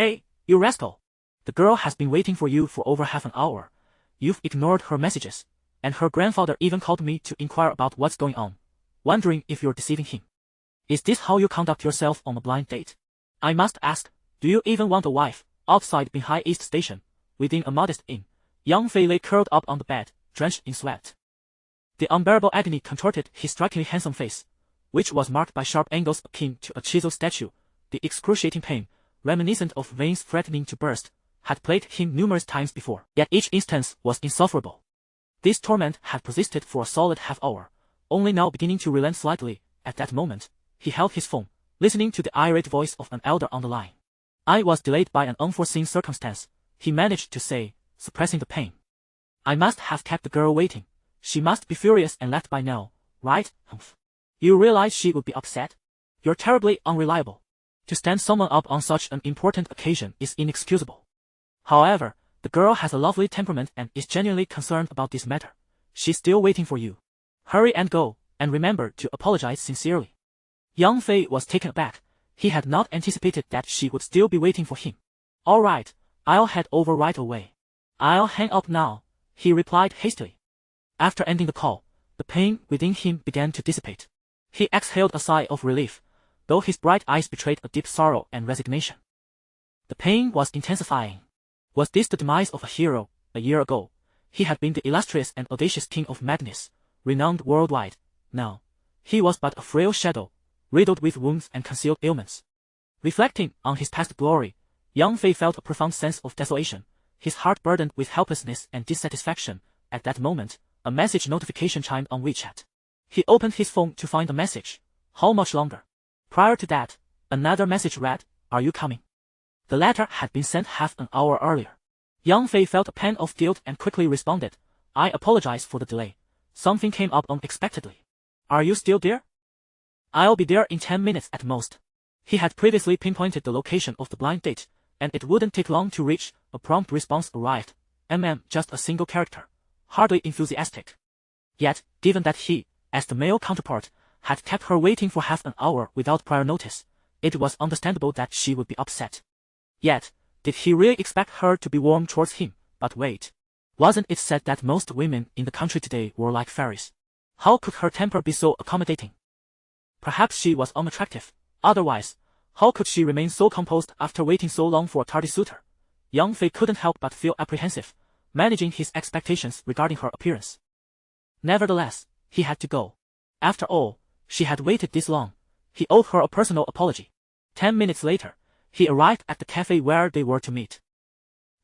Hey, you rascal! The girl has been waiting for you for over half an hour. You've ignored her messages, and her grandfather even called me to inquire about what's going on, wondering if you're deceiving him. Is this how you conduct yourself on a blind date? I must ask, do you even want a wife, outside Binhai East Station, within a modest inn? Yang Fei lay curled up on the bed, drenched in sweat. The unbearable agony contorted his strikingly handsome face, which was marked by sharp angles akin to a chisel statue. The excruciating pain, reminiscent of veins threatening to burst, had plagued him numerous times before, yet each instance was insufferable. This torment had persisted for a solid half hour, only now beginning to relent slightly. At that moment, he held his phone, listening to the irate voice of an elder on the line. I was delayed by an unforeseen circumstance, he managed to say, suppressing the pain. I must have kept the girl waiting. She must be furious and left by now, right? Humph. You realize she would be upset? You're terribly unreliable. To stand someone up on such an important occasion is inexcusable. However, the girl has a lovely temperament and is genuinely concerned about this matter. She's still waiting for you. Hurry and go, and remember to apologize sincerely. Yang Fei was taken aback. He had not anticipated that she would still be waiting for him. All right, I'll head over right away. I'll hang up now, he replied hastily. After ending the call, the pain within him began to dissipate. He exhaled a sigh of relief, though his bright eyes betrayed a deep sorrow and resignation. The pain was intensifying. Was this the demise of a hero? A year ago, he had been the illustrious and audacious king of madness, renowned worldwide. Now, he was but a frail shadow, riddled with wounds and concealed ailments. Reflecting on his past glory, Yang Fei felt a profound sense of desolation, his heart burdened with helplessness and dissatisfaction. At that moment, a message notification chimed on WeChat. He opened his phone to find the message. How much longer? Prior to that, another message read, Are you coming? The letter had been sent half an hour earlier. Yang Fei felt a pang of guilt and quickly responded, I apologize for the delay. Something came up unexpectedly. Are you still there? I'll be there in 10 minutes at most. He had previously pinpointed the location of the blind date, and it wouldn't take long to reach. A prompt response arrived. Just a single character. Hardly enthusiastic. Yet, given that he, as the male counterpart, had kept her waiting for half an hour without prior notice, it was understandable that she would be upset. Yet, did he really expect her to be warm towards him? But wait. Wasn't it said that most women in the country today were like fairies? How could her temper be so accommodating? Perhaps she was unattractive. Otherwise, how could she remain so composed after waiting so long for a tardy suitor? Yang Fei couldn't help but feel apprehensive, managing his expectations regarding her appearance. Nevertheless, he had to go. After all, she had waited this long. He owed her a personal apology. 10 minutes later, he arrived at the cafe where they were to meet.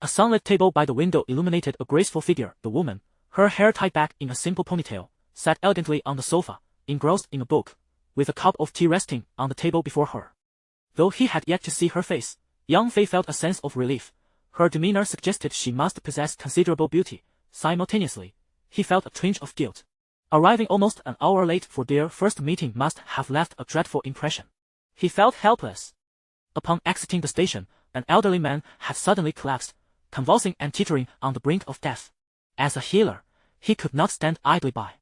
A sunlit table by the window illuminated a graceful figure. The woman, her hair tied back in a simple ponytail, sat elegantly on the sofa, engrossed in a book, with a cup of tea resting on the table before her. Though he had yet to see her face, Yang Fei felt a sense of relief. Her demeanor suggested she must possess considerable beauty. Simultaneously, he felt a twinge of guilt. Arriving almost an hour late for their first meeting must have left a dreadful impression. He felt helpless. Upon exiting the station, an elderly man had suddenly collapsed, convulsing and teetering on the brink of death. As a healer, he could not stand idly by.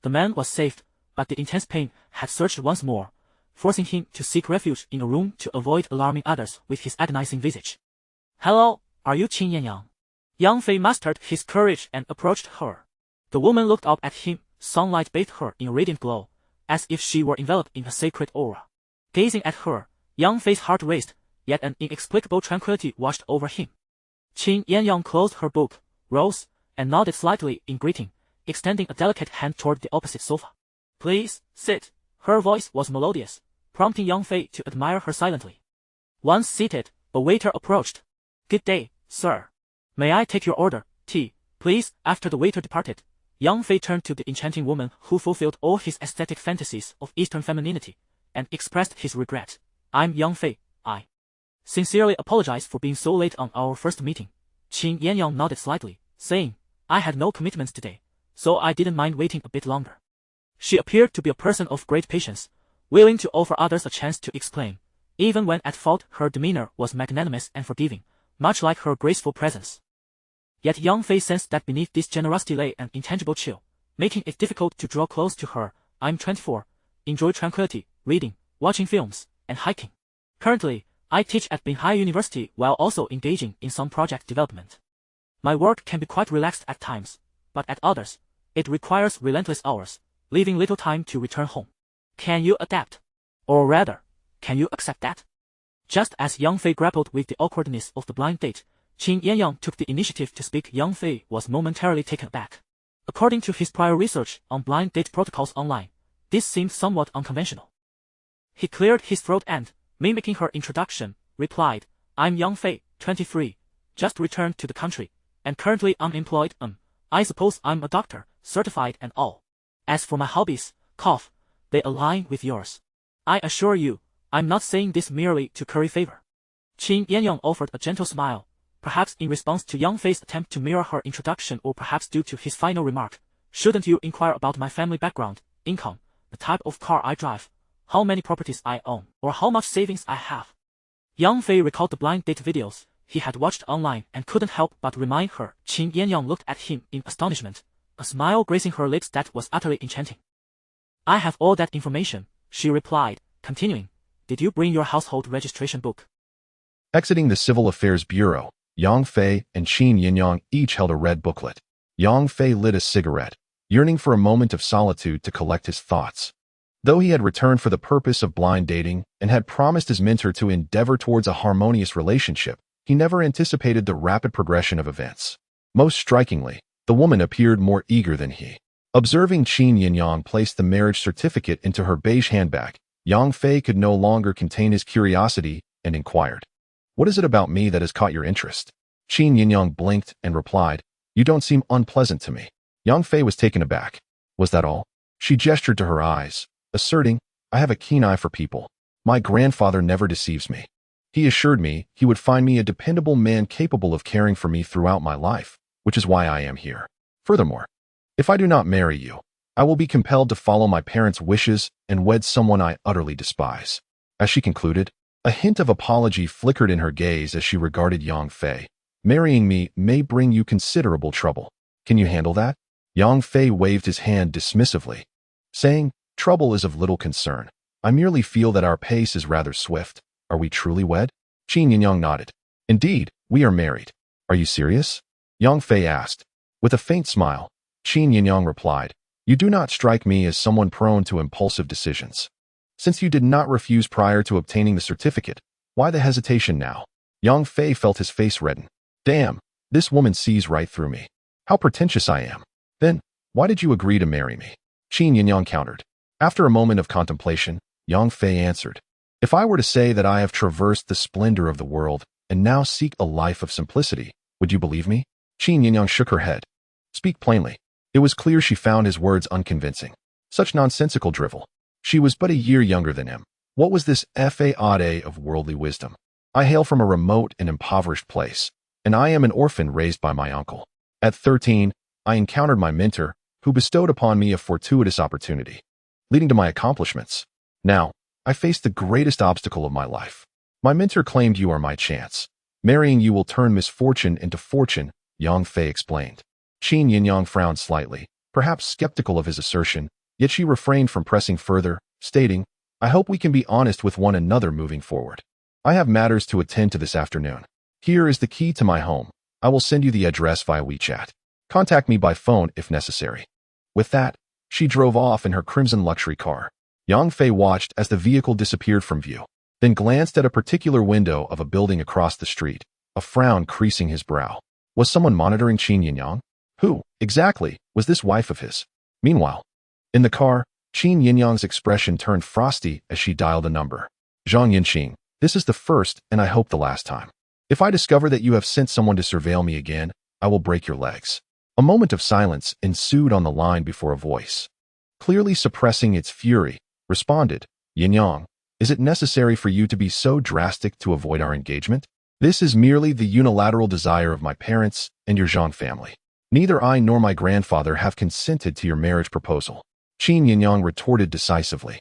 The man was saved, but the intense pain had surged once more, forcing him to seek refuge in a room to avoid alarming others with his agonizing visage. Hello, are you Qin Yanyang? Yang Fei mustered his courage and approached her. The woman looked up at him, sunlight bathed her in a radiant glow, as if she were enveloped in a sacred aura. Gazing at her, Yang Fei's heart raced, yet an inexplicable tranquility washed over him. Qin Yanyang closed her book, rose, and nodded slightly in greeting, extending a delicate hand toward the opposite sofa. Please, sit. Her voice was melodious, prompting Yang Fei to admire her silently. Once seated, a waiter approached. Good day, sir. May I take your order? Tea, please. After the waiter departed, Yang Fei turned to the enchanting woman who fulfilled all his aesthetic fantasies of Eastern femininity, and expressed his regret. I'm Yang Fei. I sincerely apologize for being so late on our first meeting. Qin Yanyang nodded slightly, saying, I had no commitments today, so I didn't mind waiting a bit longer. She appeared to be a person of great patience, willing to offer others a chance to explain. Even when at fault, her demeanor was magnanimous and forgiving, much like her graceful presence. Yet Yang Fei sensed that beneath this generosity lay an intangible chill, making it difficult to draw close to her. I'm 24, enjoy tranquility, reading, watching films, and hiking. Currently, I teach at Binhai University while also engaging in some project development. My work can be quite relaxed at times, but at others, it requires relentless hours, leaving little time to return home. Can you adapt? Or rather, can you accept that? Just as Yang Fei grappled with the awkwardness of the blind date, Qin Yangyang took the initiative to speak. Yang Fei was momentarily taken aback. According to his prior research on blind date protocols online, this seemed somewhat unconventional. He cleared his throat and, mimicking her introduction, replied, I'm Yang Fei, 23, just returned to the country, and currently unemployed. I suppose I'm a doctor, certified and all. As for my hobbies, they align with yours. I assure you, I'm not saying this merely to curry favor. Qin Yangyang offered a gentle smile, perhaps in response to Yang Fei's attempt to mirror her introduction or perhaps due to his final remark. Shouldn't you inquire about my family background, income, the type of car I drive, how many properties I own, or how much savings I have? Yang Fei recalled the blind date videos he had watched online and couldn't help but remind her. Qin Yangyang looked at him in astonishment, a smile gracing her lips that was utterly enchanting. I have all that information, she replied, continuing, did you bring your household registration book? Exiting the Civil Affairs Bureau, Yang Fei and Qin Yangyang each held a red booklet. Yang Fei lit a cigarette, yearning for a moment of solitude to collect his thoughts. Though he had returned for the purpose of blind dating and had promised his mentor to endeavor towards a harmonious relationship, he never anticipated the rapid progression of events. Most strikingly, the woman appeared more eager than he. Observing Qin Yangyang place the marriage certificate into her beige handbag, Yang Fei could no longer contain his curiosity and inquired, what is it about me that has caught your interest? Qin Yangyang blinked and replied, you don't seem unpleasant to me. Yang Fei was taken aback. Was that all? She gestured to her eyes, asserting, I have a keen eye for people. My grandfather never deceives me. He assured me he would find me a dependable man capable of caring for me throughout my life, which is why I am here. Furthermore, if I do not marry you, I will be compelled to follow my parents' wishes and wed someone I utterly despise. As she concluded, a hint of apology flickered in her gaze as she regarded Yang Fei. Marrying me may bring you considerable trouble. Can you handle that? Yang Fei waved his hand dismissively, saying, trouble is of little concern. I merely feel that our pace is rather swift. Are we truly wed? Qin Yangyang nodded. Indeed, we are married. Are you serious? Yang Fei asked. With a faint smile, Qin Yangyang replied, you do not strike me as someone prone to impulsive decisions. Since you did not refuse prior to obtaining the certificate, why the hesitation now? Yang Fei felt his face redden. Damn, this woman sees right through me. How pretentious I am. Then, why did you agree to marry me? Qin Yangyang countered. After a moment of contemplation, Yang Fei answered, if I were to say that I have traversed the splendor of the world and now seek a life of simplicity, would you believe me? Qin Yangyang shook her head. Speak plainly. It was clear she found his words unconvincing. Such nonsensical drivel. She was but a year younger than him. What was this fade of worldly wisdom? I hail from a remote and impoverished place, and I am an orphan raised by my uncle. At 13, I encountered my mentor, who bestowed upon me a fortuitous opportunity, leading to my accomplishments. Now, I face the greatest obstacle of my life. My mentor claimed you are my chance. Marrying you will turn misfortune into fortune, Yang Fei explained. Qin Yangyang frowned slightly, perhaps skeptical of his assertion, yet she refrained from pressing further, stating, I hope we can be honest with one another moving forward. I have matters to attend to this afternoon. Here is the key to my home. I will send you the address via WeChat. Contact me by phone if necessary. With that, she drove off in her crimson luxury car. Yang Fei watched as the vehicle disappeared from view, then glanced at a particular window of a building across the street, a frown creasing his brow. Was someone monitoring Qin Yangyang? Who, exactly, was this wife of his? Meanwhile, in the car, Qin Yangyang's expression turned frosty as she dialed a number. Zhang Yinqing, this is the first and I hope the last time. If I discover that you have sent someone to surveil me again, I will break your legs. A moment of silence ensued on the line before a voice, clearly suppressing its fury, responded, Yangyang, is it necessary for you to be so drastic to avoid our engagement? This is merely the unilateral desire of my parents and your Zhang family. Neither I nor my grandfather have consented to your marriage proposal. Qin Yangyang retorted decisively.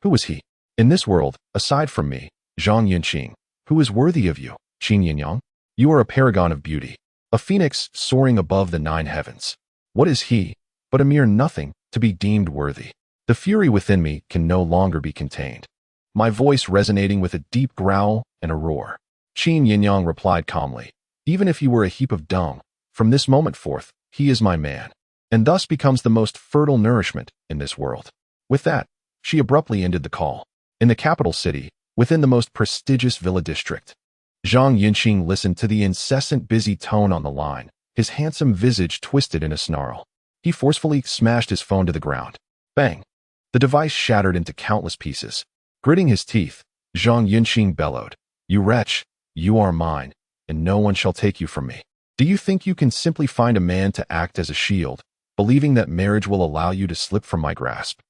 Who is he? In this world, aside from me, Zhang Yinqing, who is worthy of you, Qin Yangyang? You are a paragon of beauty, a phoenix soaring above the 9 heavens. What is he, but a mere nothing, to be deemed worthy? The fury within me can no longer be contained. My voice resonating with a deep growl and a roar. Qin Yinyang replied calmly, "Even if he were a heap of dung, from this moment forth, he is my man, and thus becomes the most fertile nourishment in this world." With that, she abruptly ended the call. In the capital city, within the most prestigious villa district, Zhang Yinxing listened to the incessant busy tone on the line, his handsome visage twisted in a snarl. He forcefully smashed his phone to the ground. Bang! The device shattered into countless pieces. Gritting his teeth, Zhang Yinxing bellowed, "You wretch, you are mine, and no one shall take you from me. Do you think you can simply find a man to act as a shield, believing that marriage will allow you to slip from my grasp?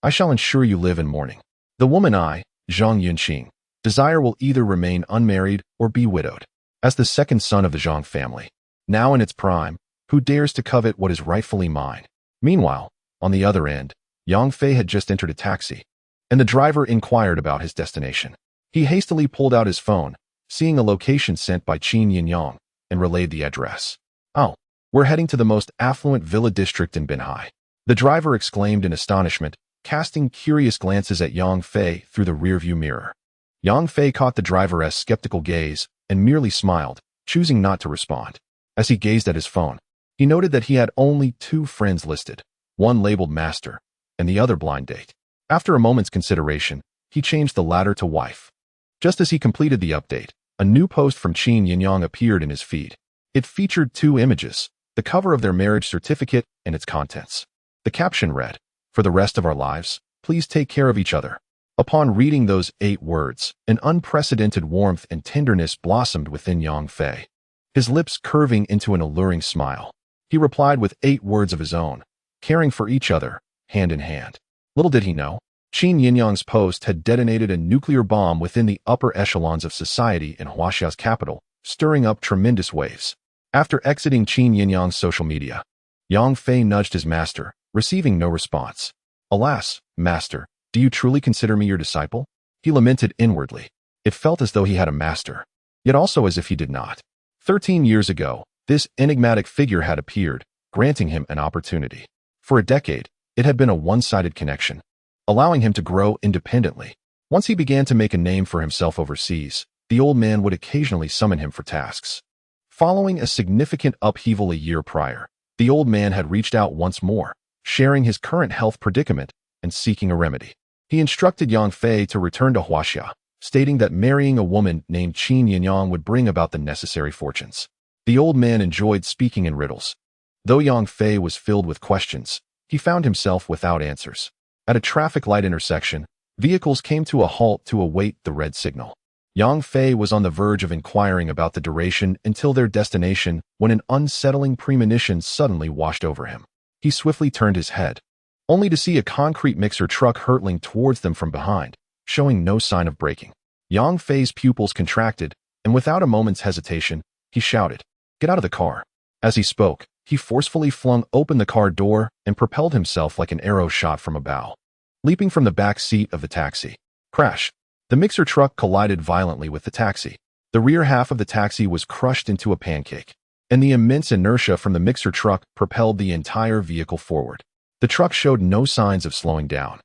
I shall ensure you live in mourning. The woman I, Zhang Yinxing, desire will either remain unmarried or be widowed. As the second son of the Zhang family, now in its prime, who dares to covet what is rightfully mine?" Meanwhile, on the other end, Yang Fei had just entered a taxi, and the driver inquired about his destination. He hastily pulled out his phone, seeing a location sent by Qin Yinyang, and relayed the address. "Oh, we're heading to the most affluent villa district in Binhai," the driver exclaimed in astonishment, casting curious glances at Yang Fei through the rearview mirror. Yang Fei caught the driver's skeptical gaze and merely smiled, choosing not to respond. As he gazed at his phone, he noted that he had only 2 friends listed, one labeled master, and the other blind date. After a moment's consideration, he changed the latter to wife. Just as he completed the update, a new post from Qin Yinyang appeared in his feed. It featured 2 images, the cover of their marriage certificate and its contents. The caption read, "For the rest of our lives, please take care of each other." Upon reading those 8 words, an unprecedented warmth and tenderness blossomed within Yang Fei, his lips curving into an alluring smile. He replied with 8 words of his own, caring for each other, hand in hand. Little did he know, Qin Yinyang's post had detonated a nuclear bomb within the upper echelons of society in Huaxia's capital, stirring up tremendous waves. After exiting Qin Yinyang's social media, Yang Fei nudged his master, receiving no response. "Alas, master, do you truly consider me your disciple?" He lamented inwardly. It felt as though he had a master, yet also as if he did not. 13 years ago, this enigmatic figure had appeared, granting him an opportunity. For a decade, it had been a one-sided connection, allowing him to grow independently. Once he began to make a name for himself overseas, the old man would occasionally summon him for tasks. Following a significant upheaval a year prior, the old man had reached out once more, sharing his current health predicament and seeking a remedy. He instructed Yang Fei to return to Huaxia, stating that marrying a woman named Qin Yinyang would bring about the necessary fortunes. The old man enjoyed speaking in riddles. Though Yang Fei was filled with questions, he found himself without answers. At a traffic light intersection, vehicles came to a halt to await the red signal. Yang Fei was on the verge of inquiring about the duration until their destination when an unsettling premonition suddenly washed over him. He swiftly turned his head, only to see a concrete mixer truck hurtling towards them from behind, showing no sign of braking. Yang Fei's pupils contracted, and without a moment's hesitation, he shouted, "Get out of the car." As he spoke, he forcefully flung open the car door and propelled himself like an arrow shot from a bow. Leaping from the back seat of the taxi. Crash! The mixer truck collided violently with the taxi. The rear half of the taxi was crushed into a pancake, and the immense inertia from the mixer truck propelled the entire vehicle forward. The truck showed no signs of slowing down,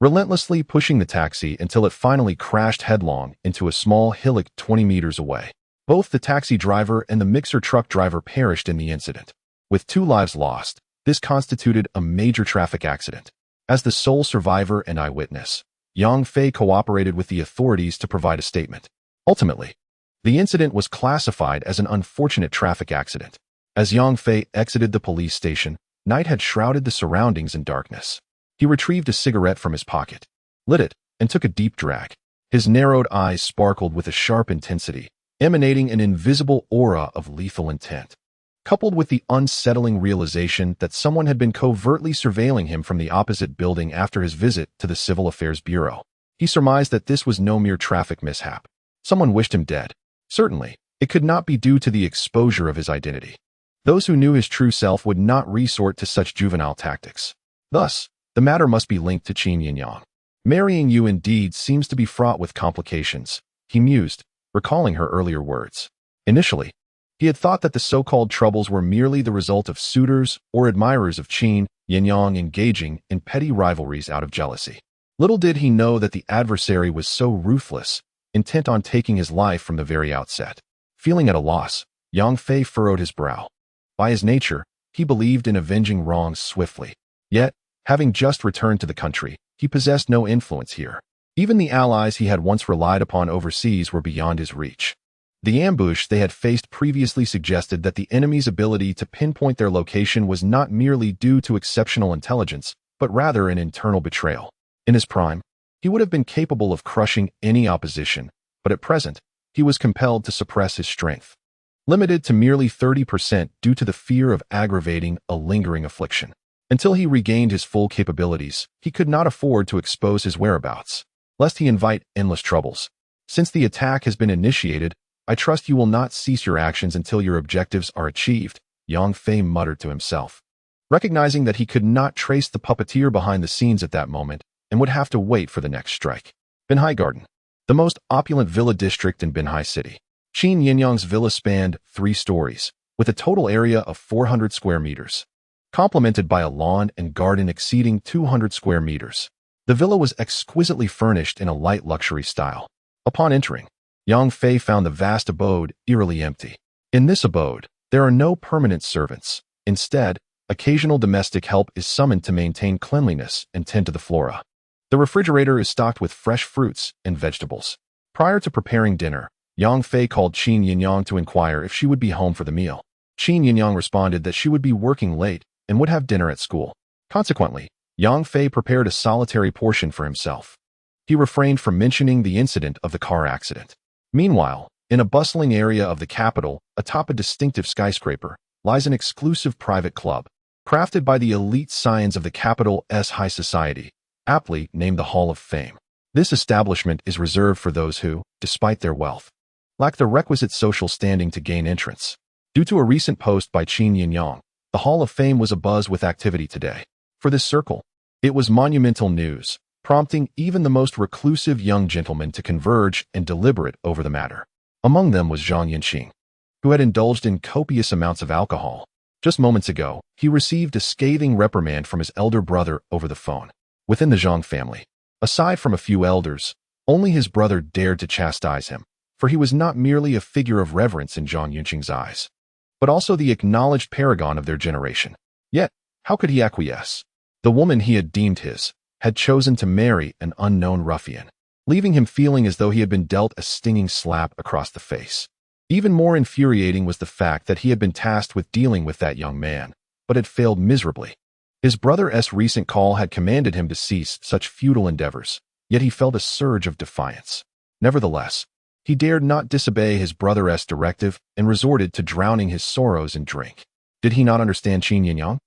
relentlessly pushing the taxi until it finally crashed headlong into a small hillock 20 meters away. Both the taxi driver and the mixer truck driver perished in the incident. With 2 lives lost, this constituted a major traffic accident. As the sole survivor and eyewitness, Yang Fei cooperated with the authorities to provide a statement. Ultimately, the incident was classified as an unfortunate traffic accident. As Yang Fei exited the police station, night had shrouded the surroundings in darkness. He retrieved a cigarette from his pocket, lit it, and took a deep drag. His narrowed eyes sparkled with a sharp intensity, emanating an invisible aura of lethal intent. Coupled with the unsettling realization that someone had been covertly surveilling him from the opposite building after his visit to the Civil Affairs Bureau, he surmised that this was no mere traffic mishap. Someone wished him dead. Certainly, it could not be due to the exposure of his identity. Those who knew his true self would not resort to such juvenile tactics. Thus, the matter must be linked to Qin Yinyang. Marrying you indeed seems to be fraught with complications, he mused, recalling her earlier words. Initially, he had thought that the so-called troubles were merely the result of suitors or admirers of Qin Yinyang engaging in petty rivalries out of jealousy. Little did he know that the adversary was so ruthless, intent on taking his life from the very outset. Feeling at a loss, Yang Fei furrowed his brow. By his nature, he believed in avenging wrongs swiftly. Yet, having just returned to the country, he possessed no influence here. Even the allies he had once relied upon overseas were beyond his reach. The ambush they had faced previously suggested that the enemy's ability to pinpoint their location was not merely due to exceptional intelligence, but rather an internal betrayal. In his prime, he would have been capable of crushing any opposition, but at present, he was compelled to suppress his strength, limited to merely 30% due to the fear of aggravating a lingering affliction. Until he regained his full capabilities, he could not afford to expose his whereabouts, lest he invite endless troubles. Since the attack has been initiated, I trust you will not cease your actions until your objectives are achieved, Yang Fei muttered to himself. Recognizing that he could not trace the puppeteer behind the scenes at that moment and would have to wait for the next strike. Binhai Garden, the most opulent villa district in Binhai City. Qin Yinyang's villa spanned 3 stories, with a total area of 400 square meters, complemented by a lawn and garden exceeding 200 square meters. The villa was exquisitely furnished in a light luxury style. Upon entering, Yang Fei found the vast abode eerily empty. In this abode, there are no permanent servants. Instead, occasional domestic help is summoned to maintain cleanliness and tend to the flora. The refrigerator is stocked with fresh fruits and vegetables. Prior to preparing dinner, Yang Fei called Qin Yinyang to inquire if she would be home for the meal. Qin Yinyang responded that she would be working late and would have dinner at school. Consequently, Yang Fei prepared a solitary portion for himself. He refrained from mentioning the incident of the car accident. Meanwhile, in a bustling area of the capital, atop a distinctive skyscraper, lies an exclusive private club, crafted by the elite scions of the capital's high society, aptly named the Hall of Fame. This establishment is reserved for those who, despite their wealth, lack the requisite social standing to gain entrance. Due to a recent post by Qin Yinyang, the Hall of Fame was abuzz with activity today. For this circle, it was monumental news, prompting even the most reclusive young gentlemen to converge and deliberate over the matter. Among them was Zhang Yinqing, who had indulged in copious amounts of alcohol. Just moments ago, he received a scathing reprimand from his elder brother over the phone. Within the Zhang family, aside from a few elders, only his brother dared to chastise him, for he was not merely a figure of reverence in Zhang Yinqing's eyes, but also the acknowledged paragon of their generation. Yet, how could he acquiesce? The woman he had deemed his had chosen to marry an unknown ruffian, leaving him feeling as though he had been dealt a stinging slap across the face. Even more infuriating was the fact that he had been tasked with dealing with that young man, but had failed miserably. His brother's recent call had commanded him to cease such futile endeavors, yet he felt a surge of defiance. Nevertheless, he dared not disobey his brother's directive and resorted to drowning his sorrows in drink. Did he not understand Qin Yinyang?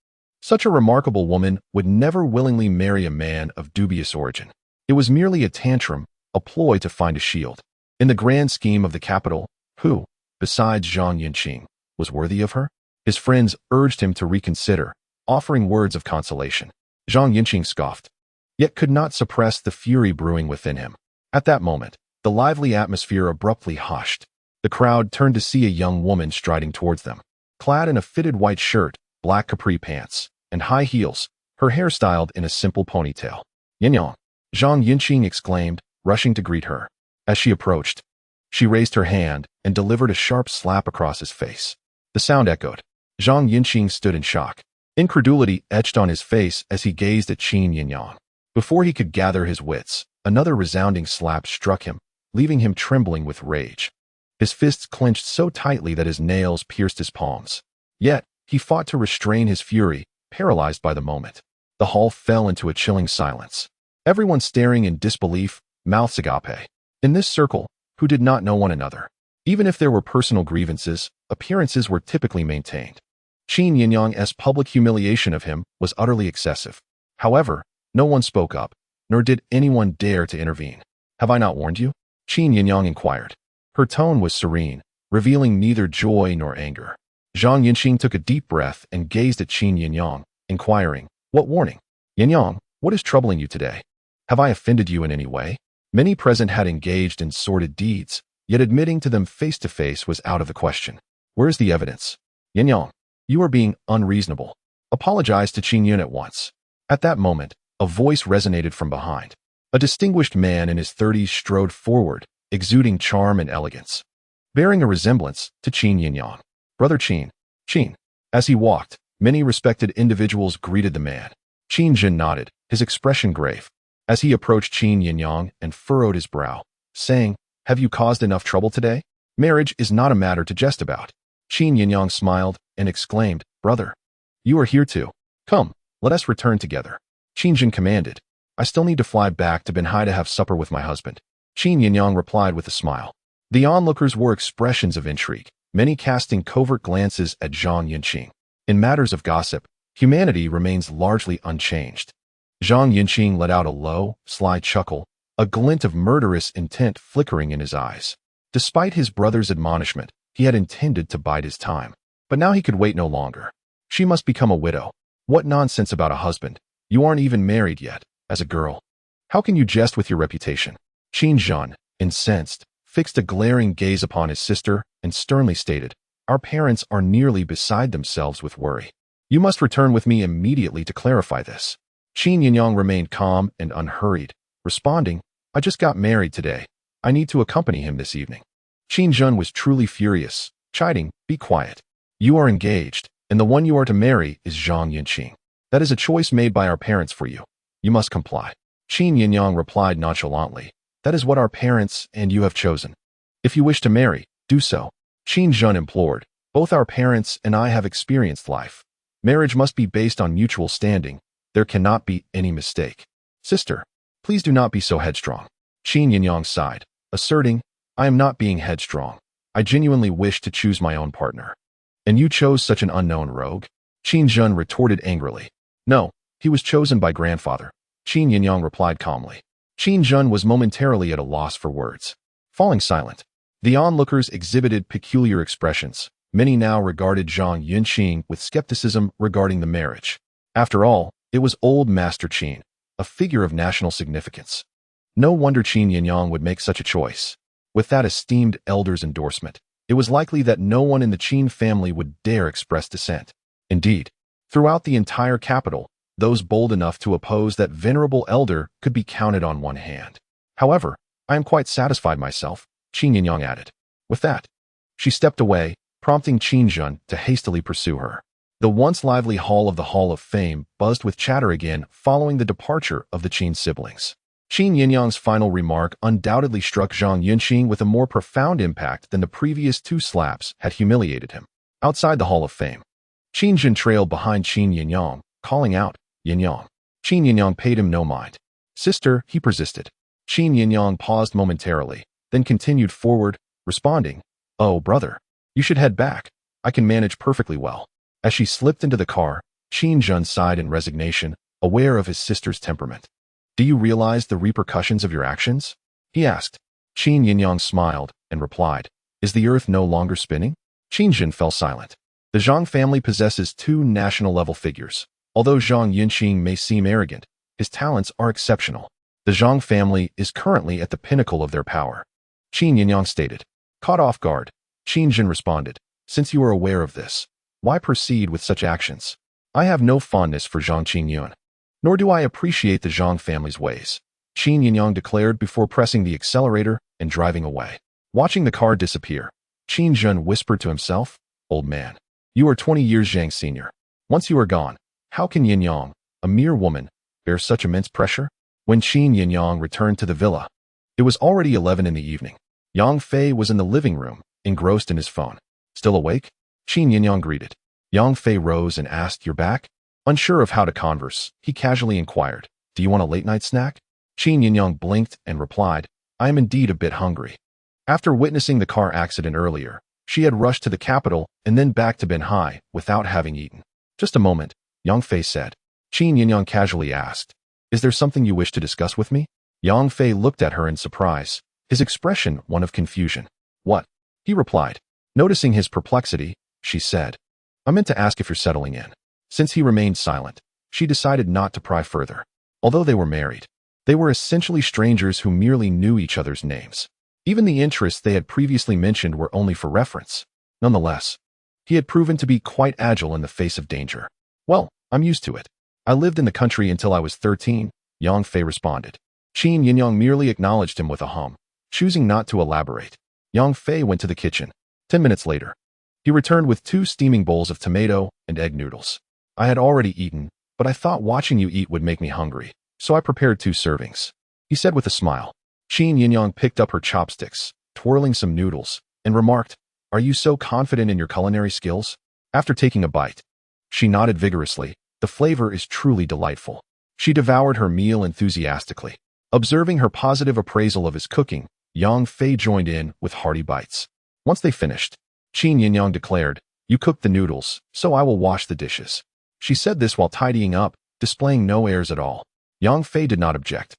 Such a remarkable woman would never willingly marry a man of dubious origin. It was merely a tantrum, a ploy to find a shield. In the grand scheme of the capital, who, besides Zhang Yinqing, was worthy of her? His friends urged him to reconsider, offering words of consolation. Zhang Yinqing scoffed, yet could not suppress the fury brewing within him. At that moment, the lively atmosphere abruptly hushed. The crowd turned to see a young woman striding towards them. Clad in a fitted white shirt, black capri pants, and high heels, her hair styled in a simple ponytail. Yinyang, Zhang Yinqing exclaimed, rushing to greet her. As she approached, she raised her hand and delivered a sharp slap across his face. The sound echoed. Zhang Yinqing stood in shock. Incredulity etched on his face as he gazed at Qin Yinyang. Before he could gather his wits, another resounding slap struck him, leaving him trembling with rage. His fists clenched so tightly that his nails pierced his palms. Yet, he fought to restrain his fury, paralyzed by the moment. The hall fell into a chilling silence. Everyone staring in disbelief, mouths agape. In this circle, who did not know one another, even if there were personal grievances, appearances were typically maintained. Qin Yinyang's public humiliation of him was utterly excessive. However, no one spoke up, nor did anyone dare to intervene. Have I not warned you? Qin Yinyang inquired. Her tone was serene, revealing neither joy nor anger. Zhang Yinqing took a deep breath and gazed at Qin Yinyang, inquiring, "What warning? Yinyang, what is troubling you today? Have I offended you in any way?" Many present had engaged in sordid deeds, yet admitting to them face to face was out of the question. Where is the evidence? Yinyang, you are being unreasonable. Apologize to Qin Yun at once. At that moment, a voice resonated from behind. A distinguished man in his 30s strode forward, exuding charm and elegance, bearing a resemblance to Qin Yinyang. Brother Qin. Qin. As he walked, many respected individuals greeted the man. Qin Jin nodded, his expression grave, as he approached Qin Yinyang and furrowed his brow, saying, "Have you caused enough trouble today? Marriage is not a matter to jest about." Qin Yinyang smiled and exclaimed, "Brother, you are here too. Come, let us return together." Qin Jin commanded, "I still need to fly back to Benhai to have supper with my husband." Qin Yinyang replied with a smile. The onlookers wore expressions of intrigue, many casting covert glances at Zhang Yinqing. In matters of gossip, humanity remains largely unchanged. Zhang Yinqing let out a low, sly chuckle, a glint of murderous intent flickering in his eyes. Despite his brother's admonishment, he had intended to bide his time. But now he could wait no longer. She must become a widow. What nonsense about a husband? You aren't even married yet, as a girl. How can you jest with your reputation? Qin Zhan, incensed, fixed a glaring gaze upon his sister and sternly stated, "Our parents are nearly beside themselves with worry. You must return with me immediately to clarify this." Qin Yinyang remained calm and unhurried, responding, "I just got married today. I need to accompany him this evening." Qin Zhan was truly furious, chiding, "Be quiet. You are engaged, and the one you are to marry is Zhang Yinqing. That is a choice made by our parents for you. You must comply." Qin Yinyang replied nonchalantly, "That is what our parents and you have chosen. If you wish to marry, do so." Qin Zhan implored, "Both our parents and I have experienced life. Marriage must be based on mutual standing. There cannot be any mistake. Sister, please do not be so headstrong." Qin Yinyang sighed, asserting, "I am not being headstrong. I genuinely wish to choose my own partner." "And you chose such an unknown rogue?" Qin Zhan retorted angrily. "No, he was chosen by grandfather." Qin Yinyang replied calmly. Qin Zhan was momentarily at a loss for words. Falling silent, the onlookers exhibited peculiar expressions. Many now regarded Zhang Yinqing with skepticism regarding the marriage. After all, it was old Master Qin, a figure of national significance. No wonder Qin Yinyang would make such a choice. With that esteemed elder's endorsement, it was likely that no one in the Qin family would dare express dissent. Indeed, throughout the entire capital, those bold enough to oppose that venerable elder could be counted on one hand. "However, I am quite satisfied myself," Qin Yinyang added. With that, she stepped away, prompting Qin Zhan to hastily pursue her. The once lively hall of the Hall of Fame buzzed with chatter again following the departure of the Qin siblings. Qin Yinyang's final remark undoubtedly struck Zhang Yinqing with a more profound impact than the previous two slaps had humiliated him. Outside the Hall of Fame, Qin Zhan trailed behind Qin Yinyang, calling out, "Yinyang." Qin Yinyang paid him no mind. "Sister," he persisted. Qin Yinyang paused momentarily, then continued forward, responding, "Oh, brother, you should head back. I can manage perfectly well." As she slipped into the car, Qin Zhan sighed in resignation, aware of his sister's temperament. "Do you realize the repercussions of your actions?" he asked. Qin Yinyang smiled and replied, "Is the earth no longer spinning?" Qin Zhan fell silent. The Zhang family possesses two national-level figures. Although Zhang Yinqing may seem arrogant, his talents are exceptional. The Zhang family is currently at the pinnacle of their power. Qin Yinyang stated. Caught off guard, Qin Zhan responded, "Since you are aware of this, why proceed with such actions? I have no fondness for Zhang Qingyun, nor do I appreciate the Zhang family's ways," Qin Yinyang declared before pressing the accelerator and driving away. Watching the car disappear, Qin Zhan whispered to himself, "Old man, you are 20 years Zhang senior. Once you are gone, how can Yinyang, a mere woman, bear such immense pressure?" When Qin Yinyang returned to the villa, it was already 11 in the evening. Yang Fei was in the living room, engrossed in his phone. "Still awake?" Qin Yinyang greeted. Yang Fei rose and asked, "You're back?" Unsure of how to converse, he casually inquired, "Do you want a late-night snack?" Qin Yinyang blinked and replied, "I am indeed a bit hungry." After witnessing the car accident earlier, she had rushed to the capital and then back to Benhai without having eaten. "Just a moment," Yang Fei said. Qin Yinyang casually asked, "Is there something you wish to discuss with me?" Yang Fei looked at her in surprise, his expression one of confusion. "What?" he replied. Noticing his perplexity, she said, "I meant to ask if you're settling in." Since he remained silent, she decided not to pry further. Although they were married, they were essentially strangers who merely knew each other's names. Even the interests they had previously mentioned were only for reference. Nonetheless, he had proven to be quite agile in the face of danger. "Well, I'm used to it. I lived in the country until I was 13, Yang Fei responded. Qin Yinyang merely acknowledged him with a hum. Choosing not to elaborate, Yang Fei went to the kitchen. 10 minutes later, he returned with 2 steaming bowls of tomato and egg noodles. I had already eaten, but I thought watching you eat would make me hungry, so I prepared 2 servings, he said with a smile. Qin Yinyang picked up her chopsticks, twirling some noodles, and remarked, "Are you so confident in your culinary skills?" After taking a bite, she nodded vigorously. The flavor is truly delightful. She devoured her meal enthusiastically. Observing her positive appraisal of his cooking, Yang Fei joined in with hearty bites. Once they finished, Qin Yinyang declared, "You cooked the noodles, so I will wash the dishes." She said this while tidying up, displaying no airs at all. Yang Fei did not object.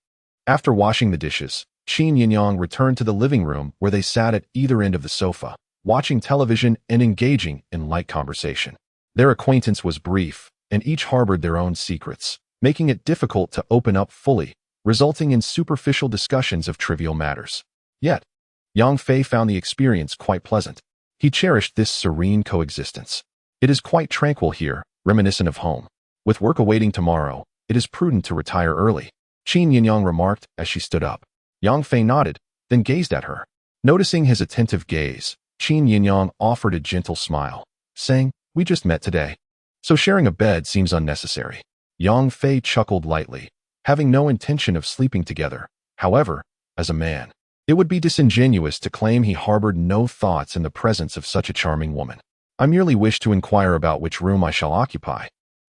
After washing the dishes, Qin Yinyang returned to the living room where they sat at either end of the sofa, watching television and engaging in light conversation. Their acquaintance was brief, and each harbored their own secrets, making it difficult to open up fully, resulting in superficial discussions of trivial matters. Yet, Yang Fei found the experience quite pleasant. He cherished this serene coexistence. "It is quite tranquil here, reminiscent of home. With work awaiting tomorrow, it is prudent to retire early," Qin Yinyang remarked as she stood up. Yang Fei nodded, then gazed at her. Noticing his attentive gaze, Qin Yinyang offered a gentle smile, saying, "We just met today, so sharing a bed seems unnecessary." Yang Fei chuckled lightly, having no intention of sleeping together. However, as a man, it would be disingenuous to claim he harbored no thoughts in the presence of such a charming woman. "I merely wish to inquire about which room I shall occupy,"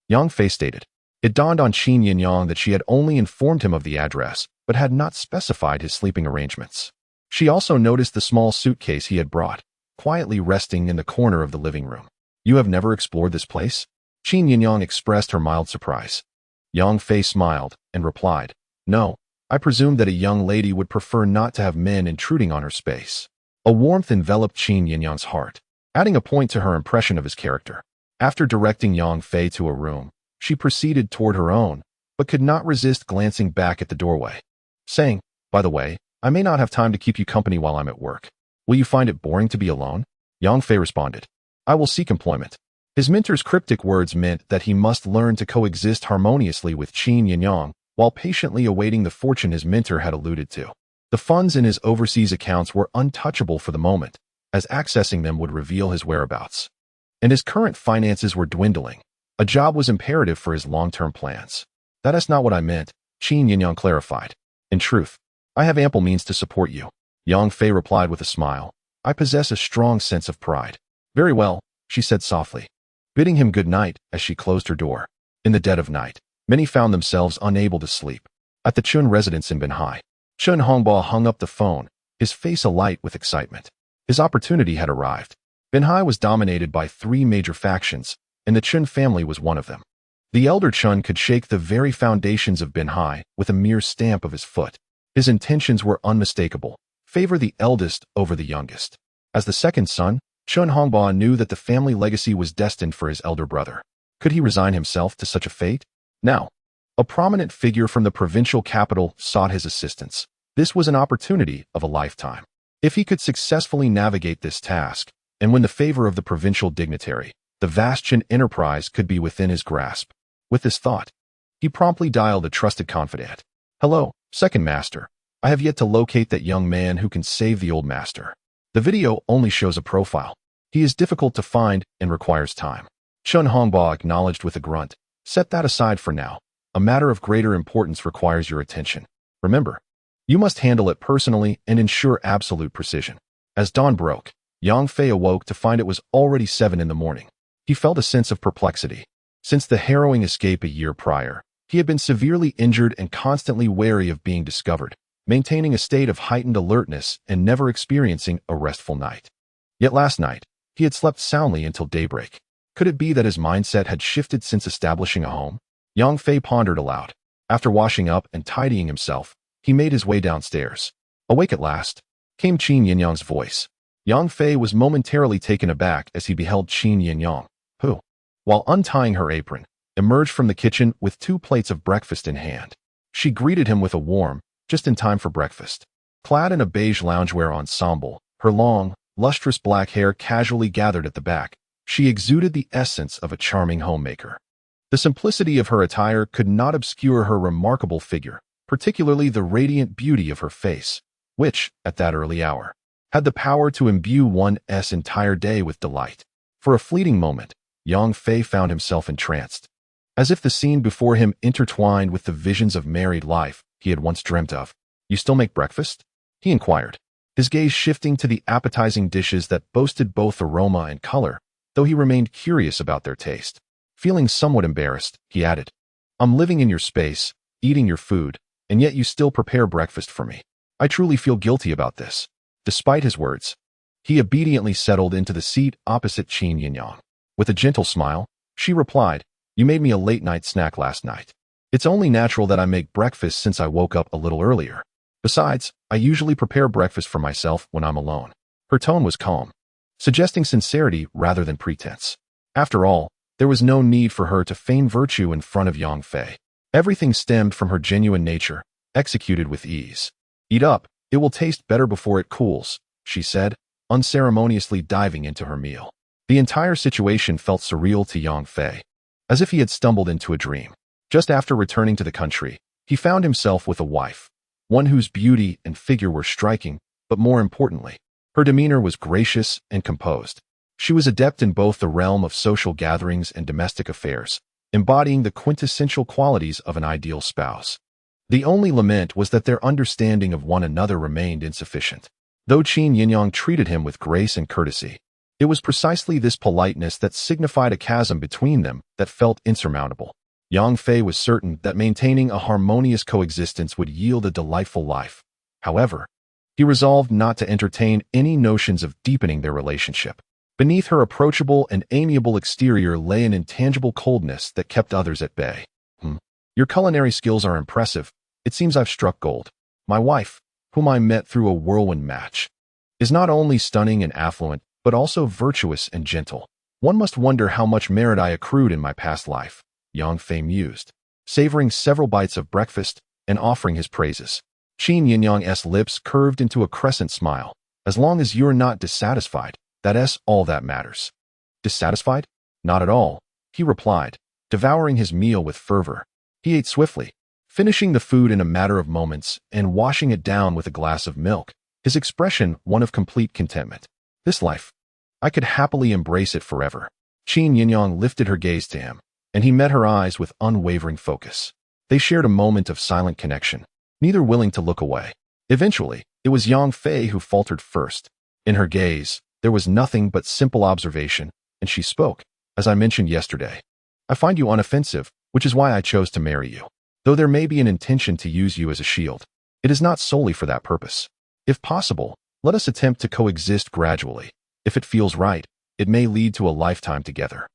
Yang Fei stated. It dawned on Qin Yinyang that she had only informed him of the address, but had not specified his sleeping arrangements. She also noticed the small suitcase he had brought, quietly resting in the corner of the living room. "You have never explored this place?" Qin Yinyang expressed her mild surprise. Yang Fei smiled and replied, "No, I presumed that a young lady would prefer not to have men intruding on her space." A warmth enveloped Qin Yinyang's heart, adding a point to her impression of his character. After directing Yang Fei to a room, she proceeded toward her own, but could not resist glancing back at the doorway, saying, "By the way, I may not have time to keep you company while I'm at work. Will you find it boring to be alone?" Yang Fei responded, "I will seek employment." His mentor's cryptic words meant that he must learn to coexist harmoniously with Qin Yinyang while patiently awaiting the fortune his mentor had alluded to. The funds in his overseas accounts were untouchable for the moment, as accessing them would reveal his whereabouts. And his current finances were dwindling. A job was imperative for his long-term plans. "That is not what I meant," Qin Yinyang clarified. "In truth, I have ample means to support you," Yang Fei replied with a smile. "I possess a strong sense of pride." "Very well," she said softly, bidding him good night as she closed her door. In the dead of night, many found themselves unable to sleep. At the Chun residence in Binhai, Chun Hongba hung up the phone, his face alight with excitement. His opportunity had arrived. Binhai was dominated by 3 major factions, and the Chun family was one of them. The elder Chun could shake the very foundations of Binhai with a mere stamp of his foot. His intentions were unmistakable: favor the eldest over the youngest. As the second son, Chun Hongba knew that the family legacy was destined for his elder brother. Could he resign himself to such a fate? Now, a prominent figure from the provincial capital sought his assistance. This was an opportunity of a lifetime. If he could successfully navigate this task, and win the favor of the provincial dignitary, the vast Chun enterprise could be within his grasp. With this thought, he promptly dialed a trusted confidant. "Hello, second master. I have yet to locate that young man who can save the old master. The video only shows a profile. He is difficult to find and requires time." Chun Hongba acknowledged with a grunt. "Set that aside for now. A matter of greater importance requires your attention. Remember, you must handle it personally and ensure absolute precision." As dawn broke, Yang Fei awoke to find it was already 7 in the morning. He felt a sense of perplexity. Since the harrowing escape a year prior, he had been severely injured and constantly wary of being discovered, maintaining a state of heightened alertness and never experiencing a restful night. Yet last night, he had slept soundly until daybreak. Could it be that his mindset had shifted since establishing a home? Yang Fei pondered aloud. After washing up and tidying himself, he made his way downstairs. Awake at last, came Qin Yinyang's voice. Yang Fei was momentarily taken aback as he beheld Qin Yinyang, who, while untying her apron, emerged from the kitchen with 2 plates of breakfast in hand. She greeted him with a warm, "Just in time for breakfast." Clad in a beige loungewear ensemble, her long, lustrous black hair casually gathered at the back, she exuded the essence of a charming homemaker. The simplicity of her attire could not obscure her remarkable figure, particularly the radiant beauty of her face, which, at that early hour, had the power to imbue one's entire day with delight. For a fleeting moment, Yang Fei found himself entranced, as if the scene before him intertwined with the visions of married life he had once dreamt of. "You still make breakfast?" he inquired, his gaze shifting to the appetizing dishes that boasted both aroma and color, though he remained curious about their taste. Feeling somewhat embarrassed, he added, "I'm living in your space, eating your food, and yet you still prepare breakfast for me. I truly feel guilty about this." Despite his words, he obediently settled into the seat opposite Qin Yinyang. With a gentle smile, she replied, "You made me a late-night snack last night. It's only natural that I make breakfast since I woke up a little earlier. Besides, I usually prepare breakfast for myself when I'm alone." Her tone was calm, suggesting sincerity rather than pretense. After all, there was no need for her to feign virtue in front of Yang Fei. Everything stemmed from her genuine nature, executed with ease. "Eat up, it will taste better before it cools," she said, unceremoniously diving into her meal. The entire situation felt surreal to Yang Fei, as if he had stumbled into a dream. Just after returning to the country, he found himself with a wife, one whose beauty and figure were striking, but more importantly, her demeanor was gracious and composed. She was adept in both the realm of social gatherings and domestic affairs, embodying the quintessential qualities of an ideal spouse. The only lament was that their understanding of one another remained insufficient. Though Qin Yinyang treated him with grace and courtesy, it was precisely this politeness that signified a chasm between them that felt insurmountable. Yang Fei was certain that maintaining a harmonious coexistence would yield a delightful life. However, he resolved not to entertain any notions of deepening their relationship. Beneath her approachable and amiable exterior lay an intangible coldness that kept others at bay. Your culinary skills are impressive. It seems I've struck gold. My wife, whom I met through a whirlwind match, is not only stunning and affluent, but also virtuous and gentle. One must wonder how much merit I accrued in my past life," Yang Fei mused, savoring several bites of breakfast and offering his praises. Qin Yinyang's lips curved into a crescent smile. "As long as you're not dissatisfied, that's all that matters." "Dissatisfied? Not at all," he replied, devouring his meal with fervor. He ate swiftly, finishing the food in a matter of moments and washing it down with a glass of milk, his expression one of complete contentment. "This life, I could happily embrace it forever." Qin Yinyang lifted her gaze to him, and he met her eyes with unwavering focus. They shared a moment of silent connection, neither willing to look away. Eventually, it was Yang Fei who faltered first. In her gaze, there was nothing but simple observation, and she spoke. "As I mentioned yesterday, I find you unoffensive, which is why I chose to marry you. Though there may be an intention to use you as a shield, it is not solely for that purpose. If possible, let us attempt to coexist gradually. If it feels right, it may lead to a lifetime together."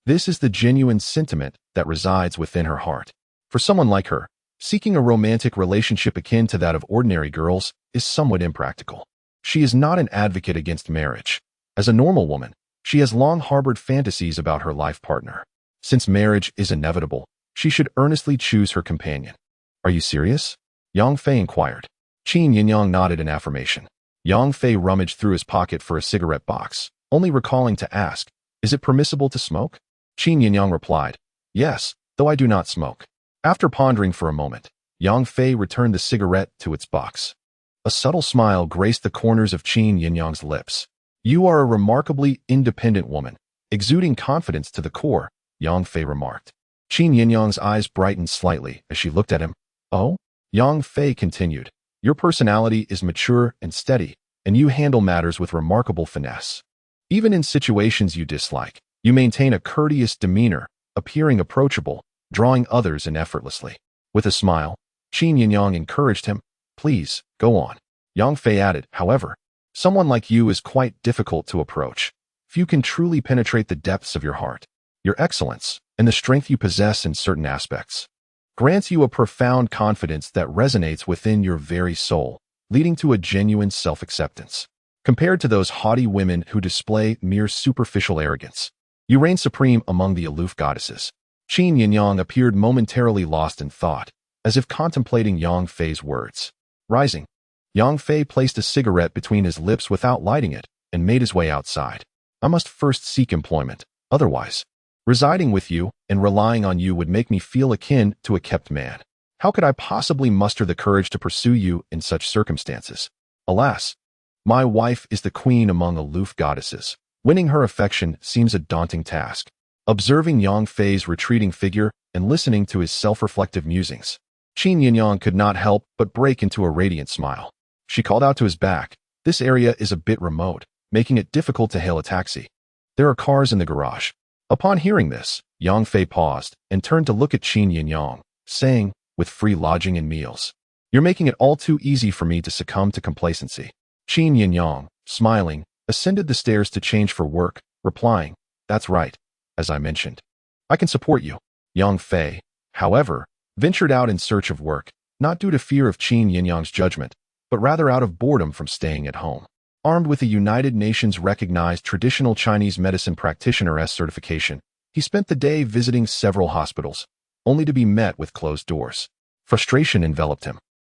This is the genuine sentiment that resides within her heart. For someone like her, seeking a romantic relationship akin to that of ordinary girls is somewhat impractical. She is not an advocate against marriage. As a normal woman, she has long harbored fantasies about her life partner. Since marriage is inevitable, she should earnestly choose her companion. "Are you serious?" Yang Fei inquired. Qin Yinyang nodded in affirmation. Yang Fei rummaged through his pocket for a cigarette box, only recalling to ask, "Is it permissible to smoke?" Qin Yinyang replied, "Yes, though I do not smoke." After pondering for a moment, Yang Fei returned the cigarette to its box. A subtle smile graced the corners of Qin Yinyang's lips. "You are a remarkably independent woman, exuding confidence to the core," Yang Fei remarked. Qin Yinyang's eyes brightened slightly as she looked at him. "Oh?" Yang Fei continued, "Your personality is mature and steady, and you handle matters with remarkable finesse. Even in situations you dislike, you maintain a courteous demeanor, appearing approachable, drawing others in effortlessly." With a smile, Qin Yinyang encouraged him. "Please, go on." Yang Fei added, "However, someone like you is quite difficult to approach. Few can truly penetrate the depths of your heart. Your excellence, and the strength you possess in certain aspects, grants you a profound confidence that resonates within your very soul, leading to a genuine self-acceptance. Compared to those haughty women who display mere superficial arrogance, you reign supreme among the aloof goddesses." Qin Yinyang appeared momentarily lost in thought, as if contemplating Yang Fei's words. Rising, Yang Fei placed a cigarette between his lips without lighting it and made his way outside. "I must first seek employment, otherwise, residing with you and relying on you would make me feel akin to a kept man. How could I possibly muster the courage to pursue you in such circumstances?" Alas, my wife is the queen among aloof goddesses. Winning her affection seems a daunting task. Observing Yang Fei's retreating figure and listening to his self-reflective musings, Qin Yinyang could not help but break into a radiant smile. She called out to his back, "This area is a bit remote, making it difficult to hail a taxi. There are cars in the garage." Upon hearing this, Yang Fei paused and turned to look at Qin Yinyang, saying, "With free lodging and meals, you're making it all too easy for me to succumb to complacency." Qin Yinyang, smiling, ascended the stairs to change for work, replying, "That's right. As I mentioned, I can support you." Yang Fei, however, ventured out in search of work, not due to fear of Qin Yinyang's judgment, but rather out of boredom from staying at home. Armed with a United Nations recognized traditional Chinese medicine practitioner's certification, he spent the day visiting several hospitals, only to be met with closed doors. Frustration enveloped him.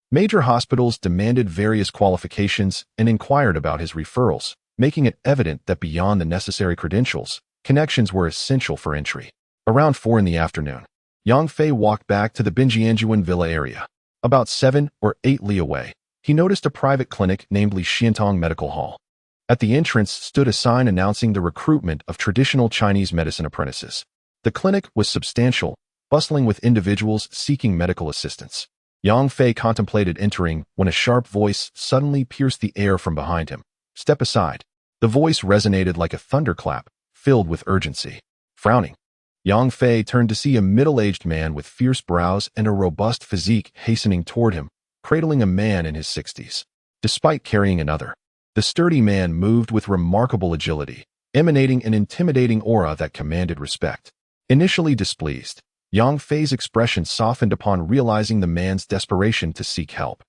Major hospitals demanded various qualifications and inquired about his referrals, making it evident that beyond the necessary credentials, connections were essential for entry. Around 4 in the afternoon, Yang Fei walked back to the Binjianjuan villa area. About 7 or 8 li away, he noticed a private clinic named Li Xiantong Medical Hall. At the entrance stood a sign announcing the recruitment of traditional Chinese medicine apprentices. The clinic was substantial, bustling with individuals seeking medical assistance. Yang Fei contemplated entering when a sharp voice suddenly pierced the air from behind him. "Step aside." The voice resonated like a thunderclap, filled with urgency. Frowning, Yang Fei turned to see a middle-aged man with fierce brows and a robust physique hastening toward him, cradling a man in his 60s. Despite carrying another, the sturdy man moved with remarkable agility, emanating an intimidating aura that commanded respect. Initially displeased, Yang Fei's expression softened upon realizing the man's desperation to seek help.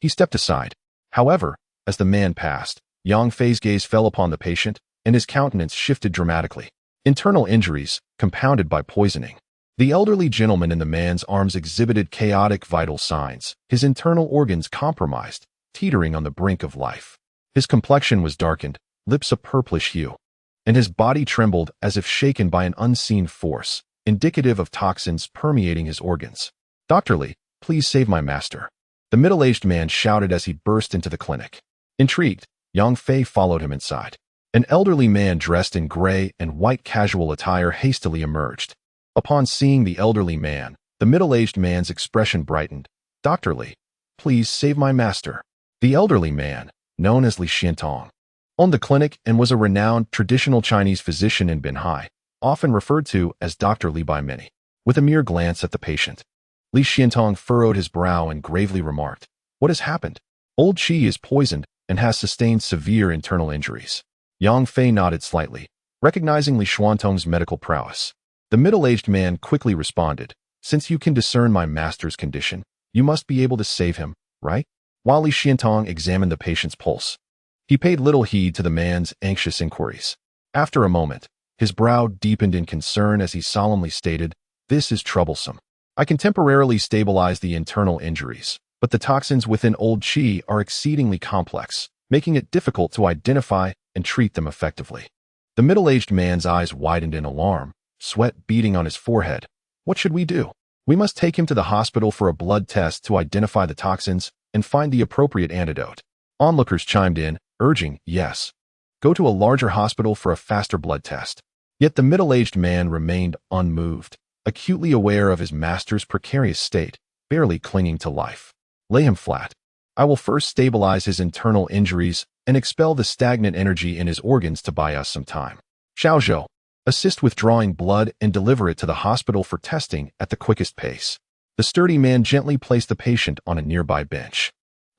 He stepped aside. However, as the man passed, Yang Fei's gaze fell upon the patient, and his countenance shifted dramatically. Internal injuries, compounded by poisoning. The elderly gentleman in the man's arms exhibited chaotic vital signs, his internal organs compromised, teetering on the brink of life. His complexion was darkened, lips a purplish hue, and his body trembled as if shaken by an unseen force, indicative of toxins permeating his organs. "Dr. Li, please save my master," the middle-aged man shouted as he burst into the clinic. Intrigued, Yang Fei followed him inside. An elderly man dressed in gray and white casual attire hastily emerged. Upon seeing the elderly man, the middle-aged man's expression brightened. "Dr. Li, please save my master." The elderly man, known as Li Xiantong, owned the clinic and was a renowned traditional Chinese physician in Binhai, often referred to as Dr. Li by many. With a mere glance at the patient, Li Xiantong furrowed his brow and gravely remarked, "What has happened?" "Old Qi is poisoned and has sustained severe internal injuries." Yang Fei nodded slightly, recognizing Li Xiantong's medical prowess. The middle-aged man quickly responded, "Since you can discern my master's condition, you must be able to save him, right?" While Li Xiantong examined the patient's pulse, he paid little heed to the man's anxious inquiries. After a moment, his brow deepened in concern as he solemnly stated, "This is troublesome. I can temporarily stabilize the internal injuries, but the toxins within old Qi are exceedingly complex, making it difficult to identify and treat them effectively." The middle-aged man's eyes widened in alarm, sweat beading on his forehead. "What should we do?" "We must take him to the hospital for a blood test to identify the toxins and find the appropriate antidote." Onlookers chimed in, urging, "Yes. Go to a larger hospital for a faster blood test." Yet the middle-aged man remained unmoved, acutely aware of his master's precarious state, barely clinging to life. "Lay him flat. I will first stabilize his internal injuries and expel the stagnant energy in his organs to buy us some time. Xiaozhou, assist with drawing blood and deliver it to the hospital for testing at the quickest pace." The sturdy man gently placed the patient on a nearby bench.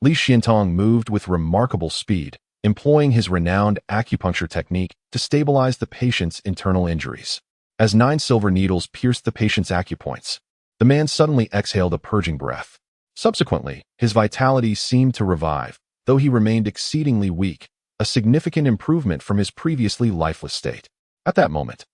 Li Xiantong moved with remarkable speed, employing his renowned acupuncture technique to stabilize the patient's internal injuries. As 9 silver needles pierced the patient's acupoints, the man suddenly exhaled a purging breath. Subsequently, his vitality seemed to revive, though he remained exceedingly weak, a significant improvement from his previously lifeless state. At that moment,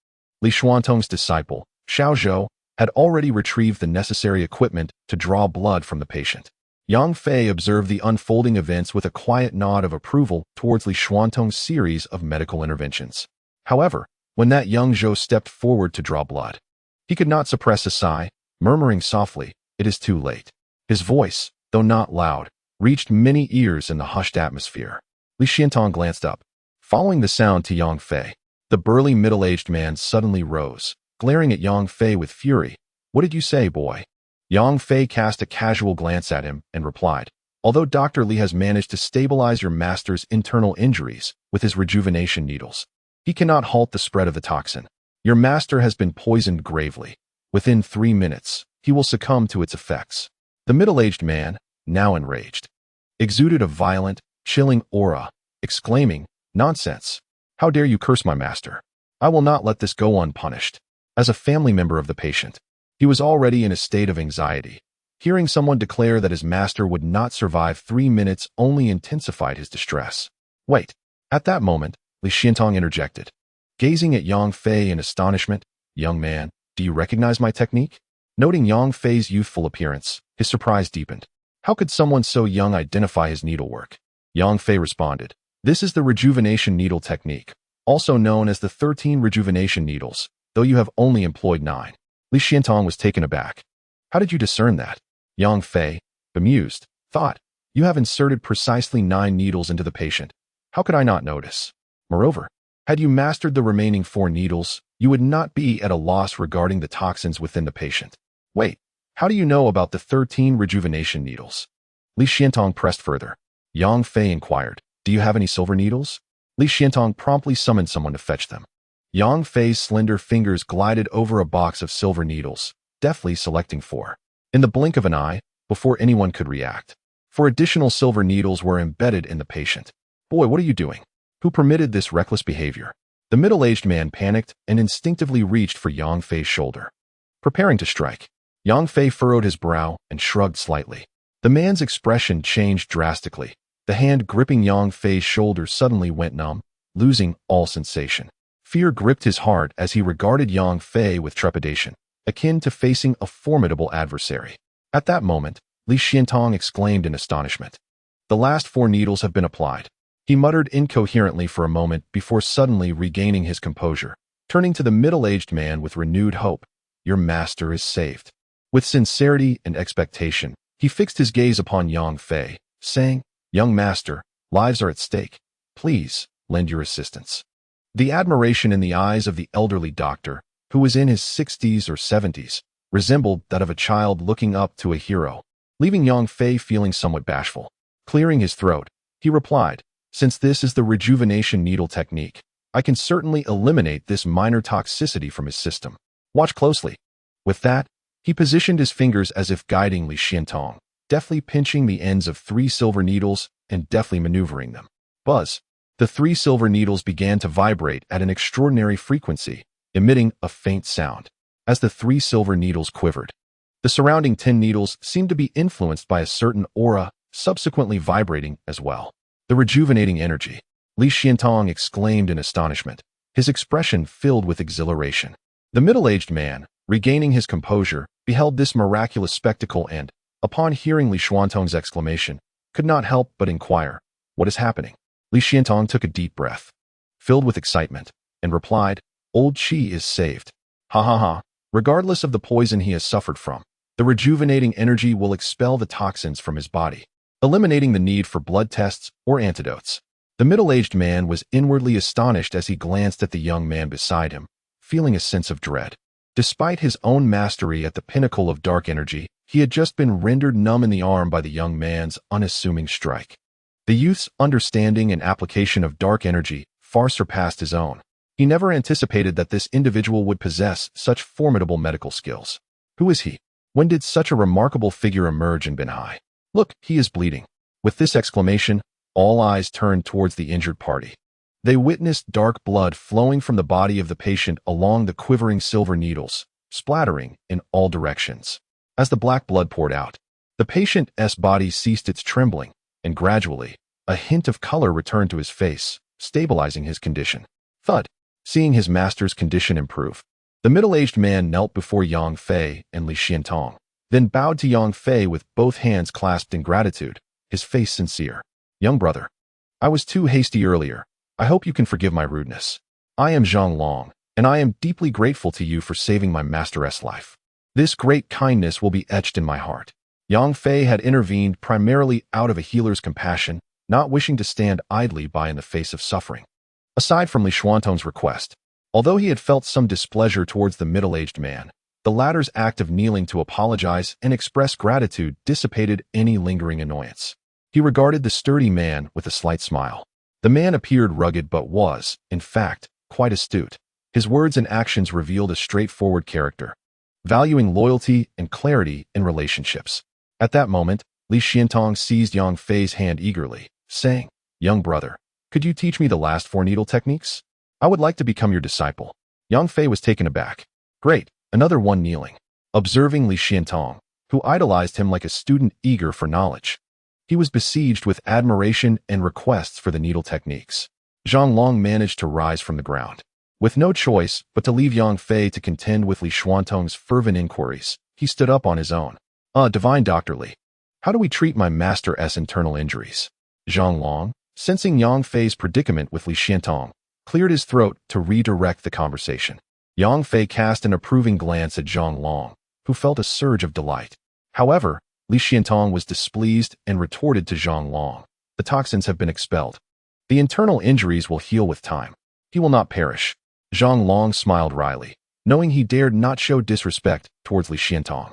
Li Xiantong's disciple, Xiaozhou, had already retrieved the necessary equipment to draw blood from the patient. Yang Fei observed the unfolding events with a quiet nod of approval towards Li Xiantong's series of medical interventions. However, when that young Zhou stepped forward to draw blood, he could not suppress a sigh, murmuring softly, "It is too late." His voice, though not loud, reached many ears in the hushed atmosphere. Li Xiantong glanced up. Following the sound to Yang Fei, the burly middle-aged man suddenly rose, glaring at Yang Fei with fury. "What did you say, boy?" Yang Fei cast a casual glance at him and replied, "Although Dr. Li has managed to stabilize your master's internal injuries with his rejuvenation needles, he cannot halt the spread of the toxin. Your master has been poisoned gravely. Within 3 minutes, he will succumb to its effects." The middle-aged man, now enraged, exuded a violent, chilling aura, exclaiming, "Nonsense! How dare you curse my master? I will not let this go unpunished." As a family member of the patient, he was already in a state of anxiety. Hearing someone declare that his master would not survive 3 minutes only intensified his distress. "Wait." At that moment, Li Xiantong interjected. Gazing at Yang Fei in astonishment, "Young man, do you recognize my technique?" Noting Yang Fei's youthful appearance, his surprise deepened. How could someone so young identify his needlework? Yang Fei responded, "This is the rejuvenation needle technique, also known as the 13 rejuvenation needles, though you have only employed 9. Li Xiantong was taken aback. "How did you discern that?" Yang Fei, bemused, thought, "You have inserted precisely 9 needles into the patient. How could I not notice? Moreover, had you mastered the remaining 4 needles, you would not be at a loss regarding the toxins within the patient. Wait, how do you know about the 13 rejuvenation needles?" Li Xiantong pressed further. Yang Fei inquired, "Do you have any silver needles?" Li Xiantong promptly summoned someone to fetch them. Yang Fei's slender fingers glided over a box of silver needles, deftly selecting 4. In the blink of an eye, before anyone could react, 4 additional silver needles were embedded in the patient. "Boy, what are you doing? Who permitted this reckless behavior?" The middle-aged man panicked and instinctively reached for Yang Fei's shoulder, preparing to strike. Yang Fei furrowed his brow and shrugged slightly. The man's expression changed drastically. The hand gripping Yang Fei's shoulder suddenly went numb, losing all sensation. Fear gripped his heart as he regarded Yang Fei with trepidation, akin to facing a formidable adversary. At that moment, Li Xiantong exclaimed in astonishment, "The last 4 needles have been applied." He muttered incoherently for a moment before suddenly regaining his composure, turning to the middle-aged man with renewed hope. "Your master is saved." With sincerity and expectation, he fixed his gaze upon Yang Fei, saying, "Young master, lives are at stake. Please, lend your assistance." The admiration in the eyes of the elderly doctor, who was in his 60s or 70s, resembled that of a child looking up to a hero, leaving Yang Fei feeling somewhat bashful. Clearing his throat, he replied, "Since this is the rejuvenation needle technique, I can certainly eliminate this minor toxicity from his system. Watch closely." With that, he positioned his fingers as if guiding Li Xiantong, deftly pinching the ends of 3 silver needles and deftly maneuvering them. Buzz! The 3 silver needles began to vibrate at an extraordinary frequency, emitting a faint sound. As the 3 silver needles quivered, the surrounding 10 needles seemed to be influenced by a certain aura, subsequently vibrating as well. "The rejuvenating energy!" Li Xiantong exclaimed in astonishment, his expression filled with exhilaration. The middle-aged man, regaining his composure, beheld this miraculous spectacle and, upon hearing Li Xiantong's exclamation, could not help but inquire, "What is happening?" Li Xiantong took a deep breath, filled with excitement, and replied, "Old Qi is saved. Ha ha ha. Regardless of the poison he has suffered from, the rejuvenating energy will expel the toxins from his body, eliminating the need for blood tests or antidotes." The middle-aged man was inwardly astonished as he glanced at the young man beside him, feeling a sense of dread. Despite his own mastery at the pinnacle of dark energy, he had just been rendered numb in the arm by the young man's unassuming strike. The youth's understanding and application of dark energy far surpassed his own. He never anticipated that this individual would possess such formidable medical skills. Who is he? When did such a remarkable figure emerge in Binhai? "Look, he is bleeding." With this exclamation, all eyes turned towards the injured party. They witnessed dark blood flowing from the body of the patient along the quivering silver needles, splattering in all directions. As the black blood poured out, the patient's body ceased its trembling, and gradually, a hint of color returned to his face, stabilizing his condition. Thud! Seeing his master's condition improve, the middle-aged man knelt before Yang Fei and Li Xiantong, then bowed to Yang Fei with both hands clasped in gratitude, his face sincere. "Young brother, I was too hasty earlier. I hope you can forgive my rudeness. I am Zhang Long, and I am deeply grateful to you for saving my master's life. This great kindness will be etched in my heart." Yang Fei had intervened primarily out of a healer's compassion, not wishing to stand idly by in the face of suffering. Aside from Li Xuantong's request, although he had felt some displeasure towards the middle-aged man, the latter's act of kneeling to apologize and express gratitude dissipated any lingering annoyance. He regarded the sturdy man with a slight smile. The man appeared rugged but was, in fact, quite astute. His words and actions revealed a straightforward character, valuing loyalty and clarity in relationships. At that moment, Li Xiantong seized Yang Fei's hand eagerly, saying, "Young brother, could you teach me the last 4 needle techniques? I would like to become your disciple." Yang Fei was taken aback. "Great, another one kneeling." Observing Li Xiantong, who idolized him like a student eager for knowledge, he was besieged with admiration and requests for the needle techniques. Zhang Long managed to rise from the ground. With no choice but to leave Yang Fei to contend with Li Xuantong's fervent inquiries, he stood up on his own. Divine Dr. Li, how do we treat my master's internal injuries?" Zhang Long, sensing Yang Fei's predicament with Li Xiantong, cleared his throat to redirect the conversation. Yang Fei cast an approving glance at Zhang Long, who felt a surge of delight. However, Li Xiantong was displeased and retorted to Zhang Long, "The toxins have been expelled. The internal injuries will heal with time. He will not perish." Zhang Long smiled wryly, knowing he dared not show disrespect towards Li Xiantong.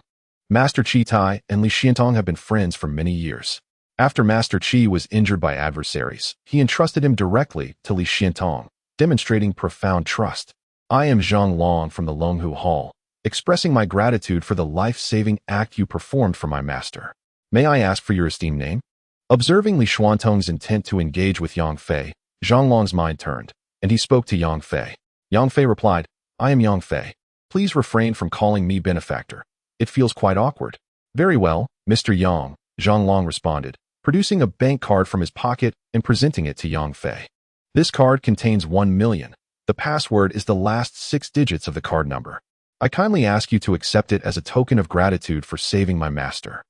Master Qi Tai and Li Xiantong have been friends for many years. After Master Qi was injured by adversaries, he entrusted him directly to Li Xiantong, demonstrating profound trust. "I am Zhang Long from the Longhu Hall, expressing my gratitude for the life-saving act you performed for my master. May I ask for your esteemed name?" Observing Li Xuantong's intent to engage with Yang Fei, Zhang Long's mind turned, and he spoke to Yang Fei. Yang Fei replied, "I am Yang Fei. Please refrain from calling me benefactor. It feels quite awkward." "Very well, Mr. Yang," Zhang Long responded, producing a bank card from his pocket and presenting it to Yang Fei. "This card contains 1 million. The password is the last 6 digits of the card number. I kindly ask you to accept it as a token of gratitude for saving my master."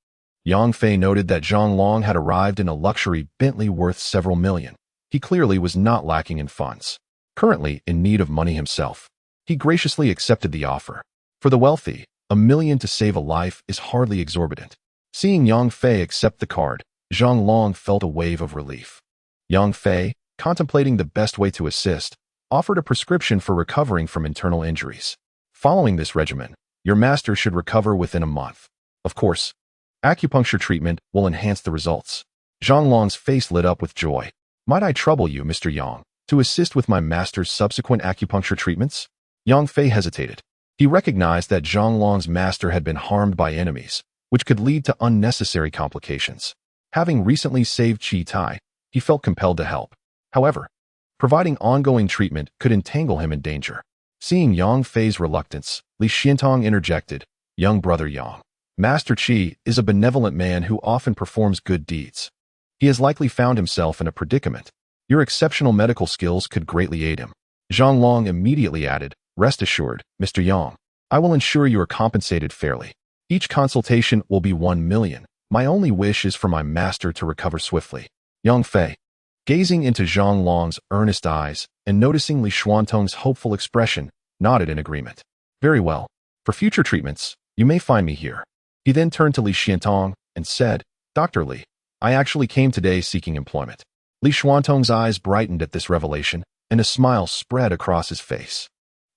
Yang Fei noted that Zhang Long had arrived in a luxury Bentley worth several million. He clearly was not lacking in funds. Currently in need of money himself, he graciously accepted the offer. For the wealthy, 1 million to save a life is hardly exorbitant. Seeing Yang Fei accept the card, Zhang Long felt a wave of relief. Yang Fei, contemplating the best way to assist, offered a prescription for recovering from internal injuries. "Following this regimen, your master should recover within a month. Of course, acupuncture treatment will enhance the results." Zhang Long's face lit up with joy. "Might I trouble you, Mr. Yang, to assist with my master's subsequent acupuncture treatments?" Yang Fei hesitated. He recognized that Zhang Long's master had been harmed by enemies, which could lead to unnecessary complications. Having recently saved Qi Tai, he felt compelled to help. However, providing ongoing treatment could entangle him in danger. Seeing Yang Fei's reluctance, Li Xiantong interjected, "Young brother Yang, Master Qi is a benevolent man who often performs good deeds. He has likely found himself in a predicament. Your exceptional medical skills could greatly aid him." Zhang Long immediately added, "Rest assured, Mr. Yang, I will ensure you are compensated fairly. Each consultation will be 1 million. My only wish is for my master to recover swiftly." Yang Fei, gazing into Zhang Long's earnest eyes and noticing Li Xuantong's hopeful expression, nodded in agreement. "Very well. For future treatments, you may find me here." He then turned to Li Xiantong and said, "Dr. Li, I actually came today seeking employment." Li Xuantong's eyes brightened at this revelation, and a smile spread across his face.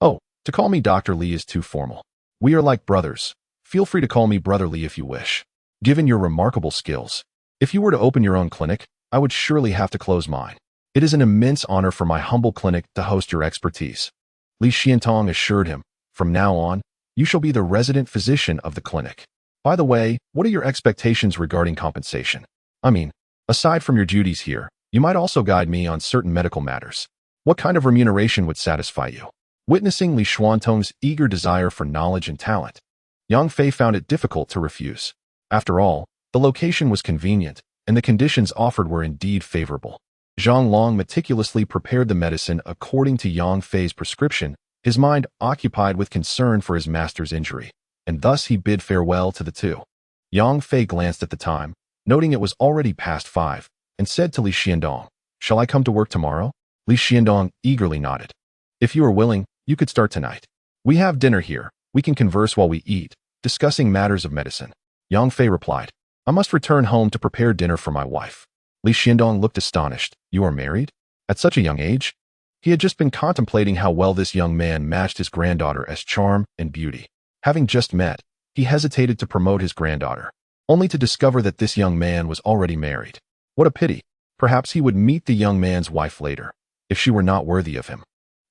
"Oh, to call me Dr. Li is too formal. We are like brothers. Feel free to call me Brother Li if you wish. Given your remarkable skills, if you were to open your own clinic, I would surely have to close mine. It is an immense honor for my humble clinic to host your expertise." Li Xiantong assured him, "From now on, you shall be the resident physician of the clinic. By the way, what are your expectations regarding compensation? I mean, aside from your duties here, you might also guide me on certain medical matters. What kind of remuneration would satisfy you?" Witnessing Li Xuantong's eager desire for knowledge and talent, Yang Fei found it difficult to refuse. After all, the location was convenient, and the conditions offered were indeed favorable. Zhang Long meticulously prepared the medicine according to Yang Fei's prescription, his mind occupied with concern for his master's injury, and thus he bid farewell to the two. Yang Fei glanced at the time, noting it was already past 5, and said to Li Xiandong, "Shall I come to work tomorrow?" Li Xiandong eagerly nodded. "If you are willing, you could start tonight. We have dinner here. We can converse while we eat, discussing matters of medicine." Yang Fei replied, I must return home to prepare dinner for my wife. Li Xiandong looked astonished. You are married? At such a young age? He had just been contemplating how well this young man matched his granddaughter as charm and beauty. Having just met, he hesitated to promote his granddaughter, only to discover that this young man was already married. What a pity. Perhaps he would meet the young man's wife later. If she were not worthy of him,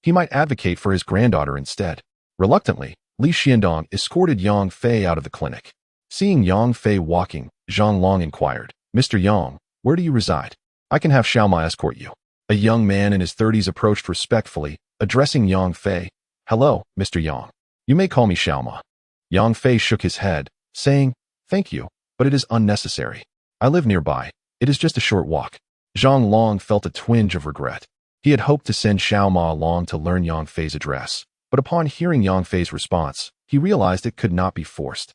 he might advocate for his granddaughter instead. Reluctantly, Li Xiandong escorted Yang Fei out of the clinic. Seeing Yang Fei walking, Zhang Long inquired, Mr. Yang, where do you reside? I can have Xiaoma escort you. A young man in his 30s approached respectfully, addressing Yang Fei. Hello, Mr. Yang. You may call me Xiaoma. Yang Fei shook his head, saying, Thank you, but it is unnecessary. I live nearby. It is just a short walk. Zhang Long felt a twinge of regret. He had hoped to send Xiaoma along to learn Yang Fei's address, but upon hearing Yang Fei's response, he realized it could not be forced.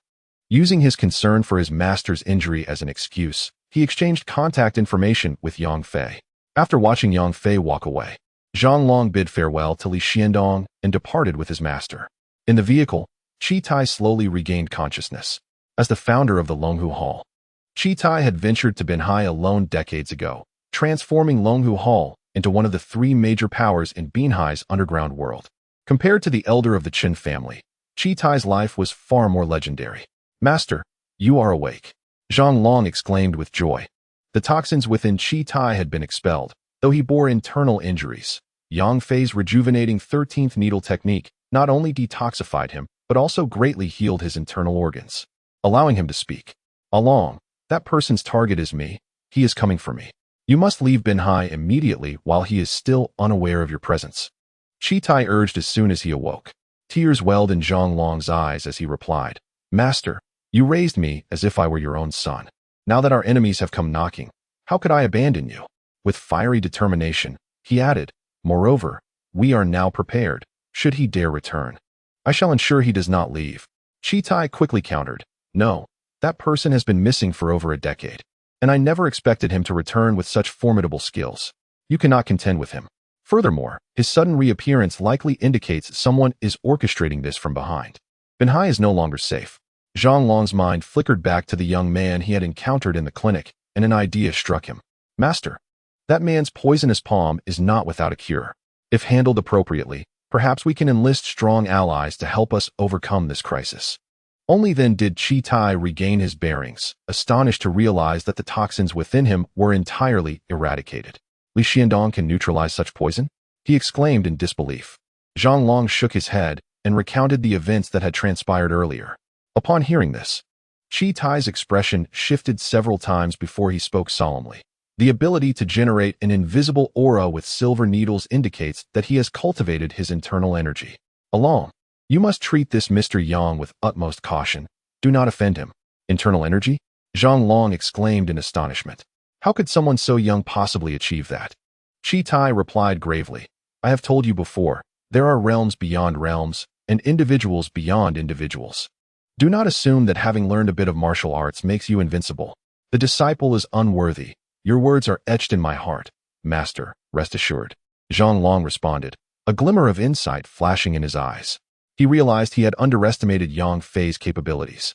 Using his concern for his master's injury as an excuse, he exchanged contact information with Yang Fei. After watching Yang Fei walk away, Zhang Long bid farewell to Li Xiandong and departed with his master. In the vehicle, Chi Tai slowly regained consciousness. As the founder of the Longhu Hall, Chi Tai had ventured to Binhai alone decades ago, transforming Longhu Hall into one of the three major powers in Binhai's underground world. Compared to the elder of the Qin family, Chi Tai's life was far more legendary. Master, you are awake. Zhang Long exclaimed with joy. The toxins within Chi Tai had been expelled, though he bore internal injuries. Yang Fei's rejuvenating 13th needle technique not only detoxified him, but also greatly healed his internal organs, allowing him to speak. Along, that person's target is me. He is coming for me. You must leave Binhai immediately while he is still unaware of your presence. Chi Tai urged as soon as he awoke. Tears welled in Zhang Long's eyes as he replied, Master, you raised me as if I were your own son. Now that our enemies have come knocking, how could I abandon you? With fiery determination, he added, Moreover, we are now prepared, should he dare return. I shall ensure he does not leave. Chi Tai quickly countered, No, that person has been missing for over a decade, and I never expected him to return with such formidable skills. You cannot contend with him. Furthermore, his sudden reappearance likely indicates someone is orchestrating this from behind. Binhai is no longer safe. Zhang Long's mind flickered back to the young man he had encountered in the clinic, and an idea struck him. Master, that man's poisonous palm is not without a cure. If handled appropriately, perhaps we can enlist strong allies to help us overcome this crisis. Only then did Chi Tai regain his bearings, astonished to realize that the toxins within him were entirely eradicated. Li Xiandong can neutralize such poison? He exclaimed in disbelief. Zhang Long shook his head and recounted the events that had transpired earlier. Upon hearing this, Chi Tai's expression shifted several times before he spoke solemnly. The ability to generate an invisible aura with silver needles indicates that he has cultivated his internal energy. Along, you must treat this Mr. Yang with utmost caution. Do not offend him. Internal energy? Zhang Long exclaimed in astonishment. How could someone so young possibly achieve that? Chi Tai replied gravely. I have told you before, there are realms beyond realms, and individuals beyond individuals. Do not assume that having learned a bit of martial arts makes you invincible. The disciple is unworthy. Your words are etched in my heart. Master, rest assured. Zhang Long responded, a glimmer of insight flashing in his eyes. He realized he had underestimated Yang Fei's capabilities.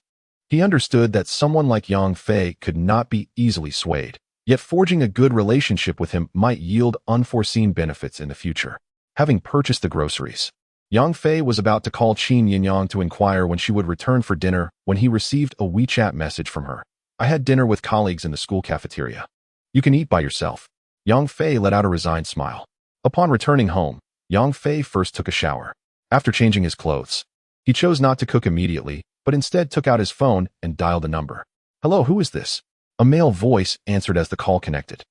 He understood that someone like Yang Fei could not be easily swayed, yet forging a good relationship with him might yield unforeseen benefits in the future. Having purchased the groceries, Yang Fei was about to call Qin Yinyang to inquire when she would return for dinner when he received a WeChat message from her. I had dinner with colleagues in the school cafeteria. You can eat by yourself. Yang Fei let out a resigned smile. Upon returning home, Yang Fei first took a shower. After changing his clothes, he chose not to cook immediately, but instead took out his phone and dialed a number. Hello, who is this? A male voice answered as the call connected.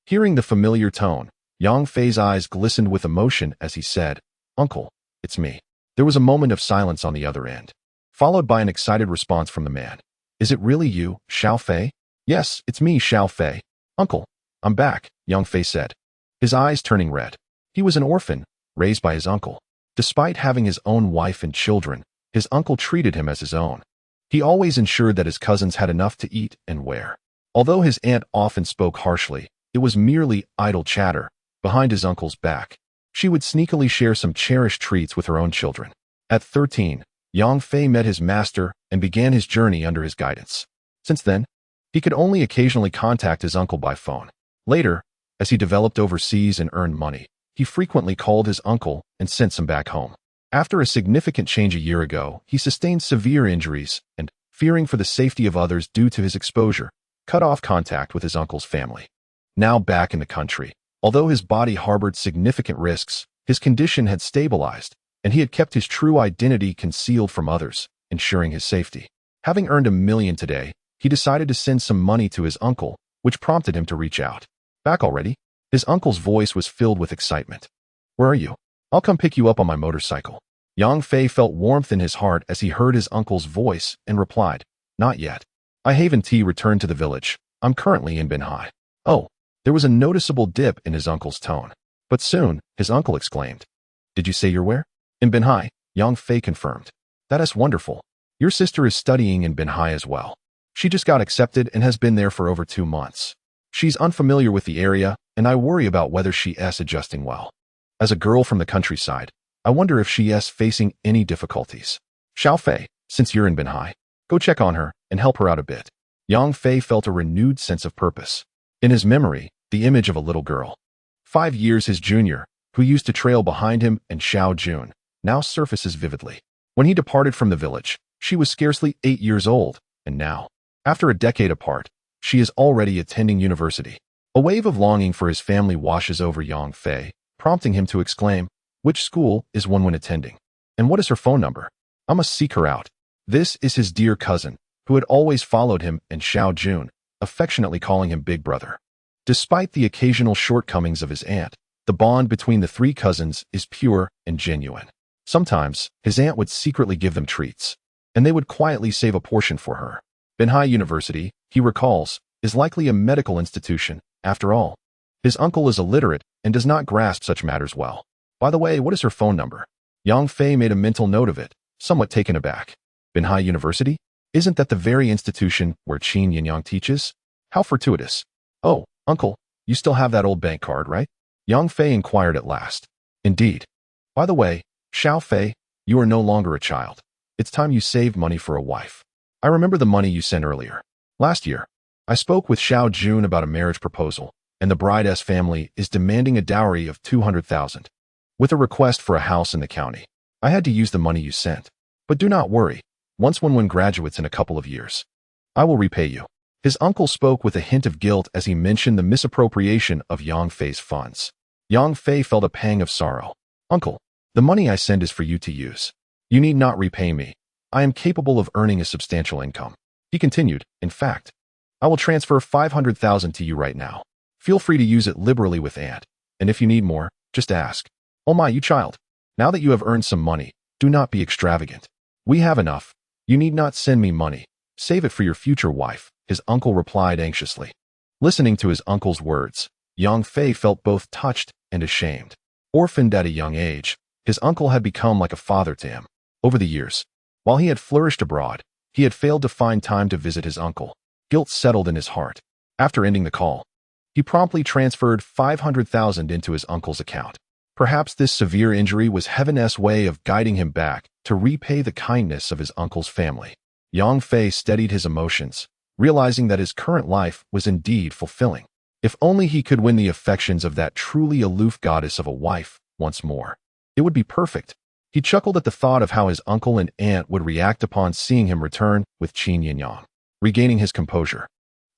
Hearing the familiar tone, Yang Fei's eyes glistened with emotion as he said, Uncle, it's me. There was a moment of silence on the other end, followed by an excited response from the man. Is it really you, Xiao Fei? Yes, it's me, Xiao Fei. Uncle, I'm back, Yang Fei said, his eyes turning red. He was an orphan, raised by his uncle. Despite having his own wife and children, his uncle treated him as his own. He always ensured that his cousins had enough to eat and wear. Although his aunt often spoke harshly, it was merely idle chatter. Behind his uncle's back, she would sneakily share some cherished treats with her own children. At 13, Yang Fei met his master and began his journey under his guidance. Since then, He could only occasionally contact his uncle by phone. Later, as he developed overseas and earned money, he frequently called his uncle and sent some back home. After a significant change a year ago, he sustained severe injuries and, fearing for the safety of others due to his exposure, cut off contact with his uncle's family. Now back in the country, although his body harbored significant risks, his condition had stabilized, and he had kept his true identity concealed from others, ensuring his safety. Having earned $1 million today, he decided to send some money to his uncle, which prompted him to reach out. Back already? His uncle's voice was filled with excitement. Where are you? I'll come pick you up on my motorcycle. Yang Fei felt warmth in his heart as he heard his uncle's voice and replied, Not yet. I haven't returned to the village. I'm currently in Binhai. Oh, there was a noticeable dip in his uncle's tone. But soon, his uncle exclaimed, Did you say you're where? In Binhai, Yang Fei confirmed. That is wonderful. Your sister is studying in Binhai as well. She just got accepted and has been there for over 2 months. She's unfamiliar with the area, and I worry about whether she's adjusting well. As a girl from the countryside, I wonder if she's facing any difficulties. Xiao Fei, since you're in Binhai, go check on her and help her out a bit. Yang Fei felt a renewed sense of purpose. In his memory, the image of a little girl, 5 years his junior, who used to trail behind him and Xiao Jun, now surfaces vividly. When he departed from the village, she was scarcely 8 years old, and now, after a decade apart, she is already attending university. A wave of longing for his family washes over Yang Fei, prompting him to exclaim, Which school is Wenwen attending? And what is her phone number? I must seek her out. This is his dear cousin, who had always followed him, and Xiao Jun, affectionately calling him Big Brother. Despite the occasional shortcomings of his aunt, the bond between the 3 cousins is pure and genuine. Sometimes, his aunt would secretly give them treats, and they would quietly save a portion for her. Binhai University, he recalls, is likely a medical institution, after all. His uncle is illiterate and does not grasp such matters well. By the way, what is her phone number? Yang Fei made a mental note of it, somewhat taken aback. Binhai University? Isn't that the very institution where Qin Yinyang teaches? How fortuitous. Oh, uncle, you still have that old bank card, right? Yang Fei inquired at last. Indeed. By the way, Xiao Fei, you are no longer a child. It's time you saved money for a wife. I remember the money you sent earlier. Last year, I spoke with Xiao Jun about a marriage proposal, and the bride's family is demanding a dowry of 200,000, with a request for a house in the county. I had to use the money you sent. But do not worry, once Wenwen graduates in a couple of years, I will repay you. His uncle spoke with a hint of guilt as he mentioned the misappropriation of Yang Fei's funds. Yang Fei felt a pang of sorrow. Uncle, the money I send is for you to use. You need not repay me. I am capable of earning a substantial income. He continued, In fact, I will transfer 500,000 to you right now. Feel free to use it liberally with aunt, and if you need more, just ask. Oh my, you child. Now that you have earned some money, do not be extravagant. We have enough. You need not send me money. Save it for your future wife, his uncle replied anxiously. Listening to his uncle's words, Yang Fei felt both touched and ashamed. Orphaned at a young age, his uncle had become like a father to him. Over the years, while he had flourished abroad, he had failed to find time to visit his uncle. Guilt settled in his heart. After ending the call, he promptly transferred 500,000 into his uncle's account. Perhaps this severe injury was heaven's way of guiding him back to repay the kindness of his uncle's family. Yang Fei steadied his emotions, realizing that his current life was indeed fulfilling. If only he could win the affections of that truly aloof goddess of a wife once more, it would be perfect. He chuckled at the thought of how his uncle and aunt would react upon seeing him return with Qin Yinyang. Regaining his composure,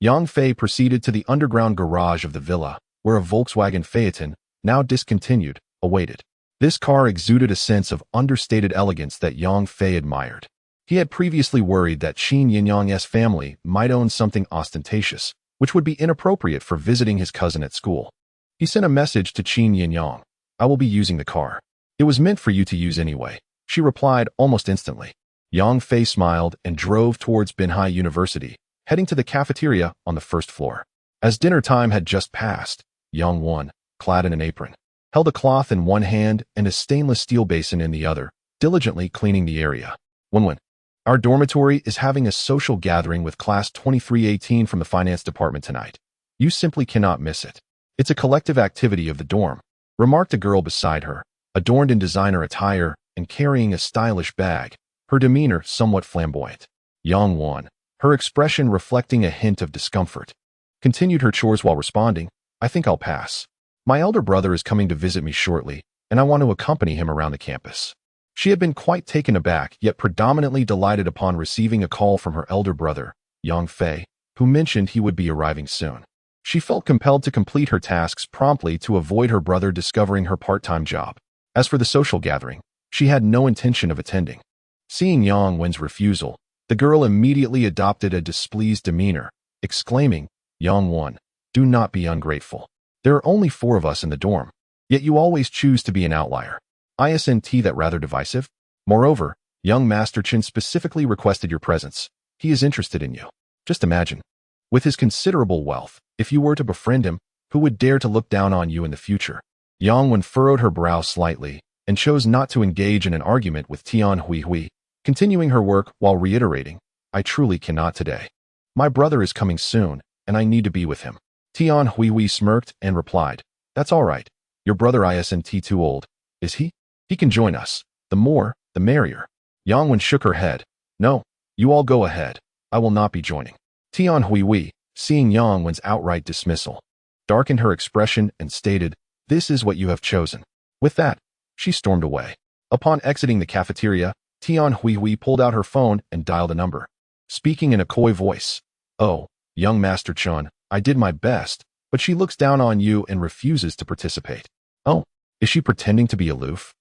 Yang Fei proceeded to the underground garage of the villa, where a Volkswagen Phaeton, now discontinued, awaited. This car exuded a sense of understated elegance that Yang Fei admired. He had previously worried that Qin Yinyang's family might own something ostentatious, which would be inappropriate for visiting his cousin at school. He sent a message to Qin Yinyang. I will be using the car. It was meant for you to use anyway, she replied almost instantly. Yang Fei smiled and drove towards Binhai University, heading to the cafeteria on the first floor. As dinner time had just passed, Yang Wan, clad in an apron, held a cloth in one hand and a stainless steel basin in the other, diligently cleaning the area. Wenwen, our dormitory is having a social gathering with class 2318 from the finance department tonight. You simply cannot miss it. It's a collective activity of the dorm, remarked a girl beside her, adorned in designer attire and carrying a stylish bag, her demeanor somewhat flamboyant. Yang Wan, her expression reflecting a hint of discomfort. Continued her chores while responding, I think I'll pass. My elder brother is coming to visit me shortly, and I want to accompany him around the campus. She had been quite taken aback, yet predominantly delighted upon receiving a call from her elder brother, Yang Fei, who mentioned he would be arriving soon. She felt compelled to complete her tasks promptly to avoid her brother discovering her part-time job. As for the social gathering, she had no intention of attending. Seeing Yang Wen's refusal, the girl immediately adopted a displeased demeanor, exclaiming, Yang Wen, do not be ungrateful. There are only 4 of us in the dorm, yet you always choose to be an outlier. Isn't that rather divisive? Moreover, young Master Chen specifically requested your presence. He is interested in you. Just imagine. With his considerable wealth, if you were to befriend him, who would dare to look down on you in the future? Yang Wen furrowed her brow slightly and chose not to engage in an argument with Tian Hui, continuing her work while reiterating, I truly cannot today. My brother is coming soon, and I need to be with him. Tian Hui smirked and replied, That's all right. Your brother isn't too old, is he? He can join us. The more, the merrier. Yang Wen shook her head. No, you all go ahead. I will not be joining. Tian Hui, seeing Yang Wen's outright dismissal, darkened her expression and stated, This is what you have chosen. With that, she stormed away. Upon exiting the cafeteria, Tian Hui pulled out her phone and dialed a number. Speaking in a coy voice, Oh, young Master Chen, I did my best, but she looks down on you and refuses to participate. Oh, is she pretending to be aloof?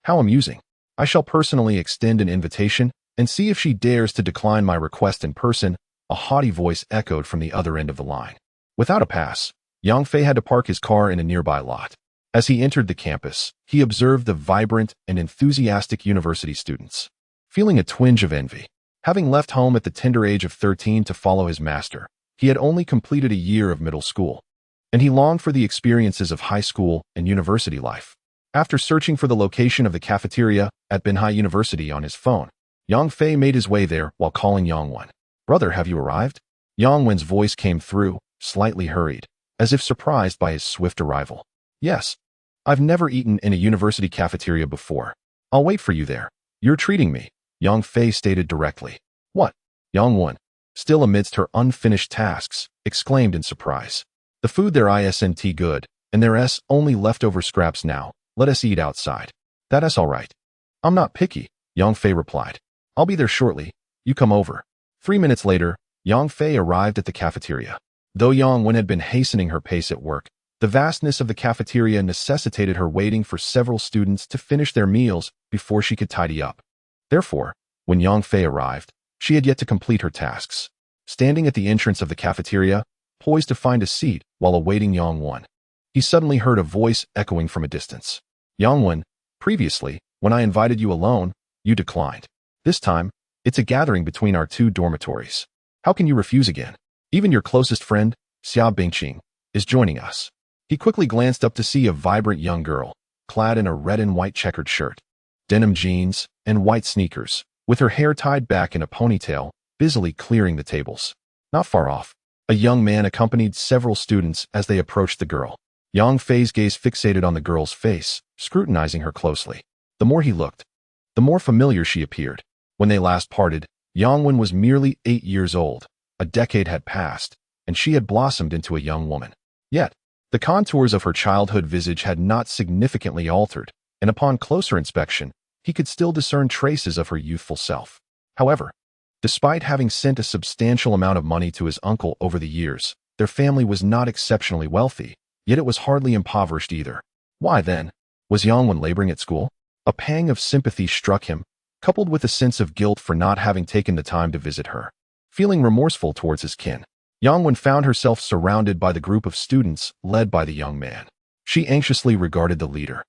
How amusing. I shall personally extend an invitation and see if she dares to decline my request in person, a haughty voice echoed from the other end of the line. Without a pass, Yang Fei had to park his car in a nearby lot. As he entered the campus, he observed the vibrant and enthusiastic university students. Feeling a twinge of envy, having left home at the tender age of 13 to follow his master, he had only completed a year of middle school, and he longed for the experiences of high school and university life. After searching for the location of the cafeteria at Benhai University on his phone, Yang Fei made his way there while calling Yang Wen. Brother, have you arrived? Yang Wen's voice came through, slightly hurried, as if surprised by his swift arrival. Yes. I've never eaten in a university cafeteria before. I'll wait for you there. You're treating me, Yang Fei stated directly. What? Yang Wen, still amidst her unfinished tasks, exclaimed in surprise. The food there isn't good, and there's only leftover scraps now. Let us eat outside. That's all right. I'm not picky, Yang Fei replied. I'll be there shortly. You come over. 3 minutes later, Yang Fei arrived at the cafeteria. Though Yang Wen had been hastening her pace at work, the vastness of the cafeteria necessitated her waiting for several students to finish their meals before she could tidy up. Therefore, when Yang Fei arrived, she had yet to complete her tasks. Standing at the entrance of the cafeteria, poised to find a seat while awaiting Yang Wen, he suddenly heard a voice echoing from a distance. Yang Wen, previously, when I invited you alone, you declined. This time, it's a gathering between our 2 dormitories. How can you refuse again? Even your closest friend, Xia Bingqing, is joining us. He quickly glanced up to see a vibrant young girl, clad in a red and white checkered shirt, denim jeans, and white sneakers, with her hair tied back in a ponytail, busily clearing the tables. Not far off, a young man accompanied several students as they approached the girl. Yang Fei's gaze fixated on the girl's face, scrutinizing her closely. The more he looked, the more familiar she appeared. When they last parted, Yang Wen was merely 8 years old. A decade had passed, and she had blossomed into a young woman. Yet, the contours of her childhood visage had not significantly altered, and upon closer inspection, he could still discern traces of her youthful self. However, despite having sent a substantial amount of money to his uncle over the years, their family was not exceptionally wealthy, yet it was hardly impoverished either. Why then, was Yang Wen laboring at school? A pang of sympathy struck him, coupled with a sense of guilt for not having taken the time to visit her. Feeling remorseful towards his kin, Yang Wen found herself surrounded by the group of students led by the young man. She anxiously regarded the leader,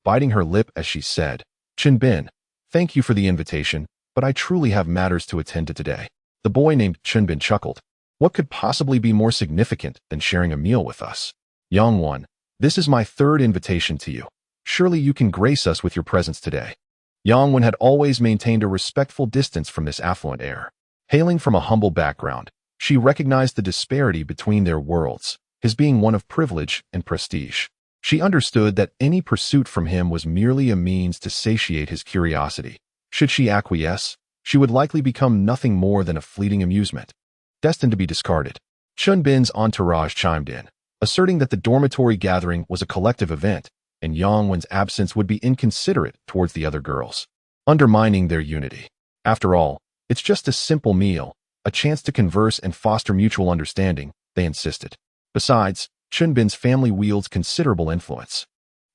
biting her lip as she said, Chen Bin, thank you for the invitation, but I truly have matters to attend to today. The boy named Chen Bin chuckled. What could possibly be more significant than sharing a meal with us? Yang Wen, this is my 3rd invitation to you. Surely you can grace us with your presence today. Yang Wen had always maintained a respectful distance from this affluent heir. Hailing from a humble background, she recognized the disparity between their worlds, his being one of privilege and prestige. She understood that any pursuit from him was merely a means to satiate his curiosity. Should she acquiesce, she would likely become nothing more than a fleeting amusement. destined to be discarded. Chun Bin's entourage chimed in, asserting that the dormitory gathering was a collective event, and Yang Wen's absence would be inconsiderate towards the other girls, undermining their unity. After all, it's just a simple meal, a chance to converse and foster mutual understanding, they insisted. Besides, Chun Bin's family wields considerable influence.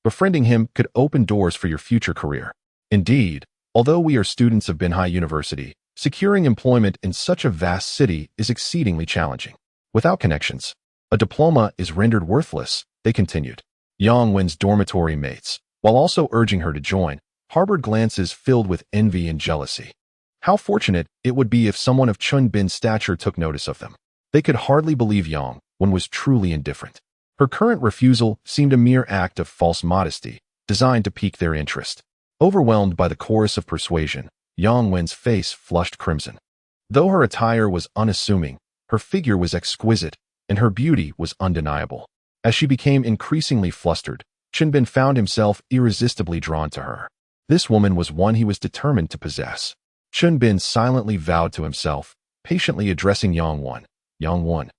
Befriending him could open doors for your future career. Indeed, although we are students of Binhai University, securing employment in such a vast city is exceedingly challenging. Without connections, a diploma is rendered worthless, they continued. Yang Wen's dormitory mates, while also urging her to join, harbored glances filled with envy and jealousy. How fortunate it would be if someone of Chun Bin's stature took notice of them. They could hardly believe Yang Wen was truly indifferent. Her current refusal seemed a mere act of false modesty, designed to pique their interest. Overwhelmed by the chorus of persuasion, Yang Wen's face flushed crimson. Though her attire was unassuming, her figure was exquisite, and her beauty was undeniable. As she became increasingly flustered, Chun Bin found himself irresistibly drawn to her. This woman was one he was determined to possess. Chun Bin silently vowed to himself, patiently addressing Yang Wen. Yang Wen,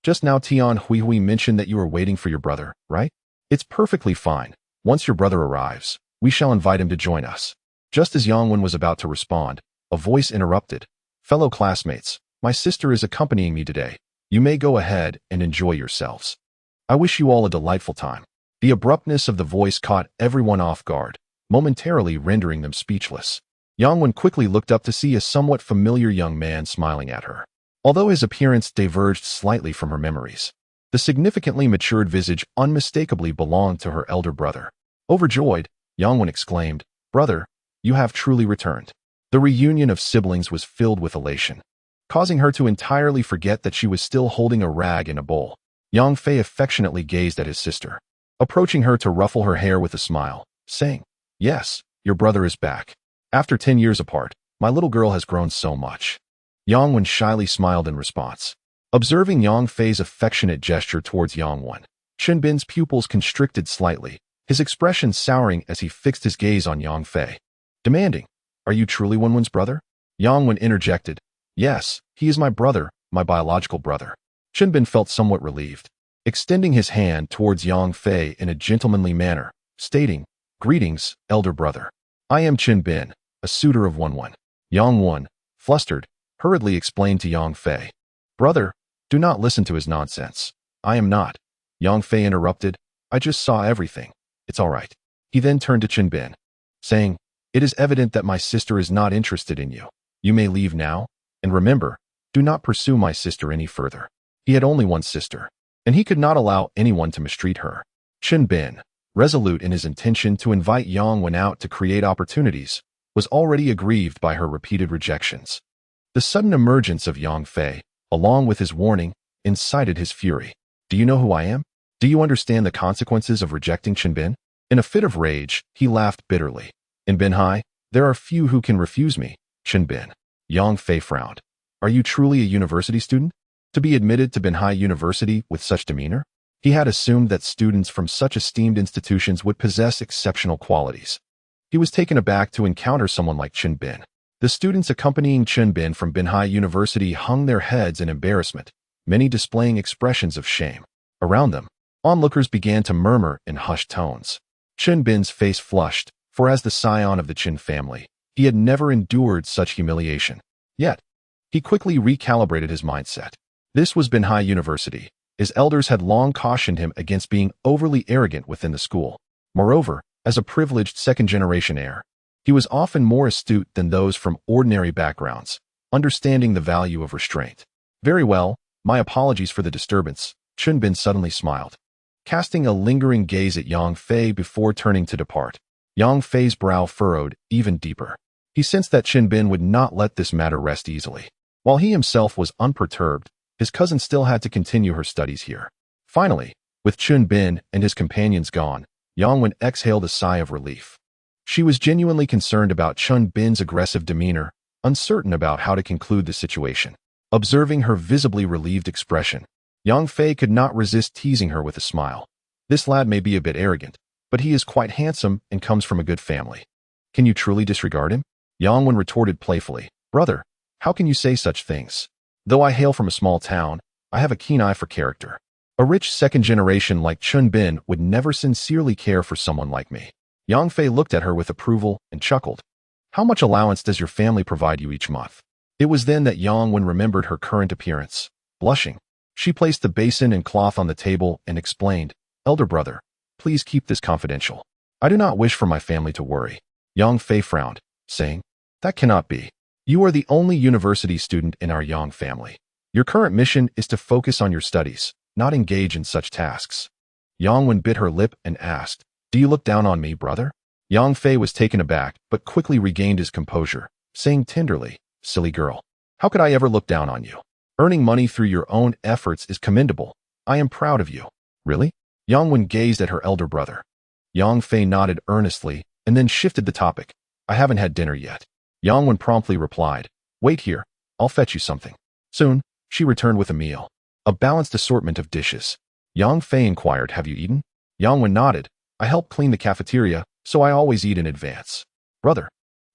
just now Tian Hui mentioned that you are waiting for your brother, right? It's perfectly fine. Once your brother arrives, we shall invite him to join us. Just as Yang Wen was about to respond, a voice interrupted. Fellow classmates, my sister is accompanying me today. You may go ahead and enjoy yourselves. I wish you all a delightful time. The abruptness of the voice caught everyone off guard, momentarily rendering them speechless. Yang Wen quickly looked up to see a somewhat familiar young man smiling at her. Although his appearance diverged slightly from her memories, the significantly matured visage unmistakably belonged to her elder brother. Overjoyed, Yang Wen exclaimed, "Brother, you have truly returned." The reunion of siblings was filled with elation, causing her to entirely forget that she was still holding a rag in a bowl. Yang Fei affectionately gazed at his sister, approaching her to ruffle her hair with a smile, saying, "Yes, your brother is back. After 10 years apart, my little girl has grown so much." Yang Wen shyly smiled in response. Observing Yang Fei's affectionate gesture towards Yang Wen, Chun Bin's pupils constricted slightly, his expression souring as he fixed his gaze on Yang Fei, demanding, "Are you truly Wen Wen's brother?" Yang Wen interjected, "Yes, he is my brother, my biological brother." Chun Bin felt somewhat relieved, extending his hand towards Yang Fei in a gentlemanly manner, stating, "Greetings, elder brother. I am Chun Bin, a suitor of Wen Wen." Yang Wen, flustered, hurriedly explained to Yang Fei, "Brother, do not listen to his nonsense. I am not." Yang Fei interrupted, "I just saw everything. It's all right." He then turned to Chun Bin, saying, "It is evident that my sister is not interested in you. You may leave now, and remember, do not pursue my sister any further." He had only one sister, and he could not allow anyone to mistreat her. Chun Bin, resolute in his intention to invite Yang Wen out to create opportunities, was already aggrieved by her repeated rejections. The sudden emergence of Yang Fei, along with his warning, incited his fury. "Do you know who I am? Do you understand the consequences of rejecting Chun Bin?" In a fit of rage, he laughed bitterly. "In Binhai, there are few who can refuse me, Chun Bin." Yang Fei frowned. "Are you truly a university student? To be admitted to Binhai University with such demeanor?" He had assumed that students from such esteemed institutions would possess exceptional qualities. He was taken aback to encounter someone like Chun Bin. The students accompanying Chun Bin from Binhai University hung their heads in embarrassment, many displaying expressions of shame. Around them, onlookers began to murmur in hushed tones. Chun Bin's face flushed, for as the scion of the Chin family, he had never endured such humiliation. Yet, he quickly recalibrated his mindset. This was Binhai University. His elders had long cautioned him against being overly arrogant within the school. Moreover, as a privileged second-generation heir, he was often more astute than those from ordinary backgrounds, understanding the value of restraint. "Very well, my apologies for the disturbance," Chun Bin suddenly smiled, casting a lingering gaze at Yang Fei before turning to depart. Yang Fei's brow furrowed even deeper. He sensed that Chun Bin would not let this matter rest easily. While he himself was unperturbed, his cousin still had to continue her studies here. Finally, with Chun Bin and his companions gone, Yang Wen exhaled a sigh of relief. She was genuinely concerned about Chun Bin's aggressive demeanor, uncertain about how to conclude the situation. Observing her visibly relieved expression, Yang Fei could not resist teasing her with a smile. "This lad may be a bit arrogant, but he is quite handsome and comes from a good family. Can you truly disregard him?" Yang Wen retorted playfully, "Brother, how can you say such things? Though I hail from a small town, I have a keen eye for character. A rich second generation like Chun Bin would never sincerely care for someone like me. Yang Fei looked at her with approval and chuckled. How much allowance does your family provide you each month? It was then that Yang Wen remembered her current appearance. Blushing, she placed the basin and cloth on the table and explained, Elder brother, please keep this confidential. I do not wish for my family to worry. Yang Fei frowned, saying, that cannot be. You are the only university student in our Yang family. Your current mission is to focus on your studies, not engage in such tasks. Yang Wen bit her lip and asked, do you look down on me, brother? Yang Fei was taken aback, but quickly regained his composure, saying tenderly, silly girl, how could I ever look down on you? Earning money through your own efforts is commendable. I am proud of you. Really? Yang Wen gazed at her elder brother. Yang Fei nodded earnestly and then shifted the topic. I haven't had dinner yet. Yang Wen promptly replied, wait here, I'll fetch you something. Soon, she returned with a meal. A balanced assortment of dishes. Yang Fei inquired, have you eaten? Yang Wen nodded. I help clean the cafeteria, so I always eat in advance. Brother,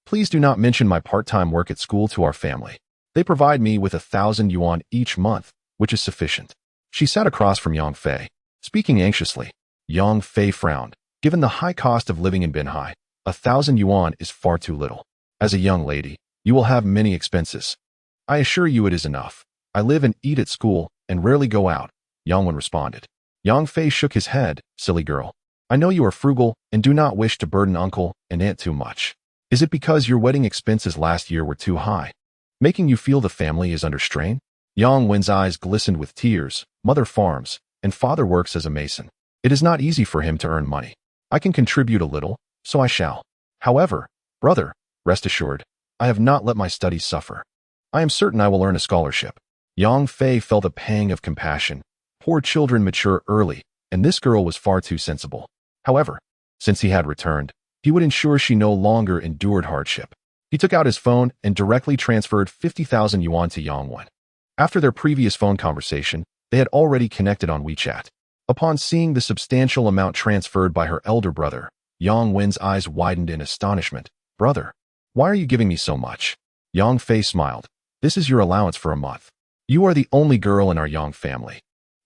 please do not mention my part-time work at school to our family. They provide me with 1,000 yuan each month, which is sufficient. She sat across from Yang Fei, speaking anxiously. Yang Fei frowned. Given the high cost of living in Binhai, 1,000 yuan is far too little. As a young lady, you will have many expenses. I assure you it is enough. I live and eat at school and rarely go out, Yang Wen responded. Yang Fei shook his head, silly girl. I know you are frugal and do not wish to burden uncle and aunt too much. Is it because your wedding expenses last year were too high, making you feel the family is under strain? Yang Wen's eyes glistened with tears. Mother farms, and father works as a mason. It is not easy for him to earn money. I can contribute a little, so I shall. However, brother, rest assured, I have not let my studies suffer. I am certain I will earn a scholarship. Yang Fei felt a pang of compassion. Poor children mature early, and this girl was far too sensible. However, since he had returned, he would ensure she no longer endured hardship. He took out his phone and directly transferred 50,000 yuan to Yang Wen. After their previous phone conversation, they had already connected on WeChat. Upon seeing the substantial amount transferred by her elder brother, Yang Wen's eyes widened in astonishment. Brother, why are you giving me so much? Yang Fei smiled. This is your allowance for a month. You are the only girl in our Yang family.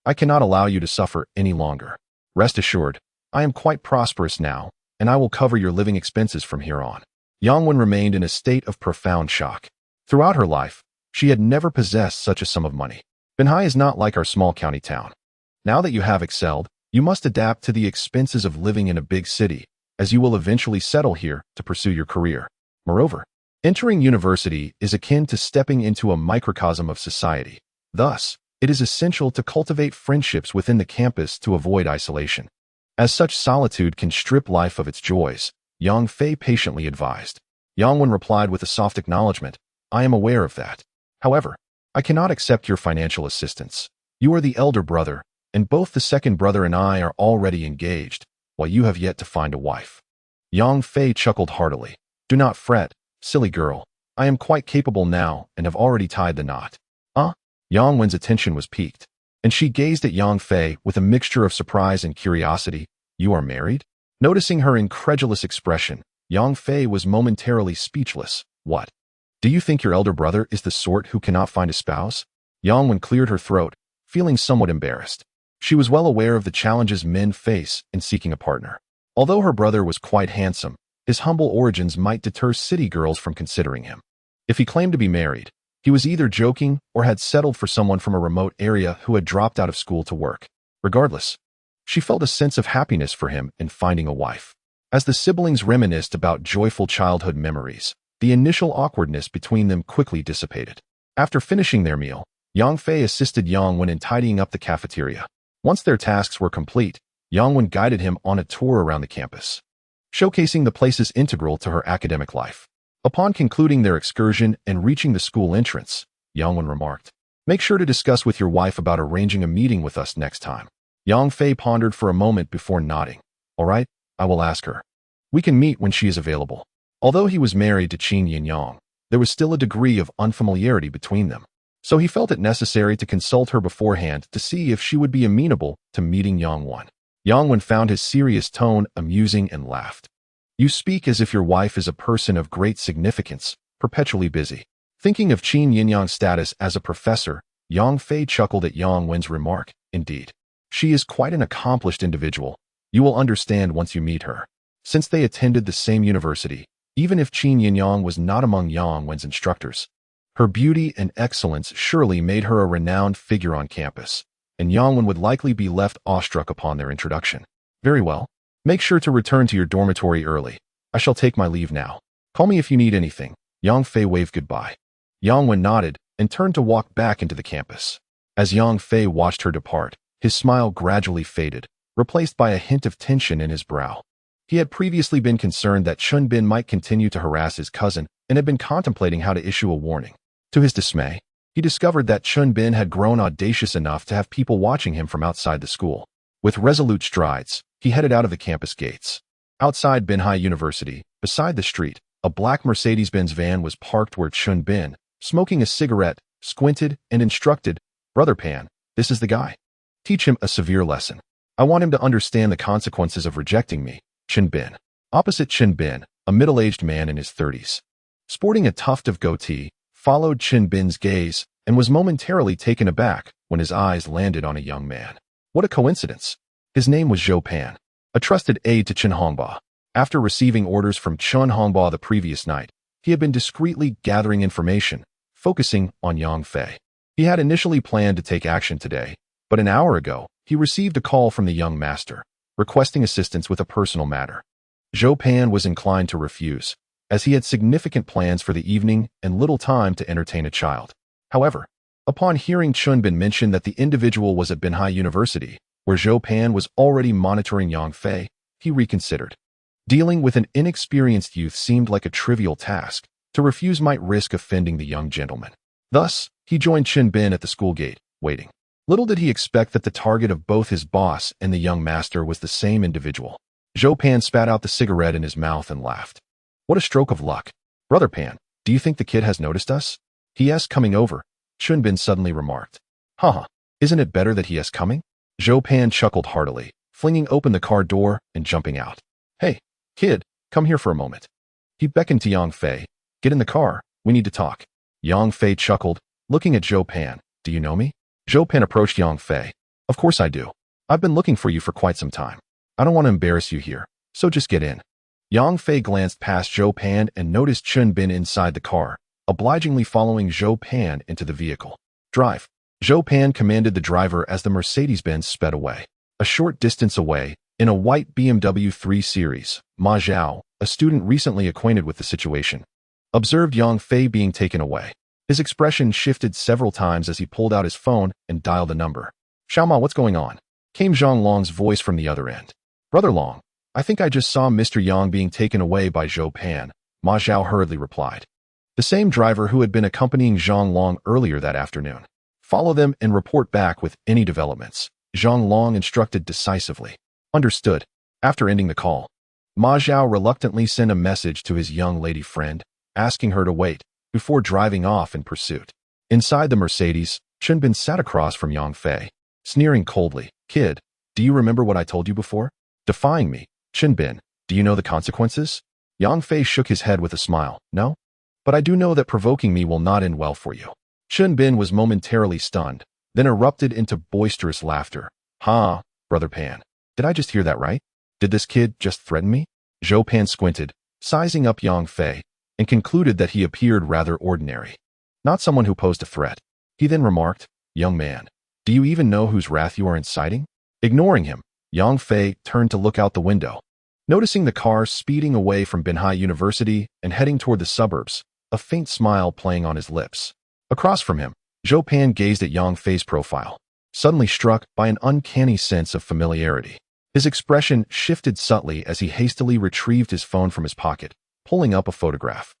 I cannot allow you to suffer any longer. Rest assured, I am quite prosperous now, and I will cover your living expenses from here on. Yang Wen remained in a state of profound shock. Throughout her life, she had never possessed such a sum of money. Binhai is not like our small county town. Now that you have excelled, you must adapt to the expenses of living in a big city, as you will eventually settle here to pursue your career. Moreover, entering university is akin to stepping into a microcosm of society. Thus, it is essential to cultivate friendships within the campus to avoid isolation. As such solitude can strip life of its joys, Yang Fei patiently advised. Yang Wen replied with a soft acknowledgement, I am aware of that. However, I cannot accept your financial assistance. You are the elder brother, and both the second brother and I are already engaged, while you have yet to find a wife. Yang Fei chuckled heartily. Do not fret, silly girl. I am quite capable now and have already tied the knot. Yang Wen's attention was piqued, and she gazed at Yang Fei with a mixture of surprise and curiosity. You are married? Noticing her incredulous expression, Yang Fei was momentarily speechless. What? Do you think your elder brother is the sort who cannot find a spouse? Yang Wen cleared her throat, feeling somewhat embarrassed. She was well aware of the challenges men face in seeking a partner. Although her brother was quite handsome, his humble origins might deter city girls from considering him. If he claimed to be married, he was either joking or had settled for someone from a remote area who had dropped out of school to work. Regardless, she felt a sense of happiness for him in finding a wife. As the siblings reminisced about joyful childhood memories, the initial awkwardness between them quickly dissipated. After finishing their meal, Yang Fei assisted Yang Wen in tidying up the cafeteria. Once their tasks were complete, Yang Wen guided him on a tour around the campus, showcasing the places integral to her academic life. Upon concluding their excursion and reaching the school entrance, Yang Wen remarked, make sure to discuss with your wife about arranging a meeting with us next time. Yang Fei pondered for a moment before nodding. All right, I will ask her. We can meet when she is available. Although he was married to Qin Yinyang, there was still a degree of unfamiliarity between them, so he felt it necessary to consult her beforehand to see if she would be amenable to meeting Yang Wen. Yang Wen found his serious tone amusing and laughed. You speak as if your wife is a person of great significance, perpetually busy. Thinking of Qin Yinyang's status as a professor, Yang Fei chuckled at Yang Wen's remark. Indeed. She is quite an accomplished individual. You will understand once you meet her. Since they attended the same university, even if Qin Yinyang was not among Yang Wen's instructors, her beauty and excellence surely made her a renowned figure on campus, and Yang Wen would likely be left awestruck upon their introduction. Very well. Make sure to return to your dormitory early. I shall take my leave now. Call me if you need anything. Yang Fei waved goodbye. Yang Wen nodded and turned to walk back into the campus. As Yang Fei watched her depart, his smile gradually faded, replaced by a hint of tension in his brow. He had previously been concerned that Chun Bin might continue to harass his cousin and had been contemplating how to issue a warning. To his dismay, he discovered that Chun Bin had grown audacious enough to have people watching him from outside the school. With resolute strides, he headed out of the campus gates. Outside Binhai University, beside the street, a black Mercedes-Benz van was parked where Chun Bin, smoking a cigarette, squinted and instructed, "Brother Pan, this is the guy. Teach him a severe lesson. I want him to understand the consequences of rejecting me." Chun Bin. Opposite Chun Bin, a middle-aged man in his 30s. Sporting a tuft of goatee, followed Chun Bin's gaze and was momentarily taken aback when his eyes landed on a young man. What a coincidence. His name was Zhou Pan, a trusted aide to Chen Hongba. After receiving orders from Chen Hongba the previous night, he had been discreetly gathering information, focusing on Yang Fei. He had initially planned to take action today, but an hour ago, he received a call from the young master, requesting assistance with a personal matter. Zhou Pan was inclined to refuse, as he had significant plans for the evening and little time to entertain a child. However, upon hearing Chun Bin mention that the individual was at Binhai University, where Zhou Pan was already monitoring Yang Fei, he reconsidered. Dealing with an inexperienced youth seemed like a trivial task. To refuse might risk offending the young gentleman. Thus, he joined Chun Bin at the school gate, waiting. Little did he expect that the target of both his boss and the young master was the same individual. Zhou Pan spat out the cigarette in his mouth and laughed. What a stroke of luck. Brother Pan, do you think the kid has noticed us? He is coming over, Chun Bin suddenly remarked. Haha, isn't it better that he is coming? Zhou Pan chuckled heartily, flinging open the car door and jumping out. Hey, kid, come here for a moment. He beckoned to Yang Fei. Get in the car, we need to talk. Yang Fei chuckled, looking at Zhou Pan. Do you know me? Zhou Pan approached Yang Fei. Of course I do. I've been looking for you for quite some time. I don't want to embarrass you here, so just get in. Yang Fei glanced past Zhou Pan and noticed Chun Bin inside the car, obligingly following Zhou Pan into the vehicle. Drive. Zhou Pan commanded the driver as the Mercedes-Benz sped away. A short distance away, in a white BMW 3 Series, Ma Zhao, a student recently acquainted with the situation, observed Yang Fei being taken away. His expression shifted several times as he pulled out his phone and dialed a number. Xiaoma, what's going on? Came Zhang Long's voice from the other end. Brother Long, I think I just saw Mr. Yang being taken away by Zhou Pan, Ma Zhao hurriedly replied. The same driver who had been accompanying Zhang Long earlier that afternoon. Follow them and report back with any developments, Zhang Long instructed decisively. Understood. After ending the call, Ma Zhao reluctantly sent a message to his young lady friend, asking her to wait, before driving off in pursuit. Inside the Mercedes, Chun Bin sat across from Yang Fei, sneering coldly. Kid, do you remember what I told you before? Defying me. Chun Bin, do you know the consequences? Yang Fei shook his head with a smile. No? But I do know that provoking me will not end well for you. Chun Bin was momentarily stunned, then erupted into boisterous laughter. Ha, Brother Pan. Did I just hear that right? Did this kid just threaten me? Zhou Pan squinted, sizing up Yang Fei, and concluded that he appeared rather ordinary. Not someone who posed a threat. He then remarked, Young man, do you even know whose wrath you are inciting? Ignoring him, Yang Fei turned to look out the window. Noticing the car speeding away from Binhai University and heading toward the suburbs, a faint smile playing on his lips. Across from him, Zhou Pan gazed at Yang Fei's profile, suddenly struck by an uncanny sense of familiarity. His expression shifted subtly as he hastily retrieved his phone from his pocket, pulling up a photograph.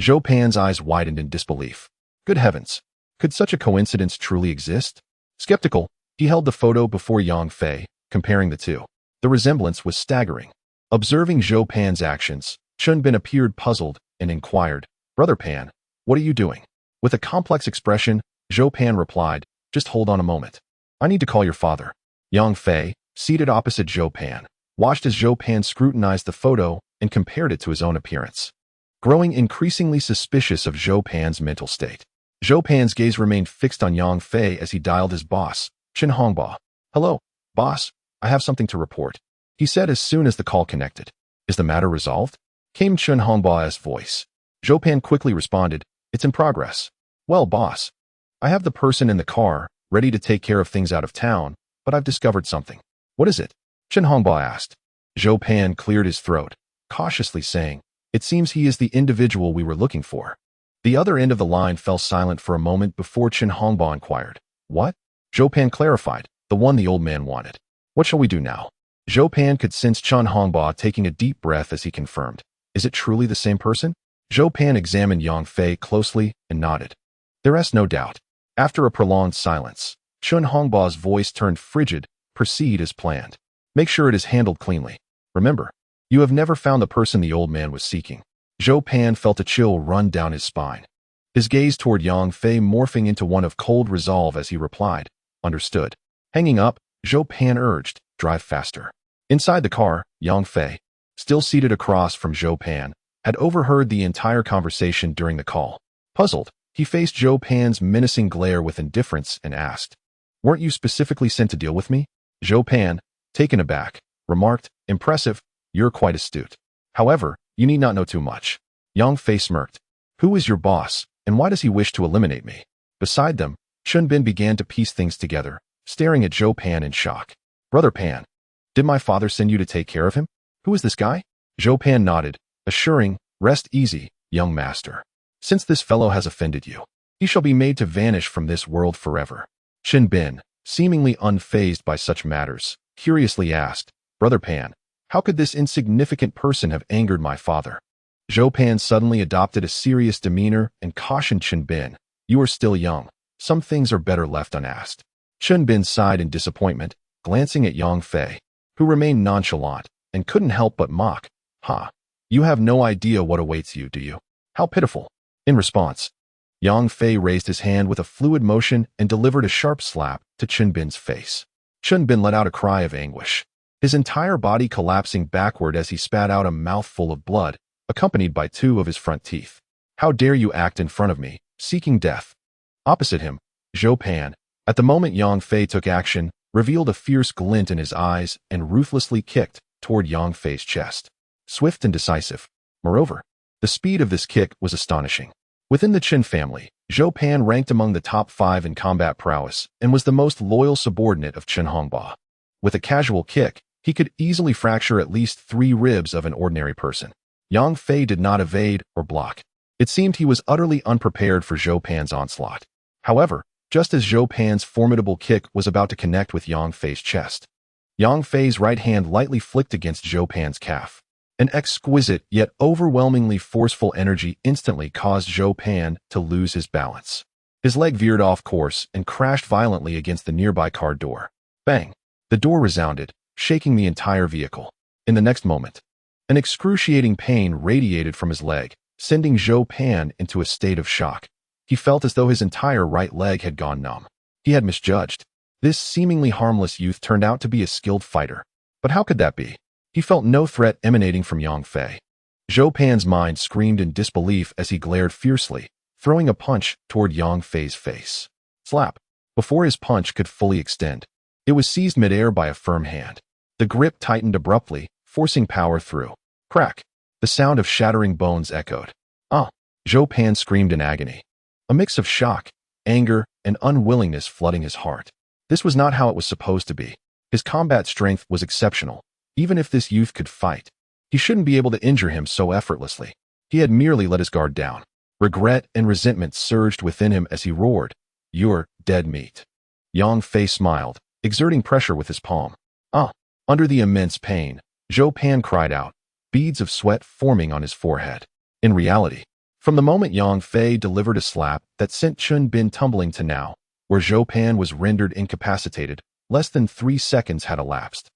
Zhou Pan's eyes widened in disbelief. Good heavens, could such a coincidence truly exist? Skeptical, he held the photo before Yang Fei, comparing the two. The resemblance was staggering. Observing Zhou Pan's actions, Chun Bin appeared puzzled and inquired, Brother Pan, what are you doing? With a complex expression, Zhou Pan replied, Just hold on a moment. I need to call your father. Yang Fei, seated opposite Zhou Pan, watched as Zhou Pan scrutinized the photo and compared it to his own appearance. growing increasingly suspicious of Zhou Pan's mental state. Zhou Pan's gaze remained fixed on Yang Fei as he dialed his boss, Chen Hongbao. "Hello, boss. I have something to report," he said as soon as the call connected. "Is the matter resolved?" came Chen Hongbao's voice. Zhou Pan quickly responded, "It's in progress." "Well, boss, I have the person in the car, ready to take care of things out of town, but I've discovered something." "What is it?" Chen Hongbao asked. Zhou Pan cleared his throat, cautiously saying, "It seems he is the individual we were looking for." The other end of the line fell silent for a moment before Chen Hongbao inquired, "What?" Zhou Pan clarified, "The one the old man wanted." "What shall we do now?" Zhou Pan could sense Chen Hongbao taking a deep breath as he confirmed, "Is it truly the same person?" Zhou Pan examined Yang Fei closely and nodded. "There is no doubt." After a prolonged silence, Chen Hongbao's voice turned frigid. "Proceed as planned. Make sure it is handled cleanly. Remember, you have never found the person the old man was seeking." Zhou Pan felt a chill run down his spine. His gaze toward Yang Fei morphing into one of cold resolve as he replied, "Understood." Hanging up, Zhou Pan urged, "Drive faster." Inside the car, Yang Fei, still seated across from Zhou Pan, had overheard the entire conversation during the call. Puzzled, he faced Zhou Pan's menacing glare with indifference and asked, "Weren't you specifically sent to deal with me?" Zhou Pan, taken aback, remarked, "Impressive, you're quite astute. However, you need not know too much." Yang Fei smirked. "Who is your boss, and why does he wish to eliminate me?" Beside them, Chun Bin began to piece things together, staring at Zhou Pan in shock. "Brother Pan, did my father send you to take care of him? Who is this guy?" Zhou Pan nodded, assuring, "Rest easy, young master. Since this fellow has offended you, he shall be made to vanish from this world forever." Shin Bin, seemingly unfazed by such matters, curiously asked, "Brother Pan, how could this insignificant person have angered my father?" Zhou Pan suddenly adopted a serious demeanor and cautioned Chen Bin, "You are still young. Some things are better left unasked." Chen Bin sighed in disappointment, glancing at Yang Fei, who remained nonchalant and couldn't help but mock, "Ha! You have no idea what awaits you, do you? How pitiful." In response, Yang Fei raised his hand with a fluid motion and delivered a sharp slap to Chen Bin's face. Chen Bin let out a cry of anguish, his entire body collapsing backward as he spat out a mouthful of blood, accompanied by two of his front teeth. "How dare you act in front of me, seeking death?" Opposite him, Zhou Pan, at the moment Yang Fei took action, revealed a fierce glint in his eyes and ruthlessly kicked toward Yang Fei's chest. Swift and decisive. Moreover, the speed of this kick was astonishing. Within the Qin family, Zhou Pan ranked among the top 5 in combat prowess and was the most loyal subordinate of Chen Hongbao. With a casual kick, he could easily fracture at least 3 ribs of an ordinary person. Yang Fei did not evade or block. It seemed he was utterly unprepared for Zhou Pan's onslaught. However, just as Zhou Pan's formidable kick was about to connect with Yang Fei's chest, Yang Fei's right hand lightly flicked against Zhou Pan's calf. An exquisite yet overwhelmingly forceful energy instantly caused Zhou Pan to lose his balance. His leg veered off course and crashed violently against the nearby car door. Bang! The door resounded, shaking the entire vehicle. In the next moment, an excruciating pain radiated from his leg, sending Zhou Pan into a state of shock. He felt as though his entire right leg had gone numb. He had misjudged. This seemingly harmless youth turned out to be a skilled fighter. But how could that be? He felt no threat emanating from Yang Fei. Zhou Pan's mind screamed in disbelief as he glared fiercely, throwing a punch toward Yang Fei's face. Slap! Before his punch could fully extend, it was seized midair by a firm hand. The grip tightened abruptly, forcing power through. Crack! The sound of shattering bones echoed. "Ah!" Zhou Pan screamed in agony. A mix of shock, anger, and unwillingness flooding his heart. This was not how it was supposed to be. His combat strength was exceptional. Even if this youth could fight, he shouldn't be able to injure him so effortlessly. He had merely let his guard down. Regret and resentment surged within him as he roared, "You're dead meat." Yang Fei smiled, exerting pressure with his palm. "Ah!" Under the immense pain, Zhou Pan cried out, beads of sweat forming on his forehead. In reality, from the moment Yang Fei delivered a slap that sent Chun Bin tumbling to now, where Zhou Pan was rendered incapacitated, less than 3 seconds had elapsed.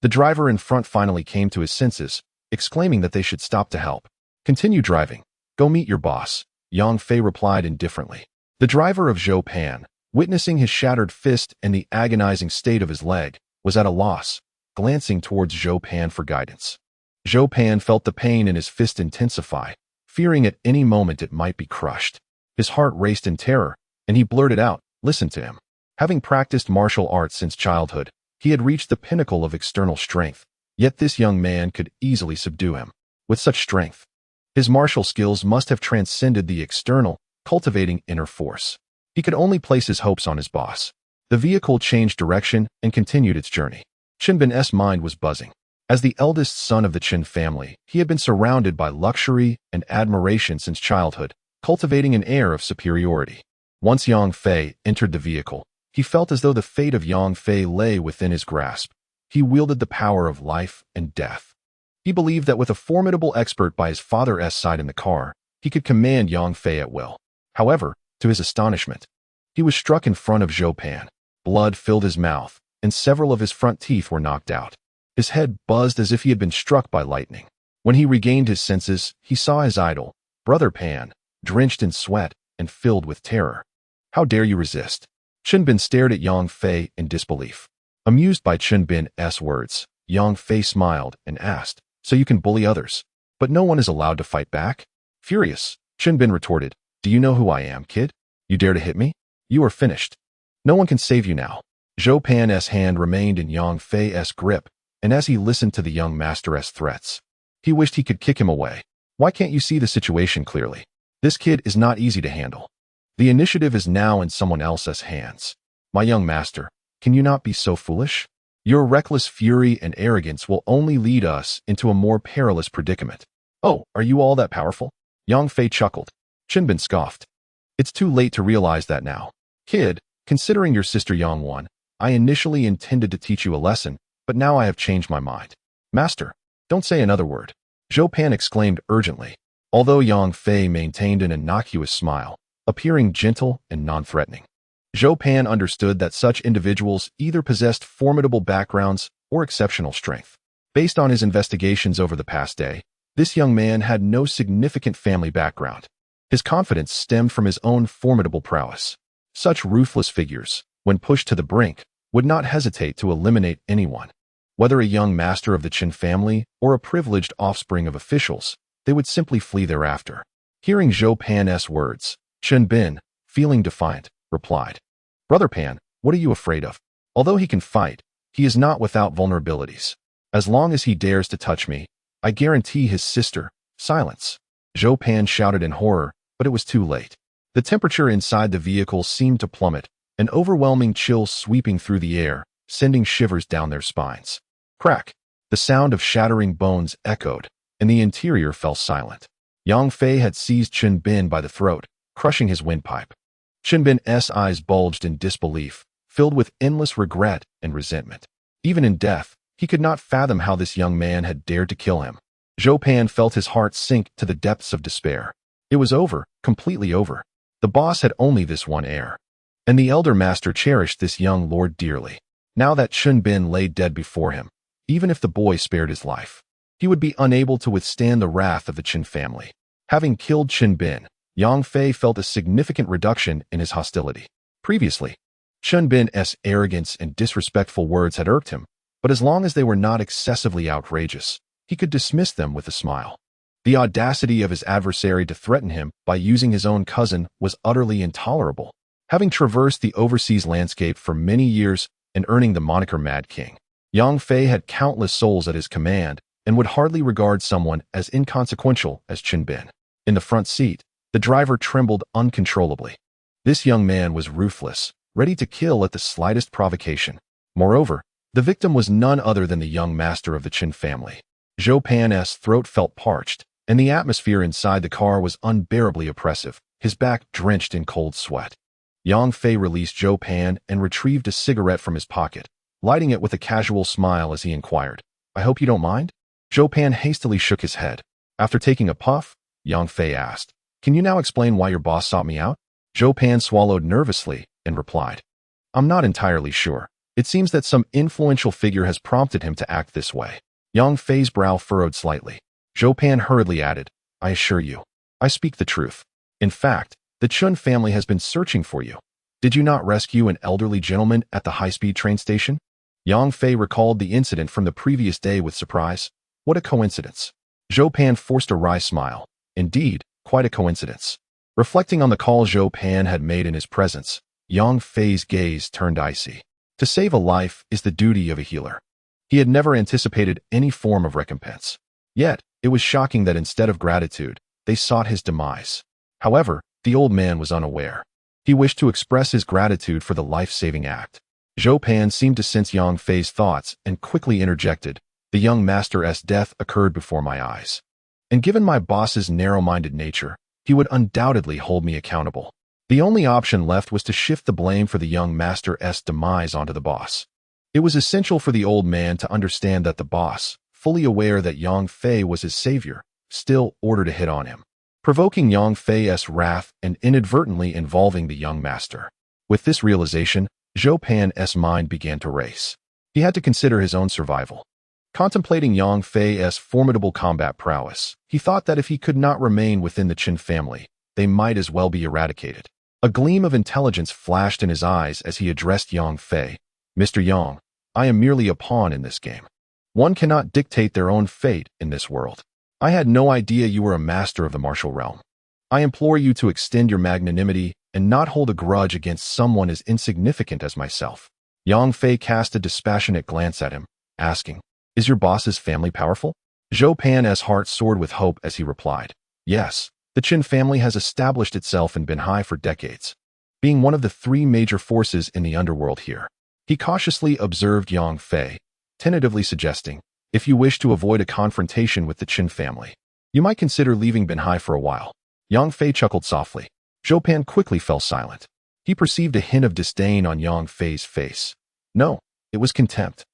The driver in front finally came to his senses, exclaiming that they should stop to help. "Continue driving. Go meet your boss," Yang Fei replied indifferently. The driver of Zhou Pan, witnessing his shattered fist and the agonizing state of his leg, was at a loss, glancing towards Zhou Pan for guidance. Zhou Pan felt the pain in his fist intensify, fearing at any moment it might be crushed. His heart raced in terror, and he blurted out, "Listen to him." Having practiced martial arts since childhood, he had reached the pinnacle of external strength, yet this young man could easily subdue him. With such strength, his martial skills must have transcended the external, cultivating inner force. He could only place his hopes on his boss. The vehicle changed direction and continued its journey. Qinbin's mind was buzzing. As the eldest son of the Qin family, he had been surrounded by luxury and admiration since childhood, cultivating an air of superiority. Once Yang Fei entered the vehicle, he felt as though the fate of Yang Fei lay within his grasp. He wielded the power of life and death. He believed that with a formidable expert by his father's side in the car, he could command Yang Fei at will. However, to his astonishment, he was struck in front of Zhou Pan. Blood filled his mouth, and several of his front teeth were knocked out. His head buzzed as if he had been struck by lightning. When he regained his senses, he saw his idol, Brother Pan, drenched in sweat and filled with terror. "How dare you resist?" Qinbin stared at Yang Fei in disbelief. Amused by Qinbin's words, Yang Fei smiled and asked, "So you can bully others, but no one is allowed to fight back?" Furious, Qinbin retorted, "Do you know who I am, kid? You dare to hit me? You are finished. No one can save you now." Zhou Pan's hand remained in Yang Fei's grip, and as he listened to the young master's threats, he wished he could kick him away. "Why can't you see the situation clearly? This kid is not easy to handle. The initiative is now in someone else's hands. My young master, can you not be so foolish? Your reckless fury and arrogance will only lead us into a more perilous predicament." "Oh, are you all that powerful?" Yang Fei chuckled. Qinbin scoffed. "It's too late to realize that now. Kid, considering your sister Yang won, I initially intended to teach you a lesson, but now I have changed my mind." "Master, don't say another word," Zhou Pan exclaimed urgently, although Yang Fei maintained an innocuous smile, appearing gentle and non-threatening. Zhou Pan understood that such individuals either possessed formidable backgrounds or exceptional strength. Based on his investigations over the past day, this young man had no significant family background. His confidence stemmed from his own formidable prowess. Such ruthless figures, when pushed to the brink, would not hesitate to eliminate anyone. Whether a young master of the Qin family or a privileged offspring of officials, they would simply flee thereafter. Hearing Zhou Pan's words, Qinbin, feeling defiant, replied, "Brother Pan, what are you afraid of? Although he can fight, he is not without vulnerabilities. As long as he dares to touch me, I guarantee his sister, silence." Zhou Pan shouted in horror, but it was too late. The temperature inside the vehicle seemed to plummet, an overwhelming chill sweeping through the air, sending shivers down their spines. Crack! The sound of shattering bones echoed, and the interior fell silent. Yang Fei had seized Qinbin by the throat, crushing his windpipe. Qinbin's eyes bulged in disbelief, filled with endless regret and resentment. Even in death, he could not fathom how this young man had dared to kill him. Zhou Pan felt his heart sink to the depths of despair. It was over, completely over. The boss had only this one heir, and the elder master cherished this young lord dearly. Now that Qinbin lay dead before him, even if the boy spared his life, he would be unable to withstand the wrath of the Qin family. Having killed Qinbin, Yang Fei felt a significant reduction in his hostility. Previously, Qinbin's arrogance and disrespectful words had irked him, but as long as they were not excessively outrageous, he could dismiss them with a smile. The audacity of his adversary to threaten him by using his own cousin was utterly intolerable. Having traversed the overseas landscape for many years and earning the moniker Mad King, Yang Fei had countless souls at his command and would hardly regard someone as inconsequential as Qinbin. In the front seat, the driver trembled uncontrollably. This young man was ruthless, ready to kill at the slightest provocation. Moreover, the victim was none other than the young master of the Qin family. Zhou Pan's throat felt parched, and the atmosphere inside the car was unbearably oppressive, his back drenched in cold sweat. Yang Fei released Zhou Pan and retrieved a cigarette from his pocket, lighting it with a casual smile as he inquired, "I hope you don't mind?" Zhou Pan hastily shook his head. After taking a puff, Yang Fei asked, "Can you now explain why your boss sought me out?" Zhou Pan swallowed nervously and replied, "I'm not entirely sure. It seems that some influential figure has prompted him to act this way." Yang Fei's brow furrowed slightly. Zhou Pan hurriedly added, "I assure you, I speak the truth. In fact, the Qin family has been searching for you. Did you not rescue an elderly gentleman at the high-speed train station?" Yang Fei recalled the incident from the previous day with surprise. What a coincidence. Zhou Pan forced a wry smile. Indeed, quite a coincidence. Reflecting on the call Zhou Pan had made in his presence, Yang Fei's gaze turned icy. To save a life is the duty of a healer. He had never anticipated any form of recompense. Yet, it was shocking that instead of gratitude, they sought his demise. However, the old man was unaware. He wished to express his gratitude for the life-saving act. Zhou Pan seemed to sense Yang Fei's thoughts and quickly interjected, "The young master's death occurred before my eyes. And given my boss's narrow-minded nature, he would undoubtedly hold me accountable." The only option left was to shift the blame for the young master's demise onto the boss. It was essential for the old man to understand that the boss, fully aware that Yang Fei was his savior, still ordered a hit on him, provoking Yang Fei's wrath and inadvertently involving the young master. With this realization, Zhou Pan's mind began to race. He had to consider his own survival. Contemplating Yang Fei's formidable combat prowess, he thought that if he could not remain within the Qin family, they might as well be eradicated. A gleam of intelligence flashed in his eyes as he addressed Yang Fei. "Mr. Yang, I am merely a pawn in this game. One cannot dictate their own fate in this world. I had no idea you were a master of the martial realm. I implore you to extend your magnanimity and not hold a grudge against someone as insignificant as myself." Yang Fei cast a dispassionate glance at him, asking, "Is your boss's family powerful?" Zhou Pan's heart soared with hope as he replied, "Yes, the Qin family has established itself in Binhai for decades, being one of the three major forces in the underworld here." He cautiously observed Yang Fei, tentatively suggesting, "If you wish to avoid a confrontation with the Qin family, you might consider leaving Binhai for a while." Yang Fei chuckled softly. Zhou Pan quickly fell silent. He perceived a hint of disdain on Yang Fei's face. No, it was contempt.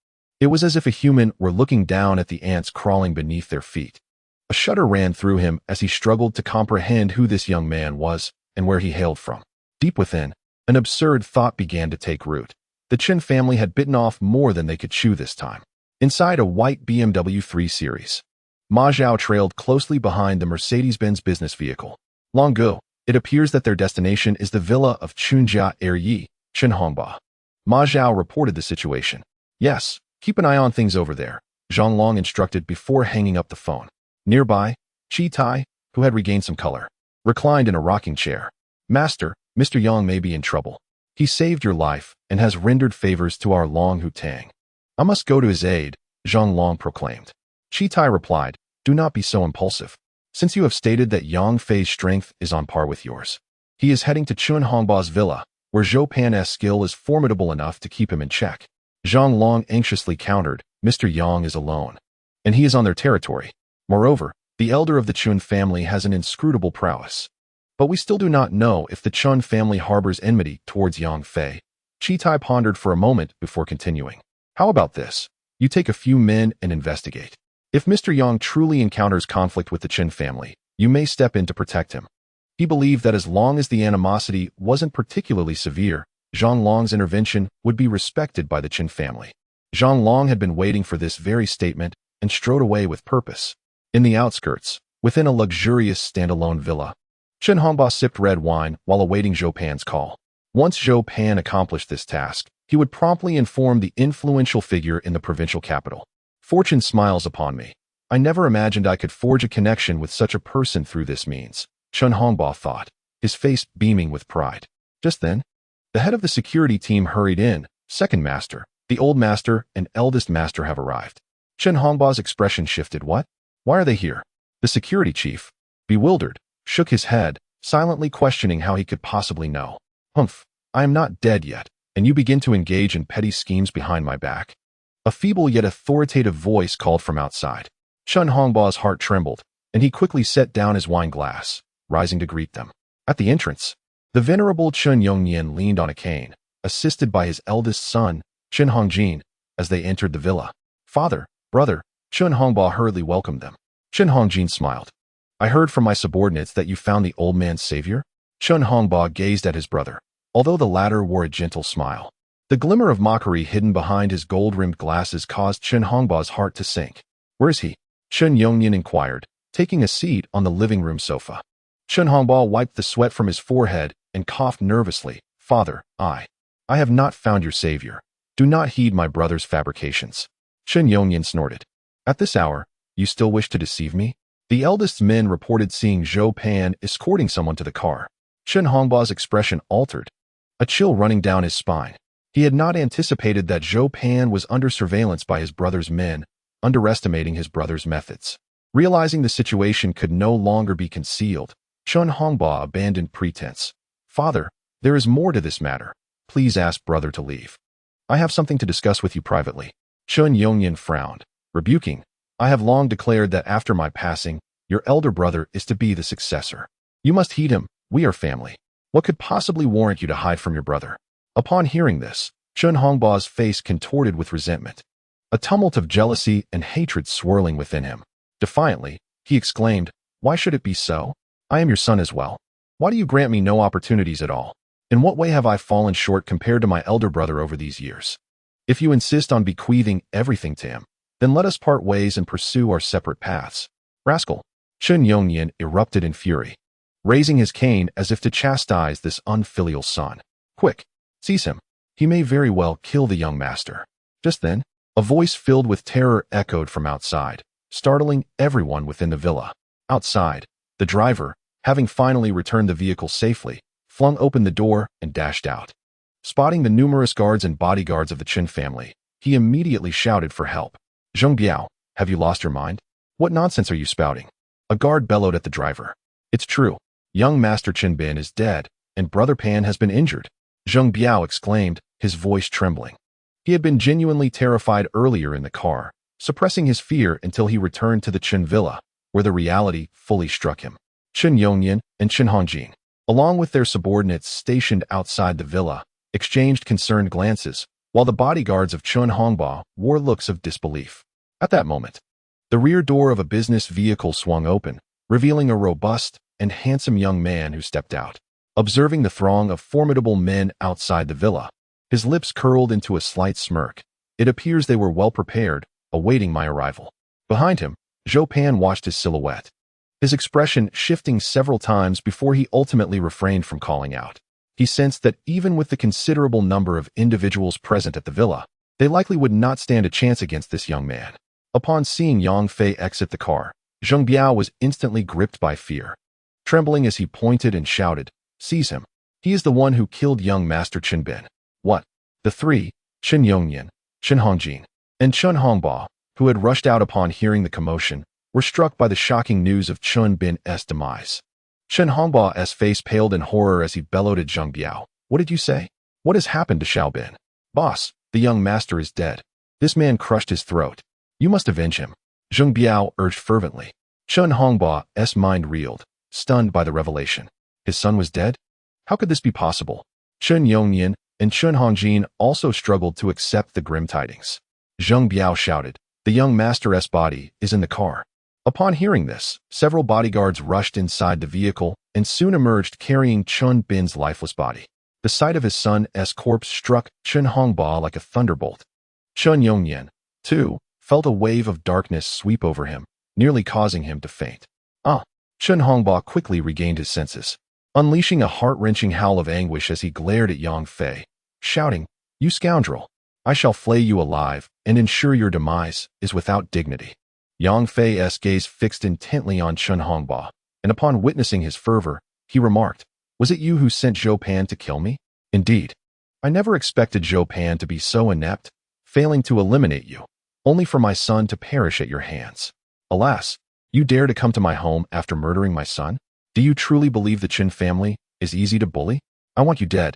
It was as if a human were looking down at the ants crawling beneath their feet. A shudder ran through him as he struggled to comprehend who this young man was and where he hailed from. Deep within, an absurd thought began to take root. The Qin family had bitten off more than they could chew this time. Inside a white BMW 3 Series, Ma Zhao trailed closely behind the Mercedes-Benz business vehicle. Long ago, it appears that their destination is the villa of Chunjia Eryi, Qinhongba. Ma Zhao reported the situation. "Yes, keep an eye on things over there," Zhang Long instructed before hanging up the phone. Nearby, Qi Tai, who had regained some color, reclined in a rocking chair. "Master, Mr. Yang may be in trouble. He saved your life and has rendered favors to our Long Hu Tang. I must go to his aid," Zhang Long proclaimed. Qi Tai replied, "Do not be so impulsive. Since you have stated that Yang Fei's strength is on par with yours, he is heading to Chun Hongba's villa, where Zhou Pan's skill is formidable enough to keep him in check." Zhang Long anxiously countered, "Mr. Yang is alone, and he is on their territory. Moreover, the elder of the Chun family has an inscrutable prowess. But we still do not know if the Chun family harbors enmity towards Yang Fei." Qi Tai pondered for a moment before continuing. "How about this? You take a few men and investigate. If Mr. Yang truly encounters conflict with the Qin family, you may step in to protect him." He believed that as long as the animosity wasn't particularly severe, Zhang Long's intervention would be respected by the Qin family. Zhang Long had been waiting for this very statement and strode away with purpose. In the outskirts, within a luxurious standalone villa, Qin Hongba sipped red wine while awaiting Zhou Pan's call. Once Zhou Pan accomplished this task, he would promptly inform the influential figure in the provincial capital. "Fortune smiles upon me. I never imagined I could forge a connection with such a person through this means," Qin Hongba thought, his face beaming with pride. Just then, the head of the security team hurried in. "Second master, the old master and eldest master have arrived." Qin Hongba's expression shifted. "What? Why are they here?" The security chief, bewildered, shook his head, silently questioning how he could possibly know. "Humph, I am not dead yet, and you begin to engage in petty schemes behind my back." A feeble yet authoritative voice called from outside. Qin Hongba's heart trembled, and he quickly set down his wine glass, rising to greet them. At the entrance, the venerable Qin Yongnian leaned on a cane, assisted by his eldest son, Qin Hongjin, as they entered the villa. "Father, brother," Qin Hongba hurriedly welcomed them. Qin Hongjin smiled. "I heard from my subordinates that you found the old man's savior?" Qin Hongba gazed at his brother, although the latter wore a gentle smile. The glimmer of mockery hidden behind his gold-rimmed glasses caused Qin Hongba's heart to sink. "Where is he?" Qin Yongnian inquired, taking a seat on the living room sofa. Qin Hongba wiped the sweat from his forehead and coughed nervously. "Father, I have not found your savior. Do not heed my brother's fabrications." Qin Yongnian snorted. "At this hour, you still wish to deceive me?" The eldest men reported seeing Zhou Pan escorting someone to the car. Chen Hongba's expression altered, a chill running down his spine. He had not anticipated that Zhou Pan was under surveillance by his brother's men, underestimating his brother's methods. Realizing the situation could no longer be concealed, Chen Hongba abandoned pretense. "Father, there is more to this matter. Please ask brother to leave. I have something to discuss with you privately." Chen Yongyan frowned, rebuking, "I have long declared that after my passing, your elder brother is to be the successor. You must heed him. We are family. What could possibly warrant you to hide from your brother?" Upon hearing this, Chen Hongba's face contorted with resentment, a tumult of jealousy and hatred swirling within him. Defiantly, he exclaimed, "Why should it be so? I am your son as well. Why do you grant me no opportunities at all? In what way have I fallen short compared to my elder brother over these years? If you insist on bequeathing everything to him, then let us part ways and pursue our separate paths." "Rascal!" Chen Yongyan erupted in fury, raising his cane as if to chastise this unfilial son. "Quick, seize him. He may very well kill the young master." Just then, a voice filled with terror echoed from outside, startling everyone within the villa. Outside, the driver, having finally returned the vehicle safely, flung open the door and dashed out. Spotting the numerous guards and bodyguards of the Qin family, he immediately shouted for help. "Zheng Biao, have you lost your mind? What nonsense are you spouting?" A guard bellowed at the driver. "It's true. Young Master Qin Bin is dead, and Brother Pan has been injured," Zheng Biao exclaimed, his voice trembling. He had been genuinely terrified earlier in the car, suppressing his fear until he returned to the Qin villa, where the reality fully struck him. Chen Yongyan and Chen Hongjing, along with their subordinates stationed outside the villa, exchanged concerned glances, while the bodyguards of Chen Hongba wore looks of disbelief. At that moment, the rear door of a business vehicle swung open, revealing a robust and handsome young man who stepped out. Observing the throng of formidable men outside the villa, his lips curled into a slight smirk. "It appears they were well prepared, awaiting my arrival." Behind him, Zhou Pan watched his silhouette, his expression shifting several times before he ultimately refrained from calling out. He sensed that even with the considerable number of individuals present at the villa, they likely would not stand a chance against this young man. Upon seeing Yang Fei exit the car, Zheng Biao was instantly gripped by fear. Trembling as he pointed and shouted, "Seize him. He is the one who killed young Master Qin Bin." "What?" The three, Chen Yongyan, Chen Hongjing, and Chen Hongba, who had rushed out upon hearing the commotion, were struck by the shocking news of Qin Bin's demise. Chen Hongba's face paled in horror as he bellowed at Zheng Biao. "What did you say? What has happened to Xiao Bin?" "Boss, the young master is dead. This man crushed his throat. You must avenge him," Zheng Biao urged fervently. Chen Hongba's mind reeled, stunned by the revelation. His son was dead? How could this be possible? Chen Yongyan and Chen Hongjin also struggled to accept the grim tidings. Zheng Biao shouted, "The young master's body is in the car." Upon hearing this, several bodyguards rushed inside the vehicle and soon emerged carrying Qin Bin's lifeless body. The sight of his son's corpse struck Chen Hongba like a thunderbolt. Chen Yongyan, too, felt a wave of darkness sweep over him, nearly causing him to faint. Chen Hongba quickly regained his senses, unleashing a heart-wrenching howl of anguish as he glared at Yang Fei, shouting, "You scoundrel! I shall flay you alive and ensure your demise is without dignity." Yang Fei's gaze fixed intently on Chen Hongba, and upon witnessing his fervor, he remarked, "Was it you who sent Zhou Pan to kill me?" "Indeed. I never expected Zhou Pan to be so inept, failing to eliminate you, only for my son to perish at your hands. Alas, you dare to come to my home after murdering my son? Do you truly believe the Qin family is easy to bully? I want you dead,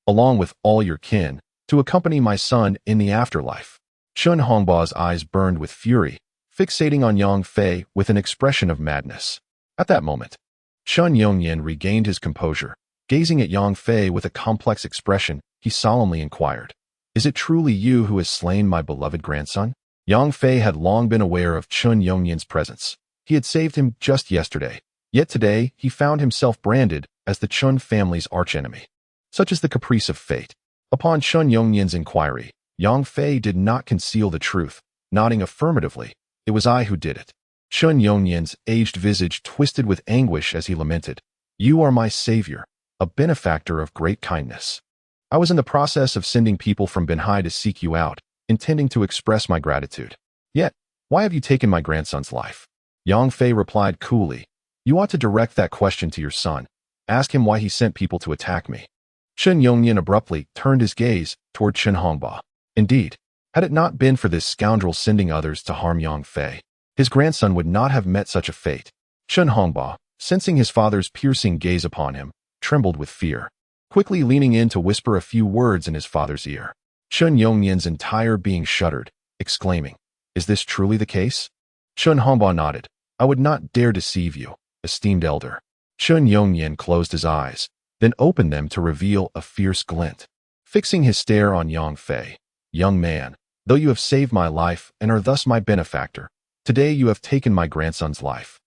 along with all your kin, to accompany my son in the afterlife." Chen Hongba's eyes burned with fury, fixating on Yang Fei with an expression of madness. At that moment, Chen Yongyan regained his composure. Gazing at Yang Fei with a complex expression, he solemnly inquired, "Is it truly you who has slain my beloved grandson?" Yang Fei had long been aware of Chen Yongyan's presence. He had saved him just yesterday, yet today he found himself branded as the Qin family's archenemy. Such is the caprice of fate. Upon Chen Yongyan's inquiry, Yang Fei did not conceal the truth, nodding affirmatively. "It was I who did it." Chen Yongyan's aged visage twisted with anguish as he lamented, "You are my savior, a benefactor of great kindness. I was in the process of sending people from Benhai to seek you out, intending to express my gratitude. Yet, why have you taken my grandson's life? Yang Fei replied coolly, "You ought to direct that question to your son. Ask him why he sent people to attack me." Chen Yongnian abruptly turned his gaze toward Chen Hongba. Indeed, had it not been for this scoundrel sending others to harm Yang Fei, his grandson would not have met such a fate. Chen Hongba, sensing his father's piercing gaze upon him, trembled with fear, quickly leaning in to whisper a few words in his father's ear. Chen Yongnian's entire being shuddered, exclaiming, "Is this truly the case?" Chen Hongba nodded. "I would not dare deceive you, esteemed elder." Chen Yongnian closed his eyes, then opened them to reveal a fierce glint. Fixing his stare on Yang Fei, "Young man, though you have saved my life and are thus my benefactor, today you have taken my grandson's life,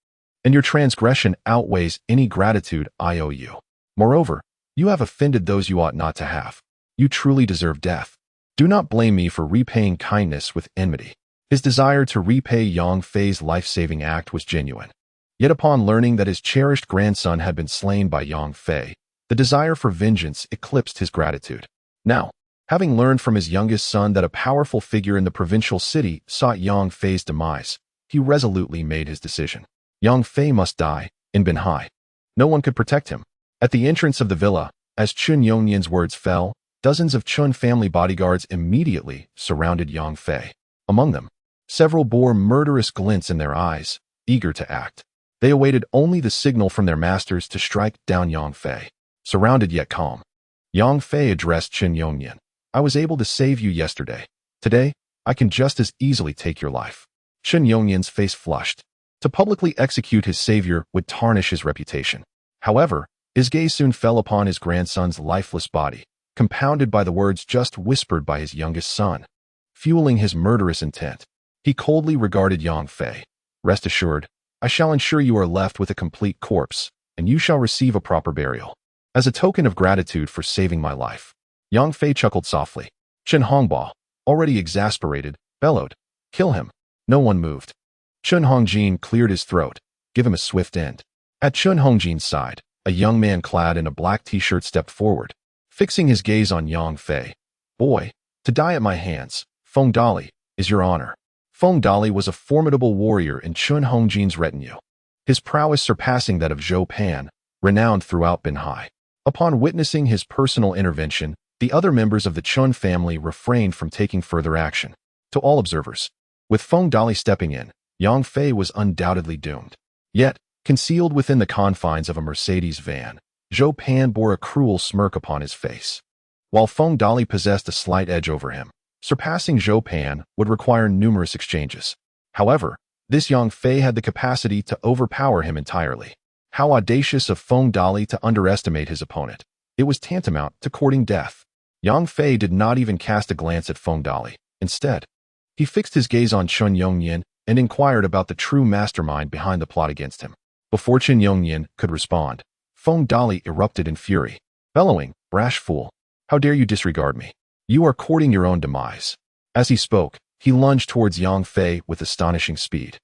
and your transgression outweighs any gratitude I owe you. Moreover, you have offended those you ought not to have. You truly deserve death. Do not blame me for repaying kindness with enmity." His desire to repay Yang Fei's life-saving act was genuine. Yet upon learning that his cherished grandson had been slain by Yang Fei, the desire for vengeance eclipsed his gratitude. Now, having learned from his youngest son that a powerful figure in the provincial city sought Yang Fei's demise, he resolutely made his decision. Yang Fei must die in Binhai. No one could protect him. At the entrance of the villa, as Chen Yongnian's words fell, dozens of Chen family bodyguards immediately surrounded Yang Fei. Among them, several bore murderous glints in their eyes, eager to act. They awaited only the signal from their masters to strike down Yang Fei. Surrounded yet calm, Yang Fei addressed Chen Yongnian. "I was able to save you yesterday. Today, I can just as easily take your life." Chen Yongnian's face flushed. To publicly execute his savior would tarnish his reputation. However, his gaze soon fell upon his grandson's lifeless body, compounded by the words just whispered by his youngest son. Fueling his murderous intent, he coldly regarded Yang Fei. "Rest assured, I shall ensure you are left with a complete corpse, and you shall receive a proper burial. As a token of gratitude for saving my life." Yang Fei chuckled softly. Chen Hongba, already exasperated, bellowed, "Kill him." No one moved. Chen Hongjin cleared his throat. "Give him a swift end." At Chen Hongjin's side, a young man clad in a black t-shirt stepped forward, fixing his gaze on Yang Fei. "Boy, to die at my hands, Feng Dali, is your honor." Feng Dali was a formidable warrior in Chen Hongjin's retinue, his prowess surpassing that of Zhou Pan, renowned throughout Binhai. Upon witnessing his personal intervention, the other members of the Chen family refrained from taking further action. To all observers, with Feng Dali stepping in, Yang Fei was undoubtedly doomed. Yet, concealed within the confines of a Mercedes van, Zhou Pan bore a cruel smirk upon his face. While Feng Dali possessed a slight edge over him, surpassing Zhou Pan would require numerous exchanges. However, this Yang Fei had the capacity to overpower him entirely. How audacious of Feng Dali to underestimate his opponent. It was tantamount to courting death. Yang Fei did not even cast a glance at Feng Dali. Instead, he fixed his gaze on Chen Yongnian and inquired about the true mastermind behind the plot against him. Before Chen Yongnian could respond, Feng Dali erupted in fury, bellowing, "Brash fool! How dare you disregard me? You are courting your own demise." As he spoke, he lunged towards Yang Fei with astonishing speed,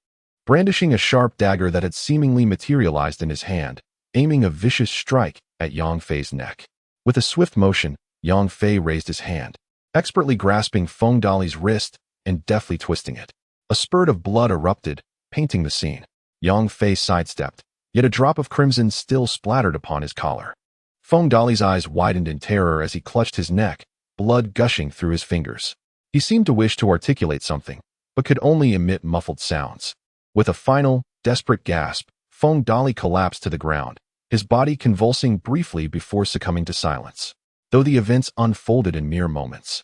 brandishing a sharp dagger that had seemingly materialized in his hand, aiming a vicious strike at Yang Fei's neck. With a swift motion, Yang Fei raised his hand, expertly grasping Feng Dali's wrist and deftly twisting it. A spurt of blood erupted, painting the scene. Yang Fei sidestepped, yet a drop of crimson still splattered upon his collar. Feng Dali's eyes widened in terror as he clutched his neck, blood gushing through his fingers. He seemed to wish to articulate something, but could only emit muffled sounds. With a final, desperate gasp, Feng Dali collapsed to the ground, his body convulsing briefly before succumbing to silence. Though the events unfolded in mere moments,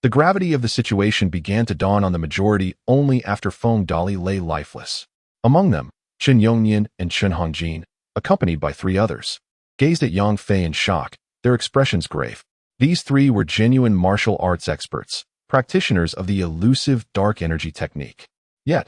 the gravity of the situation began to dawn on the majority only after Feng Dali lay lifeless. Among them, Chen Yongnian and Chen Hongjin, accompanied by 3 others, gazed at Yang Fei in shock, their expressions grave. These 3 were genuine martial arts experts, practitioners of the elusive dark energy technique. Yet,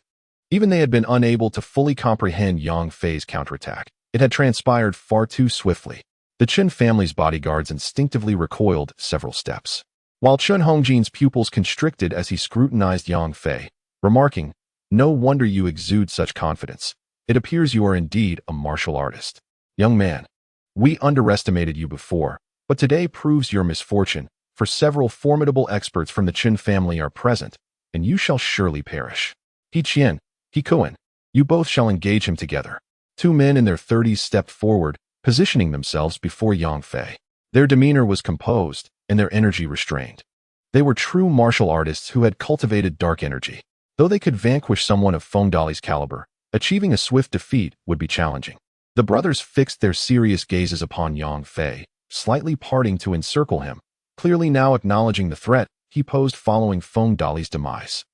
even they had been unable to fully comprehend Yang Fei's counterattack. It had transpired far too swiftly. The Chen family's bodyguards instinctively recoiled several steps, while Chen Hongjin's pupils constricted as he scrutinized Yang Fei, remarking, "No wonder you exude such confidence. It appears you are indeed a martial artist. Young man, we underestimated you before, but today proves your misfortune, for several formidable experts from the Chen family are present, and you shall surely perish." He Qian, He Kuan. You both shall engage him together. Two men in their 30s stepped forward, positioning themselves before Yang Fei. Their demeanor was composed, and their energy restrained. They were true martial artists who had cultivated dark energy. Though they could vanquish someone of Feng Dali's caliber, achieving a swift defeat would be challenging. The brothers fixed their serious gazes upon Yang Fei, slightly parting to encircle him. Clearly now acknowledging the threat he posed following Feng Dali's demise.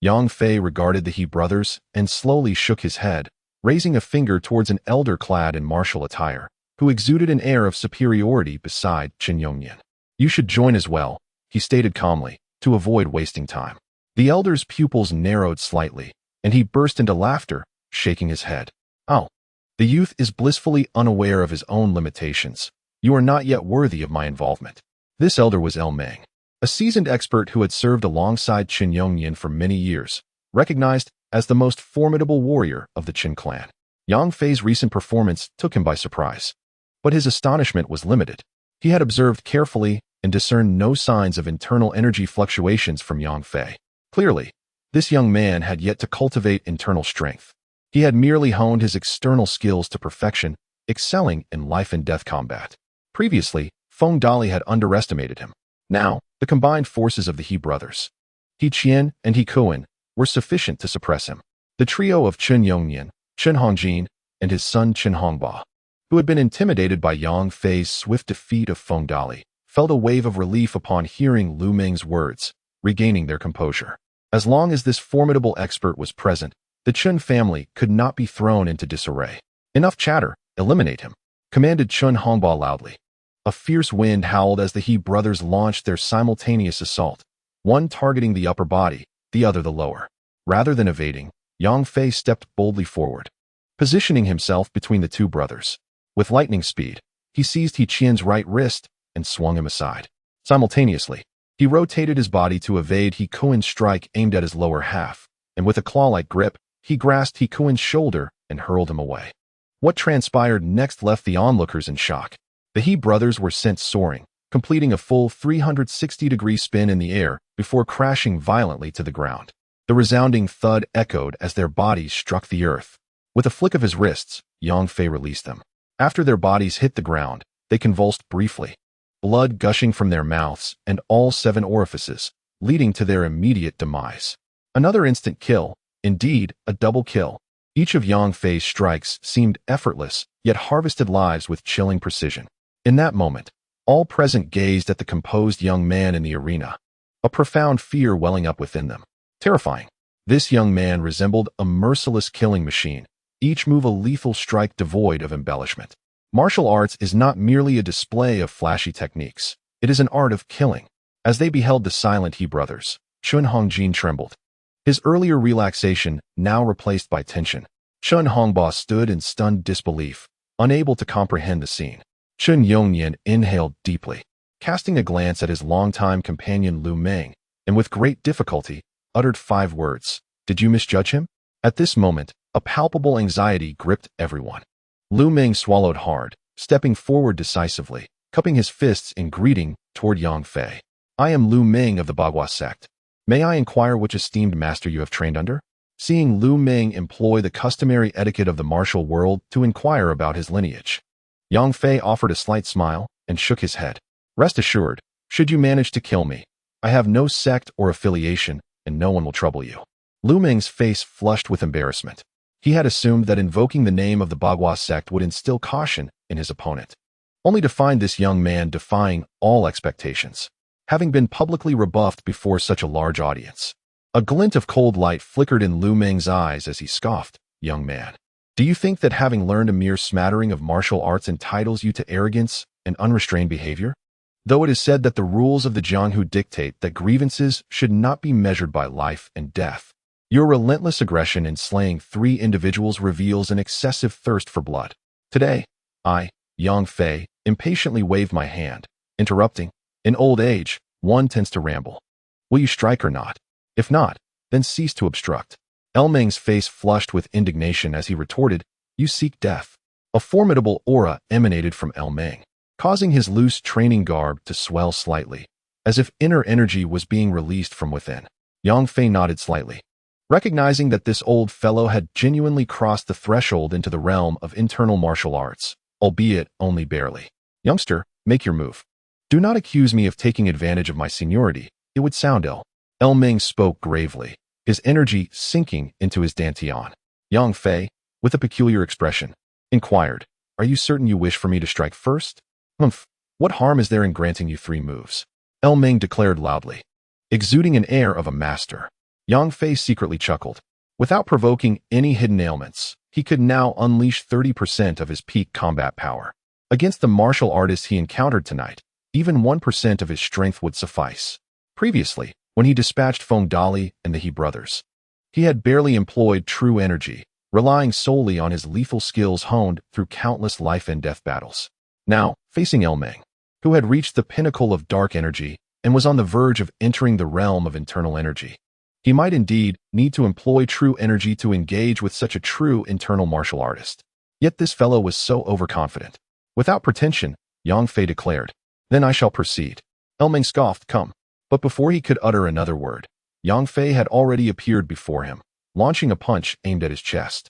Yang Fei regarded the He brothers and slowly shook his head, raising a finger towards an elder clad in martial attire, who exuded an air of superiority beside Chen Yongnian. You should join as well, he stated calmly, to avoid wasting time. The elder's pupils narrowed slightly, and he burst into laughter, shaking his head. Oh, the youth is blissfully unaware of his own limitations. You are not yet worthy of my involvement. This elder was El Meng, a seasoned expert who had served alongside Chen Yongnian for many years, recognized as the most formidable warrior of the Qin clan. Yang Fei's recent performance took him by surprise. But his astonishment was limited. He had observed carefully and discerned no signs of internal energy fluctuations from Yang Fei. Clearly, this young man had yet to cultivate internal strength. He had merely honed his external skills to perfection, excelling in life and death combat. Previously, Feng Dali had underestimated him. Now, the combined forces of the He brothers, He Qian and He Kuan, were sufficient to suppress him. The trio of Chen Yongnian, Chen Hongjin, and his son Chen Hongba, who had been intimidated by Yang Fei's swift defeat of Feng Dali, felt a wave of relief upon hearing Lu Meng's words, regaining their composure. As long as this formidable expert was present, the Chen family could not be thrown into disarray. Enough chatter, eliminate him, commanded Chen Hongba loudly. A fierce wind howled as the He brothers launched their simultaneous assault, one targeting the upper body, the other the lower. Rather than evading, Yang Fei stepped boldly forward, positioning himself between the two brothers. With lightning speed, he seized He Qian's right wrist and swung him aside. Simultaneously, he rotated his body to evade He Kuan's strike aimed at his lower half, and with a claw-like grip, he grasped He Kuan's shoulder and hurled him away. What transpired next left the onlookers in shock. The He brothers were sent soaring, completing a full 360-degree spin in the air before crashing violently to the ground. The resounding thud echoed as their bodies struck the earth. With a flick of his wrists, Yang Fei released them. After their bodies hit the ground, they convulsed briefly, blood gushing from their mouths and all 7 orifices, leading to their immediate demise. Another instant kill, indeed, a double kill. Each of Yang Fei's strikes seemed effortless, yet harvested lives with chilling precision. In that moment, all present gazed at the composed young man in the arena, a profound fear welling up within them. Terrifying. This young man resembled a merciless killing machine, each move a lethal strike devoid of embellishment. Martial arts is not merely a display of flashy techniques. It is an art of killing. As they beheld the silent He brothers, Chen Hongjin trembled. His earlier relaxation now replaced by tension. Chen Hongba stood in stunned disbelief, unable to comprehend the scene. Chen Yongnian inhaled deeply, casting a glance at his longtime companion Lu Meng, and with great difficulty, uttered 5 words. Did you misjudge him? At this moment, a palpable anxiety gripped everyone. Lu Meng swallowed hard, stepping forward decisively, cupping his fists in greeting toward Yang Fei. I am Lu Meng of the Bagua sect. May I inquire which esteemed master you have trained under? Seeing Lu Meng employ the customary etiquette of the martial world to inquire about his lineage, Yang Fei offered a slight smile and shook his head. Rest assured, should you manage to kill me, I have no sect or affiliation, and no one will trouble you. Lu Meng's face flushed with embarrassment. He had assumed that invoking the name of the Bagua sect would instill caution in his opponent, only to find this young man defying all expectations, having been publicly rebuffed before such a large audience. A glint of cold light flickered in Lu Meng's eyes as he scoffed. Young man, do you think that having learned a mere smattering of martial arts entitles you to arrogance and unrestrained behavior? Though it is said that the rules of the Jianghu dictate that grievances should not be measured by life and death, your relentless aggression in slaying 3 individuals reveals an excessive thirst for blood. Today, I, Yang Fei, impatiently waved my hand, interrupting. In old age, one tends to ramble. Will you strike or not? If not, then cease to obstruct. El Meng's face flushed with indignation as he retorted, you seek death. A formidable aura emanated from El Meng, causing his loose training garb to swell slightly, as if inner energy was being released from within. Yang Fei nodded slightly. Recognizing that this old fellow had genuinely crossed the threshold into the realm of internal martial arts, albeit only barely. Youngster, make your move. Do not accuse me of taking advantage of my seniority. It would sound ill. Meng spoke gravely, his energy sinking into his dantian. Yang Fei, with a peculiar expression, inquired, "Are you certain you wish for me to strike first?" "Humph. What harm is there in granting you 3 moves?" Meng declared loudly, exuding an air of a master. Yang Fei secretly chuckled. Without provoking any hidden ailments, he could now unleash 30% of his peak combat power. Against the martial artists he encountered tonight, even 1% of his strength would suffice. Previously, when he dispatched Feng Dali and the He brothers, he had barely employed true energy, relying solely on his lethal skills honed through countless life and death battles. Now, facing Meng, who had reached the pinnacle of dark energy and was on the verge of entering the realm of internal energy, he might indeed need to employ true energy to engage with such a true internal martial artist. Yet this fellow was so overconfident. Without pretension, Yang Fei declared, "Then I shall proceed." Meng scoffed, "Come." But before he could utter another word, Yang Fei had already appeared before him, launching a punch aimed at his chest.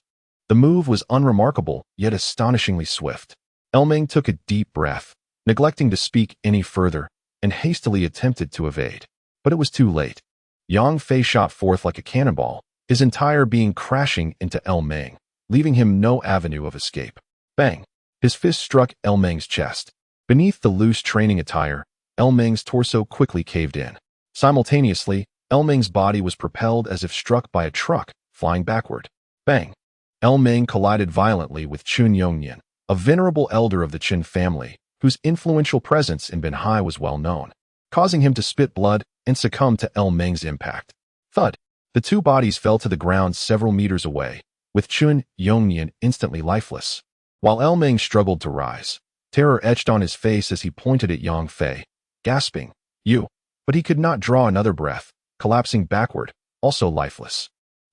The move was unremarkable, yet astonishingly swift. Meng took a deep breath, neglecting to speak any further, and hastily attempted to evade. But it was too late. Yang Fei shot forth like a cannonball, his entire being crashing into Meng, leaving him no avenue of escape. Bang! His fist struck Meng's chest. Beneath the loose training attire, Meng's torso quickly caved in. Simultaneously, Meng's body was propelled as if struck by a truck, flying backward. Bang! Meng collided violently with Chun Yongnian, a venerable elder of the Qin family, whose influential presence in Benhai was well known, causing him to spit blood and succumb to Meng's impact. Thud! The two bodies fell to the ground several meters away, with Chun Yongnian instantly lifeless. While Meng struggled to rise, terror etched on his face as he pointed at Yang Fei, gasping, "You!" But he could not draw another breath, collapsing backward, also lifeless.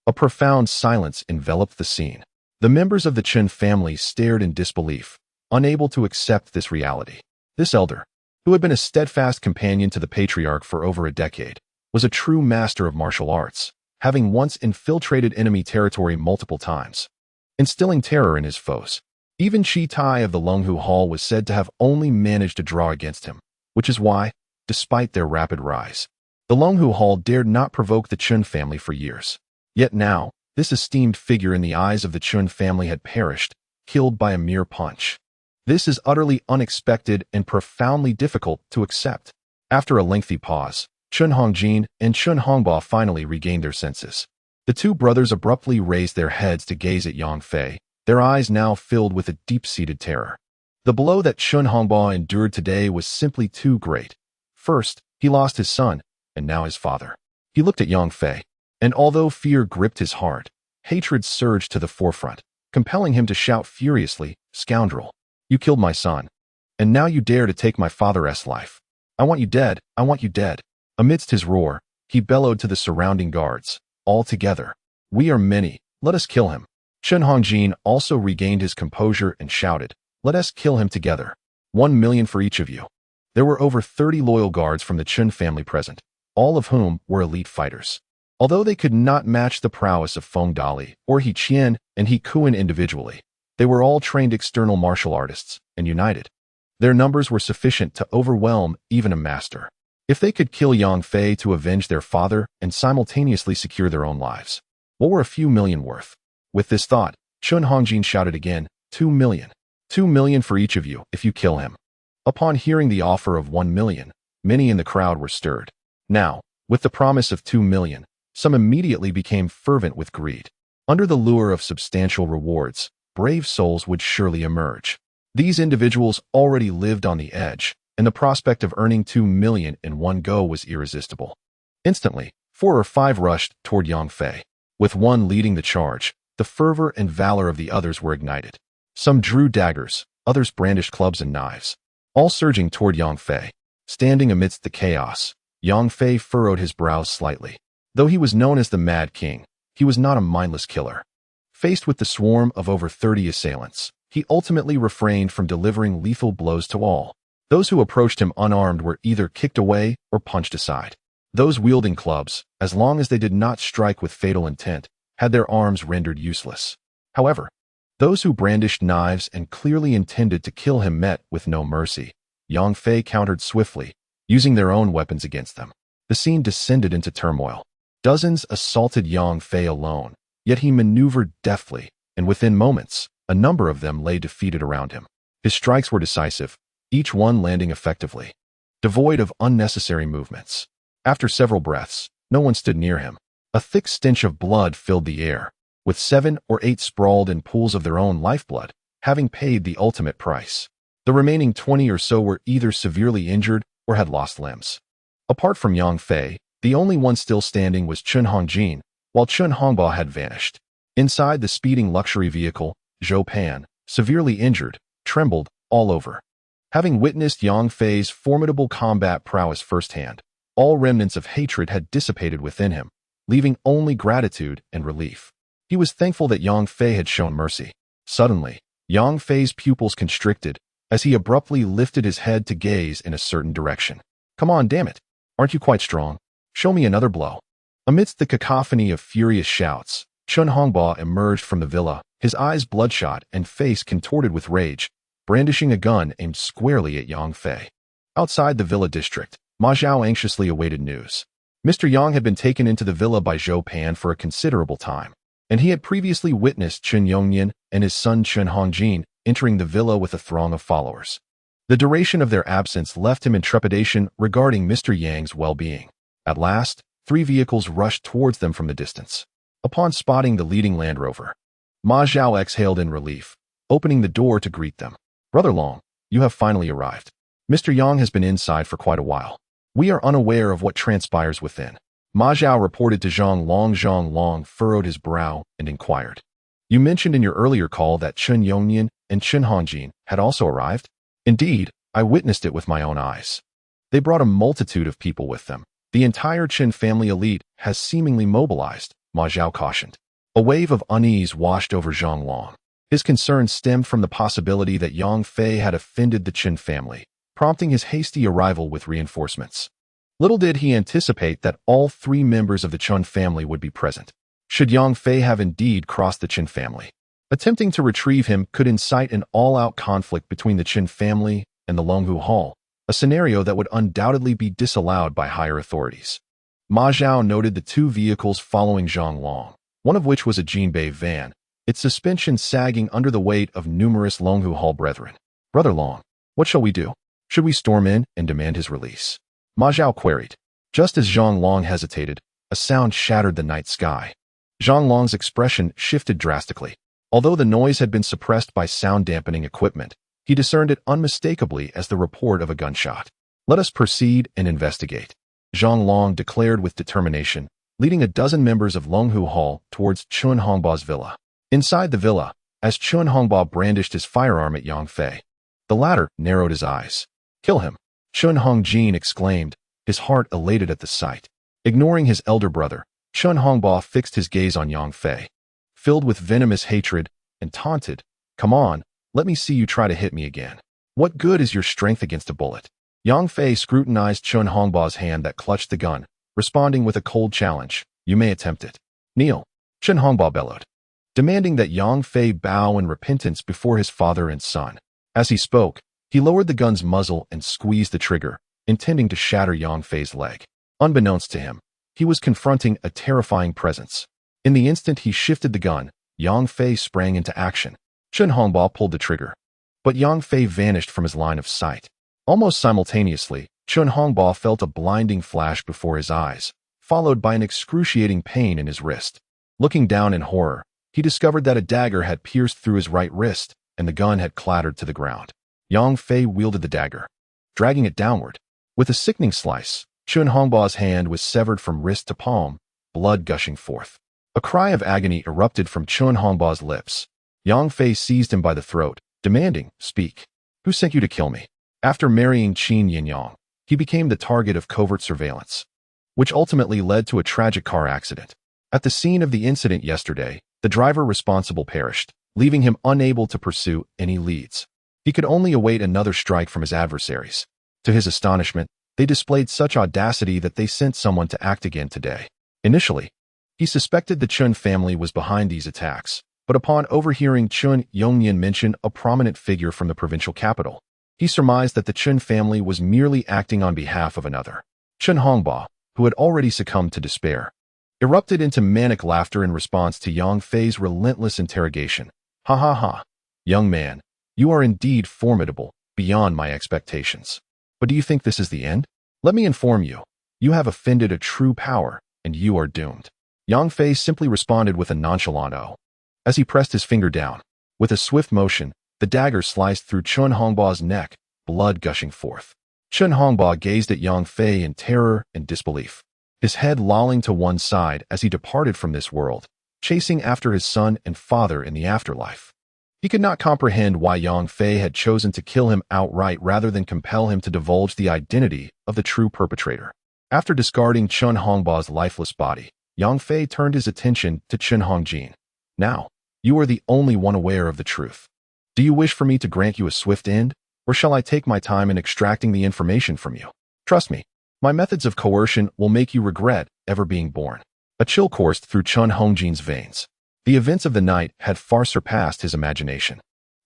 A profound silence enveloped the scene. The members of the Qin family stared in disbelief, unable to accept this reality. This elder, who had been a steadfast companion to the patriarch for over a decade, was a true master of martial arts, having once infiltrated enemy territory multiple times, instilling terror in his foes. Even Chi Tai of the Lunghu Hall was said to have only managed to draw against him, which is why, despite their rapid rise, the Lunghu Hall dared not provoke the Chun family for years. Yet now, this esteemed figure in the eyes of the Chun family had perished, killed by a mere punch. This is utterly unexpected and profoundly difficult to accept. After a lengthy pause, Chun Hongjin and Chun Hongba finally regained their senses. The two brothers abruptly raised their heads to gaze at Yang Fei, their eyes now filled with a deep-seated terror. The blow that Chun Hongba endured today was simply too great. First, he lost his son, and now his father. He looked at Yang Fei, and although fear gripped his heart, hatred surged to the forefront, compelling him to shout furiously, "Scoundrel! You killed my son, and now you dare to take my father's life. I want you dead, I want you dead." Amidst his roar, he bellowed to the surrounding guards, "All together. We are many, let us kill him." Chun Hongjin also regained his composure and shouted, "Let us kill him together. 1 million for each of you." There were over 30 loyal guards from the Chun family present, all of whom were elite fighters. Although they could not match the prowess of Feng Dali or He Qian and He Kuan individually, they were all trained external martial artists and united. Their numbers were sufficient to overwhelm even a master. If they could kill Yang Fei to avenge their father and simultaneously secure their own lives, what were a few million worth? With this thought, Chun Hongjin shouted again, 2 million. 2 million for each of you if you kill him." Upon hearing the offer of 1 million, many in the crowd were stirred. Now, with the promise of 2 million, some immediately became fervent with greed. Under the lure of substantial rewards, brave souls would surely emerge. These individuals already lived on the edge, and the prospect of earning 2 million in one go was irresistible. Instantly, 4 or 5 rushed toward Yang Fei. With one leading the charge, the fervor and valor of the others were ignited. Some drew daggers, others brandished clubs and knives, all surging toward Yang Fei. Standing amidst the chaos, Yang Fei furrowed his brows slightly. Though he was known as the Mad King, he was not a mindless killer. Faced with the swarm of over 30 assailants, he ultimately refrained from delivering lethal blows to all. Those who approached him unarmed were either kicked away or punched aside. Those wielding clubs, as long as they did not strike with fatal intent, had their arms rendered useless. However, those who brandished knives and clearly intended to kill him met with no mercy. Yang Fei countered swiftly, using their own weapons against them. The scene descended into turmoil. Dozens assaulted Yang Fei alone, yet he maneuvered deftly, and within moments, a number of them lay defeated around him. His strikes were decisive, each one landing effectively, devoid of unnecessary movements. After several breaths, no one stood near him. A thick stench of blood filled the air, with 7 or 8 sprawled in pools of their own lifeblood, having paid the ultimate price. The remaining 20 or so were either severely injured or had lost limbs. Apart from Yang Fei, the only one still standing was Chun Hongjin, while Chun Hongba had vanished. Inside the speeding luxury vehicle, Zhou Pan, severely injured, trembled all over. Having witnessed Yang Fei's formidable combat prowess firsthand, all remnants of hatred had dissipated within him, leaving only gratitude and relief. He was thankful that Yang Fei had shown mercy. Suddenly, Yang Fei's pupils constricted as he abruptly lifted his head to gaze in a certain direction. Come on, damn it. Aren't you quite strong? Show me another blow. Amidst the cacophony of furious shouts, Chun Hongba emerged from the villa, his eyes bloodshot and face contorted with rage, brandishing a gun aimed squarely at Yang Fei. Outside the villa district, Ma Zhao anxiously awaited news. Mr. Yang had been taken into the villa by Zhou Pan for a considerable time, and he had previously witnessed Chun Yongnian and his son Chun Hongjin entering the villa with a throng of followers. The duration of their absence left him in trepidation regarding Mr. Yang's well-being. At last, 3 vehicles rushed towards them from the distance. Upon spotting the leading Land Rover, Ma Zhao exhaled in relief, opening the door to greet them. Brother Long, you have finally arrived. Mr. Yang has been inside for quite a while. We are unaware of what transpires within. Ma Zhao reported to Zhang Long. Zhang Long furrowed his brow and inquired. You mentioned in your earlier call that Chun Yongnian and Chun Hongjin had also arrived? Indeed, I witnessed it with my own eyes. They brought a multitude of people with them. The entire Qin family elite has seemingly mobilized, Ma Zhao cautioned. A wave of unease washed over Zhang Long. His concern stemmed from the possibility that Yang Fei had offended the Qin family, prompting his hasty arrival with reinforcements. Little did he anticipate that all 3 members of the Chun family would be present. Should Yang Fei have indeed crossed the Qin family, attempting to retrieve him could incite an all-out conflict between the Qin family and the Longhu Hall, a scenario that would undoubtedly be disallowed by higher authorities. Ma Zhao noted the 2 vehicles following Zhang Long, one of which was a Jinbei van, its suspension sagging under the weight of numerous Longhu Hall brethren. Brother Long, what shall we do? Should we storm in and demand his release? Ma Zhao queried. Just as Zhang Long hesitated, a sound shattered the night sky. Zhang Long's expression shifted drastically. Although the noise had been suppressed by sound-dampening equipment, he discerned it unmistakably as the report of a gunshot. Let us proceed and investigate, Zhang Long declared with determination, leading a dozen members of Longhu Hall towards Chun Hongba's villa. Inside the villa, as Chun Hongba brandished his firearm at Yang Fei, the latter narrowed his eyes. Kill him, Chun Hongjin exclaimed, his heart elated at the sight. Ignoring his elder brother, Chun Hongba fixed his gaze on Yang Fei. Filled with venomous hatred, and taunted, come on, let me see you try to hit me again. What good is your strength against a bullet? Yang Fei scrutinized Chun Hongba's hand that clutched the gun, responding with a cold challenge. You may attempt it. Kneel, Chun Hongba bellowed, demanding that Yang Fei bow in repentance before his father and son. As he spoke, he lowered the gun's muzzle and squeezed the trigger, intending to shatter Yang Fei's leg. Unbeknownst to him, he was confronting a terrifying presence. In the instant he shifted the gun, Yang Fei sprang into action. Chun Hongba pulled the trigger, but Yang Fei vanished from his line of sight. Almost simultaneously, Chun Hongba felt a blinding flash before his eyes, followed by an excruciating pain in his wrist. Looking down in horror, he discovered that a dagger had pierced through his right wrist, and the gun had clattered to the ground. Yang Fei wielded the dagger, dragging it downward. With a sickening slice, Chun Hongba's hand was severed from wrist to palm, blood gushing forth. A cry of agony erupted from Chun Hongba's lips. Yang Fei seized him by the throat, demanding, "Speak. Who sent you to kill me?" After marrying Qin Yinyang, he became the target of covert surveillance, which ultimately led to a tragic car accident. At the scene of the incident yesterday, the driver responsible perished, leaving him unable to pursue any leads. He could only await another strike from his adversaries. To his astonishment, They displayed such audacity that they sent someone to act again today. Initially, he suspected the Chun family was behind these attacks, but upon overhearing Chun Yongnian mention a prominent figure from the provincial capital, he surmised that the Chun family was merely acting on behalf of another. Chun Hongba, who had already succumbed to despair, erupted into manic laughter in response to Yang Fei's relentless interrogation. Ha ha ha. Young man, you are indeed formidable, beyond my expectations. But do you think this is the end? Let me inform you. You have offended a true power, and you are doomed. Yang Fei simply responded with a nonchalant "oh." As he pressed his finger down, with a swift motion, the dagger sliced through Chun Hongba's neck, blood gushing forth. Chun Hongba gazed at Yang Fei in terror and disbelief, his head lolling to one side as he departed from this world, chasing after his son and father in the afterlife. He could not comprehend why Yang Fei had chosen to kill him outright rather than compel him to divulge the identity of the true perpetrator. After discarding Chun Hongba's lifeless body, Yang Fei turned his attention to Chun Hongjin. Now, you are the only one aware of the truth. Do you wish for me to grant you a swift end, or shall I take my time in extracting the information from you? Trust me, my methods of coercion will make you regret ever being born. A chill coursed through Chun Hongjin's veins. The events of the night had far surpassed his imagination.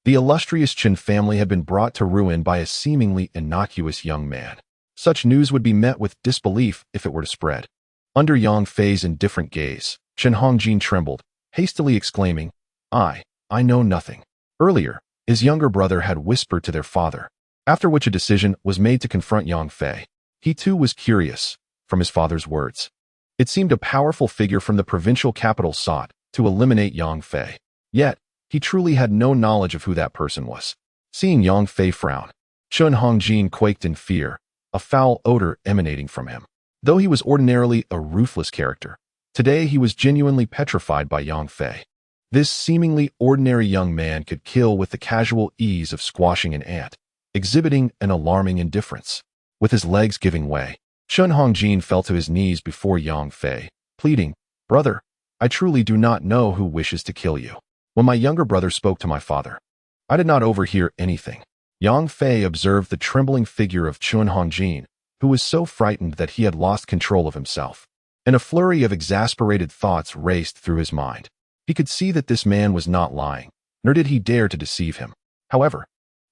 The illustrious Chun family had been brought to ruin by a seemingly innocuous young man. Such news would be met with disbelief if it were to spread. Under Yang Fei's indifferent gaze, Chun Hongjin trembled, hastily exclaiming, I know nothing. Earlier, his younger brother had whispered to their father, after which a decision was made to confront Yang Fei. He too was curious, from his father's words. It seemed a powerful figure from the provincial capital sought to eliminate Yang Fei. Yet, he truly had no knowledge of who that person was. Seeing Yang Fei frown, Chun Hongjin quaked in fear, a foul odor emanating from him. Though he was ordinarily a ruthless character, today he was genuinely petrified by Yang Fei. This seemingly ordinary young man could kill with the casual ease of squashing an ant, exhibiting an alarming indifference. With his legs giving way, Chun Hongjin fell to his knees before Yang Fei, pleading, Brother, I truly do not know who wishes to kill you. When my younger brother spoke to my father, I did not overhear anything. Yang Fei observed the trembling figure of Chun Hongjin, who was so frightened that he had lost control of himself. And a flurry of exasperated thoughts raced through his mind. He could see that this man was not lying, nor did he dare to deceive him. However,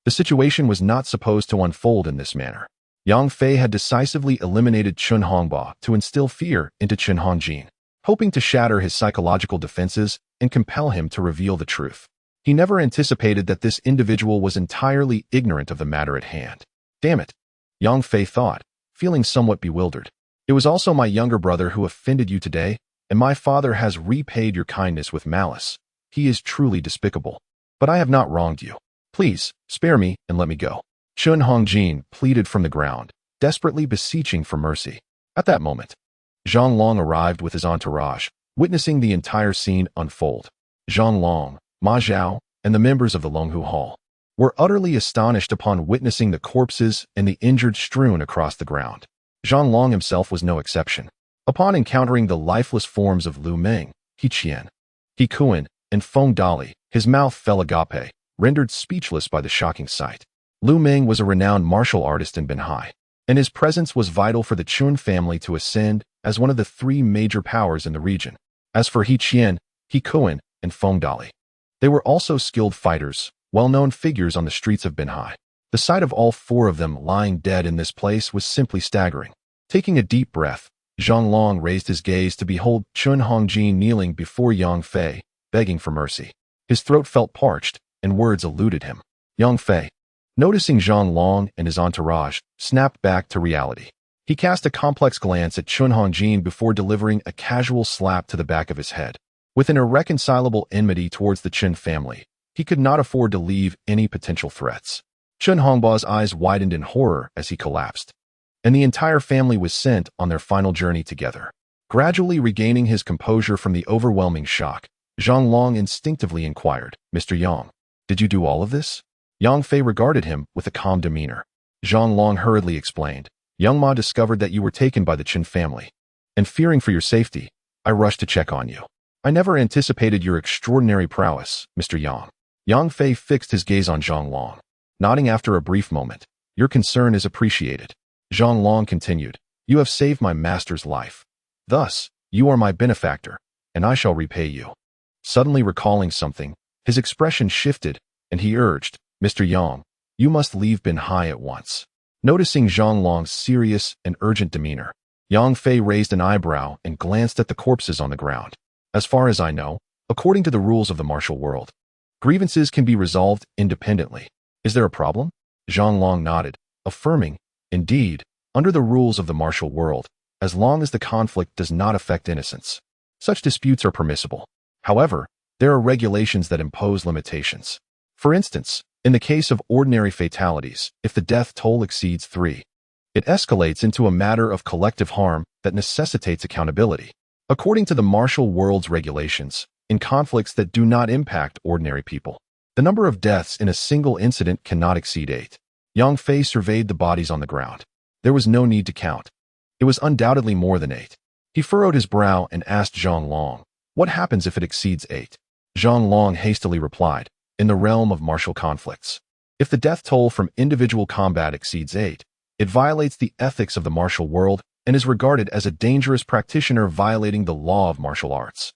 the situation was not supposed to unfold in this manner. Yang Fei had decisively eliminated Chun Hongba to instill fear into Chun Hongjin, hoping to shatter his psychological defenses and compel him to reveal the truth. He never anticipated that this individual was entirely ignorant of the matter at hand. Damn it, Yang Fei thought, feeling somewhat bewildered. It was also my younger brother who offended you today, and my father has repaid your kindness with malice. He is truly despicable. But I have not wronged you. Please, spare me and let me go. Chun Hongjin pleaded from the ground, desperately beseeching for mercy. At that moment, Zhang Long arrived with his entourage, witnessing the entire scene unfold. Zhang Long, Ma Zhao, and the members of the Longhu Hall were utterly astonished upon witnessing the corpses and the injured strewn across the ground. Zhang Long himself was no exception. Upon encountering the lifeless forms of Lu Meng, He Qian, He Kuan, and Feng Dali, his mouth fell agape, rendered speechless by the shocking sight. Lu Meng was a renowned martial artist in Binhai, and his presence was vital for the Chun family to ascend as one of the three major powers in the region. As for He Qian, He Kuan, and Feng Dali, they were also skilled fighters, well-known figures on the streets of Binhai. The sight of all four of them lying dead in this place was simply staggering. Taking a deep breath, Zhang Long raised his gaze to behold Chun Hongjin kneeling before Yang Fei, begging for mercy. His throat felt parched, and words eluded him. Yang Fei, noticing Zhang Long and his entourage, snapped back to reality. He cast a complex glance at Chun Hongjin before delivering a casual slap to the back of his head. With an irreconcilable enmity towards the Chun family, he could not afford to leave any potential threats. Chun Hongba's eyes widened in horror as he collapsed, and the entire family was sent on their final journey together. Gradually regaining his composure from the overwhelming shock, Zhang Long instinctively inquired, Mr. Yang, did you do all of this? Yang Fei regarded him with a calm demeanor. Zhang Long hurriedly explained, Young Ma discovered that you were taken by the Chun family, and fearing for your safety, I rushed to check on you. I never anticipated your extraordinary prowess, Mr. Yang. Yang Fei fixed his gaze on Zhang Long, nodding after a brief moment. Your concern is appreciated. Zhang Long continued, "You have saved my master's life. Thus, you are my benefactor, and I shall repay you." Suddenly recalling something, his expression shifted, and he urged, "Mr. Yang, you must leave Binhai at once." Noticing Zhang Long's serious and urgent demeanor, Yang Fei raised an eyebrow and glanced at the corpses on the ground. "As far as I know, according to the rules of the martial world, grievances can be resolved independently. Is there a problem?" Zhang Long nodded, affirming, "Indeed, under the rules of the martial world, as long as the conflict does not affect innocence, such disputes are permissible. However, there are regulations that impose limitations. For instance, in the case of ordinary fatalities, if the death toll exceeds 3, it escalates into a matter of collective harm that necessitates accountability. According to the martial world's regulations, in conflicts that do not impact ordinary people, the number of deaths in a single incident cannot exceed 8. Yang Fei surveyed the bodies on the ground. There was no need to count. It was undoubtedly more than 8. He furrowed his brow and asked Zhang Long, "What happens if it exceeds 8? Zhang Long hastily replied, "In the realm of martial conflicts, if the death toll from individual combat exceeds 8, it violates the ethics of the martial world and is regarded as a dangerous practitioner violating the law of martial arts.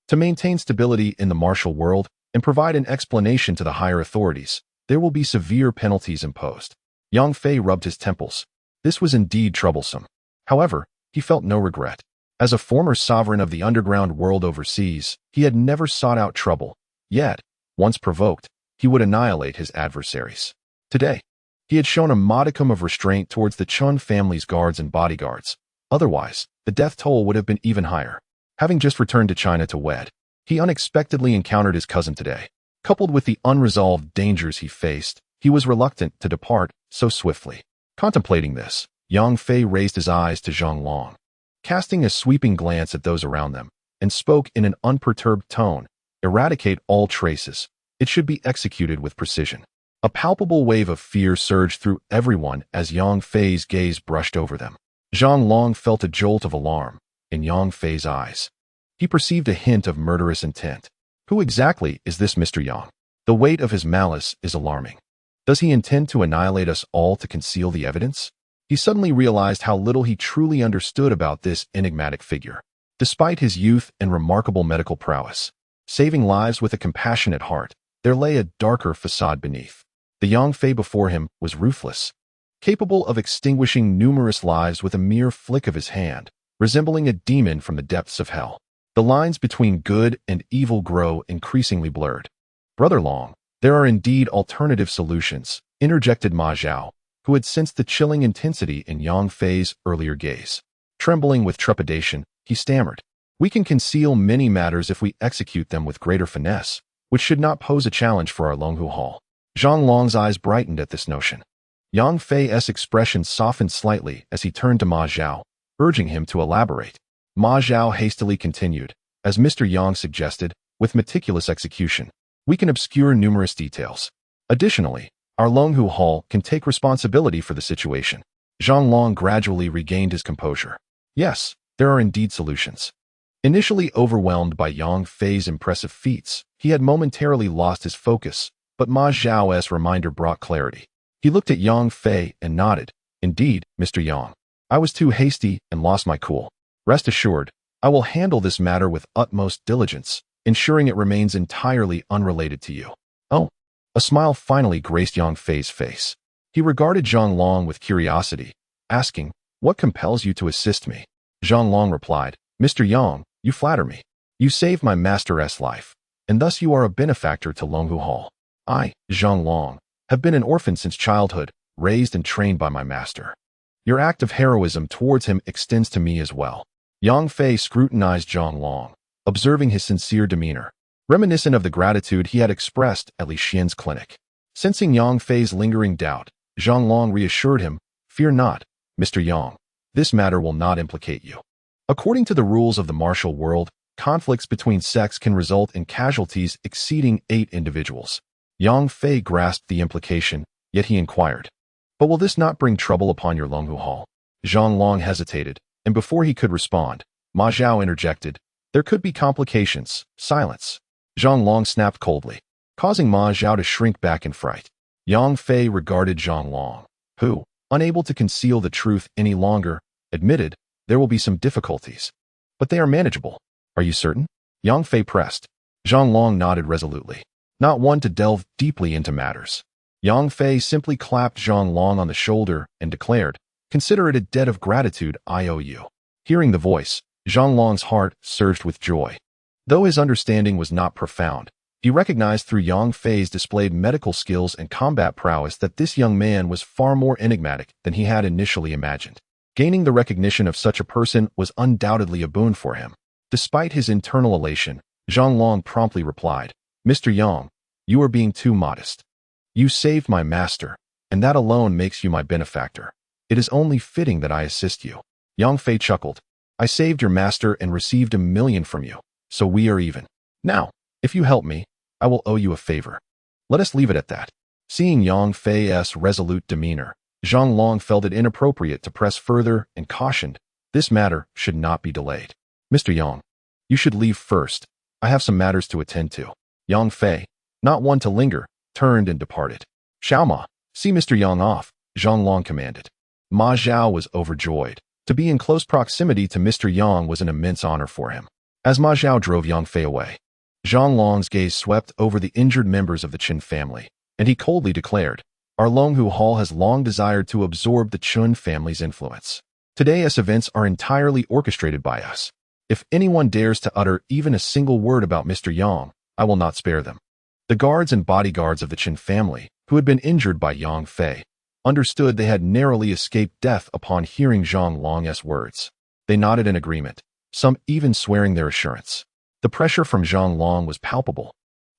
To maintain stability in the martial world and provide an explanation to the higher authorities, there will be severe penalties imposed." Yang Fei rubbed his temples. This was indeed troublesome. However, he felt no regret. As a former sovereign of the underground world overseas, he had never sought out trouble. Yet, once provoked, he would annihilate his adversaries. Today, he had shown a modicum of restraint towards the Chun family's guards and bodyguards. Otherwise, the death toll would have been even higher. Having just returned to China to wed, he unexpectedly encountered his cousin today. Coupled with the unresolved dangers he faced, he was reluctant to depart so swiftly. Contemplating this, Yang Fei raised his eyes to Zhang Long, casting a sweeping glance at those around them, and spoke in an unperturbed tone, "Eradicate all traces. It should be executed with precision." A palpable wave of fear surged through everyone as Yang Fei's gaze brushed over them. Zhang Long felt a jolt of alarm in Yang Fei's eyes. He perceived a hint of murderous intent. Who exactly is this Mr. Yang? The weight of his malice is alarming. Does he intend to annihilate us all to conceal the evidence? He suddenly realized how little he truly understood about this enigmatic figure. Despite his youth and remarkable medical prowess, saving lives with a compassionate heart, there lay a darker facade beneath. The Yang Fei before him was ruthless, capable of extinguishing numerous lives with a mere flick of his hand, resembling a demon from the depths of hell. The lines between good and evil grow increasingly blurred. "Brother Long, there are indeed alternative solutions," interjected Ma Zhao, who had sensed the chilling intensity in Yang Fei's earlier gaze. Trembling with trepidation, he stammered, "We can conceal many matters if we execute them with greater finesse, which should not pose a challenge for our Longhu Hall." Zhang Long's eyes brightened at this notion. Yang Fei's expression softened slightly as he turned to Ma Zhao, urging him to elaborate. Ma Zhao hastily continued, "As Mr. Yang suggested, with meticulous execution, we can obscure numerous details. Additionally, our Longhu Hall can take responsibility for the situation." Zhang Long gradually regained his composure. Yes, there are indeed solutions. Initially overwhelmed by Yang Fei's impressive feats, he had momentarily lost his focus, but Ma Zhao's reminder brought clarity. He looked at Yang Fei and nodded. "Indeed, Mr. Yang, I was too hasty and lost my cool. Rest assured, I will handle this matter with utmost diligence, ensuring it remains entirely unrelated to you." "Oh." A smile finally graced Yang Fei's face. He regarded Zhang Long with curiosity, asking, "What compels you to assist me?" Zhang Long replied, "Mr. Yang, you flatter me. You saved my master's life, and thus you are a benefactor to Longhu Hall. I, Zhang Long, have been an orphan since childhood, raised and trained by my master. Your act of heroism towards him extends to me as well." Yang Fei scrutinized Zhang Long, observing his sincere demeanor, reminiscent of the gratitude he had expressed at Li Xian's clinic. Sensing Yang Fei's lingering doubt, Zhang Long reassured him, "Fear not, Mr. Yang. This matter will not implicate you. According to the rules of the martial world, conflicts between sects can result in casualties exceeding 8 individuals." Yang Fei grasped the implication, yet he inquired, "But will this not bring trouble upon your Longhu Hall?" Zhang Long hesitated, and before he could respond, Ma Zhao interjected, "There could be complications." Silence. Zhang Long snapped coldly, causing Ma Zhao to shrink back in fright. Yang Fei regarded Zhang Long, who, unable to conceal the truth any longer, admitted, there will be some difficulties. But they are manageable. Are you certain? Yang Fei pressed. Zhang Long nodded resolutely, not one to delve deeply into matters. Yang Fei simply clapped Zhang Long on the shoulder and declared, "Consider it a debt of gratitude I owe you." Hearing the voice, Zhang Long's heart surged with joy. Though his understanding was not profound, he recognized through Yang Fei's displayed medical skills and combat prowess that this young man was far more enigmatic than he had initially imagined. Gaining the recognition of such a person was undoubtedly a boon for him. Despite his internal elation, Zhang Long promptly replied, "Mr. Yang, you are being too modest. You saved my master, and that alone makes you my benefactor. It is only fitting that I assist you." Yang Fei chuckled. "I saved your master and received 1,000,000 from you, so we are even. Now, if you help me, I will owe you a favor. Let us leave it at that." Seeing Yang Fei's resolute demeanor, Zhang Long felt it inappropriate to press further and cautioned, "This matter should not be delayed. Mr. Yang, you should leave first. I have some matters to attend to." Yang Fei, not one to linger, turned and departed. "Xiaoma, see Mr. Yang off," Zhang Long commanded. Ma Zhao was overjoyed. To be in close proximity to Mr. Yang was an immense honor for him. As Ma Zhao drove Yang Fei away, Zhang Long's gaze swept over the injured members of the Qin family, and he coldly declared, "Our Longhu Hall has long desired to absorb the Qin family's influence. Today's events are entirely orchestrated by us. If anyone dares to utter even a single word about Mr. Yang, I will not spare them." The guards and bodyguards of the Qin family, who had been injured by Yang Fei, understood they had narrowly escaped death upon hearing Zhang Long's words. They nodded in agreement, some even swearing their assurance. The pressure from Zhang Long was palpable,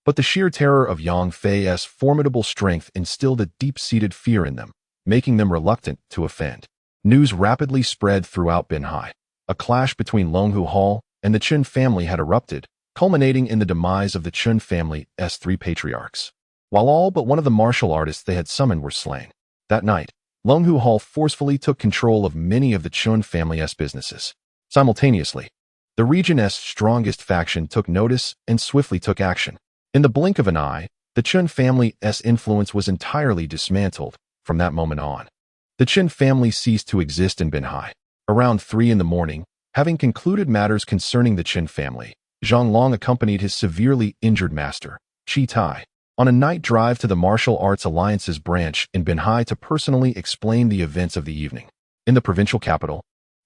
but the sheer terror of Yang Fei's formidable strength instilled a deep-seated fear in them, making them reluctant to offend. News rapidly spread throughout Binhai. A clash between Longhu Hall and the Qin family had erupted, culminating in the demise of the Qin family's 3 patriarchs. While all but one of the martial artists they had summoned were slain. That night, Longhu Hall forcefully took control of many of the Qin family's businesses. Simultaneously, the region's strongest faction took notice and swiftly took action. In the blink of an eye, the Qin family's influence was entirely dismantled. From that moment on, the Qin family ceased to exist in Binhai. Around 3 in the morning, having concluded matters concerning the Qin family, Zhang Long accompanied his severely injured master, Qi Tai, on a night drive to the Martial Arts Alliance's branch in Binhai to personally explain the events of the evening. In the provincial capital,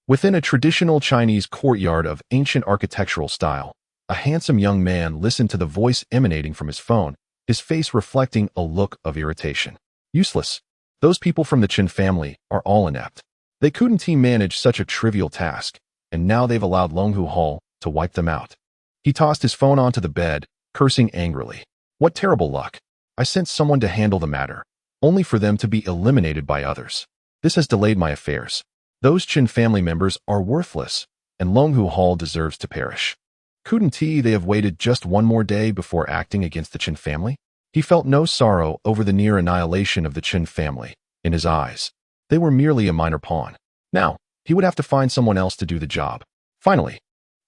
within a traditional Chinese courtyard of ancient architectural style, a handsome young man listened to the voice emanating from his phone, his face reflecting a look of irritation. "Useless. Those people from the Qin family are all inept. They couldn't manage such a trivial task, and now they've allowed Longhu Hall to wipe them out." He tossed his phone onto the bed, cursing angrily. "What terrible luck. I sent someone to handle the matter, only for them to be eliminated by others. This has delayed my affairs. Those Qin family members are worthless, and Longhu Hall deserves to perish. Couldn't they have waited just one more day before acting against the Qin family?" He felt no sorrow over the near annihilation of the Qin family. In his eyes, they were merely a minor pawn. Now, he would have to find someone else to do the job. Finally,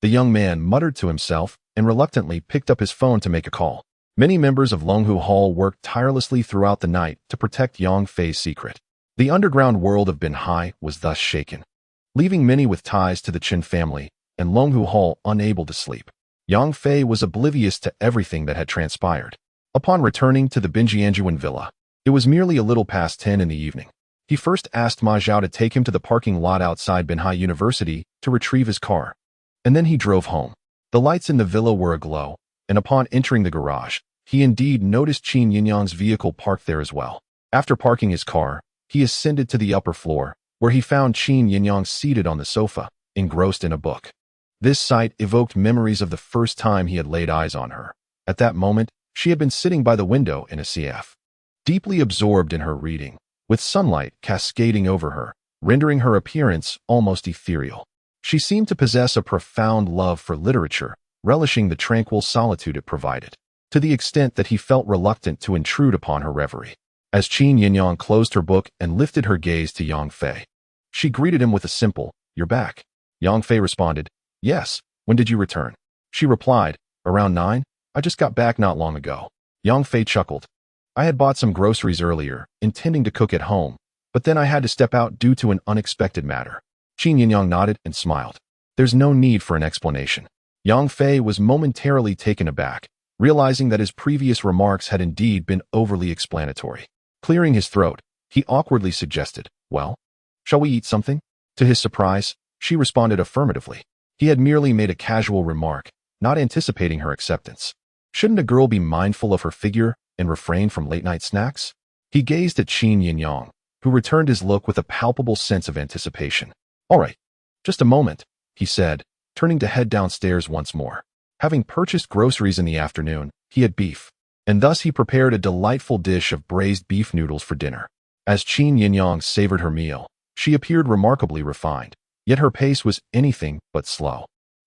the young man muttered to himself and reluctantly picked up his phone to make a call. Many members of Longhu Hall worked tirelessly throughout the night to protect Yang Fei's secret. The underground world of Binhai was thus shaken, leaving many with ties to the Qin family and Longhu Hall unable to sleep. Yang Fei was oblivious to everything that had transpired. Upon returning to the Binjianjuan villa, it was merely a little past 10 in the evening. He first asked Ma Zhao to take him to the parking lot outside Binhai University to retrieve his car, and then he drove home. The lights in the villa were aglow, and upon entering the garage, he indeed noticed Qin Yinyang's vehicle parked there as well. After parking his car, he ascended to the upper floor, where he found Qin Yinyang seated on the sofa, engrossed in a book. This sight evoked memories of the first time he had laid eyes on her. At that moment, she had been sitting by the window in a CF, deeply absorbed in her reading, with sunlight cascading over her, rendering her appearance almost ethereal. She seemed to possess a profound love for literature, relishing the tranquil solitude it provided, to the extent that he felt reluctant to intrude upon her reverie. As Qin Yinyang closed her book and lifted her gaze to Yang Fei, she greeted him with a simple, "You're back." Yang Fei responded, "Yes, when did you return?" She replied, "Around 9, I just got back not long ago." Yang Fei chuckled. "I had bought some groceries earlier, intending to cook at home, but then I had to step out due to an unexpected matter. Qin Yinyang nodded and smiled. There's no need for an explanation. Yang Fei was momentarily taken aback, realizing that his previous remarks had indeed been overly explanatory. Clearing his throat, he awkwardly suggested, "Well, shall we eat something?" To his surprise, she responded affirmatively. He had merely made a casual remark, not anticipating her acceptance. Shouldn't a girl be mindful of her figure and refrain from late-night snacks? He gazed at Qin Yinyang, who returned his look with a palpable sense of anticipation. "All right, just a moment," he said, turning to head downstairs once more. Having purchased groceries in the afternoon, he had beef, and thus he prepared a delightful dish of braised beef noodles for dinner. As Qin Yinyang savored her meal, she appeared remarkably refined, yet her pace was anything but slow.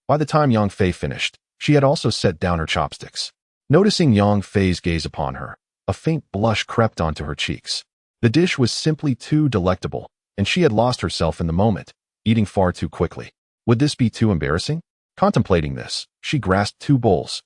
By the time Yang Fei finished, she had also set down her chopsticks. Noticing Yang Fei's gaze upon her, a faint blush crept onto her cheeks. The dish was simply too delectable, and she had lost herself in the moment, eating far too quickly. Would this be too embarrassing? Contemplating this, she grasped 2 bowls.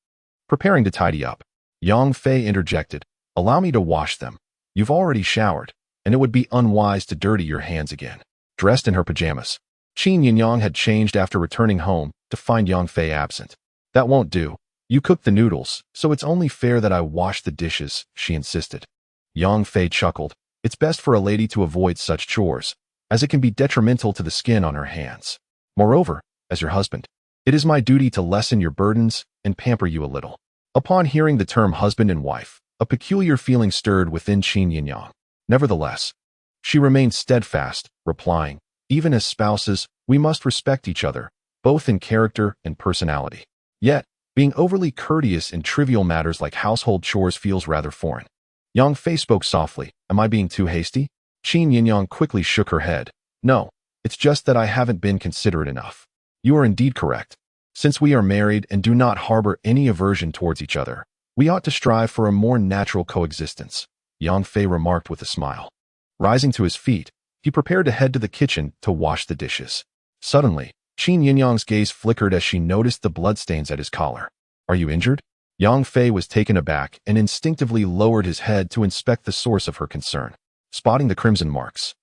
Preparing to tidy up, Yang Fei interjected, "Allow me to wash them. You've already showered, and it would be unwise to dirty your hands again." Dressed in her pajamas, Qin Yinyang had changed after returning home to find Yang Fei absent. "That won't do. You cooked the noodles, so it's only fair that I wash the dishes," she insisted. Yang Fei chuckled. "It's best for a lady to avoid such chores, as it can be detrimental to the skin on her hands. Moreover, as your husband, it is my duty to lessen your burdens and pamper you a little." Upon hearing the term husband and wife, a peculiar feeling stirred within Qin Yinyang. Nevertheless, she remained steadfast, replying, "Even as spouses, we must respect each other, both in character and personality." Yet, being overly courteous in trivial matters like household chores feels rather foreign. Yang Fei spoke softly. "Am I being too hasty?" Qin Yinyang quickly shook her head. "No, it's just that I haven't been considerate enough. You are indeed correct. Since we are married and do not harbor any aversion towards each other, we ought to strive for a more natural coexistence," Yang Fei remarked with a smile. Rising to his feet, he prepared to head to the kitchen to wash the dishes. Suddenly, Qin Yinyang's gaze flickered as she noticed the bloodstains at his collar. "Are you injured?" Yang Fei was taken aback and instinctively lowered his head to inspect the source of her concern. Spotting the crimson marks,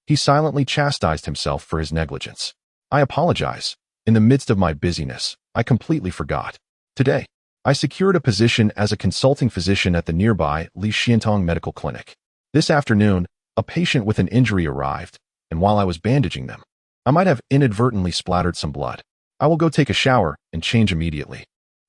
he silently chastised himself for his negligence. "I apologize. In the midst of my busyness, I completely forgot. Today, I secured a position as a consulting physician at the nearby Lixiantong Medical Clinic. This afternoon, a patient with an injury arrived, and while I was bandaging them, I might have inadvertently splattered some blood. I will go take a shower and change immediately."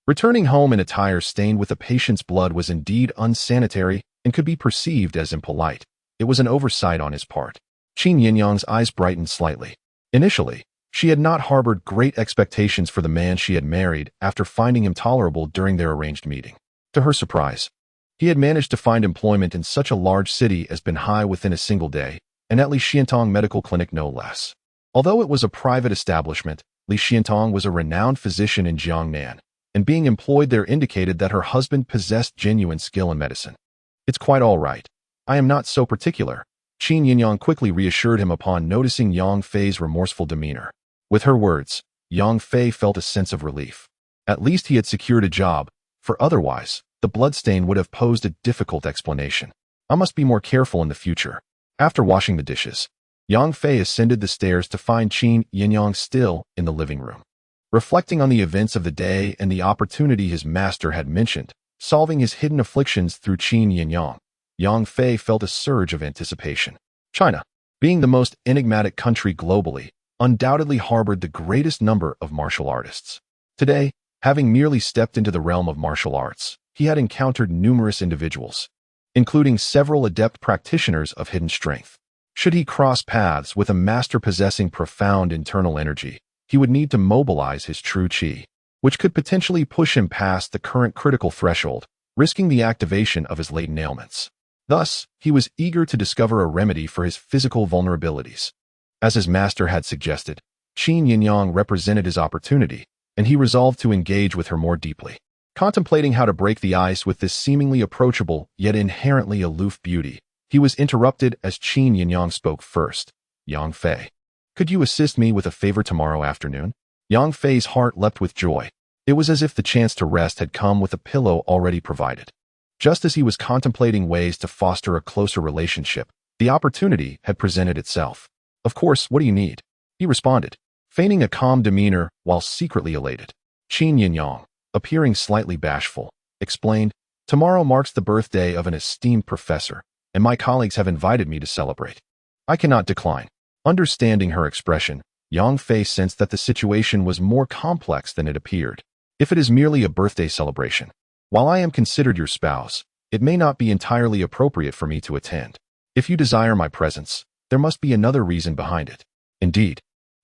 Returning home in attire stained with the patient's blood was indeed unsanitary and could be perceived as impolite. It was an oversight on his part. Qin Yinyang's eyes brightened slightly. Initially, she had not harbored great expectations for the man she had married after finding him tolerable during their arranged meeting. To her surprise, he had managed to find employment in such a large city as Binhai within a single day, and at Lixiantong Medical Clinic no less. Although it was a private establishment, Lixiantong was a renowned physician in Jiangnan, and being employed there indicated that her husband possessed genuine skill in medicine. "It's quite all right. I am not so particular," Qin Yinyang quickly reassured him upon noticing Yang Fei's remorseful demeanor. With her words, Yang Fei felt a sense of relief. At least he had secured a job, for otherwise, the bloodstain would have posed a difficult explanation. "I must be more careful in the future." After washing the dishes, Yang Fei ascended the stairs to find Qin Yinyang still in the living room. Reflecting on the events of the day and the opportunity his master had mentioned, solving his hidden afflictions through Qin Yinyang, Yang Fei felt a surge of anticipation. China, being the most enigmatic country globally, undoubtedly harbored the greatest number of martial artists. Today, having merely stepped into the realm of martial arts, he had encountered numerous individuals, including several adept practitioners of hidden strength. Should he cross paths with a master possessing profound internal energy, he would need to mobilize his true qi, which could potentially push him past the current critical threshold, risking the activation of his latent ailments. Thus, he was eager to discover a remedy for his physical vulnerabilities. As his master had suggested, Qin Yinyang represented his opportunity, and he resolved to engage with her more deeply. Contemplating how to break the ice with this seemingly approachable yet inherently aloof beauty, he was interrupted as Qin Yinyang spoke first. "Yang Fei, could you assist me with a favor tomorrow afternoon?" Yang Fei's heart leapt with joy. It was as if the chance to rest had come with a pillow already provided. Just as he was contemplating ways to foster a closer relationship, The opportunity had presented itself. Of course, what do you need? He responded, feigning a calm demeanor while secretly elated. Qin Yinyang, appearing slightly bashful, explained, tomorrow marks the birthday of an esteemed professor, and my colleagues have invited me to celebrate. I cannot decline. Understanding her expression, Yang Fei sensed that the situation was more complex than it appeared. If it is merely a birthday celebration, while I am considered your spouse, it may not be entirely appropriate for me to attend. If you desire my presence, there must be another reason behind it. Indeed,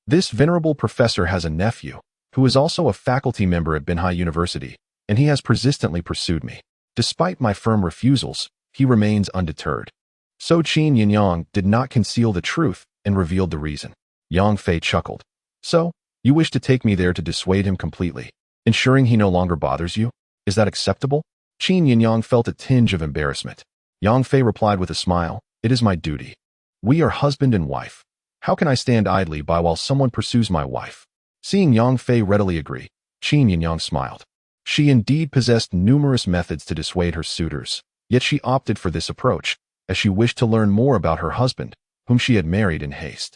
this venerable professor has a nephew, who is also a faculty member at Binhai University, and he has persistently pursued me. Despite my firm refusals, he remains undeterred. So Qin Yinyang did not conceal the truth and revealed the reason. Yang Fei chuckled. So, you wish to take me there to dissuade him completely, ensuring he no longer bothers you? Is that acceptable? Qin Yinyang felt a tinge of embarrassment. Yang Fei replied with a smile, it is my duty. We are husband and wife. How can I stand idly by while someone pursues my wife? Seeing Yang Fei readily agree, Qin Yinyang smiled. She indeed possessed numerous methods to dissuade her suitors, yet she opted for this approach, as she wished to learn more about her husband, whom she had married in haste.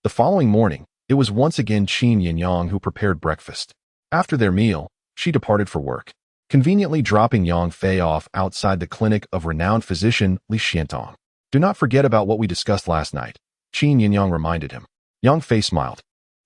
The following morning, it was once again Qin Yinyang who prepared breakfast. After their meal, she departed for work, conveniently dropping Yang Fei off outside the clinic of renowned physician Li Xiantong. Do not forget about what we discussed last night, Qin Yinyang reminded him. Yang Fei smiled.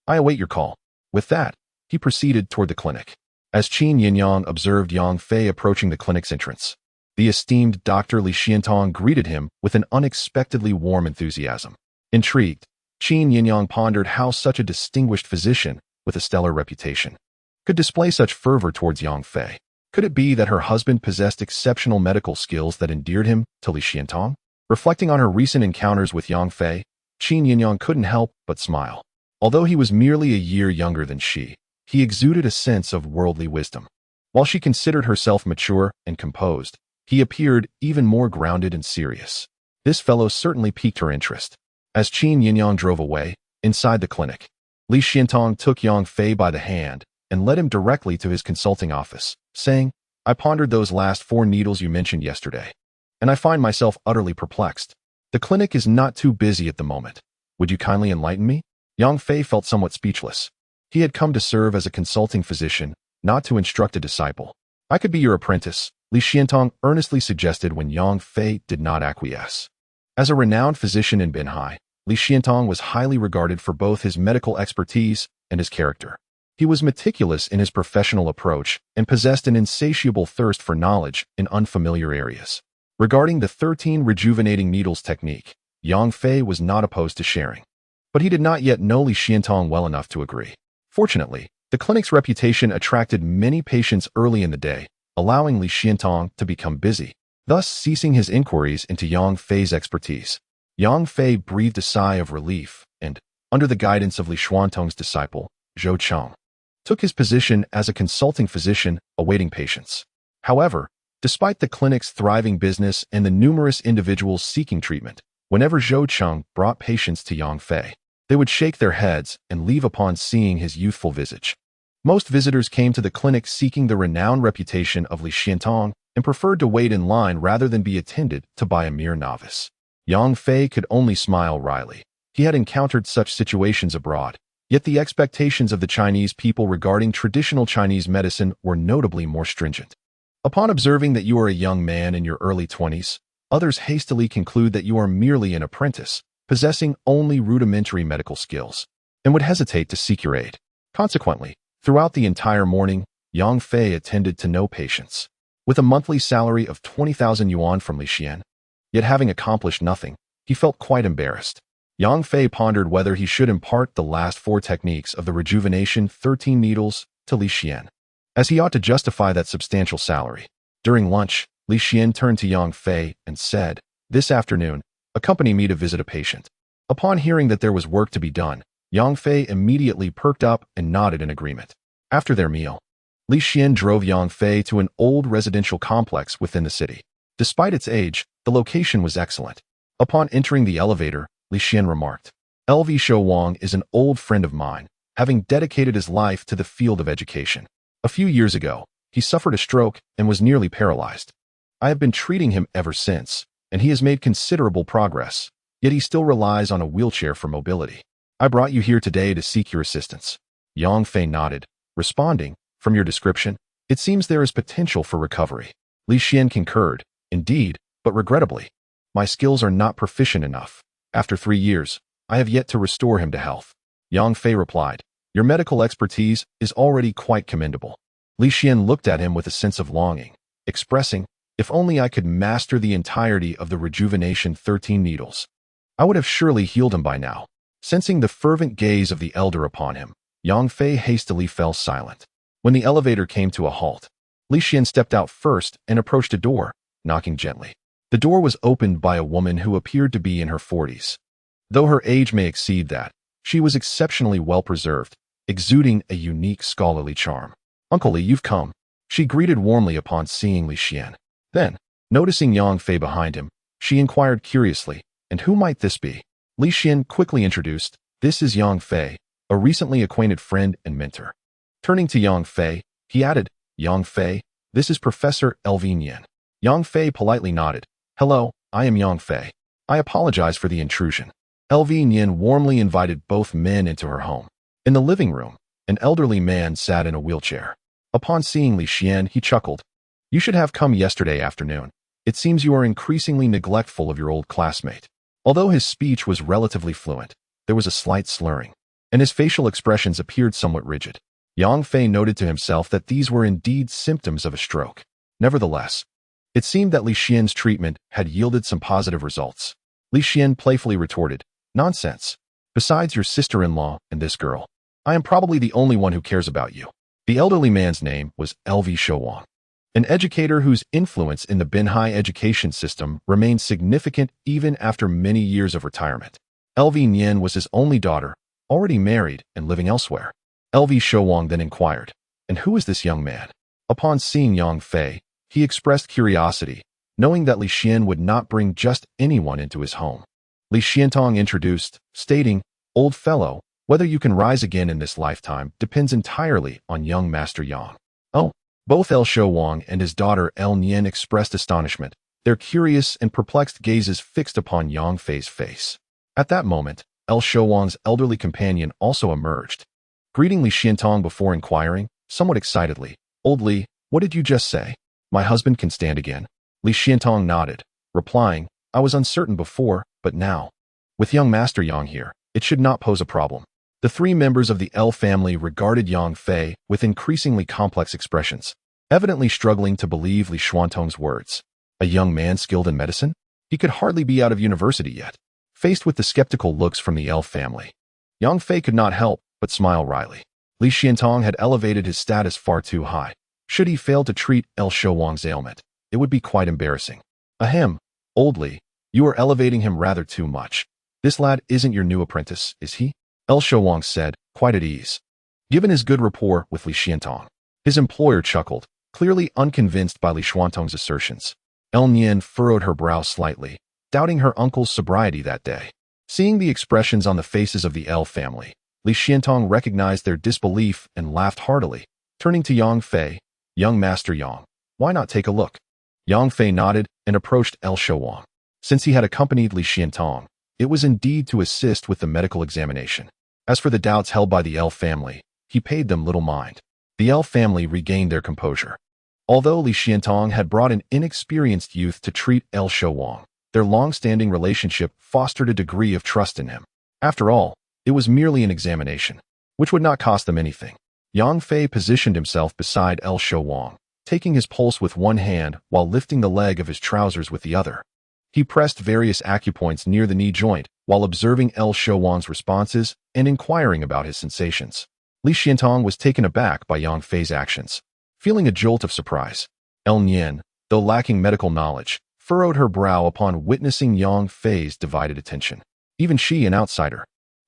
I await your call. With that, he proceeded toward the clinic. As Qin Yinyang observed Yang Fei approaching the clinic's entrance, the esteemed Dr. Li Xiantong greeted him with an unexpectedly warm enthusiasm. Intrigued, Qin Yinyang pondered how such a distinguished physician, with a stellar reputation, could display such fervor towards Yang Fei. Could it be that her husband possessed exceptional medical skills that endeared him to Li Xiantong? Reflecting on her recent encounters with Yang Fei, Qin Yinyang couldn't help but smile. Although he was merely a year younger than she, he exuded a sense of worldly wisdom. While she considered herself mature and composed, he appeared even more grounded and serious. This fellow certainly piqued her interest. As Qin Yinyang drove away, inside the clinic, Li Xiantong took Yang Fei by the hand and led him directly to his consulting office, saying, I pondered those last 4 needles you mentioned yesterday, and I find myself utterly perplexed. The clinic is not too busy at the moment. Would you kindly enlighten me? Yang Fei felt somewhat speechless. He had come to serve as a consulting physician, not to instruct a disciple. I could be your apprentice, Li Xiantong earnestly suggested when Yang Fei did not acquiesce. As a renowned physician in Binhai, Li Xiantong was highly regarded for both his medical expertise and his character. He was meticulous in his professional approach and possessed an insatiable thirst for knowledge in unfamiliar areas. Regarding the 13 rejuvenating needles technique, Yang Fei was not opposed to sharing. But he did not yet know Li Xiantong well enough to agree. Fortunately, the clinic's reputation attracted many patients early in the day, allowing Li Xiantong to become busy, thus ceasing his inquiries into Yang Fei's expertise. Yang Fei breathed a sigh of relief and, under the guidance of Li Xiantong's disciple, Zhou Cheng, took his position as a consulting physician awaiting patients. However, despite the clinic's thriving business and the numerous individuals seeking treatment, whenever Zhou Cheng brought patients to Yang Fei, they would shake their heads and leave upon seeing his youthful visage. Most visitors came to the clinic seeking the renowned reputation of Li Xiantong and preferred to wait in line rather than be attended to by a mere novice. Yang Fei could only smile wryly. He had encountered such situations abroad, yet the expectations of the Chinese people regarding traditional Chinese medicine were notably more stringent. Upon observing that you are a young man in your early 20s, others hastily conclude that you are merely an apprentice, possessing only rudimentary medical skills, and would hesitate to seek your aid. Consequently, throughout the entire morning, Yang Fei attended to no patients. With a monthly salary of 20,000 yuan from Li Xian, yet having accomplished nothing, he felt quite embarrassed. Yang Fei pondered whether he should impart the last 4 techniques of the rejuvenation 13 needles to Li Xian, as he ought to justify that substantial salary. During lunch, Li Xian turned to Yang Fei and said, This afternoon, accompany me to visit a patient. Upon hearing that there was work to be done, Yang Fei immediately perked up and nodded in agreement. After their meal, Li Xian drove Yang Fei to an old residential complex within the city. Despite its age, the location was excellent. Upon entering the elevator, Li Xian remarked, LV Shou Wang is an old friend of mine, having dedicated his life to the field of education. A few years ago, he suffered a stroke and was nearly paralyzed. I have been treating him ever since, and he has made considerable progress. yet he still relies on a wheelchair for mobility. I brought you here today to seek your assistance. Yang Fei nodded, responding, from your description, it seems there is potential for recovery. Li Xian concurred, indeed, but regrettably, my skills are not proficient enough. After 3 years, I have yet to restore him to health. Yang Fei replied, your medical expertise is already quite commendable. Li Xian looked at him with a sense of longing, expressing, if only I could master the entirety of the rejuvenation 13 needles, I would have surely healed him by now. Sensing the fervent gaze of the elder upon him, Yang Fei hastily fell silent. When the elevator came to a halt, Li Xian stepped out first and approached a door, knocking gently. The door was opened by a woman who appeared to be in her 40s. Though her age may exceed that, she was exceptionally well-preserved, exuding a unique scholarly charm. Uncle Li, you've come. She greeted warmly upon seeing Li Xian. Then, noticing Yang Fei behind him, she inquired curiously, and who might this be? Li Xian quickly introduced, this is Yang Fei, a recently acquainted friend and mentor. Turning to Yang Fei, he added, Yang Fei, this is Professor Elvin Yin. Yang Fei politely nodded. Hello, I am Yang Fei. I apologize for the intrusion. Elvin Yin warmly invited both men into her home. In the living room, an elderly man sat in a wheelchair. Upon seeing Li Xian, he chuckled. You should have come yesterday afternoon. It seems you are increasingly neglectful of your old classmate. Although his speech was relatively fluent, there was a slight slurring, and his facial expressions appeared somewhat rigid. Yang Fei noted to himself that these were indeed symptoms of a stroke. Nevertheless, it seemed that Li Xian's treatment had yielded some positive results. Li Xian playfully retorted, nonsense. Besides your sister-in-law and this girl, I am probably the only one who cares about you. The elderly man's name was Lv Shouwang, an educator whose influence in the Binhai education system remained significant even after many years of retirement. Lv Yin was his only daughter, already married and living elsewhere. Lv Shouwang then inquired, and who is this young man? Upon seeing Yang Fei, he expressed curiosity, knowing that Li Xian would not bring just anyone into his home. Li Xiantong introduced, stating, old fellow, whether you can rise again in this lifetime depends entirely on young Master Yang. Oh, both El Shouwang and his daughter El Nian expressed astonishment, their curious and perplexed gazes fixed upon Yang Fei's face. At that moment, El Shouwang's elderly companion also emerged, greeting Li Xiantong before inquiring, somewhat excitedly, Old Li, what did you just say? My husband can stand again. Li Xiantong nodded, replying, I was uncertain before, but now, with young Master Yang here, it should not pose a problem. The 3 members of the L family regarded Yang Fei with increasingly complex expressions, evidently struggling to believe Li Xuantong's words. A young man skilled in medicine? He could hardly be out of university yet. Faced with the skeptical looks from the L family, Yang Fei could not help but smile wryly. Li Xiantong had elevated his status far too high. Should he fail to treat El Shouwang's ailment, it would be quite embarrassing. Ahem, Old Li, you are elevating him rather too much. This lad isn't your new apprentice, is he? El Shouwang said, quite at ease. Given his good rapport with Li Xiantong, his employer chuckled, clearly unconvinced by Li Xuantong's assertions. El Nian furrowed her brow slightly, doubting her uncle's sobriety that day. Seeing the expressions on the faces of the L family, Li Xiantong recognized their disbelief and laughed heartily. Turning to Yang Fei, young Master Yang, why not take a look? Yang Fei nodded and approached El Shouwang. Since he had accompanied Li Xiantong, it was indeed to assist with the medical examination. As for the doubts held by the L family, he paid them little mind. The L family regained their composure. Although Li Xiantong had brought an inexperienced youth to treat El Shouwang, their long-standing relationship fostered a degree of trust in him. After all, it was merely an examination, which would not cost them anything. Yang Fei positioned himself beside El Shouwang, taking his pulse with one hand while lifting the leg of his trousers with the other. He pressed various acupoints near the knee joint while observing El Shouwang's responses and inquiring about his sensations. Li Xiantong was taken aback by Yang Fei's actions. Feeling a jolt of surprise, El Nian, though lacking medical knowledge, furrowed her brow upon witnessing Yang Fei's divided attention. Even she, an outsider,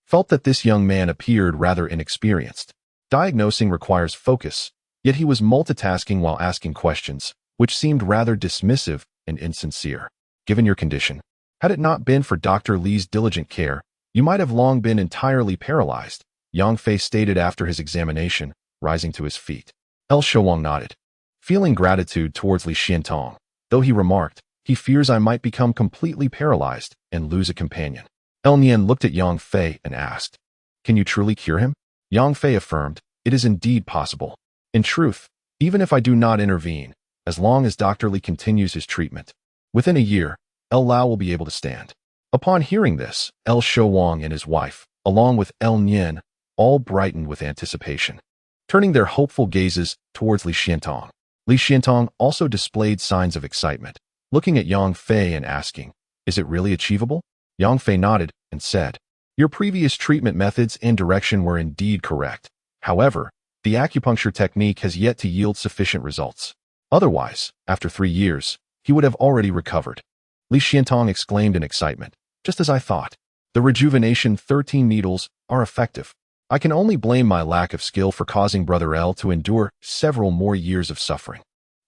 felt that this young man appeared rather inexperienced. Diagnosing requires focus, yet he was multitasking while asking questions, which seemed rather dismissive and insincere. Given your condition, had it not been for Dr. Li's diligent care, you might have long been entirely paralyzed, Yang Fei stated after his examination, rising to his feet. El Shouwang nodded, feeling gratitude towards Li Xiantong, though he remarked, He fears I might become completely paralyzed and lose a companion. El Nian looked at Yang Fei and asked, "Can you truly cure him?" Yang Fei affirmed, "It is indeed possible. In truth, even if I do not intervene, as long as Dr. Li continues his treatment, within a year, El Lao will be able to stand." Upon hearing this, El Shouwang and his wife, along with El Nian, all brightened with anticipation, turning their hopeful gazes towards Li Xiantong. Li Xiantong also displayed signs of excitement, looking at Yang Fei and asking, "Is it really achievable?" Yang Fei nodded and said, "Your previous treatment methods and direction were indeed correct. However, the acupuncture technique has yet to yield sufficient results. Otherwise, after 3 years, he would have already recovered." Li Xiantong exclaimed in excitement, "Just as I thought. The rejuvenation 13 needles are effective. I can only blame my lack of skill for causing Brother L to endure several more years of suffering."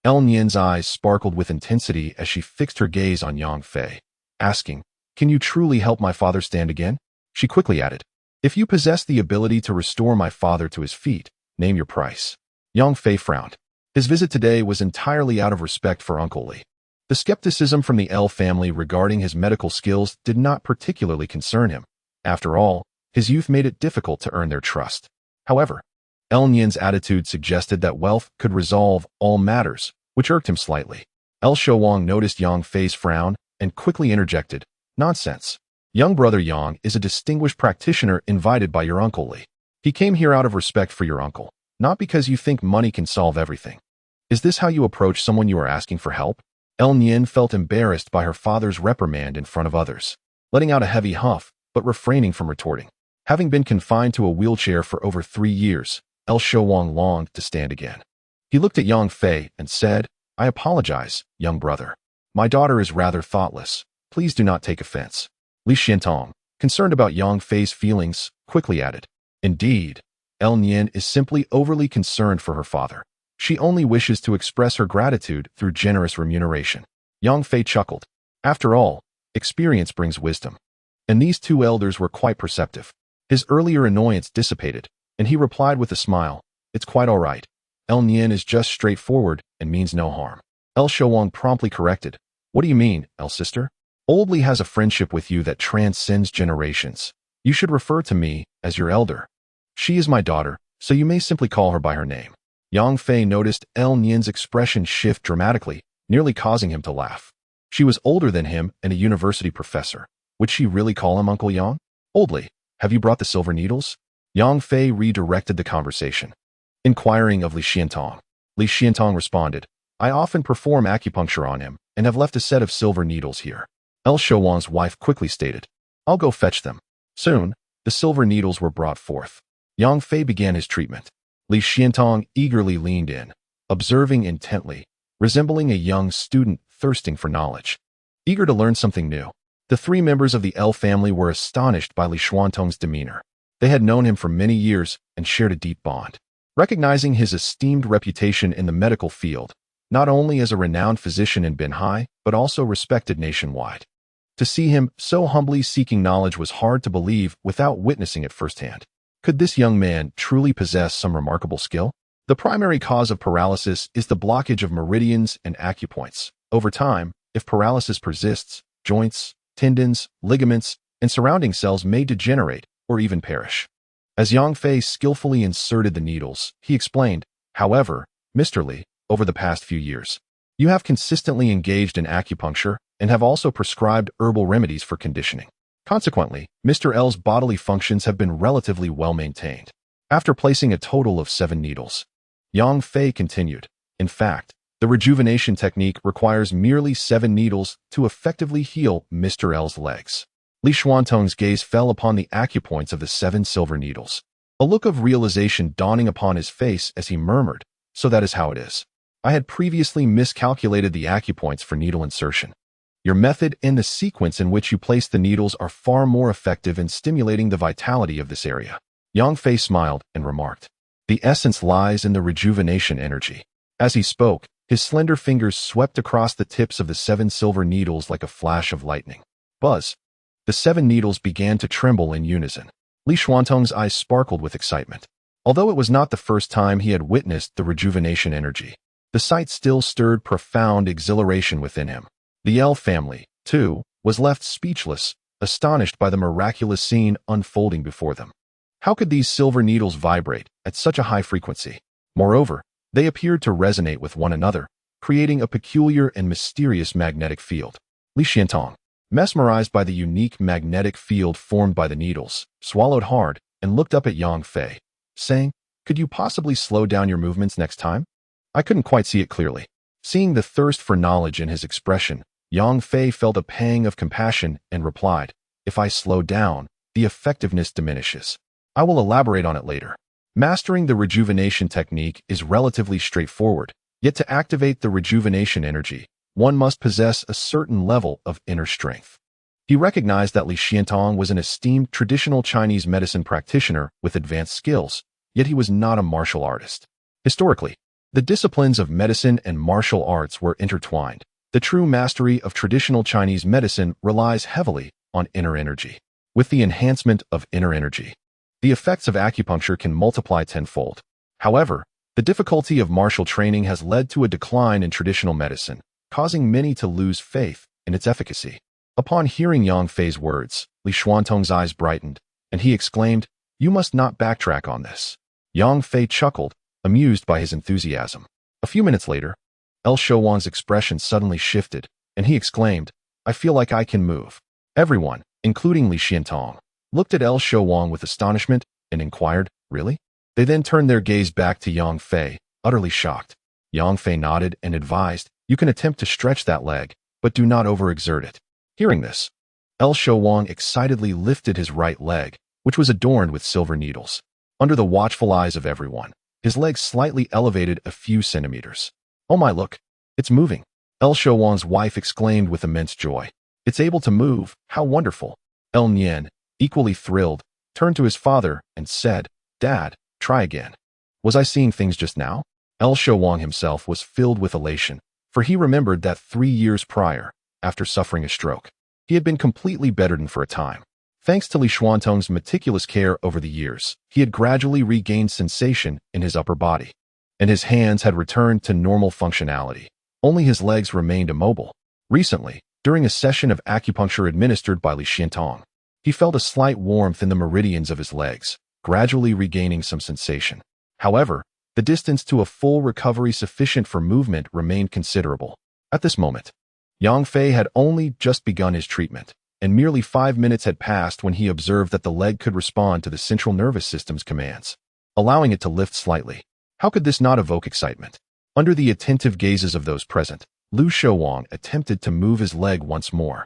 El Nian's eyes sparkled with intensity as she fixed her gaze on Yang Fei, asking, "Can you truly help my father stand again?" She quickly added, "If you possess the ability to restore my father to his feet, name your price." Yang Fei frowned. His visit today was entirely out of respect for Uncle Li. The skepticism from the L family regarding his medical skills did not particularly concern him. After all, his youth made it difficult to earn their trust. However, El Nian's attitude suggested that wealth could resolve all matters, which irked him slightly. El Shouwang noticed Yang Fei's frown and quickly interjected, "Nonsense. Young brother Yang is a distinguished practitioner invited by your Uncle Li. He came here out of respect for your uncle, not because you think money can solve everything. Is this how you approach someone you are asking for help?" El Nian felt embarrassed by her father's reprimand in front of others, letting out a heavy huff, but refraining from retorting. Having been confined to a wheelchair for over 3 years, El Shouwang longed to stand again. He looked at Yang Fei and said, "I apologize, young brother. My daughter is rather thoughtless. Please do not take offense." Li Xiantong, concerned about Yang Fei's feelings, quickly added, "Indeed, El Nian is simply overly concerned for her father. She only wishes to express her gratitude through generous remuneration." Yang Fei chuckled. After all, experience brings wisdom. And these two elders were quite perceptive. His earlier annoyance dissipated, and he replied with a smile, "It's quite all right. El Nian is just straightforward and means no harm." El Shouwang promptly corrected, "What do you mean, El sister? Old Li has a friendship with you that transcends generations. You should refer to me as your elder. She is my daughter, so you may simply call her by her name." Yang Fei noticed El Nian's expression shift dramatically, nearly causing him to laugh. She was older than him and a university professor. Would she really call him Uncle Yang? "Old Li, have you brought the silver needles?" Yang Fei redirected the conversation, inquiring of Li Xiantong. Li Xiantong responded, "I often perform acupuncture on him and have left a set of silver needles here." El Shouwang's wife quickly stated, "I'll go fetch them." Soon, the silver needles were brought forth. Yang Fei began his treatment. Li Xiantong eagerly leaned in, observing intently, resembling a young student thirsting for knowledge, eager to learn something new. The 3 members of the L family were astonished by Li Xiantong's demeanor. They had known him for many years and shared a deep bond. Recognizing his esteemed reputation in the medical field, not only as a renowned physician in Binhai, but also respected nationwide. To see him so humbly seeking knowledge was hard to believe without witnessing it firsthand. Could this young man truly possess some remarkable skill? The primary cause of paralysis is the blockage of meridians and acupoints. Over time, if paralysis persists, joints, tendons, ligaments, and surrounding cells may degenerate or even perish. As Yang Fei skillfully inserted the needles, he explained, "However, Mr. Li, over the past few years, you have consistently engaged in acupuncture and have also prescribed herbal remedies for conditioning. Consequently, Mr. L's bodily functions have been relatively well maintained." After placing a total of 7 needles, Yang Fei continued, "In fact, the rejuvenation technique requires merely 7 needles to effectively heal Mr. L's legs." Li Xiantong's gaze fell upon the acupoints of the 7 silver needles, a look of realization dawning upon his face as he murmured, "So that is how it is. I had previously miscalculated the acupoints for needle insertion. Your method and the sequence in which you place the needles are far more effective in stimulating the vitality of this area." Yang Fei smiled and remarked, "The essence lies in the rejuvenation energy." As he spoke, his slender fingers swept across the tips of the 7 silver needles like a flash of lightning. Buzz! The 7 needles began to tremble in unison. Li Xiantong's eyes sparkled with excitement. Although it was not the first time he had witnessed the rejuvenation energy, the sight still stirred profound exhilaration within him. The L family, too, was left speechless, astonished by the miraculous scene unfolding before them. How could these silver needles vibrate at such a high frequency? Moreover, they appeared to resonate with one another, creating a peculiar and mysterious magnetic field. Li Xiantong, mesmerized by the unique magnetic field formed by the needles, swallowed hard and looked up at Yang Fei, saying, "Could you possibly slow down your movements next time?" I couldn't quite see it clearly. Seeing the thirst for knowledge in his expression, Yang Fei felt a pang of compassion and replied, "If I slow down, the effectiveness diminishes. I will elaborate on it later." Mastering the rejuvenation technique is relatively straightforward, yet to activate the rejuvenation energy, one must possess a certain level of inner strength. He recognized that Li Xiantong was an esteemed traditional Chinese medicine practitioner with advanced skills, yet he was not a martial artist. Historically, the disciplines of medicine and martial arts were intertwined. The true mastery of traditional Chinese medicine relies heavily on inner energy. With the enhancement of inner energy, the effects of acupuncture can multiply tenfold. However, the difficulty of martial training has led to a decline in traditional medicine, causing many to lose faith in its efficacy. Upon hearing Yang Fei's words, Li Xuantong's eyes brightened, and he exclaimed, "You must not backtrack on this." Yang Fei chuckled, amused by his enthusiasm. A few minutes later, El Shouwang's expression suddenly shifted, and he exclaimed, "I feel like I can move." Everyone, including Li Xiantong, looked at El Shouwang with astonishment and inquired, "Really?" They then turned their gaze back to Yang Fei, utterly shocked. Yang Fei nodded and advised, "You can attempt to stretch that leg, but do not overexert it." Hearing this, El Shouwang excitedly lifted his right leg, which was adorned with silver needles. Under the watchful eyes of everyone, his leg slightly elevated a few centimeters. "Oh my, look, it's moving," El Shouwang's wife exclaimed with immense joy. "It's able to move, how wonderful." El Nian, equally thrilled, turned to his father and said, "Dad, try again." Was I seeing things just now? El Shouwang himself was filled with elation, for he remembered that 3 years prior, after suffering a stroke, he had been completely bedridden for a time. Thanks to Li Xuantong's meticulous care over the years, he had gradually regained sensation in his upper body, and his hands had returned to normal functionality. Only his legs remained immobile. Recently, during a session of acupuncture administered by Li Xiantong, he felt a slight warmth in the meridians of his legs, gradually regaining some sensation. However, the distance to a full recovery sufficient for movement remained considerable. At this moment, Yang Fei had only just begun his treatment, and merely 5 minutes had passed when he observed that the leg could respond to the central nervous system's commands, allowing it to lift slightly. How could this not evoke excitement? Under the attentive gazes of those present, Lu Shouwang attempted to move his leg once more,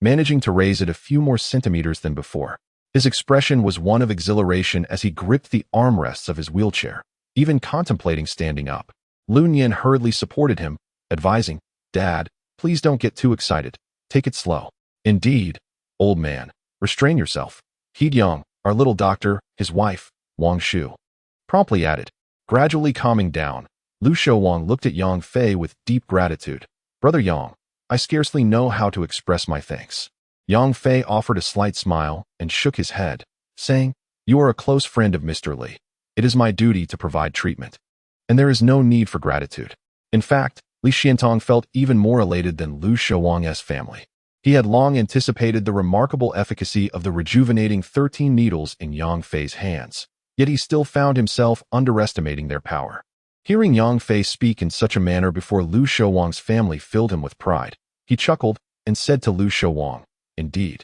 managing to raise it a few more centimeters than before. His expression was one of exhilaration as he gripped the armrests of his wheelchair, even contemplating standing up. Lu Nian hurriedly supported him, advising, "Dad, please don't get too excited. Take it slow." "Indeed, old man, restrain yourself." He Yang, our little doctor, his wife, Wang Shu, promptly added. Gradually calming down, Lu Shouwang looked at Yang Fei with deep gratitude. "Brother Yang, I scarcely know how to express my thanks." Yang Fei offered a slight smile and shook his head, saying, "You are a close friend of Mr. Li. It is my duty to provide treatment, and there is no need for gratitude." In fact, Li Xiantong felt even more elated than Lu Shouwang's family. He had long anticipated the remarkable efficacy of the rejuvenating 13 needles in Yang Fei's hands, yet he still found himself underestimating their power. Hearing Yang Fei speak in such a manner before Lu Shouwang's family filled him with pride. He chuckled and said to Lu Shouwang, "Indeed,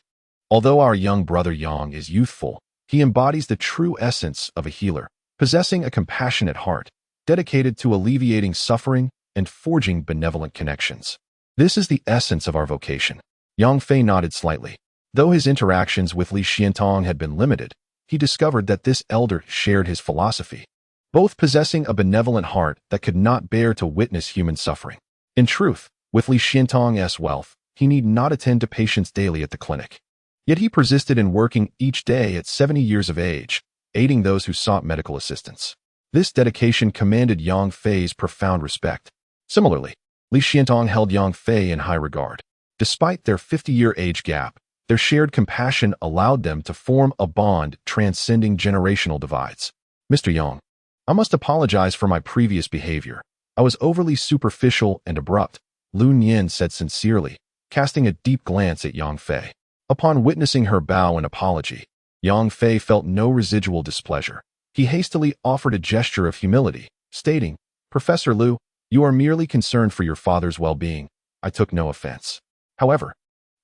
although our young brother Yang is youthful, he embodies the true essence of a healer, possessing a compassionate heart, dedicated to alleviating suffering and forging benevolent connections. This is the essence of our vocation." Yang Fei nodded slightly. Though his interactions with Li Xiantong had been limited, he discovered that this elder shared his philosophy, both possessing a benevolent heart that could not bear to witness human suffering. In truth, with Li Xiantong's wealth, he need not attend to patients daily at the clinic. Yet he persisted in working each day at 70 years of age, aiding those who sought medical assistance. This dedication commanded Yang Fei's profound respect. Similarly, Li Xiantong held Yang Fei in high regard. Despite their 50-year age gap, their shared compassion allowed them to form a bond transcending generational divides. "Mr. Yang, I must apologize for my previous behavior. I was overly superficial and abrupt," Lu Nian said sincerely, casting a deep glance at Yang Fei. Upon witnessing her bow in apology, Yang Fei felt no residual displeasure. He hastily offered a gesture of humility, stating, "Professor Liu, you are merely concerned for your father's well-being. I took no offense. However,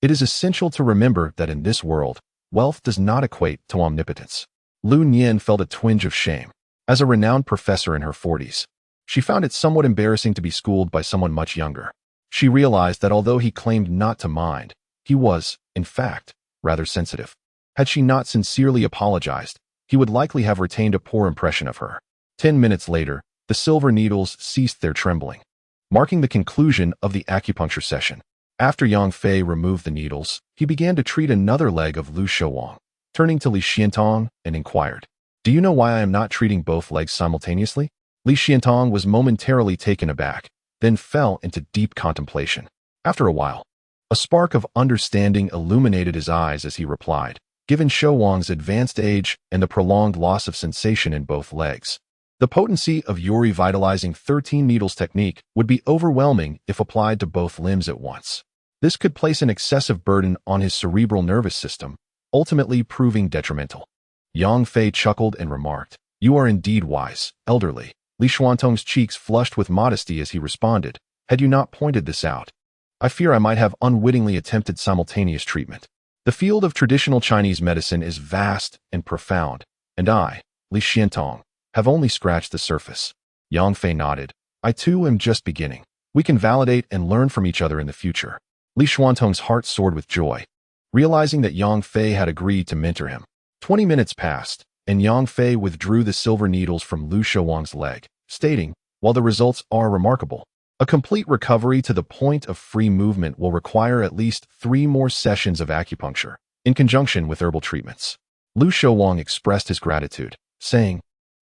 it is essential to remember that in this world, wealth does not equate to omnipotence." Lu Nian felt a twinge of shame. As a renowned professor in her 40s, she found it somewhat embarrassing to be schooled by someone much younger. She realized that although he claimed not to mind, he was, in fact, rather sensitive. Had she not sincerely apologized, he would likely have retained a poor impression of her. 10 minutes later, the silver needles ceased their trembling, marking the conclusion of the acupuncture session. After Yang Fei removed the needles, he began to treat another leg of Lu Shouwang, turning to Li Xiantong and inquired, "Do you know why I am not treating both legs simultaneously?" Li Xiantong was momentarily taken aback, then fell into deep contemplation. After a while, a spark of understanding illuminated his eyes as he replied, "Given Shouwang's advanced age and the prolonged loss of sensation in both legs, the potency of your revitalizing 13 needles technique would be overwhelming if applied to both limbs at once. This could place an excessive burden on his cerebral nervous system, ultimately proving detrimental." Yang Fei chuckled and remarked, "You are indeed wise, elderly." Li Xuantong's cheeks flushed with modesty as he responded, "Had you not pointed this out, I fear I might have unwittingly attempted simultaneous treatment. The field of traditional Chinese medicine is vast and profound, and I, Li Xiantong, have only scratched the surface." Yang Fei nodded. "I too am just beginning. We can validate and learn from each other in the future." Li Xuantong's heart soared with joy, realizing that Yang Fei had agreed to mentor him. 20 minutes passed, and Yang Fei withdrew the silver needles from Lu Shouwang's leg, stating, "While the results are remarkable, a complete recovery to the point of free movement will require at least 3 more sessions of acupuncture, in conjunction with herbal treatments." Lu Shouwang expressed his gratitude, saying,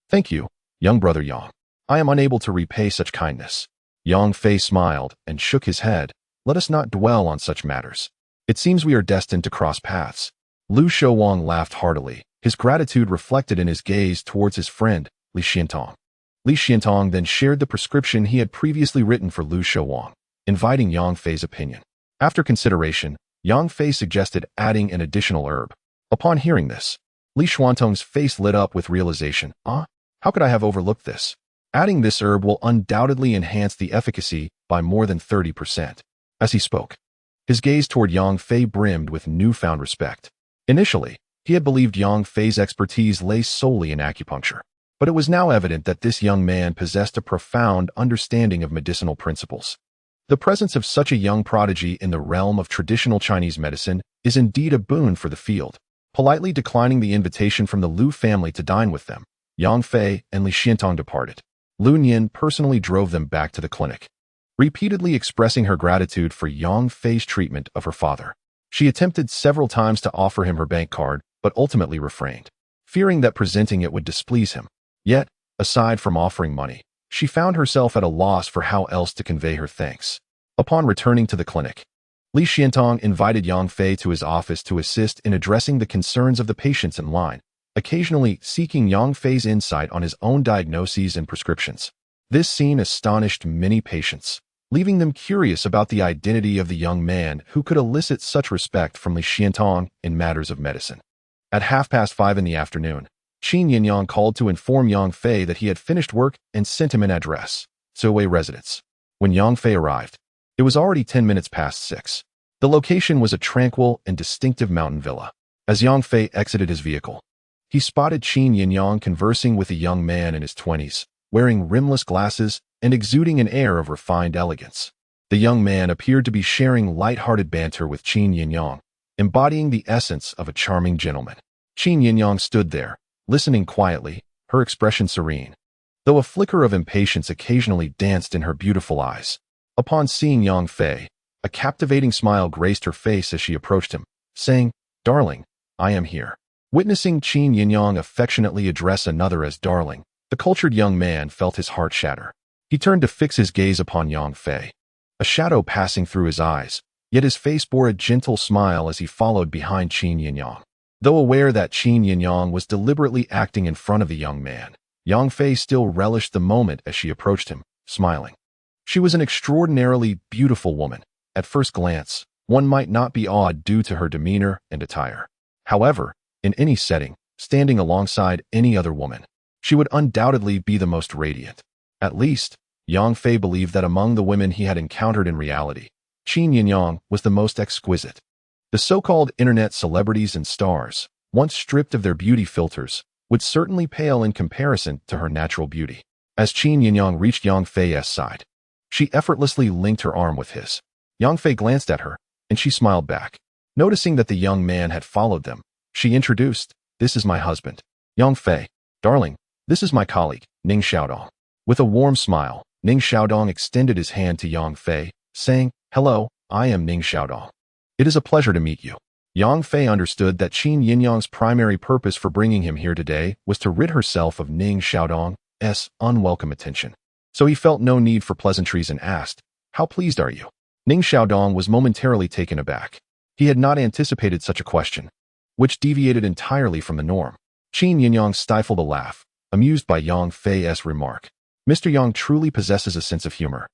"Thank you, young brother Yang. I am unable to repay such kindness." Yang Fei smiled and shook his head. "Let us not dwell on such matters. It seems we are destined to cross paths." Lu Shouwang laughed heartily, his gratitude reflected in his gaze towards his friend, Li Xiantong. Li Xiantong then shared the prescription he had previously written for Lu Shouwang, inviting Yang Fei's opinion. After consideration, Yang Fei suggested adding an additional herb. Upon hearing this, Li Xuantong's face lit up with realization. How could I have overlooked this? Adding this herb will undoubtedly enhance the efficacy by more than 30%. As he spoke, his gaze toward Yang Fei brimmed with newfound respect. Initially, he had believed Yang Fei's expertise lay solely in acupuncture, but it was now evident that this young man possessed a profound understanding of medicinal principles. The presence of such a young prodigy in the realm of traditional Chinese medicine is indeed a boon for the field. Politely declining the invitation from the Liu family to dine with them, Yang Fei and Li Xiantong departed. Lu Nian personally drove them back to the clinic, repeatedly expressing her gratitude for Yang Fei's treatment of her father. She attempted several times to offer him her bank card, but ultimately refrained, fearing that presenting it would displease him. Yet, aside from offering money, she found herself at a loss for how else to convey her thanks. Upon returning to the clinic, Li Xiantong invited Yang Fei to his office to assist in addressing the concerns of the patients in line, occasionally seeking Yang Fei's insight on his own diagnoses and prescriptions. This scene astonished many patients, leaving them curious about the identity of the young man who could elicit such respect from Li Xiantong in matters of medicine. At 5:30 in the afternoon, Qin Yinyang called to inform Yang Fei that he had finished work and sent him an address, Zouwei residence. When Yang Fei arrived, it was already 10 minutes past 6. The location was a tranquil and distinctive mountain villa. As Yang Fei exited his vehicle, he spotted Qin Yinyang conversing with a young man in his 20s, wearing rimless glasses and exuding an air of refined elegance. The young man appeared to be sharing light-hearted banter with Qin Yinyang, embodying the essence of a charming gentleman. Qin Yinyang stood there, listening quietly, her expression serene, though a flicker of impatience occasionally danced in her beautiful eyes. Upon seeing Yang Fei, a captivating smile graced her face as she approached him, saying, "Darling, I am here." Witnessing Qin Yinyang affectionately address another as darling, the cultured young man felt his heart shatter. He turned to fix his gaze upon Yang Fei, a shadow passing through his eyes, yet his face bore a gentle smile as he followed behind Qin Yinyang. Though aware that Qin Yinyang was deliberately acting in front of the young man, Yang Fei still relished the moment as she approached him, smiling. She was an extraordinarily beautiful woman, at first glance, one might not be awed due to her demeanor and attire. However, in any setting, standing alongside any other woman, she would undoubtedly be the most radiant. At least, Yang Fei believed that among the women he had encountered in reality, Qin Yinyang was the most exquisite. The so-called internet celebrities and stars, once stripped of their beauty filters, would certainly pale in comparison to her natural beauty. As Qin Yinyang reached Yang Fei's side, she effortlessly linked her arm with his. Yang Fei glanced at her, and she smiled back. Noticing that the young man had followed them, she introduced, "This is my husband, Yang Fei. Darling, this is my colleague, Ning Xiaodong." With a warm smile, Ning Xiaodong extended his hand to Yang Fei, saying, "Hello, I am Ning Xiaodong. It is a pleasure to meet you." Yang Fei understood that Qin Yinyang's primary purpose for bringing him here today was to rid herself of Ning Xiaodong's unwelcome attention. So he felt no need for pleasantries and asked, "How pleased are you?" Ning Xiaodong was momentarily taken aback. He had not anticipated such a question, which deviated entirely from the norm. Qin Yinyang stifled a laugh, amused by Yang Fei's remark. "Mr. Yang truly possesses a sense of humor."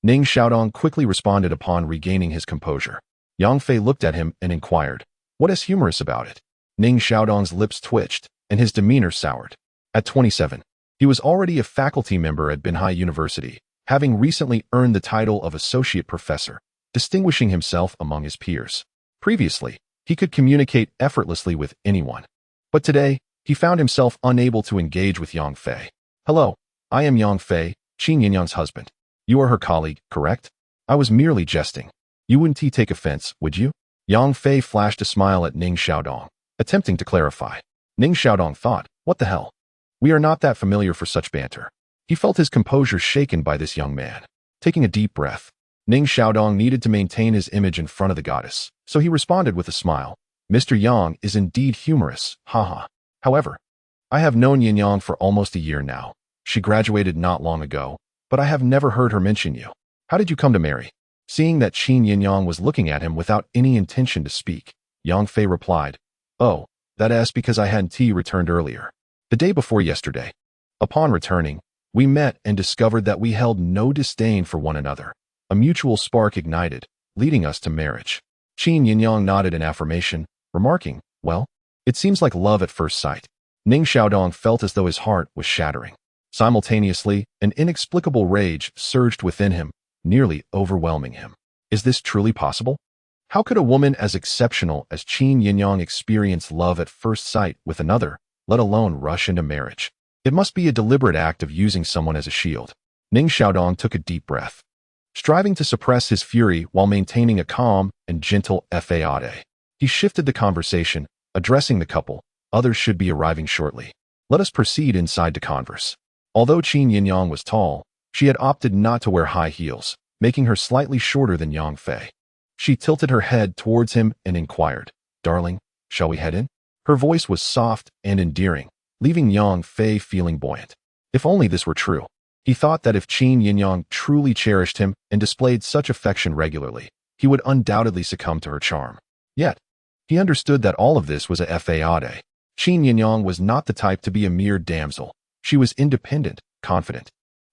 Ning Xiaodong quickly responded upon regaining his composure. Yang Fei looked at him and inquired, "What is humorous about it?" Ning Xiaodong's lips twitched, and his demeanor soured. At 27, he was already a faculty member at Binhai University, having recently earned the title of associate professor, distinguishing himself among his peers. Previously, he could communicate effortlessly with anyone. But today, he found himself unable to engage with Yang Fei. "Hello, I am Yang Fei, Qin Yinyang's husband. You are her colleague, correct? I was merely jesting. You wouldn't take offense, would you?" Yang Fei flashed a smile at Ning Xiaodong, attempting to clarify. Ning Xiaodong thought, "What the hell? We are not that familiar for such banter." He felt his composure shaken by this young man. Taking a deep breath, Ning Xiaodong needed to maintain his image in front of the goddess, so he responded with a smile. "Mr. Yang is indeed humorous, haha. However, I have known Yinyang for almost a year now. She graduated not long ago, but I have never heard her mention you. How did you come to marry?" Seeing that Qin Yinyang was looking at him without any intention to speak, Yang Fei replied, "Oh, that is because I had returned earlier, the day before yesterday. Upon returning, we met and discovered that we held no disdain for one another. A mutual spark ignited, leading us to marriage." Qin Yinyang nodded in affirmation, remarking, "Well, it seems like love at first sight." Ning Xiaodong felt as though his heart was shattering. Simultaneously, an inexplicable rage surged within him, nearly overwhelming him. Is this truly possible? How could a woman as exceptional as Qin Yinyang experience love at first sight with another, let alone rush into marriage? It must be a deliberate act of using someone as a shield. Ning Xiaodong took a deep breath, striving to suppress his fury while maintaining a calm and gentle faade. He shifted the conversation, addressing the couple. "Others should be arriving shortly. Let us proceed inside to converse." Although Qin Yinyang was tall, she had opted not to wear high heels, making her slightly shorter than Yang Fei. She tilted her head towards him and inquired, "Darling, shall we head in?" Her voice was soft and endearing, leaving Yang Fei feeling buoyant. If only this were true. He thought that if Qin Yinyang truly cherished him and displayed such affection regularly, he would undoubtedly succumb to her charm. Yet, he understood that all of this was a faade. Qin Yinyang was not the type to be a mere damsel. She was independent, confident,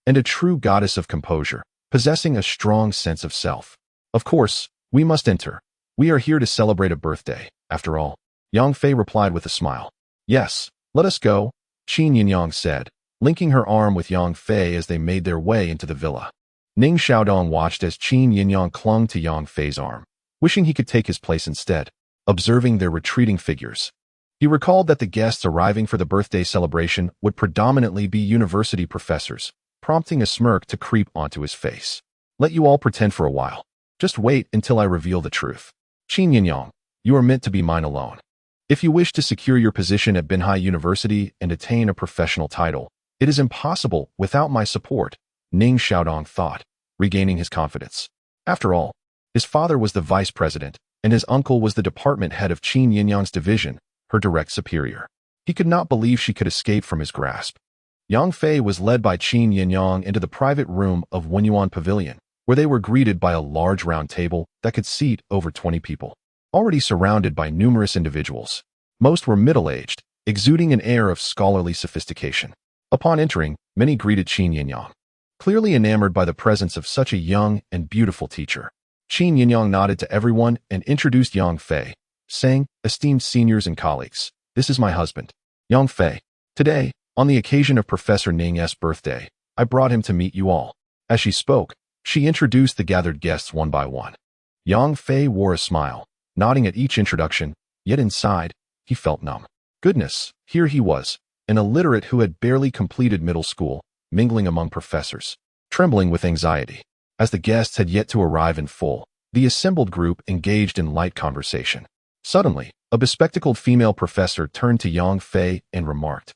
and a true goddess of composure, possessing a strong sense of self. "Of course, we must enter. We are here to celebrate a birthday, after all," Yang Fei replied with a smile. "Yes, let us go," Qin Yinyang said, linking her arm with Yang Fei as they made their way into the villa. Ning Xiaodong watched as Qin Yinyang clung to Yang Fei's arm, wishing he could take his place instead, observing their retreating figures. He recalled that the guests arriving for the birthday celebration would predominantly be university professors, prompting a smirk to creep onto his face. "Let you all pretend for a while. Just wait until I reveal the truth. Qin Yinyang, you are meant to be mine alone. If you wish to secure your position at Binhai University and attain a professional title, it is impossible without my support," Ning Xiaodong thought, regaining his confidence. After all, his father was the vice president, and his uncle was the department head of Qin Yinyang's division, her direct superior. He could not believe she could escape from his grasp. Yang Fei was led by Qin Yinyang into the private room of Wenyuan Pavilion, where they were greeted by a large round table that could seat over 20 people. Already surrounded by numerous individuals, most were middle-aged, exuding an air of scholarly sophistication. Upon entering, many greeted Qin Yinyang, clearly enamored by the presence of such a young and beautiful teacher. Qin Yinyang nodded to everyone and introduced Yang Fei, saying, "Esteemed seniors and colleagues, this is my husband, Yang Fei. Today, on the occasion of Professor Ning's birthday, I brought him to meet you all." As she spoke, she introduced the gathered guests one by one. Yang Fei wore a smile, nodding at each introduction, yet inside, he felt numb. Goodness, here he was, an illiterate who had barely completed middle school, mingling among professors, trembling with anxiety. As the guests had yet to arrive in full, the assembled group engaged in light conversation. Suddenly, a bespectacled female professor turned to Yang Fei and remarked,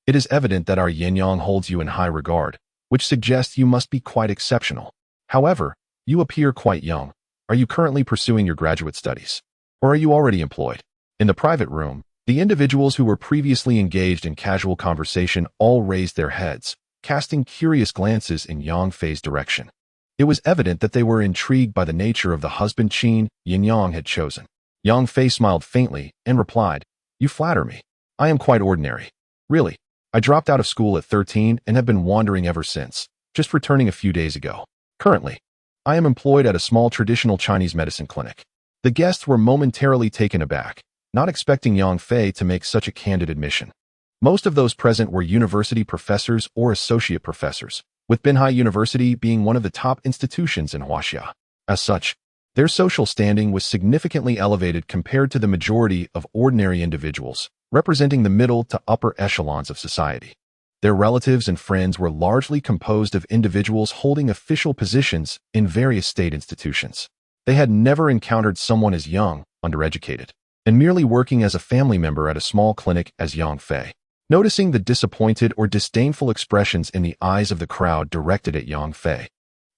"It is evident that our Yin-Yang holds you in high regard, which suggests you must be quite exceptional. However, you appear quite young. Are you currently pursuing your graduate studies? Or are you already employed?" In the private room, the individuals who were previously engaged in casual conversation all raised their heads, casting curious glances in Yang Fei's direction. It was evident that they were intrigued by the nature of the husband Qin Yinyang had chosen. Yang Fei smiled faintly and replied, "You flatter me. I am quite ordinary. Really, I dropped out of school at 13 and have been wandering ever since, just returning a few days ago. Currently, I am employed at a small traditional Chinese medicine clinic." The guests were momentarily taken aback, not expecting Yang Fei to make such a candid admission. Most of those present were university professors or associate professors, with Binhai University being one of the top institutions in Huaxia. As such, their social standing was significantly elevated compared to the majority of ordinary individuals, representing the middle to upper echelons of society. Their relatives and friends were largely composed of individuals holding official positions in various state institutions. They had never encountered someone as young, undereducated, and merely working as a family member at a small clinic as Yang Fei. Noticing the disappointed or disdainful expressions in the eyes of the crowd directed at Yang Fei,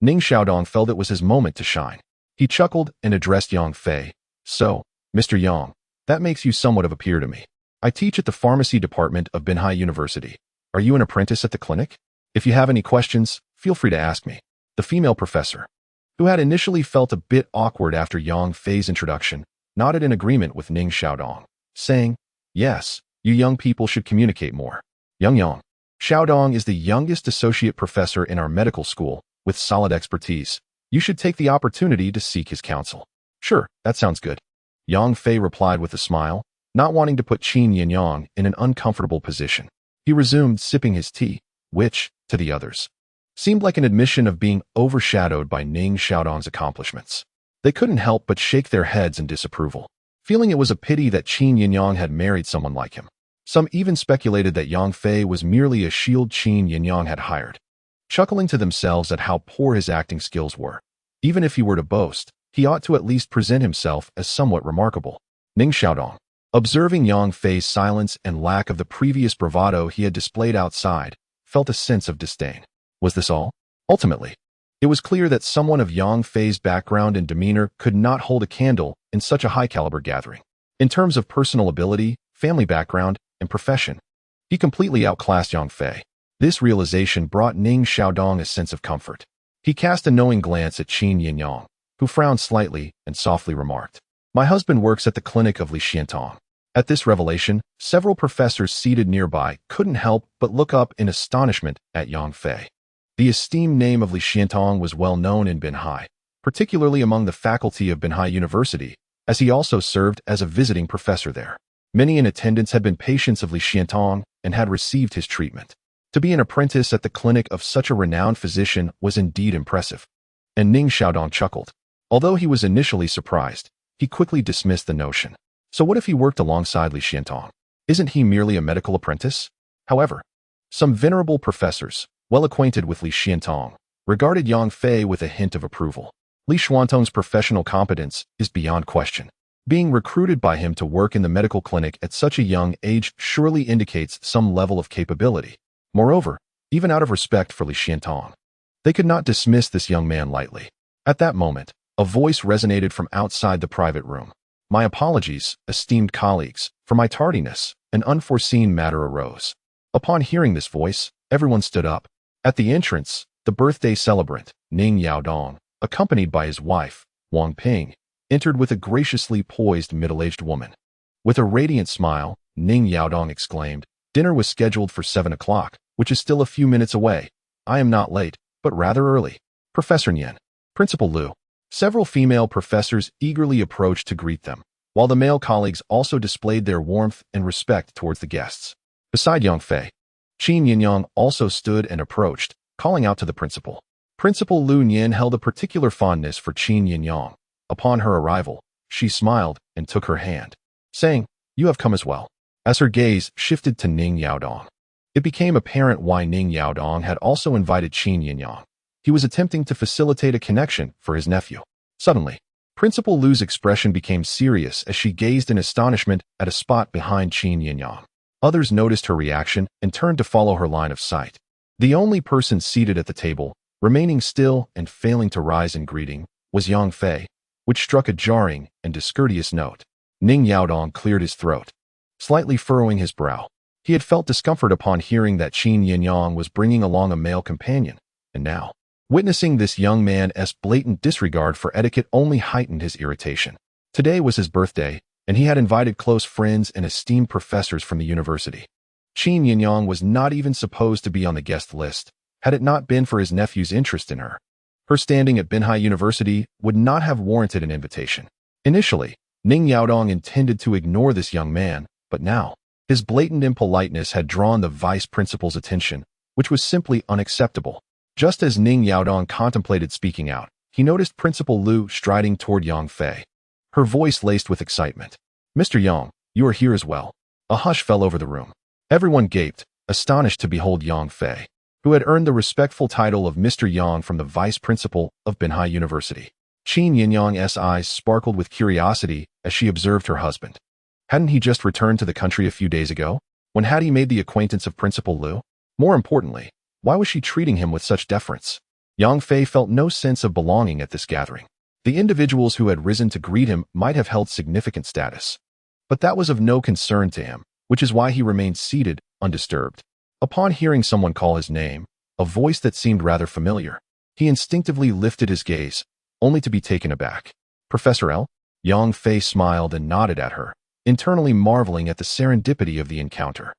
Ning Xiaodong felt it was his moment to shine. He chuckled and addressed Yang Fei. "So, Mr. Yang, that makes you somewhat of a peer to me. I teach at the pharmacy department of Binhai University. Are you an apprentice at the clinic? If you have any questions, feel free to ask me." The female professor, who had initially felt a bit awkward after Yang Fei's introduction, nodded in agreement with Ning Xiaodong, saying, "Yes, you young people should communicate more." Yang Xiaodong is the youngest associate professor in our medical school, with solid expertise. You should take the opportunity to seek his counsel. "Sure, that sounds good." Yang Fei replied with a smile, not wanting to put Qin Yinyang in an uncomfortable position. He resumed sipping his tea, which, to the others, seemed like an admission of being overshadowed by Ning Xiaodong's accomplishments. They couldn't help but shake their heads in disapproval, feeling it was a pity that Qin Yinyang had married someone like him. Some even speculated that Yang Fei was merely a shield Qin Yinyang had hired, chuckling to themselves at how poor his acting skills were. Even if he were to boast, he ought to at least present himself as somewhat remarkable. Ning Xiaodong, observing Yang Fei's silence and lack of the previous bravado he had displayed outside, felt a sense of disdain. Was this all? Ultimately, it was clear that someone of Yang Fei's background and demeanor could not hold a candle in such a high-caliber gathering. In terms of personal ability, family background, and profession, he completely outclassed Yang Fei. This realization brought Ning Xiaodong a sense of comfort. He cast a knowing glance at Qin Yinyang, who frowned slightly and softly remarked, "My husband works at the clinic of Li Xiantong." At this revelation, several professors seated nearby couldn't help but look up in astonishment at Yang Fei. The esteemed name of Li Xiantong was well known in Binhai, particularly among the faculty of Binhai University, as he also served as a visiting professor there. Many in attendance had been patients of Li Xiantong and had received his treatment. To be an apprentice at the clinic of such a renowned physician was indeed impressive. And Ning Xiaodong chuckled. Although he was initially surprised, he quickly dismissed the notion. So what if he worked alongside Li Xiantong? Isn't he merely a medical apprentice? However, some venerable professors, well acquainted with Li Xiantong, regarded Yang Fei with a hint of approval. Li Xiantong's professional competence is beyond question. Being recruited by him to work in the medical clinic at such a young age surely indicates some level of capability. Moreover, even out of respect for Li Xiantong, they could not dismiss this young man lightly. At that moment, a voice resonated from outside the private room. "My apologies, esteemed colleagues, for my tardiness. An unforeseen matter arose." Upon hearing this voice, everyone stood up. At the entrance, the birthday celebrant, Ning Yaodong, accompanied by his wife, Wang Ping, entered with a graciously poised middle-aged woman. With a radiant smile, Ning Yaodong exclaimed, "Dinner was scheduled for 7 o'clock, which is still a few minutes away. I am not late, but rather early. Professor Nian, Principal Liu, Several female professors eagerly approached to greet them, while the male colleagues also displayed their warmth and respect towards the guests. Beside Yang Fei, Qin Yinyang also stood and approached, calling out to the principal. Principal Lu Nian held a particular fondness for Qin Yinyang. Upon her arrival, she smiled and took her hand, saying, "You have come as well." As her gaze shifted to Ning Yaodong, it became apparent why Ning Yaodong had also invited Qin Yinyang. He was attempting to facilitate a connection for his nephew. Suddenly, Principal Lu's expression became serious as she gazed in astonishment at a spot behind Qin Yinyang. Others noticed her reaction and turned to follow her line of sight. The only person seated at the table, remaining still and failing to rise in greeting, was Yang Fei, which struck a jarring and discourteous note. Ning Yaodong cleared his throat, slightly furrowing his brow. He had felt discomfort upon hearing that Qin Yinyang was bringing along a male companion, and now, witnessing this young man's blatant disregard for etiquette only heightened his irritation. Today was his birthday, and he had invited close friends and esteemed professors from the university. Qin Yinyang was not even supposed to be on the guest list, had it not been for his nephew's interest in her. Her standing at Binhai University would not have warranted an invitation. Initially, Ning Yaodong intended to ignore this young man, but now, his blatant impoliteness had drawn the vice principal's attention, which was simply unacceptable. Just as Ning Yaodong contemplated speaking out, he noticed Principal Lu striding toward Yang Fei. Her voice laced with excitement. "Mr. Yang, you are here as well." A hush fell over the room. Everyone gaped, astonished to behold Yang Fei, who had earned the respectful title of Mr. Yang from the vice principal of Binhai University. Qin Yinyang's eyes sparkled with curiosity as she observed her husband. Hadn't he just returned to the country a few days ago? When had he made the acquaintance of Principal Lu? More importantly, why was she treating him with such deference? Yang Fei felt no sense of belonging at this gathering. The individuals who had risen to greet him might have held significant status, but that was of no concern to him, which is why he remained seated, undisturbed. Upon hearing someone call his name, a voice that seemed rather familiar, he instinctively lifted his gaze, only to be taken aback. "Professor L?" Yang Fei smiled and nodded at her, internally marveling at the serendipity of the encounter.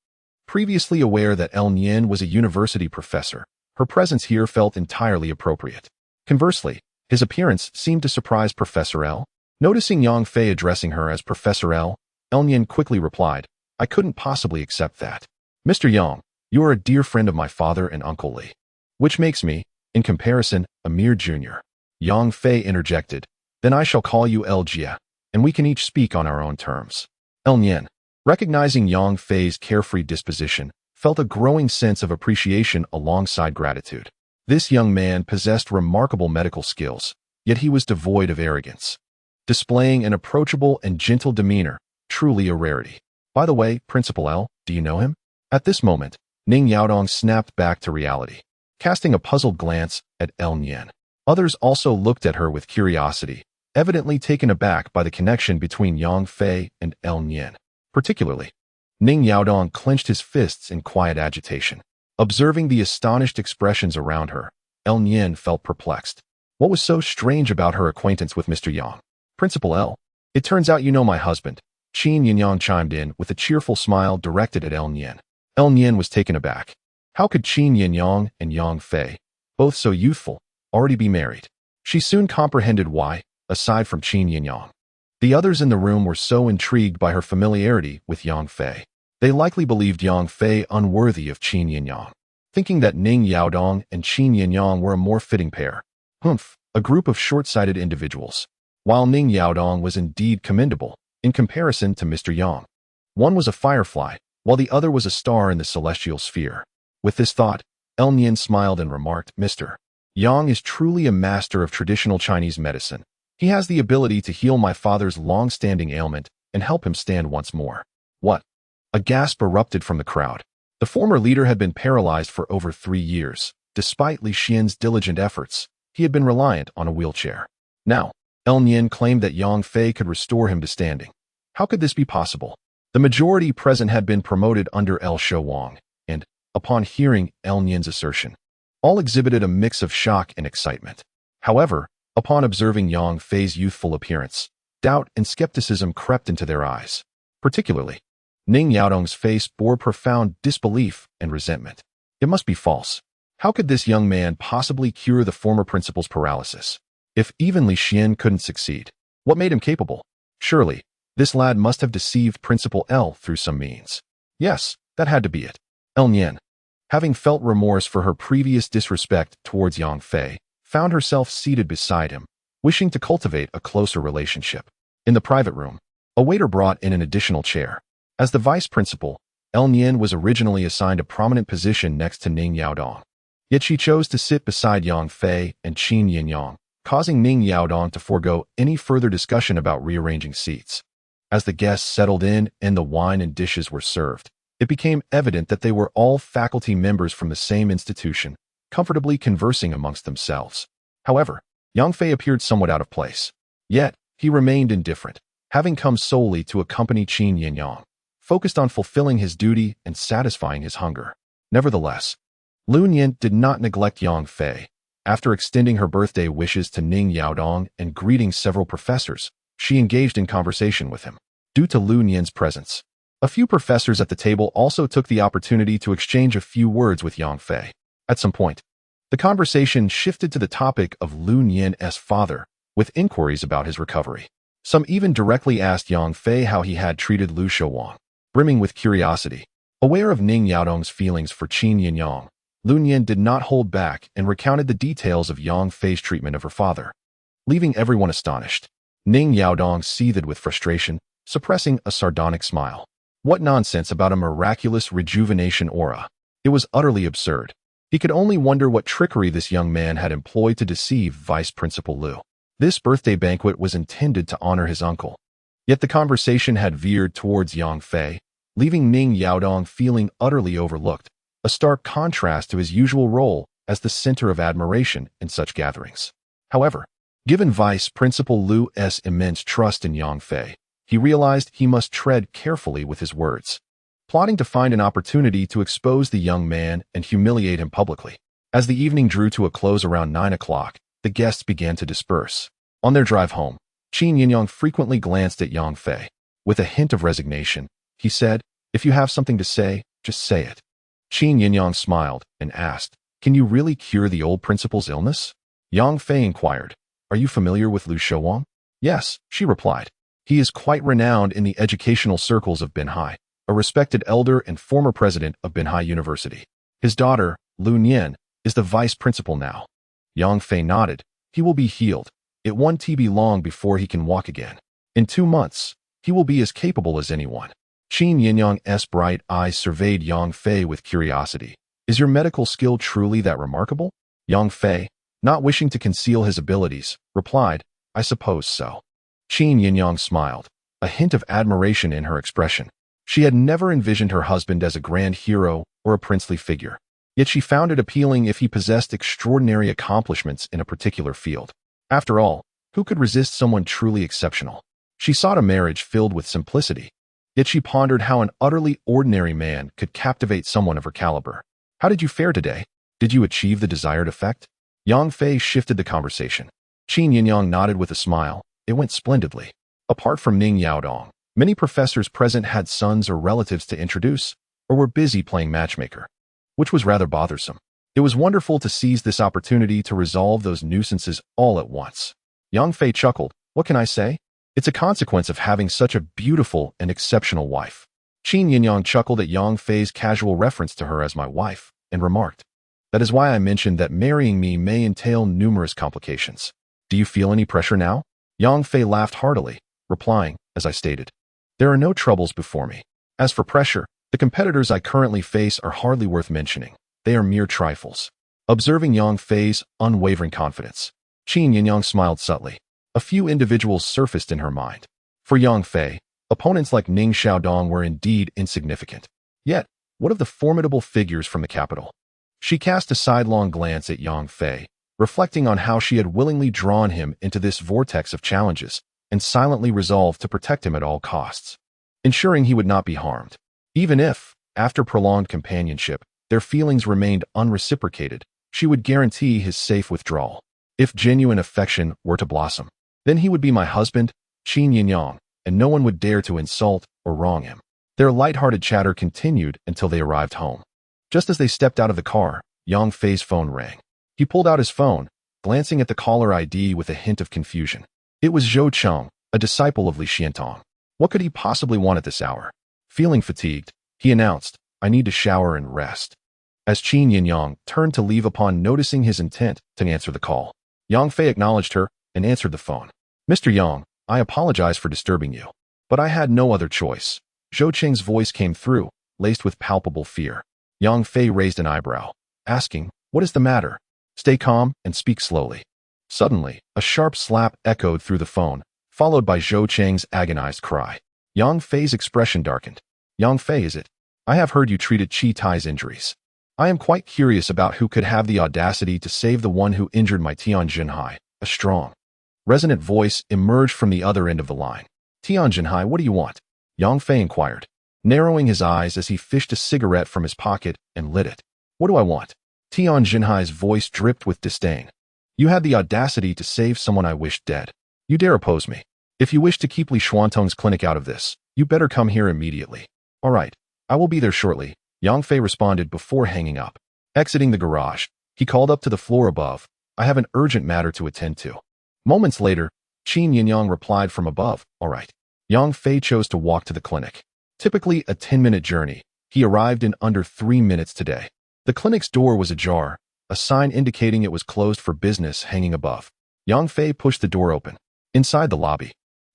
Previously aware that El Nian was a university professor, her presence here felt entirely appropriate. Conversely, his appearance seemed to surprise Professor L. Noticing Yang Fei addressing her as Professor L, El Nian quickly replied, "I couldn't possibly accept that. Mr. Yang, you are a dear friend of my father and Uncle Li, which makes me, in comparison, a mere junior." Yang Fei interjected, "Then I shall call you El Jia, and we can each speak on our own terms." El Nian, recognizing Yang Fei's carefree disposition, felt a growing sense of appreciation alongside gratitude. This young man possessed remarkable medical skills, yet he was devoid of arrogance, displaying an approachable and gentle demeanor, truly a rarity. "By the way, Principal L, do you know him?" At this moment, Ning Yaodong snapped back to reality, casting a puzzled glance at El Nian. Others also looked at her with curiosity, evidently taken aback by the connection between Yang Fei and El Nian. Particularly, Ning Yaodong clenched his fists in quiet agitation. Observing the astonished expressions around her, El Nian felt perplexed. What was so strange about her acquaintance with Mr. Yang? "Principal L, it turns out you know my husband," Qin Yinyang chimed in with a cheerful smile directed at El Nian. El Nian was taken aback. How could Qin Yinyang and Yang Fei, both so youthful, already be married? She soon comprehended why, aside from Qin Yinyang. The others in the room were so intrigued by her familiarity with Yang Fei. They likely believed Yang Fei unworthy of Qin Yinyang, thinking that Ning Yaodong and Qin Yinyang were a more fitting pair. A group of short-sighted individuals. While Ning Yaodong was indeed commendable, in comparison to Mr. Yang, one was a firefly, while the other was a star in the celestial sphere. With this thought, El Nian smiled and remarked, "Mr. Yang is truly a master of traditional Chinese medicine. He has the ability to heal my father's long-standing ailment and help him stand once more." "What?" A gasp erupted from the crowd. The former leader had been paralyzed for over 3 years. Despite Li Xian's diligent efforts, he had been reliant on a wheelchair. Now, El Nian claimed that Yang Fei could restore him to standing. How could this be possible? The majority present had been promoted under El Shou Wang, and, upon hearing El Nian's assertion, all exhibited a mix of shock and excitement. However, upon observing Yang Fei's youthful appearance, doubt and skepticism crept into their eyes. Particularly, Ning Yaodong's face bore profound disbelief and resentment. It must be false. How could this young man possibly cure the former principal's paralysis? If even Li Xian couldn't succeed, what made him capable? Surely, this lad must have deceived Principal L through some means. Yes, that had to be it. El Nian, having felt remorse for her previous disrespect towards Yang Fei, found herself seated beside him, wishing to cultivate a closer relationship. In the private room, a waiter brought in an additional chair. As the vice principal, El Nian was originally assigned a prominent position next to Ning Yaodong. Yet she chose to sit beside Yang Fei and Qin Yinyang, causing Ning Yaodong to forego any further discussion about rearranging seats. As the guests settled in and the wine and dishes were served, it became evident that they were all faculty members from the same institution, comfortably conversing amongst themselves. However, Yang Fei appeared somewhat out of place. Yet, he remained indifferent, having come solely to accompany Qin Yinyang, focused on fulfilling his duty and satisfying his hunger. Nevertheless, Lu Nian did not neglect Yang Fei. After extending her birthday wishes to Ning Yaodong and greeting several professors, she engaged in conversation with him. Due to Lu Nian's presence, a few professors at the table also took the opportunity to exchange a few words with Yang Fei. At some point, the conversation shifted to the topic of Lu Nian's father, with inquiries about his recovery. Some even directly asked Yang Fei how he had treated Lu Shouwang. Brimming with curiosity, aware of Ning Yaodong's feelings for Qin Yinyang, Lu Nian did not hold back and recounted the details of Yang Fei's treatment of her father, leaving everyone astonished. Ning Yaodong seethed with frustration, suppressing a sardonic smile. What nonsense about a miraculous rejuvenation aura. It was utterly absurd. He could only wonder what trickery this young man had employed to deceive Vice Principal Lu. This birthday banquet was intended to honor his uncle. Yet the conversation had veered towards Yang Fei, leaving Ning Yaodong feeling utterly overlooked, a stark contrast to his usual role as the center of admiration in such gatherings. However, given Vice Principal Lu's immense trust in Yang Fei, he realized he must tread carefully with his words, plotting to find an opportunity to expose the young man and humiliate him publicly. As the evening drew to a close around 9 o'clock, the guests began to disperse. On their drive home, Qin Yinyang frequently glanced at Yang Fei. With a hint of resignation, he said, "If you have something to say, just say it." Qin Yinyang smiled and asked, "Can you really cure the old principal's illness?" Yang Fei inquired, "Are you familiar with Lu Shouwang?" "Yes," she replied. "He is quite renowned in the educational circles of Binhai, a respected elder and former president of Binhai University. His daughter, Lu Nian, is the vice principal now." Yang Fei nodded. "He will be healed. It won't be long before he can walk again. In 2 months, he will be as capable as anyone." Qin Yinyang's bright eyes surveyed Yang Fei with curiosity. "Is your medical skill truly that remarkable?" Yang Fei, not wishing to conceal his abilities, replied, "I suppose so." Qin Yinyang smiled, a hint of admiration in her expression. She had never envisioned her husband as a grand hero or a princely figure, yet she found it appealing if he possessed extraordinary accomplishments in a particular field. After all, who could resist someone truly exceptional? She sought a marriage filled with simplicity, yet she pondered how an utterly ordinary man could captivate someone of her caliber. "How did you fare today? Did you achieve the desired effect?" Yang Fei shifted the conversation. Qin Yinyang nodded with a smile. "It went splendidly. Apart from Ning Yaodong, many professors present had sons or relatives to introduce, or were busy playing matchmaker, which was rather bothersome. It was wonderful to seize this opportunity to resolve those nuisances all at once." Yang Fei chuckled. "What can I say? It's a consequence of having such a beautiful and exceptional wife." Qin Yinyang chuckled at Yang Fei's casual reference to her as my wife, and remarked, "That is why I mentioned that marrying me may entail numerous complications. Do you feel any pressure now?" Yang Fei laughed heartily, replying, "As I stated, there are no troubles before me. As for pressure, the competitors I currently face are hardly worth mentioning. They are mere trifles." Observing Yang Fei's unwavering confidence, Qin Yinyang smiled subtly. A few individuals surfaced in her mind. For Yang Fei, opponents like Ning Xiaodong were indeed insignificant. Yet, what of the formidable figures from the capital? She cast a sidelong glance at Yang Fei, reflecting on how she had willingly drawn him into this vortex of challenges, and silently resolved to protect him at all costs, ensuring he would not be harmed. Even if, after prolonged companionship, their feelings remained unreciprocated, she would guarantee his safe withdrawal. If genuine affection were to blossom, then he would be my husband, Qin Yinyang, and no one would dare to insult or wrong him. Their light-hearted chatter continued until they arrived home. Just as they stepped out of the car, Yang Fei's phone rang. He pulled out his phone, glancing at the caller ID with a hint of confusion. It was Zhou Cheng, a disciple of Li Xiantong. What could he possibly want at this hour? Feeling fatigued, he announced, "I need to shower and rest." As Qin Yinyang turned to leave upon noticing his intent to answer the call, Yang Fei acknowledged her and answered the phone. "Mr. Yang, I apologize for disturbing you, but I had no other choice." Zhou Cheng's voice came through, laced with palpable fear. Yang Fei raised an eyebrow, asking, "What is the matter? Stay calm and speak slowly." Suddenly, a sharp slap echoed through the phone, followed by Zhou Cheng's agonized cry. Yang Fei's expression darkened. "Yang Fei, is it? I have heard you treated Qi Tai's injuries. I am quite curious about who could have the audacity to save the one who injured my Tian Jinhai." A strong, resonant voice emerged from the other end of the line. "Tian Jinhai, what do you want?" Yang Fei inquired, narrowing his eyes as he fished a cigarette from his pocket and lit it. "What do I want?" Tian Jinhai's voice dripped with disdain. "You had the audacity to save someone I wished dead. You dare oppose me. If you wish to keep Li Xuantong's clinic out of this, you better come here immediately." "All right, I will be there shortly," Yang Fei responded before hanging up. Exiting the garage, he called up to the floor above, "I have an urgent matter to attend to." Moments later, Qin Yinyang replied from above, "All right." Yang Fei chose to walk to the clinic. Typically a 10-minute journey, he arrived in under 3 minutes today. The clinic's door was ajar, a sign indicating it was closed for business hanging above. Yang Fei pushed the door open. Inside the lobby,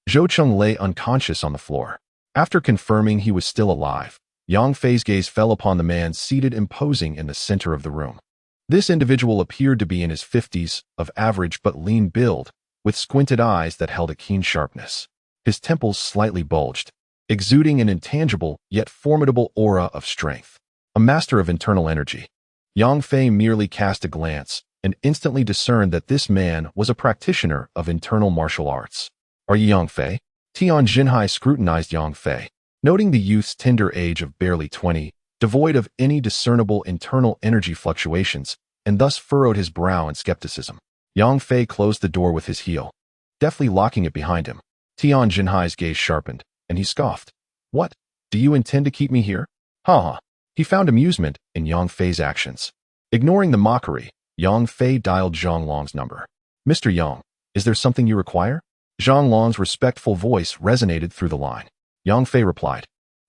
Zhou Cheng lay unconscious on the floor. After confirming he was still alive, Yang Fei's gaze fell upon the man seated imposing in the center of the room. This individual appeared to be in his 50s, of average but lean build, with squinted eyes that held a keen sharpness. His temples slightly bulged, exuding an intangible yet formidable aura of strength. A master of internal energy. Yang Fei merely cast a glance and instantly discerned that this man was a practitioner of internal martial arts. "Are you Yang Fei?" Tian Jinhai scrutinized Yang Fei, noting the youth's tender age of barely 20, devoid of any discernible internal energy fluctuations, and thus furrowed his brow in skepticism. Yang Fei closed the door with his heel, deftly locking it behind him. Tian Jinhai's gaze sharpened, and he scoffed. "What? Do you intend to keep me here?" Ha ha. He found amusement in Yang Fei's actions. Ignoring the mockery, Yang Fei dialed Zhang Long's number. "Mr. Yang, is there something you require?" Zhang Long's respectful voice resonated through the line. Yang Fei replied,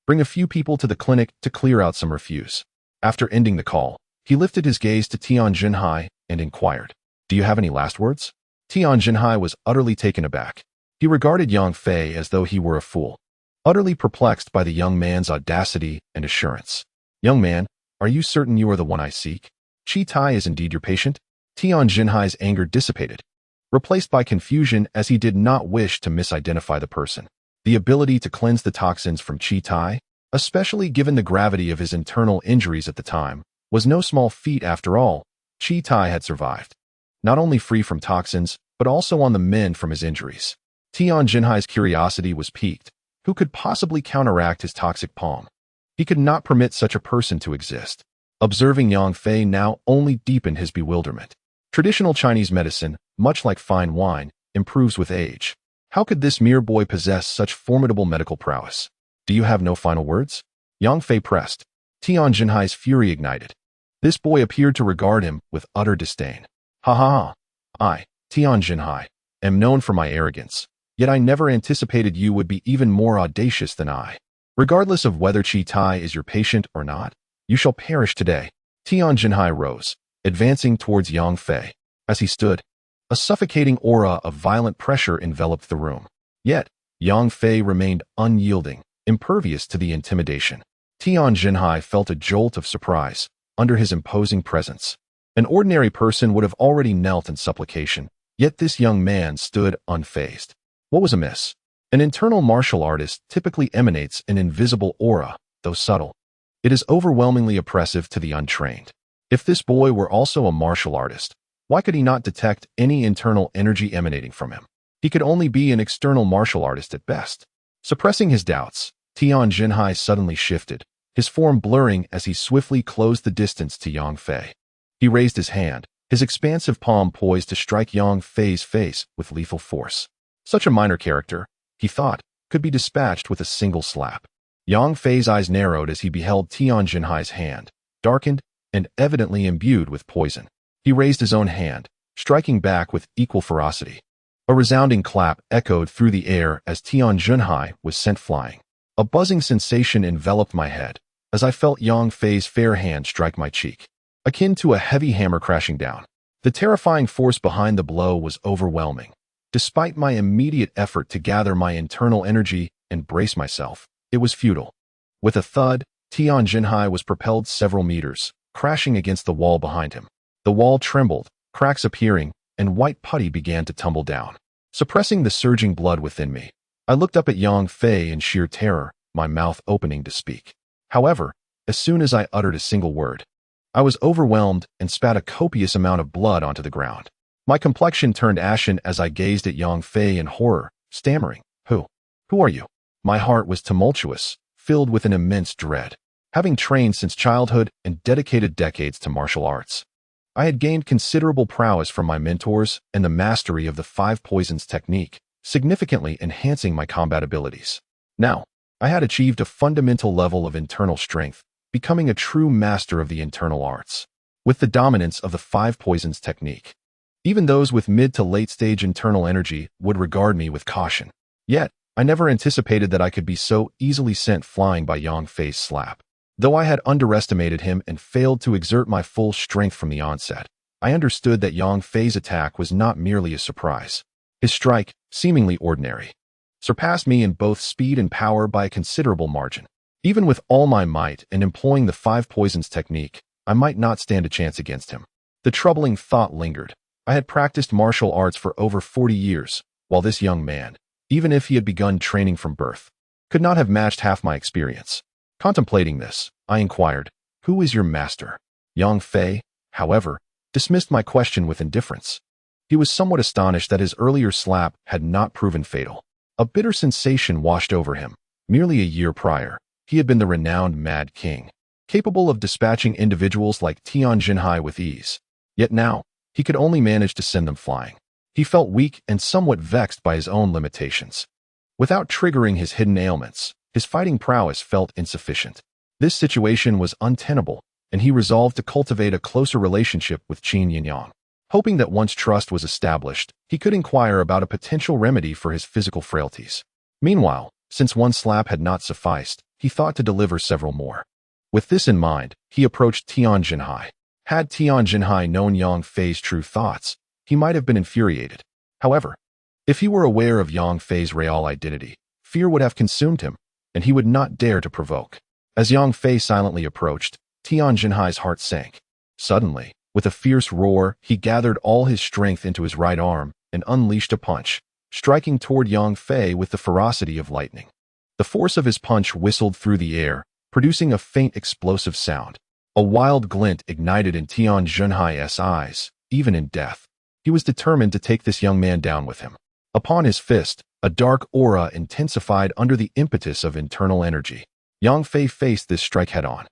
"Bring a few people to the clinic to clear out some refuse." After ending the call, he lifted his gaze to Tian Jinhai and inquired, "Do you have any last words?" Tian Jinhai was utterly taken aback. He regarded Yang Fei as though he were a fool, utterly perplexed by the young man's audacity and assurance. "Young man, are you certain you are the one I seek? Qi Tai is indeed your patient?" Tian Jinhai's anger dissipated, replaced by confusion as he did not wish to misidentify the person. The ability to cleanse the toxins from Qi Tai, especially given the gravity of his internal injuries at the time, was no small feat after all. Qi Tai had survived, not only free from toxins, but also on the mend from his injuries. Tian Jinhai's curiosity was piqued. Who could possibly counteract his toxic palm? He could not permit such a person to exist. Observing Yang Fei now only deepened his bewilderment. Traditional Chinese medicine, much like fine wine, improves with age. How could this mere boy possess such formidable medical prowess? "Do you have no final words?" Yang Fei pressed. Tian Jinhai's fury ignited. This boy appeared to regard him with utter disdain. "Ha ha ha. I, Tian Jinhai, am known for my arrogance, yet I never anticipated you would be even more audacious than I. Regardless of whether Qi Tai is your patient or not, you shall perish today." Tian Jinhai rose, advancing towards Yang Fei. As he stood, a suffocating aura of violent pressure enveloped the room. Yet, Yang Fei remained unyielding, impervious to the intimidation. Tian Jinhai felt a jolt of surprise under his imposing presence. An ordinary person would have already knelt in supplication, yet this young man stood unfazed. What was amiss? An internal martial artist typically emanates an invisible aura, though subtle. It is overwhelmingly oppressive to the untrained. If this boy were also a martial artist, why could he not detect any internal energy emanating from him? He could only be an external martial artist at best. Suppressing his doubts, Tian Jinhai suddenly shifted, his form blurring as he swiftly closed the distance to Yang Fei. He raised his hand, his expansive palm poised to strike Yang Fei's face with lethal force. Such a minor character, he thought, could be dispatched with a single slap. Yang Fei's eyes narrowed as he beheld Tian Jinhai's hand, darkened and evidently imbued with poison. He raised his own hand, striking back with equal ferocity. A resounding clap echoed through the air as Tian Junhai was sent flying. A buzzing sensation enveloped my head as I felt Yang Fei's fair hand strike my cheek, akin to a heavy hammer crashing down. The terrifying force behind the blow was overwhelming. Despite my immediate effort to gather my internal energy and brace myself, it was futile. With a thud, Tian Junhai was propelled several meters, crashing against the wall behind him. The wall trembled, cracks appearing, and white putty began to tumble down, suppressing the surging blood within me. I looked up at Yang Fei in sheer terror, my mouth opening to speak. However, as soon as I uttered a single word, I was overwhelmed and spat a copious amount of blood onto the ground. My complexion turned ashen as I gazed at Yang Fei in horror, stammering, Who are you? My heart was tumultuous, filled with an immense dread. Having trained since childhood and dedicated decades to martial arts, I had gained considerable prowess from my mentors and the mastery of the 5 poisons technique, significantly enhancing my combat abilities. Now, I had achieved a fundamental level of internal strength, becoming a true master of the internal arts. With the dominance of the 5 poisons technique, even those with mid to late stage internal energy would regard me with caution. Yet, I never anticipated that I could be so easily sent flying by Yang Fei's slap. Though I had underestimated him and failed to exert my full strength from the onset, I understood that Yang Fei's attack was not merely a surprise. His strike, seemingly ordinary, surpassed me in both speed and power by a considerable margin. Even with all my might and employing the 5 poisons technique, I might not stand a chance against him. The troubling thought lingered. I had practiced martial arts for over 40 years, while this young man, even if he had begun training from birth, could not have matched half my experience. Contemplating this, I inquired, Who is your master? Yang Fei, however, dismissed my question with indifference. He was somewhat astonished that his earlier slap had not proven fatal. A bitter sensation washed over him. Merely a year prior, he had been the renowned Mad King, capable of dispatching individuals like Tian Junhai with ease. Yet now, he could only manage to send them flying. He felt weak and somewhat vexed by his own limitations. Without triggering his hidden ailments, his fighting prowess felt insufficient. This situation was untenable, and he resolved to cultivate a closer relationship with Qin Yinyang. Hoping that once trust was established, he could inquire about a potential remedy for his physical frailties. Meanwhile, since one slap had not sufficed, he thought to deliver several more. With this in mind, he approached Tian Junhai. Had Tian Junhai known Yang Fei's true thoughts, he might have been infuriated. However, if he were aware of Yang Fei's real identity, fear would have consumed him, and he would not dare to provoke. As Yang Fei silently approached, Tian Junhai's heart sank. Suddenly, with a fierce roar, he gathered all his strength into his right arm and unleashed a punch, striking toward Yang Fei with the ferocity of lightning. The force of his punch whistled through the air, producing a faint explosive sound. A wild glint ignited in Tian Junhai's eyes, even in death. He was determined to take this young man down with him. Upon his fist, a dark aura intensified under the impetus of internal energy. Yang Fei faced this strike head-on,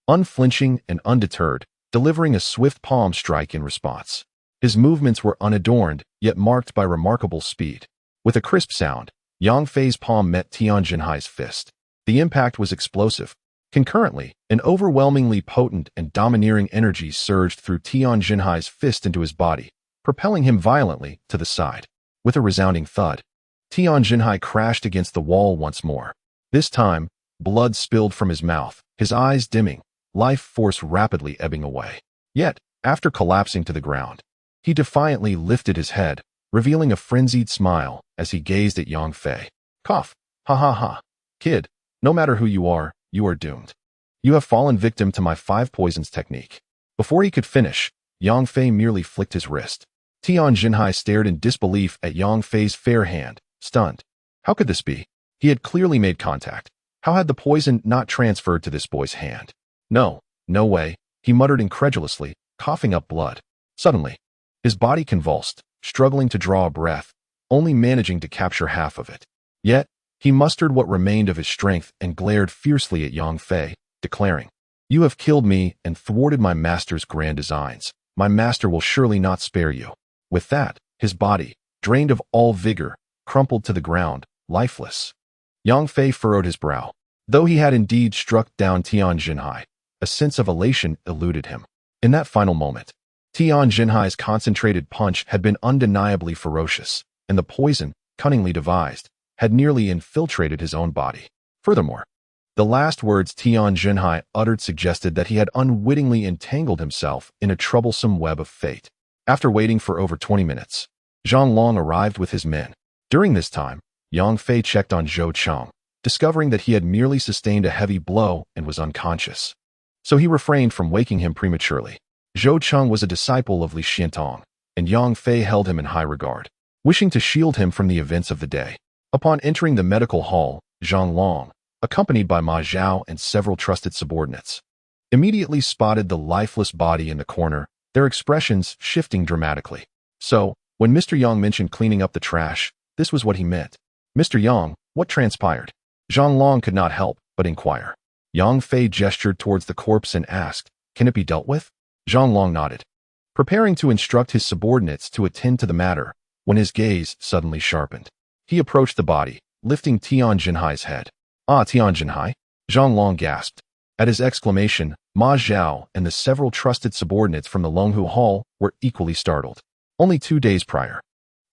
unflinching and undeterred, delivering a swift palm strike in response. His movements were unadorned, yet marked by remarkable speed. With a crisp sound, Yang Fei's palm met Tian Junhai's fist. The impact was explosive. Concurrently, an overwhelmingly potent and domineering energy surged through Tian Junhai's fist into his body, propelling him violently to the side. With a resounding thud, Tian Junhai crashed against the wall once more. This time, blood spilled from his mouth, his eyes dimming, life force rapidly ebbing away. Yet, after collapsing to the ground, he defiantly lifted his head, revealing a frenzied smile as he gazed at Yang Fei. Cough. Ha ha ha. Kid, no matter who you are doomed. You have fallen victim to my 5 poisons technique. Before he could finish, Yang Fei merely flicked his wrist. Tian Junhai stared in disbelief at Yang Fei's fair hand, stunned. How could this be? He had clearly made contact. How had the poison not transferred to this boy's hand? No way, he muttered incredulously, coughing up blood. Suddenly, his body convulsed, struggling to draw a breath, only managing to capture half of it. Yet, he mustered what remained of his strength and glared fiercely at Yang Fei, declaring, You have killed me and thwarted my master's grand designs. My master will surely not spare you. With that, his body, drained of all vigor, crumpled to the ground, lifeless. Yang Fei furrowed his brow. Though he had indeed struck down Tian Junhai, a sense of elation eluded him. In that final moment, Tian Jinhai's concentrated punch had been undeniably ferocious, and the poison, cunningly devised, had nearly infiltrated his own body. Furthermore, the last words Tian Jinhai uttered suggested that he had unwittingly entangled himself in a troublesome web of fate. After waiting for over 20 minutes, Zhang Long arrived with his men. During this time, Yang Fei checked on Zhou Cheng, discovering that he had merely sustained a heavy blow and was unconscious. So he refrained from waking him prematurely. Zhou Cheng was a disciple of Li Xiantong, and Yang Fei held him in high regard, wishing to shield him from the events of the day. Upon entering the medical hall, Zhang Long, accompanied by Ma Zhao and several trusted subordinates, immediately spotted the lifeless body in the corner, their expressions shifting dramatically. So, when Mr. Yang mentioned cleaning up the trash, this was what he meant. Mr. Yang, what transpired? Zhang Long could not help but inquire. Yang Fei gestured towards the corpse and asked, "Can it be dealt with?" Zhang Long nodded, preparing to instruct his subordinates to attend to the matter, when his gaze suddenly sharpened. He approached the body, lifting Tian Jinhai's head. "Ah, Tian Jinhai?" Zhang Long gasped. At his exclamation, Ma Zhao and the several trusted subordinates from the Longhu Hall were equally startled. Only 2 days prior,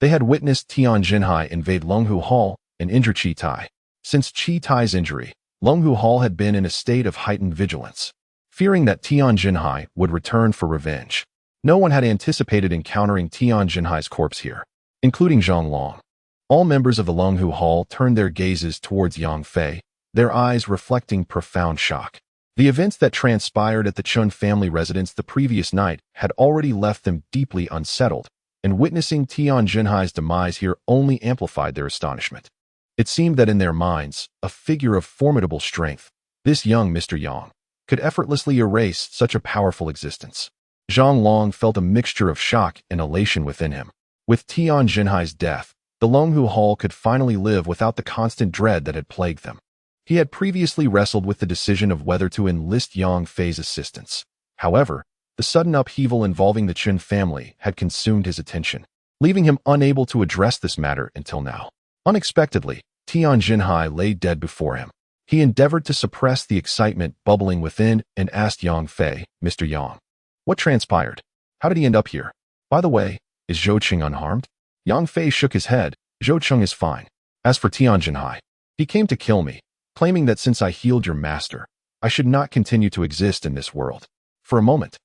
they had witnessed Tian Jinhai invade Longhu Hall and injure Qi Tai. Since Qi Tai's injury, Longhu Hall had been in a state of heightened vigilance, fearing that Tian Jinhai would return for revenge. No one had anticipated encountering Tian Jinhai's corpse here, including Zhang Long. All members of the Longhu Hall turned their gazes towards Yang Fei, their eyes reflecting profound shock. The events that transpired at the Chun family residence the previous night had already left them deeply unsettled, and witnessing Tian Jinhai's demise here only amplified their astonishment. It seemed that in their minds, a figure of formidable strength, this young Mr. Yang, could effortlessly erase such a powerful existence. Zhang Long felt a mixture of shock and elation within him. With Tian Jinhai's death, the Longhu Hall could finally live without the constant dread that had plagued them. He had previously wrestled with the decision of whether to enlist Yang Fei's assistance. However, the sudden upheaval involving the Chun family had consumed his attention, leaving him unable to address this matter until now. Unexpectedly, Tian Jinhai lay dead before him. He endeavored to suppress the excitement bubbling within and asked Yang Fei, "Mr. Yang, what transpired? How did he end up here? By the way, is Zhou Cheng unharmed?" Yang Fei shook his head. "Zhou Cheng is fine. As for Tian Jinhai, he came to kill me, claiming that since I healed your master, I should not continue to exist in this world." For a moment,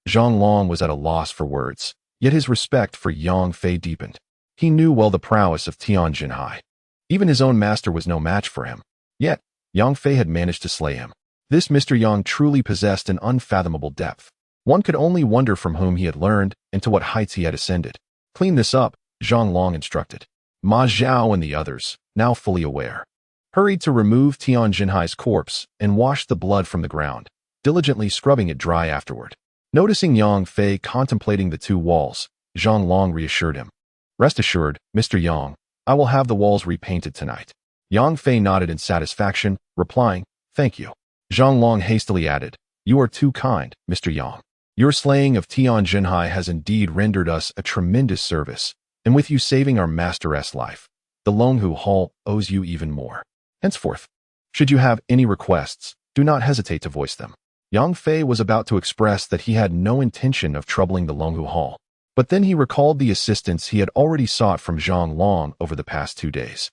Zhang Long was at a loss for words, yet his respect for Yang Fei deepened. He knew well the prowess of Tian Jinhai. Even his own master was no match for him. Yet, Yang Fei had managed to slay him. This Mr. Yang truly possessed an unfathomable depth. One could only wonder from whom he had learned and to what heights he had ascended. "Clean this up," Zhang Long instructed. Ma Zhao and the others, now fully aware, hurried to remove Tian Jinhai's corpse and wash the blood from the ground, diligently scrubbing it dry afterward. Noticing Yang Fei contemplating the 2 walls, Zhang Long reassured him. "Rest assured, Mr. Yang, I will have the walls repainted tonight." Yang Fei nodded in satisfaction, replying, "Thank you." Zhang Long hastily added, "You are too kind, Mr. Yang. Your slaying of Tian Jinhai has indeed rendered us a tremendous service, and with you saving our master's life, the Longhu Hall owes you even more. Henceforth, should you have any requests, do not hesitate to voice them." Yang Fei was about to express that he had no intention of troubling the Longhu Hall, but then he recalled the assistance he had already sought from Zhang Long over the past 2 days.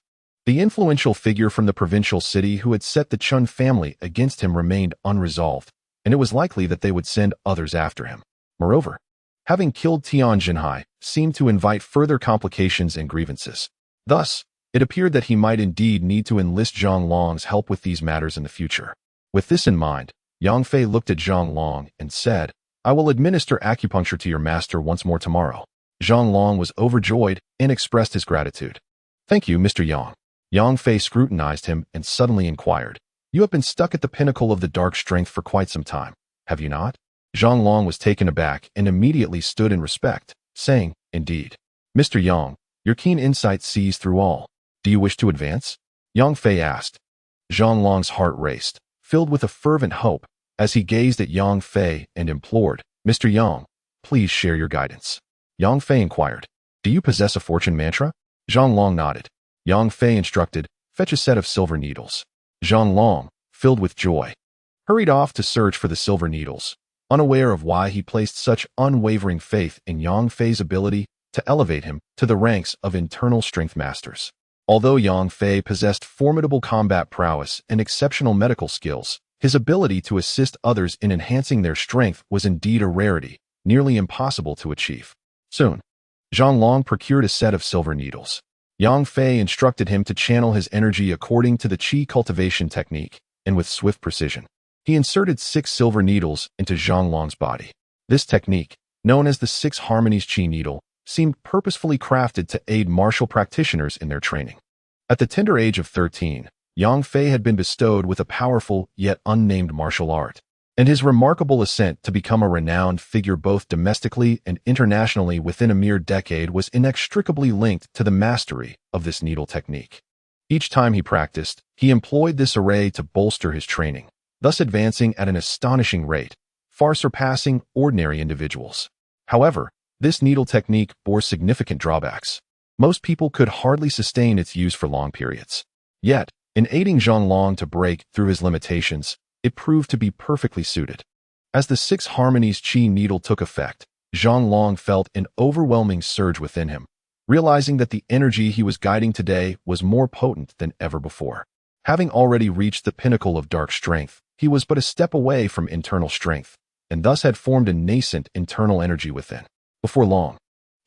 The influential figure from the provincial city who had set the Chun family against him remained unresolved, and it was likely that they would send others after him. Moreover, having killed Tian Jinhai seemed to invite further complications and grievances. Thus, it appeared that he might indeed need to enlist Zhang Long's help with these matters in the future. With this in mind, Yang Fei looked at Zhang Long and said, "I will administer acupuncture to your master once more tomorrow." Zhang Long was overjoyed and expressed his gratitude. "Thank you, Mr. Yang." Yang Fei scrutinized him and suddenly inquired, "You have been stuck at the pinnacle of the dark strength for quite some time, have you not?" Zhang Long was taken aback and immediately stood in respect, saying, "Indeed. Mr. Yang, your keen insight sees through all. Do you wish to advance?" Yang Fei asked. Zhang Long's heart raced, filled with a fervent hope, as he gazed at Yang Fei and implored, "Mr. Yang, please share your guidance." Yang Fei inquired, "Do you possess a fortune mantra?" Zhang Long nodded. Yang Fei instructed, "Fetch a set of silver needles." Zhang Long, filled with joy, hurried off to search for the silver needles, unaware of why he placed such unwavering faith in Yang Fei's ability to elevate him to the ranks of internal strength masters. Although Yang Fei possessed formidable combat prowess and exceptional medical skills, his ability to assist others in enhancing their strength was indeed a rarity, nearly impossible to achieve. Soon, Zhang Long procured a set of silver needles. Yang Fei instructed him to channel his energy according to the qi cultivation technique, and with swift precision, he inserted 6 silver needles into Zhang Long's body. This technique, known as the 6 Harmonies Qi Needle, seemed purposefully crafted to aid martial practitioners in their training. At the tender age of 13, Yang Fei had been bestowed with a powerful yet unnamed martial art, and his remarkable ascent to become a renowned figure both domestically and internationally within a mere decade was inextricably linked to the mastery of this needle technique. Each time he practiced, he employed this array to bolster his training, thus advancing at an astonishing rate, far surpassing ordinary individuals. However, this needle technique bore significant drawbacks. Most people could hardly sustain its use for long periods. Yet, in aiding Zhang Long to break through his limitations, it proved to be perfectly suited. As the 6 Harmonies Qi Needle took effect, Zhang Long felt an overwhelming surge within him, realizing that the energy he was guiding today was more potent than ever before. Having already reached the pinnacle of dark strength, he was but a step away from internal strength, and thus had formed a nascent internal energy within. Before long,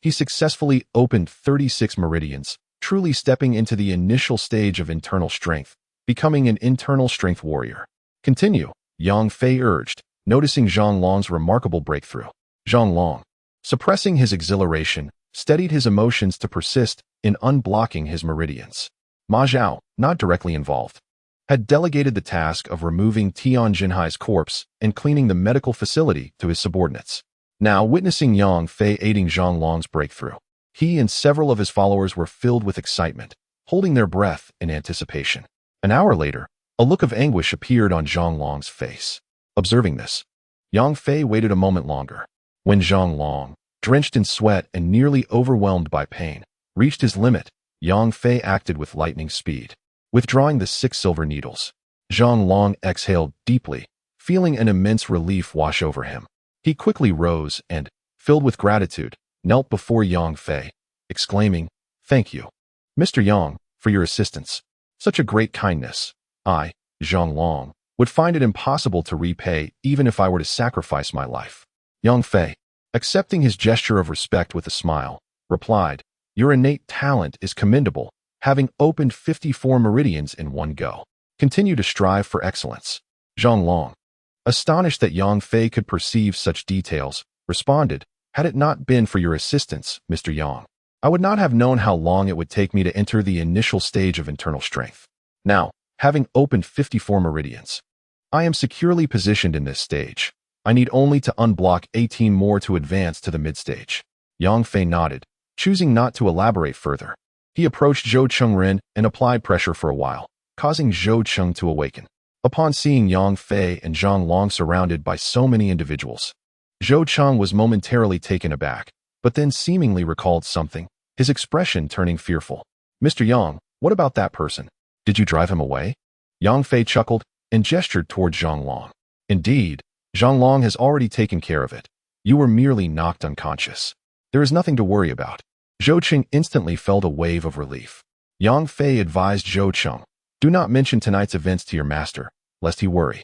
he successfully opened 36 meridians, truly stepping into the initial stage of internal strength, becoming an internal strength warrior. Continue, Yang Fei urged, noticing Zhang Long's remarkable breakthrough. Zhang Long, suppressing his exhilaration, steadied his emotions to persist in unblocking his meridians. Ma Zhao, not directly involved, had delegated the task of removing Tian Jinhai's corpse and cleaning the medical facility to his subordinates. Now, witnessing Yang Fei aiding Zhang Long's breakthrough, he and several of his followers were filled with excitement, holding their breath in anticipation. An hour later, a look of anguish appeared on Zhang Long's face. Observing this, Yang Fei waited a moment longer. When Zhang Long, drenched in sweat and nearly overwhelmed by pain, reached his limit, Yang Fei acted with lightning speed. Withdrawing the 6 silver needles, Zhang Long exhaled deeply, feeling an immense relief wash over him. He quickly rose and, filled with gratitude, knelt before Yang Fei, exclaiming, "Thank you, Mr. Yang, for your assistance. Such a great kindness. I, Zhang Long, would find it impossible to repay even if I were to sacrifice my life." Yang Fei, accepting his gesture of respect with a smile, replied, "Your innate talent is commendable, having opened 54 meridians in one go. Continue to strive for excellence." Zhang Long, astonished that Yang Fei could perceive such details, responded, "Had it not been for your assistance, Mr. Yang, I would not have known how long it would take me to enter the initial stage of internal strength. Now, having opened 54 meridians, I am securely positioned in this stage. I need only to unblock 18 more to advance to the mid-stage." Yang Fei nodded, choosing not to elaborate further. He approached Zhou Chengren and applied pressure for a while, causing Zhou Cheng to awaken. Upon seeing Yang Fei and Zhang Long surrounded by so many individuals, Zhou Cheng was momentarily taken aback, but then seemingly recalled something, his expression turning fearful. "Mr. Yang, what about that person? Did you drive him away?" Yang Fei chuckled and gestured toward Zhang Long. "Indeed, Zhang Long has already taken care of it. You were merely knocked unconscious. There is nothing to worry about." Zhou Cheng instantly felt a wave of relief. Yang Fei advised Zhou Cheng, "Do not mention tonight's events to your master, lest he worry."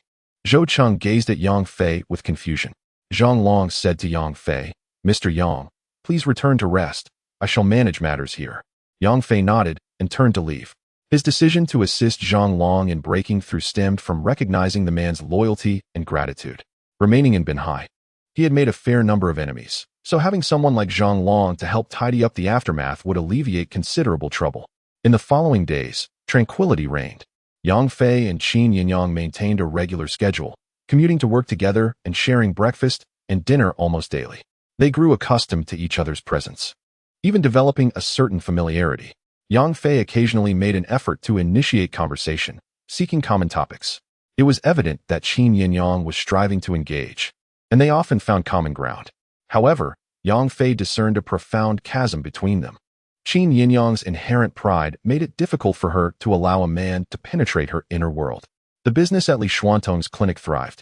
Zhou Cheng gazed at Yang Fei with confusion. Zhang Long said to Yang Fei, "Mr. Yang, please return to rest. I shall manage matters here." Yang Fei nodded and turned to leave. His decision to assist Zhang Long in breaking through stemmed from recognizing the man's loyalty and gratitude. Remaining in Binhai, he had made a fair number of enemies, so having someone like Zhang Long to help tidy up the aftermath would alleviate considerable trouble. In the following days, tranquility reigned. Yang Fei and Qin Yinyang maintained a regular schedule, commuting to work together and sharing breakfast and dinner almost daily. They grew accustomed to each other's presence, even developing a certain familiarity. Yang Fei occasionally made an effort to initiate conversation, seeking common topics. It was evident that Qin Yinyang was striving to engage, and they often found common ground. However, Yang Fei discerned a profound chasm between them. Qin Yinyang's inherent pride made it difficult for her to allow a man to penetrate her inner world. The business at Li Xuantong's clinic thrived.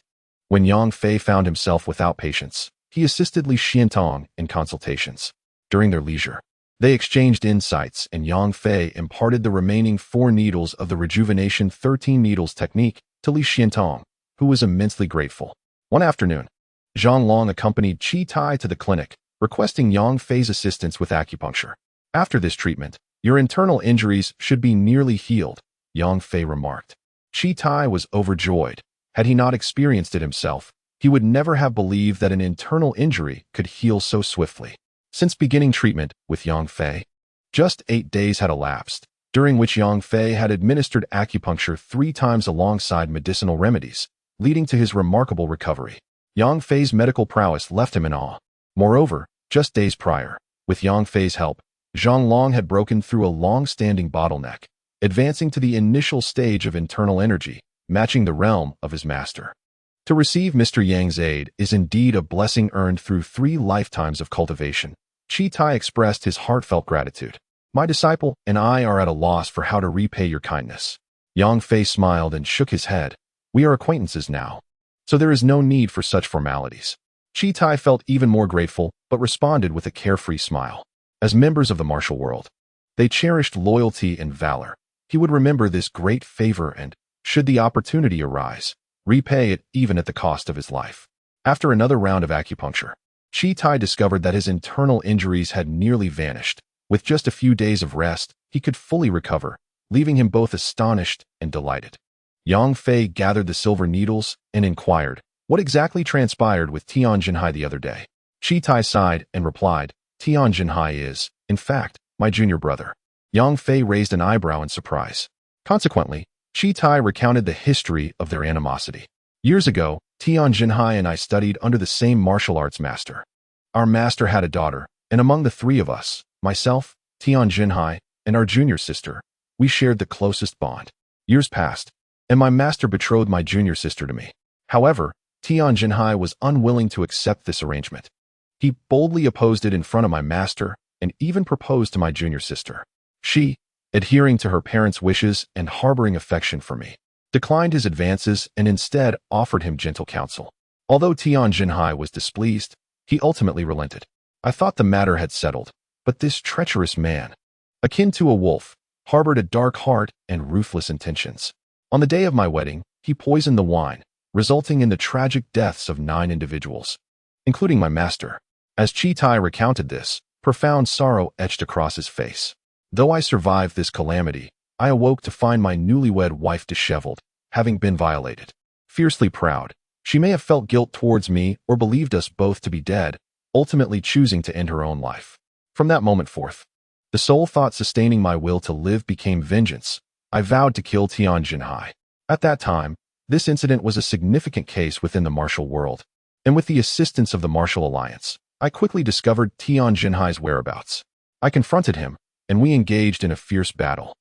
When Yang Fei found himself without patience, he assisted Li Xiantong in consultations. During their leisure, they exchanged insights, and Yang Fei imparted the remaining 4 needles of the rejuvenation 13 needles technique to Li Xiantong, who was immensely grateful. One afternoon, Zhang Long accompanied Qi Tai to the clinic, requesting Yang Fei's assistance with acupuncture. After this treatment, your internal injuries should be nearly healed, Yang Fei remarked. Qi Tai was overjoyed. Had he not experienced it himself, he would never have believed that an internal injury could heal so swiftly. Since beginning treatment with Yang Fei, just 8 days had elapsed, during which Yang Fei had administered acupuncture 3 times alongside medicinal remedies, leading to his remarkable recovery. Yang Fei's medical prowess left him in awe. Moreover, just days prior, with Yang Fei's help, Zhang Long had broken through a long-standing bottleneck, advancing to the initial stage of internal energy, matching the realm of his master. To receive Mr. Yang's aid is indeed a blessing earned through 3 lifetimes of cultivation. Qi Tai expressed his heartfelt gratitude. My disciple and I are at a loss for how to repay your kindness. Yang Fei smiled and shook his head. We are acquaintances now, so there is no need for such formalities. Qi Tai felt even more grateful, but responded with a carefree smile. As members of the martial world, they cherished loyalty and valor. He would remember this great favor and, should the opportunity arise, repay it even at the cost of his life. After another round of acupuncture, Qi Tai discovered that his internal injuries had nearly vanished. With just a few days of rest, he could fully recover, leaving him both astonished and delighted. Yang Fei gathered the silver needles and inquired, what exactly transpired with Tian Jinhai the other day? Qi Tai sighed and replied, Tian Jinhai is, in fact, my junior brother. Yang Fei raised an eyebrow in surprise. Consequently, Qi Tai recounted the history of their animosity. Years ago, Tian Jinhai and I studied under the same martial arts master. Our master had a daughter, and among the 3 of us, myself, Tian Jinhai, and our junior sister, we shared the closest bond. Years passed, and my master betrothed my junior sister to me. However, Tian Jinhai was unwilling to accept this arrangement. He boldly opposed it in front of my master and even proposed to my junior sister. She, adhering to her parents' wishes and harboring affection for me, declined his advances and instead offered him gentle counsel. Although Tian Jinhai was displeased, he ultimately relented. I thought the matter had settled, but this treacherous man, akin to a wolf, harbored a dark heart and ruthless intentions. On the day of my wedding, he poisoned the wine, resulting in the tragic deaths of 9 individuals, including my master. As Qi Tai recounted this, profound sorrow etched across his face. Though I survived this calamity, I awoke to find my newlywed wife disheveled, having been violated. Fiercely proud, she may have felt guilt towards me or believed us both to be dead, ultimately choosing to end her own life. From that moment forth, the sole thought sustaining my will to live became vengeance. I vowed to kill Tian Jinhai. At that time, this incident was a significant case within the martial world, and with the assistance of the Martial Alliance, I quickly discovered Tian Jinhai's whereabouts. I confronted him, and we engaged in a fierce battle.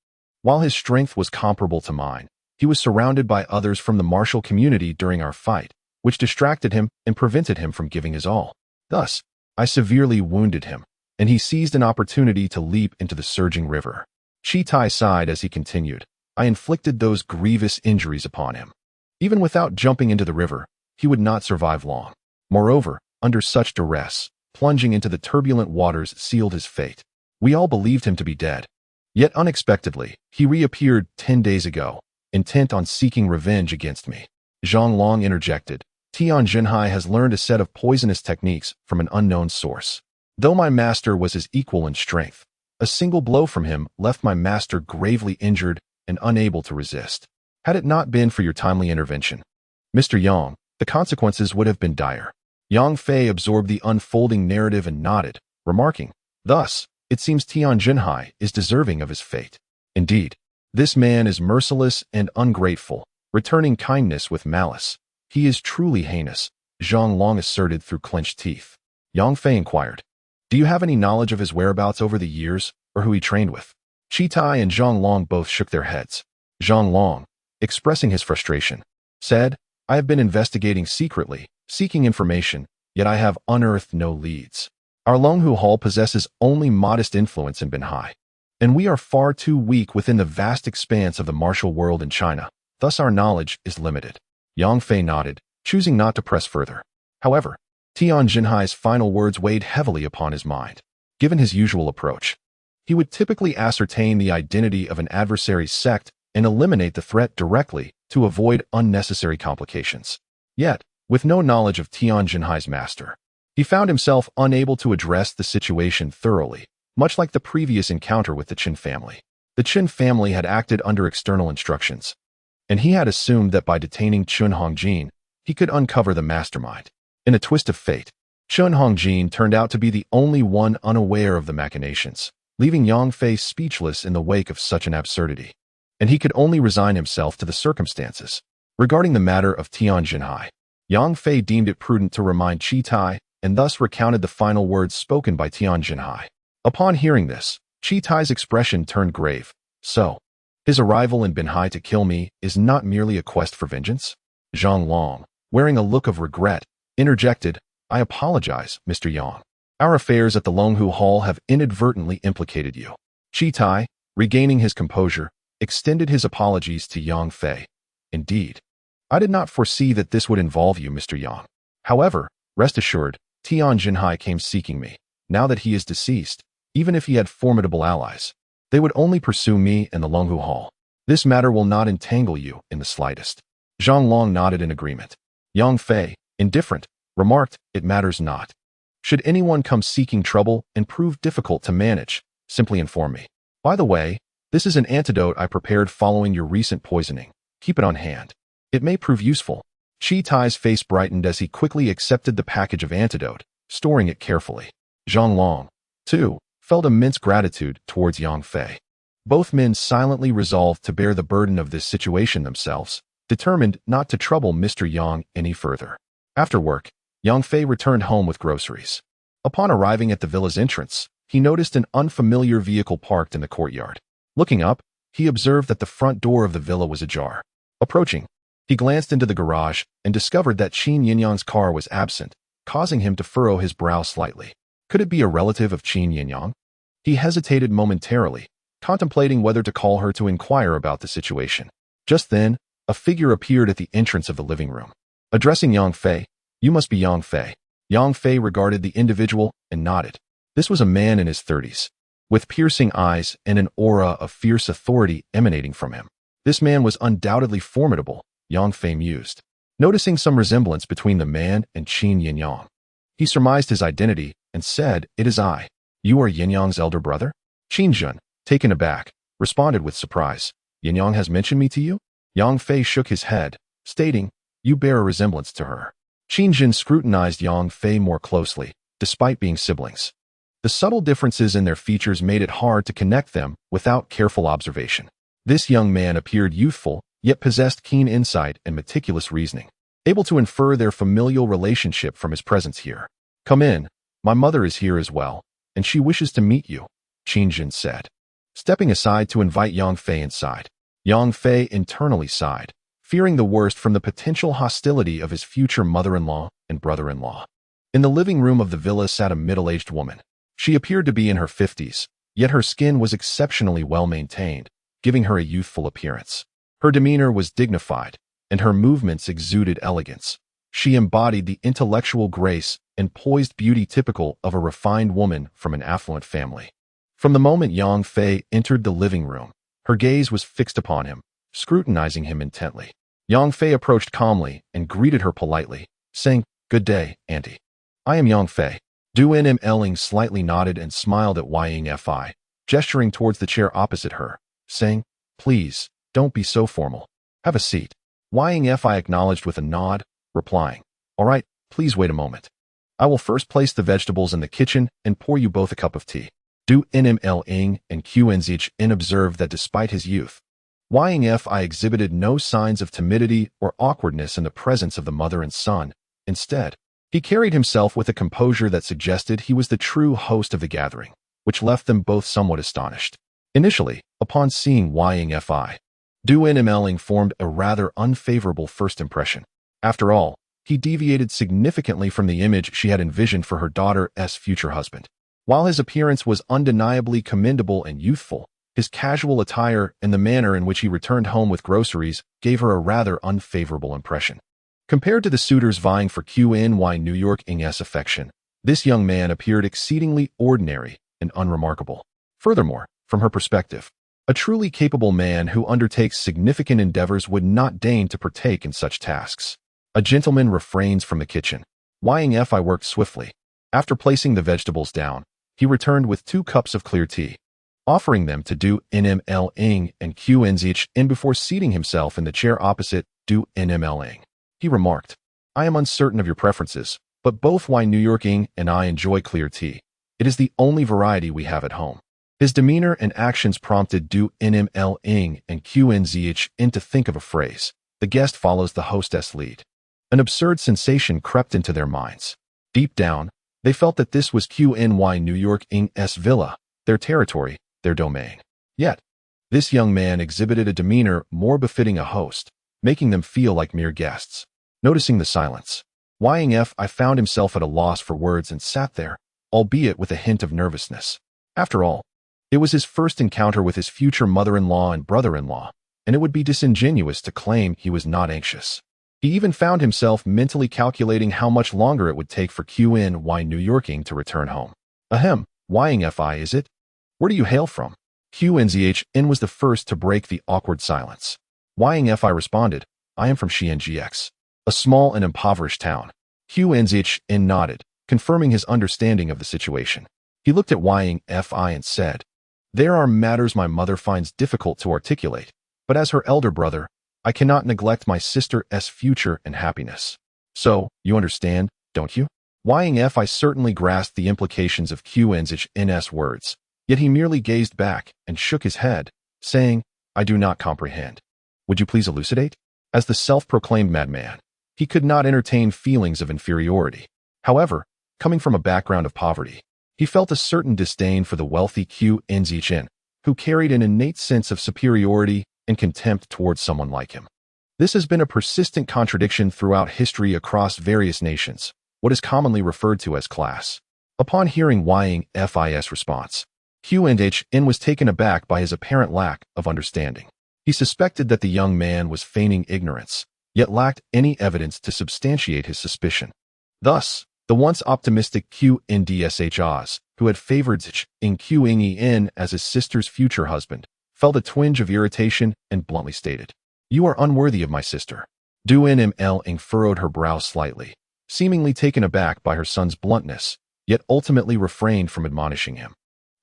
While his strength was comparable to mine, he was surrounded by others from the martial community during our fight, which distracted him and prevented him from giving his all. Thus, I severely wounded him, and he seized an opportunity to leap into the surging river. Qi Tai sighed as he continued, I inflicted those grievous injuries upon him. Even without jumping into the river, he would not survive long. Moreover, under such duress, plunging into the turbulent waters sealed his fate. We all believed him to be dead. Yet unexpectedly, he reappeared 10 days ago, intent on seeking revenge against me. Zhang Long interjected, Tian Jinhai has learned a set of poisonous techniques from an unknown source. Though my master was his equal in strength, a single blow from him left my master gravely injured and unable to resist. Had it not been for your timely intervention, Mr. Yang, the consequences would have been dire. Yang Fei absorbed the unfolding narrative and nodded, remarking, thus, it seems Tian Jinhai is deserving of his fate. Indeed, this man is merciless and ungrateful, returning kindness with malice. He is truly heinous, Zhang Long asserted through clenched teeth. Yang Fei inquired, do you have any knowledge of his whereabouts over the years, or who he trained with? Qi Tai and Zhang Long both shook their heads. Zhang Long, expressing his frustration, said, I have been investigating secretly, seeking information, yet I have unearthed no leads. Our Longhu Hall possesses only modest influence in Binhai, and we are far too weak within the vast expanse of the martial world in China, thus our knowledge is limited. Yang Fei nodded, choosing not to press further. However, Tian Jinhai's final words weighed heavily upon his mind. Given his usual approach, he would typically ascertain the identity of an adversary's sect and eliminate the threat directly to avoid unnecessary complications. Yet, with no knowledge of Tian Jinhai's master, he found himself unable to address the situation thoroughly, much like the previous encounter with the Qin family. The Qin family had acted under external instructions, and he had assumed that by detaining Chun Hongjin, he could uncover the mastermind. In a twist of fate, Chun Hongjin turned out to be the only one unaware of the machinations, leaving Yang Fei speechless in the wake of such an absurdity. And he could only resign himself to the circumstances. Regarding the matter of Tian Jinhai, Yang Fei deemed it prudent to remind Qi Tai and thus recounted the final words spoken by Tian Jinhai. Upon hearing this, Qi Tai's expression turned grave. So, his arrival in Binhai to kill me is not merely a quest for vengeance? Zhang Long, wearing a look of regret, interjected, I apologize, Mr. Yang. Our affairs at the Longhu Hall have inadvertently implicated you. Qi Tai, regaining his composure, extended his apologies to Yang Fei. Indeed, I did not foresee that this would involve you, Mr. Yang. However, rest assured, Tian Jinhai came seeking me. Now that he is deceased, even if he had formidable allies, they would only pursue me and the Longhu Hall. This matter will not entangle you in the slightest. Zhang Long nodded in agreement. Yang Fei, indifferent, remarked, it matters not. Should anyone come seeking trouble and prove difficult to manage, simply inform me. By the way, this is an antidote I prepared following your recent poisoning. Keep it on hand. It may prove useful. Qi Tai's face brightened as he quickly accepted the package of antidote, storing it carefully. Zhang Long, too, felt immense gratitude towards Yang Fei. Both men silently resolved to bear the burden of this situation themselves, determined not to trouble Mr. Yang any further. After work, Yang Fei returned home with groceries. Upon arriving at the villa's entrance, he noticed an unfamiliar vehicle parked in the courtyard. Looking up, he observed that the front door of the villa was ajar. Approaching, he glanced into the garage and discovered that Qin Yinyang's car was absent, causing him to furrow his brow slightly. Could it be a relative of Qin Yinyang? He hesitated momentarily, contemplating whether to call her to inquire about the situation. Just then, a figure appeared at the entrance of the living room. Addressing Yang Fei, you must be Yang Fei. Yang Fei regarded the individual and nodded. This was a man in his 30s, with piercing eyes and an aura of fierce authority emanating from him. This man was undoubtedly formidable, Yang Fei mused, noticing some resemblance between the man and Qin Yinyang. He surmised his identity and said, it is I. You are Yinyang's elder brother? Qin Jun, taken aback, responded with surprise. Yinyang has mentioned me to you? Yang Fei shook his head, stating, you bear a resemblance to her. Qin Jun scrutinized Yang Fei more closely, despite being siblings. The subtle differences in their features made it hard to connect them without careful observation. This young man appeared youthful, yet possessed keen insight and meticulous reasoning, able to infer their familial relationship from his presence here. Come in, my mother is here as well, and she wishes to meet you, Qin Jun said, stepping aside to invite Yang Fei inside. Yang Fei internally sighed, fearing the worst from the potential hostility of his future mother-in-law and brother-in-law. In the living room of the villa sat a middle-aged woman. She appeared to be in her 50s, yet her skin was exceptionally well-maintained, giving her a youthful appearance. Her demeanor was dignified, and her movements exuded elegance. She embodied the intellectual grace and poised beauty typical of a refined woman from an affluent family. From the moment Yang Fei entered the living room, her gaze was fixed upon him, scrutinizing him intently. Yang Fei approached calmly and greeted her politely, saying, good day, auntie. I am Yang Fei. Du Nm Elling slightly nodded and smiled at Ying Fi, gesturing towards the chair opposite her, saying, please, don't be so formal. Have a seat. Ying Fi acknowledged with a nod, replying, all right, please wait a moment. I will first place the vegetables in the kitchen and pour you both a cup of tea. Du Nm Ling and Qnzh in observed that despite his youth, Ying Fi exhibited no signs of timidity or awkwardness in the presence of the mother and son. Instead, he carried himself with a composure that suggested he was the true host of the gathering, which left them both somewhat astonished. Initially, upon seeing Ying Fi, Du Nm Ling formed a rather unfavorable first impression. After all, he deviated significantly from the image she had envisioned for her daughter's future husband. While his appearance was undeniably commendable and youthful, his casual attire and the manner in which he returned home with groceries gave her a rather unfavorable impression. Compared to the suitors vying for QNY New York Ing's affection, this young man appeared exceedingly ordinary and unremarkable. Furthermore, from her perspective, a truly capable man who undertakes significant endeavors would not deign to partake in such tasks. A gentleman refrains from the kitchen. Ying worked swiftly. After placing the vegetables down, he returned with 2 cups of clear tea, offering them to Du Nml Ing and Qnzh in before seating himself in the chair opposite Du Nml Ing. He remarked, "I am uncertain of your preferences, but both Y New York Ing and I enjoy clear tea. It is the only variety we have at home." His demeanor and actions prompted Du Nml Ing and Qnzh in to think of a phrase. The guest follows the hostess lead. An absurd sensation crept into their minds. Deep down, they felt that this was QNY New York Ing's villa, their territory, their domain. Yet, this young man exhibited a demeanor more befitting a host, making them feel like mere guests. Noticing the silence, Ying found himself at a loss for words and sat there, albeit with a hint of nervousness. After all, it was his first encounter with his future mother-in-law and brother-in-law, and it would be disingenuous to claim he was not anxious. He even found himself mentally calculating how much longer it would take for QNY New Yorking to return home. Ahem, Ying is it? Where do you hail from? Qnzh was the first to break the awkward silence. Ying responded, "I am from Xiangx, a small and impoverished town." Qnzh nodded, confirming his understanding of the situation. He looked at Ying and said, "There are matters my mother finds difficult to articulate, but as her elder brother, I cannot neglect my sister's future and happiness. So, you understand, don't you?" Ying certainly grasped the implications of Qnzh's words, yet he merely gazed back and shook his head, saying, "I do not comprehend. Would you please elucidate?" As the self-proclaimed madman, he could not entertain feelings of inferiority. However, coming from a background of poverty, he felt a certain disdain for the wealthy Qnzh, who carried an innate sense of superiority and contempt towards someone like him. This has been a persistent contradiction throughout history across various nations, what is commonly referred to as class. Upon hearing Ying's response, Qnzh was taken aback by his apparent lack of understanding. He suspected that the young man was feigning ignorance, yet lacked any evidence to substantiate his suspicion. Thus, the once optimistic Qndshs, who had favored Qing as his sister's future husband, felt a twinge of irritation and bluntly stated, "You are unworthy of my sister." Du Nml furrowed her brow slightly, seemingly taken aback by her son's bluntness, yet ultimately refrained from admonishing him.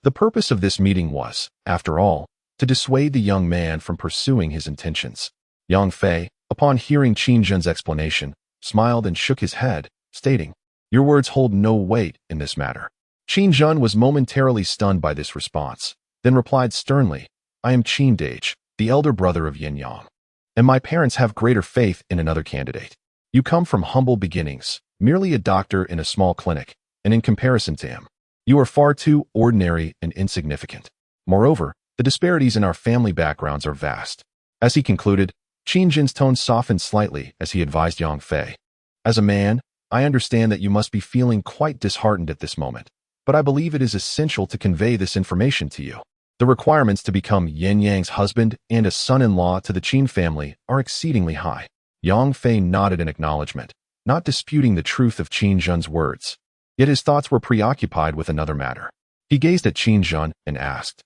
The purpose of this meeting was, after all, to dissuade the young man from pursuing his intentions. Yang Fei, upon hearing Qin Zhen's explanation, smiled and shook his head, stating, "Your words hold no weight in this matter." Qin Zhen was momentarily stunned by this response, then replied sternly, "I am Qin Dage, the elder brother of Yin Yang, and my parents have greater faith in another candidate. You come from humble beginnings, merely a doctor in a small clinic, and in comparison to him, you are far too ordinary and insignificant. Moreover, the disparities in our family backgrounds are vast." As he concluded, Qin Zhen's tone softened slightly as he advised Yang Fei, "As a man, I understand that you must be feeling quite disheartened at this moment, but I believe it is essential to convey this information to you. The requirements to become Yin Yang's husband and a son-in-law to the Qin family are exceedingly high." Yang Fei nodded in acknowledgement, not disputing the truth of Qin Zhen's words. Yet his thoughts were preoccupied with another matter. He gazed at Qin Zhen and asked,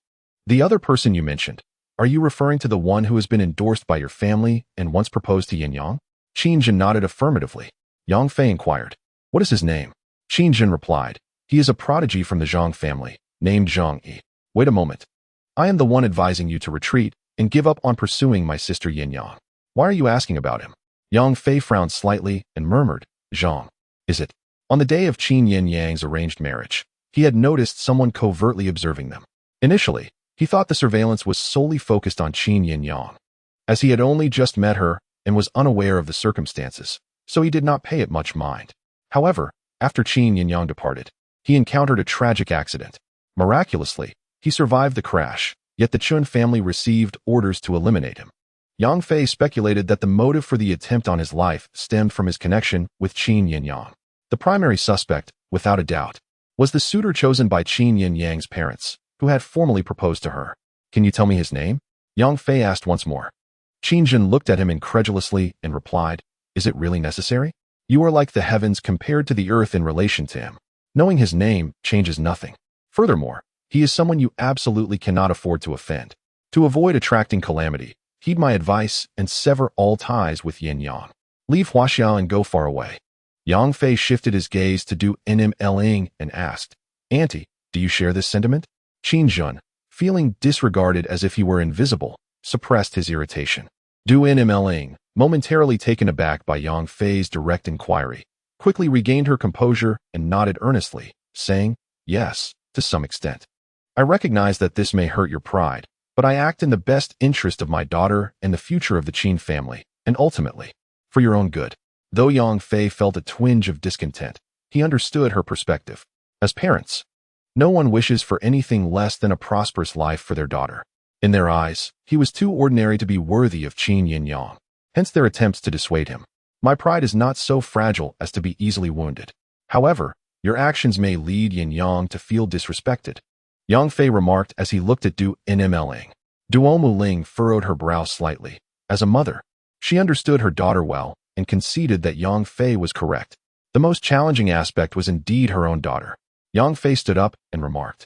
"The other person you mentioned, are you referring to the one who has been endorsed by your family and once proposed to Yin Yang?" Qin Zhen nodded affirmatively. Yang Fei inquired, "What is his name?" Qin Zhen replied, "He is a prodigy from the Zhang family, named Zhang Yi." "Wait a moment. I am the one advising you to retreat and give up on pursuing my sister Yin Yang. Why are you asking about him?" Yang Fei frowned slightly and murmured, "Zhang, is it?" On the day of Qin Yin Yang's arranged marriage, he had noticed someone covertly observing them. Initially, he thought the surveillance was solely focused on Qin Yin Yang, as he had only just met her and was unaware of the circumstances, so he did not pay it much mind. However, after Qin Yin Yang departed, he encountered a tragic accident. Miraculously, he survived the crash, yet the Chun family received orders to eliminate him. Yang Fei speculated that the motive for the attempt on his life stemmed from his connection with Qin Yin Yang. The primary suspect, without a doubt, was the suitor chosen by Qin Yin Yang's parents, who had formally proposed to her. "Can you tell me his name?" Yang Fei asked once more. Qin Zhen looked at him incredulously and replied, Is it really necessary? You are like the heavens compared to the earth in relation to him. Knowing his name changes nothing. Furthermore, he is someone you absolutely cannot afford to offend. To avoid attracting calamity, heed my advice and sever all ties with Yin Yang. Leave Huaxiao and go far away. Yang Fei shifted his gaze to Du Nmling and asked, Auntie, do you share this sentiment? Qin Jun, feeling disregarded as if he were invisible, suppressed his irritation. Du Nmling, momentarily taken aback by Yang Fei's direct inquiry, quickly regained her composure and nodded earnestly, saying, Yes, to some extent. I recognize that this may hurt your pride, but I act in the best interest of my daughter and the future of the Qin family, and ultimately, for your own good. Though Yang Fei felt a twinge of discontent, he understood her perspective. As parents, no one wishes for anything less than a prosperous life for their daughter. In their eyes, he was too ordinary to be worthy of Qin Yin Yang, hence their attempts to dissuade him. My pride is not so fragile as to be easily wounded. However, your actions may lead Yin Yang to feel disrespected. Yang Fei remarked as he looked at Du Nmling. Duomu Ling furrowed her brow slightly. As a mother, she understood her daughter well and conceded that Yang Fei was correct. The most challenging aspect was indeed her own daughter. Yang Fei stood up and remarked,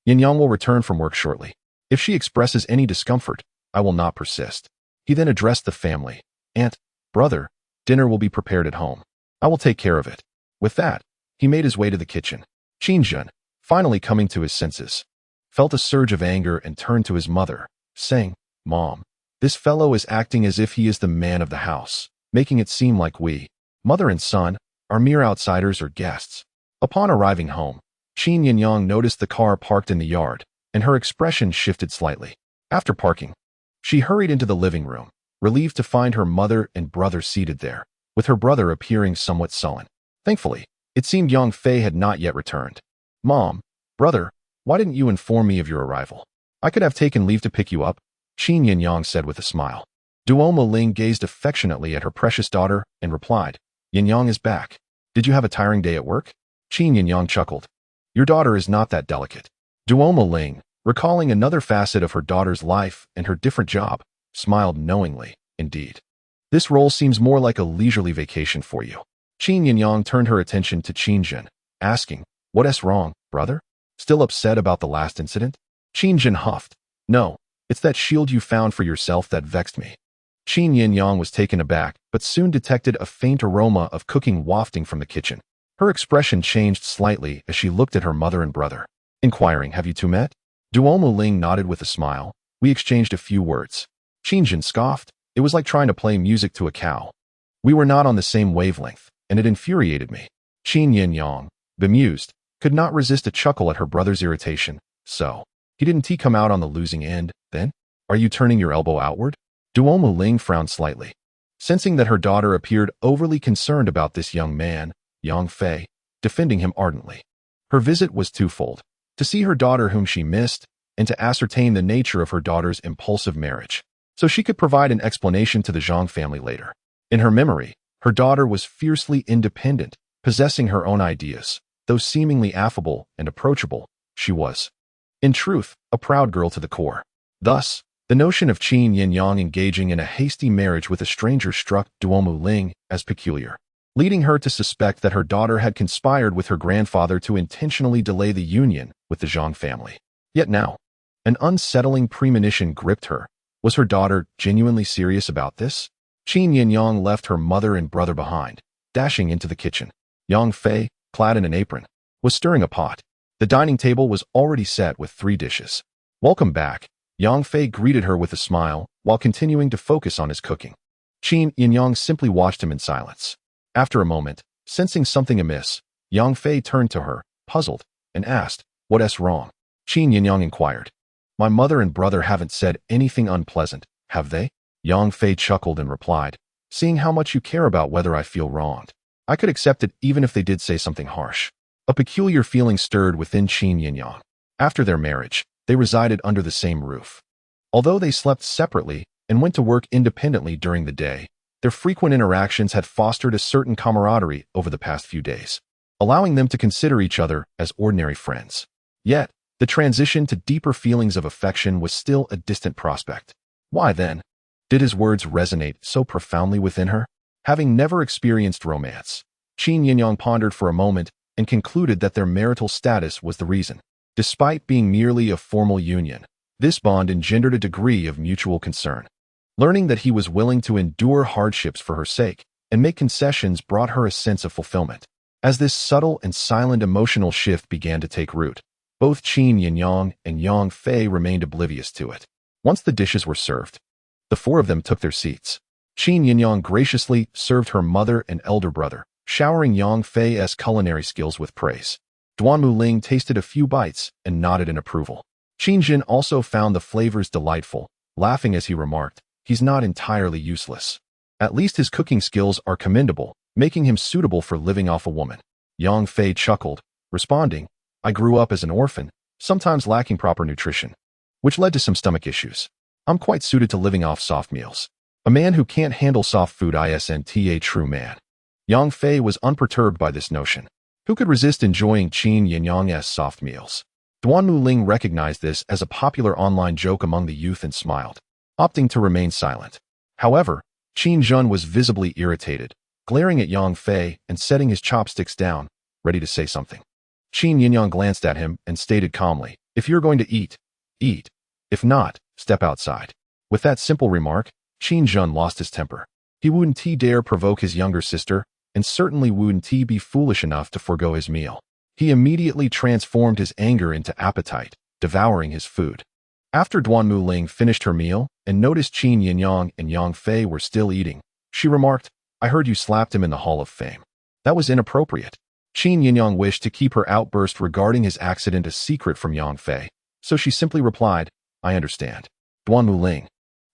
Yin Yang will return from work shortly. If she expresses any discomfort, I will not persist. He then addressed the family. Aunt, brother, dinner will be prepared at home. I will take care of it. With that, he made his way to the kitchen. Qin Jun, finally coming to his senses, felt a surge of anger and turned to his mother, saying, Mom, this fellow is acting as if he is the man of the house, making it seem like we, mother and son, are mere outsiders or guests. Upon arriving home, Qin Yin Yang noticed the car parked in the yard, and her expression shifted slightly. After parking, she hurried into the living room, relieved to find her mother and brother seated there, with her brother appearing somewhat sullen. Thankfully, it seemed Yang Fei had not yet returned. Mom, brother, why didn't you inform me of your arrival? I could have taken leave to pick you up, Qin Yin Yang said with a smile. Duomu Ling gazed affectionately at her precious daughter and replied, Yin Yang is back. Did you have a tiring day at work? Qin Yin Yang chuckled. Your daughter is not that delicate. Duomu Ling, recalling another facet of her daughter's life and her different job, smiled knowingly, indeed. This role seems more like a leisurely vacation for you. Qin Yin Yang turned her attention to Qin Jun, asking, What's wrong, brother? Still upset about the last incident? Qin Jun huffed. No, it's that shield you found for yourself that vexed me. Qin Yin Yang was taken aback, but soon detected a faint aroma of cooking wafting from the kitchen. Her expression changed slightly as she looked at her mother and brother, inquiring, Have you two met? Duomu Ling nodded with a smile. We exchanged a few words. Qin Jun scoffed. It was like trying to play music to a cow. We were not on the same wavelength, and it infuriated me. Qin Yin Yang, bemused, could not resist a chuckle at her brother's irritation. So, didn't he come out on the losing end, then? Are you turning your elbow outward? Duomu Ling frowned slightly. Sensing that her daughter appeared overly concerned about this young man, Yang Fei, defending him ardently. Her visit was twofold: to see her daughter whom she missed, and to ascertain the nature of her daughter's impulsive marriage, so she could provide an explanation to the Zhang family later. In her memory, her daughter was fiercely independent, possessing her own ideas. Though seemingly affable and approachable, she was, in truth, a proud girl to the core. Thus, the notion of Qin Yin Yang engaging in a hasty marriage with a stranger struck Duomu Ling as peculiar, leading her to suspect that her daughter had conspired with her grandfather to intentionally delay the union with the Zhang family. Yet now, an unsettling premonition gripped her. Was her daughter genuinely serious about this? Qin Yin Yang left her mother and brother behind, dashing into the kitchen. Yang Fei, clad in an apron, was stirring a pot. The dining table was already set with 3 dishes. Welcome back, Yang Fei greeted her with a smile while continuing to focus on his cooking. Qin Yin Yang simply watched him in silence. After a moment, sensing something amiss, Yang Fei turned to her, puzzled, and asked, What's wrong? Qin Yin Yang inquired. My mother and brother haven't said anything unpleasant, have they? Yang Fei chuckled and replied, Seeing how much you care about whether I feel wronged, I could accept it even if they did say something harsh. A peculiar feeling stirred within Qin Yin Yang. After their marriage, they resided under the same roof. Although they slept separately and went to work independently during the day, their frequent interactions had fostered a certain camaraderie over the past few days, allowing them to consider each other as ordinary friends. Yet, the transition to deeper feelings of affection was still a distant prospect. Why then? Did his words resonate so profoundly within her? Having never experienced romance, Qin Yinyang pondered for a moment and concluded that their marital status was the reason. Despite being merely a formal union, this bond engendered a degree of mutual concern. Learning that he was willing to endure hardships for her sake and make concessions brought her a sense of fulfillment. As this subtle and silent emotional shift began to take root, both Qin Yinyang and Yang Fei remained oblivious to it. Once the dishes were served, the four of them took their seats. Qin Yinyang graciously served her mother and elder brother, showering Yang Fei's culinary skills with praise. Duan Muling tasted a few bites and nodded in approval. Qin Jin also found the flavors delightful, laughing as he remarked, "He's not entirely useless. At least his cooking skills are commendable, making him suitable for living off a woman." Yang Fei chuckled, responding, "I grew up as an orphan, sometimes lacking proper nutrition, which led to some stomach issues. I'm quite suited to living off soft meals. A man who can't handle soft food isn't a true man." Yang Fei was unperturbed by this notion. Who could resist enjoying Qin Yinyang's soft meals? Duan Muling recognized this as a popular online joke among the youth and smiled, opting to remain silent. However, Qin Jun was visibly irritated, glaring at Yang Fei and setting his chopsticks down, ready to say something. Qin Yinyang glanced at him and stated calmly, "If you're going to eat, eat. If not, step outside." With that simple remark, Qin Jun lost his temper. He wouldn't dare provoke his younger sister, and certainly wouldn't be foolish enough to forgo his meal. He immediately transformed his anger into appetite, devouring his food. After Duan Muling finished her meal and noticed Qin Yinyang and Yang Fei were still eating, she remarked, "I heard you slapped him in the Hall of Fame. That was inappropriate." Qin Yinyang wished to keep her outburst regarding his accident a secret from Yang Fei, so she simply replied, "I understand." Duan Muling,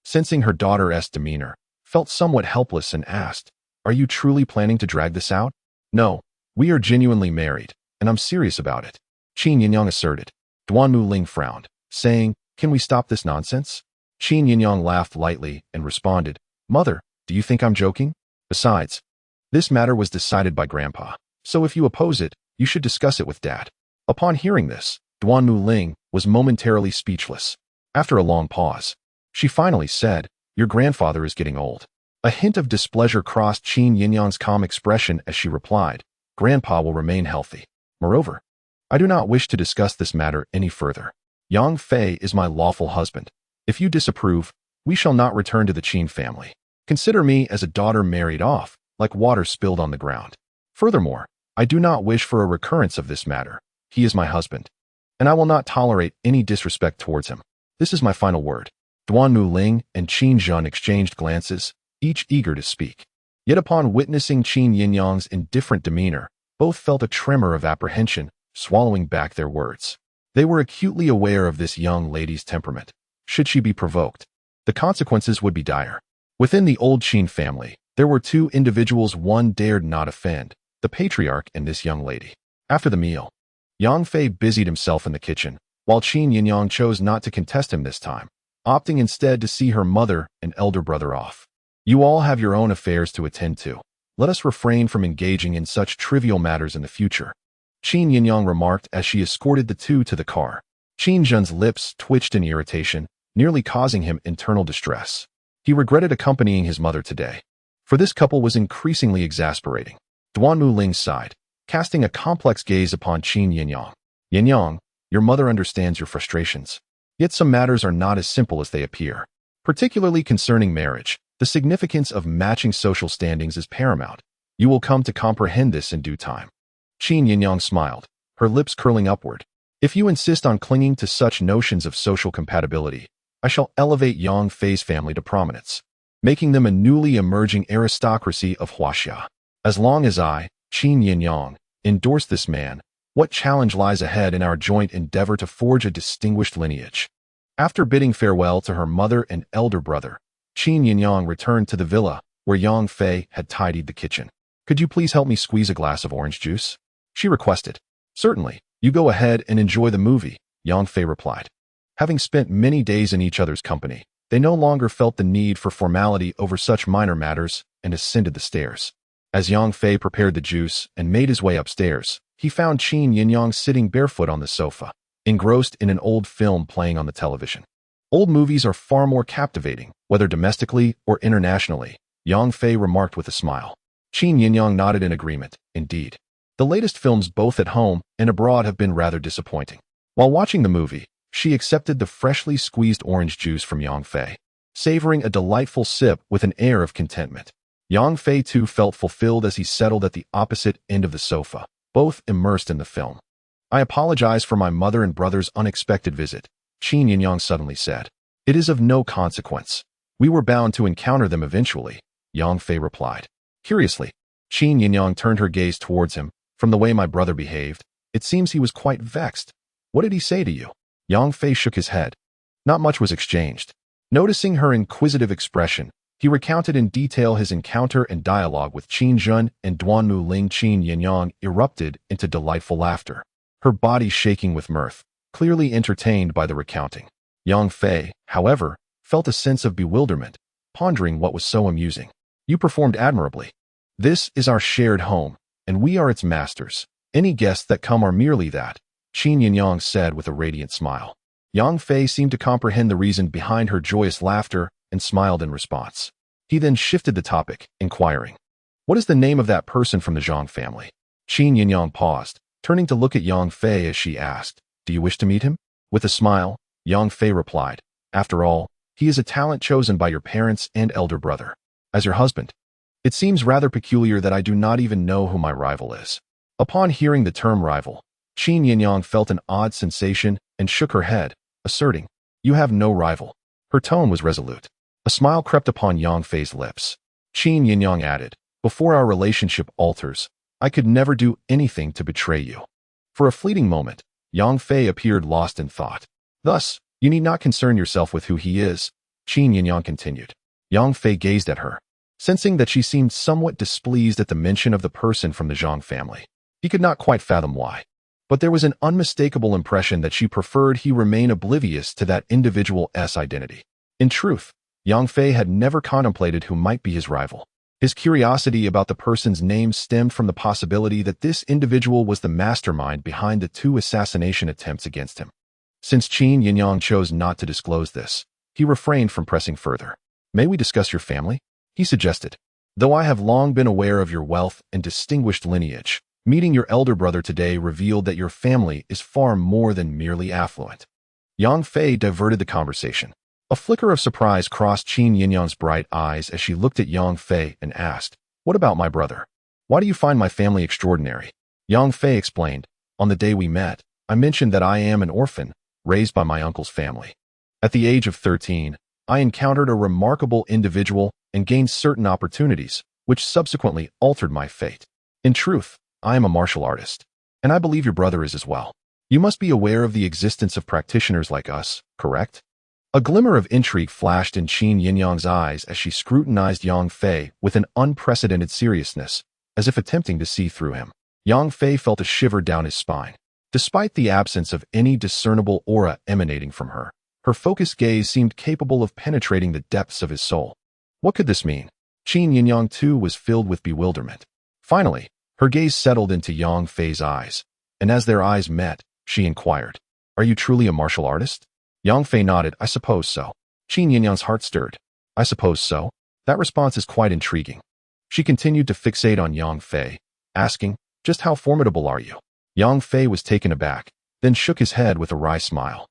sensing her daughter's demeanor, felt somewhat helpless and asked, "Are you truly planning to drag this out?" "No, we are genuinely married, and I'm serious about it," Qin Yinyang asserted. Duan Muling frowned, saying, "Can we stop this nonsense?" Qin Yinyang laughed lightly and responded, "Mother, do you think I'm joking? Besides, this matter was decided by Grandpa, so if you oppose it, you should discuss it with Dad." Upon hearing this, Duan Muling was momentarily speechless. After a long pause, she finally said, "Your grandfather is getting old." A hint of displeasure crossed Qin Yinyang's calm expression as she replied, "Grandpa will remain healthy. Moreover, I do not wish to discuss this matter any further. Yang Fei is my lawful husband. If you disapprove, we shall not return to the Qin family. Consider me as a daughter married off, like water spilled on the ground. Furthermore, I do not wish for a recurrence of this matter. He is my husband, and I will not tolerate any disrespect towards him. This is my final word." Duan Muling and Qin Jun exchanged glances, each eager to speak. Yet upon witnessing Qin Yinyang's indifferent demeanor, both felt a tremor of apprehension, swallowing back their words. They were acutely aware of this young lady's temperament. Should she be provoked, the consequences would be dire. Within the old Qin family, there were two individuals one dared not offend, the patriarch and this young lady. After the meal, Yang Fei busied himself in the kitchen, while Qin Yinyang chose not to contest him this time, opting instead to see her mother and elder brother off. "You all have your own affairs to attend to. Let us refrain from engaging in such trivial matters in the future," Qin Yinyang remarked as she escorted the two to the car. Qin Jun's lips twitched in irritation, nearly causing him internal distress. He regretted accompanying his mother today, for this couple was increasingly exasperating. Duan Muling sighed, casting a complex gaze upon Qin Yinyang. "Yinyang, your mother understands your frustrations. Yet some matters are not as simple as they appear. Particularly concerning marriage, the significance of matching social standings is paramount. You will come to comprehend this in due time." Qin Yinyang smiled, her lips curling upward. "If you insist on clinging to such notions of social compatibility, I shall elevate Yang Fei's family to prominence, making them a newly emerging aristocracy of Huaxia. As long as I, Qin Yinyang, endorse this man, what challenge lies ahead in our joint endeavor to forge a distinguished lineage?" After bidding farewell to her mother and elder brother, Qin Yinyang returned to the villa, where Yang Fei had tidied the kitchen. "Could you please help me squeeze a glass of orange juice?" she requested. "Certainly, you go ahead and enjoy the movie," Yang Fei replied. Having spent many days in each other's company, they no longer felt the need for formality over such minor matters and ascended the stairs. As Yang Fei prepared the juice and made his way upstairs, he found Qin Yinyang sitting barefoot on the sofa, engrossed in an old film playing on the television. Old movies are far more captivating, whether domestically or internationally, Yang Fei remarked with a smile. Qin Yinyang nodded in agreement. Indeed. The latest films both at home and abroad have been rather disappointing. While watching the movie, she accepted the freshly squeezed orange juice from Yang Fei, savoring a delightful sip with an air of contentment. Yang Fei too felt fulfilled as he settled at the opposite end of the sofa, both immersed in the film. I apologize for my mother and brother's unexpected visit, Qin Yinyang suddenly said. It is of no consequence. We were bound to encounter them eventually, Yang Fei replied. Curiously, Qin Yinyang turned her gaze towards him. From the way my brother behaved, it seems he was quite vexed. What did he say to you? Yang Fei shook his head. Not much was exchanged. Noticing her inquisitive expression, he recounted in detail his encounter and dialogue with Qin Zhen and Duanmu Ling. Qin Yinyang erupted into delightful laughter, her body shaking with mirth, clearly entertained by the recounting. Yang Fei, however, felt a sense of bewilderment, pondering what was so amusing. You performed admirably. This is our shared home, and we are its masters. Any guests that come are merely that, Qin Yinyang said with a radiant smile. Yang Fei seemed to comprehend the reason behind her joyous laughter and smiled in response. He then shifted the topic, inquiring, What is the name of that person from the Zhang family? Qin Yinyang paused, turning to look at Yang Fei as she asked, Do you wish to meet him? With a smile, Yang Fei replied, After all, he is a talent chosen by your parents and elder brother. As your husband, it seems rather peculiar that I do not even know who my rival is. Upon hearing the term rival, Qin Yinyang felt an odd sensation and shook her head, asserting, You have no rival. Her tone was resolute. A smile crept upon Yang Fei's lips. Qin Yinyang added, Before our relationship alters, I could never do anything to betray you. For a fleeting moment, Yang Fei appeared lost in thought. Thus, you need not concern yourself with who he is, Qin Yinyang continued. Yang Fei gazed at her, sensing that she seemed somewhat displeased at the mention of the person from the Zhang family. He could not quite fathom why, but there was an unmistakable impression that she preferred he remain oblivious to that individual's identity. In truth, Yang Fei had never contemplated who might be his rival. His curiosity about the person's name stemmed from the possibility that this individual was the mastermind behind the 2 assassination attempts against him. Since Qin Yinyang chose not to disclose this, he refrained from pressing further. May we discuss your family? He suggested. Though I have long been aware of your wealth and distinguished lineage, meeting your elder brother today revealed that your family is far more than merely affluent. Yang Fei diverted the conversation. A flicker of surprise crossed Qin Yinyang's bright eyes as she looked at Yang Fei and asked, What about my brother? Why do you find my family extraordinary? Yang Fei explained, On the day we met, I mentioned that I am an orphan, raised by my uncle's family. At the age of 13, I encountered a remarkable individual and gained certain opportunities, which subsequently altered my fate. In truth, I am a martial artist, and I believe your brother is as well. You must be aware of the existence of practitioners like us, correct? A glimmer of intrigue flashed in Qin Yinyang's eyes as she scrutinized Yang Fei with an unprecedented seriousness, as if attempting to see through him. Yang Fei felt a shiver down his spine. Despite the absence of any discernible aura emanating from her, her focused gaze seemed capable of penetrating the depths of his soul. What could this mean? Qin Yinyang too was filled with bewilderment. Finally, her gaze settled into Yang Fei's eyes, and as their eyes met, she inquired, Are you truly a martial artist? Yang Fei nodded, I suppose so. Qin Yinyang's heart stirred. I suppose so. That response is quite intriguing. She continued to fixate on Yang Fei, asking, Just how formidable are you? Yang Fei was taken aback, then shook his head with a wry smile.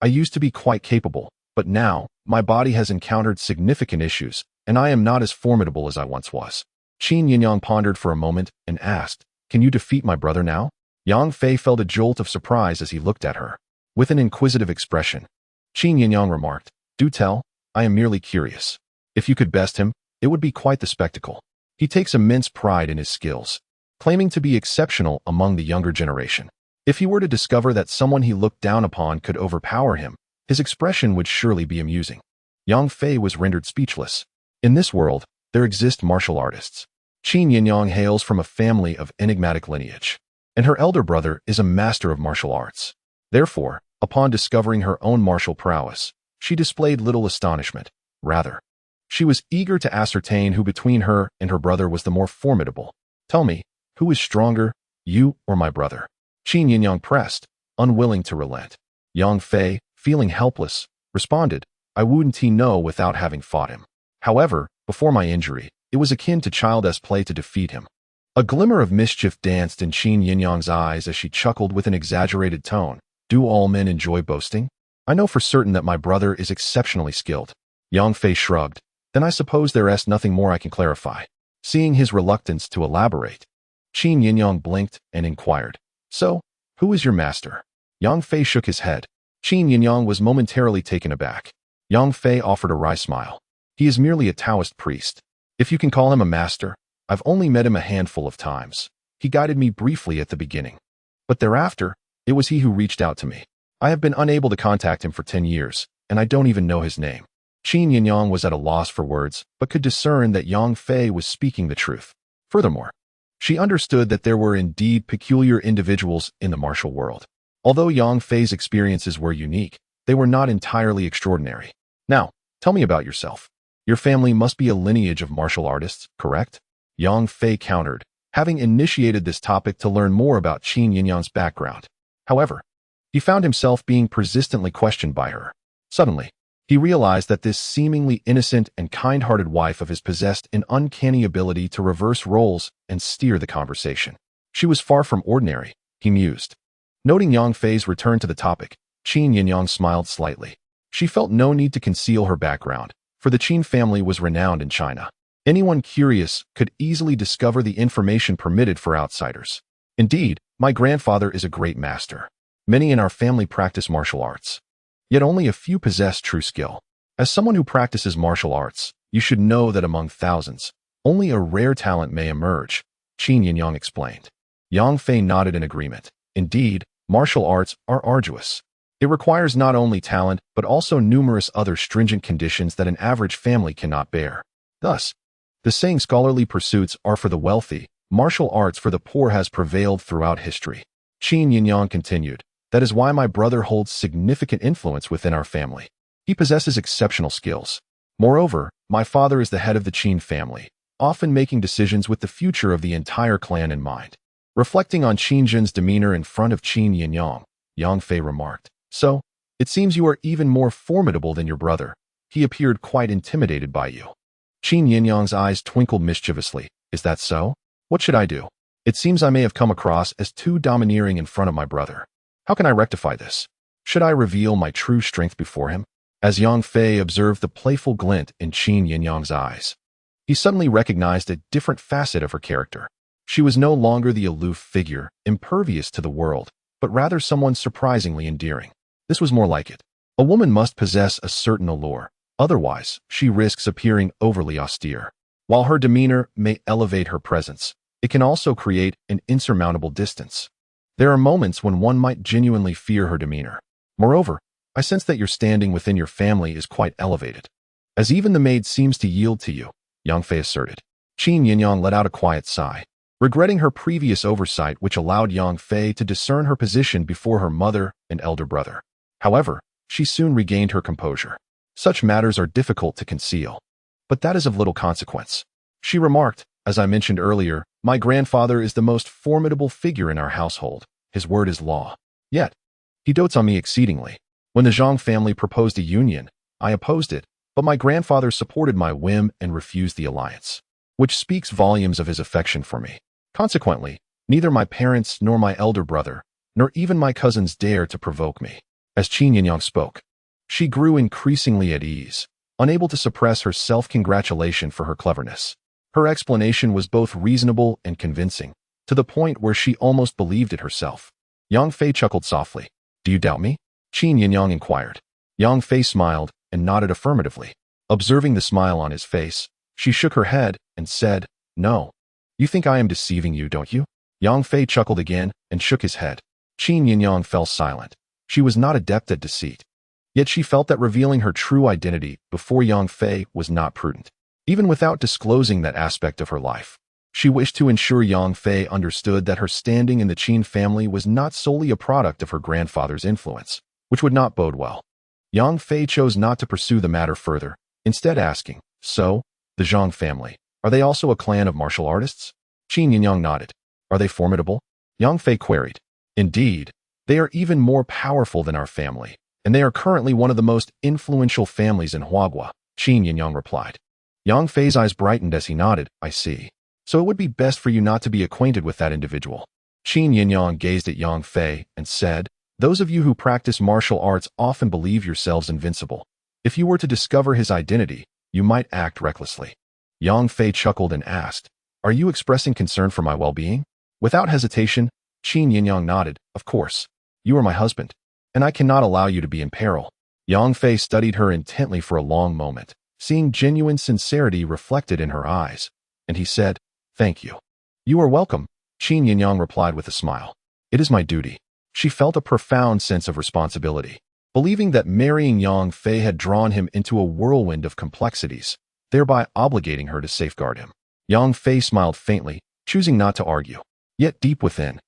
I used to be quite capable, but now, my body has encountered significant issues, and I am not as formidable as I once was. Qin Yinyang pondered for a moment and asked, Can you defeat my brother now? Yang Fei felt a jolt of surprise as he looked at her. With an inquisitive expression, Qin Yinyang remarked, Do tell, I am merely curious. If you could best him, it would be quite the spectacle. He takes immense pride in his skills, claiming to be exceptional among the younger generation. If he were to discover that someone he looked down upon could overpower him, his expression would surely be amusing. Yang Fei was rendered speechless. In this world, there exist martial artists. Qin Yinyang hails from a family of enigmatic lineage, and her elder brother is a master of martial arts. Therefore, upon discovering her own martial prowess, she displayed little astonishment. Rather, she was eager to ascertain who between her and her brother was the more formidable. Tell me, who is stronger, you or my brother? Qin Yinyang pressed, unwilling to relent. Yang Fei, feeling helpless, responded, I wouldn't know without having fought him. However, before my injury, It was akin to childish play to defeat him. A glimmer of mischief danced in Qin Yinyang's eyes as she chuckled with an exaggerated tone. Do all men enjoy boasting? I know for certain that my brother is exceptionally skilled. Yang Fei shrugged. Then I suppose there is nothing more I can clarify. Seeing his reluctance to elaborate, Qin Yinyang blinked and inquired. So, who is your master? Yang Fei shook his head. Qin Yinyang was momentarily taken aback. Yang Fei offered a wry smile. He is merely a Taoist priest. If you can call him a master, I've only met him a handful of times. He guided me briefly at the beginning. But thereafter, it was he who reached out to me. I have been unable to contact him for 10 years, and I don't even know his name. Qin Yinyang was at a loss for words, but could discern that Yang Fei was speaking the truth. Furthermore, she understood that there were indeed peculiar individuals in the martial world. Although Yang Fei's experiences were unique, they were not entirely extraordinary. Now, tell me about yourself. Your family must be a lineage of martial artists, correct? Yang Fei countered, having initiated this topic to learn more about Qin Yinyang's background. However, he found himself being persistently questioned by her. Suddenly, he realized that this seemingly innocent and kind-hearted wife of his possessed an uncanny ability to reverse roles and steer the conversation. She was far from ordinary, he mused. Noting Yang Fei's return to the topic, Qin Yinyang smiled slightly. She felt no need to conceal her background, for the Qin family was renowned in China. Anyone curious could easily discover the information permitted for outsiders. Indeed, my grandfather is a great master. Many in our family practice martial arts. Yet only a few possess true skill. As someone who practices martial arts, you should know that among thousands, only a rare talent may emerge, Qin Yinyang explained. Yang Fei nodded in agreement. Indeed, martial arts are arduous. It requires not only talent, but also numerous other stringent conditions that an average family cannot bear. Thus, the saying scholarly pursuits are for the wealthy, martial arts for the poor has prevailed throughout history. Qin Yinyang continued. That is why my brother holds significant influence within our family. He possesses exceptional skills. Moreover, my father is the head of the Qin family, often making decisions with the future of the entire clan in mind. Reflecting on Qin Jin's demeanor in front of Qin Yinyang, Yang Fei remarked, So, it seems you are even more formidable than your brother. He appeared quite intimidated by you. Qin Yinyang's eyes twinkled mischievously. Is that so? What should I do? It seems I may have come across as too domineering in front of my brother. How can I rectify this? Should I reveal my true strength before him? As Yang Fei observed the playful glint in Qin Yinyang's eyes, he suddenly recognized a different facet of her character. She was no longer the aloof figure, impervious to the world, but rather someone surprisingly endearing. This was more like it. A woman must possess a certain allure, otherwise she risks appearing overly austere. While her demeanor may elevate her presence, it can also create an insurmountable distance. There are moments when one might genuinely fear her demeanor. Moreover, I sense that your standing within your family is quite elevated. As even the maid seems to yield to you, Yang Fei asserted. Qin Yinyang let out a quiet sigh, regretting her previous oversight which allowed Yang Fei to discern her position before her mother and elder brother. However, she soon regained her composure. Such matters are difficult to conceal. But that is of little consequence. She remarked, as I mentioned earlier, my grandfather is the most formidable figure in our household. His word is law. Yet, he dotes on me exceedingly. When the Zhang family proposed a union, I opposed it, but my grandfather supported my whim and refused the alliance, which speaks volumes of his affection for me. Consequently, neither my parents nor my elder brother, nor even my cousins dare to provoke me. As Qin Yinyang spoke, she grew increasingly at ease, unable to suppress her self-congratulation for her cleverness. Her explanation was both reasonable and convincing, to the point where she almost believed it herself. Yang Fei chuckled softly. Do you doubt me? Qin Yinyang inquired. Yang Fei smiled and nodded affirmatively. Observing the smile on his face, she shook her head and said, No. You think I am deceiving you, don't you? Yang Fei chuckled again and shook his head. Qin Yinyang fell silent. She was not adept at deceit. Yet she felt that revealing her true identity before Yang Fei was not prudent. Even without disclosing that aspect of her life, she wished to ensure Yang Fei understood that her standing in the Qin family was not solely a product of her grandfather's influence, which would not bode well. Yang Fei chose not to pursue the matter further, instead asking, So, the Zhang family, are they also a clan of martial artists? Qin Yinyang nodded. Are they formidable? Yang Fei queried. Indeed, they are even more powerful than our family, and they are currently one of the most influential families in Huagua, Qin Yinyang replied. Yang Fei's eyes brightened as he nodded. I see. So it would be best for you not to be acquainted with that individual. Qin Yinyang gazed at Yang Fei and said, those of you who practice martial arts often believe yourselves invincible. If you were to discover his identity, you might act recklessly. Yang Fei chuckled and asked, are you expressing concern for my well-being? Without hesitation, Qin Yinyang nodded, of course. You are my husband, and I cannot allow you to be in peril. Yang Fei studied her intently for a long moment, seeing genuine sincerity reflected in her eyes, and he said, thank you. You are welcome, Qin Yinyang replied with a smile. It is my duty. She felt a profound sense of responsibility, believing that marrying Yang Fei had drawn him into a whirlwind of complexities, thereby obligating her to safeguard him. Yang Fei smiled faintly, choosing not to argue. Yet deep within,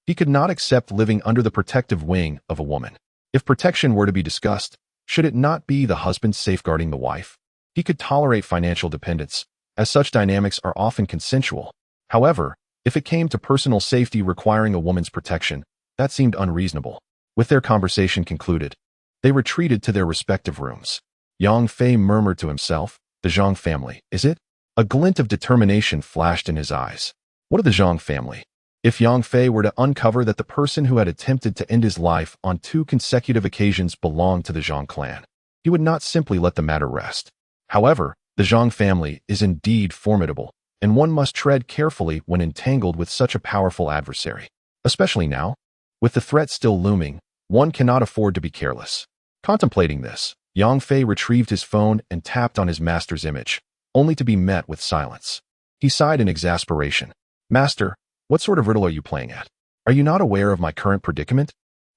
he could not accept living under the protective wing of a woman. If protection were to be discussed, should it not be the husband safeguarding the wife? He could tolerate financial dependence, as such dynamics are often consensual. However, if it came to personal safety requiring a woman's protection, that seemed unreasonable. With their conversation concluded, they retreated to their respective rooms. Yang Fei murmured to himself, the Zhang family, is it? A glint of determination flashed in his eyes. What of the Zhang family? If Yang Fei were to uncover that the person who had attempted to end his life on 2 consecutive occasions belonged to the Zhang clan, he would not simply let the matter rest. However, the Zhang family is indeed formidable, and one must tread carefully when entangled with such a powerful adversary. Especially now, with the threat still looming, one cannot afford to be careless. Contemplating this, Yang Fei retrieved his phone and tapped on his master's image, only to be met with silence. He sighed in exasperation. Master, what sort of riddle are you playing at? Are you not aware of my current predicament?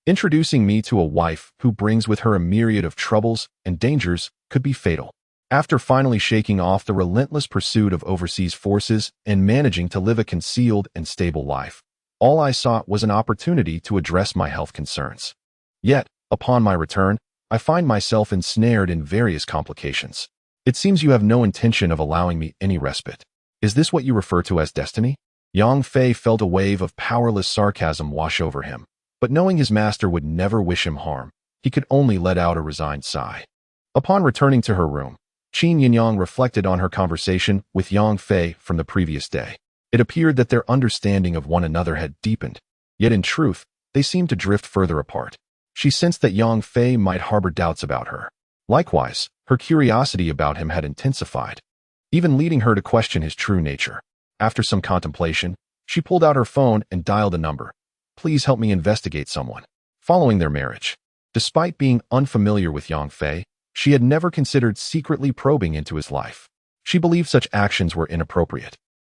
Introducing me to a wife who brings with her a myriad of troubles and dangers could be fatal. After finally shaking off the relentless pursuit of overseas forces and managing to live a concealed and stable life, all I sought was an opportunity to address my health concerns. Yet, upon my return, I find myself ensnared in various complications. It seems you have no intention of allowing me any respite. Is this what you refer to as destiny? Yang Fei felt a wave of powerless sarcasm wash over him, but knowing his master would never wish him harm, he could only let out a resigned sigh. Upon returning to her room, Qin Yinyang reflected on her conversation with Yang Fei from the previous day. It appeared that their understanding of one another had deepened, yet in truth, they seemed to drift further apart. She sensed that Yang Fei might harbor doubts about her. Likewise, her curiosity about him had intensified, even leading her to question his true nature. After some contemplation, she pulled out her phone and dialed a number. Please help me investigate someone. Following their marriage, despite being unfamiliar with Yang Fei, she had never considered secretly probing into his life. She believed such actions were inappropriate.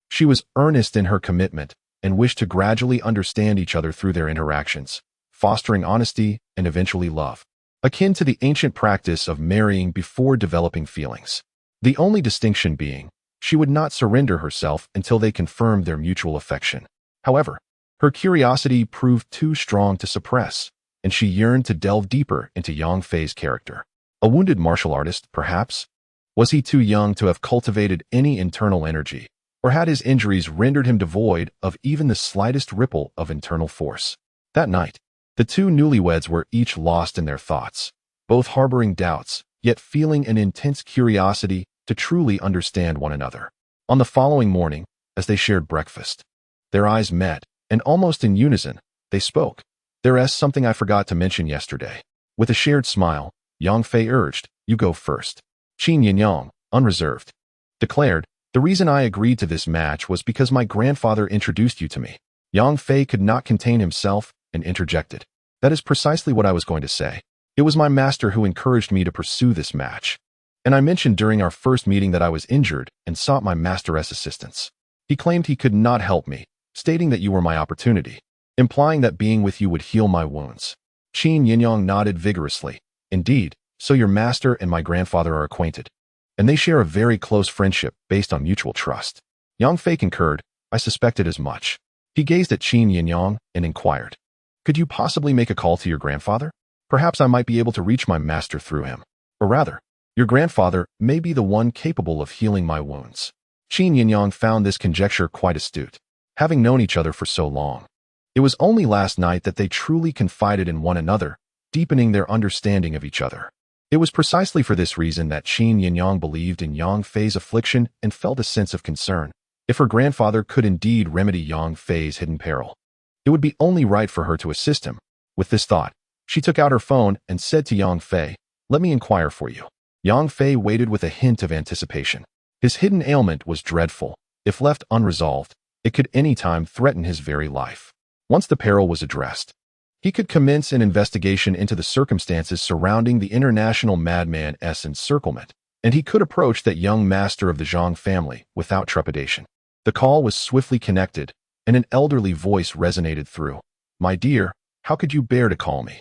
She was earnest in her commitment and wished to gradually understand each other through their interactions, fostering honesty and eventually love, akin to the ancient practice of marrying before developing feelings. The only distinction being, she would not surrender herself until they confirmed their mutual affection. However, her curiosity proved too strong to suppress, and she yearned to delve deeper into Yang Fei's character. A wounded martial artist, perhaps? Was he too young to have cultivated any internal energy, or had his injuries rendered him devoid of even the slightest ripple of internal force? That night, the two newlyweds were each lost in their thoughts, both harboring doubts, yet feeling an intense curiosity to truly understand one another. On the following morning, as they shared breakfast, their eyes met, and almost in unison, they spoke. There is something I forgot to mention yesterday. With a shared smile, Yang Fei urged, you go first. Qin Yinyang, unreserved, declared, the reason I agreed to this match was because my grandfather introduced you to me. Yang Fei could not contain himself and interjected. That is precisely what I was going to say. It was my master who encouraged me to pursue this match. And I mentioned during our first meeting that I was injured and sought my master's assistance. He claimed he could not help me, stating that you were my opportunity, implying that being with you would heal my wounds. Qin Yinyang nodded vigorously. Indeed, so your master and my grandfather are acquainted, and they share a very close friendship based on mutual trust. Yang Fei concurred. I suspected as much. He gazed at Qin Yinyang and inquired, could you possibly make a call to your grandfather? Perhaps I might be able to reach my master through him. Or rather, your grandfather may be the one capable of healing my wounds. Qin Yinyang found this conjecture quite astute. Having known each other for so long, it was only last night that they truly confided in one another, deepening their understanding of each other. It was precisely for this reason that Qin Yinyang believed in Yang Fei's affliction and felt a sense of concern. If her grandfather could indeed remedy Yang Fei's hidden peril, it would be only right for her to assist him. With this thought, she took out her phone and said to Yang Fei, "Let me inquire for you." Yang Fei waited with a hint of anticipation. His hidden ailment was dreadful. If left unresolved, it could any time threaten his very life. Once the peril was addressed, he could commence an investigation into the circumstances surrounding the international madman's encirclement, and he could approach that young master of the Zhang family without trepidation. The call was swiftly connected, and an elderly voice resonated through. "My dear, how could you bear to call me?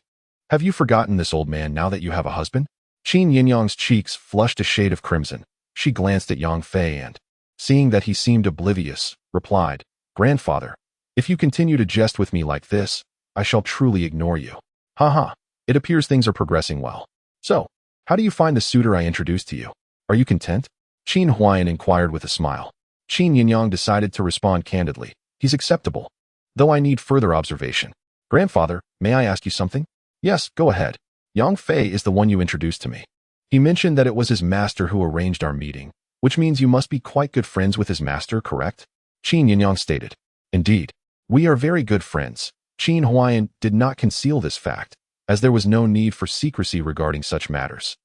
Have you forgotten this old man now that you have a husband?" Qin Yinyang's cheeks flushed a shade of crimson. She glanced at Yang Fei and, seeing that he seemed oblivious, replied, "Grandfather, if you continue to jest with me like this, I shall truly ignore you." "Ha. It appears things are progressing well. So, how do you find the suitor I introduced to you? Are you content?" Qin Huayan inquired with a smile. Qin Yinyang decided to respond candidly. "He's acceptable, though I need further observation." "Grandfather, may I ask you something?" "Yes, go ahead." "Yang Fei is the one you introduced to me. He mentioned that it was his master who arranged our meeting, which means you must be quite good friends with his master, correct?" Qin Yinyang stated. "Indeed, we are very good friends." Qin Huayan did not conceal this fact, as there was no need for secrecy regarding such matters.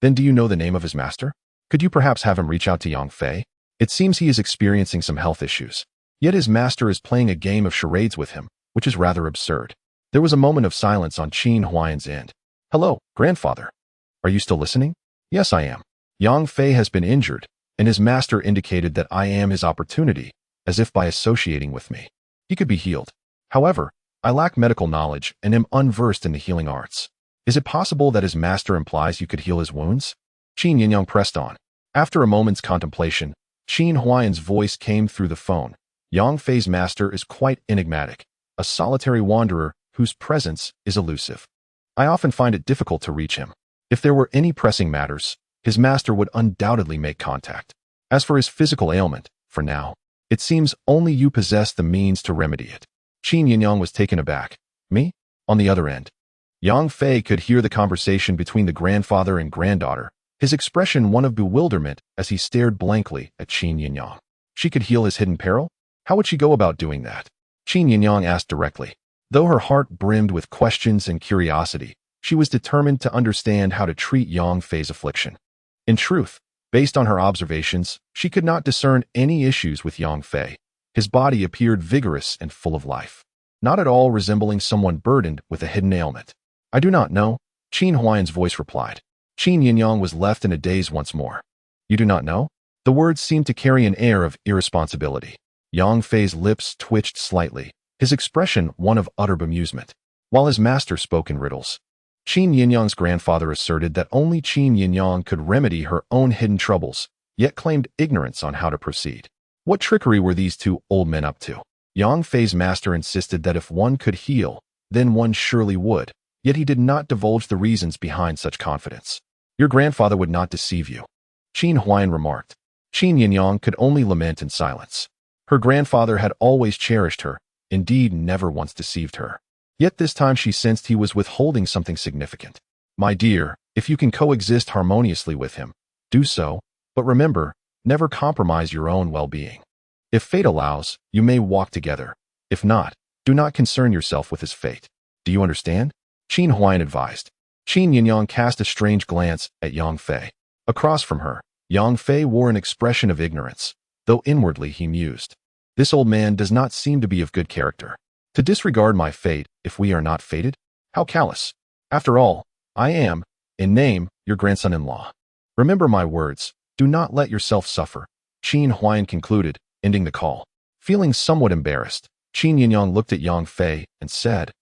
"Then do you know the name of his master? Could you perhaps have him reach out to Yang Fei? It seems he is experiencing some health issues. Yet his master is playing a game of charades with him, which is rather absurd." There was a moment of silence on Qin Huayan's end. "Hello, grandfather. Are you still listening?" "Yes, I am. Yang Fei has been injured, and his master indicated that I am his opportunity, as if by associating with me, he could be healed. However, I lack medical knowledge and am unversed in the healing arts. Is it possible that his master implies you could heal his wounds?" Qin Yinyang pressed on. After a moment's contemplation, Qin Huayan's voice came through the phone. "Yang Fei's master is quite enigmatic, a solitary wanderer whose presence is elusive. I often find it difficult to reach him. If there were any pressing matters, his master would undoubtedly make contact. As for his physical ailment, for now, it seems only you possess the means to remedy it." Qin Yinyang was taken aback. "Me?" On the other end, Yang Fei could hear the conversation between the grandfather and granddaughter, his expression one of bewilderment as he stared blankly at Qin Yinyang. She could heal his hidden peril? How would she go about doing that? Qin Yinyang asked directly. Though her heart brimmed with questions and curiosity, she was determined to understand how to treat Yang Fei's affliction. In truth, based on her observations, she could not discern any issues with Yang Fei. His body appeared vigorous and full of life, not at all resembling someone burdened with a hidden ailment. "I do not know," Qin Huayan's voice replied. Qin Yinyang was left in a daze once more. "You do not know?" The words seemed to carry an air of irresponsibility. Yang Fei's lips twitched slightly, his expression one of utter bemusement, while his master spoke in riddles. Qin Yinyang's grandfather asserted that only Qin Yinyang could remedy her own hidden troubles, yet claimed ignorance on how to proceed. What trickery were these two old men up to? Yang Fei's master insisted that if one could heal, then one surely would, yet he did not divulge the reasons behind such confidence. "Your grandfather would not deceive you," Qin Huayan remarked. Qin Yinyang could only lament in silence. Her grandfather had always cherished her, indeed never once deceived her. Yet this time she sensed he was withholding something significant. "My dear, if you can coexist harmoniously with him, do so, but remember, never compromise your own well-being. If fate allows, you may walk together. If not, do not concern yourself with his fate. Do you understand?" Qin Huayan advised. Qin Yinyang cast a strange glance at Yang Fei. Across from her, Yang Fei wore an expression of ignorance, though inwardly he mused. "This old man does not seem to be of good character. To disregard my fate if we are not fated? How callous. After all, I am, in name, your grandson-in-law. Remember my words, do not let yourself suffer," Qin Huayan concluded, ending the call. Feeling somewhat embarrassed, Qin Yinyang looked at Yang Fei and said,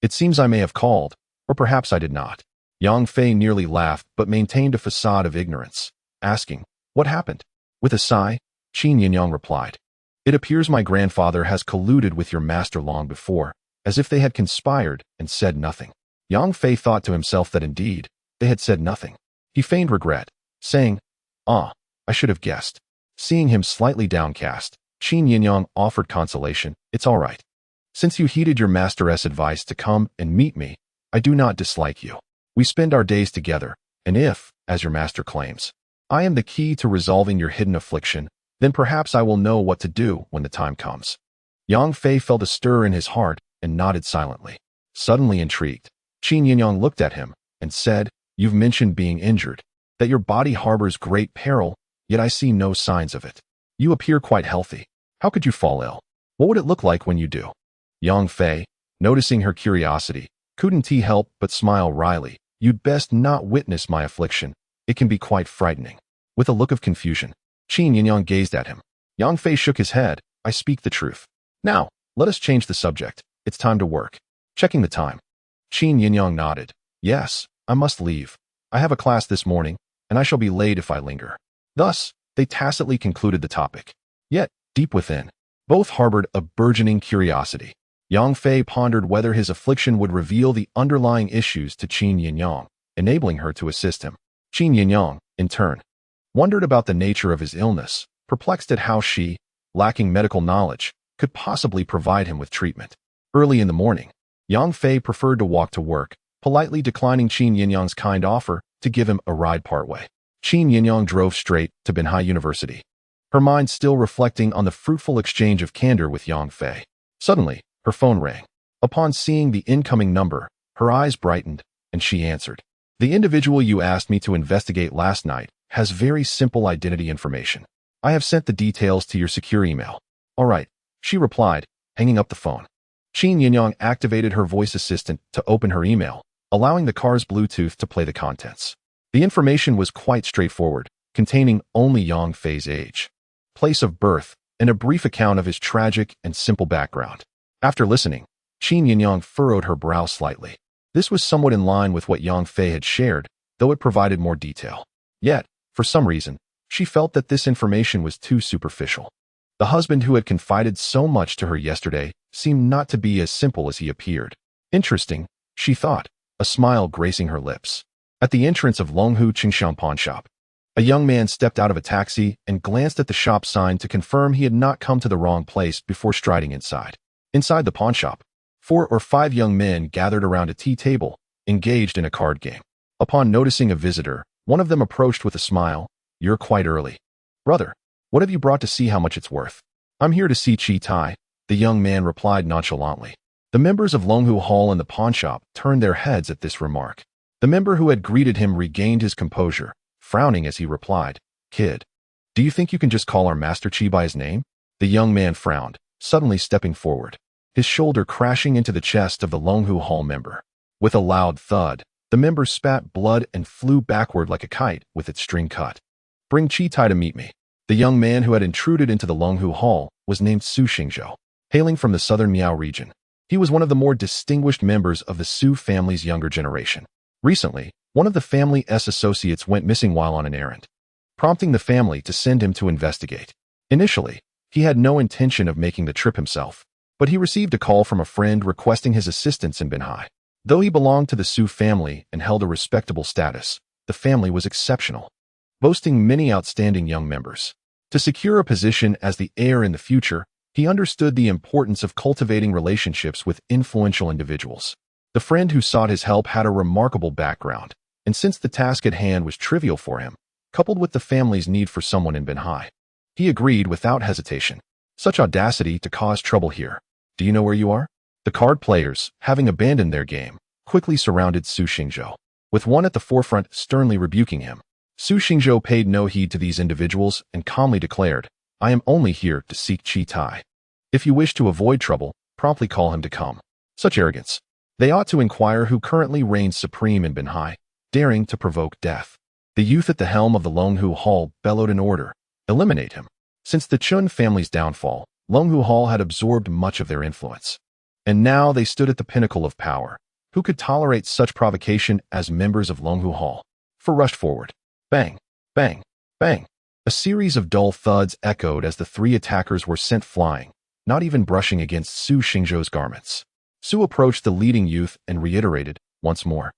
"It seems I may have called, or perhaps I did not." Yang Fei nearly laughed but maintained a facade of ignorance, asking, "What happened?" With a sigh, Qin Yinyang replied, "It appears my grandfather has colluded with your master long before, as if they had conspired and said nothing." Yang Fei thought to himself that indeed, they had said nothing. He feigned regret, saying, "I should have guessed." Seeing him slightly downcast, Qin Yinyang offered consolation, "It's all right. Since you heeded your master's advice to come and meet me, I do not dislike you. We spend our days together, And if, as your master claims, I am the key to resolving your hidden affliction, then perhaps I will know what to do when the time comes. Yang Fei felt a stir in his heart and nodded silently. Suddenly intrigued, Qin Yinyang looked at him and said, "You've mentioned being injured, that your body harbors great peril, yet I see no signs of it. You appear quite healthy. How could you fall ill? What would it look like when you do?" Yang Fei, noticing her curiosity, couldn't help but smile wryly. "You'd best not witness my affliction. It can be quite frightening." With a look of confusion, Qin Yinyang gazed at him. Yang Fei shook his head. "I speak the truth. Now, let us change the subject. It's time to work." Checking the time, Qin Yinyang nodded. "Yes, I must leave. I have a class this morning, and I shall be late if I linger." Thus, they tacitly concluded the topic. Yet, deep within, both harbored a burgeoning curiosity. Yang Fei pondered whether his affliction would reveal the underlying issues to Qin Yinyang, enabling her to assist him. Qin Yinyang, in turn, wondered about the nature of his illness, perplexed at how she, lacking medical knowledge, could possibly provide him with treatment. Early in the morning, Yang Fei preferred to walk to work, politely declining Qin Yinyang's kind offer to give him a ride partway. Qin Yinyang drove straight to Benhai University, her mind still reflecting on the fruitful exchange of candor with Yang Fei. Suddenly, her phone rang. Upon seeing the incoming number, her eyes brightened, and she answered. "The individual you asked me to investigate last night has very simple identity information. I have sent the details to your secure email." "All right," she replied, hanging up the phone. Qin Yinyang activated her voice assistant to open her email, allowing the car's Bluetooth to play the contents. The information was quite straightforward, containing only Yang Fei's age, place of birth, and a brief account of his tragic and simple background. After listening, Qin Yinyang furrowed her brow slightly. This was somewhat in line with what Yang Fei had shared, though it provided more detail. Yet, for some reason, she felt that this information was too superficial. The husband who had confided so much to her yesterday seemed not to be as simple as he appeared. Interesting, she thought, a smile gracing her lips. At the entrance of Longhu Qingshan pawn shop, a young man stepped out of a taxi and glanced at the shop sign to confirm he had not come to the wrong place before striding inside. Inside the pawn shop, 4 or 5 young men gathered around a tea table, engaged in a card game. Upon noticing a visitor, one of them approached with a smile. "You're quite early. Brother, what have you brought to see how much it's worth?" "I'm here to see Chi Tai," the young man replied nonchalantly. The members of Longhu Hall and the pawn shop turned their heads at this remark. The member who had greeted him regained his composure, frowning as he replied, "Kid, do you think you can just call our Master Chi by his name?" The young man frowned, suddenly stepping forward, his shoulder crashing into the chest of the Longhu Hall member. With a loud thud, the member spat blood and flew backward like a kite with its string cut. "Bring Chi Tai to meet me." The young man who had intruded into the Longhu Hall was named Su Xingzhou, hailing from the southern Miao region. He was one of the more distinguished members of the Su family's younger generation. Recently, one of the family's associates went missing while on an errand, prompting the family to send him to investigate. Initially, he had no intention of making the trip himself, but he received a call from a friend requesting his assistance in Benhai. Though he belonged to the Su family and held a respectable status, the family was exceptional, boasting many outstanding young members. To secure a position as the heir in the future, he understood the importance of cultivating relationships with influential individuals. The friend who sought his help had a remarkable background, and since the task at hand was trivial for him, coupled with the family's need for someone in Benhai, he agreed without hesitation. Such audacity to cause trouble here. "Do you know where you are?" The card players, having abandoned their game, quickly surrounded Su Xingzhou, with one at the forefront sternly rebuking him. Su Xingzhou paid no heed to these individuals and calmly declared, "I am only here to seek Chi Tai. If you wish to avoid trouble, promptly call him to come." Such arrogance. They ought to inquire who currently reigns supreme in Benhai, daring to provoke death. The youth at the helm of the Longhu Hall bellowed an order. Eliminate him. Since the Chun family's downfall, Longhu Hall had absorbed much of their influence. And now they stood at the pinnacle of power. Who could tolerate such provocation as members of Longhu Hall? For rushed forward. Bang, bang, bang. A series of dull thuds echoed as the 3 attackers were sent flying, not even brushing against Su Xingzhou's garments. Su approached the leading youth and reiterated, once more,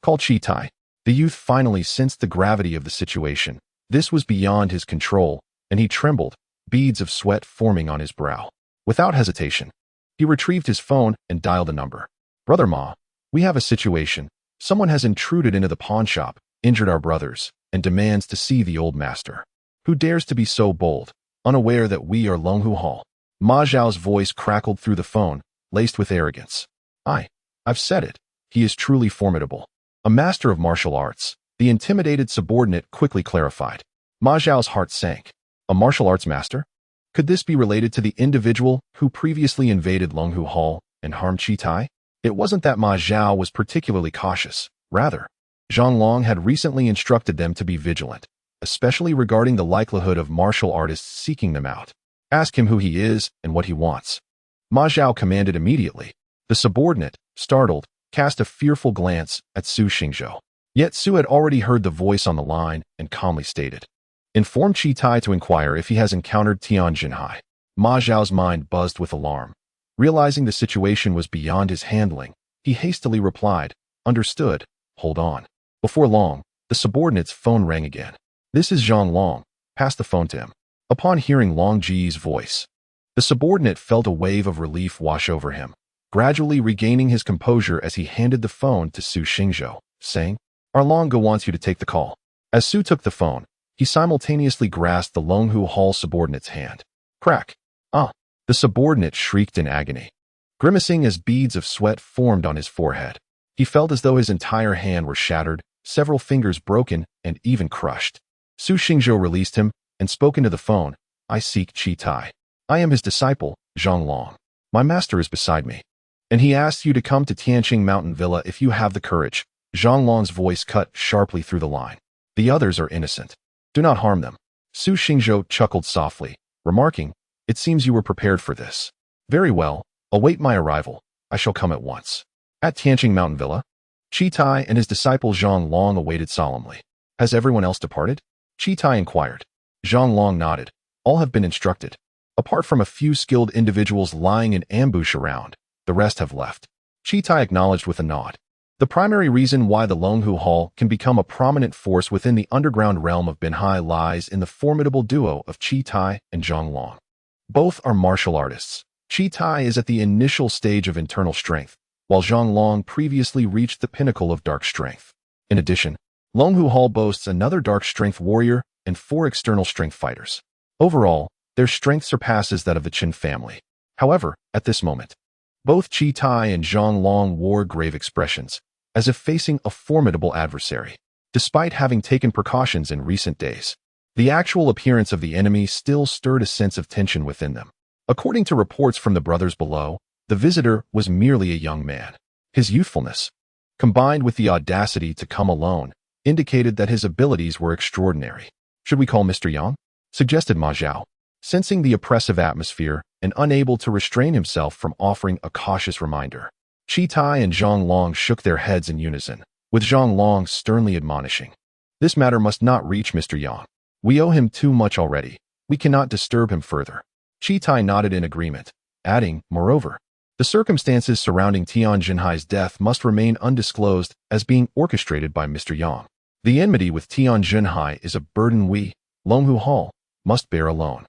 "Call Chi Tai." The youth finally sensed the gravity of the situation. This was beyond his control, and he trembled, beads of sweat forming on his brow. Without hesitation, he retrieved his phone and dialed a number. "Brother Ma, we have a situation. Someone has intruded into the pawn shop, injured our brothers, and demands to see the old master. Who dares to be so bold, unaware that we are Longhu Hall? Ma Zhao's voice crackled through the phone, laced with arrogance. I've said it. He is truly formidable. A master of martial arts, the intimidated subordinate quickly clarified. Ma Zhao's heart sank. A martial arts master? Could this be related to the individual who previously invaded Longhu Hall and harmed Chi Tai? It wasn't that Ma Zhao was particularly cautious. Rather, Zhang Long had recently instructed them to be vigilant, especially regarding the likelihood of martial artists seeking them out. Ask him who he is and what he wants. Ma Zhao commanded immediately. The subordinate, startled, cast a fearful glance at Su Xingzhou. Yet Su had already heard the voice on the line and calmly stated, "Inform Chi Tai to inquire if he has encountered Tian Jinhai." Ma Zhao's mind buzzed with alarm. Realizing the situation was beyond his handling, he hastily replied, "Understood, hold on." Before long, the subordinate's phone rang again. "This is Zhang Long. Pass the phone to him." Upon hearing Long Ji's voice, the subordinate felt a wave of relief wash over him, gradually regaining his composure as he handed the phone to Su Xingzhou, saying, "Our Long-Gu wants you to take the call." As Su took the phone, he simultaneously grasped the Longhu Hall subordinate's hand. Crack! Ah! The subordinate shrieked in agony. Grimacing as beads of sweat formed on his forehead, he felt as though his entire hand were shattered, several fingers broken, and even crushed. Su Xingzhou released him and spoke into the phone. "I seek Chi Tai. I am his disciple, Zhang Long. My master is beside me. And he asks you to come to Tianqing Mountain Villa if you have the courage." Zhang Long's voice cut sharply through the line. "The others are innocent. Do not harm them." Su Xingzhou chuckled softly, remarking, "It seems you were prepared for this. Very well, await my arrival. I shall come at once." At Tianqing Mountain Villa, Chi Tai and his disciple Zhang Long awaited solemnly. "Has everyone else departed?" Chi Tai inquired. Zhang Long nodded. "All have been instructed. Apart from a few skilled individuals lying in ambush around, the rest have left." Chi Tai acknowledged with a nod. The primary reason why the Longhu Hall can become a prominent force within the underground realm of Binhai lies in the formidable duo of Chi Tai and Zhang Long. Both are martial artists. Chi Tai is at the initial stage of internal strength, while Zhang Long previously reached the pinnacle of dark strength. In addition, Longhu Hall boasts another dark strength warrior and 4 external strength fighters. Overall, their strength surpasses that of the Qin family. However, at this moment, both Chi Tai and Zhang Long wore grave expressions, as if facing a formidable adversary. Despite having taken precautions in recent days, the actual appearance of the enemy still stirred a sense of tension within them. According to reports from the brothers below, the visitor was merely a young man. His youthfulness, combined with the audacity to come alone, indicated that his abilities were extraordinary. "Should we call Mr. Yang?" suggested Ma Zhao, sensing the oppressive atmosphere and unable to restrain himself from offering a cautious reminder. Chi Tai and Zhang Long shook their heads in unison, with Zhang Long sternly admonishing, "This matter must not reach Mr. Yang. We owe him too much already. We cannot disturb him further." Chi Tai nodded in agreement, adding, "Moreover, the circumstances surrounding Tian Jinhai's death must remain undisclosed as being orchestrated by Mr. Yang. The enmity with Tian Jinhai is a burden we, Longhu Hall, must bear alone.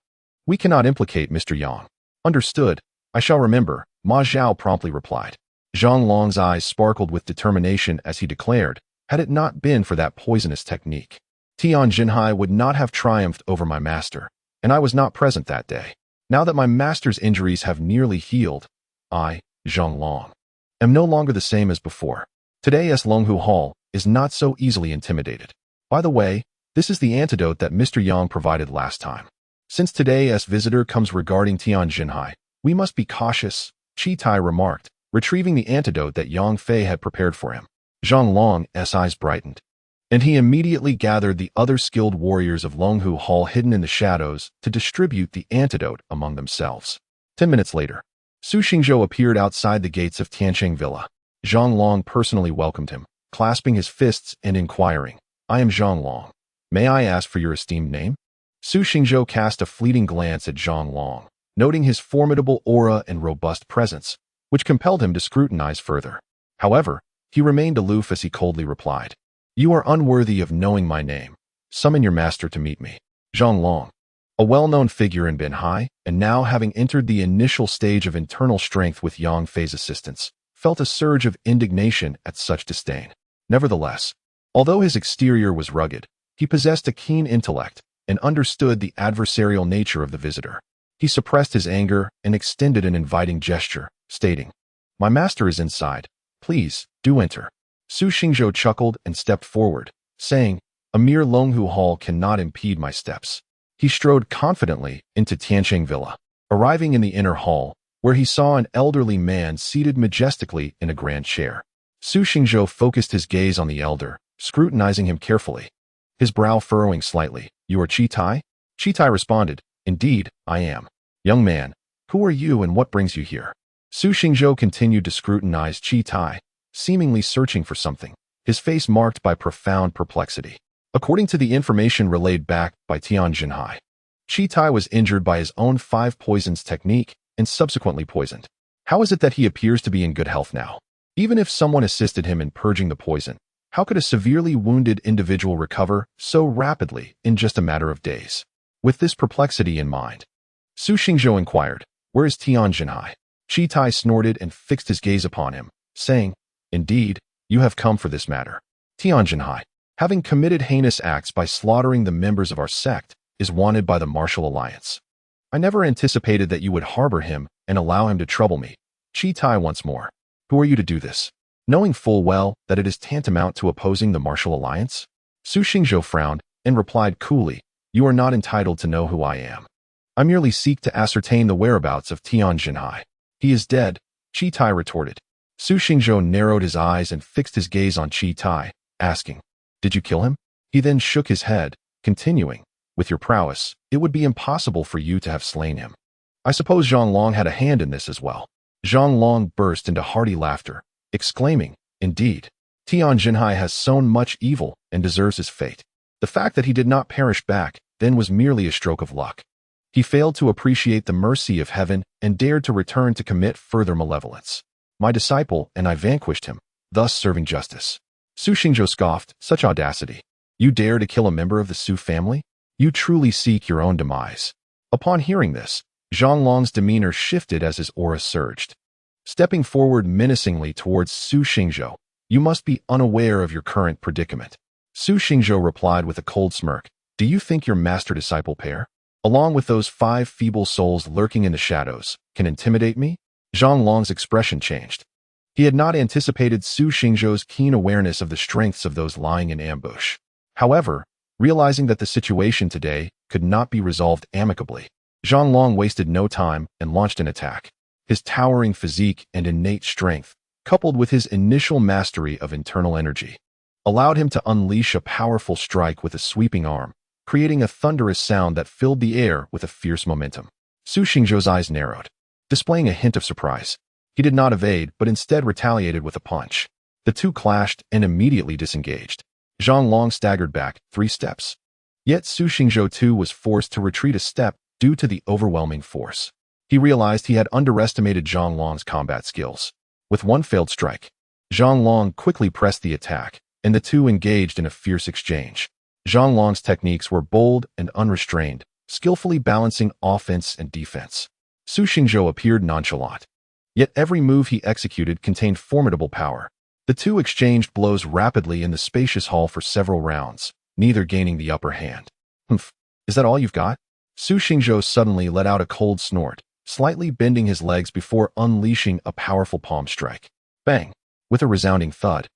We cannot implicate Mr. Yang." "Understood. I shall remember," Ma Zhao promptly replied. Zhang Long's eyes sparkled with determination as he declared, "Had it not been for that poisonous technique, Tian Jinhai would not have triumphed over my master, and I was not present that day. Now that my master's injuries have nearly healed, I, Zhang Long, am no longer the same as before. Today Longhu Hall is not so easily intimidated. By the way, this is the antidote that Mr. Yang provided last time. Since today's visitor comes regarding Tian Jinhai, we must be cautious," Chi Tai remarked, retrieving the antidote that Yang Fei had prepared for him. Zhang Long's eyes brightened, and he immediately gathered the other skilled warriors of Longhu Hall hidden in the shadows to distribute the antidote among themselves. 10 minutes later, Su Xingzhou appeared outside the gates of Tianqing Villa. Zhang Long personally welcomed him, clasping his fists and inquiring, "I am Zhang Long. May I ask for your esteemed name?" Su Xingzhou cast a fleeting glance at Zhang Long, noting his formidable aura and robust presence, which compelled him to scrutinize further. However, he remained aloof as he coldly replied, "You are unworthy of knowing my name. Summon your master to meet me." Zhang Long, a well-known figure in Binhai, and now having entered the initial stage of internal strength with Yang Fei's assistance, felt a surge of indignation at such disdain. Nevertheless, Although his exterior was rugged, he possessed a keen intellect and understood the adversarial nature of the visitor. He suppressed his anger and extended an inviting gesture, stating, "My master is inside. Please, do enter." Su Xingzhou chuckled and stepped forward, saying, "A mere Longhu Hall cannot impede my steps." He strode confidently into Tiancheng Villa, arriving in the inner hall, where he saw an elderly man seated majestically in a grand chair. Su Xingzhou focused his gaze on the elder, scrutinizing him carefully, his brow furrowing slightly. "You are Chi Tai?" Chi Tai responded, "Indeed, I am." "Young man, who are you and what brings you here?" Su Xingzhou continued to scrutinize Chi Tai, seemingly searching for something, his face marked by profound perplexity. According to the information relayed back by Tian Jinhai, Chi Tai was injured by his own 5 poisons technique and subsequently poisoned. How is it that he appears to be in good health now? Even if someone assisted him in purging the poison, how could a severely wounded individual recover so rapidly in just a matter of days? With this perplexity in mind, Su Xingzhou inquired, "Where is Tian Jinhai?" Chi Tai snorted and fixed his gaze upon him, saying, "Indeed, you have come for this matter. Tian Jinhai, having committed heinous acts by slaughtering the members of our sect, is wanted by the Martial Alliance. I never anticipated that you would harbor him and allow him to trouble me." Chi Tai once more, "Who are you to do this? Knowing full well that it is tantamount to opposing the Martial Alliance?" Su Xingzhou frowned and replied coolly, "You are not entitled to know who I am. I merely seek to ascertain the whereabouts of Tian Jinhai." "He is dead," Chi Tai retorted. Su Xingzhou narrowed his eyes and fixed his gaze on Chi Tai, asking, "Did you kill him?" He then shook his head, continuing, "With your prowess, it would be impossible for you to have slain him. I suppose Zhang Long had a hand in this as well." Zhang Long burst into hearty laughter, exclaiming, "Indeed, Tian Jinhai has sown much evil and deserves his fate. The fact that he did not perish back then was merely a stroke of luck. He failed to appreciate the mercy of heaven and dared to return to commit further malevolence. My disciple and I vanquished him, thus serving justice." Su Xingzhou scoffed, "Such audacity! You dare to kill a member of the Su family? You truly seek your own demise." Upon hearing this, Zhang Long's demeanor shifted as his aura surged. Stepping forward menacingly towards Su Xingzhou, "You must be unaware of your current predicament." Su Xingzhou replied with a cold smirk, "Do you think your master-disciple pair, along with those 5 feeble souls lurking in the shadows, can intimidate me?" Zhang Long's expression changed. He had not anticipated Su Xingzhou's keen awareness of the strengths of those lying in ambush. However, realizing that the situation today could not be resolved amicably, Zhang Long wasted no time and launched an attack. His towering physique and innate strength, coupled with his initial mastery of internal energy, allowed him to unleash a powerful strike with a sweeping arm, creating a thunderous sound that filled the air with a fierce momentum. Su Xingzhou's eyes narrowed, displaying a hint of surprise. He did not evade, but instead retaliated with a punch. The two clashed and immediately disengaged. Zhang Long staggered back 3 steps. Yet Su Xingzhou too was forced to retreat a step due to the overwhelming force. He realized he had underestimated Zhang Long's combat skills. With one failed strike, Zhang Long quickly pressed the attack, and the two engaged in a fierce exchange. Zhang Long's techniques were bold and unrestrained, skillfully balancing offense and defense. Su Xingzhou appeared nonchalant. Yet every move he executed contained formidable power. The two exchanged blows rapidly in the spacious hall for several rounds, neither gaining the upper hand. "Humph, is that all you've got?" Su Xingzhou suddenly let out a cold snort, slightly bending his legs before unleashing a powerful palm strike. Bang! With a resounding thud,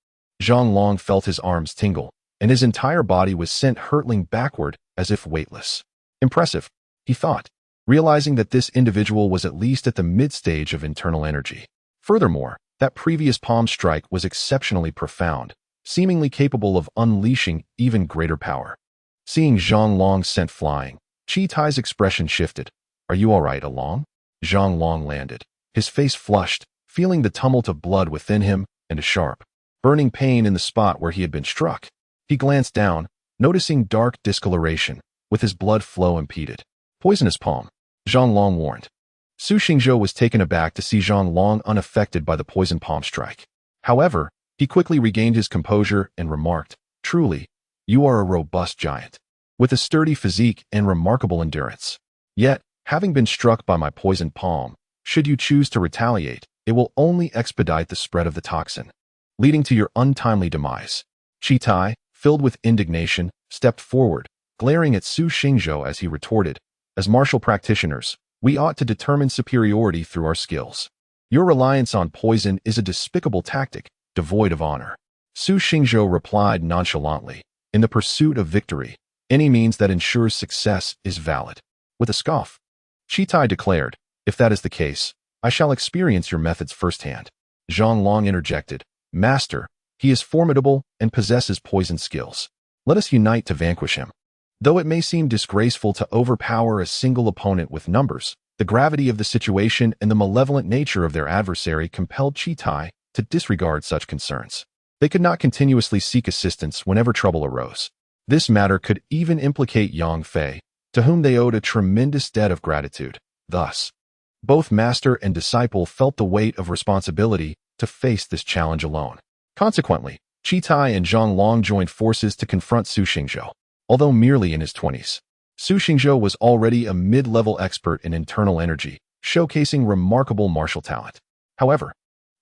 Zhang Long felt his arms tingle, and his entire body was sent hurtling backward as if weightless. Impressive, he thought, realizing that this individual was at least at the mid-stage of internal energy. Furthermore, that previous palm strike was exceptionally profound, seemingly capable of unleashing even greater power. Seeing Zhang Long sent flying, Chi Tai's expression shifted. "Are you all right, Along?" Zhang Long landed, his face flushed, feeling the tumult of blood within him and a sharp, burning pain in the spot where he had been struck. He glanced down, noticing dark discoloration, with his blood flow impeded. "Poisonous palm," Zhang Long warned. Su Xingzhou was taken aback to see Zhang Long unaffected by the poison palm strike. However, he quickly regained his composure and remarked, "Truly, you are a robust giant, with a sturdy physique and remarkable endurance. Yet, having been struck by my poisoned palm, should you choose to retaliate, it will only expedite the spread of the toxin, leading to your untimely demise." Chi Tai, filled with indignation, stepped forward, glaring at Su Xingzhou as he retorted, "As martial practitioners, we ought to determine superiority through our skills. Your reliance on poison is a despicable tactic, devoid of honor." Su Xingzhou replied nonchalantly, "In the pursuit of victory, any means that ensures success is valid." With a scoff, Chitai declared, "If that is the case, I shall experience your methods firsthand." Zhang Long interjected, "Master, he is formidable and possesses poison skills. Let us unite to vanquish him." Though it may seem disgraceful to overpower a single opponent with numbers, the gravity of the situation and the malevolent nature of their adversary compelled Chitai to disregard such concerns. They could not continuously seek assistance whenever trouble arose. This matter could even implicate Yang Fei, to whom they owed a tremendous debt of gratitude. Thus, both master and disciple felt the weight of responsibility to face this challenge alone. Consequently, Chitai and Zhang Long joined forces to confront Su Xingzhou. Although merely in his 20s, Su Xingzhou was already a mid-level expert in internal energy, showcasing remarkable martial talent. However,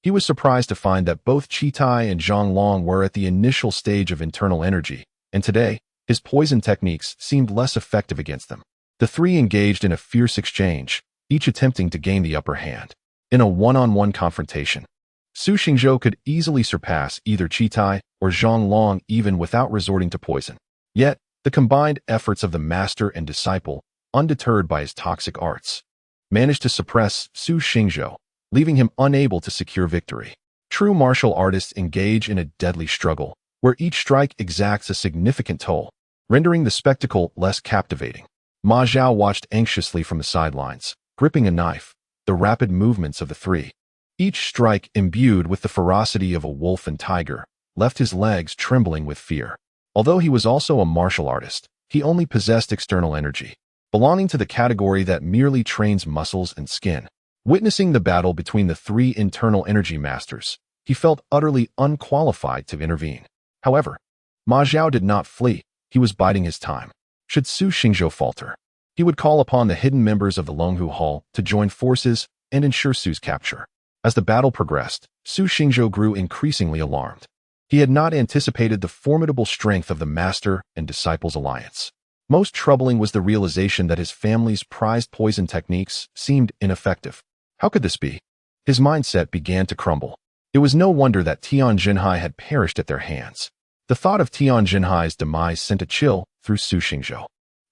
he was surprised to find that both Chitai and Zhang Long were at the initial stage of internal energy, and today, his poison techniques seemed less effective against them. The three engaged in a fierce exchange, each attempting to gain the upper hand. In a one-on-one confrontation, Su Xingzhou could easily surpass either Chitai or Zhang Long even without resorting to poison. Yet, the combined efforts of the master and disciple, undeterred by his toxic arts, managed to suppress Su Xingzhou, leaving him unable to secure victory. True martial artists engage in a deadly struggle, where each strike exacts a significant toll, rendering the spectacle less captivating. Ma Zhao watched anxiously from the sidelines, gripping a knife, the rapid movements of the three. Each strike, imbued with the ferocity of a wolf and tiger, left his legs trembling with fear. Although he was also a martial artist, he only possessed external energy, belonging to the category that merely trains muscles and skin. Witnessing the battle between the three internal energy masters, he felt utterly unqualified to intervene. However, Ma Zhao did not flee. He was biding his time. Should Su Xingzhou falter, he would call upon the hidden members of the Longhu Hall to join forces and ensure Su's capture. As the battle progressed, Su Xingzhou grew increasingly alarmed. He had not anticipated the formidable strength of the master and disciples' alliance. Most troubling was the realization that his family's prized poison techniques seemed ineffective. How could this be? His mindset began to crumble. It was no wonder that Tian Jinhai had perished at their hands. The thought of Tian Jinhai's demise sent a chill through Su Xingzhou.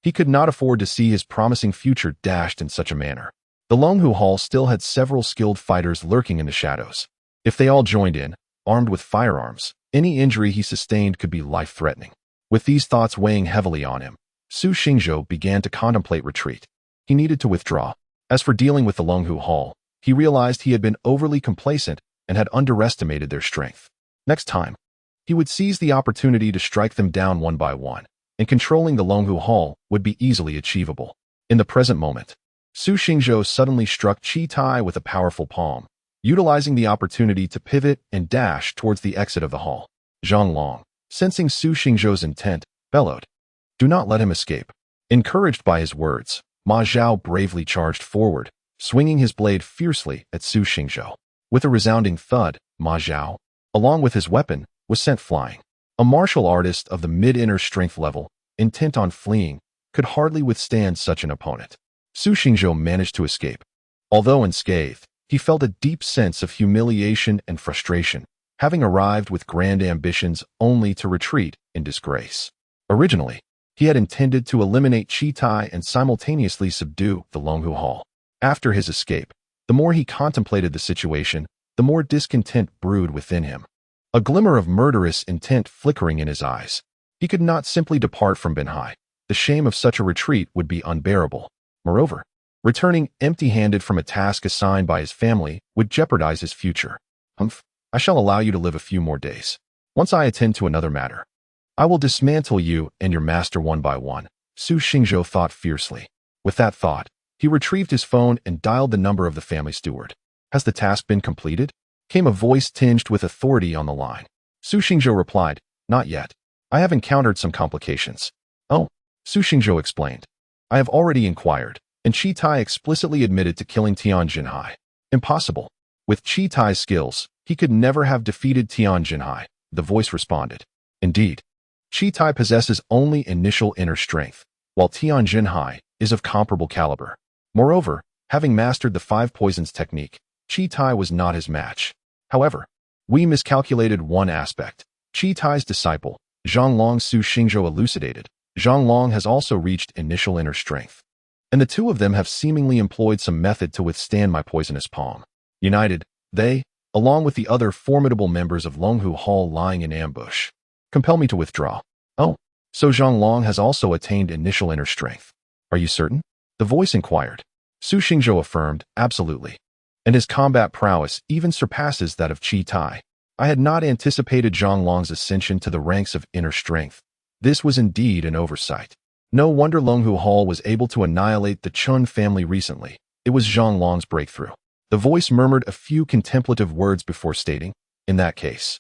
He could not afford to see his promising future dashed in such a manner. The Longhu Hall still had several skilled fighters lurking in the shadows. If they all joined in, armed with firearms, any injury he sustained could be life-threatening. With these thoughts weighing heavily on him, Su Xingzhou began to contemplate retreat. He needed to withdraw. As for dealing with the Longhu Hall, he realized he had been overly complacent and had underestimated their strength. Next time, he would seize the opportunity to strike them down one by one, and controlling the Longhu Hall would be easily achievable. In the present moment, Su Xingzhou suddenly struck Chitai with a powerful palm, utilizing the opportunity to pivot and dash towards the exit of the hall. Zhang Long, sensing Su Xingzhou's intent, bellowed, "Do not let him escape." Encouraged by his words, Ma Zhao bravely charged forward, swinging his blade fiercely at Su Xingzhou. With a resounding thud, Ma Zhao, along with his weapon, was sent flying. A martial artist of the mid-inner strength level, intent on fleeing, could hardly withstand such an opponent. Su Xingzhou managed to escape. Although unscathed, he felt a deep sense of humiliation and frustration, having arrived with grand ambitions only to retreat in disgrace. Originally, he had intended to eliminate Chitai and simultaneously subdue the Longhu Hall. After his escape, the more he contemplated the situation, the more discontent brewed within him. A glimmer of murderous intent flickering in his eyes. He could not simply depart from Benhai. The shame of such a retreat would be unbearable. Moreover, returning empty-handed from a task assigned by his family would jeopardize his future. I shall allow you to live a few more days. Once I attend to another matter, I will dismantle you and your master one by one, Su Xingzhou thought fiercely. With that thought, he retrieved his phone and dialed the number of the family steward. "Has the task been completed?" came a voice tinged with authority on the line. Su Xingzhou replied, "Not yet. I have encountered some complications." "Oh," Su Xingzhou explained. "I have already inquired, and Chitai explicitly admitted to killing Tian Jinhai." "Impossible. With Chitai's skills, he could never have defeated Tian Jinhai," the voice responded. "Indeed, Chi Tai possesses only initial inner strength, while Tian Jinhai is of comparable caliber. Moreover, having mastered the 5 poisons technique, Chi Tai was not his match. However, we miscalculated one aspect. Chi Tai's disciple, Zhonglong Su Xingzhou elucidated. Zhonglong has also reached initial inner strength, and the two of them have seemingly employed some method to withstand my poisonous palm. United, they, along with the other formidable members of Longhu Hall lying in ambush, compel me to withdraw. Oh, so Zhonglong has also attained initial inner strength. Are you certain? The voice inquired. Su Xingzhou affirmed, absolutely. And his combat prowess even surpasses that of Chi Tai. I had not anticipated Zhonglong's ascension to the ranks of inner strength. This was indeed an oversight. No wonder Longhu Hall was able to annihilate the Chun family recently. It was Zhonglong's breakthrough. The voice murmured a few contemplative words before stating, in that case,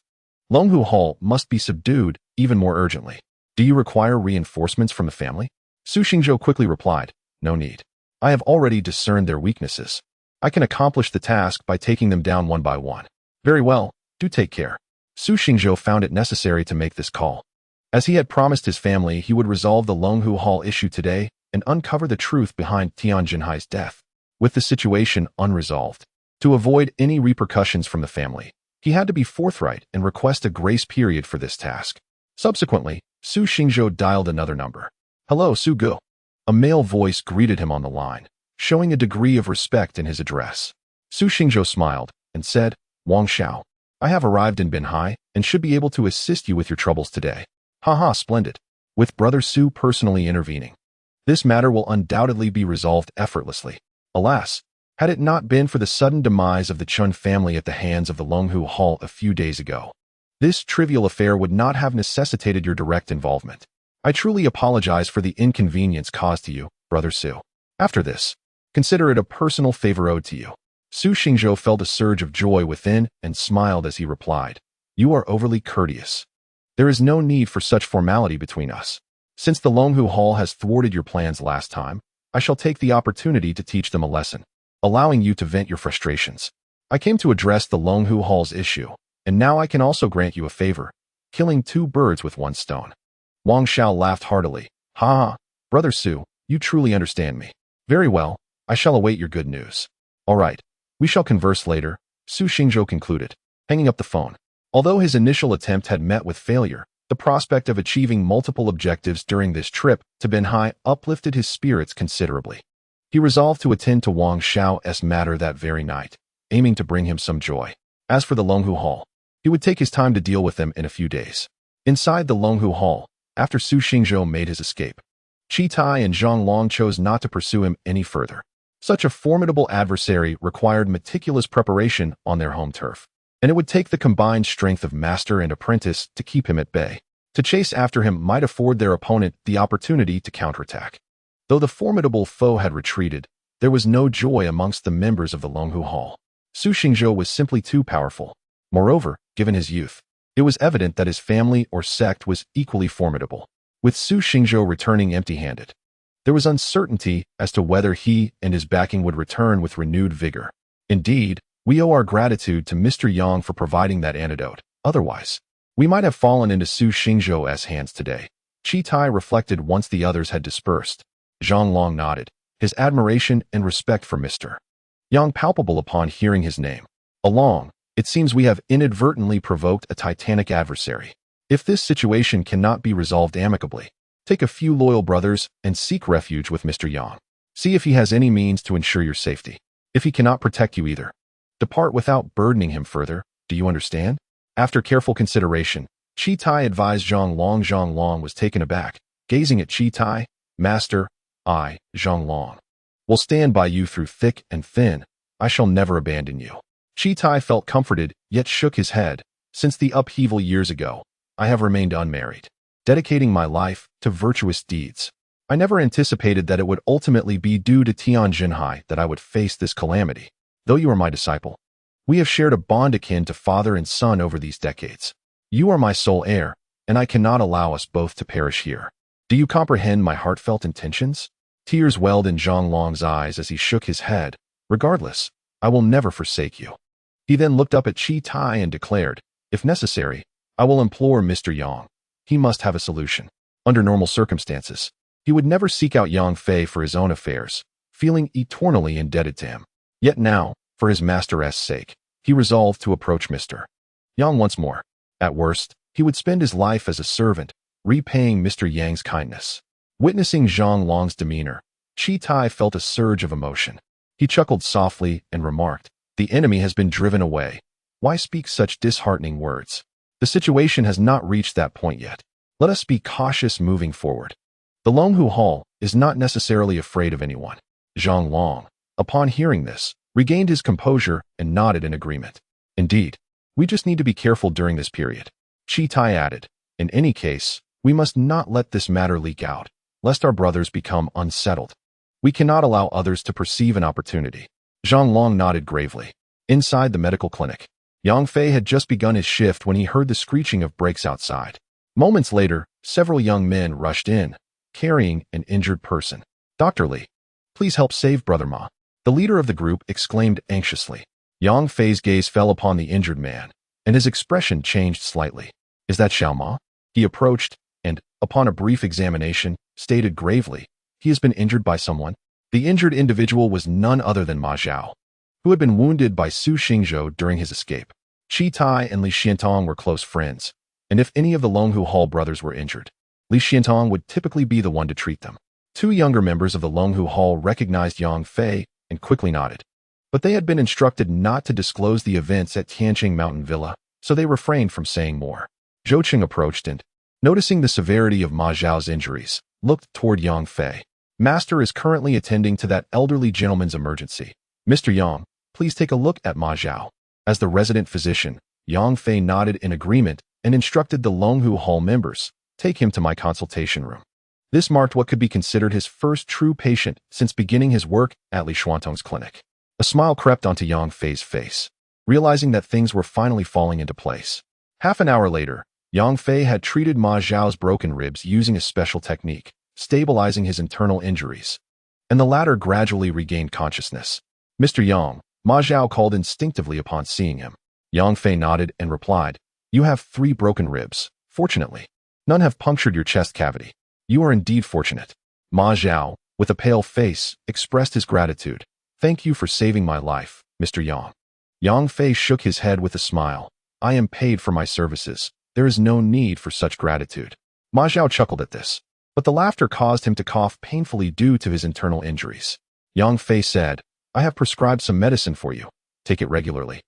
Longhu Hall must be subdued even more urgently. Do you require reinforcements from the family? Su Xingzhou quickly replied, no need. I have already discerned their weaknesses. I can accomplish the task by taking them down one by one. Very well, do take care. Su Xingzhou found it necessary to make this call. As he had promised his family he would resolve the Longhu Hall issue today and uncover the truth behind Tian Jinhai's death. With the situation unresolved, to avoid any repercussions from the family, he had to be forthright and request a grace period for this task. Subsequently, Su Xingzhou dialed another number. Hello, Su Gu. A male voice greeted him on the line, showing a degree of respect in his address. Su Xingzhou smiled and said, Wang Xiao, I have arrived in Binhai and should be able to assist you with your troubles today. Haha, splendid. With Brother Su personally intervening, this matter will undoubtedly be resolved effortlessly. Alas, had it not been for the sudden demise of the Chun family at the hands of the Longhu Hall a few days ago, this trivial affair would not have necessitated your direct involvement. I truly apologize for the inconvenience caused to you, Brother Su. After this, consider it a personal favor owed to you. Su Xingzhou felt a surge of joy within and smiled as he replied, You are overly courteous. There is no need for such formality between us. Since the Longhu Hall has thwarted your plans last time, I shall take the opportunity to teach them a lesson, allowing you to vent your frustrations. I came to address the Longhu Hall's issue, and now I can also grant you a favor, killing 2 birds with 1 stone. Wang Xiao laughed heartily. Ha ha, Brother Su, you truly understand me. Very well, I shall await your good news. All right, we shall converse later, Su Xingzhou concluded, hanging up the phone. Although his initial attempt had met with failure, the prospect of achieving multiple objectives during this trip to Binhai uplifted his spirits considerably. He resolved to attend to Wang Xiao's matter that very night, aiming to bring him some joy. As for the Longhu Hall, he would take his time to deal with them in a few days. Inside the Longhu Hall, after Su Xingzhou made his escape, Chi Tai and Zhonglong chose not to pursue him any further. Such a formidable adversary required meticulous preparation on their home turf, and it would take the combined strength of master and apprentice to keep him at bay. To chase after him might afford their opponent the opportunity to counterattack. Though the formidable foe had retreated, there was no joy amongst the members of the Longhu Hall. Su Xingzhou was simply too powerful. Moreover, given his youth, it was evident that his family or sect was equally formidable. With Su Xingzhou returning empty-handed, there was uncertainty as to whether he and his backing would return with renewed vigor. Indeed, we owe our gratitude to Mr. Yang for providing that antidote. Otherwise, we might have fallen into Su Xingzhou's hands today. Chi Tai reflected once the others had dispersed. Zhonglong nodded, his admiration and respect for Mr. Yang palpable upon hearing his name. Along, it seems we have inadvertently provoked a titanic adversary. If this situation cannot be resolved amicably, take a few loyal brothers and seek refuge with Mr. Yang. See if he has any means to ensure your safety. If he cannot protect you either, depart without burdening him further. Do you understand? After careful consideration, Chi Tai advised Zhonglong. Zhonglong was taken aback, gazing at Chi Tai. Master, I, Zhonglong, will stand by you through thick and thin. I shall never abandon you. Chi Tai felt comforted, yet shook his head. Since the upheaval years ago, I have remained unmarried, dedicating my life to virtuous deeds. I never anticipated that it would ultimately be due to Tian Jinhai that I would face this calamity. Though you are my disciple, we have shared a bond akin to father and son over these decades. You are my sole heir, and I cannot allow us both to perish here. Do you comprehend my heartfelt intentions? Tears welled in Zhonglong's eyes as he shook his head. Regardless, I will never forsake you. He then looked up at Chi Tai and declared, if necessary, I will implore Mr. Yang he must have a solution. Under normal circumstances, he would never seek out Yang Fei for his own affairs, feeling eternally indebted to him. Yet now, for his master's sake, he resolved to approach Mr. Yang once more. At worst, he would spend his life as a servant, repaying Mr. Yang's kindness. Witnessing Zhang Long's demeanor, Chi Tai felt a surge of emotion. He chuckled softly and remarked, "The enemy has been driven away. Why speak such disheartening words? The situation has not reached that point yet. Let us be cautious moving forward." The Longhu Hall is not necessarily afraid of anyone. Zhang Long, upon hearing this, regained his composure and nodded in agreement. "Indeed, we just need to be careful during this period." Chi Tai added, "In any case, we must not let this matter leak out, lest our brothers become unsettled. We cannot allow others to perceive an opportunity." Zhang Long nodded gravely. Inside the medical clinic, Yang Fei had just begun his shift when he heard the screeching of brakes outside. Moments later, several young men rushed in, carrying an injured person. "Dr. Li, please help save Brother Ma," the leader of the group exclaimed anxiously. Yang Fei's gaze fell upon the injured man, and his expression changed slightly. "Is that Xiao Ma?" He approached, and, upon a brief examination, stated gravely, "He has been injured by someone." The injured individual was none other than Ma Zhao, who had been wounded by Su Xingzhou during his escape. Chi Tai and Li Xiantong were close friends, and if any of the Longhu Hall brothers were injured, Li Xiantong would typically be the one to treat them. Two younger members of the Longhu Hall recognized Yang Fei and quickly nodded, but they had been instructed not to disclose the events at Tianqing Mountain Villa, so they refrained from saying more. Zhou Qing approached and, noticing the severity of Ma Zhao's injuries, looked toward Yang Fei. "Master is currently attending to that elderly gentleman's emergency. Mr. Yang, please take a look at Ma Zhao." As the resident physician, Yang Fei nodded in agreement and instructed the Longhu Hall members, "Take him to my consultation room." This marked what could be considered his first true patient since beginning his work at Li Xuantong's clinic. A smile crept onto Yang Fei's face, realizing that things were finally falling into place. Half an hour later, Yang Fei had treated Ma Zhao's broken ribs using a special technique, stabilizing his internal injuries, and the latter gradually regained consciousness. "Mr. Yang," Ma Zhao called instinctively upon seeing him. Yang Fei nodded and replied, "You have 3 broken ribs. Fortunately, none have punctured your chest cavity. You are indeed fortunate." Ma Zhao, with a pale face, expressed his gratitude. "Thank you for saving my life, Mr. Yang." Yang Fei shook his head with a smile. "I am paid for my services. There is no need for such gratitude." Ma Zhao chuckled at this, but the laughter caused him to cough painfully due to his internal injuries. Yang Fei said, "I have prescribed some medicine for you. Take it regularly,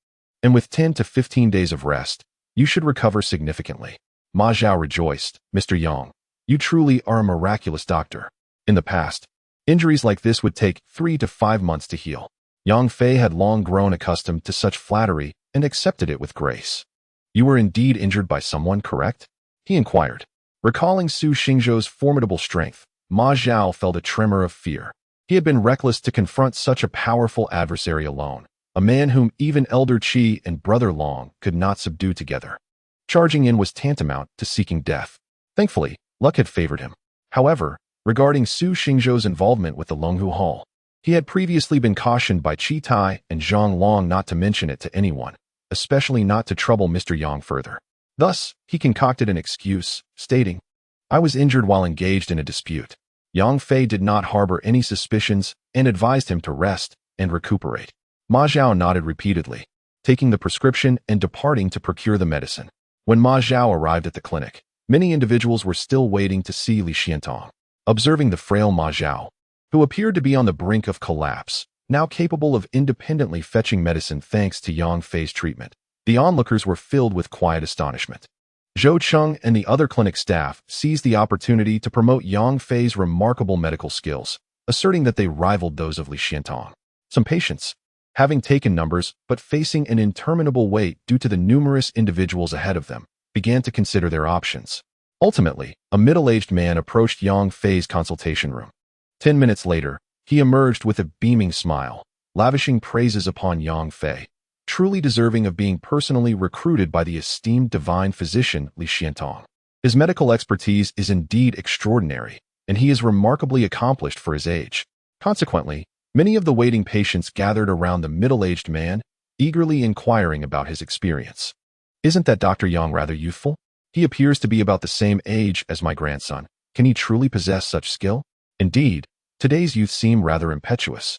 and with 10 to 15 days of rest, you should recover significantly." Ma Zhao rejoiced. "Mr. Yang, you truly are a miraculous doctor." In the past, injuries like this would take 3 to 5 months to heal. Yang Fei had long grown accustomed to such flattery and accepted it with grace. "You were indeed injured by someone, correct?" he inquired. Recalling Su Xingzhou's formidable strength, Ma Zhao felt a tremor of fear. He had been reckless to confront such a powerful adversary alone, a man whom even Elder Qi and Brother Long could not subdue together. Charging in was tantamount to seeking death. Thankfully, luck had favored him. However, regarding Su Xingzhou's involvement with the Longhu Hall, he had previously been cautioned by Chi Tai and Zhang Long not to mention it to anyone, especially not to trouble Mr. Yang further. Thus, he concocted an excuse, stating, "I was injured while engaged in a dispute." Yang Fei did not harbor any suspicions and advised him to rest and recuperate. Ma Zhao nodded repeatedly, taking the prescription and departing to procure the medicine. When Ma Zhao arrived at the clinic, many individuals were still waiting to see Li Xiantong. Observing the frail Ma Zhao, who appeared to be on the brink of collapse, now capable of independently fetching medicine thanks to Yang Fei's treatment, the onlookers were filled with quiet astonishment. Zhou Cheng and the other clinic staff seized the opportunity to promote Yang Fei's remarkable medical skills, asserting that they rivaled those of Li Xiantong. Some patients, having taken numbers but facing an interminable wait due to the numerous individuals ahead of them, began to consider their options. Ultimately, a middle-aged man approached Yang Fei's consultation room. 10 minutes later, he emerged with a beaming smile, lavishing praises upon Yang Fei, truly deserving of being personally recruited by the esteemed divine physician Li Xiantong. His medical expertise is indeed extraordinary, and he is remarkably accomplished for his age. Consequently, many of the waiting patients gathered around the middle-aged man, eagerly inquiring about his experience. "Isn't that Dr. Yang rather youthful?" He appears to be about the same age as my grandson. Can he truly possess such skill? Indeed, today's youth seem rather impetuous.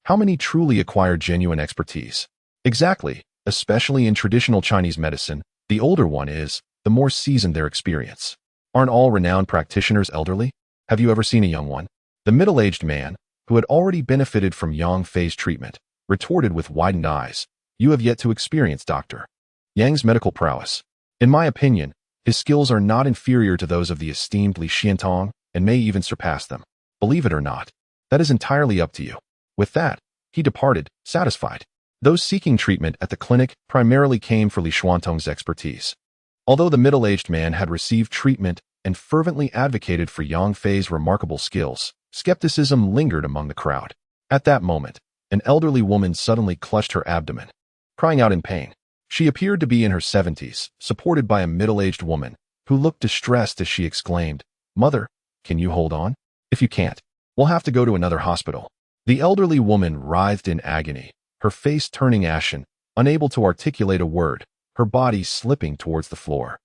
How many truly acquire genuine expertise? Exactly, especially in traditional Chinese medicine, the older one is, the more seasoned their experience. Aren't all renowned practitioners elderly? Have you ever seen a young one? The middle-aged man, who had already benefited from Yang Fei's treatment, retorted with widened eyes, "You have yet to experience Dr. Yang's medical prowess. In my opinion, his skills are not inferior to those of the esteemed Li Xiantong and may even surpass them. Believe it or not, that is entirely up to you." With that, he departed, satisfied. Those seeking treatment at the clinic primarily came for Li Xiantong's expertise. Although the middle-aged man had received treatment and fervently advocated for Yang Fei's remarkable skills, skepticism lingered among the crowd. At that moment, an elderly woman suddenly clutched her abdomen, crying out in pain. She appeared to be in her 70s, supported by a middle-aged woman, who looked distressed as she exclaimed, "Mother, can you hold on? If you can't, we'll have to go to another hospital." The elderly woman writhed in agony, her face turning ashen, unable to articulate a word, her body slipping towards the floor.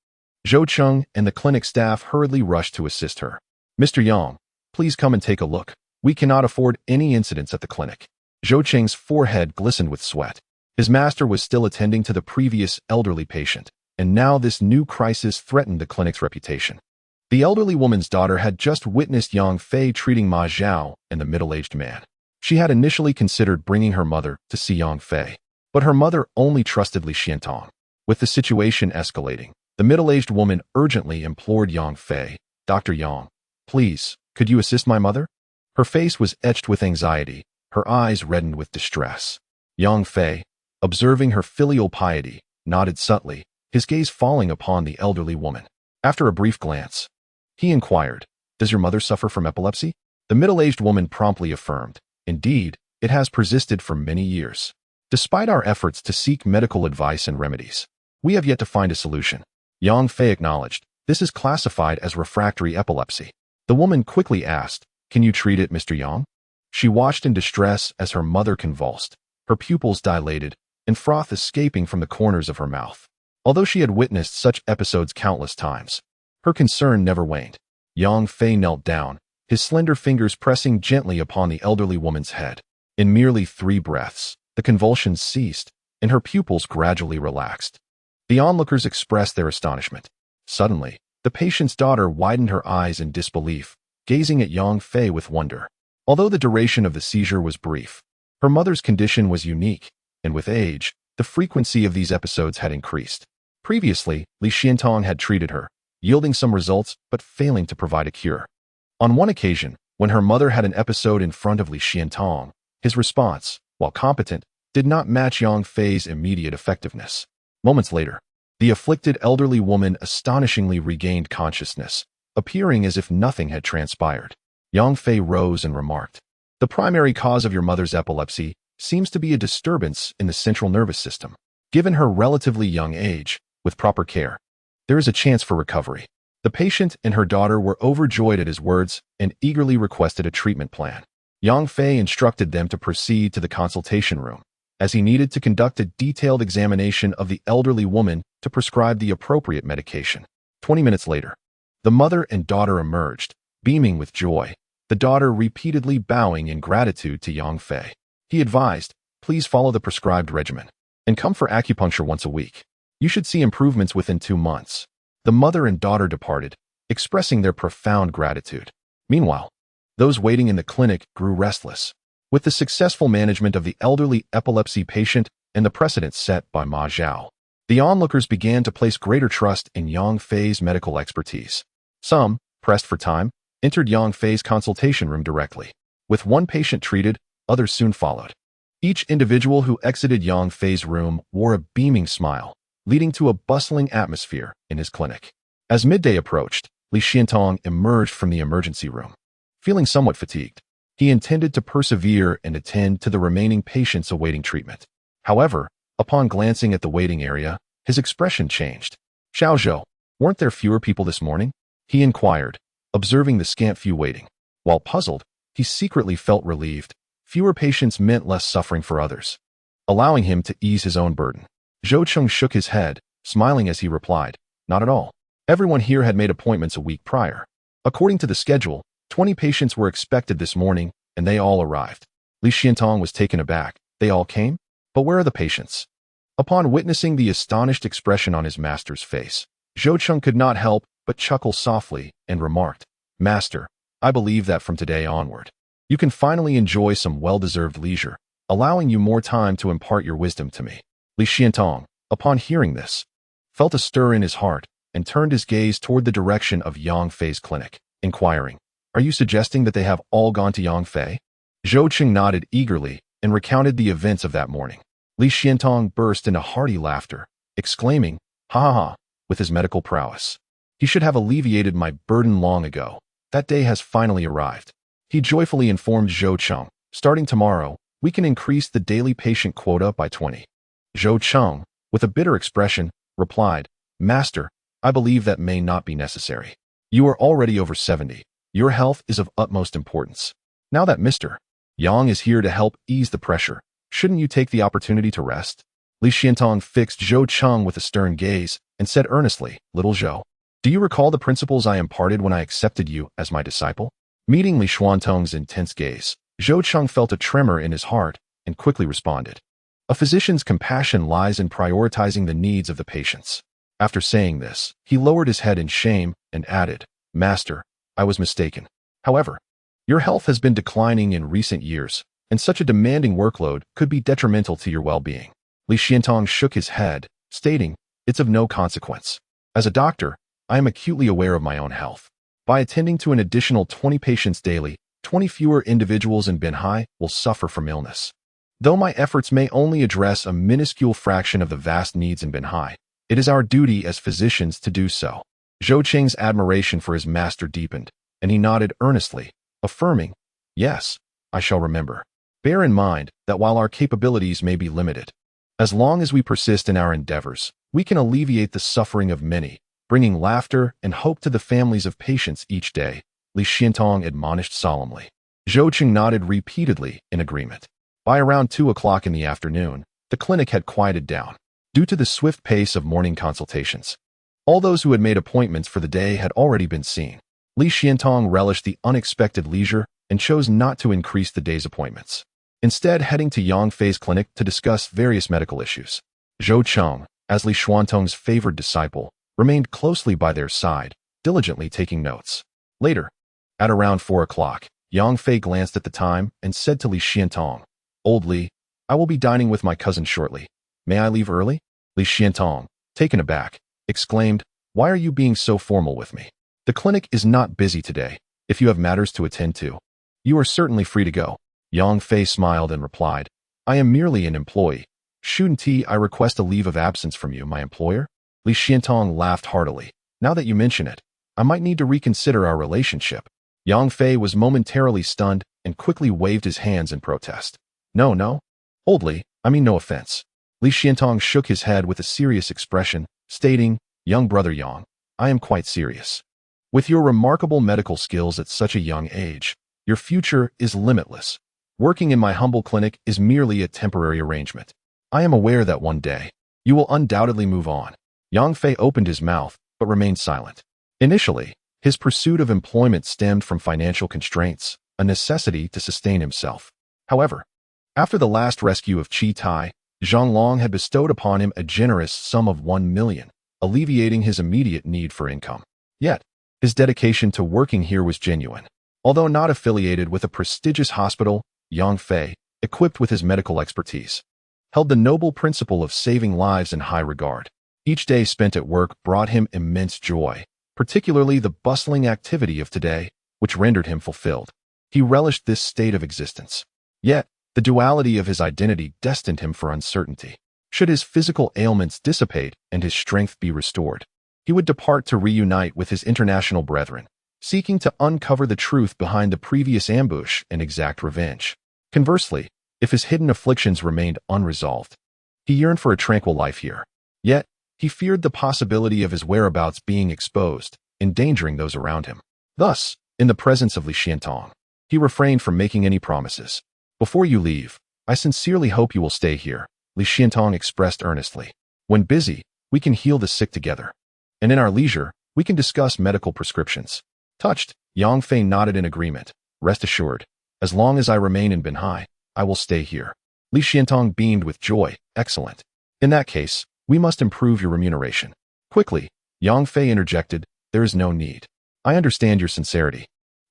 Zhou Cheng and the clinic staff hurriedly rushed to assist her. "Mr. Yang, please come and take a look. We cannot afford any incidents at the clinic." Zhou Cheng's forehead glistened with sweat. His master was still attending to the previous elderly patient, and now this new crisis threatened the clinic's reputation. The elderly woman's daughter had just witnessed Yang Fei treating Ma Zhao and the middle-aged man. She had initially considered bringing her mother to see Yang Fei, but her mother only trusted Li Xiantong. With the situation escalating, the middle-aged woman urgently implored Yang Fei, "Dr. Yang, please, could you assist my mother?" Her face was etched with anxiety, her eyes reddened with distress. Yang Fei, observing her filial piety, nodded subtly, his gaze falling upon the elderly woman. After a brief glance, he inquired, "Does your mother suffer from epilepsy?" The middle-aged woman promptly affirmed, "Indeed, it has persisted for many years. Despite our efforts to seek medical advice and remedies, we have yet to find a solution." Yang Fei acknowledged, "This is classified as refractory epilepsy." The woman quickly asked, "Can you treat it, Mr. Yang?" She watched in distress as her mother convulsed, her pupils dilated, and froth escaping from the corners of her mouth. Although she had witnessed such episodes countless times, her concern never waned. Yang Fei knelt down, his slender fingers pressing gently upon the elderly woman's head. In merely 3 breaths, the convulsions ceased, and her pupils gradually relaxed. The onlookers expressed their astonishment. Suddenly, the patient's daughter widened her eyes in disbelief, gazing at Yang Fei with wonder. Although the duration of the seizure was brief, her mother's condition was unique, and with age, the frequency of these episodes had increased. Previously, Li Xiantong had treated her, yielding some results but failing to provide a cure. On one occasion, when her mother had an episode in front of Li Xiantong, his response, while competent, did not match Yang Fei's immediate effectiveness. Moments later, the afflicted elderly woman astonishingly regained consciousness, appearing as if nothing had transpired. Yang Fei rose and remarked, "The primary cause of your mother's epilepsy seems to be a disturbance in the central nervous system. Given her relatively young age, with proper care, there is a chance for recovery." The patient and her daughter were overjoyed at his words and eagerly requested a treatment plan. Yang Fei instructed them to proceed to the consultation room, as he needed to conduct a detailed examination of the elderly woman to prescribe the appropriate medication. 20 minutes later, the mother and daughter emerged, beaming with joy, the daughter repeatedly bowing in gratitude to Yang Fei. He advised, "Please follow the prescribed regimen, and come for acupuncture once a week. You should see improvements within 2 months." The mother and daughter departed, expressing their profound gratitude. Meanwhile, those waiting in the clinic grew restless. With the successful management of the elderly epilepsy patient and the precedent set by Ma Zhao, the onlookers began to place greater trust in Yang Fei's medical expertise. Some, pressed for time, entered Yang Fei's consultation room directly. With one patient treated, others soon followed. Each individual who exited Yang Fei's room wore a beaming smile, leading to a bustling atmosphere in his clinic. As midday approached, Li Xiantong emerged from the emergency room. Feeling somewhat fatigued, he intended to persevere and attend to the remaining patients awaiting treatment. However, upon glancing at the waiting area, his expression changed. "Xiao Zhou, weren't there fewer people this morning?" he inquired, observing the scant few waiting. While puzzled, he secretly felt relieved. Fewer patients meant less suffering for others, allowing him to ease his own burden. Zhou Cheng shook his head, smiling as he replied, "Not at all. Everyone here had made appointments a week prior. According to the schedule, 20 patients were expected this morning, and they all arrived. Li Xiantong was taken aback. They all came? But where are the patients? Upon witnessing the astonished expression on his master's face, Zhou Cheng could not help but chuckle softly and remarked, "Master, I believe that from today onward, you can finally enjoy some well-deserved leisure, allowing you more time to impart your wisdom to me." Li Xiantong, upon hearing this, felt a stir in his heart and turned his gaze toward the direction of Yang Fei's clinic, inquiring, "Are you suggesting that they have all gone to Yang Fei?" Zhou Cheng nodded eagerly and recounted the events of that morning. Li Xiantong burst into hearty laughter, exclaiming, "Ha ha ha, with his medical prowess. He should have alleviated my burden long ago. That day has finally arrived." He joyfully informed Zhou Cheng, "Starting tomorrow, we can increase the daily patient quota by 20. Zhou Cheng, with a bitter expression, replied, "Master, I believe that may not be necessary. You are already over 70. Your health is of utmost importance. Now that Mr. Yang is here to help ease the pressure, shouldn't you take the opportunity to rest?" Li Xiantong fixed Zhou Cheng with a stern gaze and said earnestly, "Little Zhou, do you recall the principles I imparted when I accepted you as my disciple?" Meeting Li Xiantong's intense gaze, Zhou Cheng felt a tremor in his heart and quickly responded, "A physician's compassion lies in prioritizing the needs of the patients." After saying this, he lowered his head in shame and added, "Master, I was mistaken. However, your health has been declining in recent years, and such a demanding workload could be detrimental to your well-being." Li Xiantong shook his head, stating, "It's of no consequence. As a doctor, I am acutely aware of my own health. By attending to an additional 20 patients daily, 20 fewer individuals in Binhai will suffer from illness. Though my efforts may only address a minuscule fraction of the vast needs in Binhai, it is our duty as physicians to do so." Zhou Cheng's admiration for his master deepened, and he nodded earnestly, affirming, "Yes, I shall remember. Bear in mind that while our capabilities may be limited, as long as we persist in our endeavors, we can alleviate the suffering of many, bringing laughter and hope to the families of patients each day," Li Xiantong admonished solemnly. Zhou Cheng nodded repeatedly in agreement. By around 2 o'clock in the afternoon, the clinic had quieted down. Due to the swift pace of morning consultations, all those who had made appointments for the day had already been seen. Li Xiantong relished the unexpected leisure and chose not to increase the day's appointments, instead heading to Yang Fei's clinic to discuss various medical issues. Zhou Cheng, as Li Xiantong's favored disciple, remained closely by their side, diligently taking notes. Later, at around 4 o'clock, Yang Fei glanced at the time and said to Li Xiantong, "Old Li, I will be dining with my cousin shortly. May I leave early?" Li Xiantong, taken aback, exclaimed, "Why are you being so formal with me? The clinic is not busy today. If you have matters to attend to, you are certainly free to go." Yang Fei smiled and replied, "I am merely an employee. Shouldn't I request a leave of absence from you, my employer?" Li Xiantong laughed heartily. "Now that you mention it, I might need to reconsider our relationship." Yang Fei was momentarily stunned and quickly waved his hands in protest. No. Old Li, I mean no offense." Li Xiantong shook his head with a serious expression, stating, "Young brother Yang, I am quite serious. With your remarkable medical skills at such a young age, your future is limitless. Working in my humble clinic is merely a temporary arrangement. I am aware that one day, you will undoubtedly move on." Yang Fei opened his mouth, but remained silent. Initially, his pursuit of employment stemmed from financial constraints, a necessity to sustain himself. However, after the last rescue of Chi Tai, Zhang Long had bestowed upon him a generous sum of 1 million, alleviating his immediate need for income. Yet, his dedication to working here was genuine. Although not affiliated with a prestigious hospital, Yang Fei, equipped with his medical expertise, held the noble principle of saving lives in high regard. Each day spent at work brought him immense joy, particularly the bustling activity of today, which rendered him fulfilled. He relished this state of existence. Yet, the duality of his identity destined him for uncertainty. Should his physical ailments dissipate and his strength be restored, he would depart to reunite with his international brethren, seeking to uncover the truth behind the previous ambush and exact revenge. Conversely, if his hidden afflictions remained unresolved, he yearned for a tranquil life here. Yet, he feared the possibility of his whereabouts being exposed, endangering those around him. Thus, in the presence of Li Xiantong, he refrained from making any promises. "Before you leave, I sincerely hope you will stay here," Li Xiantong expressed earnestly. "When busy, we can heal the sick together. And in our leisure, We can discuss medical prescriptions. Touched, Yang Fei nodded in agreement. Rest assured, as long as I remain in Binhai, I will stay here. Li Xiantong beamed with joy. Excellent. In that case, we must improve your remuneration. Quickly, Yang Fei interjected, there is no need. I understand your sincerity.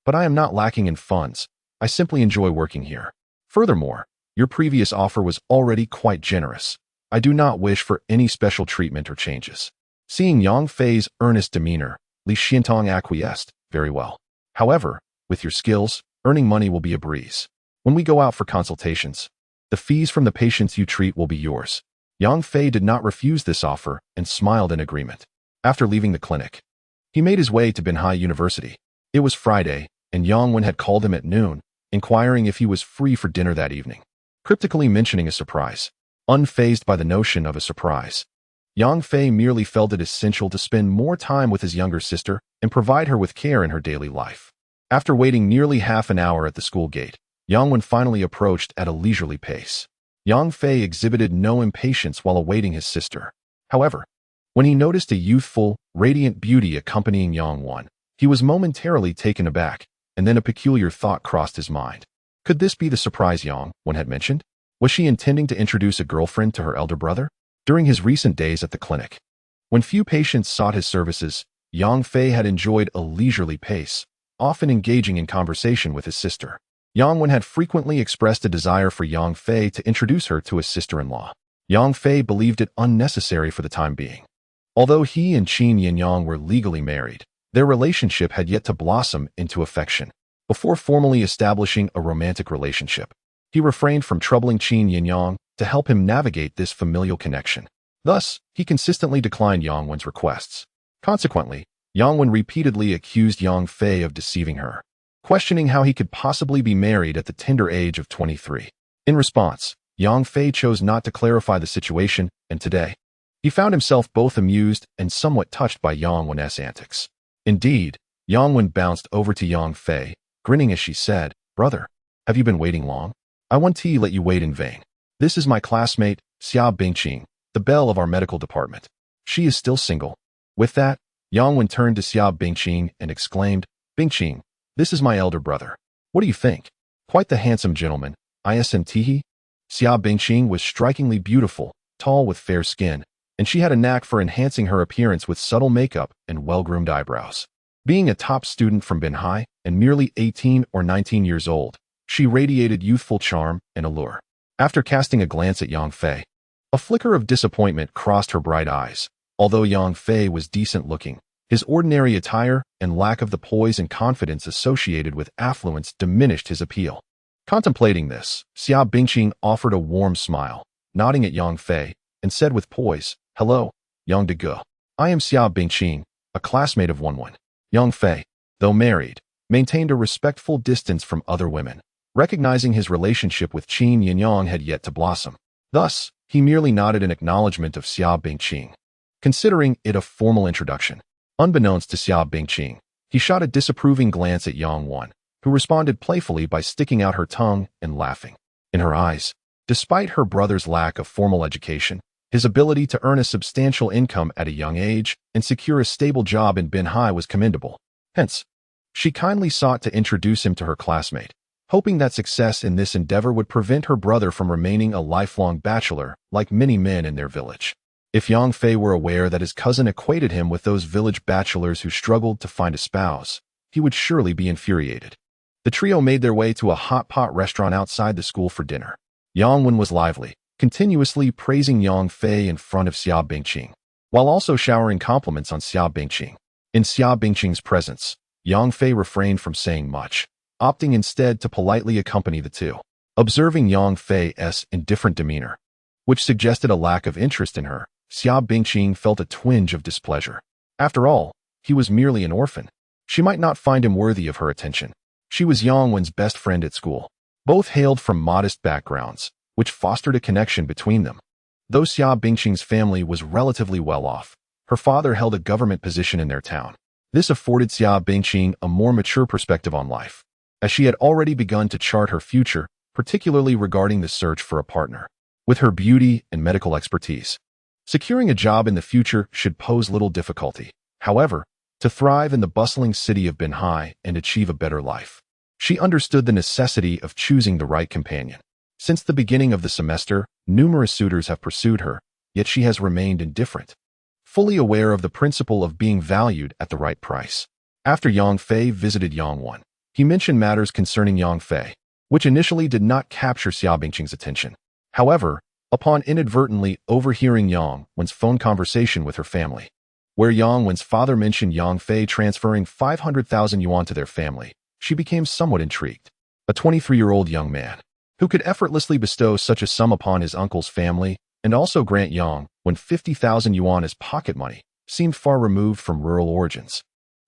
But I am not lacking in funds. I simply enjoy working here. Furthermore, your previous offer was already quite generous. I do not wish for any special treatment or changes. Seeing Yang Fei's earnest demeanor, Li Xiantong acquiesced. Very well. However, with your skills, earning money will be a breeze. When we go out for consultations, the fees from the patients you treat will be yours. Yang Fei did not refuse this offer and smiled in agreement. After leaving the clinic, he made his way to Binhai University. It was Friday, and Yang Wen had called him at noon, inquiring if he was free for dinner that evening, cryptically mentioning a surprise. Unfazed by the notion of a surprise, Yang Fei merely felt it essential to spend more time with his younger sister and provide her with care in her daily life. After waiting nearly half an hour at the school gate, Yang Wen finally approached at a leisurely pace. Yang Fei exhibited no impatience while awaiting his sister. However, when he noticed a youthful, radiant beauty accompanying Yang Wen, he was momentarily taken aback, and then a peculiar thought crossed his mind. Could this be the surprise Yang Wen had mentioned? Was she intending to introduce a girlfriend to her elder brother? During his recent days at the clinic, when few patients sought his services, Yang Fei had enjoyed a leisurely pace, often engaging in conversation with his sister. Yang Wen had frequently expressed a desire for Yang Fei to introduce her to his sister-in-law. Yang Fei believed it unnecessary for the time being. Although he and Qin Yinyang were legally married, their relationship had yet to blossom into affection. Before formally establishing a romantic relationship, he refrained from troubling Qin Yinyang to help him navigate this familial connection. Thus, he consistently declined Yang Wen's requests. Consequently, Yang Wen repeatedly accused Yang Fei of deceiving her, questioning how he could possibly be married at the tender age of 23. In response, Yang Fei chose not to clarify the situation, and today, he found himself both amused and somewhat touched by Yang Wen's antics. Indeed, Yang Wen bounced over to Yang Fei, grinning as she said, "Brother, have you been waiting long? I won't let you wait in vain. This is my classmate, Xia Bingqing, the belle of our medical department. She is still single." With that, Yang Wen turned to Xia Bingqing and exclaimed, "Bingqing, this is my elder brother. What do you think? Quite the handsome gentleman, isn't he?" Xia Bingqing was strikingly beautiful, tall with fair skin, and she had a knack for enhancing her appearance with subtle makeup and well-groomed eyebrows. Being a top student from Binhai and merely 18 or 19 years old, she radiated youthful charm and allure. After casting a glance at Yang Fei, a flicker of disappointment crossed her bright eyes. Although Yang Fei was decent-looking, his ordinary attire and lack of the poise and confidence associated with affluence diminished his appeal. Contemplating this, Xia Bingqing offered a warm smile, nodding at Yang Fei, and said with poise, "Hello, Yang de Ge. I am Xia Bingqing, a classmate of Wenwen." Yang Fei, though married, maintained a respectful distance from other women, recognizing his relationship with Qin Yinyang had yet to blossom. Thus, he merely nodded in acknowledgement of Xia Bingqing, considering it a formal introduction. Unbeknownst to Xia Bingqing, he shot a disapproving glance at Yang Wen, who responded playfully by sticking out her tongue and laughing. In her eyes, despite her brother's lack of formal education, his ability to earn a substantial income at a young age and secure a stable job in Binhai was commendable. Hence, she kindly sought to introduce him to her classmate, hoping that success in this endeavor would prevent her brother from remaining a lifelong bachelor like many men in their village. If Yang Fei were aware that his cousin equated him with those village bachelors who struggled to find a spouse, he would surely be infuriated. The trio made their way to a hot pot restaurant outside the school for dinner. Yang Wen was lively, continuously praising Yang Fei in front of Xia Bingqing, while also showering compliments on Xia Bingqing. In Xia Bingqing's presence, Yang Fei refrained from saying much, opting instead to politely accompany the two. Observing Yang Fei's indifferent demeanor, which suggested a lack of interest in her, Xia Bingqing felt a twinge of displeasure. After all, he was merely an orphan. She might not find him worthy of her attention. She was Yang Wen's best friend at school. Both hailed from modest backgrounds, which fostered a connection between them. Though Xia Bingqing's family was relatively well off, her father held a government position in their town. This afforded Xia Bingqing a more mature perspective on life, as she had already begun to chart her future, particularly regarding the search for a partner. With her beauty and medical expertise, securing a job in the future should pose little difficulty. However, to thrive in the bustling city of Binhai and achieve a better life. She understood the necessity of choosing the right companion. Since the beginning of the semester, numerous suitors have pursued her, yet she has remained indifferent, fully aware of the principle of being valued at the right price. After Yang Fei visited Yang Wan, he mentioned matters concerning Yang Fei, which initially did not capture Xia Bingqing's attention. However, upon inadvertently overhearing Yang Wan's phone conversation with her family, where Yang Wan's father mentioned Yang Fei transferring 500,000 yuan to their family, she became somewhat intrigued. A 23-year-old young man, who could effortlessly bestow such a sum upon his uncle's family and also grant Yang Wan 50,000 yuan as pocket money, seemed far removed from rural origins,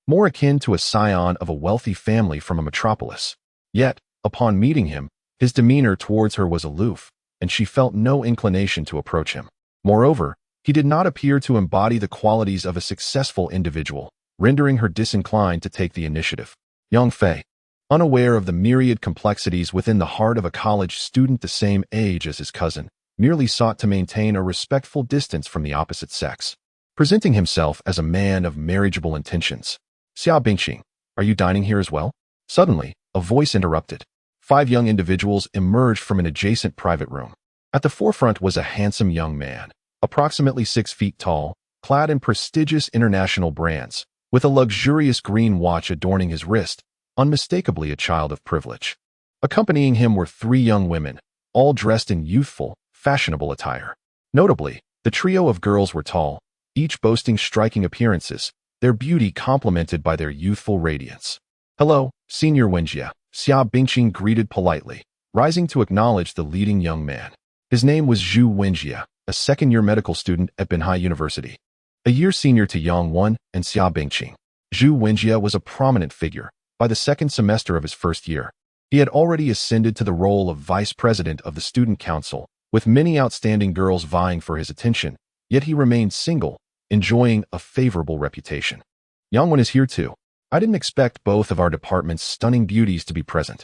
more akin to a scion of a wealthy family from a metropolis. Yet, upon meeting him, his demeanor towards her was aloof, and she felt no inclination to approach him. Moreover, he did not appear to embody the qualities of a successful individual, rendering her disinclined to take the initiative. Yang Fei, unaware of the myriad complexities within the heart of a college student the same age as his cousin, merely sought to maintain a respectful distance from the opposite sex, presenting himself as a man of marriageable intentions. Xia Bingqing, are you dining here as well? Suddenly, a voice interrupted. 5 young individuals emerged from an adjacent private room. At the forefront was a handsome young man, approximately 6 feet tall, clad in prestigious international brands, with a luxurious green watch adorning his wrist, unmistakably a child of privilege. Accompanying him were 3 young women, all dressed in youthful, fashionable attire. Notably, the trio of girls were tall, each boasting striking appearances, their beauty complemented by their youthful radiance. Hello, Senior Wenjie, Xia Bingqing greeted politely, rising to acknowledge the leading young man. His name was Zhu Wenjie, a second-year medical student at Binhai University. A year senior to Yang Wan and Xia Bingqing, Zhu Wenjie was a prominent figure. By the second semester of his first year, he had already ascended to the role of vice president of the student council, with many outstanding girls vying for his attention, yet he remained single, enjoying a favorable reputation. Yang Wan is here too. I didn't expect both of our department's stunning beauties to be present.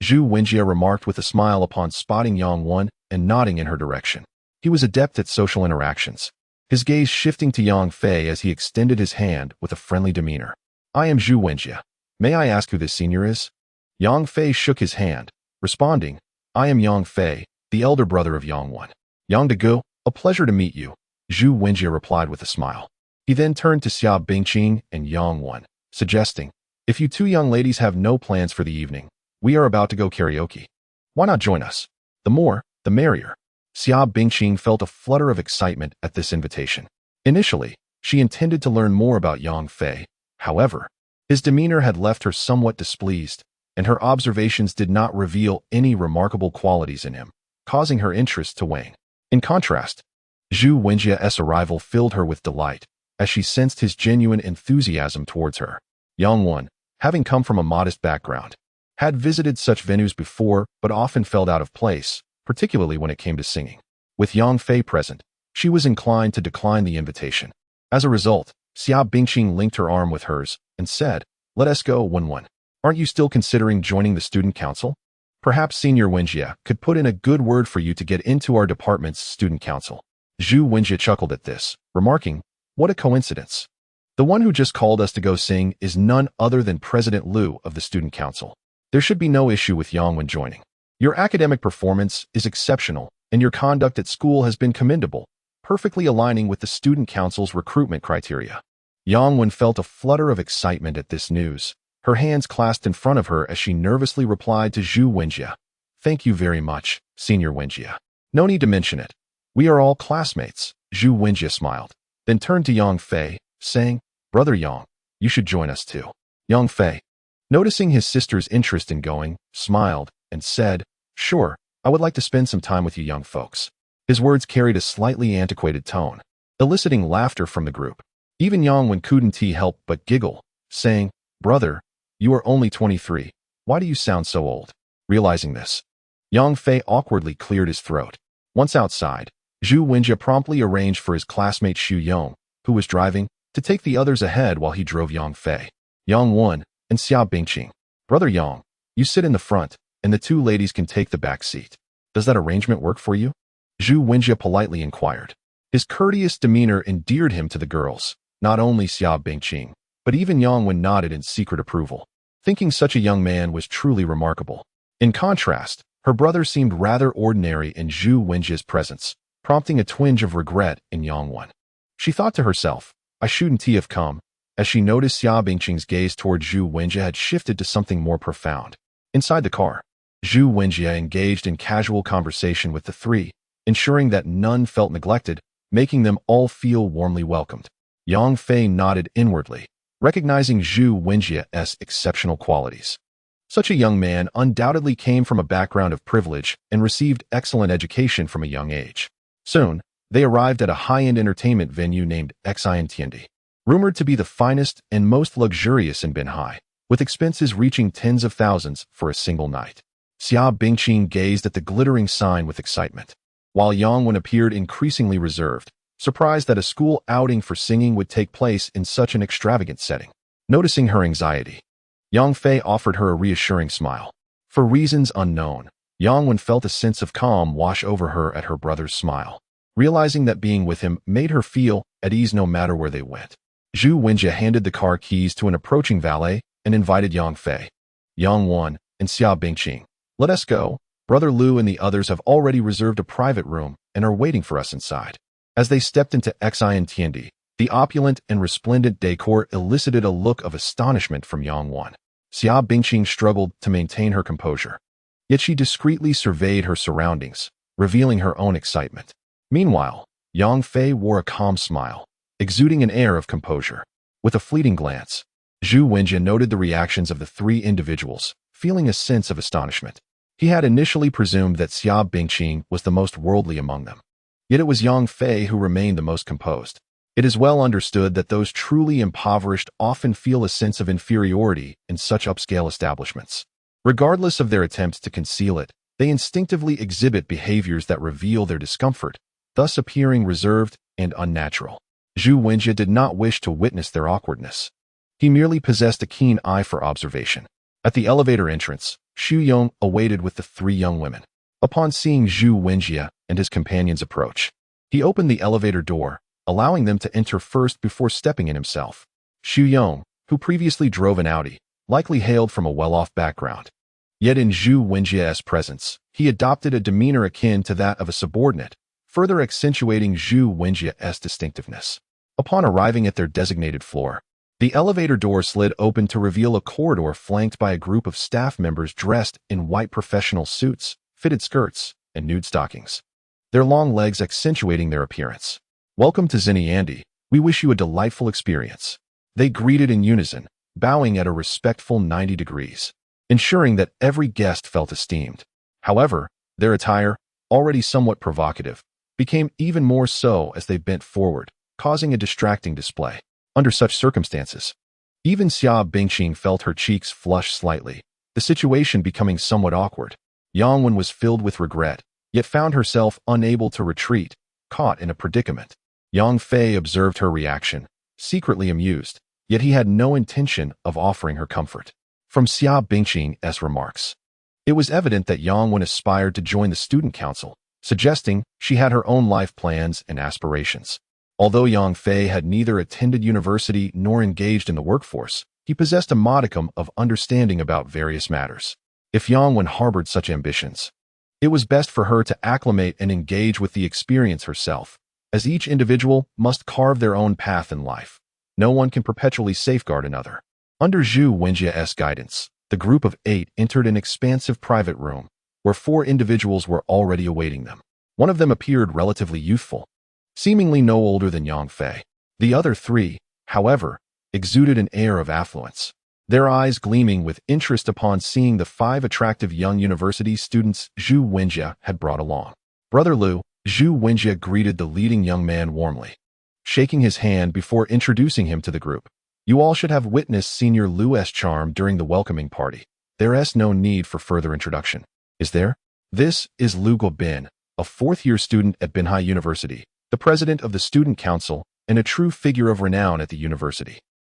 Zhu Wenjie remarked with a smile upon spotting Yang Wan and nodding in her direction. He was adept at social interactions, his gaze shifting to Yang Fei as he extended his hand with a friendly demeanor. I am Zhu Wenjie. May I ask who this senior is? Yang Fei shook his hand, responding, I am Yang Fei, the elder brother of Yang Wan. Yang Degu, a pleasure to meet you, Zhu Wenjie replied with a smile. He then turned to Xia Bingqing and Yang Wan, suggesting, if you 2 young ladies have no plans for the evening, we are about to go karaoke. Why not join us? The more, the merrier. Xia Bingqing felt a flutter of excitement at this invitation. Initially, she intended to learn more about Yang Fei. However, his demeanor had left her somewhat displeased, and her observations did not reveal any remarkable qualities in him, causing her interest to wane. In contrast, Zhu Wenjie's arrival filled her with delight, as she sensed his genuine enthusiasm towards her. Yang Wan, having come from a modest background, had visited such venues before but often felt out of place, particularly when it came to singing. With Yang Fei present, she was inclined to decline the invitation. As a result, Xia Bingqing linked her arm with hers and said, let us go, Wan. Aren't you still considering joining the student council? Perhaps Senior Wenjie could put in a good word for you to get into our department's student council. Zhu Wenjie chuckled at this, remarking, what a coincidence. The one who just called us to go sing is none other than President Liu of the student council. There should be no issue with Yang Wan joining. Your academic performance is exceptional, and your conduct at school has been commendable, perfectly aligning with the student council's recruitment criteria. Yang Wan felt a flutter of excitement at this news, her hands clasped in front of her as she nervously replied to Zhu Wenjie. Thank you very much, Senior Wenjie. No need to mention it. We are all classmates, Zhu Wenjie smiled, then turned to Yang Fei, saying, Brother Yang, you should join us too. Yang Fei, noticing his sister's interest in going, smiled, and said, sure, I would like to spend some time with you young folks. His words carried a slightly antiquated tone, eliciting laughter from the group. Even Yang Wan couldn't help but giggle, saying, Brother, you are only 23. Why do you sound so old? Realizing this, Yang Fei awkwardly cleared his throat. Once outside, Zhu Wenjie promptly arranged for his classmate Xu Yong, who was driving, to take the others ahead while he drove Yang Fei, Yang Wan, and Xia Bingqing. Brother Yang, you sit in the front, and the 2 ladies can take the back seat. Does that arrangement work for you? Zhu Wenjie politely inquired. His courteous demeanor endeared him to the girls, not only Xia Bingqing, but even Yang Wen nodded in secret approval, thinking such a young man was truly remarkable. In contrast, her brother seemed rather ordinary in Zhu Wenjie's presence, prompting a twinge of regret in Yang Wen. She thought to herself, I shouldn't have come, as she noticed Xia Bingqing's gaze toward Zhu Wenjie had shifted to something more profound. Inside the car, Zhu Wenjie engaged in casual conversation with the three, ensuring that none felt neglected, making them all feel warmly welcomed. Yang Fei nodded inwardly, recognizing Zhu Wenjie's exceptional qualities. Such a young man undoubtedly came from a background of privilege and received excellent education from a young age. Soon, they arrived at a high-end entertainment venue named Xiantiendi, rumored to be the finest and most luxurious in Binhai, with expenses reaching tens of thousands for a single night. Xia Bingqing gazed at the glittering sign with excitement, while Yang Wen appeared increasingly reserved, surprised that a school outing for singing would take place in such an extravagant setting. Noticing her anxiety, Yang Fei offered her a reassuring smile. For reasons unknown, Yang Wen felt a sense of calm wash over her at her brother's smile, realizing that being with him made her feel at ease no matter where they went. Zhu Wenjie handed the car keys to an approaching valet and invited Yang Fei, Yang Wen, and Xia Bingqing. Let us go. Brother Lu and the others have already reserved a private room and are waiting for us inside. As they stepped into Xiantiendi, the opulent and resplendent decor elicited a look of astonishment from Yang Wen. Xia Bingqing struggled to maintain her composure, yet she discreetly surveyed her surroundings, revealing her own excitement. Meanwhile, Yang Fei wore a calm smile, exuding an air of composure. With a fleeting glance, Zhu Wenjie noted the reactions of the three individuals, feeling a sense of astonishment. He had initially presumed that Xia Bingqing was the most worldly among them. Yet it was Yang Fei who remained the most composed. It is well understood that those truly impoverished often feel a sense of inferiority in such upscale establishments. Regardless of their attempts to conceal it, they instinctively exhibit behaviors that reveal their discomfort, thus appearing reserved and unnatural. Zhu Wenjie did not wish to witness their awkwardness. He merely possessed a keen eye for observation. At the elevator entrance, Xu Yong awaited with the three young women. Upon seeing Zhu Wenjie and his companions approach, he opened the elevator door, allowing them to enter first before stepping in himself. Xu Yong, who previously drove an Audi, likely hailed from a well-off background. Yet in Zhu Wenjie's presence, he adopted a demeanor akin to that of a subordinate, further accentuating Zhu Wenjie's distinctiveness. Upon arriving at their designated floor, the elevator door slid open to reveal a corridor flanked by a group of staff members dressed in white professional suits, fitted skirts, and nude stockings, their long legs accentuating their appearance. Welcome to Xiantiendi. We wish you a delightful experience. They greeted in unison, bowing at a respectful 90 degrees, ensuring that every guest felt esteemed. However, their attire, already somewhat provocative, became even more so as they bent forward, causing a distracting display. Under such circumstances, even Xia Bingqing felt her cheeks flush slightly, the situation becoming somewhat awkward. Yang Wen was filled with regret, yet found herself unable to retreat, caught in a predicament. Yang Fei observed her reaction, secretly amused, yet he had no intention of offering her comfort. From Xia Bingqing's remarks, it was evident that Yang Wen aspired to join the student council, suggesting she had her own life plans and aspirations. Although Yang Fei had neither attended university nor engaged in the workforce, he possessed a modicum of understanding about various matters. If Yang Wen harbored such ambitions, it was best for her to acclimate and engage with the experience herself, as each individual must carve their own path in life. No one can perpetually safeguard another. Under Zhu Wenjie's guidance, the group of 8 entered an expansive private room, where 4 individuals were already awaiting them. One of them appeared relatively youthful, seemingly no older than Yang Fei. The other 3, however, exuded an air of affluence, their eyes gleaming with interest upon seeing the 5 attractive young university students Zhu Wenjie had brought along. Brother Lu, Zhu Wenjie greeted the leading young man warmly, shaking his hand before introducing him to the group. You all should have witnessed Senior Lu's charm during the welcoming party. There is no need for further introduction, is there? This is Lu Guobin, a 4th-year student at Binhai University, the president of the student council, and a true figure of renown at the university.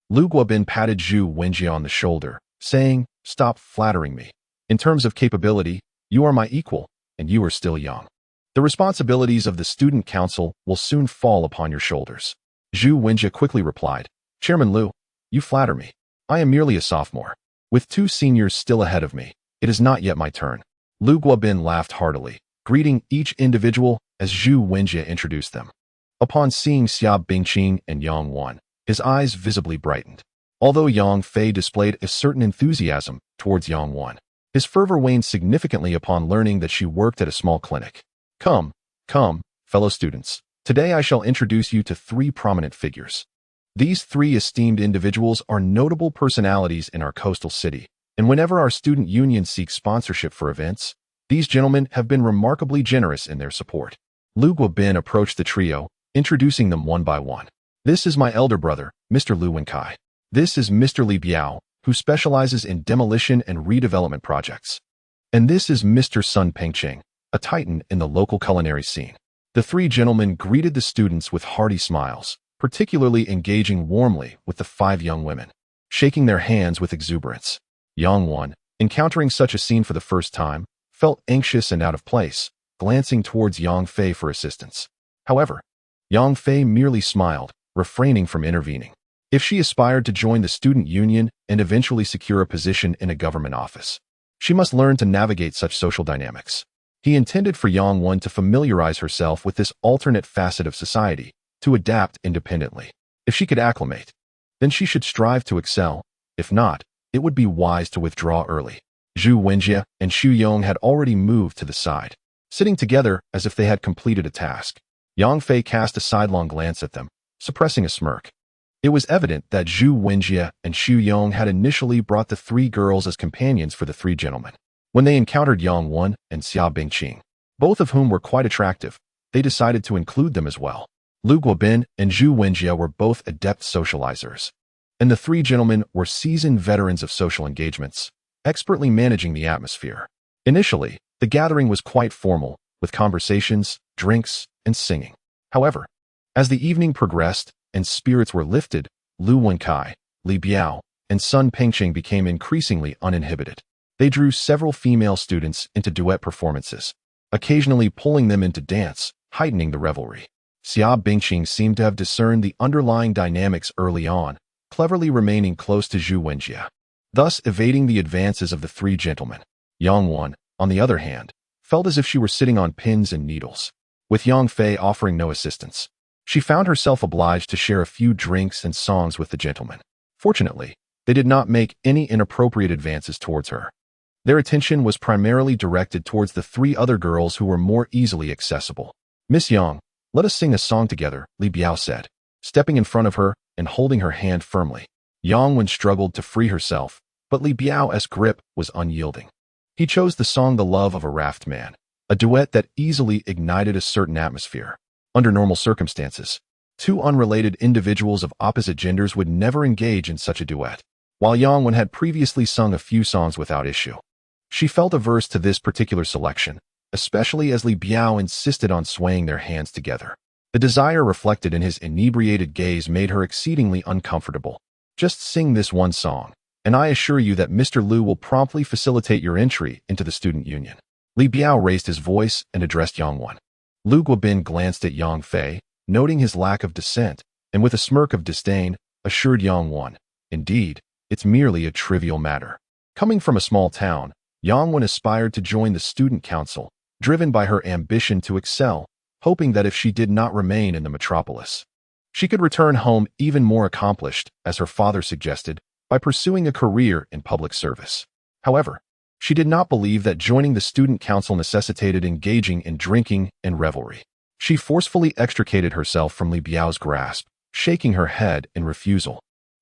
Lu Guobin patted Zhu Wenjie on the shoulder, saying, "Stop flattering me. In terms of capability, you are my equal, and you are still young. The responsibilities of the student council will soon fall upon your shoulders." Zhu Wenjie quickly replied, "Chairman Lu, You flatter me. I am merely a sophomore. With 2 seniors still ahead of me, it is not yet my turn. Lu Guobin laughed heartily, greeting each individual as Zhu Wenjie introduced them. Upon seeing Xia Bingqing and Yang Wan, his eyes visibly brightened. Although Yang Fei displayed a certain enthusiasm towards Yang Wan, his fervor waned significantly upon learning that she worked at a small clinic. Come, fellow students. Today I shall introduce you to 3 prominent figures. These 3 esteemed individuals are notable personalities in our coastal city, and whenever our student union seeks sponsorship for events, these gentlemen have been remarkably generous in their support. Lu Guobin approached the trio, introducing them one by one. This is my elder brother, Mr. Lu Wenkai. This is Mr. Li Biao, who specializes in demolition and redevelopment projects. And this is Mr. Sun Pengqing, a titan in the local culinary scene. The 3 gentlemen greeted the students with hearty smiles, particularly engaging warmly with the 5 young women, shaking their hands with exuberance. Yang Wan, encountering such a scene for the first time, felt anxious and out of place, glancing towards Yang Fei for assistance. However, Yang Fei merely smiled, refraining from intervening. If she aspired to join the student union and eventually secure a position in a government office, she must learn to navigate such social dynamics. He intended for Yang Wan to familiarize herself with this alternate facet of society, to adapt independently. If she could acclimate, then she should strive to excel. If not, it would be wise to withdraw early. Zhu Wenjie and Xu Yong had already moved to the side, sitting together as if they had completed a task. Yang Fei cast a sidelong glance at them, suppressing a smirk. It was evident that Zhu Wenjie and Xu Yong had initially brought the 3 girls as companions for the 3 gentlemen. When they encountered Yang Wan and Xia Bingqing, both of whom were quite attractive, they decided to include them as well. Lu Guobin and Zhu Wenjie were both adept socializers, and the 3 gentlemen were seasoned veterans of social engagements, expertly managing the atmosphere. Initially, the gathering was quite formal, with conversations, drinks, and singing. However, as the evening progressed and spirits were lifted, Lu Wenkai, Li Biao, and Sun Pengqing became increasingly uninhibited. They drew several female students into duet performances, occasionally pulling them into dance, heightening the revelry. Xia Bingqing seemed to have discerned the underlying dynamics early on, cleverly remaining close to Zhu Wenjie, thus evading the advances of the 3 gentlemen. Yang Wan, on the other hand, felt as if she were sitting on pins and needles, with Yang Fei offering no assistance. She found herself obliged to share a few drinks and songs with the gentlemen. Fortunately, they did not make any inappropriate advances towards her. Their attention was primarily directed towards the 3 other girls who were more easily accessible. Miss Yang, let us sing a song together, Li Biao said, stepping in front of her and holding her hand firmly. Yang Wan struggled to free herself, but Li Biao's grip was unyielding. He chose the song The Love of a Raft Man, a duet that easily ignited a certain atmosphere. Under normal circumstances, 2 unrelated individuals of opposite genders would never engage in such a duet, while Yang Wan had previously sung a few songs without issue. She felt averse to this particular selection, especially as Li Biao insisted on swaying their hands together. The desire reflected in his inebriated gaze made her exceedingly uncomfortable. Just sing this one song, and I assure you that Mr. Lu will promptly facilitate your entry into the student union. Li Biao raised his voice and addressed Yang Wan. Lu Guobin glanced at Yang Fei, noting his lack of dissent, and with a smirk of disdain, assured Yang Wan, indeed, it's merely a trivial matter. Coming from a small town, Yang Wan aspired to join the student council, driven by her ambition to excel, hoping that if she did not remain in the metropolis, she could return home even more accomplished, as her father suggested, by pursuing a career in public service. However, she did not believe that joining the student council necessitated engaging in drinking and revelry. She forcefully extricated herself from Li Biao's grasp, shaking her head in refusal.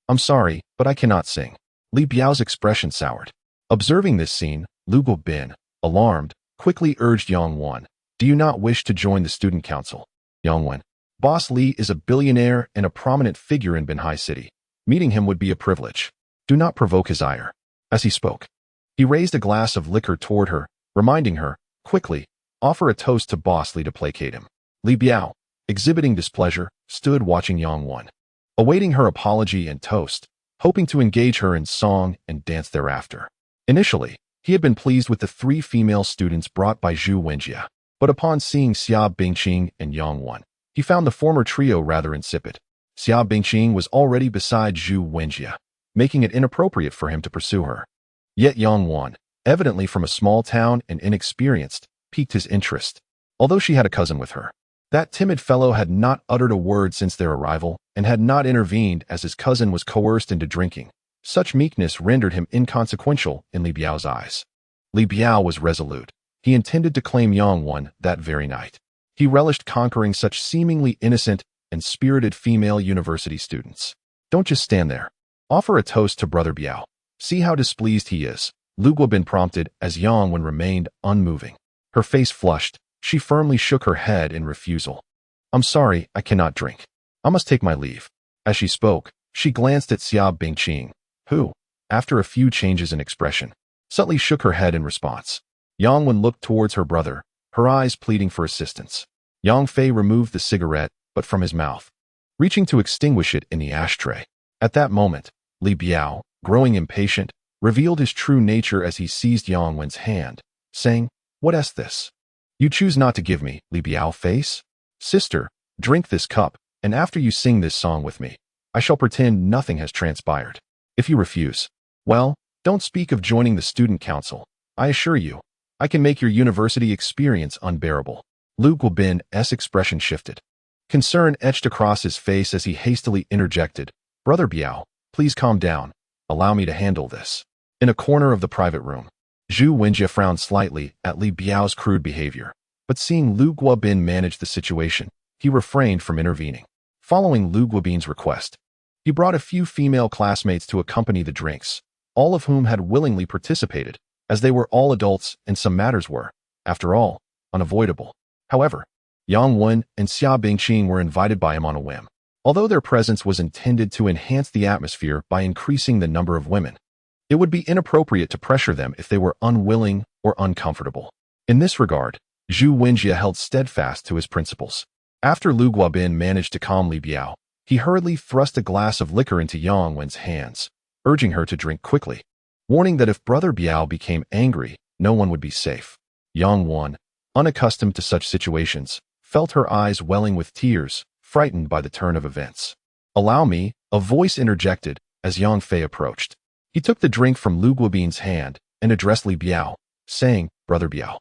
I'm sorry, but I cannot sing. Li Biao's expression soured. Observing this scene, Lu Guobin, alarmed, quickly urged Yang Wan, do you not wish to join the student council? Yang Wan, Boss Li is a billionaire and a prominent figure in Binhai City. Meeting him would be a privilege. Do not provoke his ire. As he spoke, he raised a glass of liquor toward her, reminding her, quickly, offer a toast to Boss Li to placate him. Li Biao, exhibiting displeasure, stood watching Yang Wan, awaiting her apology and toast, hoping to engage her in song and dance thereafter. Initially, he had been pleased with the 3 female students brought by Zhu Wenjie, but upon seeing Xia Bingqing and Yang Wan, he found the former trio rather insipid. Xia Bingqing was already beside Zhu Wenjie, making it inappropriate for him to pursue her. Yet Yang Wan, evidently from a small town and inexperienced, piqued his interest, although she had a cousin with her. That timid fellow had not uttered a word since their arrival and had not intervened as his cousin was coerced into drinking. Such meekness rendered him inconsequential in Li Biao's eyes. Li Biao was resolute. He intended to claim Yang Wan that very night. He relished conquering such seemingly innocent and spirited female university students. Don't just stand there. Offer a toast to Brother Biao. See how displeased he is, Lu Guobin prompted as Yang Wan remained unmoving. Her face flushed. She firmly shook her head in refusal. I'm sorry, I cannot drink. I must take my leave. As she spoke, she glanced at Xia Bingqing, who, after a few changes in expression, subtly shook her head in response. Yang Wan looked towards her brother, her eyes pleading for assistance. Yang Fei removed the cigarette, but from his mouth, reaching to extinguish it in the ashtray. At that moment, Li Biao, growing impatient, revealed his true nature as he seized Yang Wan's hand, saying, "What is this? You choose not to give me, Li Biao face? Sister, drink this cup, and after you sing this song with me, I shall pretend nothing has transpired. If you refuse, well, don't speak of joining the student council. I assure you, I can make your university experience unbearable." Lu Guobin's expression shifted. Concern etched across his face as he hastily interjected, "Brother Biao, please calm down. Allow me to handle this." In a corner of the private room, Zhu Wenjie frowned slightly at Li Biao's crude behavior, but seeing Lu Guobin manage the situation, he refrained from intervening. Following Lu Guobin's request, he brought a few female classmates to accompany the drinks, all of whom had willingly participated, as they were all adults and some matters were, after all, unavoidable. However, Yang Wan and Xia Bingqing were invited by him on a whim, although their presence was intended to enhance the atmosphere by increasing the number of women. It would be inappropriate to pressure them if they were unwilling or uncomfortable. In this regard, Zhu Wenjie held steadfast to his principles. After Lu Guobin managed to calm Li Biao, he hurriedly thrust a glass of liquor into Yang Wan's hands, urging her to drink quickly, warning that if Brother Biao became angry, no one would be safe. Yang Wan, unaccustomed to such situations, felt her eyes welling with tears, frightened by the turn of events. "Allow me," a voice interjected as Yang Fei approached. He took the drink from Lu Guobin's hand and addressed Li Biao, saying, "Brother Biao,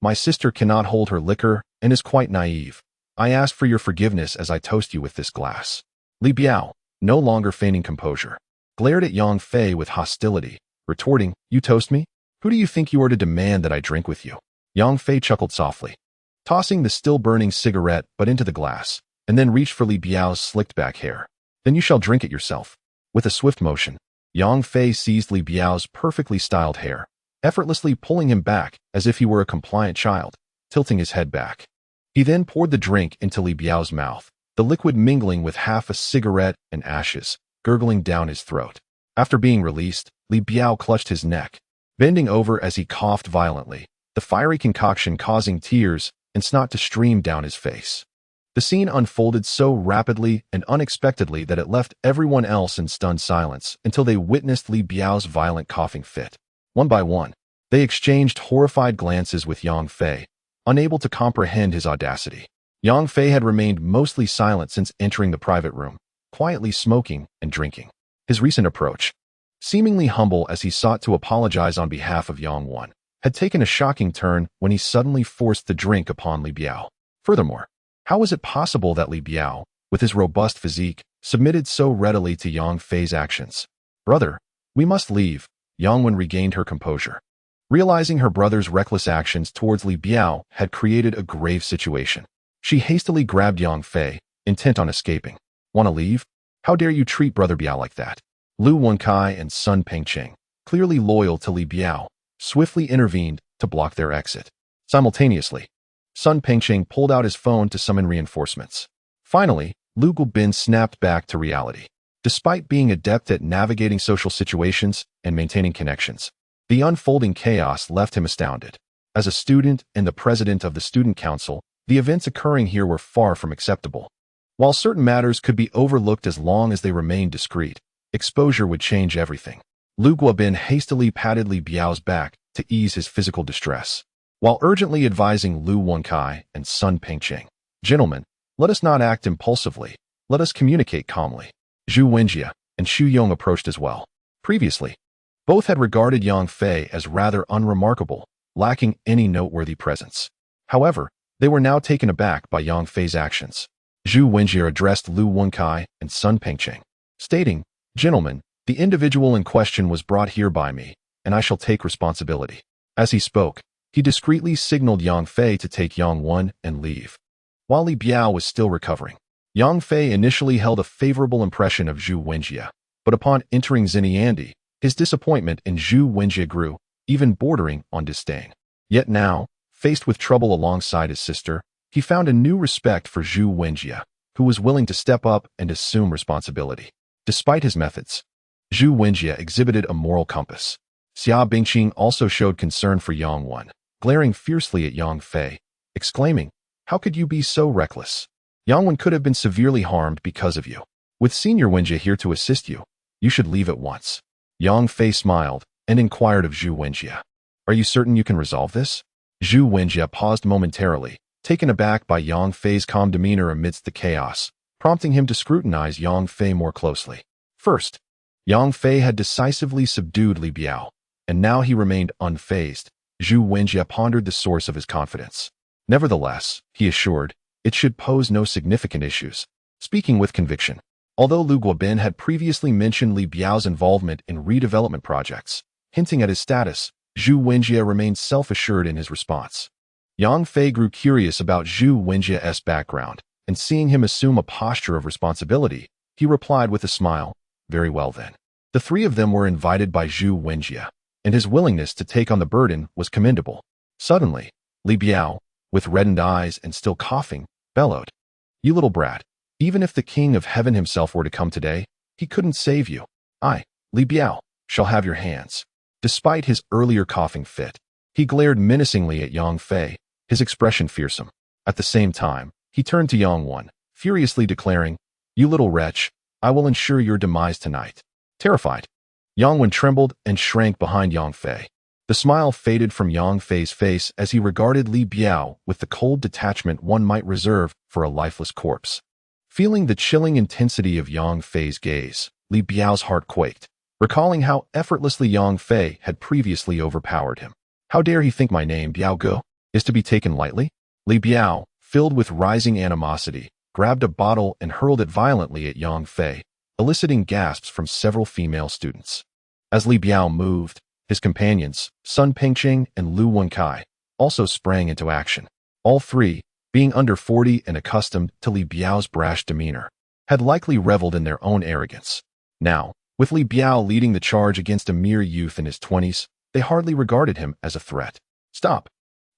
my sister cannot hold her liquor and is quite naive. I ask for your forgiveness as I toast you with this glass." Li Biao, no longer feigning composure, glared at Yang Fei with hostility, retorting, "You toast me? Who do you think you are to demand that I drink with you?" Yang Fei chuckled softly, tossing the still-burning cigarette but into the glass, and then reached for Li Biao's slicked-back hair. "Then you shall drink it yourself." With a swift motion, Yang Fei seized Li Biao's perfectly styled hair, effortlessly pulling him back as if he were a compliant child, tilting his head back. He then poured the drink into Li Biao's mouth, the liquid mingling with half a cigarette and ashes, gurgling down his throat. After being released, Li Biao clutched his neck, bending over as he coughed violently, the fiery concoction causing tears and snot to stream down his face. The scene unfolded so rapidly and unexpectedly that it left everyone else in stunned silence until they witnessed Li Biao's violent coughing fit. One by one, they exchanged horrified glances with Yang Fei, unable to comprehend his audacity. Yang Fei had remained mostly silent since entering the private room, quietly smoking and drinking. His recent approach, seemingly humble as he sought to apologize on behalf of Yang Wan, had taken a shocking turn when he suddenly forced the drink upon Li Biao. Furthermore, how was it possible that Li Biao, with his robust physique, submitted so readily to Yang Fei's actions? "Brother, we must leave." Yang Wan regained her composure, realizing her brother's reckless actions towards Li Biao had created a grave situation. She hastily grabbed Yang Fei, intent on escaping. "Want to leave? How dare you treat Brother Biao like that?" Lu Wenkai and Sun Pengcheng, clearly loyal to Li Biao, swiftly intervened to block their exit. Simultaneously, Sun Pengcheng pulled out his phone to summon reinforcements. Finally, Lu Guobin snapped back to reality. Despite being adept at navigating social situations and maintaining connections, the unfolding chaos left him astounded. As a student and the president of the student council, the events occurring here were far from acceptable. While certain matters could be overlooked as long as they remained discreet, exposure would change everything. Lu Guobin hastily patted Li Biao's back to ease his physical distress, while urgently advising Lu Wenkai and Sun Pengcheng, "Gentlemen, let us not act impulsively. Let us communicate calmly. Zhu Wenjie and Xu Yong approached as well. Previously, both had regarded Yang Fei as rather unremarkable, lacking any noteworthy presence. However, they were now taken aback by Yang Fei's actions. Zhu Wenjie addressed Lu Wenkai and Sun Pengcheng, stating, "Gentlemen, the individual in question was brought here by me, and I shall take responsibility." As he spoke, he discreetly signaled Yang Fei to take Yang Wen and leave. While Li Biao was still recovering, Yang Fei initially held a favorable impression of Zhu Wenjie, but upon entering Xiniandi, his disappointment in Zhu Wenjie grew, even bordering on disdain. Yet now, faced with trouble alongside his sister, he found a new respect for Zhu Wenjie, who was willing to step up and assume responsibility. Despite his methods, Zhu Wenjie exhibited a moral compass. Xia Bingqing also showed concern for Yang Wen, glaring fiercely at Yang Fei, exclaiming, "How could you be so reckless? Yang Wen could have been severely harmed because of you. With Senior Wenjie here to assist you, you should leave at once." Yang Fei smiled and inquired of Zhu Wenjie, "Are you certain you can resolve this?" Zhu Wenjie paused momentarily, taken aback by Yang Fei's calm demeanor amidst the chaos, prompting him to scrutinize Yang Fei more closely. First, Yang Fei had decisively subdued Li Biao, and now he remained unfazed. Zhu Wenjie pondered the source of his confidence. Nevertheless, he assured, it should pose no significant issues. Speaking with conviction, although Lu Guobin had previously mentioned Li Biao's involvement in redevelopment projects, hinting at his status, Zhu Wenjie remained self-assured in his response. Yang Fei grew curious about Zhu Wenjie's background, and seeing him assume a posture of responsibility, he replied with a smile, "Very well then." The three of them were invited by Zhu Wenjie, and his willingness to take on the burden was commendable. Suddenly, Li Biao, with reddened eyes and still coughing, bellowed, "You little brat, even if the King of Heaven himself were to come today, he couldn't save you. I, Li Biao, shall have your hands." Despite his earlier coughing fit, he glared menacingly at Yang Fei, his expression fearsome. At the same time, he turned to Yang Wen, furiously declaring, "You little wretch, I will ensure your demise tonight." Terrified, Yang Wen trembled and shrank behind Yang Fei. The smile faded from Yang Fei's face as he regarded Li Biao with the cold detachment one might reserve for a lifeless corpse. Feeling the chilling intensity of Yang Fei's gaze, Li Biao's heart quaked, recalling how effortlessly Yang Fei had previously overpowered him. How dare he think my name, Biao Ge, is to be taken lightly? Li Biao, filled with rising animosity, grabbed a bottle and hurled it violently at Yang Fei, eliciting gasps from several female students. As Li Biao moved, his companions, Sun Pengcheng and Lu Wenkai, also sprang into action. All three, being under 40 and accustomed to Li Biao's brash demeanor, had likely reveled in their own arrogance. Now, with Li Biao leading the charge against a mere youth in his 20s, they hardly regarded him as a threat. "Stop!"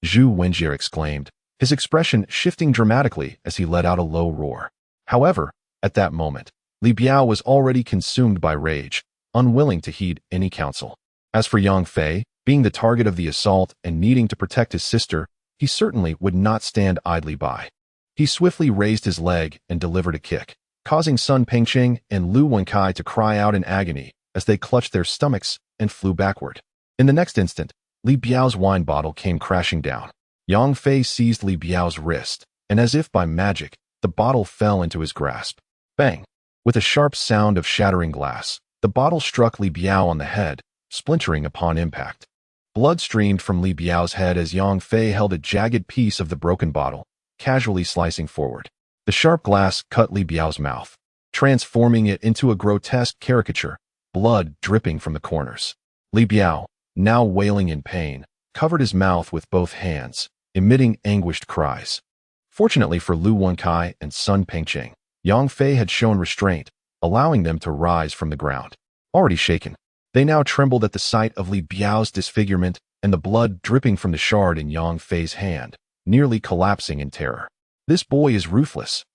Zhu Wenjie exclaimed, his expression shifting dramatically as he let out a low roar. However, at that moment, Li Biao was already consumed by rage, unwilling to heed any counsel. As for Yang Fei, being the target of the assault and needing to protect his sister, he certainly would not stand idly by. He swiftly raised his leg and delivered a kick, causing Sun Pengcheng and Lu Wenkai to cry out in agony as they clutched their stomachs and flew backward. In the next instant, Li Biao's wine bottle came crashing down. Yang Fei seized Li Biao's wrist, and as if by magic, the bottle fell into his grasp. Bang! With a sharp sound of shattering glass, the bottle struck Li Biao on the head, splintering upon impact. Blood streamed from Li Biao's head as Yang Fei held a jagged piece of the broken bottle, casually slicing forward. The sharp glass cut Li Biao's mouth, transforming it into a grotesque caricature, blood dripping from the corners. Li Biao, now wailing in pain, covered his mouth with both hands, emitting anguished cries. Fortunately for Lu Wenkai and Sun Pengcheng, Yang Fei had shown restraint, allowing them to rise from the ground. Already shaken, they now trembled at the sight of Li Biao's disfigurement and the blood dripping from the shard in Yang Fei's hand, nearly collapsing in terror. "This boy is ruthless.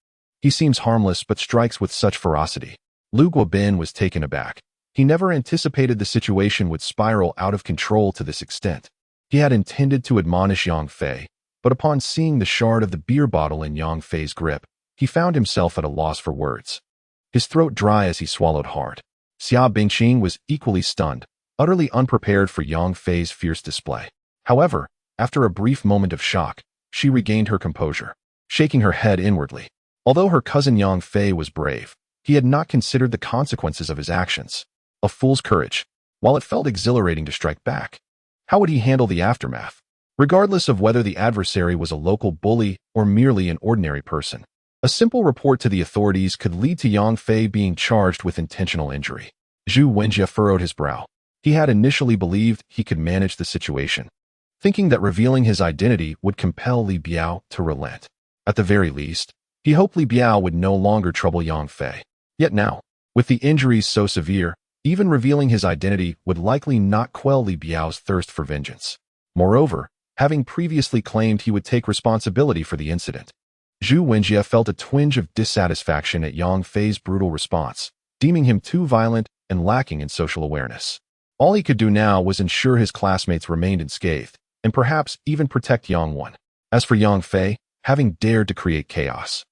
He seems harmless but strikes with such ferocity." Lu Guobin was taken aback. He never anticipated the situation would spiral out of control to this extent. He had intended to admonish Yang Fei, but upon seeing the shard of the beer bottle in Yang Fei's grip, he found himself at a loss for words. His throat dry as he swallowed hard. Xia Bingqing was equally stunned, utterly unprepared for Yang Fei's fierce display. However, after a brief moment of shock, she regained her composure, shaking her head inwardly. Although her cousin Yang Fei was brave, he had not considered the consequences of his actions. A fool's courage. While it felt exhilarating to strike back, how would he handle the aftermath? Regardless of whether the adversary was a local bully or merely an ordinary person, a simple report to the authorities could lead to Yang Fei being charged with intentional injury. Zhu Wenjie furrowed his brow. He had initially believed he could manage the situation, thinking that revealing his identity would compel Li Biao to relent. At the very least, he hoped Li Biao would no longer trouble Yang Fei. Yet now, with the injuries so severe, even revealing his identity would likely not quell Li Biao's thirst for vengeance. Moreover, having previously claimed he would take responsibility for the incident, Zhu Wenjie felt a twinge of dissatisfaction at Yang Fei's brutal response, deeming him too violent and lacking in social awareness. All he could do now was ensure his classmates remained unscathed, and perhaps even protect Yang Wen. As for Yang Fei, having dared to create chaos,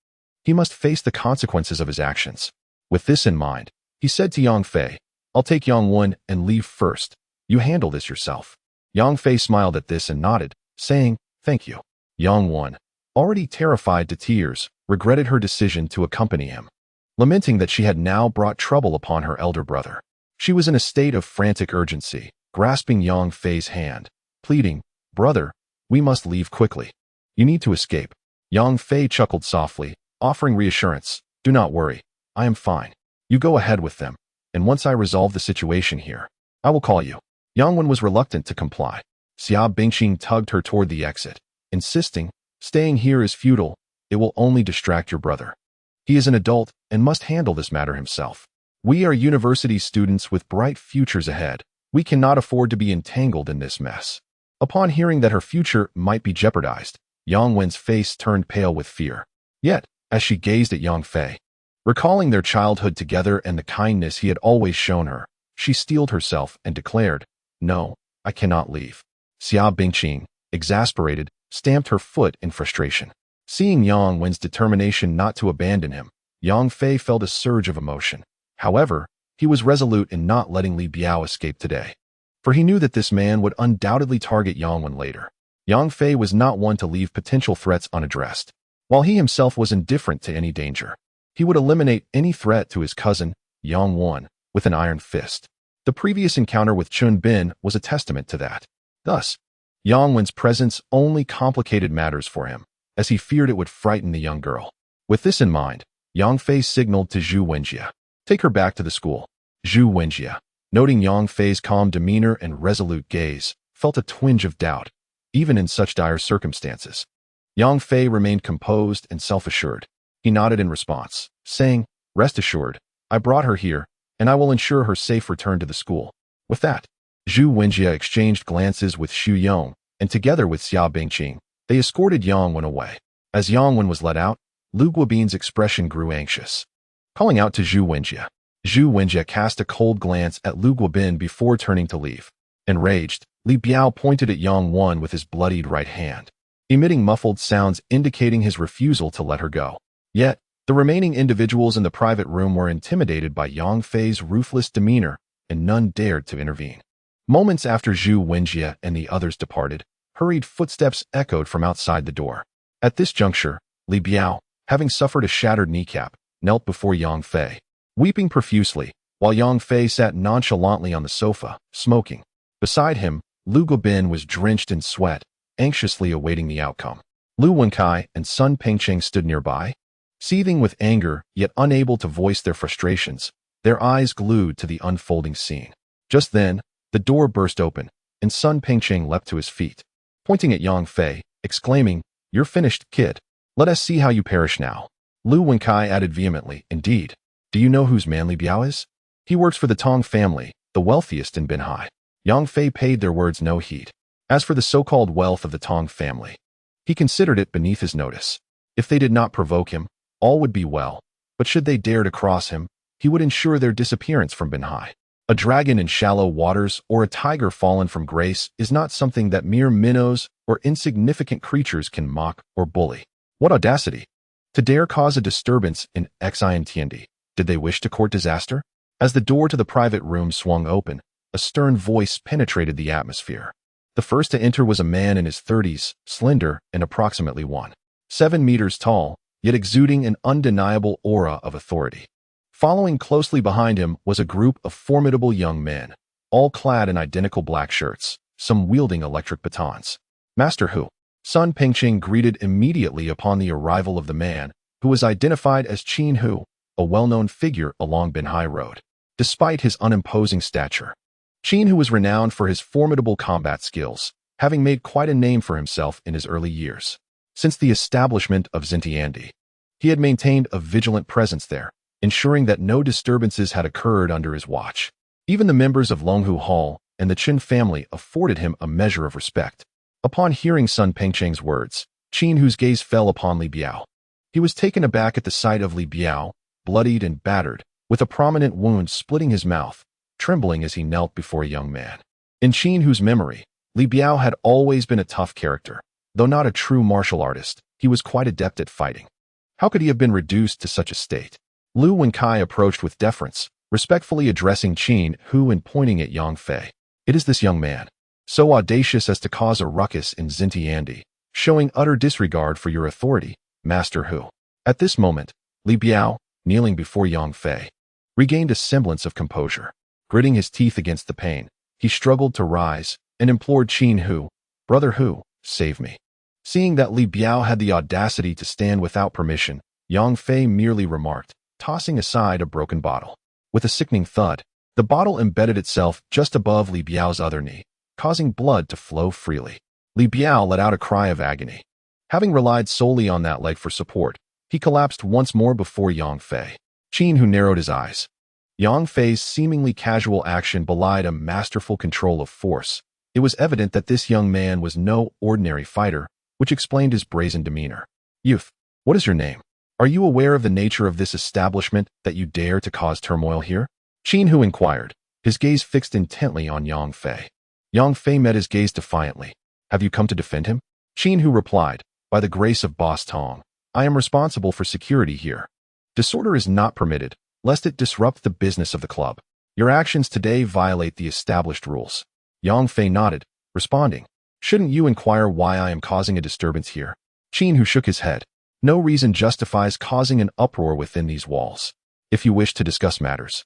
he must face the consequences of his actions. With this in mind, he said to Yang Fei, "I'll take Yang Wen and leave first. You handle this yourself." Yang Fei smiled at this and nodded, saying, "Thank you." Yang Wen, already terrified to tears, regretted her decision to accompany him, lamenting that she had now brought trouble upon her elder brother. She was in a state of frantic urgency, grasping Yang Fei's hand, pleading, "Brother, we must leave quickly. You need to escape." Yang Fei chuckled softly, offering reassurance, "Do not worry, I am fine. You go ahead with them, and once I resolve the situation here, I will call you." Yang Wen was reluctant to comply. Xia Bingqing tugged her toward the exit, insisting, "Staying here is futile. It will only distract your brother. He is an adult and must handle this matter himself. We are university students with bright futures ahead. We cannot afford to be entangled in this mess." Upon hearing that her future might be jeopardized, Yang Wen's face turned pale with fear. Yet, as she gazed at Yang Fei, recalling their childhood together and the kindness he had always shown her, she steeled herself and declared, "No, I cannot leave." Xia Bingqing, exasperated, stamped her foot in frustration. Seeing Yang Wen's determination not to abandon him, Yang Fei felt a surge of emotion. However, he was resolute in not letting Li Biao escape today, for he knew that this man would undoubtedly target Yang Wen later. Yang Fei was not one to leave potential threats unaddressed. While he himself was indifferent to any danger, he would eliminate any threat to his cousin, Yang Wen, with an iron fist. The previous encounter with Chun Bin was a testament to that. Thus, Yang Wen's presence only complicated matters for him, as he feared it would frighten the young girl. With this in mind, Yang Fei signaled to Zhu Wenjie, "Take her back to the school." Zhu Wenjie, noting Yang Fei's calm demeanor and resolute gaze, felt a twinge of doubt, even in such dire circumstances. Yang Fei remained composed and self-assured. He nodded in response, saying, "Rest assured, I brought her here, and I will ensure her safe return to the school." With that, Zhu Wenjie exchanged glances with Xu Yong, and together with Xia Bingqing, they escorted Yang Wen away. As Yang Wen was let out, Lu Guobin's expression grew anxious. Calling out to Zhu Wenjie cast a cold glance at Lu Guobin before turning to leave. Enraged, Li Biao pointed at Yang Wen with his bloodied right hand, emitting muffled sounds indicating his refusal to let her go. Yet, the remaining individuals in the private room were intimidated by Yang Fei's ruthless demeanor, and none dared to intervene. Moments after Zhu Wenjie and the others departed, hurried footsteps echoed from outside the door. At this juncture, Li Biao, having suffered a shattered kneecap, knelt before Yang Fei, weeping profusely, while Yang Fei sat nonchalantly on the sofa, smoking. Beside him, Lu Guobin was drenched in sweat, anxiously awaiting the outcome. Lu Wenkai and Sun Pengcheng stood nearby, seething with anger yet unable to voice their frustrations, their eyes glued to the unfolding scene. Just then, the door burst open, and Sun Pengcheng leapt to his feet, pointing at Yang Fei, exclaiming, "You're finished, kid. Let us see how you perish now." Lu Wenkai added vehemently, "Indeed. Do you know whose man Li Biao is? He works for the Tong family, the wealthiest in Binhai." Yang Fei paid their words no heed. As for the so-called wealth of the Tong family, he considered it beneath his notice. If they did not provoke him, all would be well, but should they dare to cross him, he would ensure their disappearance from Binhai. A dragon in shallow waters or a tiger fallen from grace is not something that mere minnows or insignificant creatures can mock or bully. What audacity! To dare cause a disturbance in Xintnd. Did they wish to court disaster? As the door to the private room swung open, a stern voice penetrated the atmosphere. The first to enter was a man in his 30s, slender and approximately 1.7 meters tall, yet exuding an undeniable aura of authority. Following closely behind him was a group of formidable young men, all clad in identical black shirts, some wielding electric batons. Master Hu. Sun Pengqing greeted immediately upon the arrival of the man, who was identified as Qin Hu, a well-known figure along Binhai Road. Despite his unimposing stature, Qin Hu was renowned for his formidable combat skills, having made quite a name for himself in his early years. Since the establishment of Xintiandi, he had maintained a vigilant presence there, ensuring that no disturbances had occurred under his watch. Even the members of Longhu Hall and the Qin family afforded him a measure of respect. Upon hearing Sun Pengqing's words, Qin Hu's gaze fell upon Li Biao. He was taken aback at the sight of Li Biao, bloodied and battered, with a prominent wound splitting his mouth, trembling as he knelt before a young man. In Qin Hu's memory, Li Biao had always been a tough character. Though not a true martial artist, he was quite adept at fighting. How could he have been reduced to such a state? Lu Wenkai approached with deference, respectfully addressing Qin Hu and pointing at Yang Fei. It is this young man, so audacious as to cause a ruckus in Xintiandi, showing utter disregard for your authority, Master Hu. At this moment, Li Biao, kneeling before Yang Fei, regained a semblance of composure. Gritting his teeth against the pain, he struggled to rise and implored Qin Hu, "Brother Hu, save me." Seeing that Li Biao had the audacity to stand without permission, Yang Fei merely remarked, tossing aside a broken bottle. With a sickening thud, the bottle embedded itself just above Li Biao's other knee, causing blood to flow freely. Li Biao let out a cry of agony. Having relied solely on that leg for support, he collapsed once more before Yang Fei. Qin Hu narrowed his eyes. Yang Fei's seemingly casual action belied a masterful control of force. It was evident that this young man was no ordinary fighter, which explained his brazen demeanor. "Youth, what is your name? Are you aware of the nature of this establishment that you dare to cause turmoil here?" Qin Hu inquired, his gaze fixed intently on Yang Fei. Yang Fei met his gaze defiantly. "Have you come to defend him?" Qin Hu replied, "By the grace of Boss Tong, I am responsible for security here. Disorder is not permitted, lest it disrupt the business of the club. Your actions today violate the established rules." Yang Fei nodded, responding, "Shouldn't you inquire why I am causing a disturbance here?" Qin Hu shook his head. "No reason justifies causing an uproar within these walls. If you wish to discuss matters,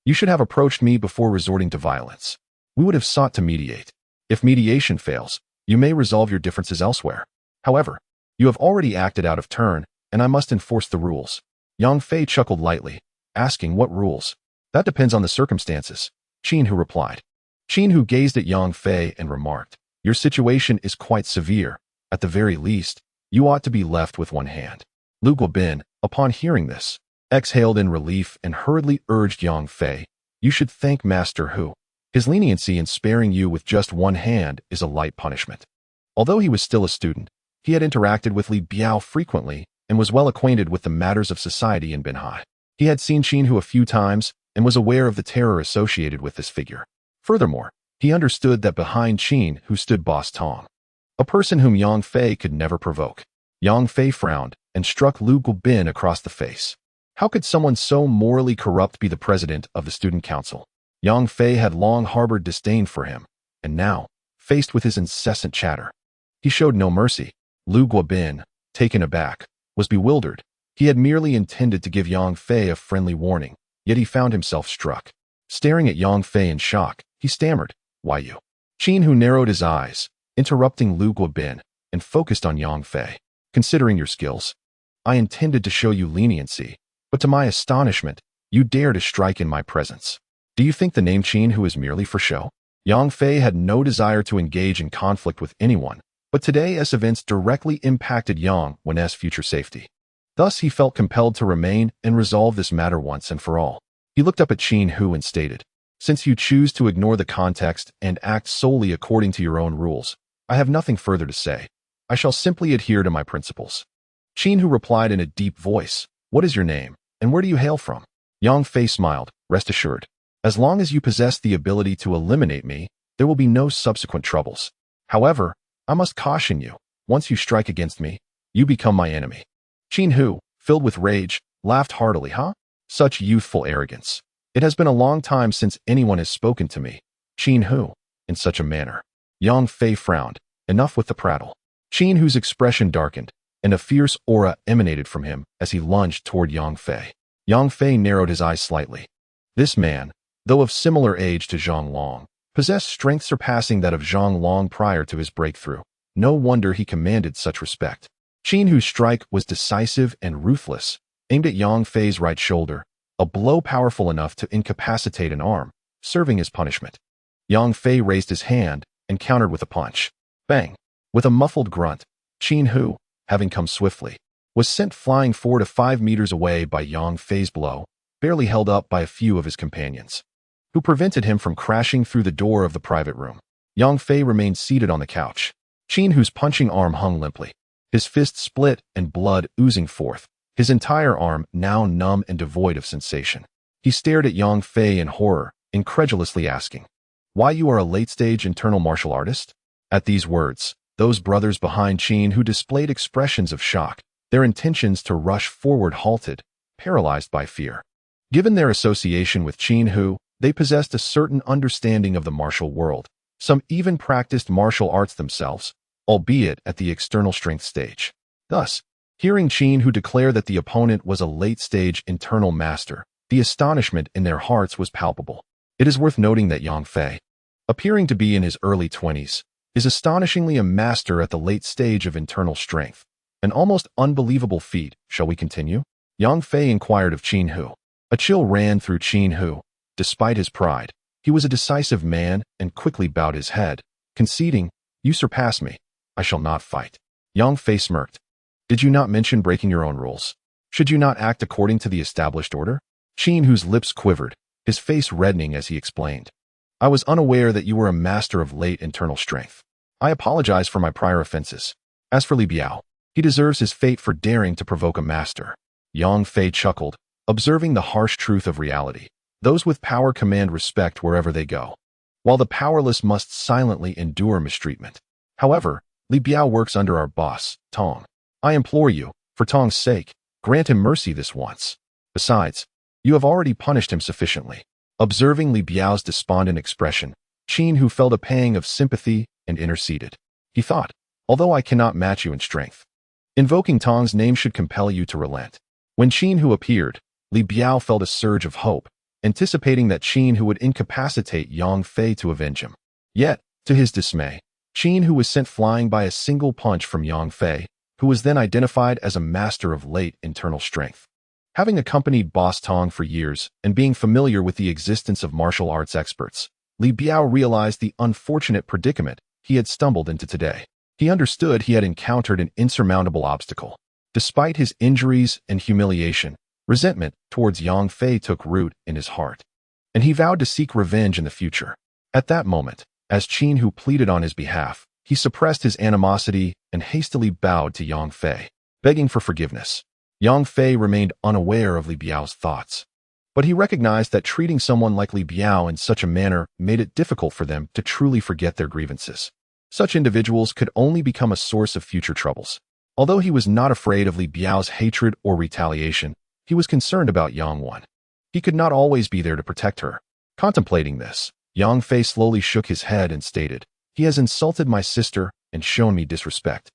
you should have approached me before resorting to violence. We would have sought to mediate. If mediation fails, you may resolve your differences elsewhere. However, you have already acted out of turn, and I must enforce the rules." Yang Fei chuckled lightly, asking what rules. "That depends on the circumstances," Qin Hu replied. Qin Hu gazed at Yang Fei and remarked, "Your situation is quite severe. At the very least, you ought to be left with one hand." Lu Guobin, upon hearing this, exhaled in relief and hurriedly urged Yang Fei, "You should thank Master Hu. His leniency in sparing you with just one hand is a light punishment." Although he was still a student, he had interacted with Li Biao frequently and was well acquainted with the matters of society in Binhai. He had seen Qin Hu a few times and was aware of the terror associated with this figure. Furthermore, he understood that behind Qin Hu stood Boss Tong, a person whom Yang Fei could never provoke. Yang Fei frowned and struck Lu Guobin across the face. How could someone so morally corrupt be the president of the student council? Yang Fei had long harbored disdain for him, and now, faced with his incessant chatter, he showed no mercy. Lu Guobin, taken aback, was bewildered. He had merely intended to give Yang Fei a friendly warning, yet he found himself struck. Staring at Yang Fei in shock, he stammered, "Why you?" Qin Hu narrowed his eyes, interrupting Lu Guobin, and focused on Yang Fei. "Considering your skills, I intended to show you leniency, but to my astonishment, you dare to strike in my presence. Do you think the name Qin Hu is merely for show?" Yang Fei had no desire to engage in conflict with anyone, but today's events directly impacted Yang Wen's future safety. Thus, he felt compelled to remain and resolve this matter once and for all. He looked up at Qin Hu and stated, "Since you choose to ignore the context and act solely according to your own rules, I have nothing further to say. I shall simply adhere to my principles." Qin Hu replied in a deep voice, "What is your name, and where do you hail from?" Yang Fei smiled, "Rest assured, as long as you possess the ability to eliminate me, there will be no subsequent troubles. However, I must caution you, once you strike against me, you become my enemy." Qin Hu, filled with rage, laughed heartily. "Huh? Such youthful arrogance. It has been a long time since anyone has spoken to me, Qin Hu, in such a manner." Yang Fei frowned. Enough with the prattle. Qin Hu's expression darkened. and a fierce aura emanated from him as he lunged toward Yang Fei. Yang Fei narrowed his eyes slightly. This man, though of similar age to Zhang Long, possessed strength surpassing that of Zhang Long prior to his breakthrough. No wonder he commanded such respect. Qin Hu's strike was decisive and ruthless, aimed at Yang Fei's right shoulder, a blow powerful enough to incapacitate an arm, serving as punishment. Yang Fei raised his hand and countered with a punch. Bang! With a muffled grunt, Qin Hu, having come swiftly, was sent flying 4 to 5 meters away by Yang Fei's blow, barely held up by a few of his companions, who prevented him from crashing through the door of the private room. Yang Fei remained seated on the couch. Qin Hu's punching arm hung limply, his fist split and blood oozing forth, his entire arm now numb and devoid of sensation. He stared at Yang Fei in horror, incredulously asking, "Why you are a late-stage internal martial artist?" At these words, those brothers behind Qin Hu displayed expressions of shock, their intentions to rush forward halted, paralyzed by fear. Given their association with Qin Hu, they possessed a certain understanding of the martial world. Some even practiced martial arts themselves, albeit at the external strength stage. Thus, hearing Qin Hu declare that the opponent was a late-stage internal master, the astonishment in their hearts was palpable. It is worth noting that Yang Fei, appearing to be in his early 20s, is astonishingly a master at the late stage of internal strength. An almost unbelievable feat. Shall we continue? Yang Fei inquired of Qin Hu. A chill ran through Qin Hu. Despite his pride, he was a decisive man and quickly bowed his head, conceding, "You surpass me. I shall not fight." Yang Fei smirked. "Did you not mention breaking your own rules? Should you not act according to the established order?" Qin Hu's lips quivered, his face reddening as he explained. "I was unaware that you were a master of late internal strength. I apologize for my prior offenses. As for Li Biao, he deserves his fate for daring to provoke a master." Yang Fei chuckled, observing the harsh truth of reality. Those with power command respect wherever they go, while the powerless must silently endure mistreatment. However, Li Biao works under our boss, Tong. I implore you, for Tong's sake, grant him mercy this once. Besides, you have already punished him sufficiently. Observing Li Biao's despondent expression, Qin Hu felt a pang of sympathy and interceded. He thought, although I cannot match you in strength, invoking Tong's name should compel you to relent. When Qin Hu appeared, Li Biao felt a surge of hope, anticipating that Qin Hu would incapacitate Yang Fei to avenge him. Yet, to his dismay, Qin Hu was sent flying by a single punch from Yang Fei, who was then identified as a master of late internal strength. Having accompanied Boss Tong for years and being familiar with the existence of martial arts experts, Li Biao realized the unfortunate predicament he had stumbled into today. He understood he had encountered an insurmountable obstacle. Despite his injuries and humiliation, resentment towards Yang Fei took root in his heart, and he vowed to seek revenge in the future. At that moment, as Qin Hu pleaded on his behalf, he suppressed his animosity and hastily bowed to Yang Fei, begging for forgiveness. Yang Fei remained unaware of Li Biao's thoughts, but he recognized that treating someone like Li Biao in such a manner made it difficult for them to truly forget their grievances. Such individuals could only become a source of future troubles. Although he was not afraid of Li Biao's hatred or retaliation, he was concerned about Yang Wan. He could not always be there to protect her. Contemplating this, Yang Fei slowly shook his head and stated, "He has insulted my sister and shown me disrespect.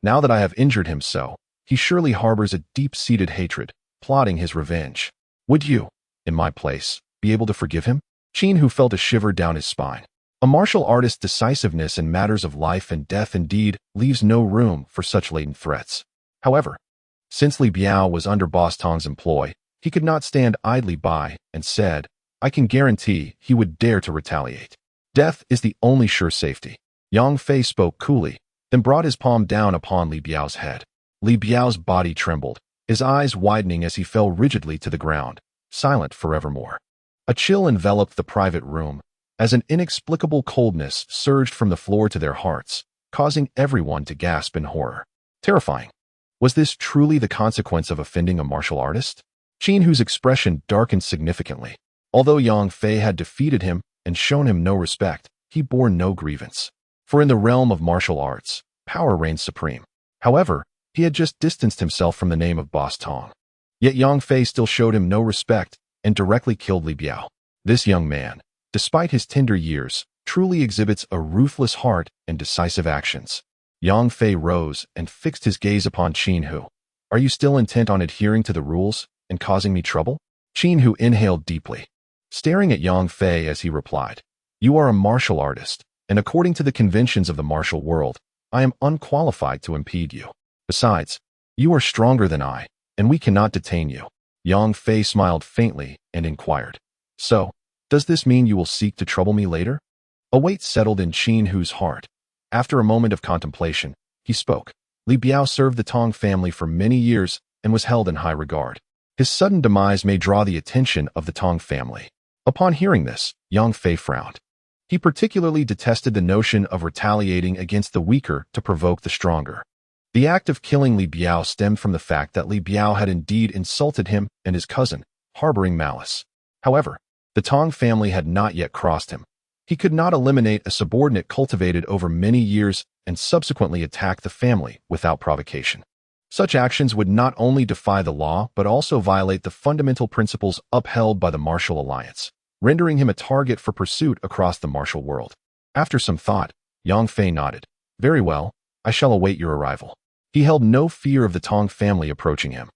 Now that I have injured him so, he surely harbors a deep-seated hatred, plotting his revenge. Would you, in my place, be able to forgive him?" Qin Hu felt a shiver down his spine. A martial artist's decisiveness in matters of life and death indeed leaves no room for such latent threats. However, since Li Biao was under Boss Tong's employ, he could not stand idly by and said, "I can guarantee he would dare to retaliate. Death is the only sure safety." Yang Fei spoke coolly, then brought his palm down upon Li Biao's head. Li Biao's body trembled, his eyes widening as he fell rigidly to the ground, silent forevermore. A chill enveloped the private room, as an inexplicable coldness surged from the floor to their hearts, causing everyone to gasp in horror. Terrifying. Was this truly the consequence of offending a martial artist? Qin Hu's expression darkened significantly. Although Yang Fei had defeated him and shown him no respect, he bore no grievance. For in the realm of martial arts, power reigns supreme. However, he had just distanced himself from the name of Boss Tong. Yet Yang Fei still showed him no respect and directly killed Li Biao. This young man, despite his tender years, truly exhibits a ruthless heart and decisive actions. Yang Fei rose and fixed his gaze upon Qin Hu. Are you still intent on adhering to the rules and causing me trouble? Qin Hu inhaled deeply, staring at Yang Fei as he replied, You are a martial artist, and according to the conventions of the martial world, I am unqualified to impede you. Besides, you are stronger than I, and we cannot detain you. Yang Fei smiled faintly and inquired, So, does this mean you will seek to trouble me later? A weight settled in Qin Hu's heart. After a moment of contemplation, he spoke. Li Biao served the Tong family for many years and was held in high regard. His sudden demise may draw the attention of the Tong family. Upon hearing this, Yang Fei frowned. He particularly detested the notion of retaliating against the weaker to provoke the stronger. The act of killing Li Biao stemmed from the fact that Li Biao had indeed insulted him and his cousin, harboring malice. However, the Tong family had not yet crossed him. He could not eliminate a subordinate cultivated over many years and subsequently attack the family without provocation. Such actions would not only defy the law but also violate the fundamental principles upheld by the martial alliance, rendering him a target for pursuit across the martial world. After some thought, Yang Fei nodded. Very well, I shall await your arrival. He held no fear of the Tong family approaching him.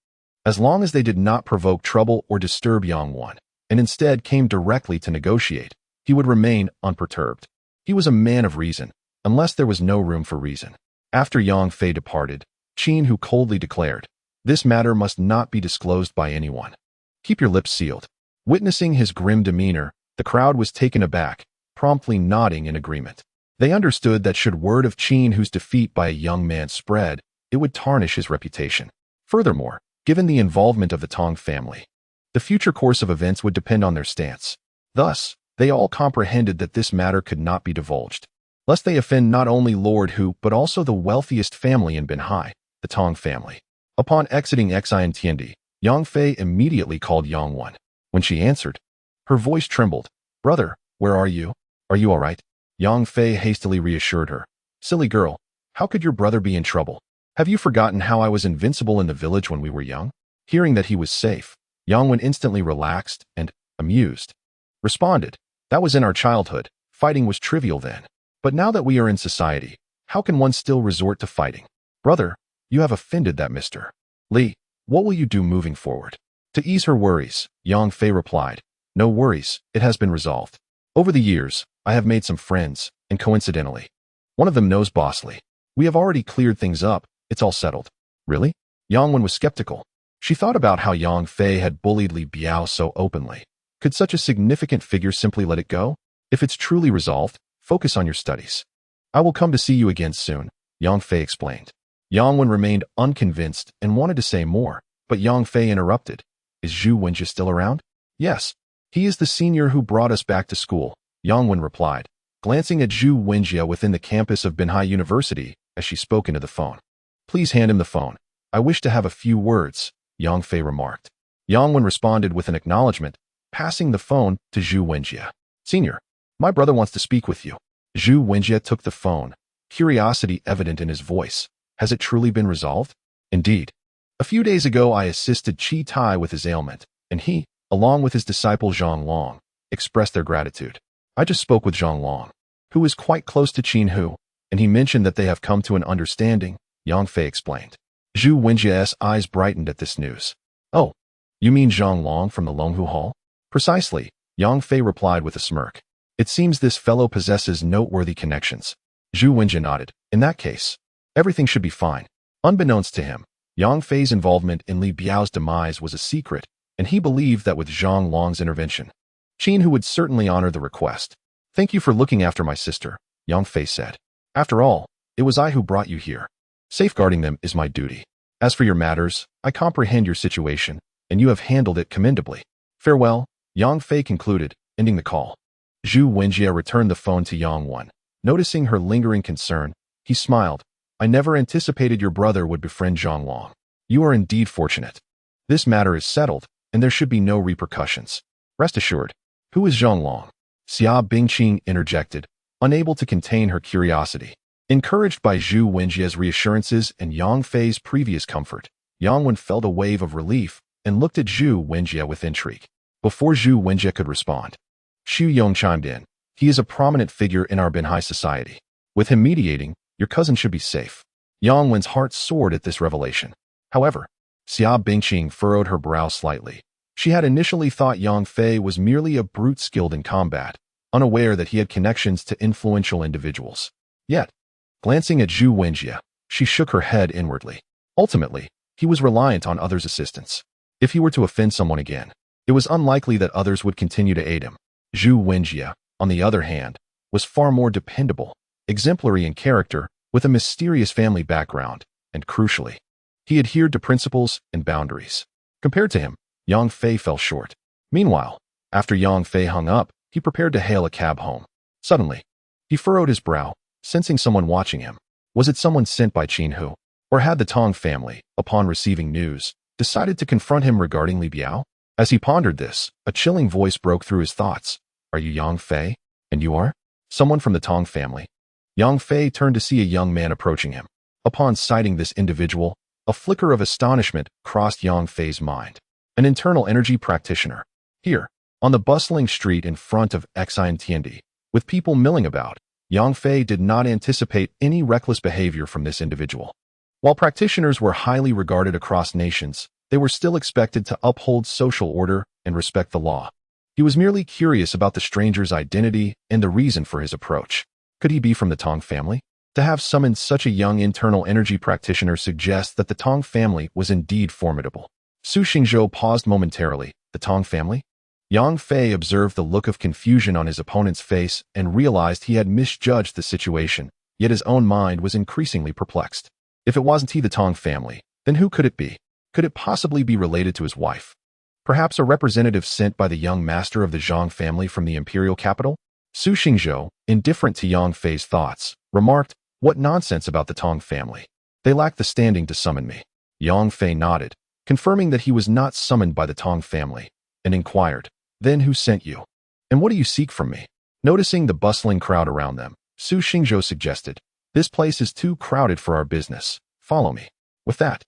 As long as they did not provoke trouble or disturb Yang Wan, and instead came directly to negotiate, he would remain unperturbed. He was a man of reason, unless there was no room for reason. After Yang Fei departed, Qin Hu coldly declared, This matter must not be disclosed by anyone. Keep your lips sealed. Witnessing his grim demeanor, the crowd was taken aback, promptly nodding in agreement. They understood that should word of Qin Hu's defeat by a young man spread, it would tarnish his reputation. Furthermore, given the involvement of the Tong family, the future course of events would depend on their stance. Thus, they all comprehended that this matter could not be divulged, lest they offend not only Lord Hu but also the wealthiest family in Binhai, the Tong family. Upon exiting Xiantiendi, Yang Fei immediately called Yang Wan. When she answered, her voice trembled. Brother, where are you? Are you all right? Yang Fei hastily reassured her. Silly girl, how could your brother be in trouble? Have you forgotten how I was invincible in the village when we were young? Hearing that he was safe, Yang Wan instantly relaxed and, amused, responded, That was in our childhood. Fighting was trivial then. But now that we are in society, how can one still resort to fighting? Brother, you have offended that Mr. Li. What will you do moving forward? To ease her worries, Yang Fei replied, No worries, it has been resolved. Over the years, I have made some friends, and coincidentally, one of them knows Boss Li. We have already cleared things up, it's all settled. Really? Yang Wan was skeptical. She thought about how Yang Fei had bullied Li Biao so openly. Could such a significant figure simply let it go? If it's truly resolved, focus on your studies. I will come to see you again soon, Yang Fei explained. Yang Wan remained unconvinced and wanted to say more, but Yang Fei interrupted. Is Zhu Wenjie still around? Yes. He is the senior who brought us back to school, Yang Wan replied, glancing at Zhu Wenjie within the campus of Binhai University as she spoke into the phone. Please hand him the phone. I wish to have a few words, Yang Fei remarked. Yang Wan responded with an acknowledgement, passing the phone to Zhu Wenjie. Senior, my brother wants to speak with you. Zhu Wenjie took the phone, curiosity evident in his voice. Has it truly been resolved? Indeed. A few days ago I assisted Qi Tai with his ailment, and he, along with his disciple Zhang Long, expressed their gratitude. I just spoke with Zhang Long, who is quite close to Qin Hu, and he mentioned that they have come to an understanding, Yang Fei explained. Zhu Wenjie's eyes brightened at this news. Oh, you mean Zhang Long from the Longhu Hall? Precisely, Yang Fei replied with a smirk. It seems this fellow possesses noteworthy connections. Zhu Wenjie nodded. In that case, everything should be fine. Unbeknownst to him, Yang Fei's involvement in Li Biao's demise was a secret, and he believed that with Zhang Long's intervention, Qin Hu would certainly honor the request. Thank you for looking after my sister, Yang Fei said. After all, it was I who brought you here. Safeguarding them is my duty. As for your matters, I comprehend your situation, and you have handled it commendably. Farewell, Yang Fei concluded, ending the call. Zhu Wenjie returned the phone to Yang Wan. Noticing her lingering concern, he smiled. I never anticipated your brother would befriend Zhang Long. You are indeed fortunate. This matter is settled, and there should be no repercussions. Rest assured. Who is Zhang Long? Xia Bingqing interjected, unable to contain her curiosity. Encouraged by Zhu Wenjie's reassurances and Yang Fei's previous comfort, Yang Wan felt a wave of relief and looked at Zhu Wenjie with intrigue. Before Zhu Wenjie could respond, Xu Yong chimed in. He is a prominent figure in our Binhai society. With him mediating, Your cousin should be safe. Yang Wen's heart soared at this revelation. However, Xia Bingqing furrowed her brow slightly. She had initially thought Yang Fei was merely a brute skilled in combat, unaware that he had connections to influential individuals. Yet, glancing at Zhu Wenjie, she shook her head inwardly. Ultimately, he was reliant on others' assistance. If he were to offend someone again, it was unlikely that others would continue to aid him. Zhu Wenjie, on the other hand, was far more dependable, exemplary in character, with a mysterious family background, and crucially, he adhered to principles and boundaries. Compared to him, Yang Fei fell short. Meanwhile, after Yang Fei hung up, he prepared to hail a cab home. Suddenly, he furrowed his brow, sensing someone watching him. Was it someone sent by Qin Hu? Or had the Tong family, upon receiving news, decided to confront him regarding Li Biao? As he pondered this, a chilling voice broke through his thoughts. Are you Yang Fei? And you are? Someone from the Tong family. Yang Fei turned to see a young man approaching him. Upon sighting this individual, a flicker of astonishment crossed Yang Fei's mind. An internal energy practitioner. Here, on the bustling street in front of Xiantiendi, with people milling about, Yang Fei did not anticipate any reckless behavior from this individual. While practitioners were highly regarded across nations, they were still expected to uphold social order and respect the law. He was merely curious about the stranger's identity and the reason for his approach. Could he be from the Tong family? To have summoned such a young internal energy practitioner suggests that the Tong family was indeed formidable. Su Xingzhou paused momentarily. The Tong family? Yang Fei observed the look of confusion on his opponent's face and realized he had misjudged the situation, yet his own mind was increasingly perplexed. If it wasn't he the Tong family, then who could it be? Could it possibly be related to his wife? Perhaps a representative sent by the young master of the Zhang family from the imperial capital? Su Xingzhou, indifferent to Yang Fei's thoughts, remarked, "What nonsense about the Tong family. They lack the standing to summon me." Yang Fei nodded, confirming that he was not summoned by the Tong family, and inquired, "Then who sent you? And what do you seek from me?" Noticing the bustling crowd around them, Su Xingzhou suggested, "This place is too crowded for our business. Follow me." With that,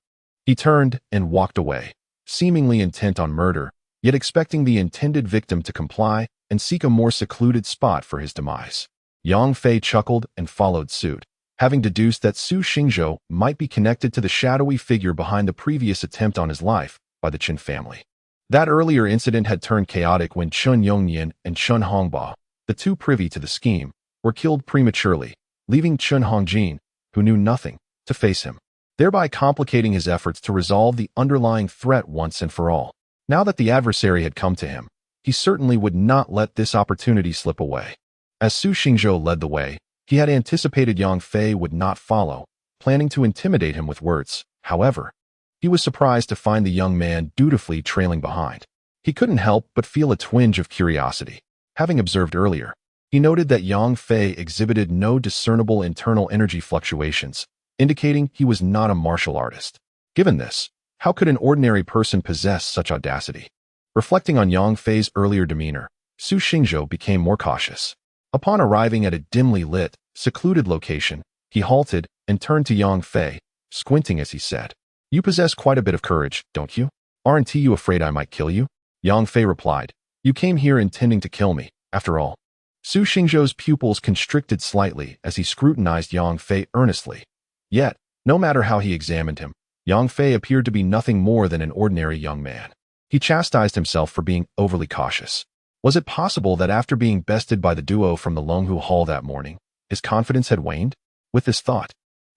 he turned and walked away, seemingly intent on murder, yet expecting the intended victim to comply and seek a more secluded spot for his demise. Yang Fei chuckled and followed suit, having deduced that Su Xingzhou might be connected to the shadowy figure behind the previous attempt on his life by the Qin family. That earlier incident had turned chaotic when Chun Yongnian and Chun Hongba, the two privy to the scheme, were killed prematurely, leaving Chun Hongjin, who knew nothing, to face him, thereby complicating his efforts to resolve the underlying threat once and for all. Now that the adversary had come to him, he certainly would not let this opportunity slip away. As Su Xingzhou led the way, he had anticipated Yang Fei would not follow, planning to intimidate him with words. However, he was surprised to find the young man dutifully trailing behind. He couldn't help but feel a twinge of curiosity. Having observed earlier, he noted that Yang Fei exhibited no discernible internal energy fluctuations, indicating he was not a martial artist. Given this, how could an ordinary person possess such audacity? Reflecting on Yang Fei's earlier demeanor, Su Xingzhou became more cautious. Upon arriving at a dimly lit, secluded location, he halted and turned to Yang Fei, squinting as he said, "You possess quite a bit of courage, don't you? Aren't you afraid I might kill you?" Yang Fei replied, "You came here intending to kill me, after all." Su Xingzhou's pupils constricted slightly as he scrutinized Yang Fei earnestly. Yet, no matter how he examined him, Yang Fei appeared to be nothing more than an ordinary young man. He chastised himself for being overly cautious. Was it possible that after being bested by the duo from the Longhu Hall that morning, his confidence had waned? With this thought,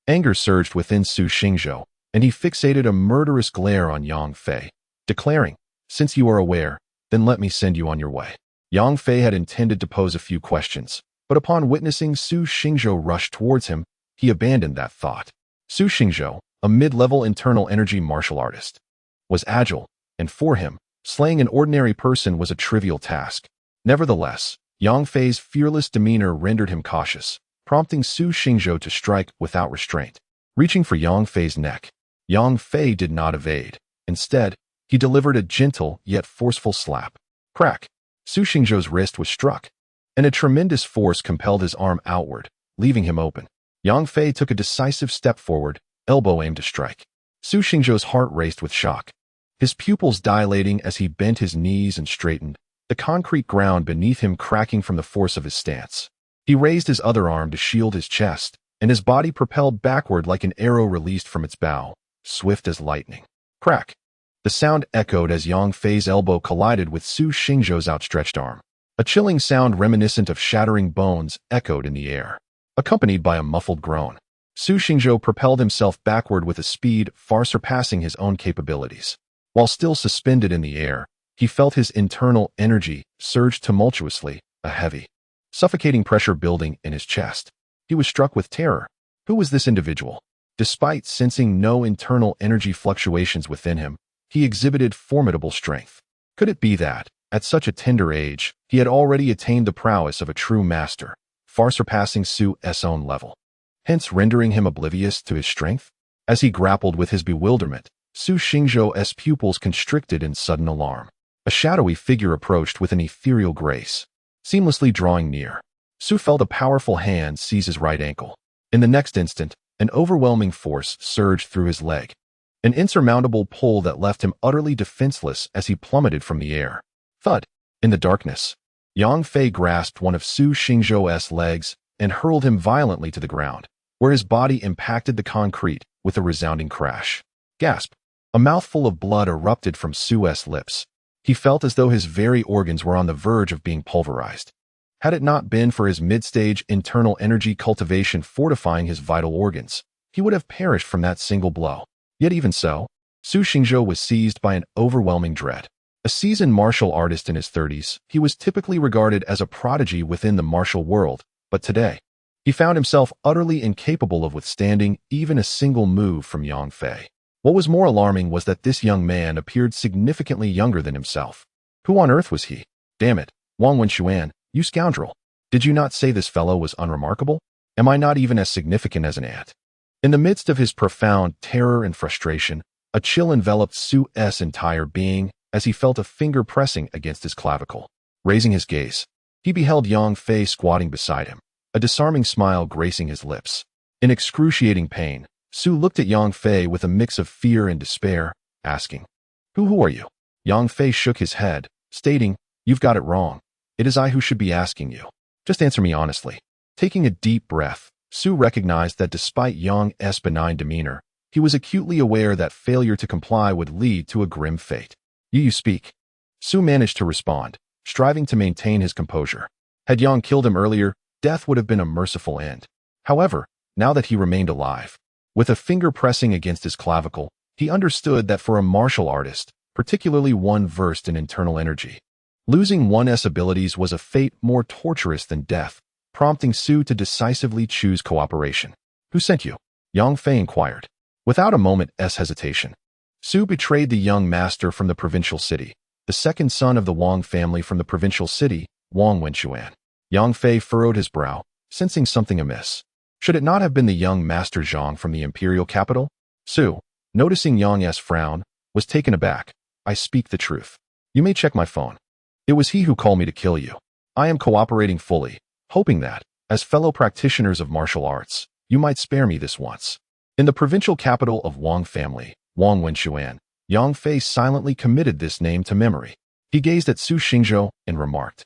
anger surged within Su Xingzhou, and he fixated a murderous glare on Yang Fei, declaring, "Since you are aware, then let me send you on your way." Yang Fei had intended to pose a few questions, but upon witnessing Su Xingzhou rush towards him, he abandoned that thought. Su Xingzhou, a mid-level internal energy martial artist, was agile, and for him, slaying an ordinary person was a trivial task. Nevertheless, Yang Fei's fearless demeanor rendered him cautious, prompting Su Xingzhou to strike without restraint. Reaching for Yang Fei's neck, Yang Fei did not evade. Instead, he delivered a gentle yet forceful slap. Crack! Su Xingzhou's wrist was struck, and a tremendous force compelled his arm outward, leaving him open. Yang Fei took a decisive step forward, elbow aimed to strike. Su Xingzhou's heart raced with shock, his pupils dilating as he bent his knees and straightened, the concrete ground beneath him cracking from the force of his stance. He raised his other arm to shield his chest, and his body propelled backward like an arrow released from its bow, swift as lightning. Crack! The sound echoed as Yang Fei's elbow collided with Su Xingzhou's outstretched arm. A chilling sound reminiscent of shattering bones echoed in the air, accompanied by a muffled groan. Su Xingzhou propelled himself backward with a speed far surpassing his own capabilities. While still suspended in the air, he felt his internal energy surge tumultuously, a heavy, suffocating pressure building in his chest. He was struck with terror. Who was this individual? Despite sensing no internal energy fluctuations within him, he exhibited formidable strength. Could it be that, at such a tender age, he had already attained the prowess of a true master, far surpassing Su's own level, hence rendering him oblivious to his strength? As he grappled with his bewilderment, Su Xingzhou's pupils constricted in sudden alarm. A shadowy figure approached with an ethereal grace, seamlessly drawing near. Su felt a powerful hand seize his right ankle. In the next instant, an overwhelming force surged through his leg, an insurmountable pull that left him utterly defenseless as he plummeted from the air. Thud! In the darkness, Yang Fei grasped one of Su Xingzhou's legs and hurled him violently to the ground, where his body impacted the concrete with a resounding crash. Gasp! A mouthful of blood erupted from Su's lips. He felt as though his very organs were on the verge of being pulverized. Had it not been for his mid-stage internal energy cultivation fortifying his vital organs, he would have perished from that single blow. Yet even so, Su Xingzhou was seized by an overwhelming dread. A seasoned martial artist in his 30s, he was typically regarded as a prodigy within the martial world, but today, he found himself utterly incapable of withstanding even a single move from Yang Fei. What was more alarming was that this young man appeared significantly younger than himself. Who on earth was he? Damn it, Monxuan, you scoundrel. Did you not say this fellow was unremarkable? Am I not even as significant as an ant? In the midst of his profound terror and frustration, a chill enveloped Su's entire being as he felt a finger pressing against his clavicle. Raising his gaze, he beheld Yang Fei squatting beside him, a disarming smile gracing his lips. In excruciating pain, Su looked at Yang Fei with a mix of fear and despair, asking, Who are you? Yang Fei shook his head, stating, You've got it wrong. It is I who should be asking you. Just answer me honestly. Taking a deep breath, Su recognized that despite Yang's benign demeanor, he was acutely aware that failure to comply would lead to a grim fate. You speak. Su managed to respond, striving to maintain his composure. Had Yang killed him earlier, death would have been a merciful end. However, now that he remained alive, with a finger pressing against his clavicle, he understood that for a martial artist, particularly one versed in internal energy, losing one's abilities was a fate more torturous than death, prompting Su to decisively choose cooperation. Who sent you? Yang Fei inquired. Without a moment's hesitation, Su betrayed the young master from the provincial city, the second son of the Wang family from the provincial city, Monxuan. Yang Fei furrowed his brow, sensing something amiss. Should it not have been the young master Zhang from the imperial capital? Su, noticing Yang's frown, was taken aback. I speak the truth. You may check my phone. It was he who called me to kill you. I am cooperating fully, hoping that, as fellow practitioners of martial arts, you might spare me this once. In the provincial capital of Wang family, Monxuan, Yang Fei silently committed this name to memory. He gazed at Su Xingzhou and remarked,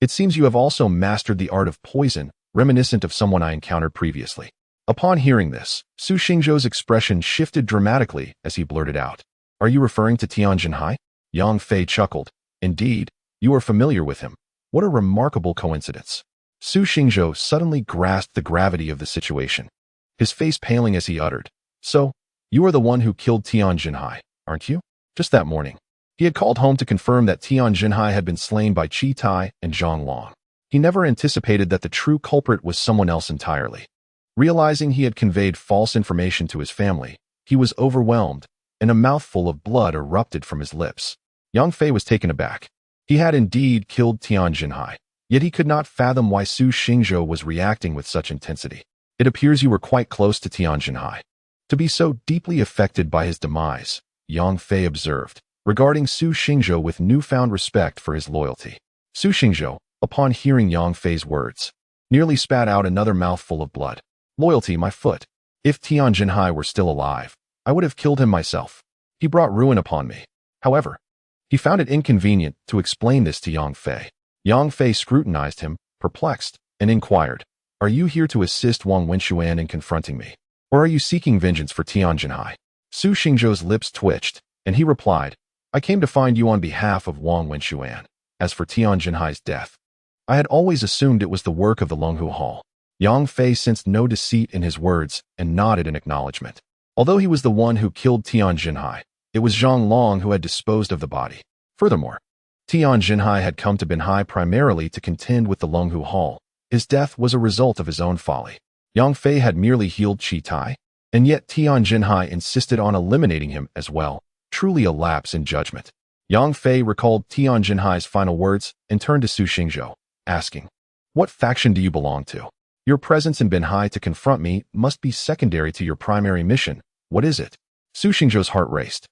It seems you have also mastered the art of poison, reminiscent of someone I encountered previously. Upon hearing this, Su Xingzhou's expression shifted dramatically as he blurted out, Are you referring to Tianjinhai? Yang Fei chuckled. Indeed, you are familiar with him. What a remarkable coincidence. Su Xingzhou suddenly grasped the gravity of the situation, his face paling as he uttered, So, you are the one who killed Tianjinhai, aren't you? Just that morning, he had called home to confirm that Tianjinhai had been slain by Qi Tai and Zhang Long. He never anticipated that the true culprit was someone else entirely. Realizing he had conveyed false information to his family, he was overwhelmed, and a mouthful of blood erupted from his lips. Yang Fei was taken aback. He had indeed killed Tianjinhai, yet he could not fathom why Su Xingzhou was reacting with such intensity. It appears you were quite close to Tianjinhai. To be so deeply affected by his demise, Yang Fei observed, regarding Su Xingzhou with newfound respect for his loyalty. Su Xingzhou, upon hearing Yang Fei's words, nearly spat out another mouthful of blood. Loyalty, my foot. If Tianjinhai were still alive, I would have killed him myself. He brought ruin upon me. However, he found it inconvenient to explain this to Yang Fei. Yang Fei scrutinized him, perplexed, and inquired, Are you here to assist Wang Wenxuan in confronting me? Or are you seeking vengeance for Tian Jinhai? Su Xingzhou's lips twitched, and he replied, I came to find you on behalf of Wang Wenxuan. As for Tian Jinhai's death, I had always assumed it was the work of the Longhu Hall. Yang Fei sensed no deceit in his words and nodded in acknowledgement. Although he was the one who killed Tian Jinhai, it was Zhang Long who had disposed of the body. Furthermore, Tian Jinhai had come to Binhai primarily to contend with the Longhu Hall. His death was a result of his own folly. Yang Fei had merely healed Qi Tai, and yet Tian Jinhai insisted on eliminating him as well, truly a lapse in judgment. Yang Fei recalled Tian Jinhai's final words and turned to Su Xingzhou, asking, What faction do you belong to? Your presence in Binhai to confront me must be secondary to your primary mission. What is it? Su Xingzhou's heart raced,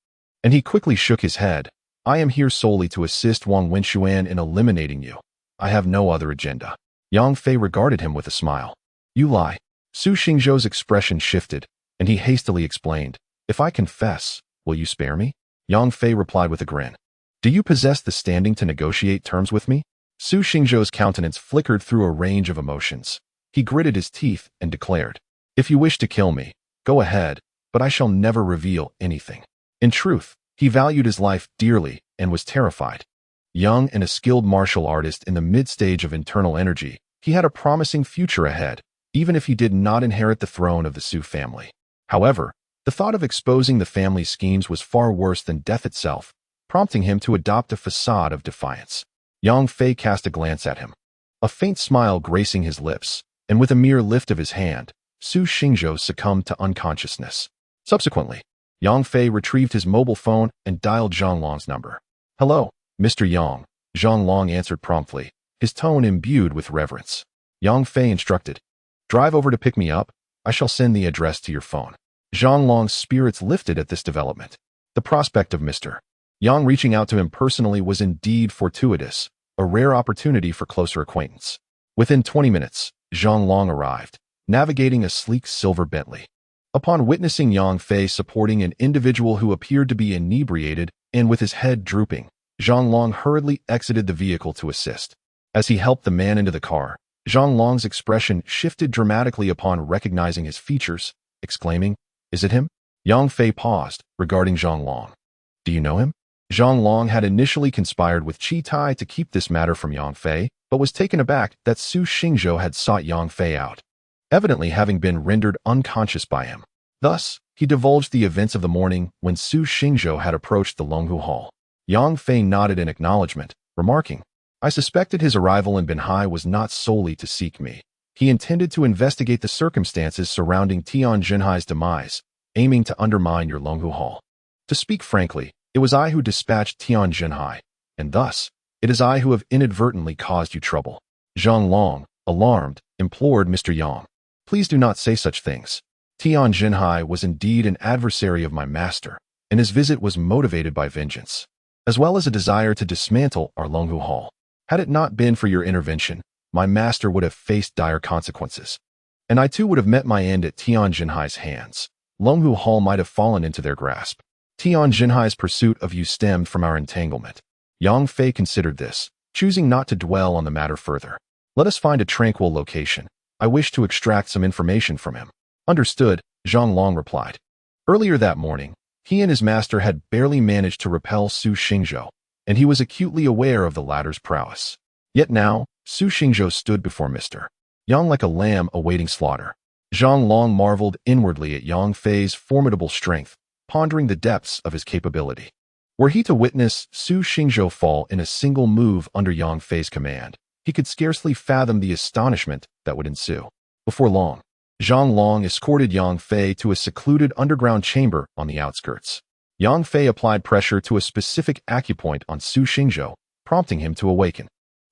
and he quickly shook his head. I am here solely to assist Wang Wenxuan in eliminating you. I have no other agenda. Yang Fei regarded him with a smile. You lie. Su Xingzhou's expression shifted, and he hastily explained, If I confess, will you spare me? Yang Fei replied with a grin. Do you possess the standing to negotiate terms with me? Su Xingzhou's countenance flickered through a range of emotions. He gritted his teeth and declared, If you wish to kill me, go ahead, but I shall never reveal anything. In truth, he valued his life dearly and was terrified. Young and a skilled martial artist in the mid-stage of internal energy, he had a promising future ahead, even if he did not inherit the throne of the Su family. However, the thought of exposing the family's schemes was far worse than death itself, prompting him to adopt a facade of defiance. Yang Fei cast a glance at him, a faint smile gracing his lips, and with a mere lift of his hand, Su Xingzhou succumbed to unconsciousness. Subsequently, Yang Fei retrieved his mobile phone and dialed Zhang Long's number. Hello, Mr. Yang, Zhang Long answered promptly, his tone imbued with reverence. Yang Fei instructed, Drive over to pick me up. I shall send the address to your phone. Zhang Long's spirits lifted at this development. The prospect of Mr. Yang reaching out to him personally was indeed fortuitous, a rare opportunity for closer acquaintance. Within 20 minutes, Zhang Long arrived, navigating a sleek silver Bentley. Upon witnessing Yang Fei supporting an individual who appeared to be inebriated and with his head drooping, Zhang Long hurriedly exited the vehicle to assist. As he helped the man into the car, Zhang Long's expression shifted dramatically upon recognizing his features, exclaiming, Is it him? Yang Fei paused, regarding Zhang Long. Do you know him? Zhang Long had initially conspired with Qi Tai to keep this matter from Yang Fei, but was taken aback that Su Xingzhou had sought Yang Fei out, evidently having been rendered unconscious by him. Thus, he divulged the events of the morning when Su Xingzhou had approached the Longhu Hall. Yang Fei nodded in acknowledgement, remarking, I suspected his arrival in Binhai was not solely to seek me. He intended to investigate the circumstances surrounding Tian Jinhai's demise, aiming to undermine your Longhu Hall. To speak frankly, it was I who dispatched Tian Jinhai, and thus, it is I who have inadvertently caused you trouble. Zhang Long, alarmed, implored Mr. Yang. Please do not say such things. Tian Jinhai was indeed an adversary of my master, and his visit was motivated by vengeance, as well as a desire to dismantle our Longhu Hall. Had it not been for your intervention, my master would have faced dire consequences, and I too would have met my end at Tian Jinhai's hands. Longhu Hall might have fallen into their grasp. Tian Jinhai's pursuit of you stemmed from our entanglement. Yang Fei considered this, choosing not to dwell on the matter further. Let us find a tranquil location. I wish to extract some information from him. Understood, Zhang Long replied. Earlier that morning, he and his master had barely managed to repel Su Xingzhou, and he was acutely aware of the latter's prowess. Yet now, Su Xingzhou stood before Mr. Yang like a lamb awaiting slaughter. Zhang Long marveled inwardly at Yang Fei's formidable strength, pondering the depths of his capability. Were he to witness Su Xingzhou fall in a single move under Yang Fei's command, he could scarcely fathom the astonishment that would ensue. Before long, Zhang Long escorted Yang Fei to a secluded underground chamber on the outskirts. Yang Fei applied pressure to a specific acupoint on Su Xingzhou, prompting him to awaken.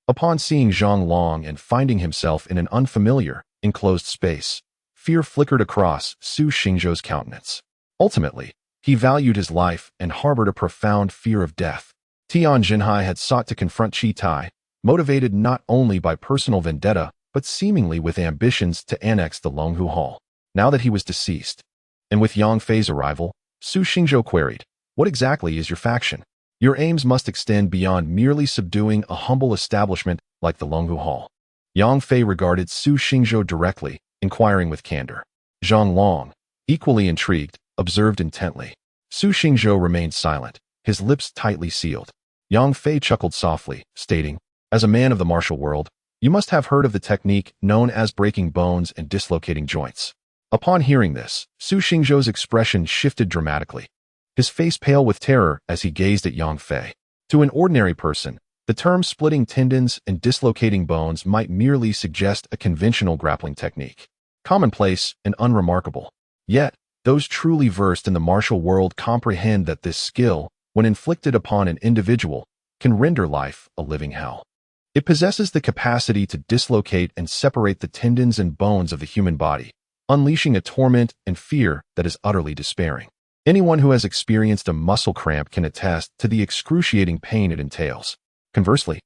Upon seeing Zhang Long and finding himself in an unfamiliar, enclosed space, fear flickered across Su Xingzhou's countenance. Ultimately, he valued his life and harbored a profound fear of death. Tian Jinhai had sought to confront Qi Tai, motivated not only by personal vendetta, but seemingly with ambitions to annex the Longhu Hall. Now that he was deceased, and with Yang Fei's arrival, Su Xingzhou queried, What exactly is your faction? Your aims must extend beyond merely subduing a humble establishment like the Longhu Hall. Yang Fei regarded Su Xingzhou directly, inquiring with candor. Zhang Long, equally intrigued, observed intently. Su Xingzhou remained silent, his lips tightly sealed. Yang Fei chuckled softly, stating, "As a man of the martial world, you must have heard of the technique known as breaking bones and dislocating joints." Upon hearing this, Su Xingzhou's expression shifted dramatically, his face pale with terror as he gazed at Yang Fei. To an ordinary person, the term splitting tendons and dislocating bones might merely suggest a conventional grappling technique, commonplace and unremarkable. Yet, those truly versed in the martial world comprehend that this skill, when inflicted upon an individual, can render life a living hell. It possesses the capacity to dislocate and separate the tendons and bones of the human body, unleashing a torment and fear that is utterly despairing. Anyone who has experienced a muscle cramp can attest to the excruciating pain it entails. Conversely,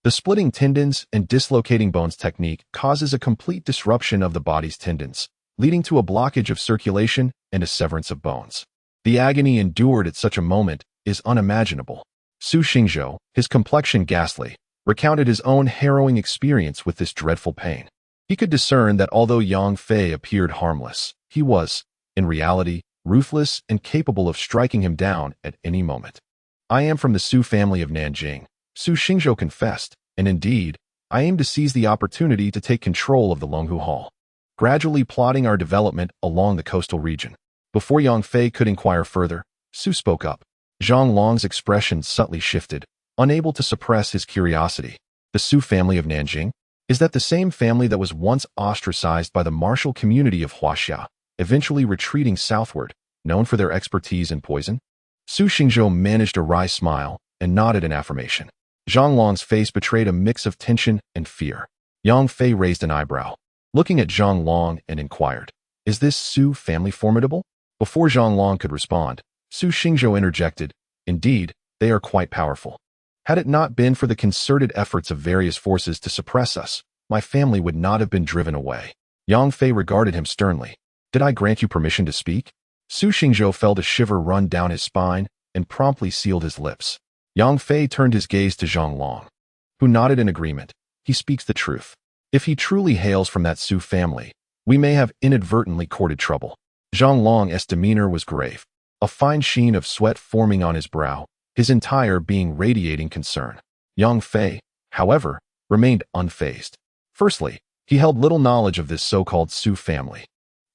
the splitting tendons and dislocating bones technique causes a complete disruption of the body's tendons, leading to a blockage of circulation and a severance of bones. The agony endured at such a moment is unimaginable. Su Xingzhou, his complexion ghastly, recounted his own harrowing experience with this dreadful pain. He could discern that although Yang Fei appeared harmless, he was, in reality, ruthless and capable of striking him down at any moment. "I am from the Su family of Nanjing," Su Xingzhou confessed, "and indeed, I aim to seize the opportunity to take control of the Longhu Hall, gradually plotting our development along the coastal region." Before Yang Fei could inquire further, Su spoke up. Zhang Long's expression subtly shifted, unable to suppress his curiosity. "The Su family of Nanjing? Is that the same family that was once ostracized by the martial community of Huaxia, eventually retreating southward, known for their expertise in poison?" Su Xingzhou managed a wry smile and nodded in affirmation. Zhang Long's face betrayed a mix of tension and fear. Yang Fei raised an eyebrow, looking at Zhang Long, and inquired, "Is this Su family formidable?" Before Zhang Long could respond, Su Xingzhou interjected, "Indeed, they are quite powerful. Had it not been for the concerted efforts of various forces to suppress us, my family would not have been driven away." Yang Fei regarded him sternly. "Did I grant you permission to speak?" Su Xingzhou felt a shiver run down his spine and promptly sealed his lips. Yang Fei turned his gaze to Zhang Long, who nodded in agreement. "He speaks the truth. If he truly hails from that Su family, we may have inadvertently courted trouble." Zhang Long's demeanor was grave, a fine sheen of sweat forming on his brow, his entire being radiating concern. Yang Fei, however, remained unfazed. Firstly, he held little knowledge of this so-called Su family.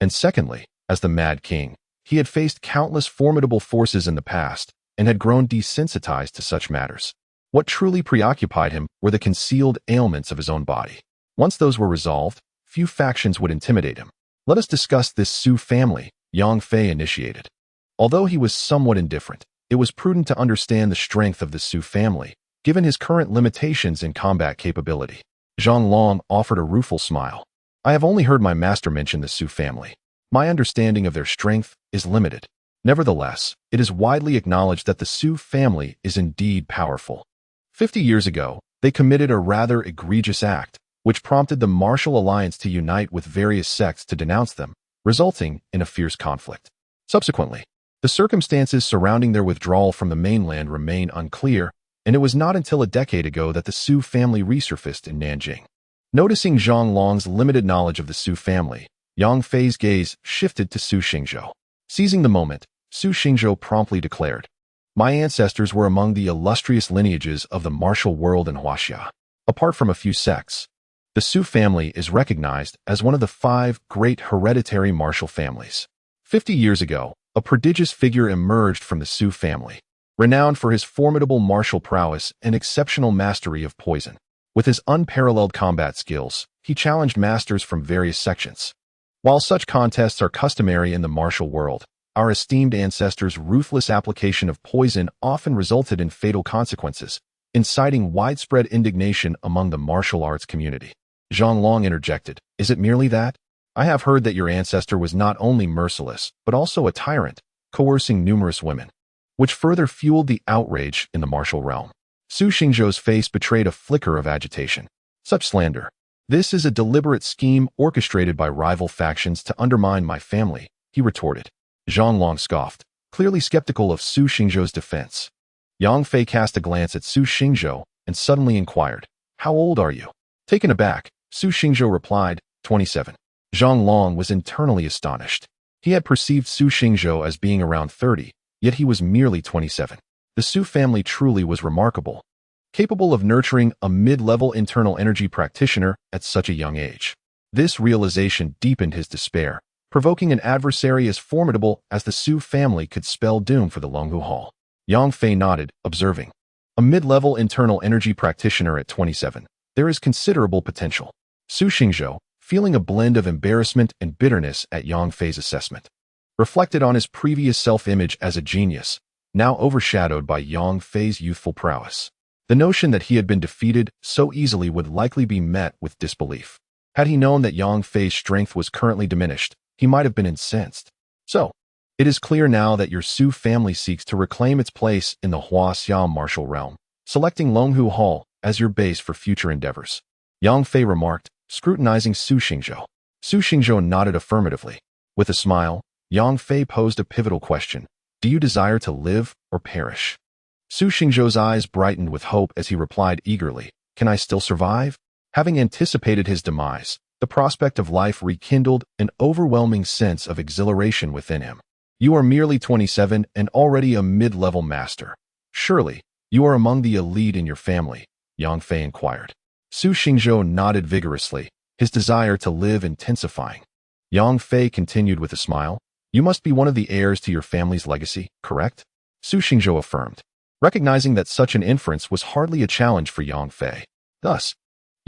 And secondly, as the Mad King, he had faced countless formidable forces in the past and had grown desensitized to such matters. What truly preoccupied him were the concealed ailments of his own body. Once those were resolved, few factions would intimidate him. "Let us discuss this Su family," Yang Fei initiated. Although he was somewhat indifferent, it was prudent to understand the strength of the Su family, given his current limitations in combat capability. Zhang Long offered a rueful smile. "I have only heard my master mention the Su family. My understanding of their strength is limited. Nevertheless, it is widely acknowledged that the Su family is indeed powerful. 50 years ago, they committed a rather egregious act, which prompted the martial alliance to unite with various sects to denounce them, resulting in a fierce conflict. Subsequently, the circumstances surrounding their withdrawal from the mainland remain unclear, and it was not until a decade ago that the Su family resurfaced in Nanjing." Noticing Zhang Long's limited knowledge of the Su family, Yang Fei's gaze shifted to Su Xingzhou. Seizing the moment, Su Xingzhou promptly declared, "My ancestors were among the illustrious lineages of the martial world in Huaxia. Apart from a few sects, the Su family is recognized as one of the 5 great hereditary martial families. 50 years ago, a prodigious figure emerged from the Su family, renowned for his formidable martial prowess and exceptional mastery of poison. With his unparalleled combat skills, he challenged masters from various sections. While such contests are customary in the martial world, our esteemed ancestors' ruthless application of poison often resulted in fatal consequences, inciting widespread indignation among the martial arts community." Zhang Long interjected, "Is it merely that? I have heard that your ancestor was not only merciless, but also a tyrant, coercing numerous women, which further fueled the outrage in the martial realm." Su Xingzhou's face betrayed a flicker of agitation. "Such slander. This is a deliberate scheme orchestrated by rival factions to undermine my family," he retorted. Zhang Long scoffed, clearly skeptical of Su Xingzhou's defense. Yang Fei cast a glance at Su Xingzhou and suddenly inquired, "How old are you?" Taken aback, Su Xingzhou replied, 27. Zhang Long was internally astonished. He had perceived Su Xingzhou as being around 30, yet he was merely 27. The Su family truly was remarkable, capable of nurturing a mid-level internal energy practitioner at such a young age. This realization deepened his despair, provoking an adversary as formidable as the Su family could spell doom for the Longhu Hall. Yang Fei nodded, observing, a mid-level internal energy practitioner at 27. There is considerable potential. Su Xingzhou, feeling a blend of embarrassment and bitterness at Yang Fei's assessment, reflected on his previous self-image as a genius, now overshadowed by Yang Fei's youthful prowess. The notion that he had been defeated so easily would likely be met with disbelief. Had he known that Yang Fei's strength was currently diminished, he might have been incensed. So, it is clear now that your Su family seeks to reclaim its place in the Huaxiao martial realm, selecting Longhu Hall as your base for future endeavors. Yang Fei remarked, scrutinizing Su Xingzhou. Su Xingzhou nodded affirmatively. With a smile, Yang Fei posed a pivotal question. Do you desire to live or perish? Su Xingzhou's eyes brightened with hope as he replied eagerly, can I still survive? Having anticipated his demise, the prospect of life rekindled an overwhelming sense of exhilaration within him. You are merely 27 and already a mid-level master. Surely, you are among the elite in your family, Yang Fei inquired. Su Xingzhou nodded vigorously, his desire to live intensifying. Yang Fei continued with a smile, you must be one of the heirs to your family's legacy, correct? Su Xingzhou affirmed, recognizing that such an inference was hardly a challenge for Yang Fei. Thus,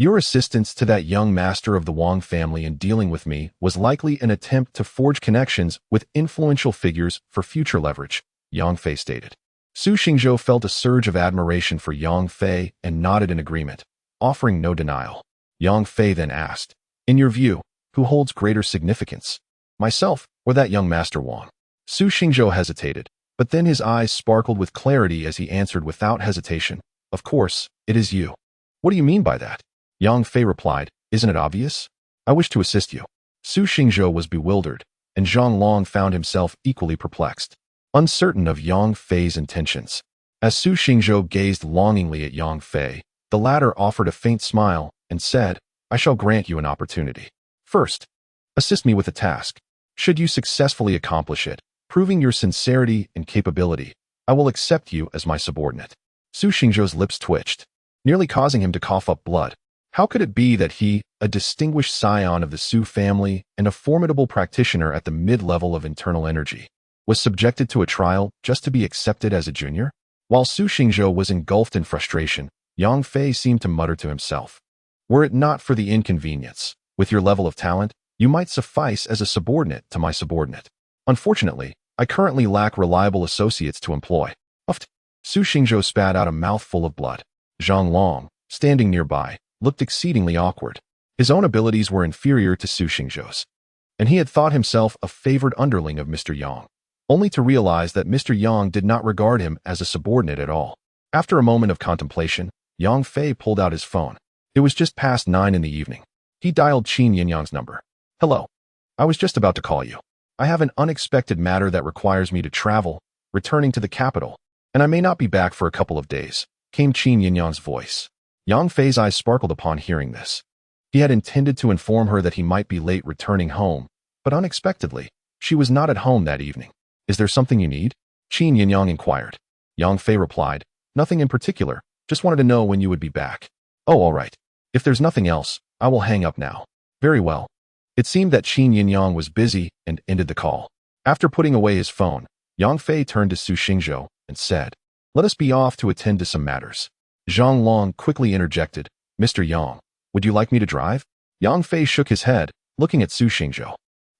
your assistance to that young master of the Wang family in dealing with me was likely an attempt to forge connections with influential figures for future leverage, Yang Fei stated. Su Xingzhou felt a surge of admiration for Yang Fei and nodded in agreement, offering no denial. Yang Fei then asked, in your view, who holds greater significance? Myself or that young master Wang? Su Xingzhou hesitated, but then his eyes sparkled with clarity as he answered without hesitation, of course, it is you. What do you mean by that? Yang Fei replied, isn't it obvious? I wish to assist you. Su Xingzhou was bewildered, and Zhang Long found himself equally perplexed, uncertain of Yang Fei's intentions. As Su Xingzhou gazed longingly at Yang Fei, the latter offered a faint smile and said, I shall grant you an opportunity. First, assist me with a task. Should you successfully accomplish it, proving your sincerity and capability, I will accept you as my subordinate. Su Xingzhou's lips twitched, nearly causing him to cough up blood. How could it be that he, a distinguished scion of the Su family and a formidable practitioner at the mid-level of internal energy, was subjected to a trial just to be accepted as a junior? While Su Xingzhou was engulfed in frustration, Yang Fei seemed to mutter to himself, were it not for the inconvenience, with your level of talent, you might suffice as a subordinate to my subordinate. Unfortunately, I currently lack reliable associates to employ. Uft. Su Xingzhou spat out a mouthful of blood. Zhang Long, standing nearby, looked exceedingly awkward. His own abilities were inferior to Su Xingzhou's, and he had thought himself a favored underling of Mr. Yang, only to realize that Mr. Yang did not regard him as a subordinate at all. After a moment of contemplation, Yang Fei pulled out his phone. It was just past 9 in the evening. He dialed Qin Yinyang's number. Hello. I was just about to call you. I have an unexpected matter that requires me to travel, returning to the capital, and I may not be back for a couple of days, came Qin Yinyang's voice. Yang Fei's eyes sparkled upon hearing this. He had intended to inform her that he might be late returning home, but unexpectedly, she was not at home that evening. Is there something you need? Qin Yinyang inquired. Yang Fei replied, nothing in particular, just wanted to know when you would be back. Oh, all right. If there's nothing else, I will hang up now. Very well. It seemed that Qin Yinyang was busy and ended the call. After putting away his phone, Yang Fei turned to Su Xingzhou and said, let us be off to attend to some matters. Zhang Long quickly interjected, Mr. Yang, would you like me to drive? Yang Fei shook his head, looking at Su Xingzhou.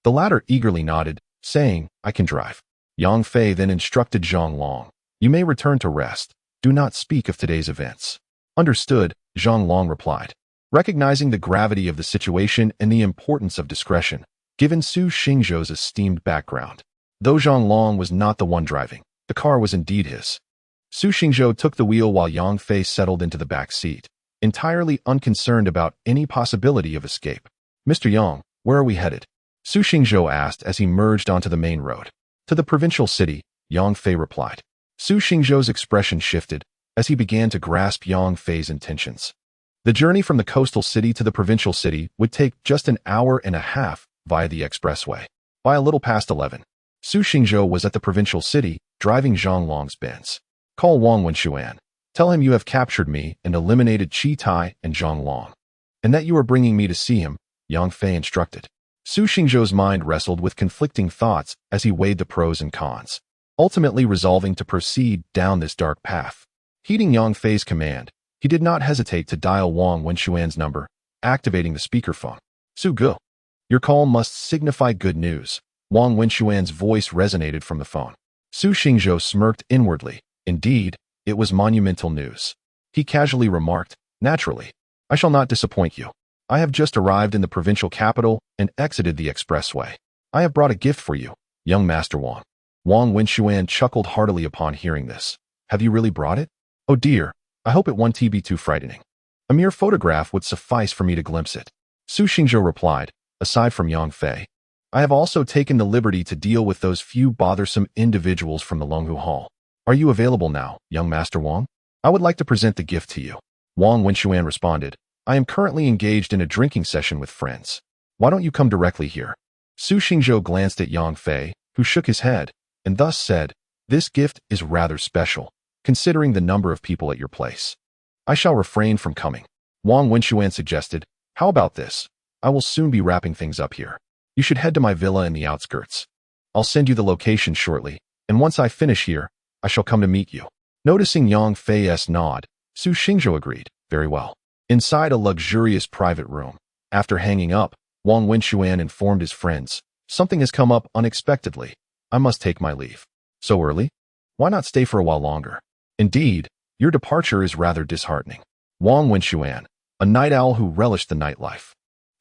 The latter eagerly nodded, saying, I can drive. Yang Fei then instructed Zhang Long, you may return to rest. Do not speak of today's events. Understood, Zhang Long replied, recognizing the gravity of the situation and the importance of discretion, given Su Xingzhou's esteemed background. Though Zhang Long was not the one driving, the car was indeed his. Su Xingzhou took the wheel while Yang Fei settled into the back seat, entirely unconcerned about any possibility of escape. Mr. Yang, where are we headed? Su Xingzhou asked as he merged onto the main road. To the provincial city, Yang Fei replied. Su Xingzhou's expression shifted as he began to grasp Yang Fei's intentions. The journey from the coastal city to the provincial city would take just an hour and a half via the expressway. By a little past 11, Su Xingzhou was at the provincial city, driving Zhang Long's Benz. Call Wang Wenxuan. Tell him you have captured me and eliminated Qi Tai and Zhang Long, and that you are bringing me to see him, Yang Fei instructed. Su Xingzhou's mind wrestled with conflicting thoughts as he weighed the pros and cons, ultimately resolving to proceed down this dark path. Heeding Yang Fei's command, he did not hesitate to dial Wang Wenxuan's number, activating the speakerphone. Su Gu, your call must signify good news. Wang Wenxuan's voice resonated from the phone. Su Xingzhou smirked inwardly. Indeed, it was monumental news. He casually remarked, naturally, I shall not disappoint you. I have just arrived in the provincial capital and exited the expressway. I have brought a gift for you, young Master Wang. Wang Wenxuan chuckled heartily upon hearing this. Have you really brought it? Oh dear, I hope it won't be too frightening. A mere photograph would suffice for me to glimpse it. Su Xingzhou replied, aside from Yang Fei, I have also taken the liberty to deal with those few bothersome individuals from the Longhu Hall. Are you available now, young Master Wang? I would like to present the gift to you. Wang Wenxuan responded, I am currently engaged in a drinking session with friends. Why don't you come directly here? Su Xingzhou glanced at Yang Fei, who shook his head, and thus said, this gift is rather special, considering the number of people at your place. I shall refrain from coming. Wang Wenxuan suggested, how about this? I will soon be wrapping things up here. You should head to my villa in the outskirts. I'll send you the location shortly, and once I finish here, I shall come to meet you. Noticing Yang Fei's nod, Su Xingzhou agreed, very well. Inside a luxurious private room, after hanging up, Wang Wenxuan informed his friends, something has come up unexpectedly. I must take my leave. So early? Why not stay for a while longer? Indeed, your departure is rather disheartening. Wang Wenxuan, a night owl who relished the nightlife,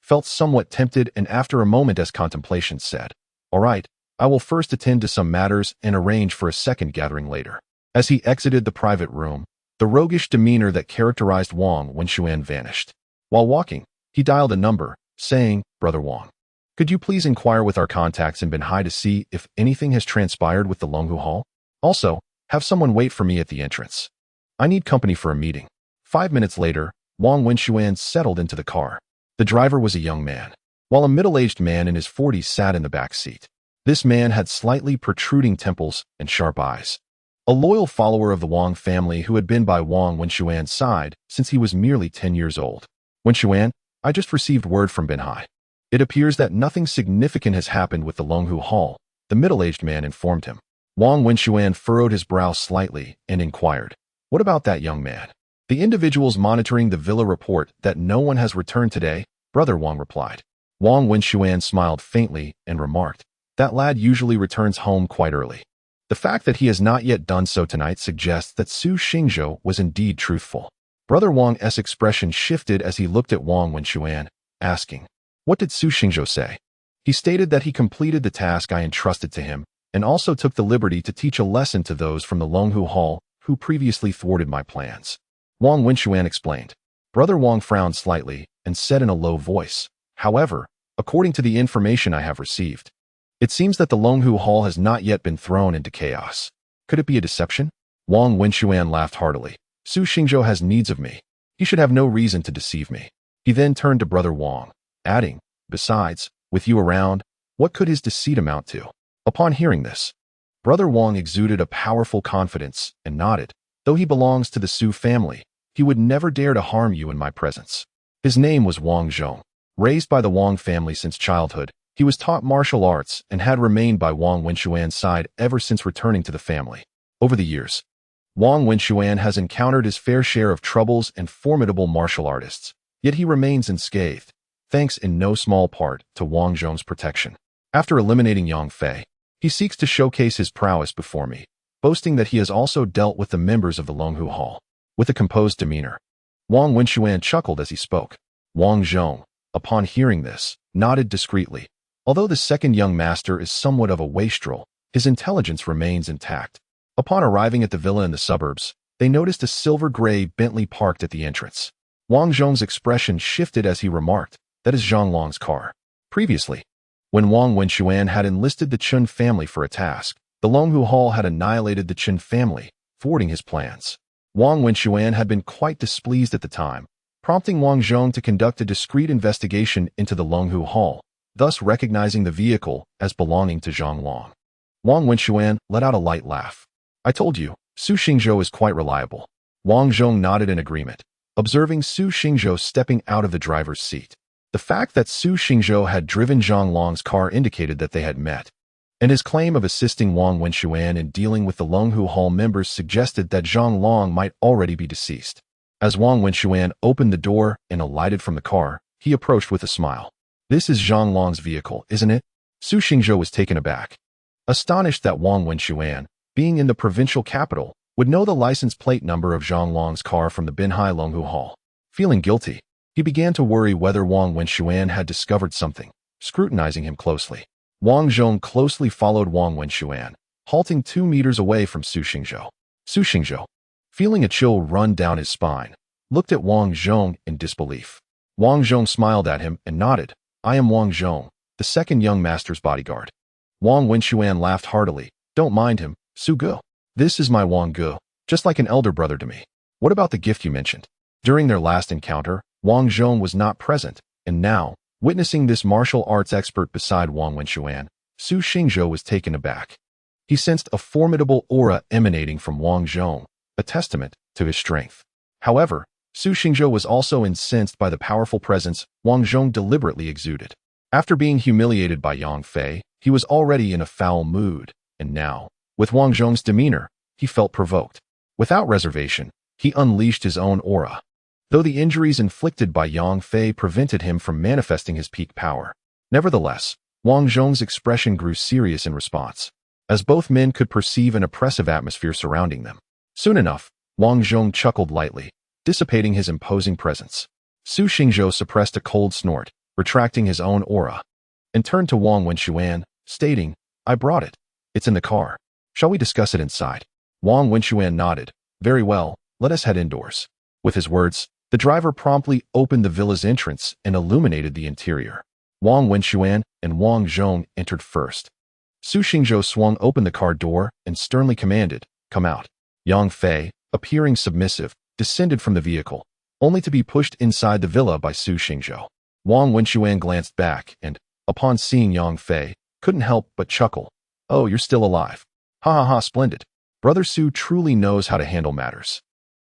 felt somewhat tempted and after a moment's contemplation said, all right, I will first attend to some matters and arrange for a second gathering later. As he exited the private room, the roguish demeanor that characterized Wang Wenxuan vanished. While walking, he dialed a number, saying, Brother Wang, could you please inquire with our contacts in Benhai to see if anything has transpired with the Longhu Hall? Also, have someone wait for me at the entrance. I need company for a meeting. 5 minutes later, Wang Wenxuan settled into the car. The driver was a young man, while a middle-aged man in his 40s sat in the back seat. This man had slightly protruding temples and sharp eyes. A loyal follower of the Wang family who had been by Wang Wenxuan's side since he was merely 10 years old. Wenxuan, I just received word from Benhai. It appears that nothing significant has happened with the Longhu Hall, the middle-aged man informed him. Wang Wenxuan furrowed his brow slightly and inquired, what about that young man? The individuals monitoring the villa report that no one has returned today, Brother Wang replied. Wang Wenxuan smiled faintly and remarked, that lad usually returns home quite early. The fact that he has not yet done so tonight suggests that Su Xingzhou was indeed truthful. Brother Wang's expression shifted as he looked at Wang Wenxuan, asking, what did Su Xingzhou say? He stated that he completed the task I entrusted to him, and also took the liberty to teach a lesson to those from the Longhu Hall who previously thwarted my plans. Wang Wenxuan explained. Brother Wang frowned slightly and said in a low voice, however, according to the information I have received, it seems that the Longhu Hall has not yet been thrown into chaos. Could it be a deception? Wang Wenxuan laughed heartily. Su Xingzhou has needs of me. He should have no reason to deceive me. He then turned to Brother Wang, adding, besides, with you around, what could his deceit amount to? Upon hearing this, Brother Wang exuded a powerful confidence and nodded. Though he belongs to the Su family, he would never dare to harm you in my presence. His name was Wang Zhong. Raised by the Wang family since childhood, he was taught martial arts and had remained by Wang Wenxuan's side ever since returning to the family. Over the years, Wang Wenxuan has encountered his fair share of troubles and formidable martial artists, yet he remains unscathed, thanks in no small part to Wang Zhong's protection. After eliminating Yang Fei, he seeks to showcase his prowess before me, boasting that he has also dealt with the members of the Longhu Hall. With a composed demeanor, Wang Wenxuan chuckled as he spoke. Wang Zhong, upon hearing this, nodded discreetly. Although the second young master is somewhat of a wastrel, his intelligence remains intact. Upon arriving at the villa in the suburbs, they noticed a silver-gray Bentley parked at the entrance. Wang Zhong's expression shifted as he remarked, that is Zhang Long's car. Previously, when Wang Wenxuan had enlisted the Chun family for a task, the Longhu Hall had annihilated the Chun family, thwarting his plans. Wang Wenxuan had been quite displeased at the time, prompting Wang Zhong to conduct a discreet investigation into the Longhu Hall, thus recognizing the vehicle as belonging to Zhang Long. Wang Wenxuan let out a light laugh. I told you, Su Xingzhou is quite reliable. Wang Zhong nodded in agreement, observing Su Xingzhou stepping out of the driver's seat. The fact that Su Xingzhou had driven Zhang Long's car indicated that they had met, and his claim of assisting Wang Wenxuan in dealing with the Longhu Hall members suggested that Zhang Long might already be deceased. As Wang Wenxuan opened the door and alighted from the car, he approached with a smile. This is Zhang Long's vehicle, isn't it? Su Xingzhou was taken aback, astonished that Wang Wenxuan, being in the provincial capital, would know the license plate number of Zhang Long's car from the Binhai Longhu Hall. Feeling guilty, he began to worry whether Wang Wenxuan had discovered something, scrutinizing him closely. Wang Zhong closely followed Wang Wenxuan, halting 2 meters away from Su Xingzhou. Su Xingzhou, feeling a chill run down his spine, looked at Wang Zhong in disbelief. Wang Zhong smiled at him and nodded. I am Wang Zhong, the second young master's bodyguard. Wang Wenxuan laughed heartily. Don't mind him, Su Ge. This is my Wang Ge, just like an elder brother to me. What about the gift you mentioned? During their last encounter, Wang Zhong was not present, and now, witnessing this martial arts expert beside Wang Wenxuan, Su Xingzhou was taken aback. He sensed a formidable aura emanating from Wang Zhong, a testament to his strength. However, Su Xingzhou was also incensed by the powerful presence Wang Zhong deliberately exuded. After being humiliated by Yang Fei, he was already in a foul mood, and now, with Wang Zhong's demeanor, he felt provoked. Without reservation, he unleashed his own aura. Though the injuries inflicted by Yang Fei prevented him from manifesting his peak power, nevertheless, Wang Zhong's expression grew serious in response, as both men could perceive an oppressive atmosphere surrounding them. Soon enough, Wang Zhong chuckled lightly, dissipating his imposing presence. Su Xingzhou suppressed a cold snort, retracting his own aura, and turned to Wang Wenxuan, stating, I brought it. It's in the car. Shall we discuss it inside? Wang Wenxuan nodded. Very well, let us head indoors. With his words, the driver promptly opened the villa's entrance and illuminated the interior. Wang Wenxuan and Wang Zhong entered first. Su Xingzhou swung open the car door and sternly commanded, Come out. Yang Fei, appearing submissive, descended from the vehicle, only to be pushed inside the villa by Su Xingzhou. Wang Wenxuan glanced back and, upon seeing Yang Fei, couldn't help but chuckle. Oh, you're still alive. Ha ha ha, splendid. Brother Su truly knows how to handle matters.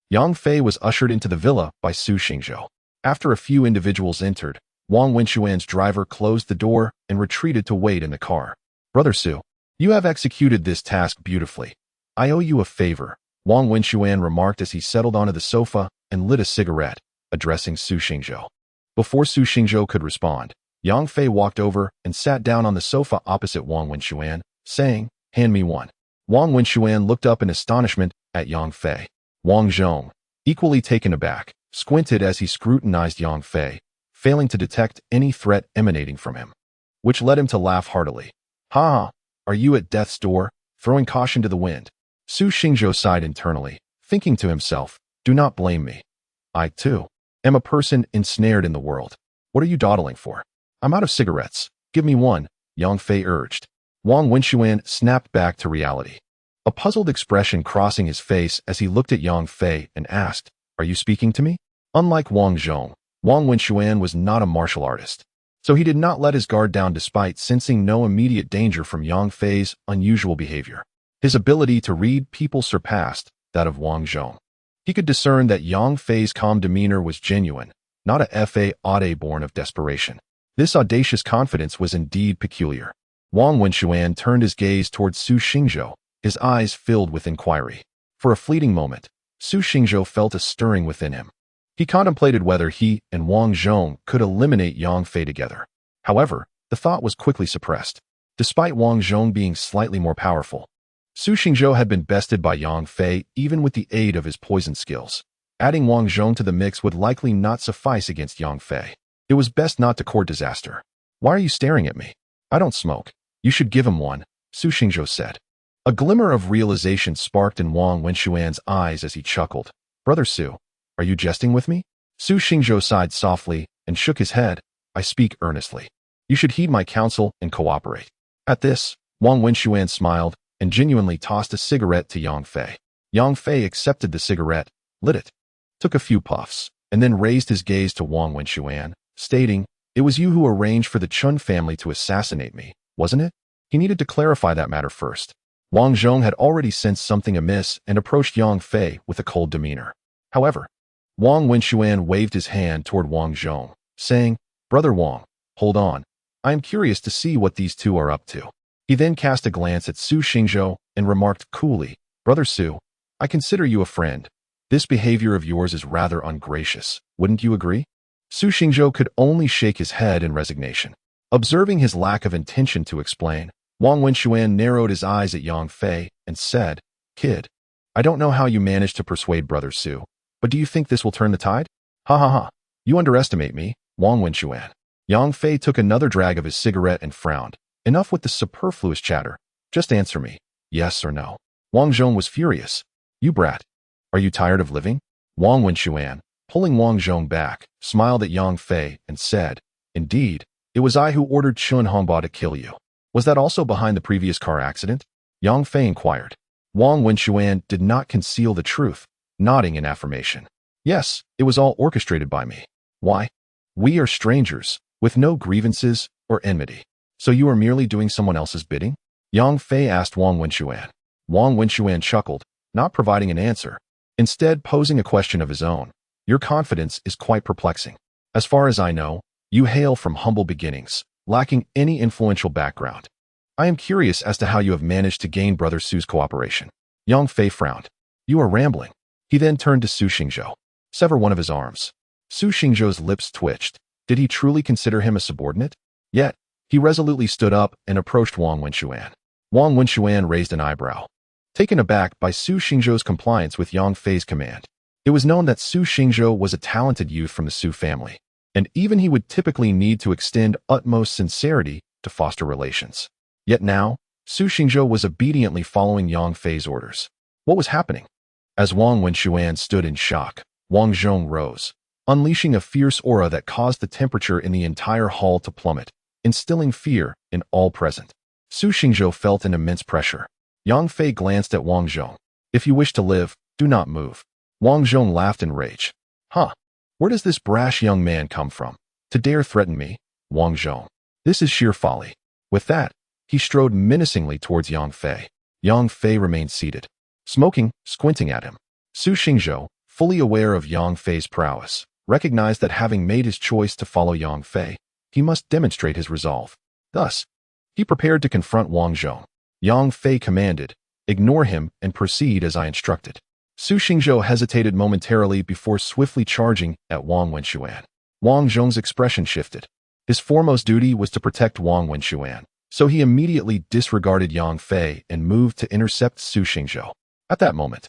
Yang Fei was ushered into the villa by Su Xingzhou. After a few individuals entered, Wang Wenxuan's driver closed the door and retreated to wait in the car. Brother Su, you have executed this task beautifully. I owe you a favor, Wang Wenxuan remarked as he settled onto the sofa and lit a cigarette, addressing Su Xingzhou. Before Su Xingzhou could respond, Yang Fei walked over and sat down on the sofa opposite Wang Wenxuan, saying, Hand me one. Wang Wenxuan looked up in astonishment at Yang Fei. Wang Zhong, equally taken aback, squinted as he scrutinized Yang Fei, failing to detect any threat emanating from him, which led him to laugh heartily. Ha! Are you at death's door, throwing caution to the wind? Su Xingzhou sighed internally, thinking to himself, Do not blame me. I, too, am a person ensnared in the world. What are you dawdling for? I'm out of cigarettes. Give me one, Yang Fei urged. Wang Wenxuan snapped back to reality, a puzzled expression crossing his face as he looked at Yang Fei and asked, Are you speaking to me? Unlike Wang Zhong, Wang Wenxuan was not a martial artist, so he did not let his guard down despite sensing no immediate danger from Yang Fei's unusual behavior. His ability to read people surpassed that of Wang Zhong. He could discern that Yang Fei's calm demeanor was genuine, not a fade born of desperation. This audacious confidence was indeed peculiar. Wang Wenxuan turned his gaze towards Su Xingzhou, his eyes filled with inquiry. For a fleeting moment, Su Xingzhou felt a stirring within him. He contemplated whether he and Wang Zhong could eliminate Yang Fei together. However, the thought was quickly suppressed. Despite Wang Zhong being slightly more powerful, Su Xingzhou had been bested by Yang Fei even with the aid of his poison skills. Adding Wang Zhong to the mix would likely not suffice against Yang Fei. It was best not to court disaster. Why are you staring at me? I don't smoke. You should give him one, Su Xingzhou said. A glimmer of realization sparked in Wang Wenxuan's eyes as he chuckled. Brother Su, are you jesting with me? Su Xingzhou sighed softly and shook his head. I speak earnestly. You should heed my counsel and cooperate. At this, Wang Wenxuan smiled and genuinely tossed a cigarette to Yang Fei. Yang Fei accepted the cigarette, lit it, took a few puffs, and then raised his gaze to Wang Wenxuan, stating, "It was you who arranged for the Chun family to assassinate me, wasn't it?" He needed to clarify that matter first. Wang Zhong had already sensed something amiss and approached Yang Fei with a cold demeanor. However, Wang Wenxuan waved his hand toward Wang Zhong, saying, "Brother Wang, hold on. I am curious to see what these two are up to." He then cast a glance at Su Xingzhou and remarked coolly, "Brother Su, I consider you a friend. This behavior of yours is rather ungracious. Wouldn't you agree?" Su Xingzhou could only shake his head in resignation. Observing his lack of intention to explain, Wang Wenxuan narrowed his eyes at Yang Fei and said, "Kid, I don't know how you managed to persuade Brother Su, but do you think this will turn the tide?" "Ha ha ha. You underestimate me, Wang Wenxuan." Yang Fei took another drag of his cigarette and frowned. "Enough with the superfluous chatter. Just answer me, yes or no." Wang Zhong was furious. "You brat. Are you tired of living?" Wang Wenxuan, pulling Wang Zhong back, smiled at Yang Fei and said, "Indeed, it was I who ordered Chun Hongba to kill you. Was that also behind the previous car accident?" Yang Fei inquired. Wang Wenxuan did not conceal the truth, nodding in affirmation. "Yes, it was all orchestrated by me. Why? We are strangers, with no grievances or enmity. So you are merely doing someone else's bidding?" Yang Fei asked Wang Wenxuan. Wang Wenxuan chuckled, not providing an answer, instead posing a question of his own. "Your confidence is quite perplexing. As far as I know, you hail from humble beginnings, lacking any influential background. I am curious as to how you have managed to gain Brother Su's cooperation." Yang Fei frowned. "You are rambling." He then turned to Su Xingzhou. "Sever one of his arms." Su Xingzhou's lips twitched. Did he truly consider him a subordinate? Yet, he resolutely stood up and approached Wang Wenxuan. Wang Wenxuan raised an eyebrow, taken aback by Su Xingzhou's compliance with Yang Fei's command. It was known that Su Xingzhou was a talented youth from the Su family, and even he would typically need to extend utmost sincerity to foster relations. Yet now, Su Xingzhou was obediently following Yang Fei's orders. What was happening? As Wang Wenxuan stood in shock, Wang Zhong rose, unleashing a fierce aura that caused the temperature in the entire hall to plummet, instilling fear in all present. Su Xingzhou felt an immense pressure. Yang Fei glanced at Wang Zhong. "If you wish to live, do not move." Wang Zhong laughed in rage. "Huh? Where does this brash young man come from? To dare threaten me, Wang Zhong? This is sheer folly." With that, he strode menacingly towards Yang Fei. Yang Fei remained seated, smoking, squinting at him. Su Xingzhou, fully aware of Yang Fei's prowess, recognized that having made his choice to follow Yang Fei, he must demonstrate his resolve. Thus, he prepared to confront Wang Zhong. Yang Fei commanded, "Ignore him and proceed as I instructed." Su Xingzhou hesitated momentarily before swiftly charging at Wang Wenxuan. Wang Zhong's expression shifted. His foremost duty was to protect Wang Wenxuan, so he immediately disregarded Yang Fei and moved to intercept Su Xingzhou. At that moment,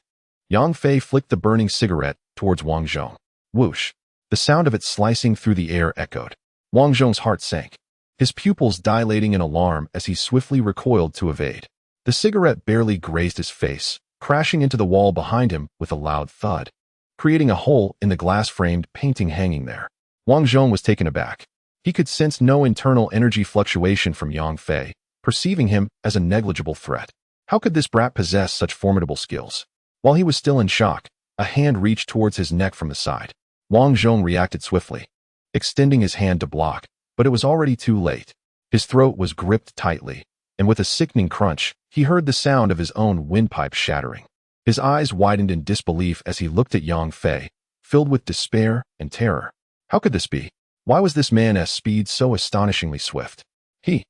Yang Fei flicked the burning cigarette towards Wang Zhong. Whoosh! The sound of it slicing through the air echoed. Wang Zhong's heart sank, his pupils dilating in alarm as he swiftly recoiled to evade. The cigarette barely grazed his face, crashing into the wall behind him with a loud thud, creating a hole in the glass-framed painting hanging there. Wang Zhong was taken aback. He could sense no internal energy fluctuation from Yang Fei, perceiving him as a negligible threat. How could this brat possess such formidable skills? While he was still in shock, a hand reached towards his neck from the side. Wang Zhong reacted swiftly, extending his hand to block, but it was already too late. His throat was gripped tightly, and with a sickening crunch, he heard the sound of his own windpipe shattering. His eyes widened in disbelief as he looked at Yang Fei, filled with despair and terror. How could this be? Why was this man's speed so astonishingly swift? He,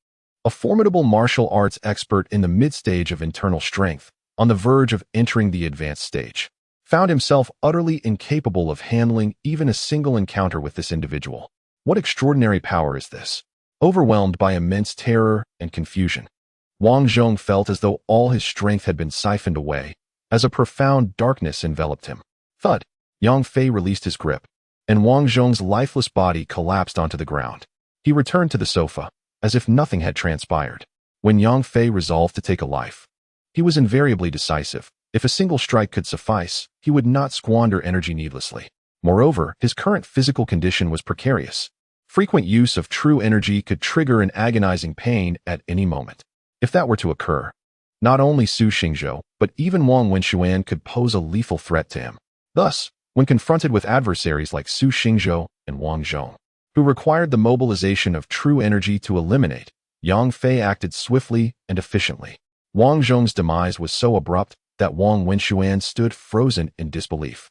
a formidable martial arts expert in the mid-stage of internal strength, on the verge of entering the advanced stage, found himself utterly incapable of handling even a single encounter with this individual. What extraordinary power is this? Overwhelmed by immense terror and confusion, Wang Zhong felt as though all his strength had been siphoned away, as a profound darkness enveloped him. Thud! Yang Fei released his grip, and Wang Zhong's lifeless body collapsed onto the ground. He returned to the sofa, as if nothing had transpired. When Yang Fei resolved to take a life, he was invariably decisive. If a single strike could suffice, he would not squander energy needlessly. Moreover, his current physical condition was precarious. Frequent use of true energy could trigger an agonizing pain at any moment. If that were to occur, not only Su Xingzhou, but even Wang Wenxuan could pose a lethal threat to him. Thus, When confronted with adversaries like Su Xingzhou and Wang Zhong, who required the mobilization of true energy to eliminate, Yang Fei acted swiftly and efficiently. Wang Zhong's demise was so abrupt that Wang Wenxuan stood frozen in disbelief.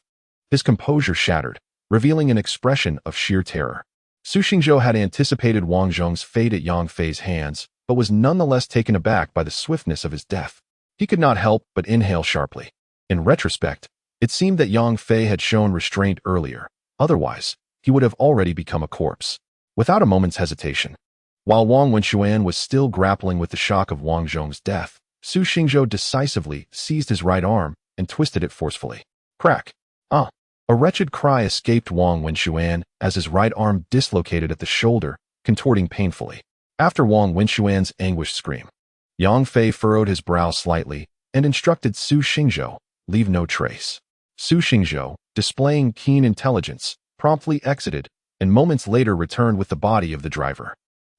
His composure shattered, revealing an expression of sheer terror. Su Xingzhou had anticipated Wang Zhong's fate at Yang Fei's hands, but was nonetheless taken aback by the swiftness of his death. He could not help but inhale sharply. In retrospect, it seemed that Yang Fei had shown restraint earlier. Otherwise, he would have already become a corpse. Without a moment's hesitation, while Wang Wenxuan was still grappling with the shock of Wang Zhong's death, Su Xingzhou decisively seized his right arm and twisted it forcefully. Crack! Ah! A wretched cry escaped Wang Wenxuan as his right arm dislocated at the shoulder, contorting painfully. After Wang Wenxuan's anguished scream, Yang Fei furrowed his brow slightly and instructed Su Xingzhou, leave no trace. Su Xingzhou, displaying keen intelligence, promptly exited and moments later returned with the body of the driver.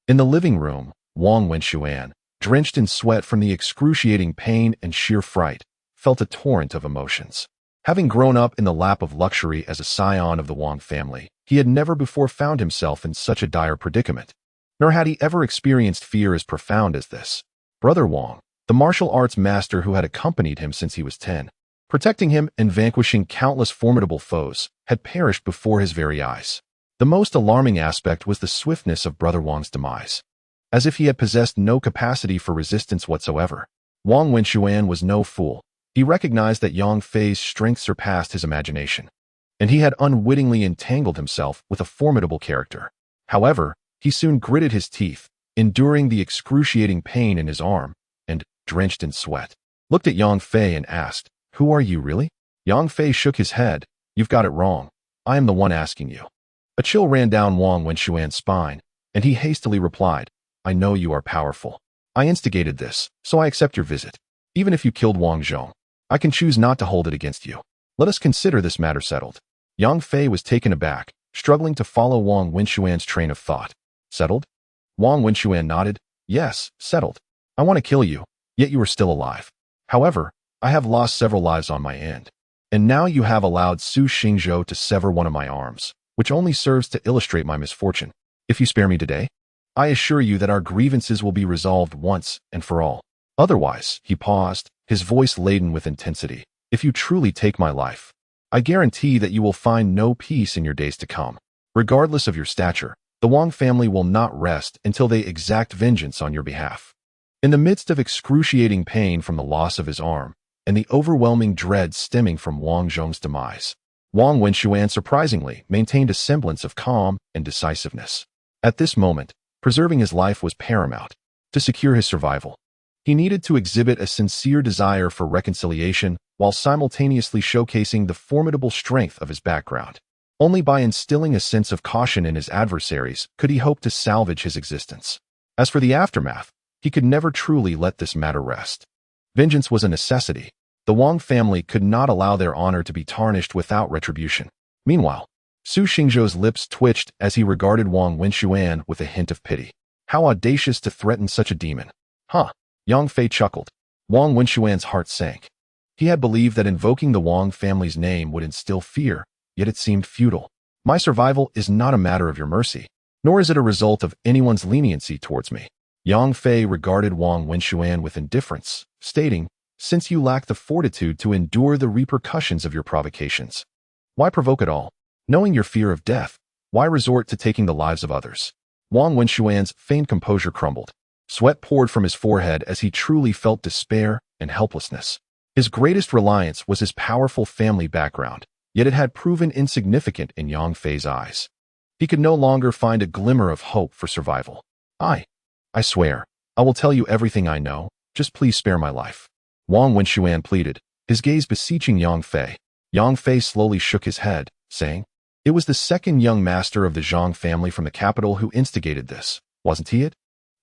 In the living room, Wang Wenxuan, drenched in sweat from the excruciating pain and sheer fright, felt a torrent of emotions. Having grown up in the lap of luxury as a scion of the Wang family, he had never before found himself in such a dire predicament. Nor had he ever experienced fear as profound as this. Brother Wang, the martial arts master who had accompanied him since he was 10, protecting him and vanquishing countless formidable foes, had perished before his very eyes. The most alarming aspect was the swiftness of Brother Wang's demise. As if he had possessed no capacity for resistance whatsoever, Wang Wenxuan was no fool. He recognized that Yang Fei's strength surpassed his imagination, and he had unwittingly entangled himself with a formidable character. However, he soon gritted his teeth, enduring the excruciating pain in his arm, and, drenched in sweat, looked at Yang Fei and asked, "Who are you really?" Yang Fei shook his head. "You've got it wrong. I am the one asking you." A chill ran down Wang Wenxuan's spine, and he hastily replied, "I know you are powerful. I instigated this, so I accept your visit. Even if you killed Wang Zhong, I can choose not to hold it against you. Let us consider this matter settled." Yang Fei was taken aback, struggling to follow Wang Wenxuan's train of thought. "Settled?" Wang Wenxuan nodded. "Yes, settled. I want to kill you, yet you are still alive. However, I have lost several lives on my end. And now you have allowed Su Xingzhou to sever one of my arms, which only serves to illustrate my misfortune. If you spare me today, I assure you that our grievances will be resolved once and for all. Otherwise," he paused, his voice laden with intensity, "if you truly take my life, I guarantee that you will find no peace in your days to come. Regardless of your stature, the Wang family will not rest until they exact vengeance on your behalf." In the midst of excruciating pain from the loss of his arm, and the overwhelming dread stemming from Wang Zhong's demise, Wang Wenxuan surprisingly maintained a semblance of calm and decisiveness. At this moment, preserving his life was paramount. To secure his survival, he needed to exhibit a sincere desire for reconciliation while simultaneously showcasing the formidable strength of his background. Only by instilling a sense of caution in his adversaries could he hope to salvage his existence. As for the aftermath, he could never truly let this matter rest. Vengeance was a necessity. The Wang family could not allow their honor to be tarnished without retribution. Meanwhile, Su Xingzhou's lips twitched as he regarded Wang Wenxuan with a hint of pity. How audacious to threaten such a demon. Huh. Yang Fei chuckled. Wang Wenxuan's heart sank. He had believed that invoking the Wang family's name would instill fear, yet it seemed futile. My survival is not a matter of your mercy, nor is it a result of anyone's leniency towards me. Yang Fei regarded Wang Wenxuan with indifference, stating, "Since you lack the fortitude to endure the repercussions of your provocations, why provoke at all? Knowing your fear of death, why resort to taking the lives of others?" Wang Wenxuan's feigned composure crumbled. Sweat poured from his forehead as he truly felt despair and helplessness. His greatest reliance was his powerful family background, yet it had proven insignificant in Yang Fei's eyes. He could no longer find a glimmer of hope for survival. I swear, I will tell you everything I know, just please spare my life," Wang Wenxuan pleaded, his gaze beseeching Yang Fei. Yang Fei slowly shook his head, saying, "It was the second young master of the Zhang family from the capital who instigated this, wasn't he it?"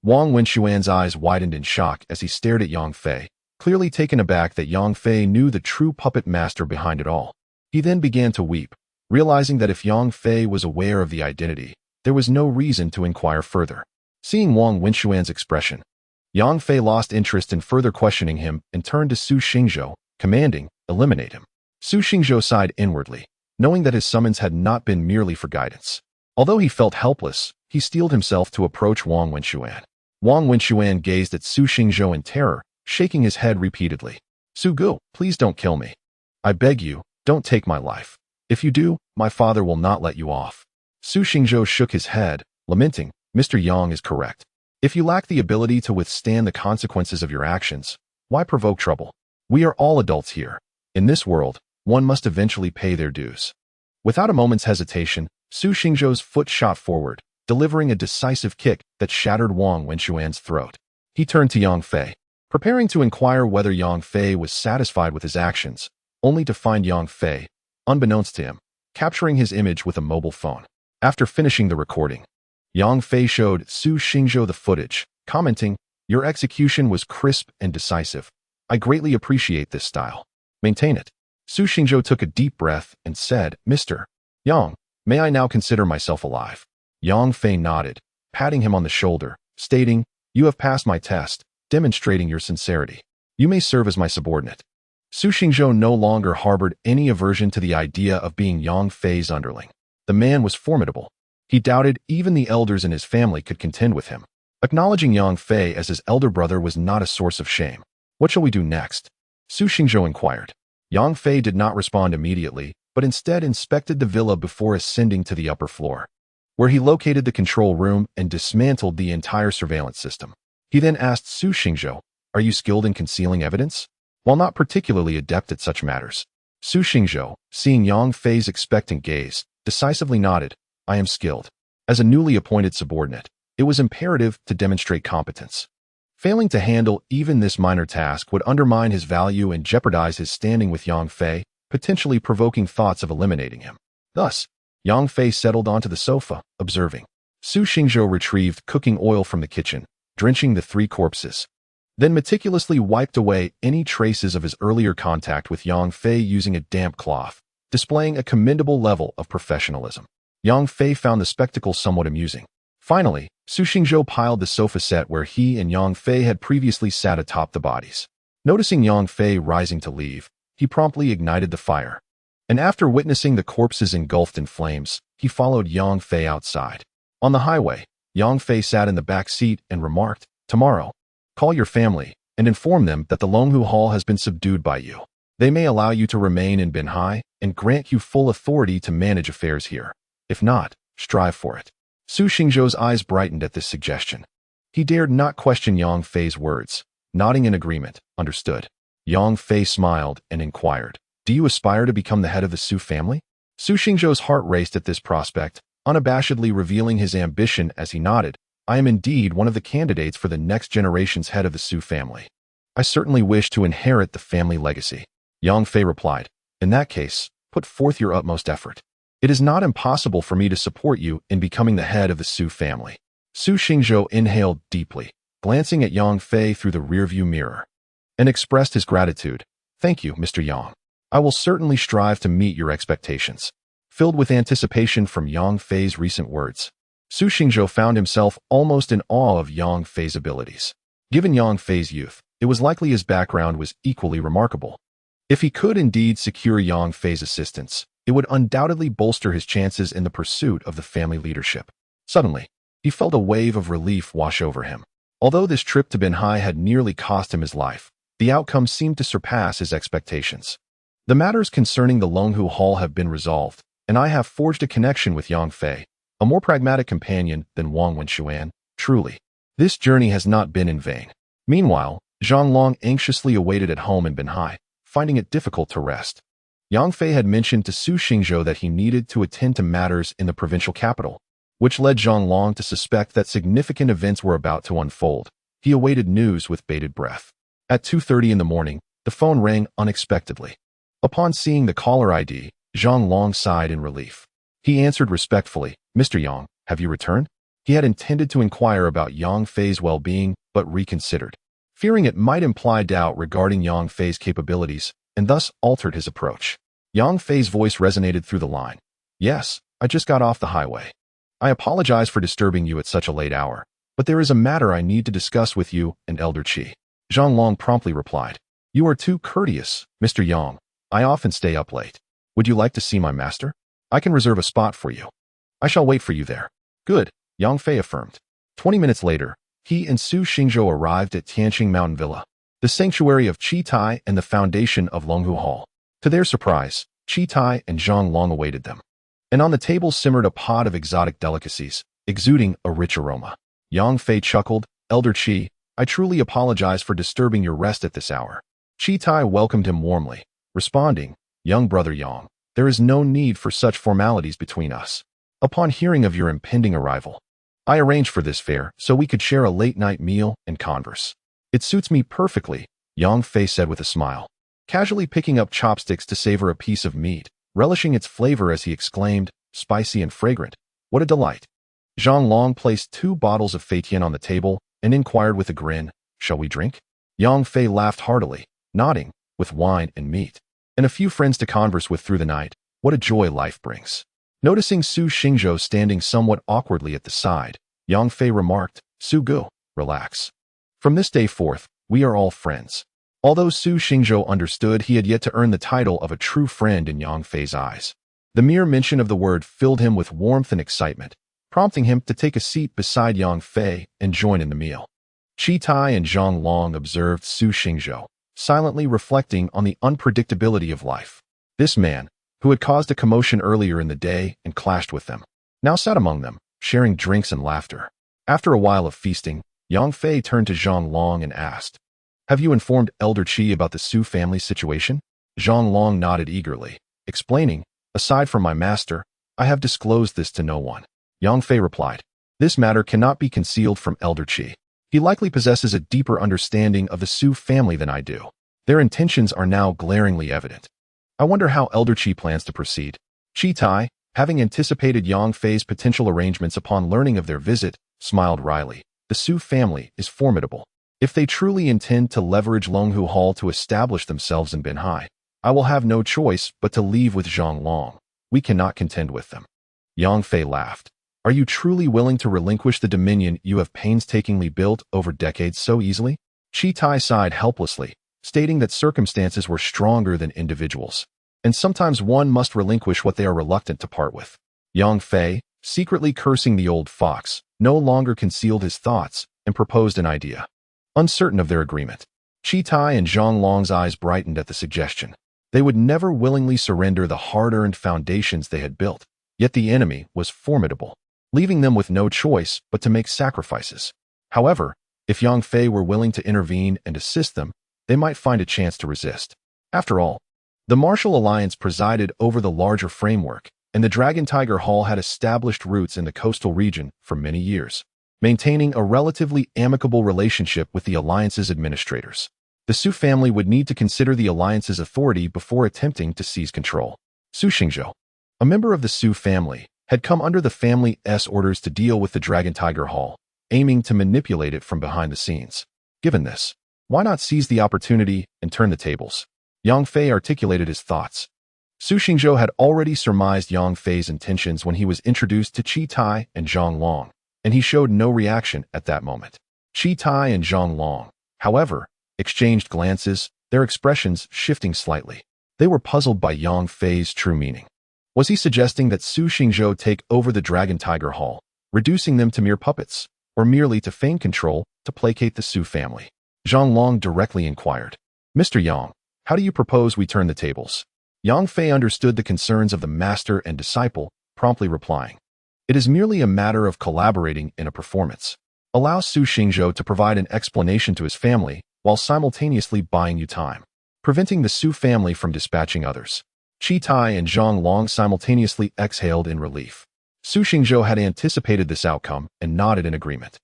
Wang Wenxuan's eyes widened in shock as he stared at Yang Fei, clearly taken aback that Yang Fei knew the true puppet master behind it all. He then began to weep, realizing that if Yang Fei was aware of the identity, there was no reason to inquire further. Seeing Wang Wenxuan's expression, Yang Fei lost interest in further questioning him and turned to Su Xingzhou, commanding, "Eliminate him." Su Xingzhou sighed inwardly. knowing that his summons had not been merely for guidance. Although he felt helpless, he steeled himself to approach Wang Wenxuan. Wang Wenxuan gazed at Su Xingzhou in terror, shaking his head repeatedly. "Su Gu, please don't kill me. I beg you, don't take my life. If you do, my father will not let you off." Su Xingzhou shook his head, lamenting, "Mr. Yang is correct. If you lack the ability to withstand the consequences of your actions, why provoke trouble? We are all adults here. In this world, one must eventually pay their dues." Without a moment's hesitation, Su Xingzhou's foot shot forward, delivering a decisive kick that shattered Wang Wenxuan's throat. He turned to Yang Fei, preparing to inquire whether Yang Fei was satisfied with his actions, only to find Yang Fei, unbeknownst to him, capturing his image with a mobile phone. After finishing the recording, Yang Fei showed Su Xingzhou the footage, commenting, "Your execution was crisp and decisive. I greatly appreciate this style. Maintain it." Su Xingzhou took a deep breath and said, "Mr. Yang, may I now consider myself alive?" Yang Fei nodded, patting him on the shoulder, stating, "You have passed my test, demonstrating your sincerity. You may serve as my subordinate." Su Xingzhou no longer harbored any aversion to the idea of being Yang Fei's underling. The man was formidable. He doubted even the elders in his family could contend with him. Acknowledging Yang Fei as his elder brother was not a source of shame. "What shall we do next?" Su Xingzhou inquired. Yang Fei did not respond immediately, but instead inspected the villa before ascending to the upper floor, where he located the control room and dismantled the entire surveillance system. He then asked Su Xingzhou, "Are you skilled in concealing evidence?" While not particularly adept at such matters, Su Xingzhou, seeing Yang Fei's expectant gaze, decisively nodded, "I am skilled." As a newly appointed subordinate, it was imperative to demonstrate competence. Failing to handle even this minor task would undermine his value and jeopardize his standing with Yang Fei, potentially provoking thoughts of eliminating him. Thus, Yang Fei settled onto the sofa, observing. Su Xingzhou retrieved cooking oil from the kitchen, drenching the three corpses, then meticulously wiped away any traces of his earlier contact with Yang Fei using a damp cloth, displaying a commendable level of professionalism. Yang Fei found the spectacle somewhat amusing. Finally, Su Xingzhou piled the sofa set where he and Yang Fei had previously sat atop the bodies. Noticing Yang Fei rising to leave, he promptly ignited the fire. And after witnessing the corpses engulfed in flames, he followed Yang Fei outside. On the highway, Yang Fei sat in the back seat and remarked, "Tomorrow, call your family and inform them that the Longhu Hall has been subdued by you. They may allow you to remain in Binhai and grant you full authority to manage affairs here. If not, strive for it." Su Xingzhou's eyes brightened at this suggestion. He dared not question Yang Fei's words, nodding in agreement, "Understood." Yang Fei smiled and inquired, "Do you aspire to become the head of the Su family?" Su Xingzhou's heart raced at this prospect, unabashedly revealing his ambition as he nodded, "I am indeed one of the candidates for the next generation's head of the Su family. I certainly wish to inherit the family legacy." Yang Fei replied, "In that case, put forth your utmost effort. It is not impossible for me to support you in becoming the head of the Su family." Su Xingzhou inhaled deeply, glancing at Yang Fei through the rearview mirror, and expressed his gratitude. "Thank you, Mr. Yang. I will certainly strive to meet your expectations." Filled with anticipation from Yang Fei's recent words, Su Xingzhou found himself almost in awe of Yang Fei's abilities. Given Yang Fei's youth, it was likely his background was equally remarkable. If he could indeed secure Yang Fei's assistance, it would undoubtedly bolster his chances in the pursuit of the family leadership. Suddenly, he felt a wave of relief wash over him. Although this trip to Binhai had nearly cost him his life, the outcome seemed to surpass his expectations. The matters concerning the Longhu Hall have been resolved, and I have forged a connection with Yang Fei, a more pragmatic companion than Wang Wenxuan. Truly, this journey has not been in vain. Meanwhile, Zhang Long anxiously awaited at home in Binhai, finding it difficult to rest. Yang Fei had mentioned to Su Xingzhou that he needed to attend to matters in the provincial capital, which led Zhang Long to suspect that significant events were about to unfold. He awaited news with bated breath. At 2:30 in the morning, the phone rang unexpectedly. Upon seeing the caller ID, Zhang Long sighed in relief. He answered respectfully, "Mr. Yang, have you returned?" He had intended to inquire about Yang Fei's well-being, but reconsidered, fearing it might imply doubt regarding Yang Fei's capabilities, and thus altered his approach. Yang Fei's voice resonated through the line. "Yes, I just got off the highway. I apologize for disturbing you at such a late hour, but there is a matter I need to discuss with you and Elder Qi." Zhang Long promptly replied, "You are too courteous, Mr. Yang. I often stay up late." Would you like to see my master? I can reserve a spot for you. I shall wait for you there. Good, Yang Fei affirmed. 20 minutes later, he and Su Xingzhou arrived at Tianqing Mountain Villa, the sanctuary of Qi Tai and the foundation of Longhu Hall. To their surprise, Qi Tai and Zhang Long awaited them. And on the table simmered a pot of exotic delicacies, exuding a rich aroma. Yang Fei chuckled, Elder Qi, I truly apologize for disturbing your rest at this hour. Qi Tai welcomed him warmly, responding, Young brother Yang, there is no need for such formalities between us. Upon hearing of your impending arrival, I arranged for this fare so we could share a late-night meal and converse. It suits me perfectly, Yang Fei said with a smile, casually picking up chopsticks to savor a piece of meat, relishing its flavor as he exclaimed, spicy and fragrant. What a delight. Zhang Long placed 2 bottles of Feitian on the table and inquired with a grin, shall we drink? Yang Fei laughed heartily, nodding, with wine and meat, and a few friends to converse with through the night. What a joy life brings. Noticing Su Xingzhou standing somewhat awkwardly at the side, Yang Fei remarked, Su Gu, relax. From this day forth, we are all friends. Although Su Xingzhou understood he had yet to earn the title of a true friend in Yang Fei's eyes, the mere mention of the word filled him with warmth and excitement, prompting him to take a seat beside Yang Fei and join in the meal. Qi Tai and Zhang Long observed Su Xingzhou, silently reflecting on the unpredictability of life. This man, who had caused a commotion earlier in the day and clashed with them, now sat among them, sharing drinks and laughter. After a while of feasting, Yang Fei turned to Zhang Long and asked, Have you informed Elder Qi about the Su family situation? Zhang Long nodded eagerly, explaining, Aside from my master, I have disclosed this to no one. Yang Fei replied, This matter cannot be concealed from Elder Qi. He likely possesses a deeper understanding of the Su family than I do. Their intentions are now glaringly evident. I wonder how Elder Qi plans to proceed. Qi Tai, having anticipated Yang Fei's potential arrangements upon learning of their visit, smiled wryly. The Su family is formidable. If they truly intend to leverage Longhu Hall to establish themselves in Binhai, I will have no choice but to leave with Zhang Long. We cannot contend with them. Yang Fei laughed. Are you truly willing to relinquish the dominion you have painstakingly built over decades so easily? Qi Tai sighed helplessly, stating that circumstances were stronger than individuals, and sometimes one must relinquish what they are reluctant to part with. Yang Fei, secretly cursing the old fox, no longer concealed his thoughts and proposed an idea. Uncertain of their agreement, Qi Tai and Zhang Long's eyes brightened at the suggestion. They would never willingly surrender the hard-earned foundations they had built, yet the enemy was formidable, leaving them with no choice but to make sacrifices. However, if Yang Fei were willing to intervene and assist them, they might find a chance to resist. After all, the Martial Alliance presided over the larger framework, and the Dragon Tiger Hall had established roots in the coastal region for many years, maintaining a relatively amicable relationship with the Alliance's administrators. The Su family would need to consider the Alliance's authority before attempting to seize control. Su Xingzhou, a member of the Su family, had come under the family's orders to deal with the Dragon Tiger Hall, aiming to manipulate it from behind the scenes. Given this, why not seize the opportunity and turn the tables? Yang Fei articulated his thoughts. Su Xingzhou had already surmised Yang Fei's intentions when he was introduced to Qi Tai and Zhang Long, and he showed no reaction at that moment. Qi Tai and Zhang Long, however, exchanged glances, their expressions shifting slightly. They were puzzled by Yang Fei's true meaning. Was he suggesting that Su Xingzhou take over the Dragon Tiger Hall, reducing them to mere puppets, or merely to feign control to placate the Su family? Zhang Long directly inquired. Mr. Yang, how do you propose we turn the tables? Yang Fei understood the concerns of the master and disciple, promptly replying. It is merely a matter of collaborating in a performance. Allow Su Xingzhou to provide an explanation to his family while simultaneously buying you time, preventing the Su family from dispatching others. Qi Tai and Zhang Long simultaneously exhaled in relief. Su Xingzhou had anticipated this outcome and nodded in agreement.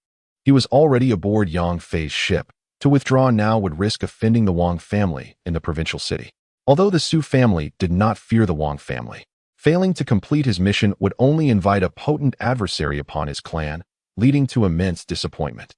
He was already aboard Yang Fei's ship. To withdraw now would risk offending the Wang family in the provincial city. Although the Su family did not fear the Wang family, failing to complete his mission would only invite a potent adversary upon his clan, leading to immense disappointment.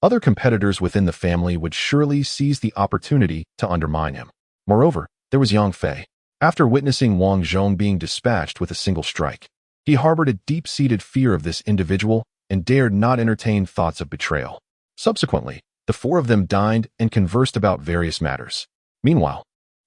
Other competitors within the family would surely seize the opportunity to undermine him. Moreover, there was Yang Fei. After witnessing Wang Zhong being dispatched with a single strike, he harbored a deep-seated fear of this individual and dared not entertain thoughts of betrayal. Subsequently, the four of them dined and conversed about various matters. Meanwhile,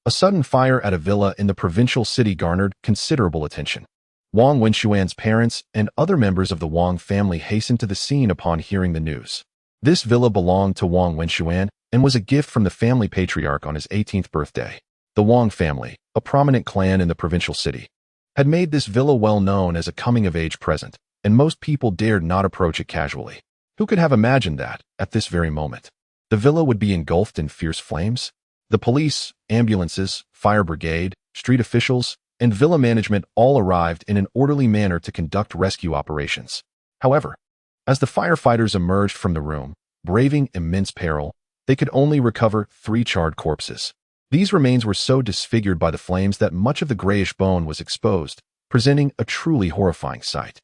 A sudden fire at a villa in the provincial city garnered considerable attention. Wang Wenxuan's parents and other members of the Wang family hastened to the scene upon hearing the news. This villa belonged to Wang Wenxuan and was a gift from the family patriarch on his 18th birthday. The Wang family, a prominent clan in the provincial city, had made this villa well known as a coming-of-age present, and most people dared not approach it casually. Who could have imagined that, at this very moment, the villa would be engulfed in fierce flames? The police, ambulances, fire brigade, street officials, and villa management all arrived in an orderly manner to conduct rescue operations. However, as the firefighters emerged from the room, braving immense peril, they could only recover 3 charred corpses. These remains were so disfigured by the flames that much of the grayish bone was exposed, presenting a truly horrifying sight.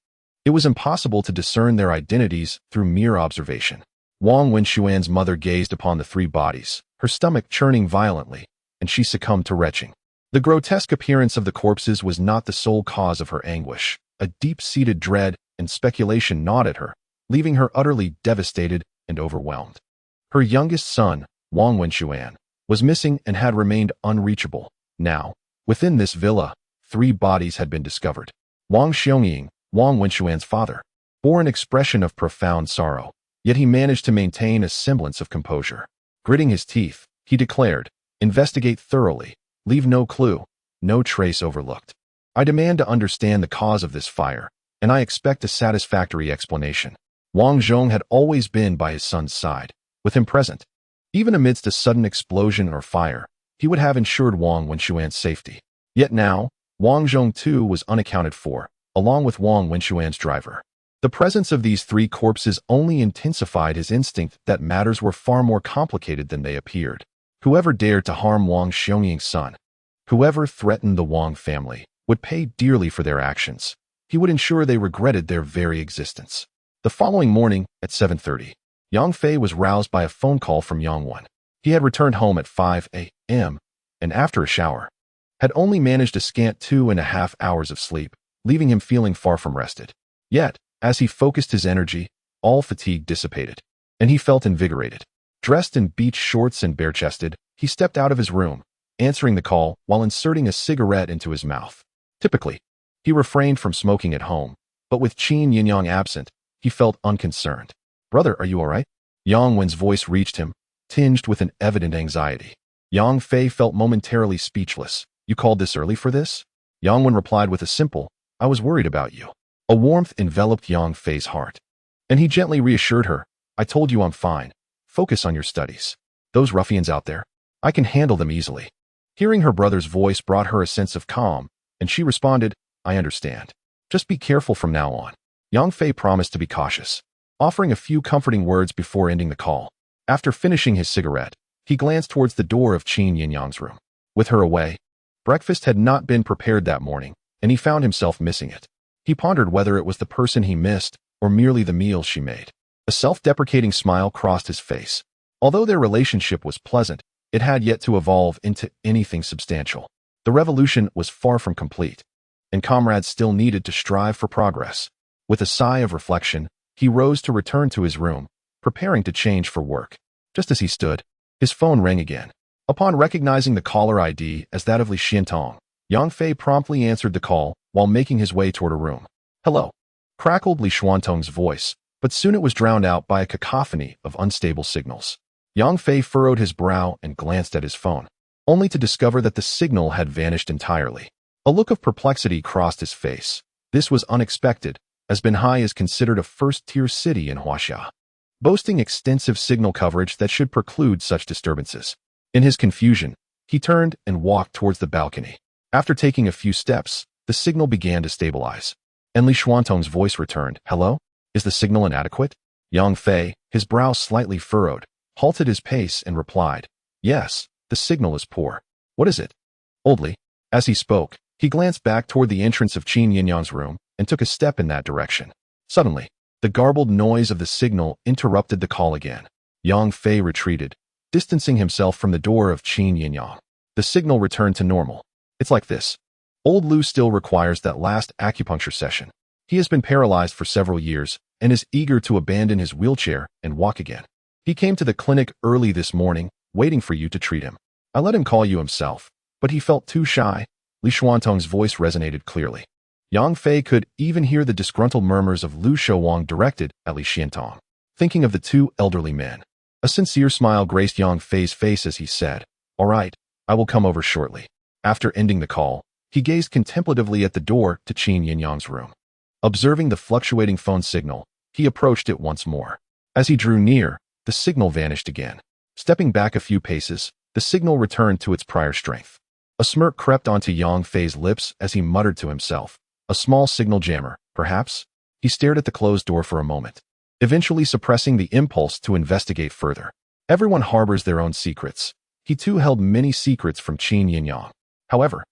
It was impossible to discern their identities through mere observation. Wang Wenxuan's mother gazed upon the 3 bodies, her stomach churning violently, and she succumbed to retching. The grotesque appearance of the corpses was not the sole cause of her anguish. A deep-seated dread and speculation gnawed at her, leaving her utterly devastated and overwhelmed. Her youngest son, Wang Wenxuan, was missing and had remained unreachable. Now, within this villa, 3 bodies had been discovered. Wang Xionying, Wang Wenxuan's father, bore an expression of profound sorrow, yet he managed to maintain a semblance of composure. Gritting his teeth, he declared, "Investigate thoroughly, leave no clue, no trace overlooked. I demand to understand the cause of this fire, and I expect a satisfactory explanation." Wang Zhong had always been by his son's side, with him present. Even amidst a sudden explosion or fire, he would have ensured Wang Wenxuan's safety. Yet now, Wang Zhong too was unaccounted for, along with Wang Wenxuan's driver. The presence of these 3 corpses only intensified his instinct that matters were far more complicated than they appeared. Whoever dared to harm Wang Xionying's son, whoever threatened the Wang family, would pay dearly for their actions. He would ensure they regretted their very existence. The following morning, at 7:30, Yang Fei was roused by a phone call from Yang Wen. He had returned home at 5 a.m., and after a shower, had only managed a scant 2.5 hours of sleep, leaving him feeling far from rested. Yet, as he focused his energy, all fatigue dissipated, and he felt invigorated. Dressed in beach shorts and bare-chested, he stepped out of his room, answering the call while inserting a cigarette into his mouth. Typically, he refrained from smoking at home, but with Qin Yinyang absent, he felt unconcerned. "Brother, are you all right?" Yang Wen's voice reached him, tinged with an evident anxiety. Yang Fei felt momentarily speechless. "You called this early for this?" Yang Wen replied with a simple, "I was worried about you." A warmth enveloped Yang Fei's heart, and he gently reassured her, "I told you I'm fine. Focus on your studies. Those ruffians out there, I can handle them easily." Hearing her brother's voice brought her a sense of calm, and she responded, "I understand. Just be careful from now on." Yang Fei promised to be cautious, offering a few comforting words before ending the call. After finishing his cigarette, he glanced towards the door of Qin Yinyang's room. With her away, breakfast had not been prepared that morning, and he found himself missing it. He pondered whether it was the person he missed or merely the meal she made. A self-deprecating smile crossed his face. Although their relationship was pleasant, it had yet to evolve into anything substantial. The revolution was far from complete, and comrades still needed to strive for progress. With a sigh of reflection, he rose to return to his room, preparing to change for work. Just as he stood, his phone rang again. Upon recognizing the caller ID as that of Li Xiantong, Yang Fei promptly answered the call while making his way toward a room. "Hello," crackled Li Xiantong's voice, but soon it was drowned out by a cacophony of unstable signals. Yang Fei furrowed his brow and glanced at his phone, only to discover that the signal had vanished entirely. A look of perplexity crossed his face. This was unexpected, as Binhai is considered a first-tier city in Huaxia, boasting extensive signal coverage that should preclude such disturbances. In his confusion, he turned and walked towards the balcony. After taking a few steps, the signal began to stabilize, and Li Xiantong's voice returned. "Hello? Is the signal inadequate?" Yang Fei, his brow slightly furrowed, halted his pace and replied, "Yes, the signal is poor. What is it?" Oldly, as he spoke, he glanced back toward the entrance of Qin Yinyang's room and took a step in that direction. Suddenly, the garbled noise of the signal interrupted the call again. Yang Fei retreated, distancing himself from the door of Qin Yinyang. The signal returned to normal. "It's like this. Old Lu still requires that last acupuncture session. He has been paralyzed for several years and is eager to abandon his wheelchair and walk again. He came to the clinic early this morning, waiting for you to treat him. I let him call you himself, but he felt too shy. Li Xuantong's voice resonated clearly. Yang Fei could even hear the disgruntled murmurs of Lu Shouwang directed at Li Xiantong. Thinking of the two elderly men, a sincere smile graced Yang Fei's face as he said, "All right, I will come over shortly." After ending the call, he gazed contemplatively at the door to Qin Yinyang's room. Observing the fluctuating phone signal, he approached it once more. As he drew near, the signal vanished again. Stepping back a few paces, the signal returned to its prior strength. A smirk crept onto Yang Fei's lips as he muttered to himself, "A small signal jammer, perhaps?" He stared at the closed door for a moment, eventually suppressing the impulse to investigate further. Everyone harbors their own secrets. He too held many secrets from Qin Yinyang. However,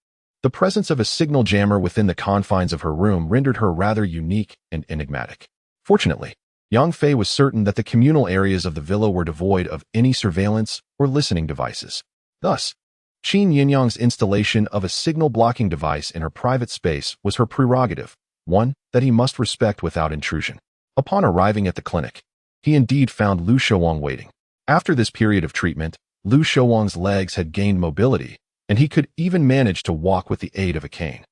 the presence of a signal jammer within the confines of her room rendered her rather unique and enigmatic. Fortunately, Yang Fei was certain that the communal areas of the villa were devoid of any surveillance or listening devices. Thus, Qin Yinyang's installation of a signal-blocking device in her private space was her prerogative, one that he must respect without intrusion. Upon arriving at the clinic, he indeed found Lu Shouwang waiting. After this period of treatment, Lu Shouwang's legs had gained mobility, and he could even manage to walk with the aid of a cane.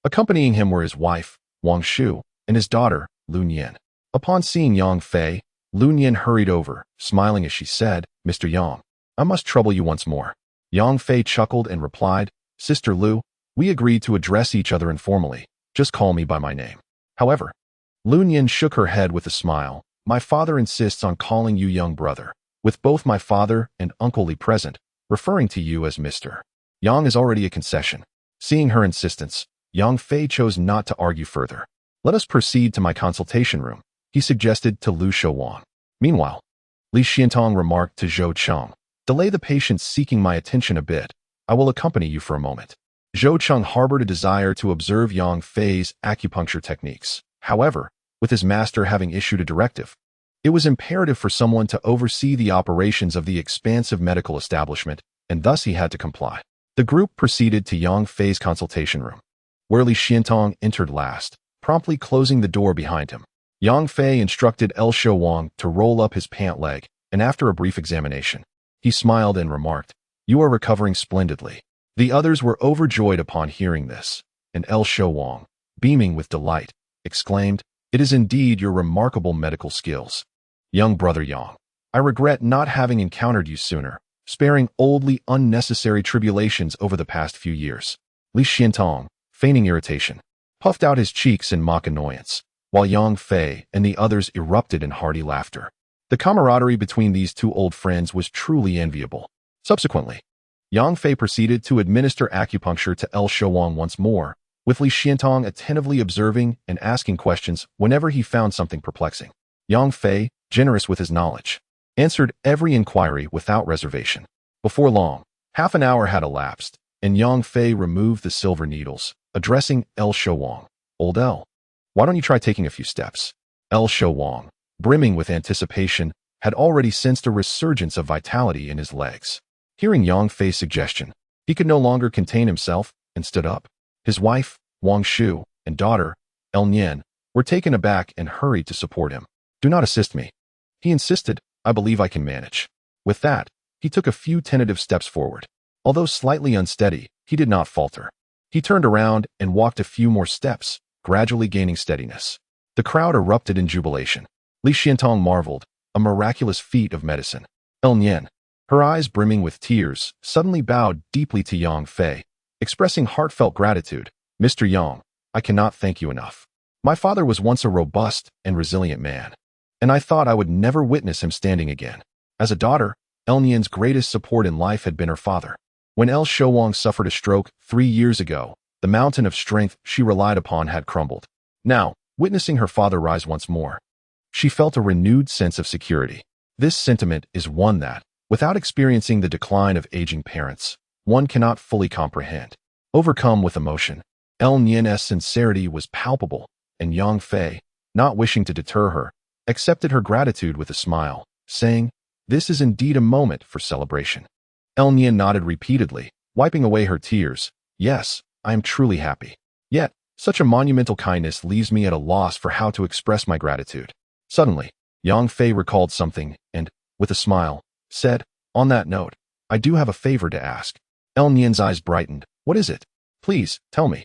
Accompanying him were his wife, Wang Shu, and his daughter, Lu Nian. Upon seeing Yang Fei, Lu Nian hurried over, smiling as she said, "Mr. Yang, I must trouble you once more." Yang Fei chuckled and replied, "Sister Lu, we agreed to address each other informally. Just call me by my name." However, Lu Nian shook her head with a smile. "My father insists on calling you young brother, with both my father and Uncle Li present, referring to you as Mr. Yang is already a concession." Seeing her insistence, Yang Fei chose not to argue further. "Let us proceed to my consultation room," he suggested to Lu Shouwang. Meanwhile, Li Xiantong remarked to Zhou Cheng, "Delay the patient seeking my attention a bit. I will accompany you for a moment." Zhou Cheng harbored a desire to observe Yang Fei's acupuncture techniques. However, with his master having issued a directive, it was imperative for someone to oversee the operations of the expansive medical establishment, and thus he had to comply. The group proceeded to Yang Fei's consultation room, where Li Xiantong entered last, promptly closing the door behind him. Yang Fei instructed L Shouwang to roll up his pant leg, and after a brief examination, he smiled and remarked, "You are recovering splendidly." The others were overjoyed upon hearing this, and L Shouwang, beaming with delight, exclaimed, "It is indeed your remarkable medical skills. Young brother Yang, I regret not having encountered you sooner, sparing oldly unnecessary tribulations over the past few years." Li Xiantong, feigning irritation, puffed out his cheeks in mock annoyance, while Yang Fei and the others erupted in hearty laughter. The camaraderie between these two old friends was truly enviable. Subsequently, Yang Fei proceeded to administer acupuncture to L Shouwang once more, with Li Xiantong attentively observing and asking questions whenever he found something perplexing. Yang Fei, generous with his knowledge, answered every inquiry without reservation. Before long, half an hour had elapsed, and Yang Fei removed the silver needles, addressing L Shouwang, "Old L, why don't you try taking a few steps?" L Shouwang, brimming with anticipation, had already sensed a resurgence of vitality in his legs. Hearing Yang Fei's suggestion, he could no longer contain himself and stood up. His wife, Wang Shu, and daughter, L Nian, were taken aback and hurried to support him. "Do not assist me," he insisted. "I believe I can manage." With that, he took a few tentative steps forward. Although slightly unsteady, he did not falter. He turned around and walked a few more steps, gradually gaining steadiness. The crowd erupted in jubilation. Li Xiantong marveled, a miraculous feat of medicine. L Nian, her eyes brimming with tears, suddenly bowed deeply to Yang Fei, expressing heartfelt gratitude. "Mr. Yang, I cannot thank you enough. My father was once a robust and resilient man, and I thought I would never witness him standing again." As a daughter, L Nian's greatest support in life had been her father. When L Shouwang suffered a stroke 3 years ago, the mountain of strength she relied upon had crumbled. Now, witnessing her father rise once more, she felt a renewed sense of security. This sentiment is one that, without experiencing the decline of aging parents, one cannot fully comprehend. Overcome with emotion, L Nian's sincerity was palpable, and Yang Fei, not wishing to deter her, accepted her gratitude with a smile, saying, "This is indeed a moment for celebration." L Nian nodded repeatedly, wiping away her tears. "Yes, I am truly happy. Yet, such a monumental kindness leaves me at a loss for how to express my gratitude." Suddenly, Yang Fei recalled something and, with a smile, said, "On that note, I do have a favor to ask." Nian's eyes brightened. What is it? Please, tell me.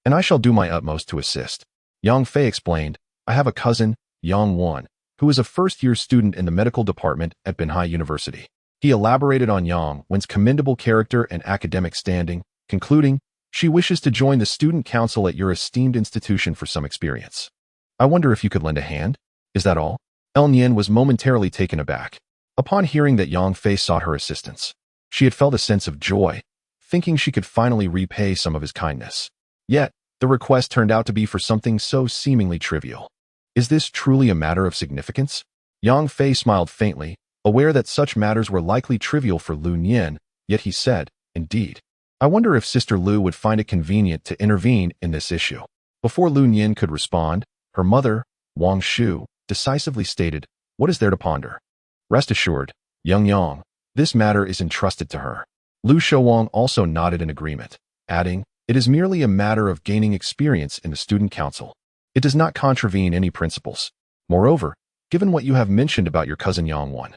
And I shall do my utmost to assist. Yang Fei explained, I have a cousin, Yang Wan, who is a first-year student in the medical department at Binhai University. He elaborated on Yang Wan's commendable character and academic standing, concluding, she wishes to join the student council at your esteemed institution for some experience. I wonder if you could lend a hand? Is that all? Nian was momentarily taken aback. Upon hearing that Yang Fei sought her assistance, she had felt a sense of joy, thinking she could finally repay some of his kindness. Yet, the request turned out to be for something so seemingly trivial. Is this truly a matter of significance? Yang Fei smiled faintly, aware that such matters were likely trivial for Lu Nian, yet he said, indeed. I wonder if Sister Lu would find it convenient to intervene in this issue. Before Lu Nian could respond, her mother, Wang Shu, decisively stated, what is there to ponder? Rest assured, young Yang, this matter is entrusted to her. Lu Shouwang also nodded in agreement, adding, it is merely a matter of gaining experience in the student council. It does not contravene any principles. Moreover, given what you have mentioned about your cousin Yang Wan,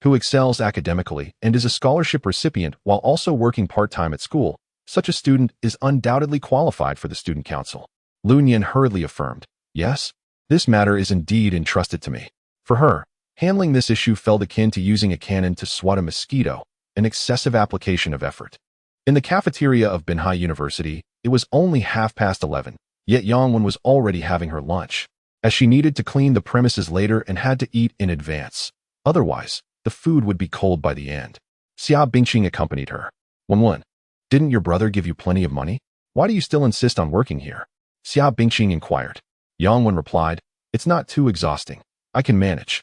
who excels academically and is a scholarship recipient while also working part-time at school, such a student is undoubtedly qualified for the student council. Lu Nian hurriedly affirmed, yes, this matter is indeed entrusted to me. For her, handling this issue felt akin to using a cannon to swat a mosquito, an excessive application of effort. In the cafeteria of Binhai University, it was only 11:30, yet Yang Wan was already having her lunch, as she needed to clean the premises later and had to eat in advance. Otherwise, the food would be cold by the end. Xia Bingqing accompanied her. Wan, didn't your brother give you plenty of money? Why do you still insist on working here? Xia Bingqing inquired. Yang Wan replied, it's not too exhausting. I can manage.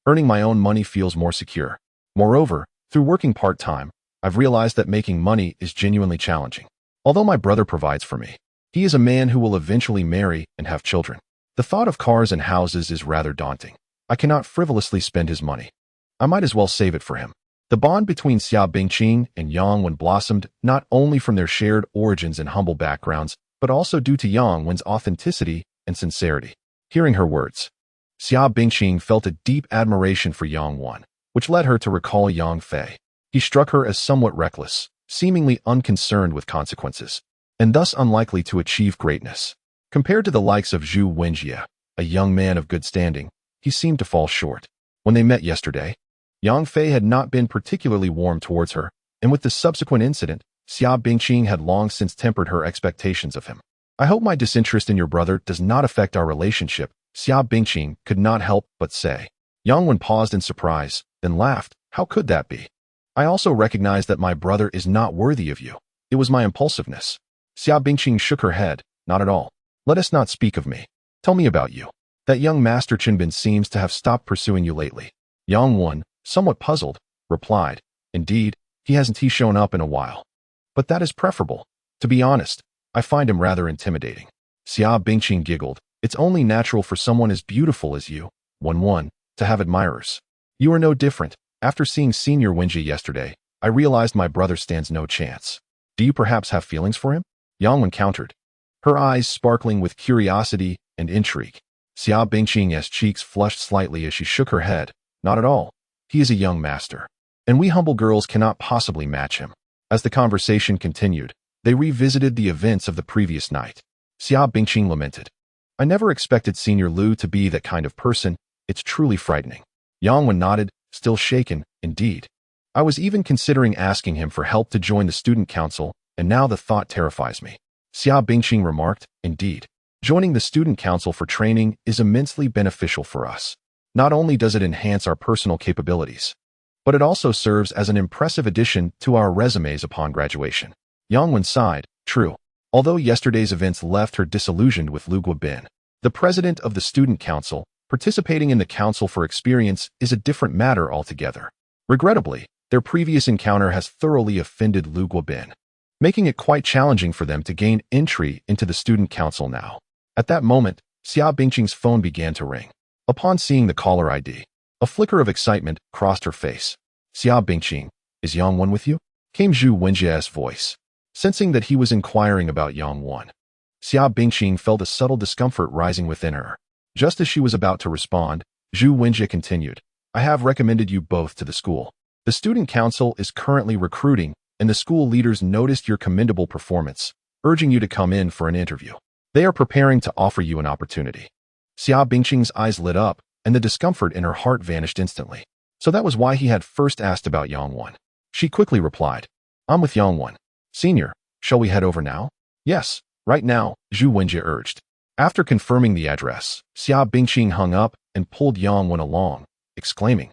Earning my own money feels more secure. Moreover, through working part-time, I've realized that making money is genuinely challenging. Although my brother provides for me, he is a man who will eventually marry and have children. The thought of cars and houses is rather daunting. I cannot frivolously spend his money. I might as well save it for him. The bond between Xia Bingqing and Yang Wan blossomed not only from their shared origins and humble backgrounds, but also due to Yang Wan's authenticity and sincerity. Hearing her words, Xia Bingqing felt a deep admiration for Yang Wan, which led her to recall Yang Fei. He struck her as somewhat reckless, seemingly unconcerned with consequences, and thus unlikely to achieve greatness. Compared to the likes of Zhu Wenjie, a young man of good standing, he seemed to fall short. When they met yesterday, Yang Fei had not been particularly warm towards her, and with the subsequent incident, Xia Bingqing had long since tempered her expectations of him. I hope my disinterest in your brother does not affect our relationship, Xia Bingqing could not help but say. Yang Wan paused in surprise, then laughed. How could that be? I also recognize that my brother is not worthy of you. It was my impulsiveness. Xia Bingqing shook her head. Not at all. Let us not speak of me. Tell me about you. That young Master Chenbin seems to have stopped pursuing you lately. Yang Wan, somewhat puzzled, replied, indeed, he hasn't shown up in a while. But that is preferable. To be honest, I find him rather intimidating. Xia Bingqing giggled. It's only natural for someone as beautiful as you, Wan, to have admirers. You are no different. After seeing Senior Wenjie yesterday, I realized my brother stands no chance. Do you perhaps have feelings for him? Yang Wan countered, her eyes sparkling with curiosity and intrigue. Xia Bingqing's cheeks flushed slightly as she shook her head. Not at all. He is a young master, and we humble girls cannot possibly match him. As the conversation continued, they revisited the events of the previous night. Xia Bingqing lamented, I never expected Senior Lu to be that kind of person. It's truly frightening. Yang Wan nodded, still shaken. Indeed. I was even considering asking him for help to join the student council, and now the thought terrifies me. Xia Bingqing remarked, indeed. Joining the student council for training is immensely beneficial for us. Not only does it enhance our personal capabilities, but it also serves as an impressive addition to our resumes upon graduation. Yang Wan sighed. True. Although yesterday's events left her disillusioned with Lu Guobin, the president of the student council, participating in the council for experience is a different matter altogether. Regrettably, their previous encounter has thoroughly offended Lu Guobin, making it quite challenging for them to gain entry into the student council now. At that moment, Xia Bingqing's phone began to ring. Upon seeing the caller ID, a flicker of excitement crossed her face. Xia Bingqing, is Yang Wan with you? Came Zhu Wenjie's voice. Sensing that he was inquiring about Yang Wan, Xia Bingqing felt a subtle discomfort rising within her. Just as she was about to respond, Zhu Wenjie continued, I have recommended you both to the school. The student council is currently recruiting, and the school leaders noticed your commendable performance, urging you to come in for an interview. They are preparing to offer you an opportunity. Xia Bingqing's eyes lit up, and the discomfort in her heart vanished instantly. So that was why he had first asked about Yangwan. She quickly replied, I'm with Yangwan. Senior, shall we head over now? Yes, right now, Zhu Wenjie urged. After confirming the address, Xia Bingqing hung up and pulled Yangwan along, exclaiming,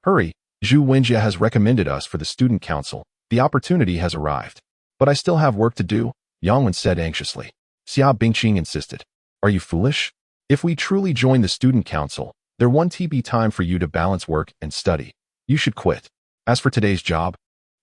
Hurry, Zhu Wenjie has recommended us for the student council. The opportunity has arrived. But I still have work to do, Yangwan said anxiously. Xia Bingqing insisted. Are you foolish? If we truly join the student council, there won't be time for you to balance work and study. You should quit. As for today's job,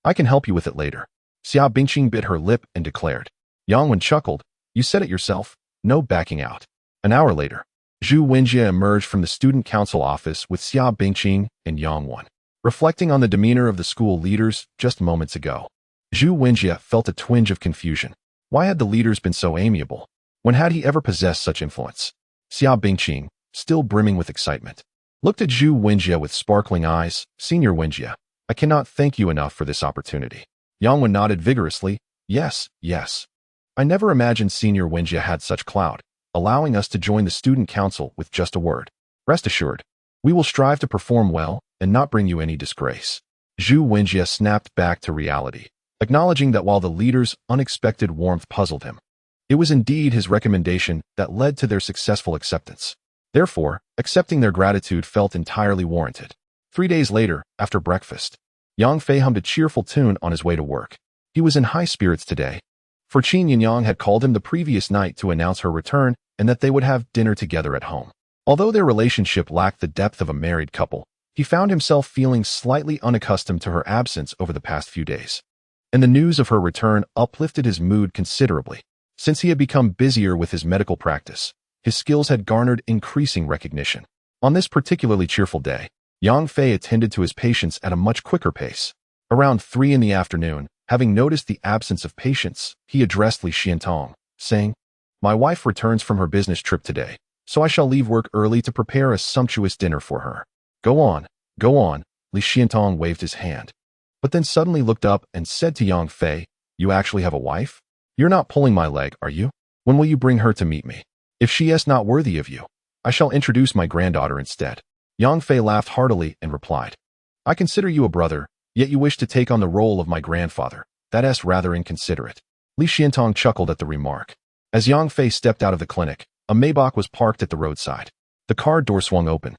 I can help you with it later. Xia Bingqing bit her lip and declared. Yangwan chuckled. You said it yourself. No backing out. An hour later, Zhu Wenjie emerged from the student council office with Xia Bingqing and Yangwan. Reflecting on the demeanor of the school leaders just moments ago, Zhu Wenjie felt a twinge of confusion. Why had the leaders been so amiable? When had he ever possessed such influence? Xia Bingqing, still brimming with excitement, looked at Zhu Wenjie with sparkling eyes. Senior Wenjie, I cannot thank you enough for this opportunity. Yangwan nodded vigorously. Yes, yes. I never imagined Senior Wenjie had such clout, allowing us to join the student council with just a word. Rest assured, we will strive to perform well and not bring you any disgrace. Zhu Wenjie snapped back to reality, acknowledging that while the leader's unexpected warmth puzzled him, it was indeed his recommendation that led to their successful acceptance. Therefore, accepting their gratitude felt entirely warranted. 3 days later, after breakfast, Yang Fei hummed a cheerful tune on his way to work. He was in high spirits today, for Qin Yinyang had called him the previous night to announce her return and that they would have dinner together at home. Although their relationship lacked the depth of a married couple, he found himself feeling slightly unaccustomed to her absence over the past few days. And the news of her return uplifted his mood considerably. Since he had become busier with his medical practice, his skills had garnered increasing recognition. On this particularly cheerful day, Yang Fei attended to his patients at a much quicker pace. Around 3 in the afternoon, having noticed the absence of patients, he addressed Li Xiantong, saying, My wife returns from her business trip today, so I shall leave work early to prepare a sumptuous dinner for her. Go on, Li Xiantong waved his hand, but then suddenly looked up and said to Yang Fei, You actually have a wife? You're not pulling my leg, are you? When will you bring her to meet me? If she is not worthy of you, I shall introduce my granddaughter instead. Yang Fei laughed heartily and replied, I consider you a brother, yet you wish to take on the role of my grandfather. That is rather inconsiderate. Li Xiantong chuckled at the remark. As Yang Fei stepped out of the clinic, a Maybach was parked at the roadside. The car door swung open,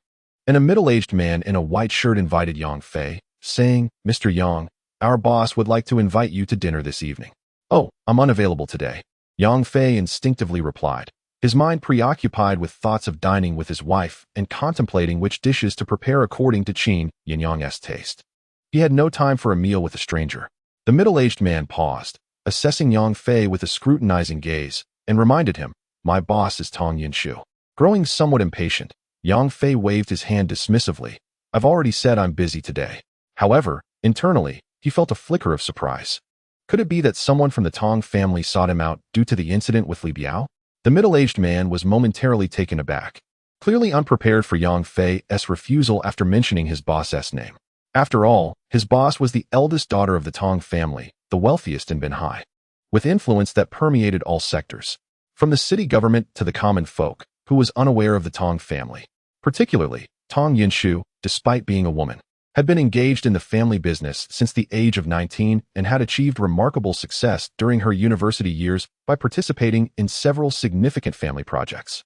and a middle-aged man in a white shirt invited Yang Fei, saying, Mr. Yang, our boss would like to invite you to dinner this evening. Oh, I'm unavailable today. Yang Fei instinctively replied, his mind preoccupied with thoughts of dining with his wife and contemplating which dishes to prepare according to Qin Yinyang's taste. He had no time for a meal with a stranger. The middle-aged man paused, assessing Yang Fei with a scrutinizing gaze, and reminded him, My boss is Tong Yinshu. Growing somewhat impatient, Yang Fei waved his hand dismissively. I've already said I'm busy today. However, internally, he felt a flicker of surprise. Could it be that someone from the Tong family sought him out due to the incident with Li Biao? The middle-aged man was momentarily taken aback, clearly unprepared for Yang Fei's refusal after mentioning his boss's name. After all, his boss was the eldest daughter of the Tong family, the wealthiest in Binhai, with influence that permeated all sectors, from the city government to the common folk, who was unaware of the Tong family. Particularly, Tong Yinshu, despite being a woman, had been engaged in the family business since the age of 19 and had achieved remarkable success during her university years by participating in several significant family projects,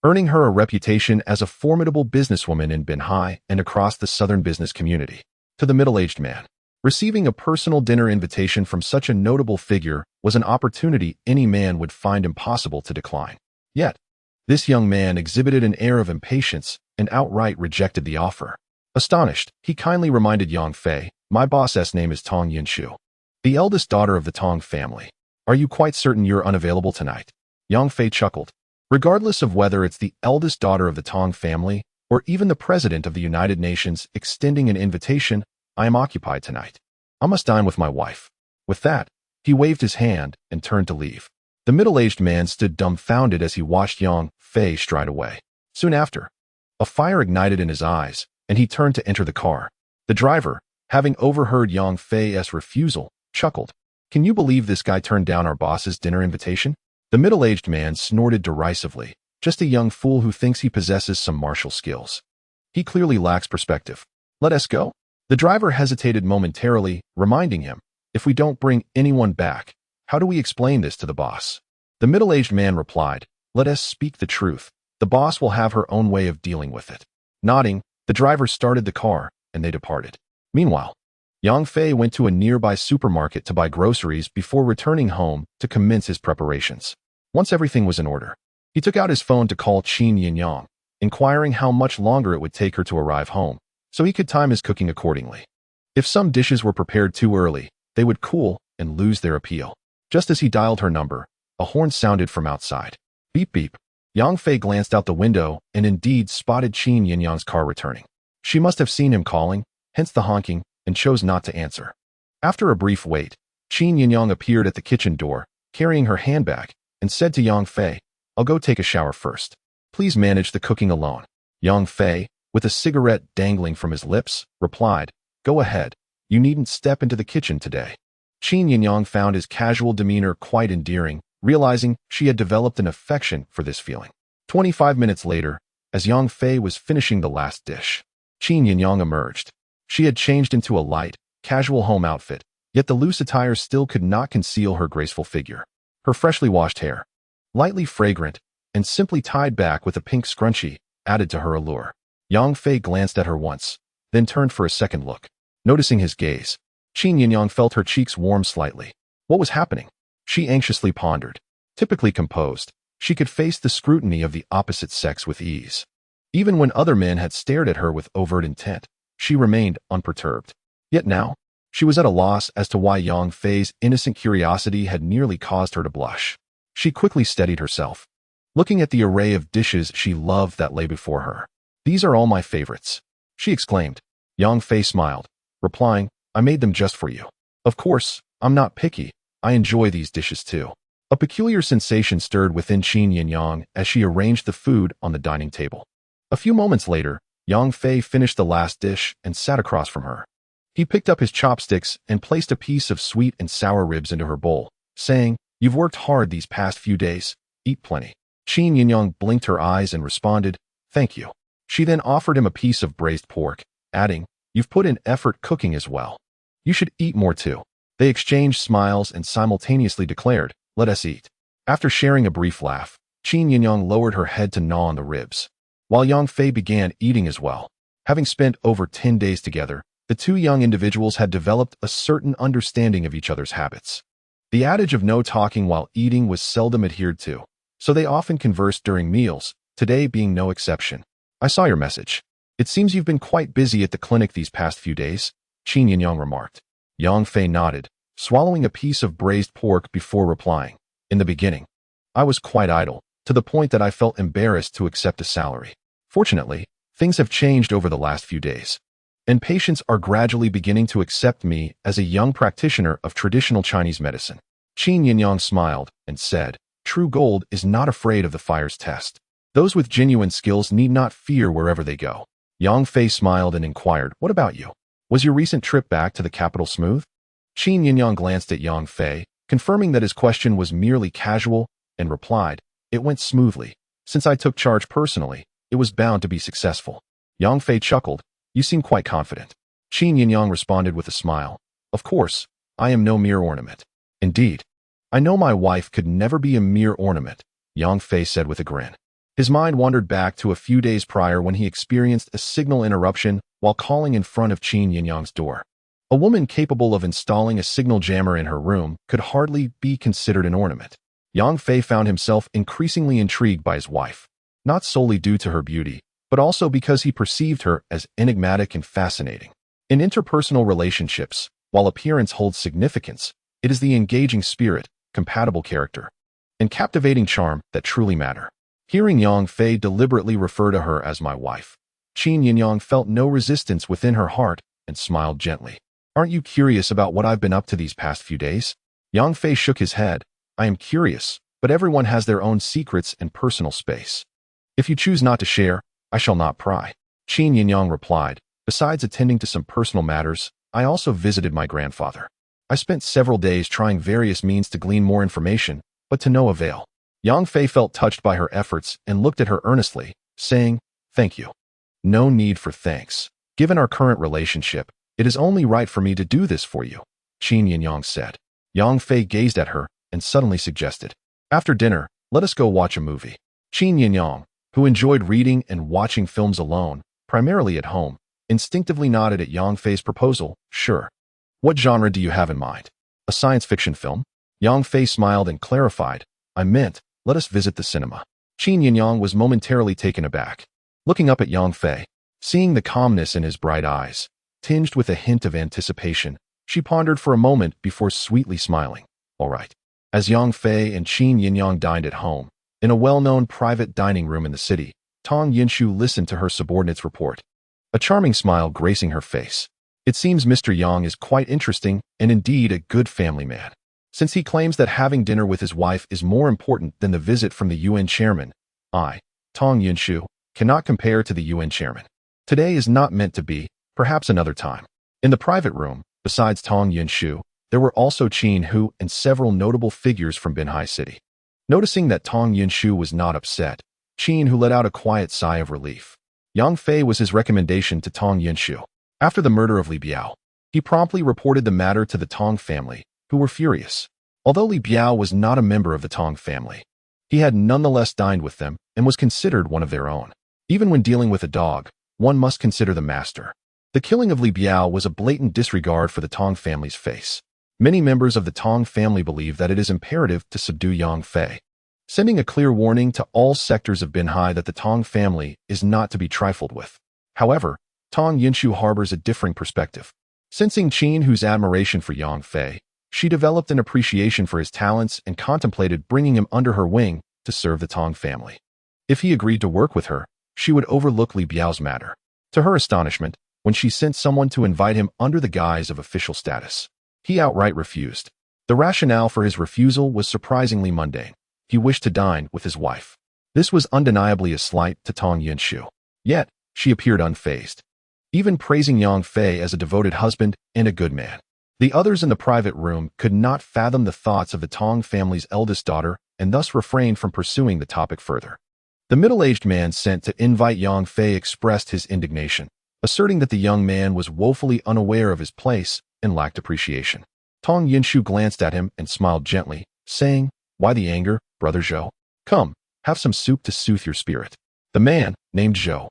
earning her a reputation as a formidable businesswoman in Binhai and across the southern business community. To the middle-aged man, receiving a personal dinner invitation from such a notable figure was an opportunity any man would find impossible to decline. Yet, this young man exhibited an air of impatience and outright rejected the offer. Astonished, he kindly reminded Yang Fei, My boss's name is Tong Yinshu, the eldest daughter of the Tong family. Are you quite certain you're unavailable tonight? Yang Fei chuckled. Regardless of whether it's the eldest daughter of the Tong family or even the president of the United Nations extending an invitation, I am occupied tonight. I must dine with my wife. With that, he waved his hand and turned to leave. The middle-aged man stood dumbfounded as he watched Yang Fei stride away. Soon after, a fire ignited in his eyes, and he turned to enter the car. The driver, having overheard Yang Fei's refusal, chuckled. Can you believe this guy turned down our boss's dinner invitation? The middle-aged man snorted derisively. Just a young fool who thinks he possesses some martial skills. He clearly lacks perspective. Let us go. The driver hesitated momentarily, reminding him, if we don't bring anyone back, how do we explain this to the boss? The middle-aged man replied, let us speak the truth. The boss will have her own way of dealing with it. Nodding, the driver started the car, and they departed. Meanwhile, Yang Fei went to a nearby supermarket to buy groceries before returning home to commence his preparations. Once everything was in order, he took out his phone to call Qin Yinyang, inquiring how much longer it would take her to arrive home, so he could time his cooking accordingly. If some dishes were prepared too early, they would cool and lose their appeal. Just as he dialed her number, a horn sounded from outside. Beep beep. Yang Fei glanced out the window and indeed spotted Qin Yinyang's car returning. She must have seen him calling, hence the honking, and chose not to answer. After a brief wait, Qin Yinyang appeared at the kitchen door, carrying her handbag, and said to Yang Fei, I'll go take a shower first. Please manage the cooking alone. Yang Fei, with a cigarette dangling from his lips, replied, Go ahead. You needn't step into the kitchen today. Qin Yinyang found his casual demeanor quite endearing, realizing she had developed an affection for this feeling. 25 minutes later, as Yang Fei was finishing the last dish, Qin Yinyang emerged. She had changed into a light, casual home outfit, yet the loose attire still could not conceal her graceful figure. Her freshly washed hair, lightly fragrant, and simply tied back with a pink scrunchie, added to her allure. Yang Fei glanced at her once, then turned for a second look. Noticing his gaze, Qin Yinyang felt her cheeks warm slightly. What was happening? She anxiously pondered. Typically composed, she could face the scrutiny of the opposite sex with ease. Even when other men had stared at her with overt intent, she remained unperturbed. Yet now, she was at a loss as to why Yang Fei's innocent curiosity had nearly caused her to blush. She quickly steadied herself, looking at the array of dishes she loved that lay before her. These are all my favorites, she exclaimed. Yang Fei smiled, replying, I made them just for you. Of course, I'm not picky. I enjoy these dishes too. A peculiar sensation stirred within Qin Yinyang as she arranged the food on the dining table. A few moments later, Yang Fei finished the last dish and sat across from her. He picked up his chopsticks and placed a piece of sweet and sour ribs into her bowl, saying, You've worked hard these past few days. Eat plenty. Qin Yinyang blinked her eyes and responded, Thank you. She then offered him a piece of braised pork, adding, You've put in effort cooking as well. You should eat more too. They exchanged smiles and simultaneously declared, Let us eat. After sharing a brief laugh, Qin Yinyang lowered her head to gnaw on the ribs, while Yang Fei began eating as well. Having spent over 10 days together, the two young individuals had developed a certain understanding of each other's habits. The adage of no talking while eating was seldom adhered to, so they often conversed during meals, today being no exception. I saw your message. It seems you've been quite busy at the clinic these past few days, Qin Yinyang remarked. Yang Fei nodded, swallowing a piece of braised pork before replying. In the beginning, I was quite idle, to the point that I felt embarrassed to accept a salary. Fortunately, things have changed over the last few days, and patients are gradually beginning to accept me as a young practitioner of traditional Chinese medicine. Qin Yinyang smiled and said, True gold is not afraid of the fire's test. Those with genuine skills need not fear wherever they go. Yang Fei smiled and inquired, What about you? Was your recent trip back to the capital smooth? Qin Yinyang glanced at Yang Fei, confirming that his question was merely casual, and replied, It went smoothly. Since I took charge personally, it was bound to be successful. Yang Fei chuckled, You seem quite confident. Qin Yinyang responded with a smile, Of course, I am no mere ornament. Indeed, I know my wife could never be a mere ornament, Yang Fei said with a grin. His mind wandered back to a few days prior when he experienced a signal interruption while calling in front of Qin Yinyang's door. A woman capable of installing a signal jammer in her room could hardly be considered an ornament. Yang Fei found himself increasingly intrigued by his wife, not solely due to her beauty, but also because he perceived her as enigmatic and fascinating. In interpersonal relationships, while appearance holds significance, it is the engaging spirit, compatible character, and captivating charm that truly matter. Hearing Yang Fei deliberately refer to her as my wife, Qin Yinyang felt no resistance within her heart and smiled gently. Aren't you curious about what I've been up to these past few days? Yang Fei shook his head. I am curious, but everyone has their own secrets and personal space. If you choose not to share, I shall not pry. Qin Yinyang replied. Besides attending to some personal matters, I also visited my grandfather. I I spent several days trying various means to glean more information, but to no avail. Yang Fei felt touched by her efforts and looked at her earnestly, saying, "Thank you." "No need for thanks. Given our current relationship, it is only right for me to do this for you," Qin Yinyang said. Yang Fei gazed at her and suddenly suggested, "After dinner, let us go watch a movie." Qin Yinyang, who enjoyed reading and watching films alone, primarily at home, instinctively nodded at Yang Fei's proposal. "Sure. What genre do you have in mind? A science fiction film?" Yang Fei smiled and clarified, "I meant, let us visit the cinema." Qin Yinyang was momentarily taken aback. Looking up at Yang Fei, seeing the calmness in his bright eyes, tinged with a hint of anticipation, she pondered for a moment before sweetly smiling. "All right." As Yang Fei and Qin Yinyang dined at home, in a well-known private dining room in the city, Tong Yinshu listened to her subordinate's report, a charming smile gracing her face. "It seems Mr. Yang is quite interesting and indeed a good family man. Since he claims that having dinner with his wife is more important than the visit from the UN chairman, I, Tong Yinshu, cannot compare to the UN chairman. Today is not meant to be, perhaps another time." In the private room, besides Tong Yinshu, there were also Qin Hu and several notable figures from Binhai City. Noticing that Tong Yinshu was not upset, Qin Hu let out a quiet sigh of relief. Yang Fei was his recommendation to Tong Yinshu. After the murder of Li Biao, he promptly reported the matter to the Tong family, who were furious. Although Li Biao was not a member of the Tong family, he had nonetheless dined with them and was considered one of their own. Even when dealing with a dog, one must consider the master. The killing of Li Biao was a blatant disregard for the Tong family's face. Many members of the Tong family believe that it is imperative to subdue Yang Fei, sending a clear warning to all sectors of Binhai that the Tong family is not to be trifled with. However, Tong Yinshu harbors a differing perspective. Sensing Qin Hu's admiration for Yang Fei, she developed an appreciation for his talents and contemplated bringing him under her wing to serve the Tong family. If he agreed to work with her, she would overlook Li Biao's matter. To her astonishment, when she sent someone to invite him under the guise of official status, he outright refused. The rationale for his refusal was surprisingly mundane. He wished to dine with his wife. This was undeniably a slight to Tong Yinshu. Yet, she appeared unfazed, even praising Yang Fei as a devoted husband and a good man. The others in the private room could not fathom the thoughts of the Tong family's eldest daughter and thus refrained from pursuing the topic further. The middle-aged man sent to invite Yang Fei expressed his indignation, asserting that the young man was woefully unaware of his place and lacked appreciation. Tong Yinshu glanced at him and smiled gently, saying, "Why the anger, Brother Zhou? Come, have some soup to soothe your spirit." The man, named Zhou,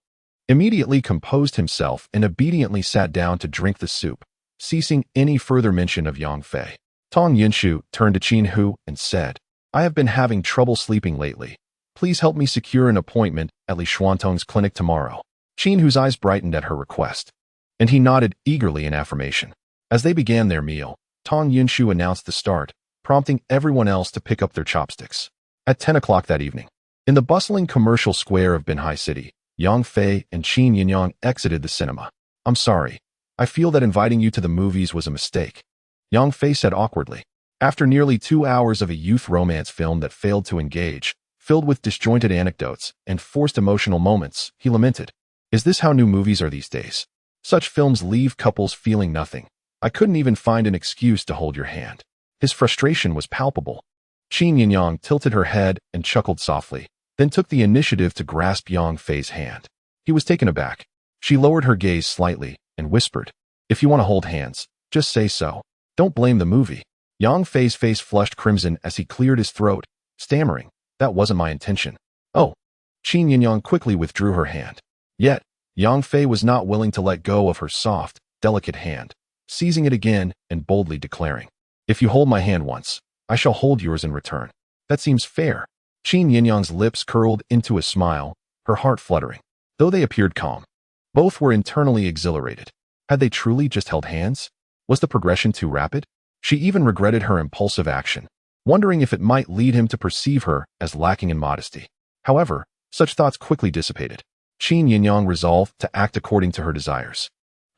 immediately composed himself and obediently sat down to drink the soup, ceasing any further mention of Yang Fei. Tong Yinshu turned to Qin Hu and said, "I have been having trouble sleeping lately. Please help me secure an appointment at Li Xuantong's clinic tomorrow." Qin Hu's eyes brightened at her request, and he nodded eagerly in affirmation. As they began their meal, Tong Yinshu announced the start, prompting everyone else to pick up their chopsticks. At 10 o'clock that evening, in the bustling commercial square of Binhai City, Yang Fei and Qin Yinyang exited the cinema. "I'm sorry. I feel that inviting you to the movies was a mistake," Yang Fei said awkwardly. After nearly 2 hours of a youth romance film that failed to engage, filled with disjointed anecdotes and forced emotional moments, he lamented, "Is this how new movies are these days? Such films leave couples feeling nothing. I couldn't even find an excuse to hold your hand." His frustration was palpable. Qin Yinyang tilted her head and chuckled softly, then took the initiative to grasp Yang Fei's hand. He was taken aback. She lowered her gaze slightly and whispered, "If you want to hold hands, just say so. Don't blame the movie." Yang Fei's face flushed crimson as he cleared his throat, stammering, "That wasn't my intention." "Oh." Qin Yinyang quickly withdrew her hand. Yet, Yang Fei was not willing to let go of her soft, delicate hand, seizing it again and boldly declaring, "If you hold my hand once, I shall hold yours in return. That seems fair." Qin Yinyang's lips curled into a smile, her heart fluttering. Though they appeared calm, both were internally exhilarated. Had they truly just held hands? Was the progression too rapid? She even regretted her impulsive action, wondering if it might lead him to perceive her as lacking in modesty. However, such thoughts quickly dissipated. Qin Yinyang resolved to act according to her desires.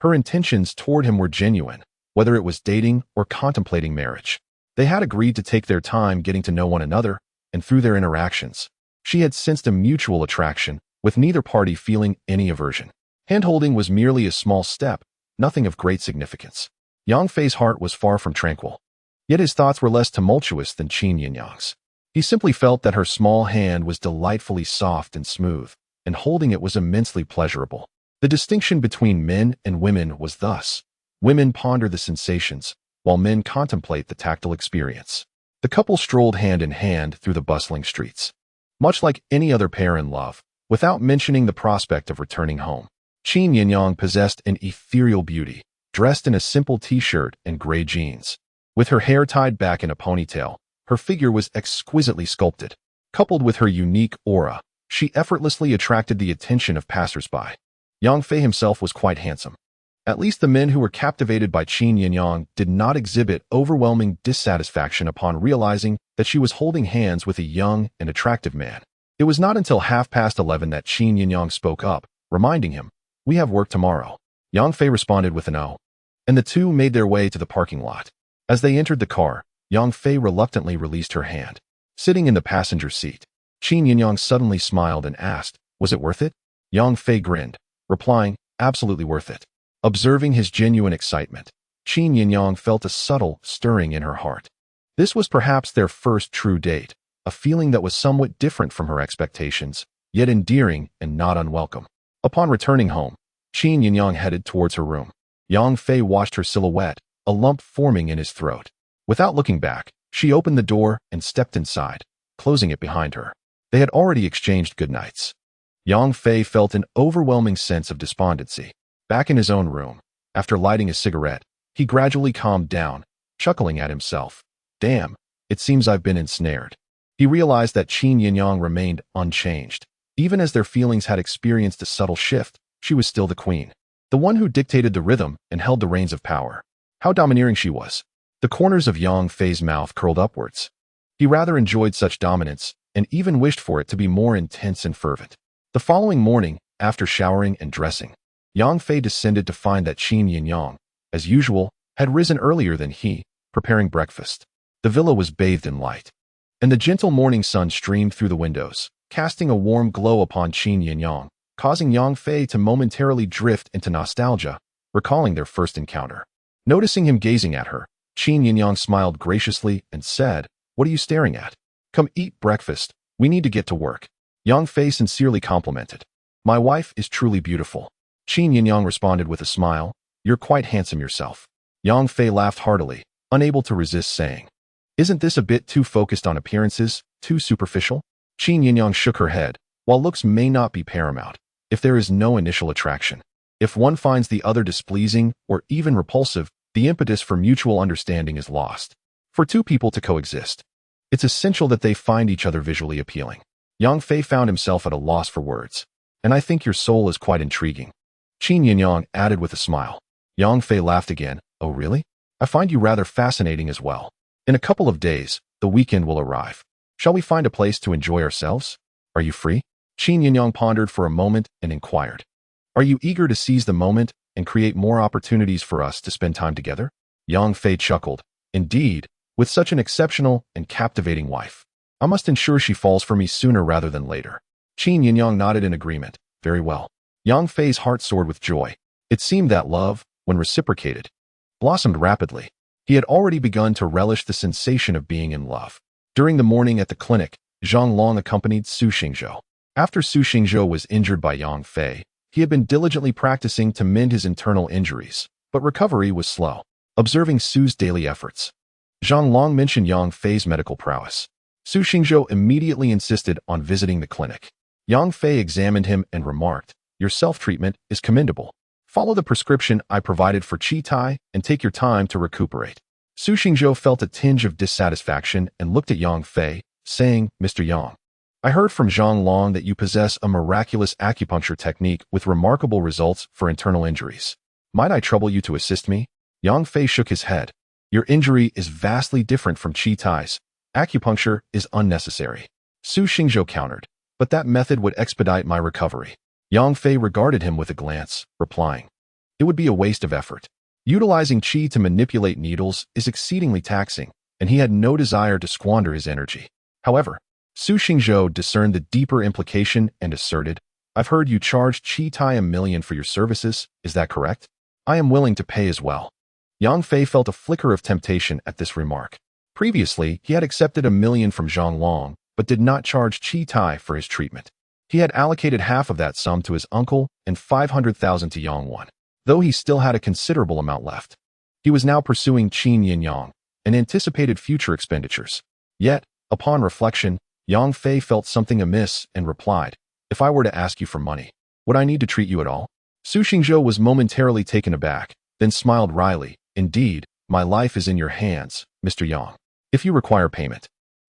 Her intentions toward him were genuine, whether it was dating or contemplating marriage. They had agreed to take their time getting to know one another, and through their interactions, she had sensed a mutual attraction, with neither party feeling any aversion. Handholding was merely a small step, nothing of great significance. Yang Fei's heart was far from tranquil. Yet his thoughts were less tumultuous than Qin Yinyang's. He simply felt that her small hand was delightfully soft and smooth, and holding it was immensely pleasurable. The distinction between men and women was thus: women ponder the sensations, while men contemplate the tactile experience. The couple strolled hand in hand through the bustling streets. Much like any other pair in love, without mentioning the prospect of returning home. Qin Yinyang possessed an ethereal beauty, dressed in a simple t-shirt and gray jeans. With her hair tied back in a ponytail, her figure was exquisitely sculpted. Coupled with her unique aura, she effortlessly attracted the attention of passers-by. Yang Fei himself was quite handsome. At least the men who were captivated by Qin Yinyang did not exhibit overwhelming dissatisfaction upon realizing that she was holding hands with a young and attractive man. It was not until 11:30 that Qin Yinyang spoke up, reminding him, "We have work tomorrow." Yang Fei responded with an "oh," and the two made their way to the parking lot. As they entered the car, Yang Fei reluctantly released her hand. Sitting in the passenger seat, Qin Yinyang suddenly smiled and asked, "Was it worth it?" Yang Fei grinned, replying, "Absolutely worth it." Observing his genuine excitement, Qin Yinyang felt a subtle stirring in her heart. This was perhaps their first true date, a feeling that was somewhat different from her expectations, yet endearing and not unwelcome. Upon returning home, Qin Yinyang headed towards her room. Yang Fei watched her silhouette, a lump forming in his throat. Without looking back, she opened the door and stepped inside, closing it behind her. They had already exchanged goodnights. Yang Fei felt an overwhelming sense of despondency. Back in his own room, after lighting a cigarette, he gradually calmed down, chuckling at himself. Damn, it seems I've been ensnared. He realized that Qin Yinyang remained unchanged. Even as their feelings had experienced a subtle shift, she was still the queen. The one who dictated the rhythm and held the reins of power. How domineering she was. The corners of Yang Fei's mouth curled upwards. He rather enjoyed such dominance, and even wished for it to be more intense and fervent. The following morning, after showering and dressing, Yang Fei descended to find that Qin Yinyang, as usual, had risen earlier than he, preparing breakfast. The villa was bathed in light, and the gentle morning sun streamed through the windows, casting a warm glow upon Qin Yinyang, causing Yang Fei to momentarily drift into nostalgia, recalling their first encounter. Noticing him gazing at her, Qin Yinyang smiled graciously and said, "What are you staring at? Come eat breakfast, we need to get to work." Yang Fei sincerely complimented. "My wife is truly beautiful." Qin Yinyang responded with a smile, "You're quite handsome yourself." Yang Fei laughed heartily, unable to resist saying, "Isn't this a bit too focused on appearances, too superficial?" Qin Yinyang shook her head. While looks may not be paramount, if there is no initial attraction, if one finds the other displeasing or even repulsive, the impetus for mutual understanding is lost. For two people to coexist, it's essential that they find each other visually appealing. Yang Fei found himself at a loss for words. "And I think your soul is quite intriguing," Qin Yinyang added with a smile. Yang Fei laughed again. "Oh really? I find you rather fascinating as well. In a couple of days, the weekend will arrive. Shall we find a place to enjoy ourselves? Are you free?" Qin Yinyang pondered for a moment and inquired, "Are you eager to seize the moment and create more opportunities for us to spend time together?" Yang Fei chuckled. "Indeed, with such an exceptional and captivating wife, I must ensure she falls for me sooner rather than later." Qin Yinyang nodded in agreement. "Very well." Yang Fei's heart soared with joy. It seemed that love, when reciprocated, blossomed rapidly. He had already begun to relish the sensation of being in love. During the morning at the clinic, Zhang Long accompanied Su Xingzhou. After Su Xingzhou was injured by Yang Fei, he had been diligently practicing to mend his internal injuries, but recovery was slow. Observing Su's daily efforts, Zhang Long mentioned Yang Fei's medical prowess. Su Xingzhou immediately insisted on visiting the clinic. Yang Fei examined him and remarked, "Your self-treatment is commendable. Follow the prescription I provided for Qi Tai and take your time to recuperate." Su Xingzhou felt a tinge of dissatisfaction and looked at Yang Fei, saying, "Mr. Yang, I heard from Zhang Long that you possess a miraculous acupuncture technique with remarkable results for internal injuries. Might I trouble you to assist me?" Yang Fei shook his head. "Your injury is vastly different from Qi Tai's. Acupuncture is unnecessary." Su Xingzhou countered, "But that method would expedite my recovery." Yang Fei regarded him with a glance, replying, "It would be a waste of effort. Utilizing qi to manipulate needles is exceedingly taxing, and he had no desire to squander his energy. However, Su Xingzhou discerned the deeper implication and asserted, "I've heard you charge Qi Tai $1 million for your services, is that correct? I am willing to pay as well." Yang Fei felt a flicker of temptation at this remark. Previously, he had accepted $1 million from Zhang Long, but did not charge Qi Tai for his treatment. He had allocated half of that sum to his uncle and 500,000 to Yang Wan, though he still had a considerable amount left. He was now pursuing Qin Yinyang and anticipated future expenditures. Yet, upon reflection, Yang Fei felt something amiss and replied, "If I were to ask you for money, would I need to treat you at all?" Su Xingzhou was momentarily taken aback, then smiled wryly. "Indeed, my life is in your hands, Mr. Yang. If you require payment,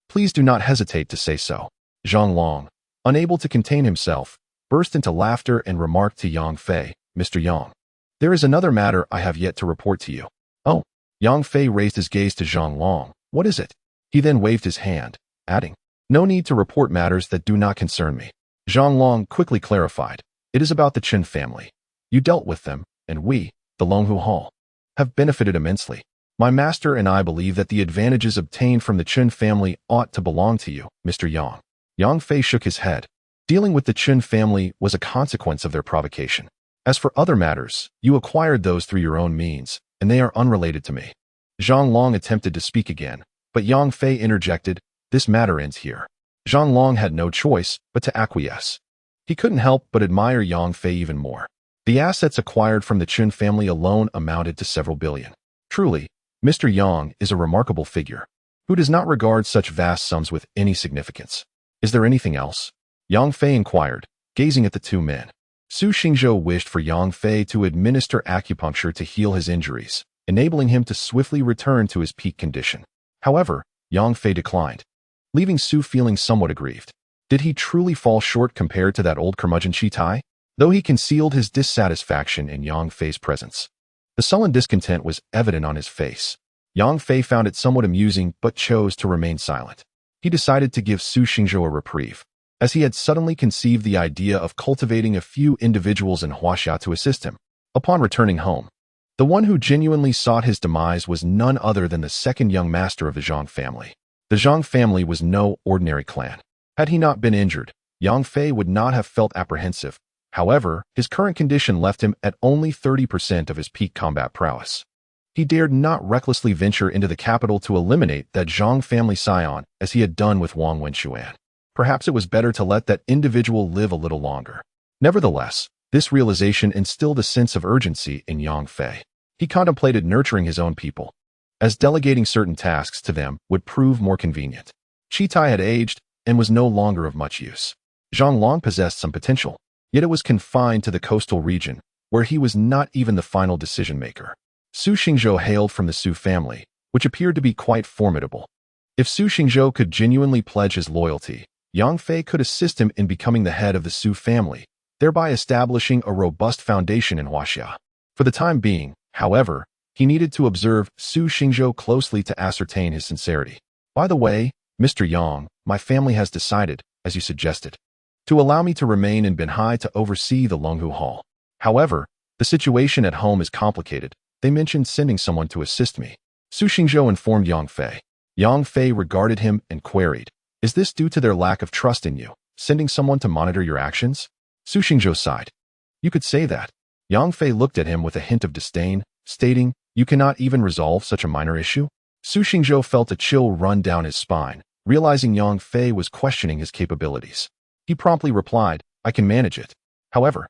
please do not hesitate to say so." Zhang Long, unable to contain himself, burst into laughter and remarked to Yang Fei, "Mr. Yang, there is another matter I have yet to report to you." "Oh." Yang Fei raised his gaze to Zhang Long. "What is it?" He then waved his hand, adding, "No need to report matters that do not concern me." Zhang Long quickly clarified, "It is about the Chen family. You dealt with them, and we, the Longhu Hall, have benefited immensely. My master and I believe that the advantages obtained from the Chen family ought to belong to you, Mr. Yang." Yang Fei shook his head. Dealing with the Chen family was a consequence of their provocation. As for other matters, you acquired those through your own means, and they are unrelated to me. Zhang Long attempted to speak again, but Yang Fei interjected, "This matter ends here." Zhang Long had no choice but to acquiesce. He couldn't help but admire Yang Fei even more. The assets acquired from the Chen family alone amounted to several billion. Truly, Mr. Yang is a remarkable figure, who does not regard such vast sums with any significance. "Is there anything else?" Yang Fei inquired, gazing at the two men. Su Xingzhou wished for Yang Fei to administer acupuncture to heal his injuries, enabling him to swiftly return to his peak condition. However, Yang Fei declined, leaving Su feeling somewhat aggrieved. Did he truly fall short compared to that old curmudgeon Qi Tai? Though he concealed his dissatisfaction in Yang Fei's presence, the sullen discontent was evident on his face. Yang Fei found it somewhat amusing but chose to remain silent. He decided to give Su Xingzhou a reprieve, as he had suddenly conceived the idea of cultivating a few individuals in Huaxia to assist him. Upon returning home, the one who genuinely sought his demise was none other than the second young master of the Zhang family. The Zhang family was no ordinary clan. Had he not been injured, Yang Fei would not have felt apprehensive. However, his current condition left him at only 30% of his peak combat prowess. He dared not recklessly venture into the capital to eliminate that Zhang family scion as he had done with Wang Wenxuan. Perhaps it was better to let that individual live a little longer. Nevertheless, this realization instilled a sense of urgency in Yang Fei. He contemplated nurturing his own people, as delegating certain tasks to them would prove more convenient. Qi Tai had aged and was no longer of much use. Zhang Long possessed some potential, yet it was confined to the coastal region, where he was not even the final decision-maker. Su Xingzhou hailed from the Su family, which appeared to be quite formidable. If Su Xingzhou could genuinely pledge his loyalty, Yang Fei could assist him in becoming the head of the Su family, thereby establishing a robust foundation in Huaxia. For the time being, however, he needed to observe Su Xingzhou closely to ascertain his sincerity. "By the way, Mr. Yang, my family has decided, as you suggested, to allow me to remain in Binhai to oversee the Longhu Hall. However, the situation at home is complicated. They mentioned sending someone to assist me." Su Xingzhou informed Yang Fei. Yang Fei regarded him and queried, "Is this due to their lack of trust in you, sending someone to monitor your actions?" Su Xingzhou sighed. "You could say that." Yang Fei looked at him with a hint of disdain, stating, "You cannot even resolve such a minor issue?" Su Xingzhou felt a chill run down his spine, realizing Yang Fei was questioning his capabilities. He promptly replied, "I can manage it. However,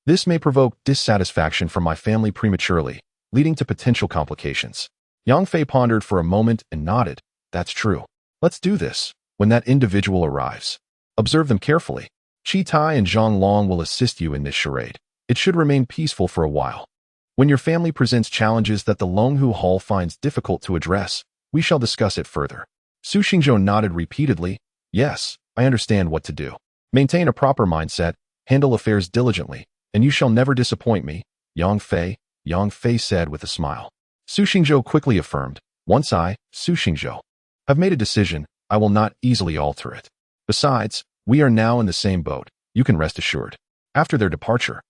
this may provoke dissatisfaction from my family prematurely, leading to potential complications." Yang Fei pondered for a moment and nodded. "That's true. Let's do this. When that individual arrives, observe them carefully. Qi Tai and Zhang Long will assist you in this charade. It should remain peaceful for a while. When your family presents challenges that the Longhu Hall finds difficult to address, we shall discuss it further." Su Xingzhou nodded repeatedly. "Yes, I understand what to do. Maintain a proper mindset, handle affairs diligently, and you shall never disappoint me, Yang Fei said with a smile. Su Xingzhou quickly affirmed, "Once I, Su Xingzhou, have made a decision, I will not easily alter it. Besides, we are now in the same boat, you can rest assured." After their departure,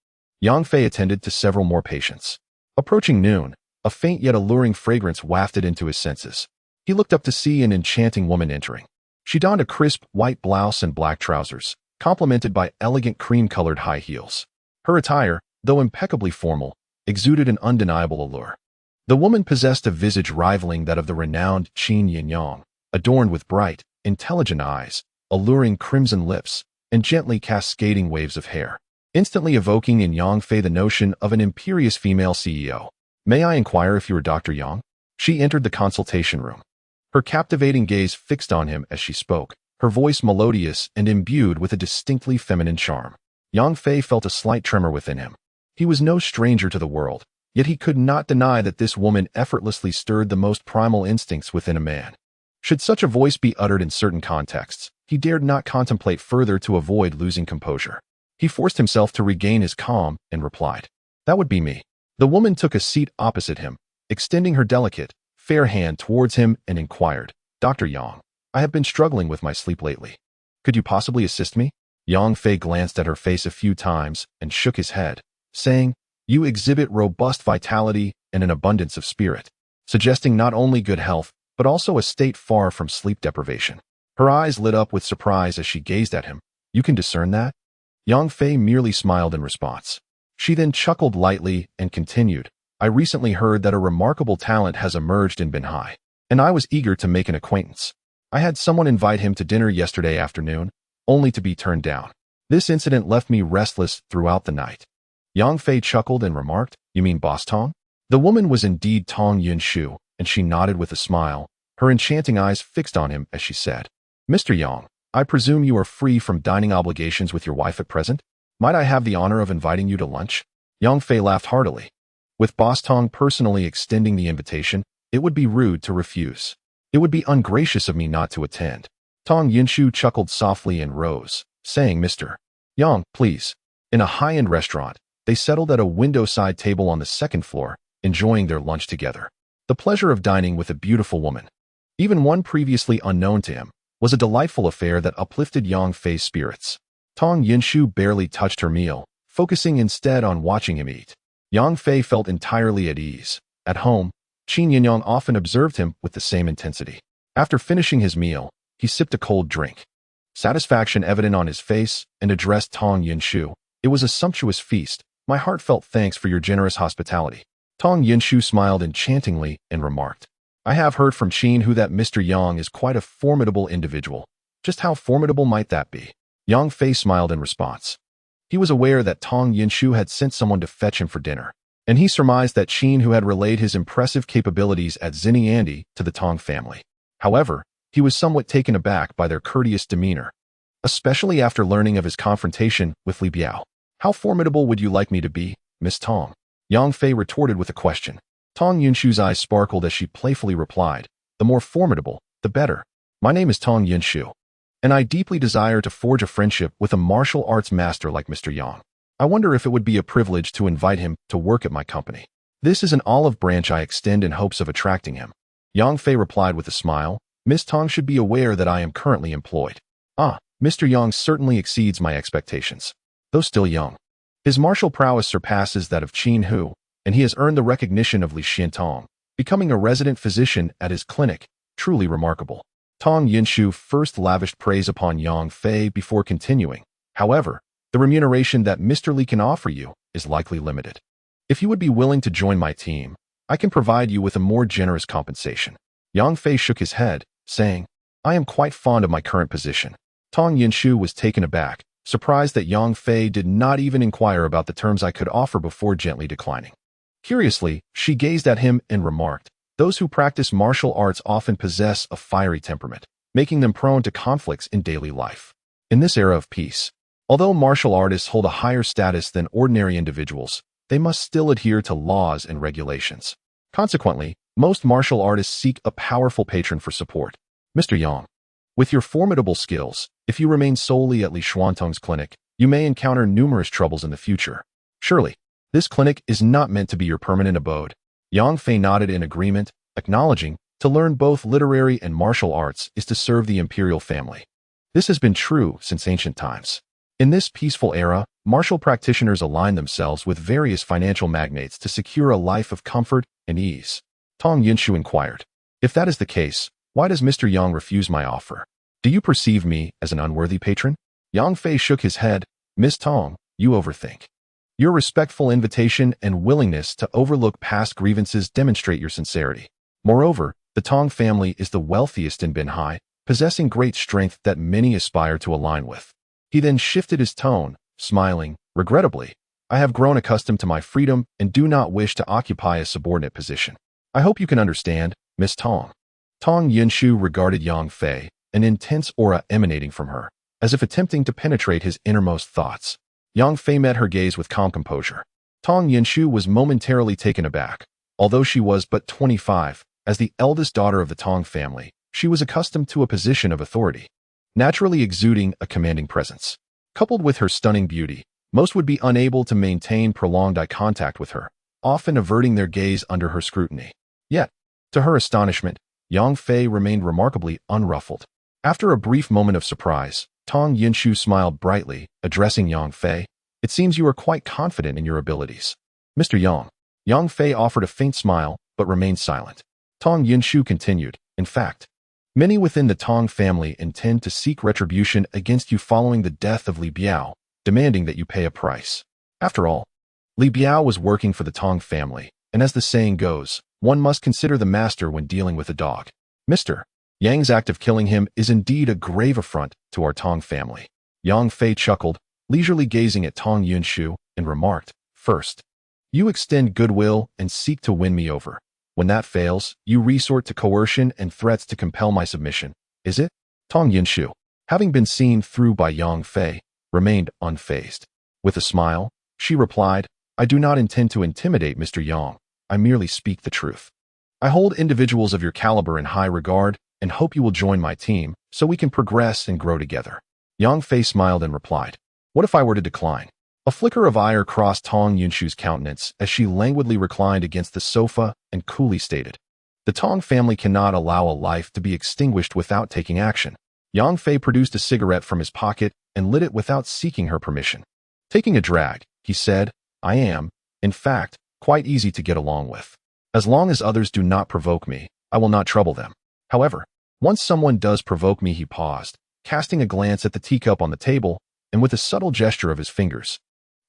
Yang Fei attended to several more patients. Approaching noon, a faint yet alluring fragrance wafted into his senses. He looked up to see an enchanting woman entering. She donned a crisp white blouse and black trousers, complemented by elegant cream-colored high heels. Her attire, though impeccably formal, exuded an undeniable allure. The woman possessed a visage rivaling that of the renowned Qin Yinyang, adorned with bright, intelligent eyes, alluring crimson lips, and gently cascading waves of hair, instantly evoking in Yang Fei the notion of an imperious female CEO. "May I inquire if you are Dr. Yang?" She entered the consultation room. Her captivating gaze fixed on him as she spoke, her voice melodious and imbued with a distinctly feminine charm. Yang Fei felt a slight tremor within him. He was no stranger to the world, yet he could not deny that this woman effortlessly stirred the most primal instincts within a man. Should such a voice be uttered in certain contexts, he dared not contemplate further to avoid losing composure. He forced himself to regain his calm and replied, "That would be me." The woman took a seat opposite him, extending her delicate, fair hand towards him and inquired, "Dr. Yang, I have been struggling with my sleep lately. Could you possibly assist me?" Yang Fei glanced at her face a few times and shook his head, saying, "You exhibit robust vitality and an abundance of spirit," suggesting not only good health, but also a state far from sleep deprivation. Her eyes lit up with surprise as she gazed at him. "You can discern that?" Yang Fei merely smiled in response. She then chuckled lightly and continued, "I recently heard that a remarkable talent has emerged in Binhai, and I was eager to make an acquaintance. I had someone invite him to dinner yesterday afternoon, only to be turned down. This incident left me restless throughout the night." Yang Fei chuckled and remarked, "You mean Boss Tong?" The woman was indeed Tong Yunshu, and she nodded with a smile, her enchanting eyes fixed on him as she said, "Mr. Yang, I presume you are free from dining obligations with your wife at present? Might I have the honor of inviting you to lunch?" Yang Fei laughed heartily. With Boss Tong personally extending the invitation, it would be rude to refuse. It would be ungracious of me not to attend. Tong Yunshu chuckled softly and rose, saying, "Mr. Yang, please." In a high-end restaurant, they settled at a window-side table on the second floor, enjoying their lunch together. The pleasure of dining with a beautiful woman, even one previously unknown to him, was a delightful affair that uplifted Yang Fei's spirits. Tong Yunshu barely touched her meal, focusing instead on watching him eat. Yang Fei felt entirely at ease. At home, Qin Yinyang often observed him with the same intensity. After finishing his meal, he sipped a cold drink. Satisfaction evident on his face, and addressed Tong Yunshu, "It was a sumptuous feast. My heartfelt thanks for your generous hospitality." Tong Yunshu smiled enchantingly and remarked, "I have heard from Qin Hu that Mr. Yang is quite a formidable individual. Just how formidable might that be?" Yang Fei smiled in response. He was aware that Tong Yunshu had sent someone to fetch him for dinner, and he surmised that Qin Hu had relayed his impressive capabilities at Xiniandi to the Tong family. However, he was somewhat taken aback by their courteous demeanor, especially after learning of his confrontation with Li Biao. "How formidable would you like me to be, Miss Tong?" Yang Fei retorted with a question. Tong Yunshu's eyes sparkled as she playfully replied, "The more formidable, the better. My name is Tong Yunshu, and I deeply desire to forge a friendship with a martial arts master like Mr. Yang. I wonder if it would be a privilege to invite him to work at my company. This is an olive branch I extend in hopes of attracting him." Yang Fei replied with a smile, "Miss Tong should be aware that I am currently employed." "Ah, Mr. Yang certainly exceeds my expectations. Though still young, his martial prowess surpasses that of Qin Hu, and he has earned the recognition of Li Xiantong, becoming a resident physician at his clinic. Truly remarkable." Tong Yunshu first lavished praise upon Yang Fei before continuing, "However, the remuneration that Mr. Li can offer you is likely limited. If you would be willing to join my team, I can provide you with a more generous compensation." Yang Fei shook his head, saying, "I am quite fond of my current position." Tong Yunshu was taken aback, surprised that Yang Fei did not even inquire about the terms I could offer before gently declining. Curiously, she gazed at him and remarked, "Those who practice martial arts often possess a fiery temperament, making them prone to conflicts in daily life. In this era of peace, although martial artists hold a higher status than ordinary individuals, they must still adhere to laws and regulations. Consequently, most martial artists seek a powerful patron for support. Mr. Yang, with your formidable skills, if you remain solely at Li Xuantong's clinic, you may encounter numerous troubles in the future. Surely, this clinic is not meant to be your permanent abode." Yang Fei nodded in agreement, acknowledging, to learn both literary and martial arts is to serve the imperial family. This has been true since ancient times. In this peaceful era, martial practitioners align themselves with various financial magnates to secure a life of comfort and ease. Tong Yunshu inquired, "If that is the case, why does Mr. Yang refuse my offer? Do you perceive me as an unworthy patron?" Yang Fei shook his head, "Miss Tong, you overthink. Your respectful invitation and willingness to overlook past grievances demonstrate your sincerity. Moreover, the Tong family is the wealthiest in Binhai, possessing great strength that many aspire to align with. He then shifted his tone, smiling. Regrettably, I have grown accustomed to my freedom and do not wish to occupy a subordinate position. I hope you can understand, Miss Tong. Tong Yunshu regarded Yang Fei, an intense aura emanating from her, as if attempting to penetrate his innermost thoughts. Yang Fei met her gaze with calm composure. Tong Yunshu was momentarily taken aback. Although she was but 25, as the eldest daughter of the Tong family, she was accustomed to a position of authority, naturally exuding a commanding presence. Coupled with her stunning beauty, most would be unable to maintain prolonged eye contact with her, often averting their gaze under her scrutiny. Yet, to her astonishment, Yang Fei remained remarkably unruffled. After a brief moment of surprise, Tong Yunshu smiled brightly, addressing Yang Fei. It seems you are quite confident in your abilities. Mr. Yang. Yang Fei offered a faint smile, but remained silent. Tong Yunshu continued, in fact, many within the Tong family intend to seek retribution against you following the death of Li Biao, demanding that you pay a price. After all, Li Biao was working for the Tong family, and as the saying goes, one must consider the master when dealing with a dog. Mr. Yang's act of killing him is indeed a grave affront to our Tong family. Yang Fei chuckled, leisurely gazing at Tong Yunshu, and remarked, first, you extend goodwill and seek to win me over. When that fails, you resort to coercion and threats to compel my submission. Is it? Tong Yunshu, having been seen through by Yang Fei, remained unfazed. With a smile, she replied, I do not intend to intimidate Mr. Yang. I merely speak the truth. I hold individuals of your caliber in high regard and hope you will join my team so we can progress and grow together. Yang Fei smiled and replied, what if I were to decline? A flicker of ire crossed Tong Yunshu's countenance as she languidly reclined against the sofa and coolly stated, the Tong family cannot allow a life to be extinguished without taking action. Yang Fei produced a cigarette from his pocket and lit it without seeking her permission. Taking a drag, he said, I am, in fact, quite easy to get along with. As long as others do not provoke me, I will not trouble them. However, once someone does provoke me, he paused, casting a glance at the teacup on the table, and with a subtle gesture of his fingers,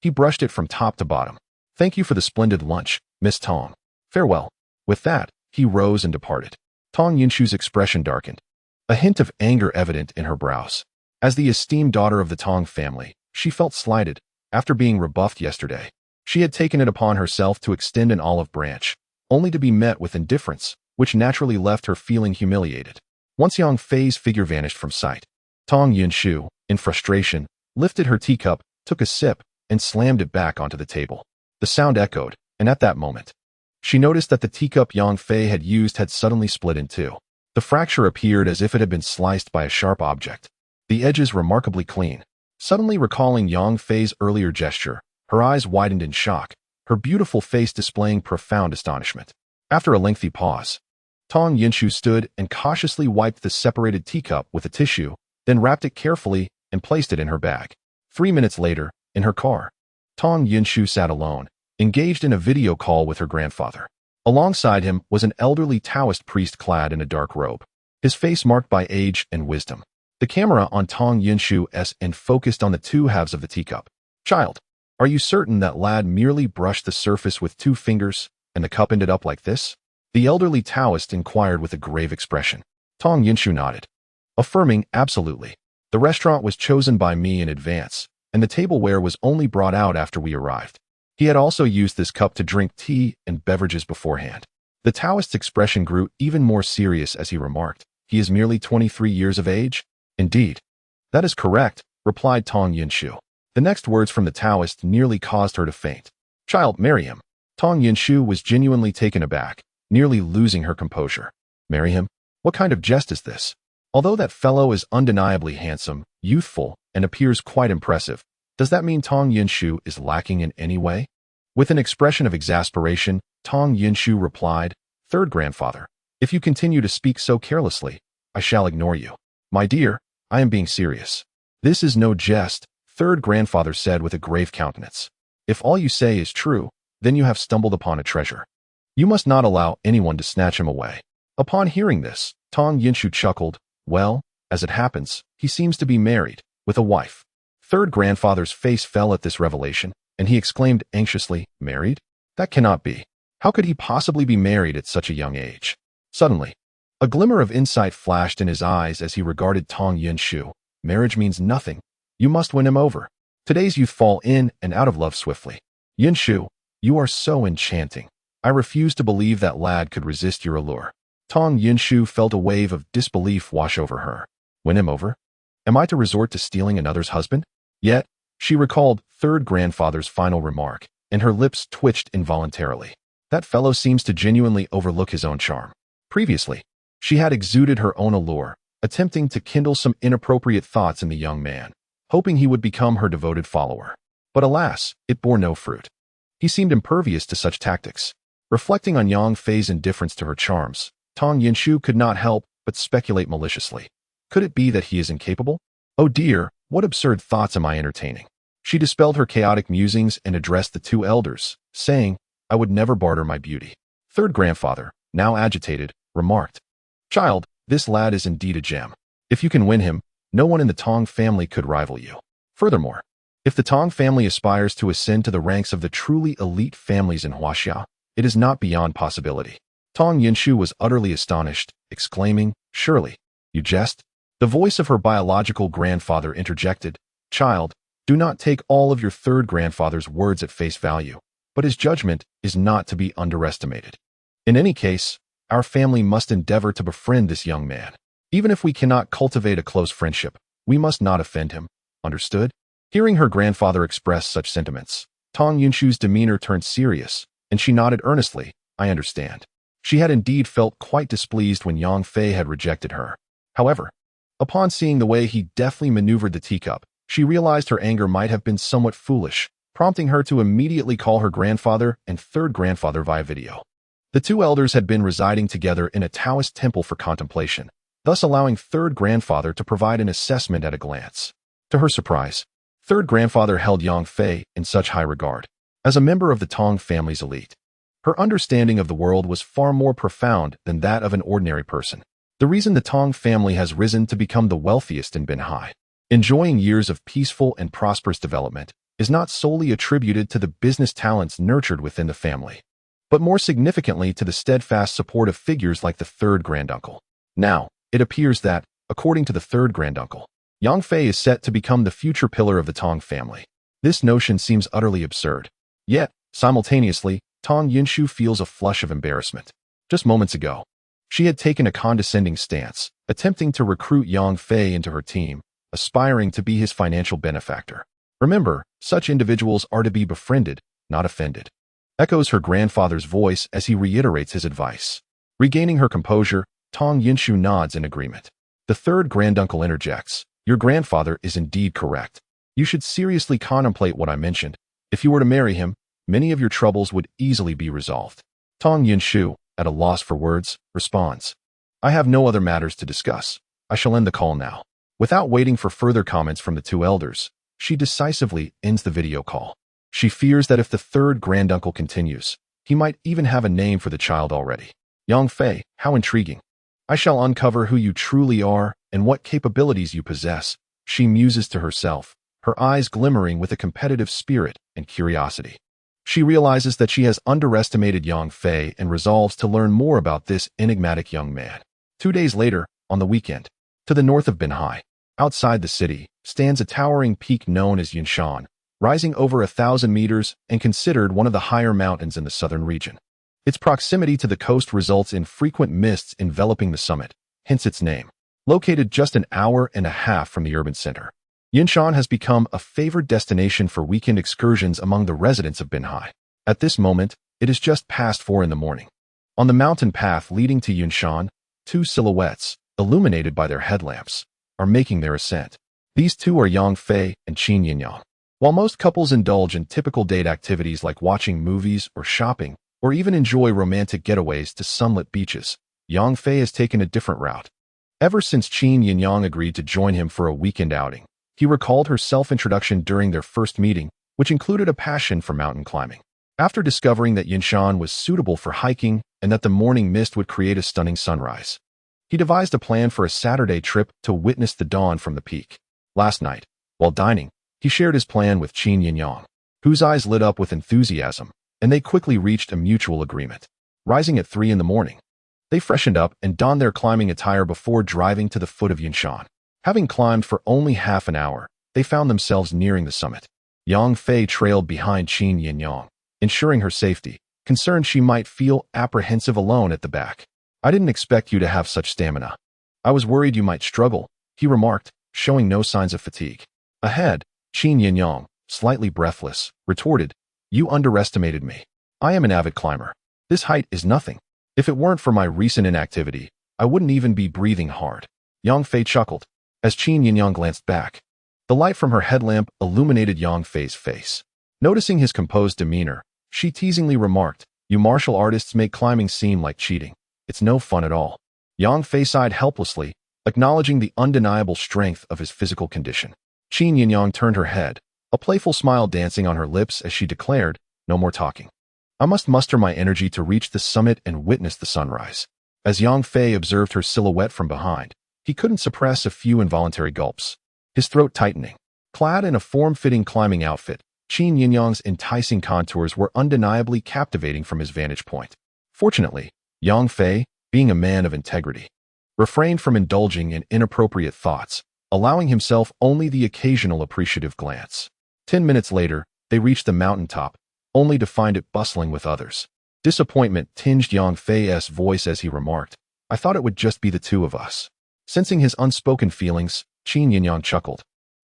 he brushed it from top to bottom. Thank you for the splendid lunch, Miss Tong. Farewell. With that, he rose and departed. Tong Yunshu's expression darkened, a hint of anger evident in her brows. As the esteemed daughter of the Tong family, she felt slighted. After being rebuffed yesterday, she had taken it upon herself to extend an olive branch, only to be met with indifference, which naturally left her feeling humiliated. Once Yang Fei's figure vanished from sight, Tong Yunshu, in frustration, lifted her teacup, took a sip, and slammed it back onto the table. The sound echoed, and at that moment, she noticed that the teacup Yang Fei had used had suddenly split in two. The fracture appeared as if it had been sliced by a sharp object, the edges remarkably clean. Suddenly recalling Yang Fei's earlier gesture, her eyes widened in shock, her beautiful face displaying profound astonishment. After a lengthy pause, Tong Yunshu stood and cautiously wiped the separated teacup with a tissue, then wrapped it carefully and placed it in her bag. 3 minutes later, in her car, Tong Yunshu sat alone, engaged in a video call with her grandfather. Alongside him was an elderly Taoist priest clad in a dark robe, his face marked by age and wisdom. The camera on Tong Yunshu's end focused on the two halves of the teacup. Child, are you certain that lad merely brushed the surface with 2 fingers, and the cup ended up like this? The elderly Taoist inquired with a grave expression. Tong Yunshu nodded, affirming, absolutely. The restaurant was chosen by me in advance, and the tableware was only brought out after we arrived. He had also used this cup to drink tea and beverages beforehand. The Taoist's expression grew even more serious as he remarked, he is merely 23 years of age? Indeed. That is correct, replied Tong Yunshu. The next words from the Taoist nearly caused her to faint. Child, marry him. Tong Yunshu was genuinely taken aback, nearly losing her composure. Marry him? What kind of jest is this? Although that fellow is undeniably handsome, youthful, and appears quite impressive, does that mean Tong Yunshu is lacking in any way? With an expression of exasperation, Tong Yunshu replied, Third grandfather, if you continue to speak so carelessly, I shall ignore you. My dear, I am being serious. This is no jest, third grandfather said with a grave countenance. If all you say is true, then you have stumbled upon a treasure. You must not allow anyone to snatch him away. Upon hearing this, Tong Yunshu chuckled. Well, as it happens, he seems to be married, with a wife. Third grandfather's face fell at this revelation. and he exclaimed anxiously, "Married? That cannot be. How could he possibly be married at such a young age?" Suddenly, a glimmer of insight flashed in his eyes as he regarded Tong Yunshu. "Marriage means nothing. You must win him over. Today's youth fall in and out of love swiftly. Yunshu, you are so enchanting. I refuse to believe that lad could resist your allure." Tong Yunshu felt a wave of disbelief wash over her. Win him over? Am I to resort to stealing another's husband? Yet, she recalled third grandfather's final remark, and her lips twitched involuntarily. That fellow seems to genuinely overlook his own charm. Previously, she had exuded her own allure, attempting to kindle some inappropriate thoughts in the young man, hoping he would become her devoted follower. But alas, it bore no fruit. He seemed impervious to such tactics. Reflecting on Yang Fei's indifference to her charms, Tong Yunshu could not help but speculate maliciously. Could it be that he is incapable? Oh dear, what absurd thoughts am I entertaining? She dispelled her chaotic musings and addressed the two elders, saying, "I would never barter my beauty." Third grandfather, now agitated, remarked, "Child, this lad is indeed a gem. If you can win him, no one in the Tong family could rival you. Furthermore, if the Tong family aspires to ascend to the ranks of the truly elite families in Huaxia, it is not beyond possibility." Tong Yunshu was utterly astonished, exclaiming, "Surely, you jest?" The voice of her biological grandfather interjected, "Child, do not take all of your third grandfather's words at face value, but his judgment is not to be underestimated. In any case, our family must endeavor to befriend this young man. Even if we cannot cultivate a close friendship, we must not offend him. Understood?" Hearing her grandfather express such sentiments, Tong Yunshu's demeanor turned serious, and she nodded earnestly, "I understand." She had indeed felt quite displeased when Yang Fei had rejected her. However, upon seeing the way he deftly maneuvered the teacup, she realized her anger might have been somewhat foolish, prompting her to immediately call her grandfather and third grandfather via video. The two elders had been residing together in a Taoist temple for contemplation, thus allowing third grandfather to provide an assessment at a glance. To her surprise, third grandfather held Yang Fei in such high regard. As a member of the Tong family's elite, her understanding of the world was far more profound than that of an ordinary person. The reason the Tong family has risen to become the wealthiest in Binhai, enjoying years of peaceful and prosperous development, is not solely attributed to the business talents nurtured within the family, but more significantly to the steadfast support of figures like the third granduncle. Now, it appears that, according to the third granduncle, Yang Fei is set to become the future pillar of the Tong family. This notion seems utterly absurd. Yet, simultaneously, Tong Yunshu feels a flush of embarrassment. Just moments ago, she had taken a condescending stance, attempting to recruit Yang Fei into her team, aspiring to be his financial benefactor. Remember, such individuals are to be befriended, not offended. Echoes her grandfather's voice as he reiterates his advice. Regaining her composure, Tong Yunshu nods in agreement. The third granduncle interjects, "Your grandfather is indeed correct. You should seriously contemplate what I mentioned. If you were to marry him, many of your troubles would easily be resolved." Tong Yunshu, at a loss for words, responds, "I have no other matters to discuss. I shall end the call now." Without waiting for further comments from the two elders, she decisively ends the video call. She fears that if the third granduncle continues, he might even have a name for the child already. "Yang Fei, how intriguing. I shall uncover who you truly are and what capabilities you possess," she muses to herself, her eyes glimmering with a competitive spirit and curiosity. She realizes that she has underestimated Yang Fei and resolves to learn more about this enigmatic young man. 2 days later, on the weekend, to the north of Binhai, outside the city, stands a towering peak known as Yinshan, rising over 1,000 meters and considered one of the higher mountains in the southern region. Its proximity to the coast results in frequent mists enveloping the summit, hence its name. Located just an hour and a half from the urban center, Yinshan has become a favored destination for weekend excursions among the residents of Binhai. At this moment, it is just past 4 in the morning. On the mountain path leading to Yinshan, two silhouettes, illuminated by their headlamps, are making their ascent. These two are Yang Fei and Qin Yinyang. While most couples indulge in typical date activities like watching movies or shopping, or even enjoy romantic getaways to sunlit beaches, Yang Fei has taken a different route. Ever since Qin Yinyang agreed to join him for a weekend outing, he recalled her self-introduction during their first meeting, which included a passion for mountain climbing. After discovering that Yinshan was suitable for hiking and that the morning mist would create a stunning sunrise, he devised a plan for a Saturday trip to witness the dawn from the peak. Last night, while dining, he shared his plan with Qin Yinyang. Hu's eyes lit up with enthusiasm, and they quickly reached a mutual agreement. Rising at 3 in the morning, they freshened up and donned their climbing attire before driving to the foot of Yinshan. Having climbed for only half an hour, they found themselves nearing the summit. Yang Fei trailed behind Qin Yinyang, ensuring her safety, concerned she might feel apprehensive alone at the back. I didn't expect you to have such stamina. I was worried you might struggle, he remarked, showing no signs of fatigue. Ahead, Qin Yinyang, slightly breathless, retorted, you underestimated me. I am an avid climber. This height is nothing. If it weren't for my recent inactivity, I wouldn't even be breathing hard. Yang Fei chuckled, as Qin Yinyang glanced back. The light from her headlamp illuminated Yang Fei's face. Noticing his composed demeanor, she teasingly remarked, you martial artists make climbing seem like cheating. It's no fun at all. Yang Fei sighed helplessly, acknowledging the undeniable strength of his physical condition. Qin Yinyang turned her head, a playful smile dancing on her lips as she declared, no more talking. I must muster my energy to reach the summit and witness the sunrise. As Yang Fei observed her silhouette from behind, he couldn't suppress a few involuntary gulps, his throat tightening. Clad in a form-fitting climbing outfit, Qin Yinyang's enticing contours were undeniably captivating from his vantage point. Fortunately, Yang Fei, being a man of integrity, refrained from indulging in inappropriate thoughts, allowing himself only the occasional appreciative glance. 10 minutes later, they reached the mountaintop, only to find it bustling with others. Disappointment tinged Yang Fei's voice as he remarked, I thought it would just be the two of us. Sensing his unspoken feelings, Qin Yinyang chuckled.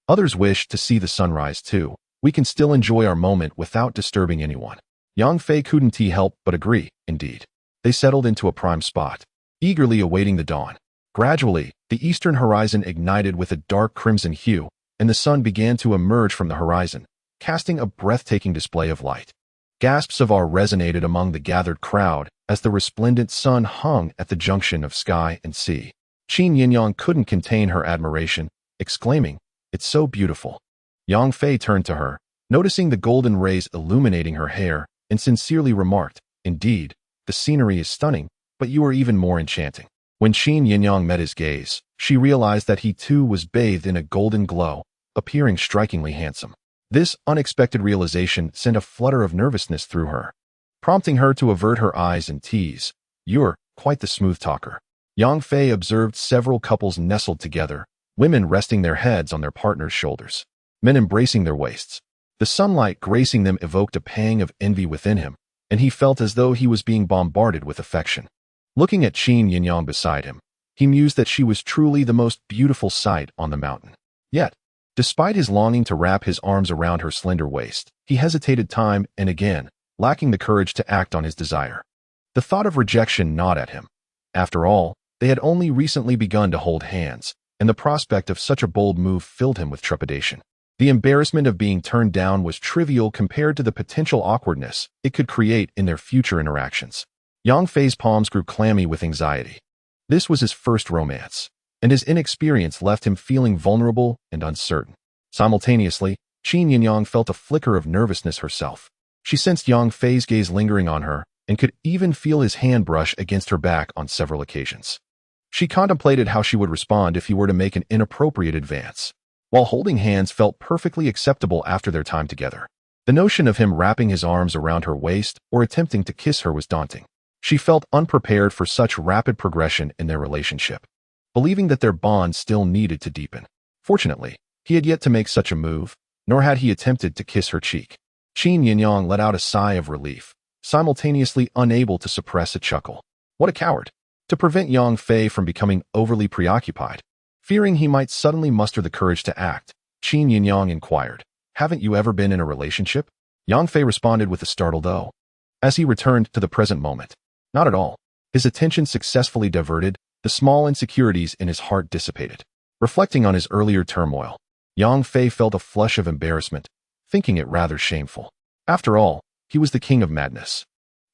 Others wish to see the sunrise too. We can still enjoy our moment without disturbing anyone. Yang Fei couldn't help but agree, indeed. They settled into a prime spot, eagerly awaiting the dawn. Gradually, the eastern horizon ignited with a dark crimson hue, and the sun began to emerge from the horizon, casting a breathtaking display of light. Gasps of awe resonated among the gathered crowd as the resplendent sun hung at the junction of sky and sea. Qin Yinyang couldn't contain her admiration, exclaiming, it's so beautiful. Yang Fei turned to her, noticing the golden rays illuminating her hair, and sincerely remarked, indeed, the scenery is stunning, but you are even more enchanting. When Qin Yinyang met his gaze, she realized that he too was bathed in a golden glow, appearing strikingly handsome. This unexpected realization sent a flutter of nervousness through her, prompting her to avert her eyes and tease, you're quite the smooth talker. Yang Fei observed several couples nestled together, women resting their heads on their partner's shoulders, men embracing their waists. The sunlight gracing them evoked a pang of envy within him, and he felt as though he was being bombarded with affection. Looking at Qin Yinyang beside him, he mused that she was truly the most beautiful sight on the mountain. Yet, despite his longing to wrap his arms around her slender waist, he hesitated time and again, lacking the courage to act on his desire. The thought of rejection gnawed at him. After all, they had only recently begun to hold hands, and the prospect of such a bold move filled him with trepidation. The embarrassment of being turned down was trivial compared to the potential awkwardness it could create in their future interactions. Yang Fei's palms grew clammy with anxiety. This was his first romance, and his inexperience left him feeling vulnerable and uncertain. Simultaneously, Qin Yinyang felt a flicker of nervousness herself. She sensed Yang Fei's gaze lingering on her and could even feel his hand brush against her back on several occasions. She contemplated how she would respond if he were to make an inappropriate advance. While holding hands felt perfectly acceptable after their time together, the notion of him wrapping his arms around her waist or attempting to kiss her was daunting. She felt unprepared for such rapid progression in their relationship, believing that their bond still needed to deepen. Fortunately, he had yet to make such a move, nor had he attempted to kiss her cheek. Qin Yinyang let out a sigh of relief, simultaneously unable to suppress a chuckle. What a coward! To prevent Yang Fei from becoming overly preoccupied, fearing he might suddenly muster the courage to act, Qin Yinyang inquired, haven't you ever been in a relationship? Yang Fei responded with a startled "oh," as he returned to the present moment. Not at all. His attention successfully diverted, the small insecurities in his heart dissipated. Reflecting on his earlier turmoil, Yang Fei felt a flush of embarrassment, thinking it rather shameful. After all, he was the king of madness.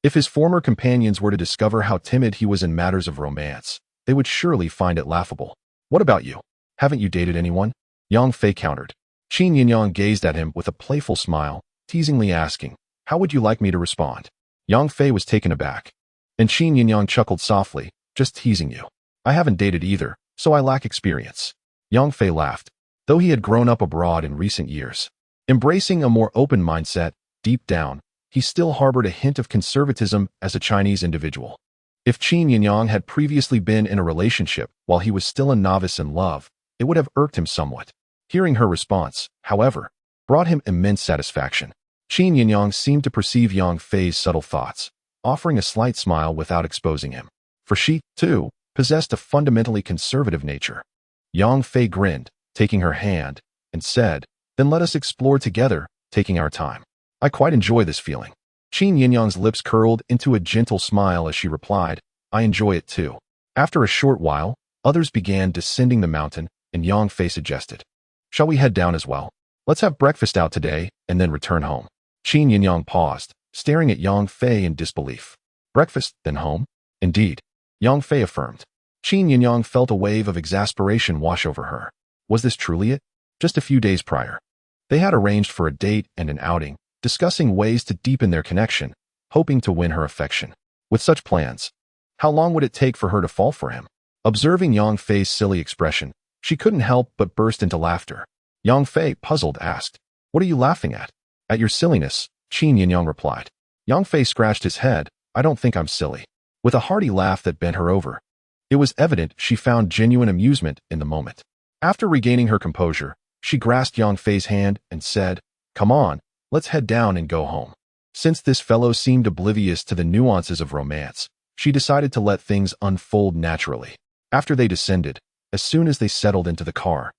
If his former companions were to discover how timid he was in matters of romance, they would surely find it laughable. What about you? Haven't you dated anyone? Yang Fei countered. Qin Yinyang gazed at him with a playful smile, teasingly asking, how would you like me to respond? Yang Fei was taken aback, and Qin Yinyang chuckled softly, just teasing you. I haven't dated either, so I lack experience. Yang Fei laughed, though he had grown up abroad in recent years. Embracing a more open mindset, deep down, he still harbored a hint of conservatism as a Chinese individual. If Qin Yinyang had previously been in a relationship while he was still a novice in love, it would have irked him somewhat. Hearing her response, however, brought him immense satisfaction. Qin Yinyang seemed to perceive Yang Fei's subtle thoughts, offering a slight smile without exposing him. For she, too, possessed a fundamentally conservative nature. Yang Fei grinned, taking her hand, and said, "Then let us explore together, taking our time. I quite enjoy this feeling." Qin Yinyang's lips curled into a gentle smile as she replied, "I enjoy it too." After a short while, others began descending the mountain, and Yang Fei suggested, "Shall we head down as well? Let's have breakfast out today, and then return home." Qin Yinyang paused, staring at Yang Fei in disbelief. "Breakfast, then home?" "Indeed," Yang Fei affirmed. Qin Yinyang felt a wave of exasperation wash over her. Was this truly it? Just a few days prior, they had arranged for a date and an outing, discussing ways to deepen their connection, hoping to win her affection. With such plans, how long would it take for her to fall for him? Observing Yang Fei's silly expression, she couldn't help but burst into laughter. Yang Fei, puzzled, asked, "What are you laughing at?" "At your silliness," Qin Yinyang replied. Yang Fei scratched his head. "I don't think I'm silly." With a hearty laugh that bent her over, it was evident she found genuine amusement in the moment. After regaining her composure, she grasped Yang Fei's hand and said, "Come on, let's head down and go home." Since this fellow seemed oblivious to the nuances of romance, she decided to let things unfold naturally. After they descended, as soon as they settled into the car,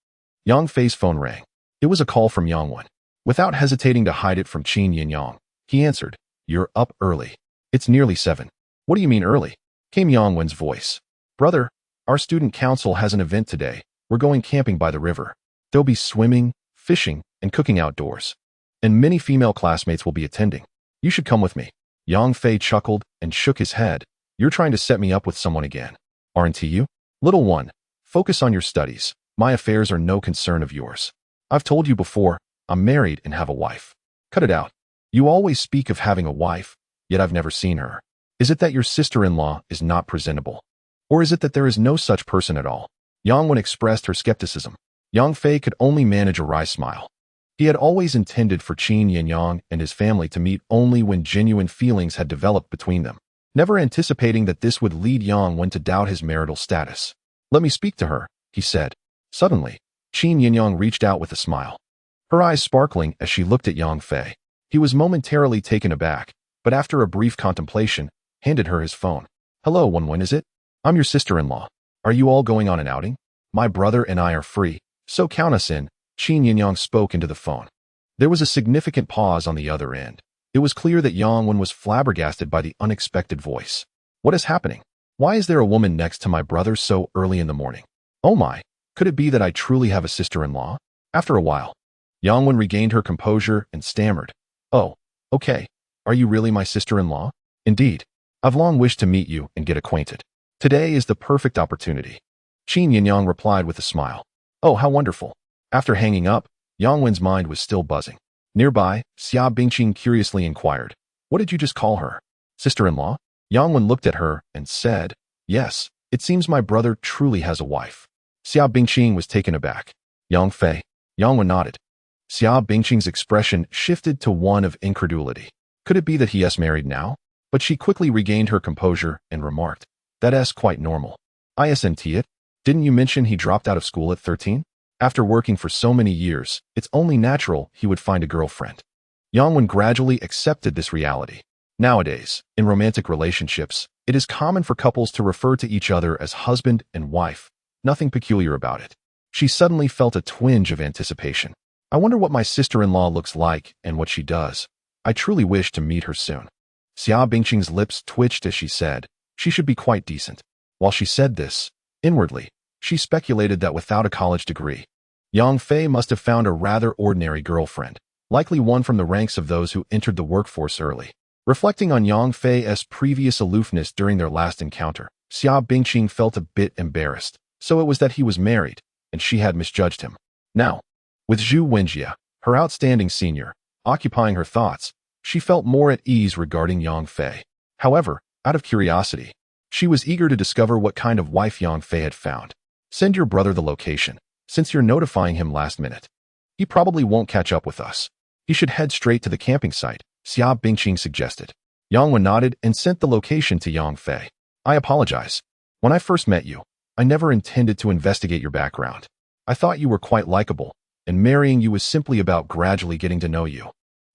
Yang Fei's phone rang. It was a call from Yangwen. Without hesitating to hide it from Qin Yinyang, he answered, "You're up early. It's nearly 7. "What do you mean early?" came Yangwen's voice. "Brother, our student council has an event today. We're going camping by the river. There'll be swimming, fishing, and cooking outdoors. And many female classmates will be attending. You should come with me." Yang Fei chuckled and shook his head. "You're trying to set me up with someone again, aren't you? Little one, focus on your studies. My affairs are no concern of yours. I've told you before, I'm married and have a wife." "Cut it out. You always speak of having a wife, yet I've never seen her. Is it that your sister-in-law is not presentable? Or is it that there is no such person at all?" Yangwen expressed her skepticism. Yang Fei could only manage a wry smile. He had always intended for Qin Yinyang and his family to meet only when genuine feelings had developed between them, never anticipating that this would lead Yangwen to doubt his marital status. "Let me speak to her," he said. Suddenly, Qin Yinyang reached out with a smile, her eyes sparkling as she looked at Yang Fei. He was momentarily taken aback, but after a brief contemplation, handed her his phone. "Hello, Wenwen, is it? I'm your sister-in-law. Are you all going on an outing? My brother and I are free, so count us in." Qin Yinyang spoke into the phone. There was a significant pause on the other end. It was clear that Yangwen was flabbergasted by the unexpected voice. "What is happening? Why is there a woman next to my brother so early in the morning? Oh my, could it be that I truly have a sister-in-law?" After a while, Yangwen regained her composure and stammered, "Oh, okay. Are you really my sister-in-law?" "Indeed. I've long wished to meet you and get acquainted. Today is the perfect opportunity." Qin Yinyang replied with a smile. "Oh, how wonderful." After hanging up, Yangwen's mind was still buzzing. Nearby, Xia Bingqing curiously inquired, "What did you just call her? Sister-in-law?" Yangwen looked at her and said, "Yes, it seems my brother truly has a wife." Xia Bingqing was taken aback. "Yang Fei?" Yangwen nodded. Xia Bingqing's expression shifted to one of incredulity. Could it be that he is married now? But she quickly regained her composure and remarked, "That's quite normal. Isn't it? Didn't you mention he dropped out of school at 13? After working for so many years, it's only natural he would find a girlfriend." Yangwen gradually accepted this reality. Nowadays, in romantic relationships, it is common for couples to refer to each other as husband and wife. Nothing peculiar about it. She suddenly felt a twinge of anticipation. "I wonder what my sister-in-law looks like and what she does. I truly wish to meet her soon." Xia Bingqing's lips twitched as she said, "She should be quite decent." While she said this, inwardly, she speculated that without a college degree, Yang Fei must have found a rather ordinary girlfriend, likely one from the ranks of those who entered the workforce early. Reflecting on Yang Fei's previous aloofness during their last encounter, Xia Bingqing felt a bit embarrassed. So it was that he was married, and she had misjudged him. Now, with Zhu Wenjie, her outstanding senior, occupying her thoughts, she felt more at ease regarding Yang Fei. However, out of curiosity, she was eager to discover what kind of wife Yang Fei had found. "Send your brother the location, since you're notifying him last minute. He probably won't catch up with us. He should head straight to the camping site," Xia Bingqing suggested. Yang Wen nodded and sent the location to Yang Fei. I apologize. When I first met you, I never intended to investigate your background. I thought you were quite likable, and marrying you was simply about gradually getting to know you.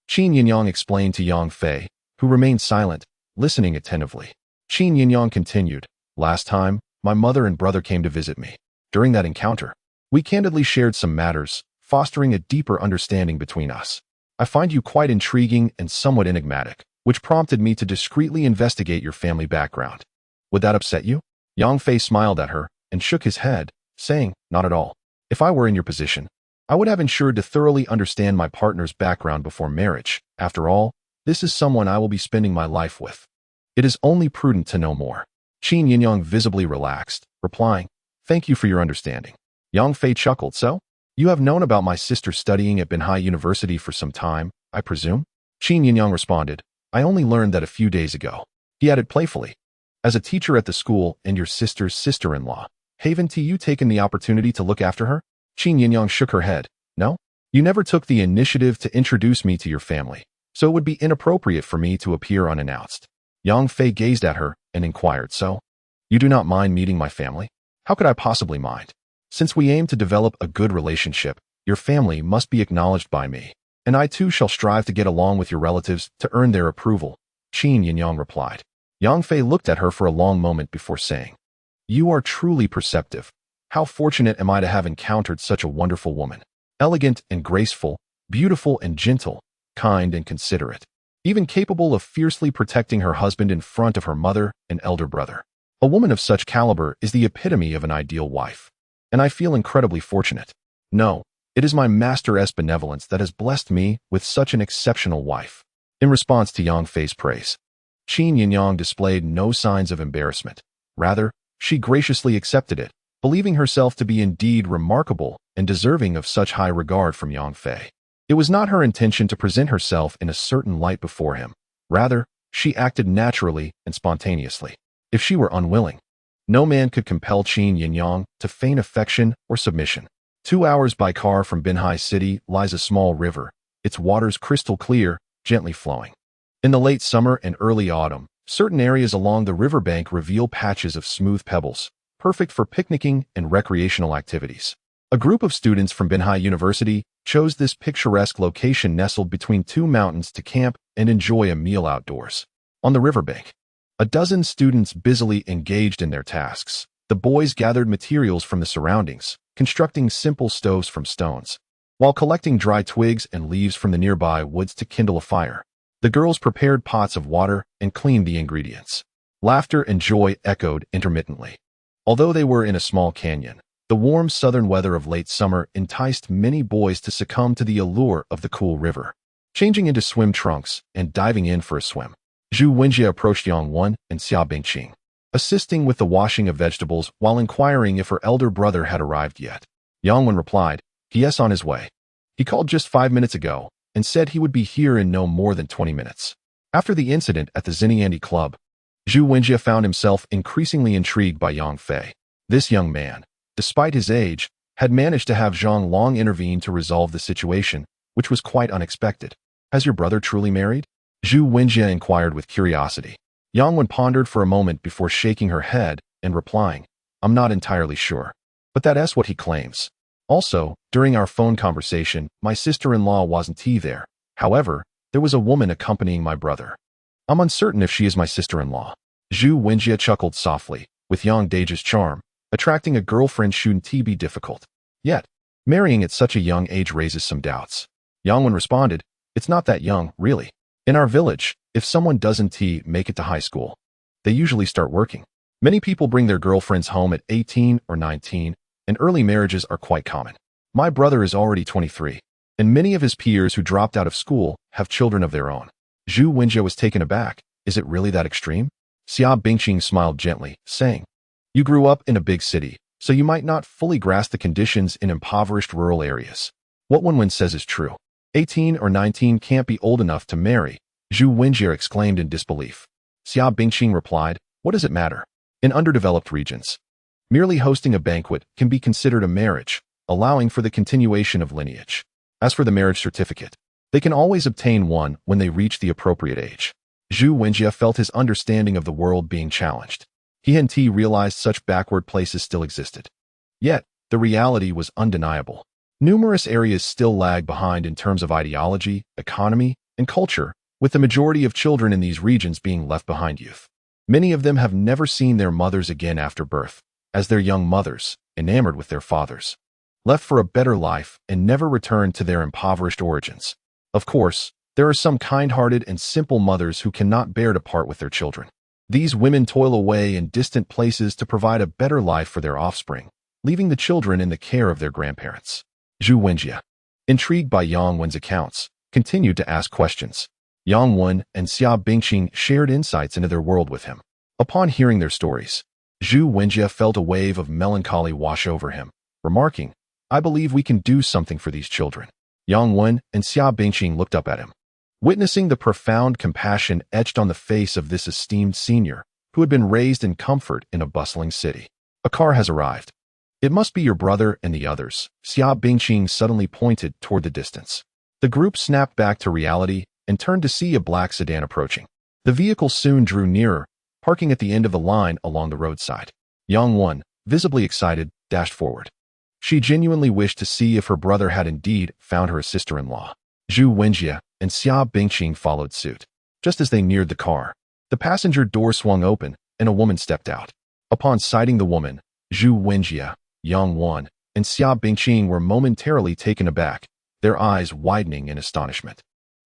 Qin Yinyang explained to Yang Fei, who remained silent, listening attentively. Qin Yinyang continued, last time, my mother and brother came to visit me. During that encounter, we candidly shared some matters, fostering a deeper understanding between us. I find you quite intriguing and somewhat enigmatic, which prompted me to discreetly investigate your family background. Would that upset you? Yang Fei smiled at her and shook his head, saying, not at all. If I were in your position, I would have ensured to thoroughly understand my partner's background before marriage. After all, this is someone I will be spending my life with. It is only prudent to know more. Qin Yinyang visibly relaxed, replying, thank you for your understanding. Yang Fei chuckled, so? You have known about my sister studying at Binhai University for some time, I presume? Qin Yinyang responded, I only learned that a few days ago. He added playfully, as a teacher at the school and your sister's sister-in-law, haven't you taken the opportunity to look after her? Qin Yinyang shook her head. No? You never took the initiative to introduce me to your family, so it would be inappropriate for me to appear unannounced. Yang Fei gazed at her and inquired, so? You do not mind meeting my family? How could I possibly mind? Since we aim to develop a good relationship, your family must be acknowledged by me, and I too shall strive to get along with your relatives to earn their approval, Qin Yinyang replied. Yang Fei looked at her for a long moment before saying, you are truly perceptive. How fortunate am I to have encountered such a wonderful woman. Elegant and graceful, beautiful and gentle, kind and considerate, even capable of fiercely protecting her husband in front of her mother and elder brother. A woman of such caliber is the epitome of an ideal wife, and I feel incredibly fortunate. No, it is my master's benevolence that has blessed me with such an exceptional wife. In response to Yang Fei's praise, Qin Yinyang displayed no signs of embarrassment. Rather, she graciously accepted it, believing herself to be indeed remarkable and deserving of such high regard from Yang Fei. It was not her intention to present herself in a certain light before him. Rather, she acted naturally and spontaneously. If she were unwilling, no man could compel Qin Yinyang to feign affection or submission. 2 hours by car from Binhai City lies a small river, its waters crystal clear, gently flowing. In the late summer and early autumn, certain areas along the riverbank reveal patches of smooth pebbles, perfect for picnicking and recreational activities. A group of students from Binhai University chose this picturesque location nestled between 2 mountains to camp and enjoy a meal outdoors. On the riverbank, a dozen students busily engaged in their tasks. The boys gathered materials from the surroundings, constructing simple stoves from stones, while collecting dry twigs and leaves from the nearby woods to kindle a fire. The girls prepared pots of water and cleaned the ingredients. Laughter and joy echoed intermittently. Although they were in a small canyon, the warm southern weather of late summer enticed many boys to succumb to the allure of the cool river. Changing into swim trunks and diving in for a swim, Zhu Wenjie approached Yang Wen and Xia Bingqing, assisting with the washing of vegetables while inquiring if her elder brother had arrived yet. Yang Wen replied, yes, on his way. He called just 5 minutes ago and said he would be here in no more than 20 minutes. After the incident at the Xiniandi Club, Zhu Wenjie found himself increasingly intrigued by Yang Fei. This young man, despite his age, had managed to have Zhang Long intervene to resolve the situation, which was quite unexpected. Has your brother truly married? Zhu Wenjie inquired with curiosity. Yang Wen pondered for a moment before shaking her head and replying, I'm not entirely sure, but that's what he claims. Also, during our phone conversation, my sister-in-law wasn't there. However, there was a woman accompanying my brother. I'm uncertain if she is my sister-in-law. Zhu Wenjie chuckled softly, with Yang Dage's charm. Attracting a girlfriend shouldn't be difficult. Yet, marrying at such a young age raises some doubts. Yang Wen responded, it's not that young, really. In our village, if someone doesn't make it to high school, they usually start working. Many people bring their girlfriends home at 18 or 19, and early marriages are quite common. My brother is already 23, and many of his peers who dropped out of school have children of their own. Zhu Wenjie was taken aback. Is it really that extreme? Xia Bingqing smiled gently, saying, you grew up in a big city, so you might not fully grasp the conditions in impoverished rural areas. What Wen says is true. 18 or 19 can't be old enough to marry, Zhu Wenjie exclaimed in disbelief. Xia Bingqing replied, what does it matter? In underdeveloped regions, merely hosting a banquet can be considered a marriage, allowing for the continuation of lineage. As for the marriage certificate, They can always obtain one when they reach the appropriate age. Zhu Wenjie felt his understanding of the world being challenged. He hadn't realized such backward places still existed. Yet, the reality was undeniable. Numerous areas still lag behind in terms of ideology, economy, and culture, with the majority of children in these regions being left behind youth. Many of them have never seen their mothers again after birth, as their young mothers, enamored with their fathers, left for a better life and never returned to their impoverished origins. Of course, there are some kind-hearted and simple mothers who cannot bear to part with their children. These women toil away in distant places to provide a better life for their offspring, leaving the children in the care of their grandparents. Zhu Wenjie, intrigued by Yang Wen's accounts, continued to ask questions. Yang Wen and Xia Bingqing shared insights into their world with him. Upon hearing their stories, Zhu Wenjie felt a wave of melancholy wash over him, remarking, "I believe we can do something for these children." Yang Wen and Xia Bingqing looked up at him. Witnessing the profound compassion etched on the face of this esteemed senior, who had been raised in comfort in a bustling city. "A car has arrived. It must be your brother and the others." Xia Bingqing suddenly pointed toward the distance. The group snapped back to reality and turned to see a black sedan approaching. The vehicle soon drew nearer, parking at the end of the line along the roadside. Yang Wen, visibly excited, dashed forward. She genuinely wished to see if her brother had indeed found her a sister-in-law. Zhu Wenjie and Xia Bingqing followed suit. Just as they neared the car, the passenger door swung open and a woman stepped out. Upon sighting the woman, Zhu Wenjie, Yang Wen, and Xia Bingqing were momentarily taken aback, their eyes widening in astonishment.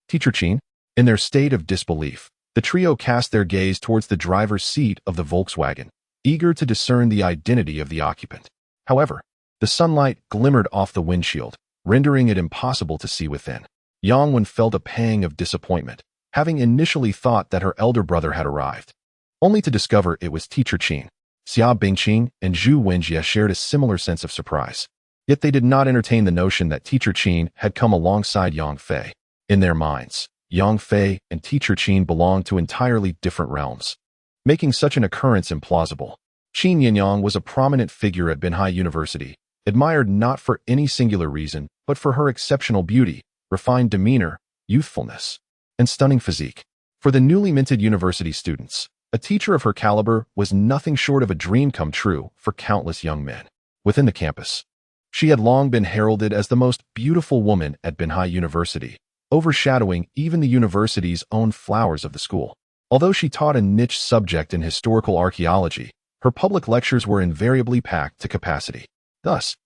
"Teacher Qin?" In their state of disbelief, the trio cast their gaze towards the driver's seat of the Volkswagen, eager to discern the identity of the occupant. However, the sunlight glimmered off the windshield, rendering it impossible to see within. Yang Wen felt a pang of disappointment, having initially thought that her elder brother had arrived, only to discover it was Teacher Qin. Xia Bingqing and Zhu Wenjie shared a similar sense of surprise. Yet they did not entertain the notion that Teacher Qin had come alongside Yang Fei. In their minds, Yang Fei and Teacher Qin belonged to entirely different realms, making such an occurrence implausible. Qin Yinyang was a prominent figure at Binhai University, admired not for any singular reason, but for her exceptional beauty, refined demeanor, youthfulness, and stunning physique. For the newly minted university students, a teacher of her caliber was nothing short of a dream come true for countless young men. Within the campus, she had long been heralded as the most beautiful woman at Binhai University, overshadowing even the university's own flowers of the school. Although she taught a niche subject in historical archaeology, her public lectures were invariably packed to capacity. Thus,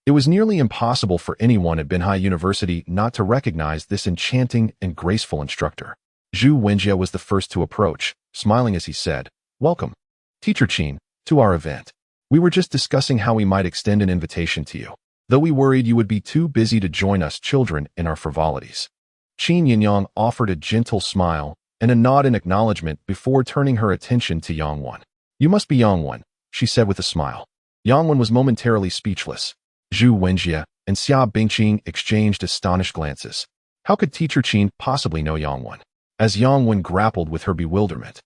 it was nearly impossible for anyone at Binhai University not to recognize this enchanting and graceful instructor. Zhu Wenjie was the first to approach, smiling as he said, "Welcome, Teacher Qin, to our event. We were just discussing how we might extend an invitation to you, though we worried you would be too busy to join us children in our frivolities." Qin Yinyang offered a gentle smile and a nod in acknowledgement before turning her attention to Yang Wen. "You must be Yang Wen," she said with a smile. Yang Wen was momentarily speechless. Zhu Wenjie and Xia Bingqing exchanged astonished glances. How could Teacher Qin possibly know Yang Wen? As Yang Wen grappled with her bewilderment,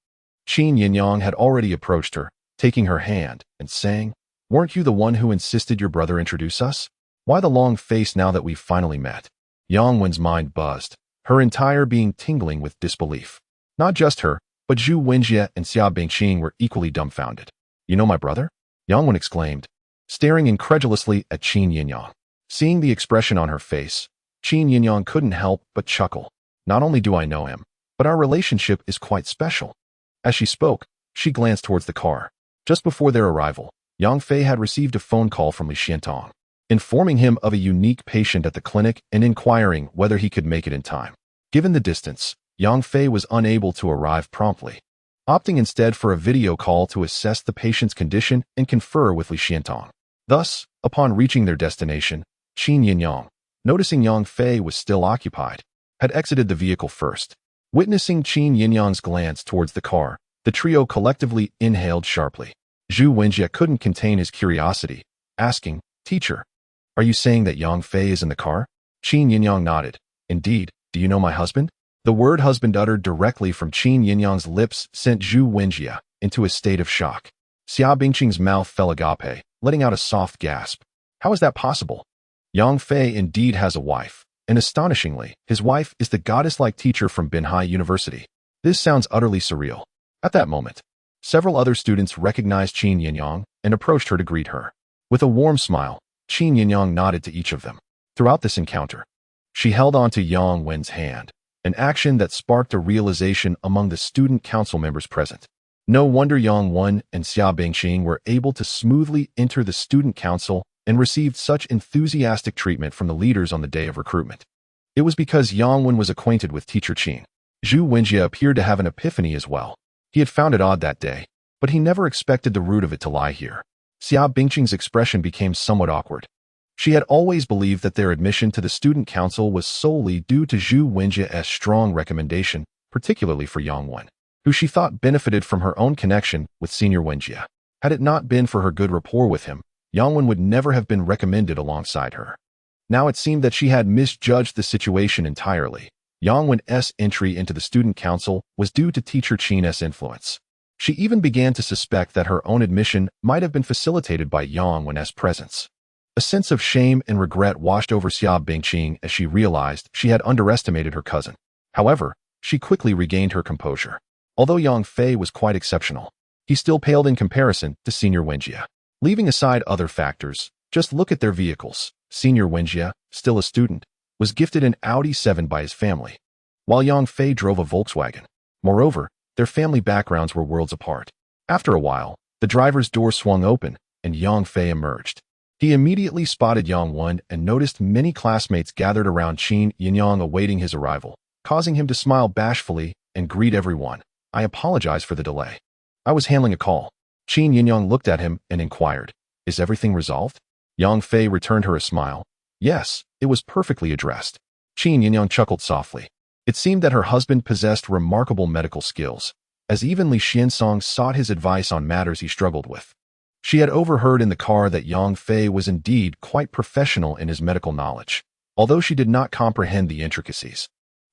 Qin Yinyang had already approached her, taking her hand and saying, "Weren't you the one who insisted your brother introduce us? Why the long face now that we've finally met?" Yang Wen's mind buzzed, her entire being tingling with disbelief. Not just her, but Zhu Wenjie and Xia Bingqing were equally dumbfounded. "You know my brother?" Yang Wen exclaimed, staring incredulously at Qin Yinyang. Seeing the expression on her face, Qin Yinyang couldn't help but chuckle. "Not only do I know him, but our relationship is quite special." As she spoke, she glanced towards the car. Just before their arrival, Yang Fei had received a phone call from Li Xiantong, informing him of a unique patient at the clinic and inquiring whether he could make it in time. Given the distance, Yang Fei was unable to arrive promptly, opting instead for a video call to assess the patient's condition and confer with Li Xiantong. Thus, upon reaching their destination, Qin Yinyang, noticing Yang Fei was still occupied, had exited the vehicle first. Witnessing Qin Yinyang's glance towards the car, the trio collectively inhaled sharply. Zhu Wenjie couldn't contain his curiosity, asking, "Teacher, are you saying that Yang Fei is in the car?" Qin Yinyang nodded. "Indeed, do you know my husband?" The word husband uttered directly from Qin Yinyang's lips sent Zhu Wenjie into a state of shock. Xia Bingqing's mouth fell agape, letting out a soft gasp. "How is that possible? Yang Fei indeed has a wife, and astonishingly, his wife is the goddess-like teacher from Binhai University. This sounds utterly surreal. At that moment, several other students recognized Qin Yinyang and approached her to greet her. With a warm smile, Qin Yinyang nodded to each of them. Throughout this encounter, she held on to Yang Wen's hand, an action that sparked a realization among the student council members present. No wonder Yang Wen and Xia Bingqing were able to smoothly enter the student council and received such enthusiastic treatment from the leaders on the day of recruitment. It was because Yang Wen was acquainted with teacher Qin. Zhu Wenjie appeared to have an epiphany as well. He had found it odd that day, but he never expected the root of it to lie here. Xia Bingqing's expression became somewhat awkward. She had always believed that their admission to the student council was solely due to Zhu Wenjie's strong recommendation, particularly for Yang Wen, who she thought benefited from her own connection with Senior Wenjie. Had it not been for her good rapport with him, Yang Wen would never have been recommended alongside her. Now it seemed that she had misjudged the situation entirely. Yang Wen's entry into the student council was due to teacher Qin's influence. She even began to suspect that her own admission might have been facilitated by Yang Wen's presence. A sense of shame and regret washed over Xia Bingqing as she realized she had underestimated her cousin. However, she quickly regained her composure. Although Yang Fei was quite exceptional, he still paled in comparison to Senior Wenjie. Leaving aside other factors, just look at their vehicles. Senior Wenjie, still a student, was gifted an Audi 7 by his family, while Yang Fei drove a Volkswagen. Moreover, their family backgrounds were worlds apart. After a while, the driver's door swung open, and Yang Fei emerged. He immediately spotted Yang Wen and noticed many classmates gathered around Qin Yinyang awaiting his arrival, causing him to smile bashfully and greet everyone. I apologize for the delay. I was handling a call. Qin Yinyang looked at him and inquired, "Is everything resolved?" Yang Fei returned her a smile. Yes, it was perfectly addressed. Qin Yinyang chuckled softly. It seemed that her husband possessed remarkable medical skills, as even Li Xiansong sought his advice on matters he struggled with. She had overheard in the car that Yang Fei was indeed quite professional in his medical knowledge, although she did not comprehend the intricacies.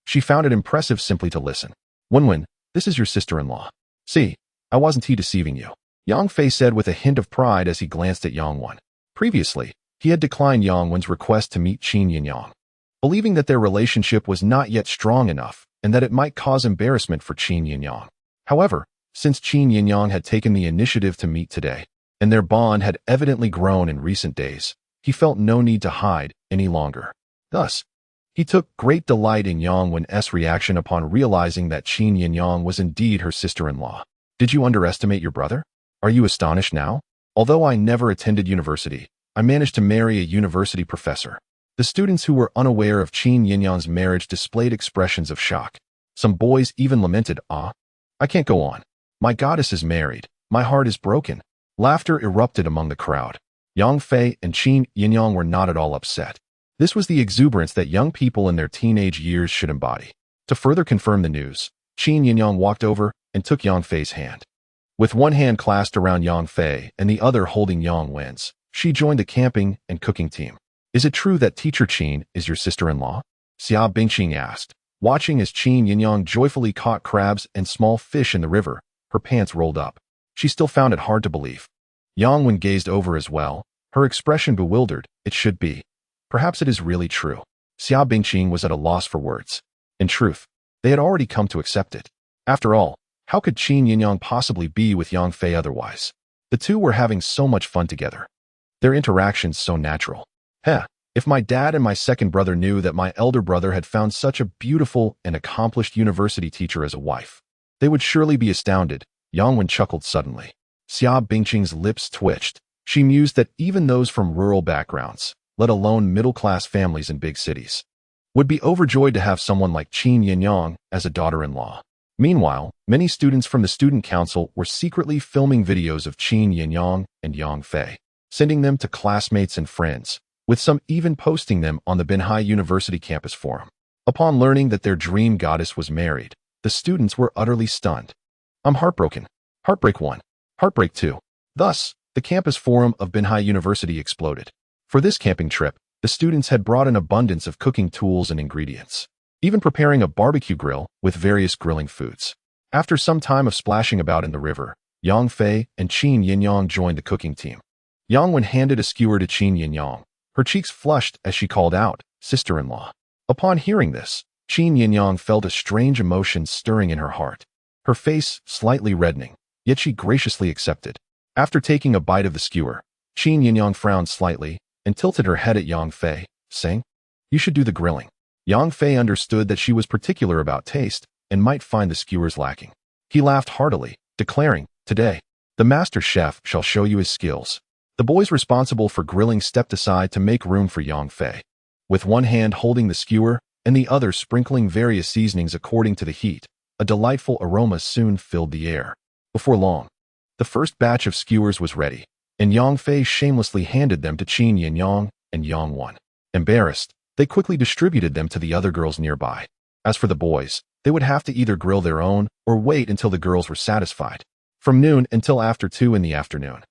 She found it impressive simply to listen. Wenwen, this is your sister-in-law. See, I wasn't deceiving you, Yang Fei said with a hint of pride as he glanced at Yang Wen. Previously, he had declined Yang Wen's request to meet Qin Yinyang, believing that their relationship was not yet strong enough and that it might cause embarrassment for Qin Yinyang. However, since Qin Yinyang had taken the initiative to meet today, and their bond had evidently grown in recent days, he felt no need to hide any longer. Thus, he took great delight in Yang Wen's reaction upon realizing that Qin Yinyang was indeed her sister-in-law. Did you underestimate your brother? Are you astonished now? Although I never attended university, I managed to marry a university professor. The students who were unaware of Qin Yinyang's marriage displayed expressions of shock. Some boys even lamented, "Ah, I can't go on. My goddess is married. My heart is broken." Laughter erupted among the crowd. Yang Fei and Qin Yinyang were not at all upset. This was the exuberance that young people in their teenage years should embody. To further confirm the news, Qin Yinyang walked over and took Yang Fei's hand. With one hand clasped around Yang Fei and the other holding Yang Wen's, she joined the camping and cooking team. Is it true that teacher Qin is your sister-in-law? Xia Bingqing asked. Watching as Qin Yinyang joyfully caught crabs and small fish in the river, her pants rolled up. She still found it hard to believe. Yang Wen gazed over as well, her expression bewildered. It should be. Perhaps it is really true. Xia Bingqing was at a loss for words. In truth, they had already come to accept it. After all, how could Qin Yinyang possibly be with Yang Fei otherwise? The two were having so much fun together. Their interactions so natural. If my dad and my second brother knew that my elder brother had found such a beautiful and accomplished university teacher as a wife, they would surely be astounded. Yang Wen chuckled suddenly. Xia Bingqing's lips twitched. She mused that even those from rural backgrounds, let alone middle-class families in big cities, would be overjoyed to have someone like Qin Yinyang as a daughter-in-law. Meanwhile, many students from the student council were secretly filming videos of Qin Yinyang and Yang Fei, sending them to classmates and friends, with some even posting them on the Binhai University campus forum. Upon learning that their dream goddess was married, the students were utterly stunned. I'm heartbroken. Heartbreak 1. Heartbreak 2. Thus, the campus forum of Binhai University exploded. For this camping trip, the students had brought an abundance of cooking tools and ingredients, even preparing a barbecue grill with various grilling foods. After some time of splashing about in the river, Yang Fei and Qin Yinyang joined the cooking team. Yang Wen handed a skewer to Qin Yinyang. Her cheeks flushed as she called out, "Sister-in-law." Upon hearing this, Qin Yinyang felt a strange emotion stirring in her heart. Her face slightly reddening, yet she graciously accepted. After taking a bite of the skewer, Qin Yinyang frowned slightly and tilted her head at Yang Fei, saying, "You should do the grilling." Yang Fei understood that she was particular about taste and might find the skewers lacking. He laughed heartily, declaring, "Today, the master chef shall show you his skills." The boys responsible for grilling stepped aside to make room for Yang Fei. With one hand holding the skewer and the other sprinkling various seasonings according to the heat, a delightful aroma soon filled the air. Before long, the first batch of skewers was ready, and Yang Fei shamelessly handed them to Qin Yinyang and Yang Wan. Embarrassed, they quickly distributed them to the other girls nearby. As for the boys, they would have to either grill their own or wait until the girls were satisfied. From noon until after 2 in the afternoon,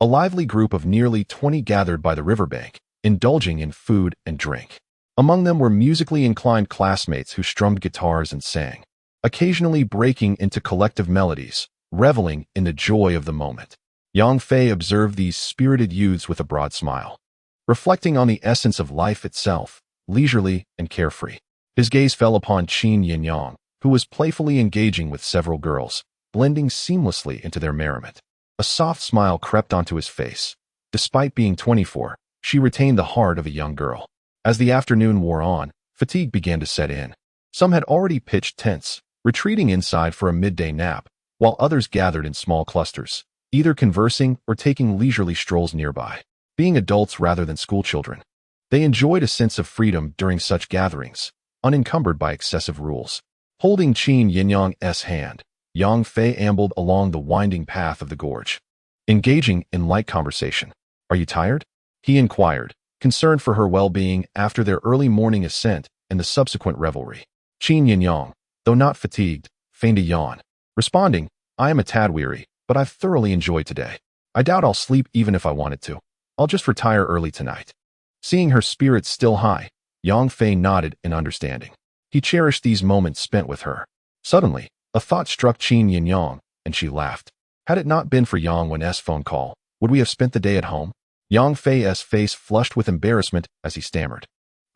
a lively group of nearly 20 gathered by the riverbank, indulging in food and drink. Among them were musically inclined classmates who strummed guitars and sang, occasionally breaking into collective melodies, reveling in the joy of the moment. Yang Fei observed these spirited youths with a broad smile, reflecting on the essence of life itself, leisurely and carefree. His gaze fell upon Qin Yinyang, who was playfully engaging with several girls, blending seamlessly into their merriment. A soft smile crept onto his face. Despite being 24, she retained the heart of a young girl. As the afternoon wore on, fatigue began to set in. Some had already pitched tents, retreating inside for a midday nap, while others gathered in small clusters, either conversing or taking leisurely strolls nearby. Being adults rather than schoolchildren, they enjoyed a sense of freedom during such gatherings, unencumbered by excessive rules. Holding Qin Yinyang's hand, Yang Fei ambled along the winding path of the gorge, engaging in light conversation. "Are you tired?" he inquired, concerned for her well-being after their early morning ascent and the subsequent revelry. Qin Yinyang, though not fatigued, feigned a yawn, responding, "I am a tad weary, but I've thoroughly enjoyed today. I doubt I'll sleep even if I wanted to. I'll just retire early tonight." Seeing her spirits still high, Yang Fei nodded in understanding. He cherished these moments spent with her. Suddenly, a thought struck Qin Yinyang, and she laughed. Had it not been for Yang Wen's phone call, would we have spent the day at home? Yang Fei's face flushed with embarrassment as he stammered,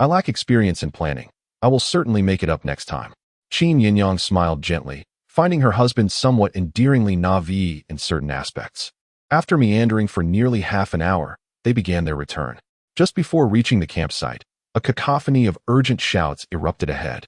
"I lack experience in planning. I will certainly make it up next time." Qin Yinyang smiled gently, finding her husband somewhat endearingly naive in certain aspects. After meandering for nearly half an hour, they began their return. Just before reaching the campsite, a cacophony of urgent shouts erupted ahead.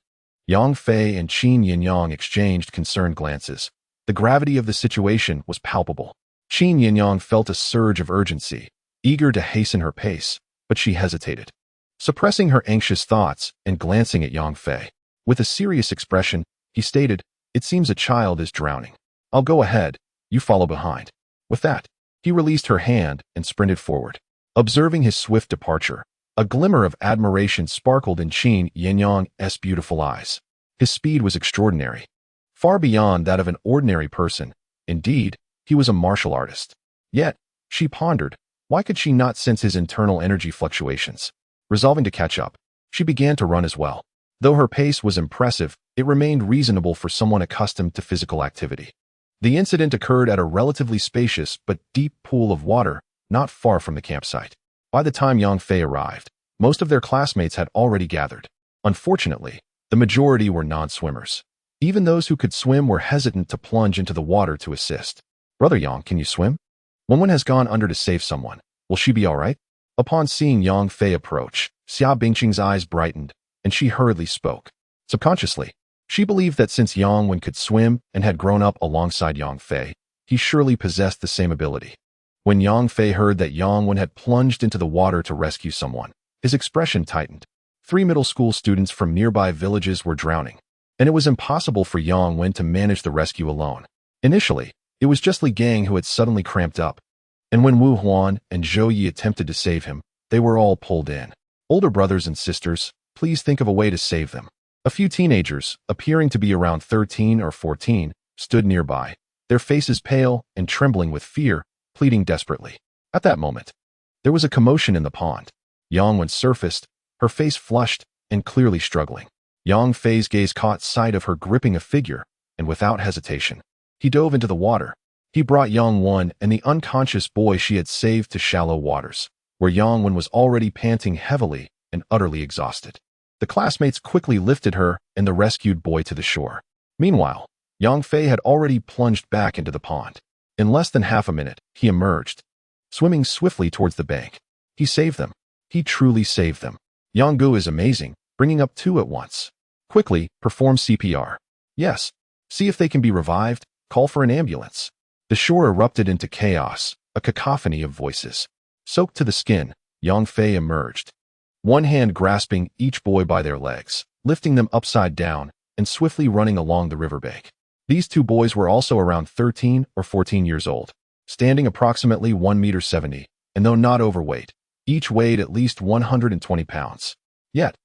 Yang Fei and Qin Yinyang exchanged concerned glances. The gravity of the situation was palpable. Qin Yinyang felt a surge of urgency, eager to hasten her pace, but she hesitated, suppressing her anxious thoughts and glancing at Yang Fei. With a serious expression, he stated, "It seems a child is drowning. I'll go ahead, you follow behind." With that, he released her hand and sprinted forward. Observing his swift departure, a glimmer of admiration sparkled in Qin Yinyang's beautiful eyes. His speed was extraordinary, far beyond that of an ordinary person. Indeed, he was a martial artist. Yet, she pondered, why could she not sense his internal energy fluctuations? Resolving to catch up, she began to run as well. Though her pace was impressive, it remained reasonable for someone accustomed to physical activity. The incident occurred at a relatively spacious but deep pool of water not far from the campsite. By the time Yang Fei arrived, most of their classmates had already gathered. Unfortunately, the majority were non-swimmers. Even those who could swim were hesitant to plunge into the water to assist. "Brother Yang, can you swim? One has gone under to save someone. Will she be all right?" Upon seeing Yang Fei approach, Xia Bingqing's eyes brightened, and she hurriedly spoke. Subconsciously, she believed that since Yang Wen could swim and had grown up alongside Yang Fei, he surely possessed the same ability. When Yang Fei heard that Yang Wen had plunged into the water to rescue someone, his expression tightened. 3 middle school students from nearby villages were drowning, and it was impossible for Yang Wen to manage the rescue alone. Initially, it was just Li Gang who had suddenly cramped up, and when Wu Huan and Zhou Yi attempted to save him, they were all pulled in. "Older brothers and sisters, please think of a way to save them." A few teenagers, appearing to be around 13 or 14, stood nearby, their faces pale and trembling with fear, pleading desperately. At that moment, there was a commotion in the pond. Yang Wen surfaced, her face flushed and clearly struggling. Yang Fei's gaze caught sight of her gripping a figure, and without hesitation, he dove into the water. He brought Yang Wen and the unconscious boy she had saved to shallow waters, where Yang Wen was already panting heavily and utterly exhausted. The classmates quickly lifted her and the rescued boy to the shore. Meanwhile, Yang Fei had already plunged back into the pond. In less than half a minute, he emerged, swimming swiftly towards the bank. He saved them. He truly saved them. Yang Gu is amazing, bringing up two at once. Quickly, perform CPR. Yes. See if they can be revived. Call for an ambulance. The shore erupted into chaos, a cacophony of voices. Soaked to the skin, Yang Fei emerged, one hand grasping each boy by their legs, lifting them upside down, and swiftly running along the riverbank. These two boys were also around 13 or 14 years old, standing approximately 1.70 meters, and though not overweight, each weighed at least 120 pounds. Yet,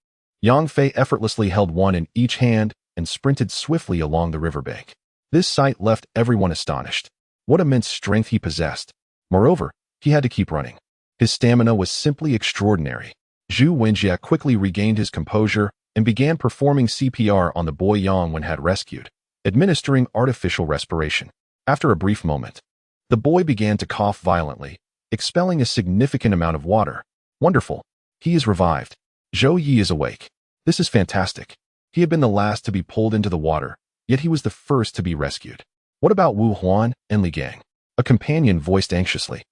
Yang Fei effortlessly held one in each hand and sprinted swiftly along the riverbank. This sight left everyone astonished. What immense strength he possessed. Moreover, he had to keep running. His stamina was simply extraordinary. Zhu Wenjie quickly regained his composure and began performing CPR on the boy Yang Wen had rescued, administering artificial respiration. After a brief moment, the boy began to cough violently, expelling a significant amount of water. Wonderful. He is revived. Zhou Yi is awake. This is fantastic. He had been the last to be pulled into the water, yet he was the first to be rescued. What about Wu Huan and Li Gang? A companion voiced anxiously.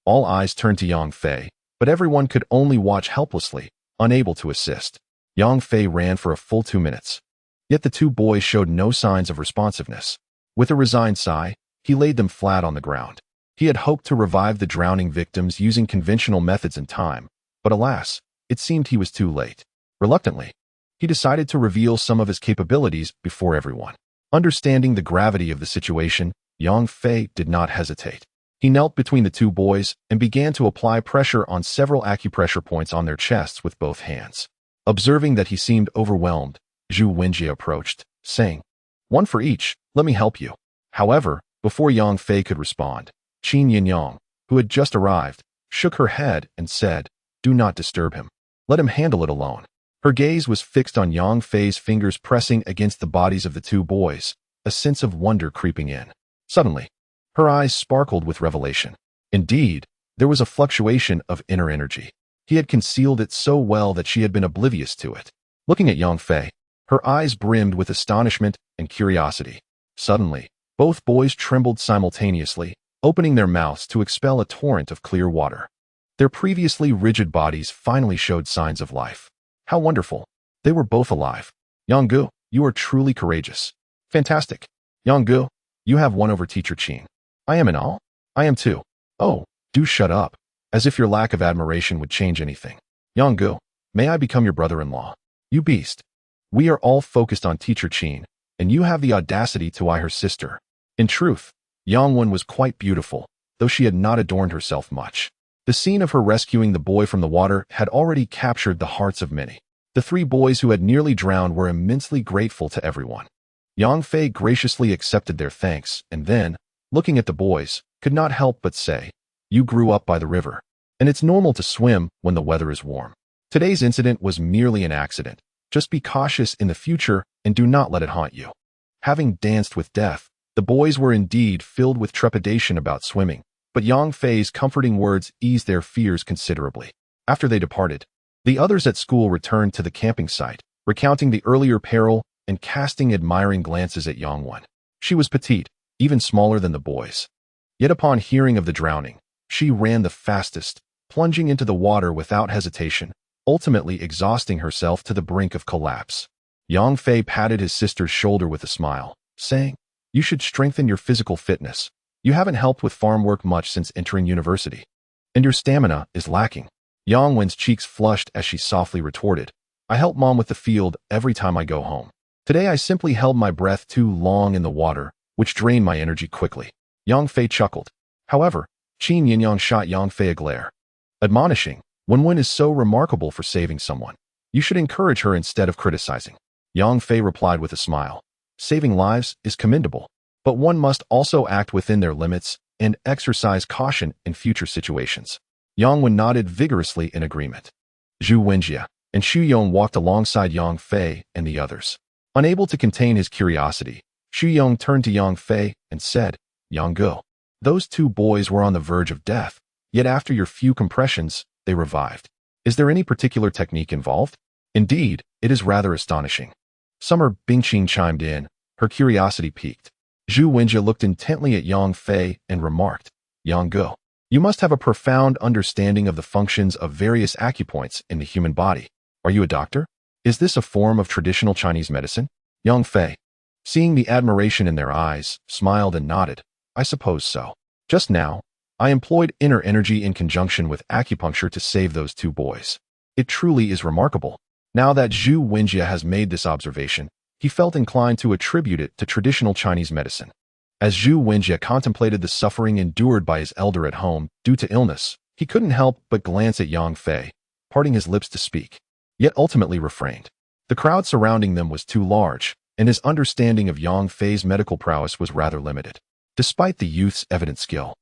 All eyes turned to Yang Fei, but everyone could only watch helplessly, unable to assist. Yang Fei ran for a full 2 minutes. Yet the two boys showed no signs of responsiveness. With a resigned sigh, he laid them flat on the ground. He had hoped to revive the drowning victims using conventional methods in time, but alas, it seemed he was too late. Reluctantly, he decided to reveal some of his capabilities before everyone. Understanding the gravity of the situation, Yang Fei did not hesitate. He knelt between the two boys and began to apply pressure on several acupressure points on their chests with both hands. Observing that he seemed overwhelmed, Zhu Wenjie approached, saying, "One for each, let me help you." However, before Yang Fei could respond, Qin Yinyang, who had just arrived, shook her head and said, "Do not disturb him. Let him handle it alone." Her gaze was fixed on Yang Fei's fingers pressing against the bodies of the two boys, a sense of wonder creeping in. Suddenly, her eyes sparkled with revelation. Indeed, there was a fluctuation of inner energy. He had concealed it so well that she had been oblivious to it. Looking at Yang Fei, her eyes brimmed with astonishment and curiosity. Suddenly, both boys trembled simultaneously, opening their mouths to expel a torrent of clear water. Their previously rigid bodies finally showed signs of life. How wonderful. They were both alive. Yang Gu, you are truly courageous. Fantastic. Yang Gu, you have won over Teacher Qin. I am in awe. I am too. Oh, do shut up. As if your lack of admiration would change anything. Yang Gu, may I become your brother-in-law? You beast. We are all focused on Teacher Qin, and you have the audacity to eye her sister. In truth, Yang Wen was quite beautiful, though she had not adorned herself much. The scene of her rescuing the boy from the water had already captured the hearts of many. The three boys who had nearly drowned were immensely grateful to everyone. Yang Fei graciously accepted their thanks and then, looking at the boys, could not help but say, "You grew up by the river, and it's normal to swim when the weather is warm. Today's incident was merely an accident. Just be cautious in the future and do not let it haunt you." Having danced with death, the boys were indeed filled with trepidation about swimming, but Yang Fei's comforting words eased their fears considerably. After they departed, the others at school returned to the camping site, recounting the earlier peril and casting admiring glances at Yang Wen. She was petite, even smaller than the boys. Yet upon hearing of the drowning, she ran the fastest, plunging into the water without hesitation, ultimately exhausting herself to the brink of collapse. Yang Fei patted his sister's shoulder with a smile, saying, "You should strengthen your physical fitness. You haven't helped with farm work much since entering university. And your stamina is lacking." Yang Wen's cheeks flushed as she softly retorted, "I help Mom with the field every time I go home. Today I simply held my breath too long in the water, which drained my energy quickly." Yang Fei chuckled. However, Qin Yinyang shot Yang Fei a glare, admonishing, "Wen is so remarkable for saving someone. You should encourage her instead of criticizing." Yang Fei replied with a smile, "Saving lives is commendable, but one must also act within their limits and exercise caution in future situations." Yang Wen nodded vigorously in agreement. Zhu Wenjie and Xu Yong walked alongside Yang Fei and the others. Unable to contain his curiosity, Xu Yong turned to Yang Fei and said, "Yang Gu, those two boys were on the verge of death, yet after your few compressions, they revived. Is there any particular technique involved?" Indeed, it is rather astonishing. Summer Bingqing chimed in, her curiosity piqued. Zhu Wenjie looked intently at Yang Fei and remarked, Yang Ge, you must have a profound understanding of the functions of various acupoints in the human body. Are you a doctor? Is this a form of traditional Chinese medicine? Yang Fei, seeing the admiration in their eyes, smiled and nodded. I suppose so. Just now, I employed inner energy in conjunction with acupuncture to save those two boys. It truly is remarkable. Now that Zhu Wenjie has made this observation, he felt inclined to attribute it to traditional Chinese medicine. As Zhu Wenjie contemplated the suffering endured by his elder at home due to illness, he couldn't help but glance at Yang Fei, parting his lips to speak, yet ultimately refrained. The crowd surrounding them was too large, and his understanding of Yang Fei's medical prowess was rather limited. Despite the youth's evident skill,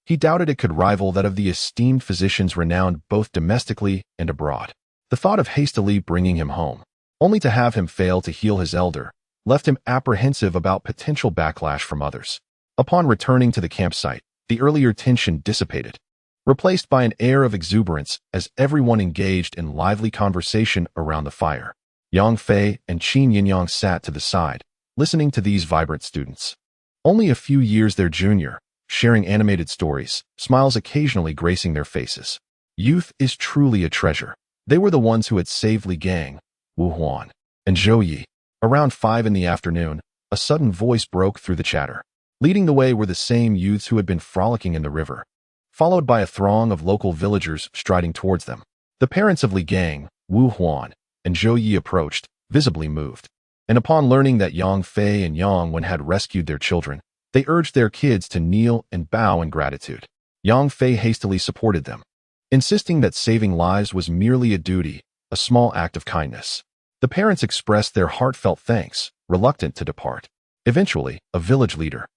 he doubted it could rival that of the esteemed physicians renowned both domestically and abroad. The thought of hastily bringing him home, only to have him fail to heal his elder, left him apprehensive about potential backlash from others. Upon returning to the campsite, the earlier tension dissipated, replaced by an air of exuberance as everyone engaged in lively conversation around the fire. Yang Fei and Qin Yinyang sat to the side, listening to these vibrant students. Only a few years their junior, sharing animated stories, smiles occasionally gracing their faces. Youth is truly a treasure. They were the ones who had saved Li Gang, Wu Huan, and Zhou Yi. Around 5 in the afternoon, a sudden voice broke through the chatter. Leading the way were the same youths who had been frolicking in the river, followed by a throng of local villagers striding towards them. The parents of Li Gang, Wu Huan, and Zhou Yi approached, visibly moved. And upon learning that Yang Fei and Yang Wen had rescued their children, they urged their kids to kneel and bow in gratitude. Yang Fei hastily supported them, insisting that saving lives was merely a duty, a small act of kindness. The parents expressed their heartfelt thanks, reluctant to depart. Eventually, a village leader,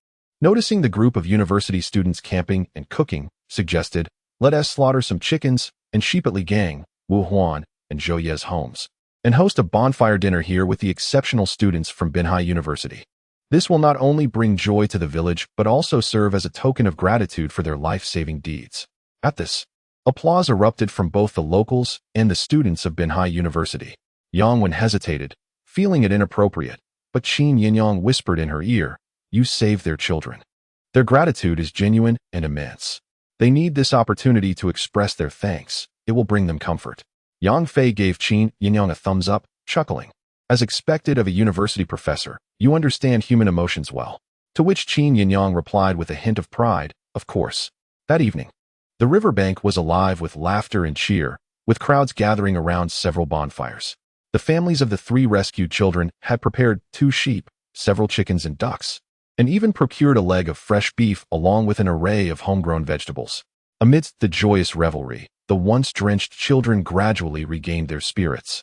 noticing the group of university students camping and cooking, suggested, let us slaughter some chickens and sheep at Li Gang, Wu Huan, and Zhou Ye's homes, and host a bonfire dinner here with the exceptional students from Binhai University. This will not only bring joy to the village, but also serve as a token of gratitude for their life-saving deeds. At this, applause erupted from both the locals and the students of Binhai University. Yang Wen hesitated, feeling it inappropriate, but Qin Yinyang whispered in her ear, you saved their children. Their gratitude is genuine and immense. They need this opportunity to express their thanks. It will bring them comfort. Yang Fei gave Qin Yinyang a thumbs up, chuckling. As expected of a university professor, you understand human emotions well. To which Qin Yinyang replied with a hint of pride, of course. That evening, the riverbank was alive with laughter and cheer, with crowds gathering around several bonfires. The families of the 3 rescued children had prepared 2 sheep, several chickens and ducks, and even procured a leg of fresh beef along with an array of homegrown vegetables. Amidst the joyous revelry, the once drenched children gradually regained their spirits,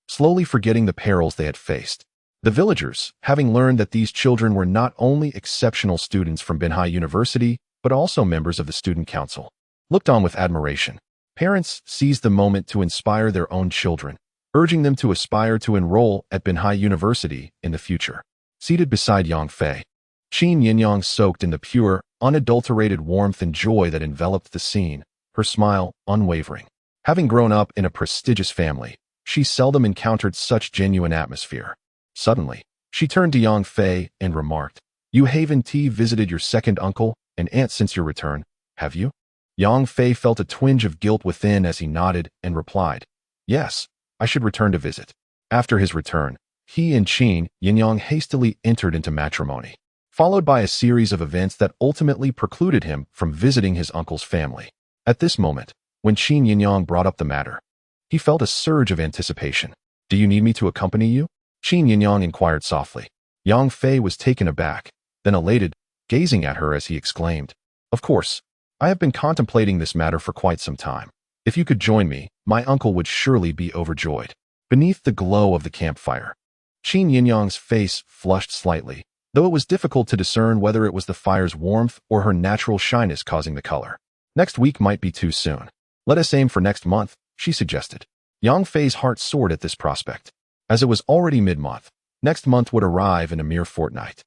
slowly forgetting the perils they had faced. The villagers, having learned that these children were not only exceptional students from Binhai University, but also members of the student council, looked on with admiration. Parents seized the moment to inspire their own children, urging them to aspire to enroll at Binhai University in the future. Seated beside Yang Fei, Qin Yinyang soaked in the pure, unadulterated warmth and joy that enveloped the scene, her smile unwavering. Having grown up in a prestigious family, she seldom encountered such genuine atmosphere. Suddenly, she turned to Yang Fei and remarked, you haven't visited your second uncle and aunt since your return, have you? Yang Fei felt a twinge of guilt within as he nodded and replied, yes, I should return to visit. After his return, he and Qin Yinyang hastily entered into matrimony, followed by a series of events that ultimately precluded him from visiting his uncle's family. At this moment, when Qin Yinyang brought up the matter, he felt a surge of anticipation. Do you need me to accompany you? Qin Yinyang inquired softly. Yang Fei was taken aback, then elated, gazing at her as he exclaimed, of course, I have been contemplating this matter for quite some time. If you could join me, my uncle would surely be overjoyed. Beneath the glow of the campfire, Qin Yinyang's face flushed slightly, though it was difficult to discern whether it was the fire's warmth or her natural shyness causing the color. Next week might be too soon. Let us aim for next month, she suggested. Yang Fei's heart soared at this prospect. As it was already mid-month, next month would arrive in a mere fortnight.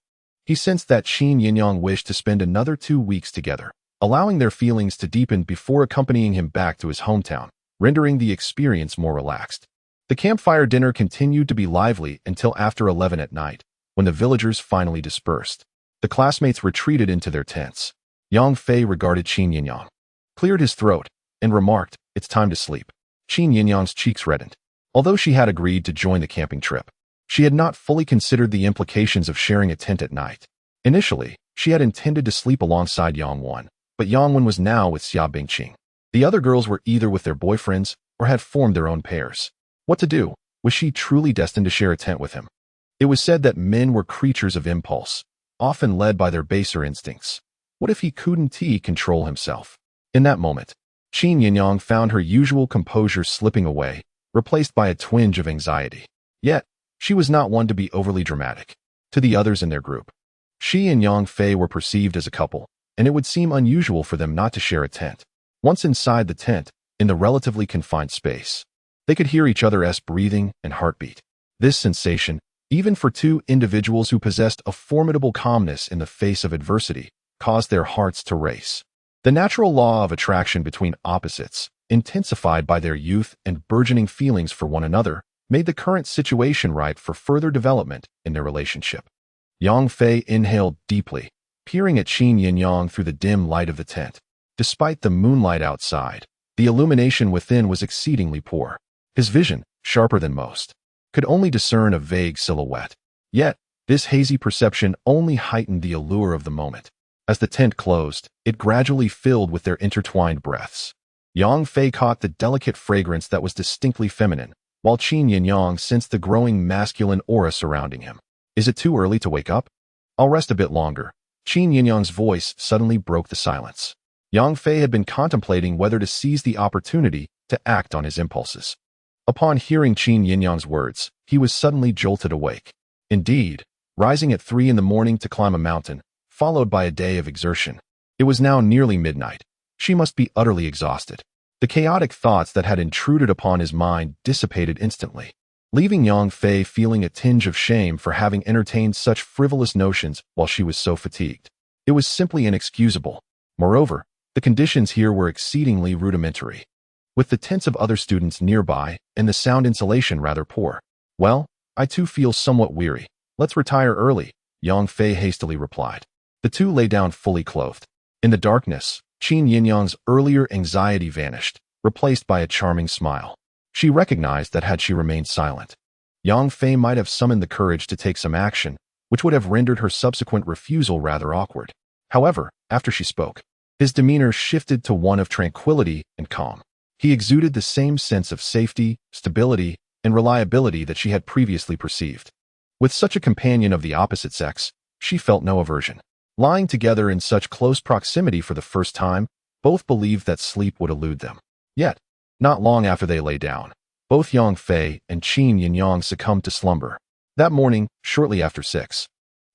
He sensed that Qin Yinyang wished to spend another 2 weeks together, allowing their feelings to deepen before accompanying him back to his hometown, rendering the experience more relaxed. The campfire dinner continued to be lively until after 11 at night, when the villagers finally dispersed. The classmates retreated into their tents. Yang Fei regarded Qin Yinyang, cleared his throat, and remarked, "It's time to sleep." Qin Yinyang's cheeks reddened. Although she had agreed to join the camping trip, she had not fully considered the implications of sharing a tent at night. Initially, she had intended to sleep alongside Yang Wan, but Yang Wan was now with Xia Bingqing. The other girls were either with their boyfriends or had formed their own pairs. What to do? Was she truly destined to share a tent with him? It was said that men were creatures of impulse, often led by their baser instincts. What if he couldn't control himself? In that moment, Qin Yinyang found her usual composure slipping away, replaced by a twinge of anxiety. Yet, she was not one to be overly dramatic. To the others in their group, she and Yang Fei were perceived as a couple, and it would seem unusual for them not to share a tent. Once inside the tent, in the relatively confined space, they could hear each other's breathing and heartbeat. This sensation, even for two individuals who possessed a formidable calmness in the face of adversity, caused their hearts to race. The natural law of attraction between opposites, intensified by their youth and burgeoning feelings for one another, made the current situation ripe for further development in their relationship. Yang Fei inhaled deeply, peering at Qin Yinyang through the dim light of the tent. Despite the moonlight outside, the illumination within was exceedingly poor. His vision, sharper than most, could only discern a vague silhouette. Yet, this hazy perception only heightened the allure of the moment. As the tent closed, it gradually filled with their intertwined breaths. Yang Fei caught the delicate fragrance that was distinctly feminine, while Qin Yinyang sensed the growing masculine aura surrounding him. Is it too early to wake up? I'll rest a bit longer. Qin Yinyang's voice suddenly broke the silence. Yang Fei had been contemplating whether to seize the opportunity to act on his impulses. Upon hearing Qin Yinyang's words, he was suddenly jolted awake. Indeed, rising at 3 in the morning to climb a mountain, followed by a day of exertion. It was now nearly midnight. She must be utterly exhausted. The chaotic thoughts that had intruded upon his mind dissipated instantly, leaving Yang Fei feeling a tinge of shame for having entertained such frivolous notions while she was so fatigued. It was simply inexcusable. Moreover, the conditions here were exceedingly rudimentary, with the tents of other students nearby and the sound insulation rather poor. Well, I too feel somewhat weary. Let's retire early, Yang Fei hastily replied. The two lay down fully clothed. In the darkness, Qin Yinyang's earlier anxiety vanished, replaced by a charming smile. She recognized that had she remained silent, Yang Fei might have summoned the courage to take some action, which would have rendered her subsequent refusal rather awkward. However, after she spoke, his demeanor shifted to one of tranquility and calm. He exuded the same sense of safety, stability, and reliability that she had previously perceived. With such a companion of the opposite sex, she felt no aversion. Lying together in such close proximity for the first time, both believed that sleep would elude them. Yet, not long after they lay down, both Yang Fei and Qin Yinyang succumbed to slumber. That morning, shortly after 6,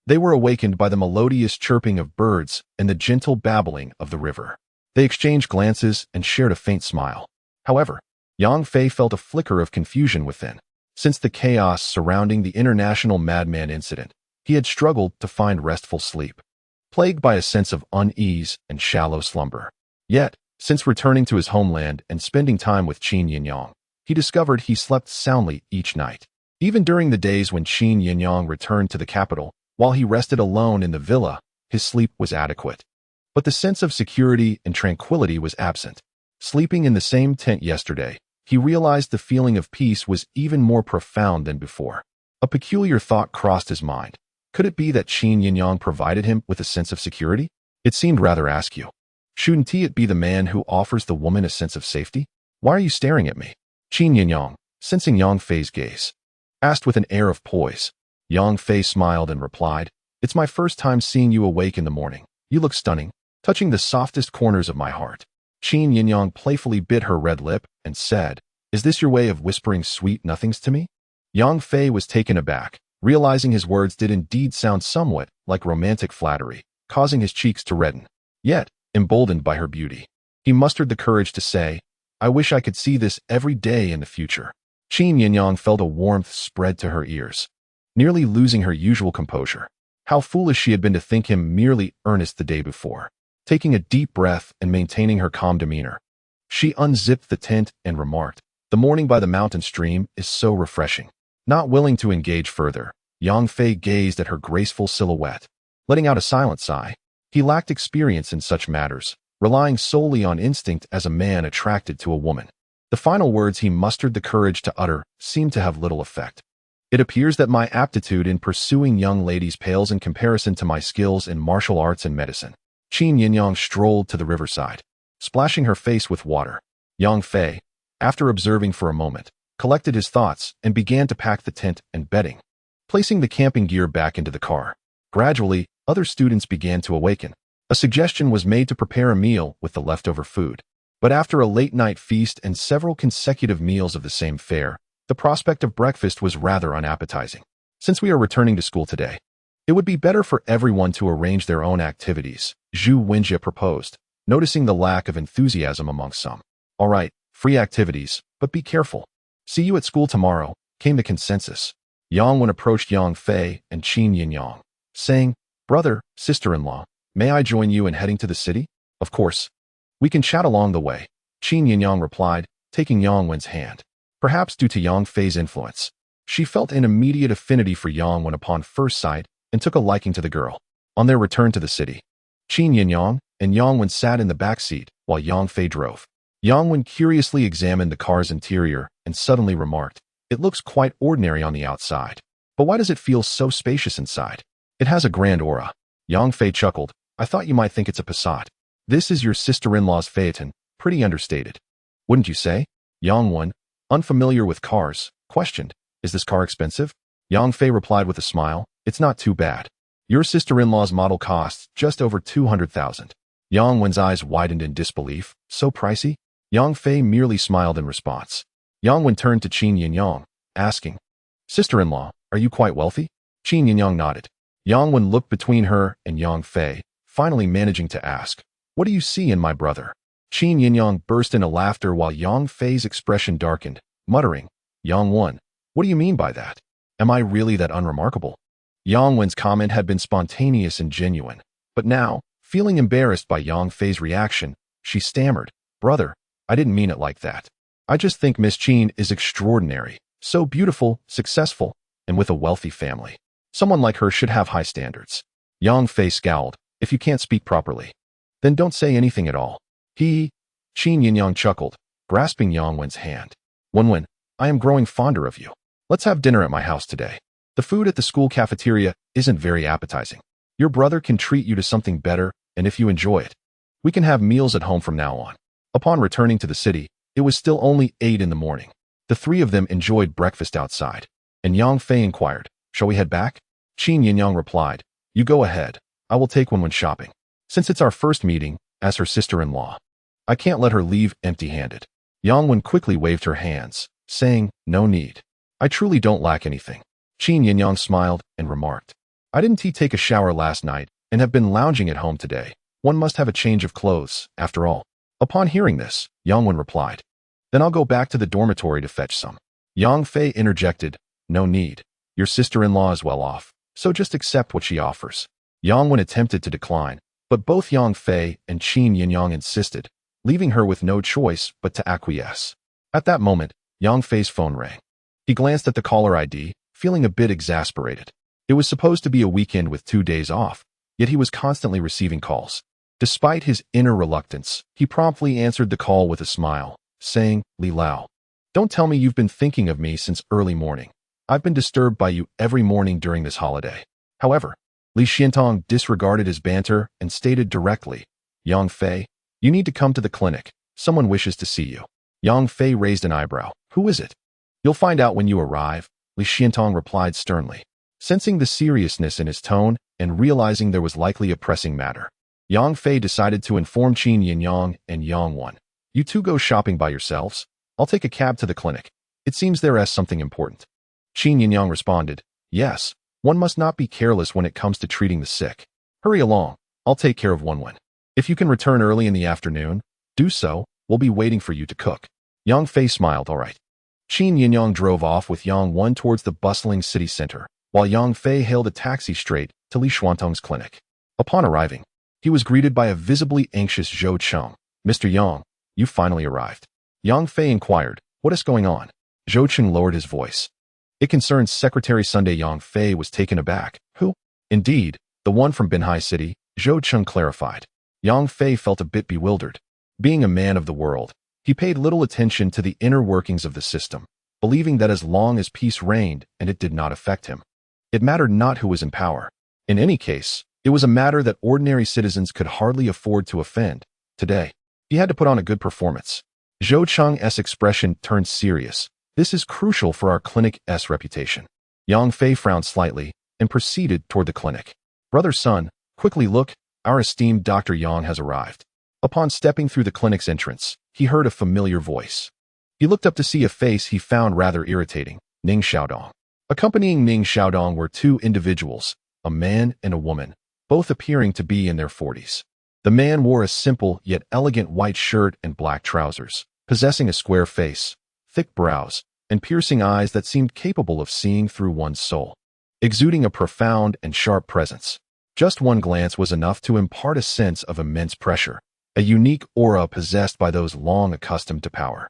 they were awakened by the melodious chirping of birds and the gentle babbling of the river. They exchanged glances and shared a faint smile. However, Yang Fei felt a flicker of confusion within. Since the chaos surrounding the international madman incident, he had struggled to find restful sleep, plagued by a sense of unease and shallow slumber. Yet, since returning to his homeland and spending time with Qin Yinyang, he discovered he slept soundly each night. Even during the days when Qin Yinyang returned to the capital, while he rested alone in the villa, his sleep was adequate. But the sense of security and tranquility was absent. Sleeping in the same tent yesterday, he realized the feeling of peace was even more profound than before. A peculiar thought crossed his mind. Could it be that Qin Yinyang provided him with a sense of security? It seemed rather askew. Shouldn't it be the man who offers the woman a sense of safety? Why are you staring at me? Qin Yinyang, sensing Yang Fei's gaze, asked with an air of poise. Yang Fei smiled and replied, "It's my first time seeing you awake in the morning. You look stunning, touching the softest corners of my heart." Qin Yinyang playfully bit her red lip and said, "Is this your way of whispering sweet nothings to me?" Yang Fei was taken aback, realizing his words did indeed sound somewhat like romantic flattery, causing his cheeks to redden. Yet, emboldened by her beauty, he mustered the courage to say, "I wish I could see this every day in the future." Qin Yinyang felt a warmth spread to her ears, nearly losing her usual composure. How foolish she had been to think him merely earnest the day before. Taking a deep breath and maintaining her calm demeanor, she unzipped the tent and remarked, The morning by the mountain stream is so refreshing. Not willing to engage further, Yang Fei gazed at her graceful silhouette, letting out a silent sigh. He lacked experience in such matters, relying solely on instinct as a man attracted to a woman. The final words he mustered the courage to utter seemed to have little effect. It appears that my aptitude in pursuing young ladies pales in comparison to my skills in martial arts and medicine. Qin Yinyang strolled to the riverside, splashing her face with water. Yang Fei, after observing for a moment, collected his thoughts and began to pack the tent and bedding, placing the camping gear back into the car. Gradually, other students began to awaken. A suggestion was made to prepare a meal with the leftover food. But after a late-night feast and several consecutive meals of the same fare, the prospect of breakfast was rather unappetizing. Since we are returning to school today, it would be better for everyone to arrange their own activities, Zhu Wenjie proposed, noticing the lack of enthusiasm among some. All right, free activities, but be careful. See you at school tomorrow, came the consensus. Yang Wen approached Yang Fei and Qin Yinyang, saying, "Brother, sister-in-law, may I join you in heading to the city?" "Of course. We can chat along the way," Qin Yinyang replied, taking Yang Wen's hand. Perhaps due to Yang Fei's influence, she felt an immediate affinity for Yang Wen upon first sight and took a liking to the girl. On their return to the city, Qin Yinyang and Yang Wen sat in the back seat while Yang Fei drove. Yang Wen curiously examined the car's interior and suddenly remarked, "It looks quite ordinary on the outside. But why does it feel so spacious inside? It has a grand aura." Yang Fei chuckled, "I thought you might think it's a Passat. This is your sister-in-law's phaeton, pretty understated. Wouldn't you say?" Yang Wen, unfamiliar with cars, questioned, "Is this car expensive?" Yang Fei replied with a smile, "It's not too bad. Your sister-in-law's model costs just over 200,000. Yang Wen's eyes widened in disbelief. "So pricey?" Yang Fei merely smiled in response. Yang Wen turned to Qin Yinyang, asking, "Sister-in-law, are you quite wealthy?" Qin Yinyang nodded. Yang Wen looked between her and Yang Fei, finally managing to ask, "What do you see in my brother?" Qin Yinyang burst into laughter while Yang Fei's expression darkened, muttering, "Yang Wen, what do you mean by that? Am I really that unremarkable?" Yang Wen's comment had been spontaneous and genuine, but now, feeling embarrassed by Yang Fei's reaction, she stammered, "Brother, I didn't mean it like that. I just think Miss Qin is extraordinary, so beautiful, successful, and with a wealthy family. Someone like her should have high standards." Yang Fei scowled, "If you can't speak properly, then don't say anything at all." Qin Yinyang chuckled, grasping Yang Wen's hand. "Wen, I am growing fonder of you. Let's have dinner at my house today. The food at the school cafeteria isn't very appetizing. Your brother can treat you to something better, and if you enjoy it, we can have meals at home from now on." Upon returning to the city, it was still only 8 in the morning. The three of them enjoyed breakfast outside, and Yang Fei inquired, "Shall we head back?" Qin Yinyang replied, "You go ahead. I will take Wen shopping. Since it's our first meeting, as her sister-in-law, I can't let her leave empty-handed." Yang Wen quickly waved her hands, saying, "No need. I truly don't lack anything." Qin Yinyang smiled and remarked, "I didn't take a shower last night and have been lounging at home today. One must have a change of clothes, after all." Upon hearing this, Yang Wen replied, "Then I'll go back to the dormitory to fetch some." Yang Fei interjected, "No need. Your sister-in-law is well off, so just accept what she offers." Yang Wen attempted to decline, but both Yang Fei and Qin Yinyang insisted, leaving her with no choice but to acquiesce. At that moment, Yang Fei's phone rang. He glanced at the caller ID, feeling a bit exasperated. It was supposed to be a weekend with 2 days off, yet he was constantly receiving calls. Despite his inner reluctance, he promptly answered the call with a smile, saying, "Li Lao, don't tell me you've been thinking of me since early morning. I've been disturbed by you every morning during this holiday." However, Li Xiantong disregarded his banter and stated directly, "Yang Fei, you need to come to the clinic. Someone wishes to see you." Yang Fei raised an eyebrow. "Who is it?" "You'll find out when you arrive," Li Xiantong replied sternly. Sensing the seriousness in his tone and realizing there was likely a pressing matter, Yang Fei decided to inform Qin Yinyang and Yang Wen. "You two go shopping by yourselves. I'll take a cab to the clinic. It seems there is something important." Qin Yinyang responded, "Yes, one must not be careless when it comes to treating the sick. Hurry along, I'll take care of Wen. If you can return early in the afternoon, do so. We'll be waiting for you to cook." Yang Fei smiled, "All right." Qin Yinyang drove off with Yang Wen towards the bustling city center, while Yang Fei hailed a taxi straight to Li Xuantong's clinic. Upon arriving, he was greeted by a visibly anxious Zhou Cheng. "Mr. Yang, you finally arrived." Yang Fei inquired, What is going on? Zhou Cheng lowered his voice. It concerns Secretary Sunday. Yang Fei was taken aback. Who? Indeed, the one from Binhai City, Zhou Cheng clarified. Yang Fei felt a bit bewildered. Being a man of the world, he paid little attention to the inner workings of the system, believing that as long as peace reigned and it did not affect him, it mattered not who was in power. In any case, it was a matter that ordinary citizens could hardly afford to offend. Today, he had to put on a good performance. Zhou Cheng's expression turned serious. This is crucial for our clinic's reputation. Yang Fei frowned slightly and proceeded toward the clinic. Brother Sun, quickly look, our esteemed Dr. Yang has arrived. Upon stepping through the clinic's entrance, he heard a familiar voice. He looked up to see a face he found rather irritating, Ning Xiaodong. Accompanying Ning Xiaodong were two individuals, a man and a woman, both appearing to be in their 40s. The man wore a simple yet elegant white shirt and black trousers, possessing a square face, thick brows, and piercing eyes that seemed capable of seeing through one's soul, exuding a profound and sharp presence. Just one glance was enough to impart a sense of immense pressure, a unique aura possessed by those long accustomed to power.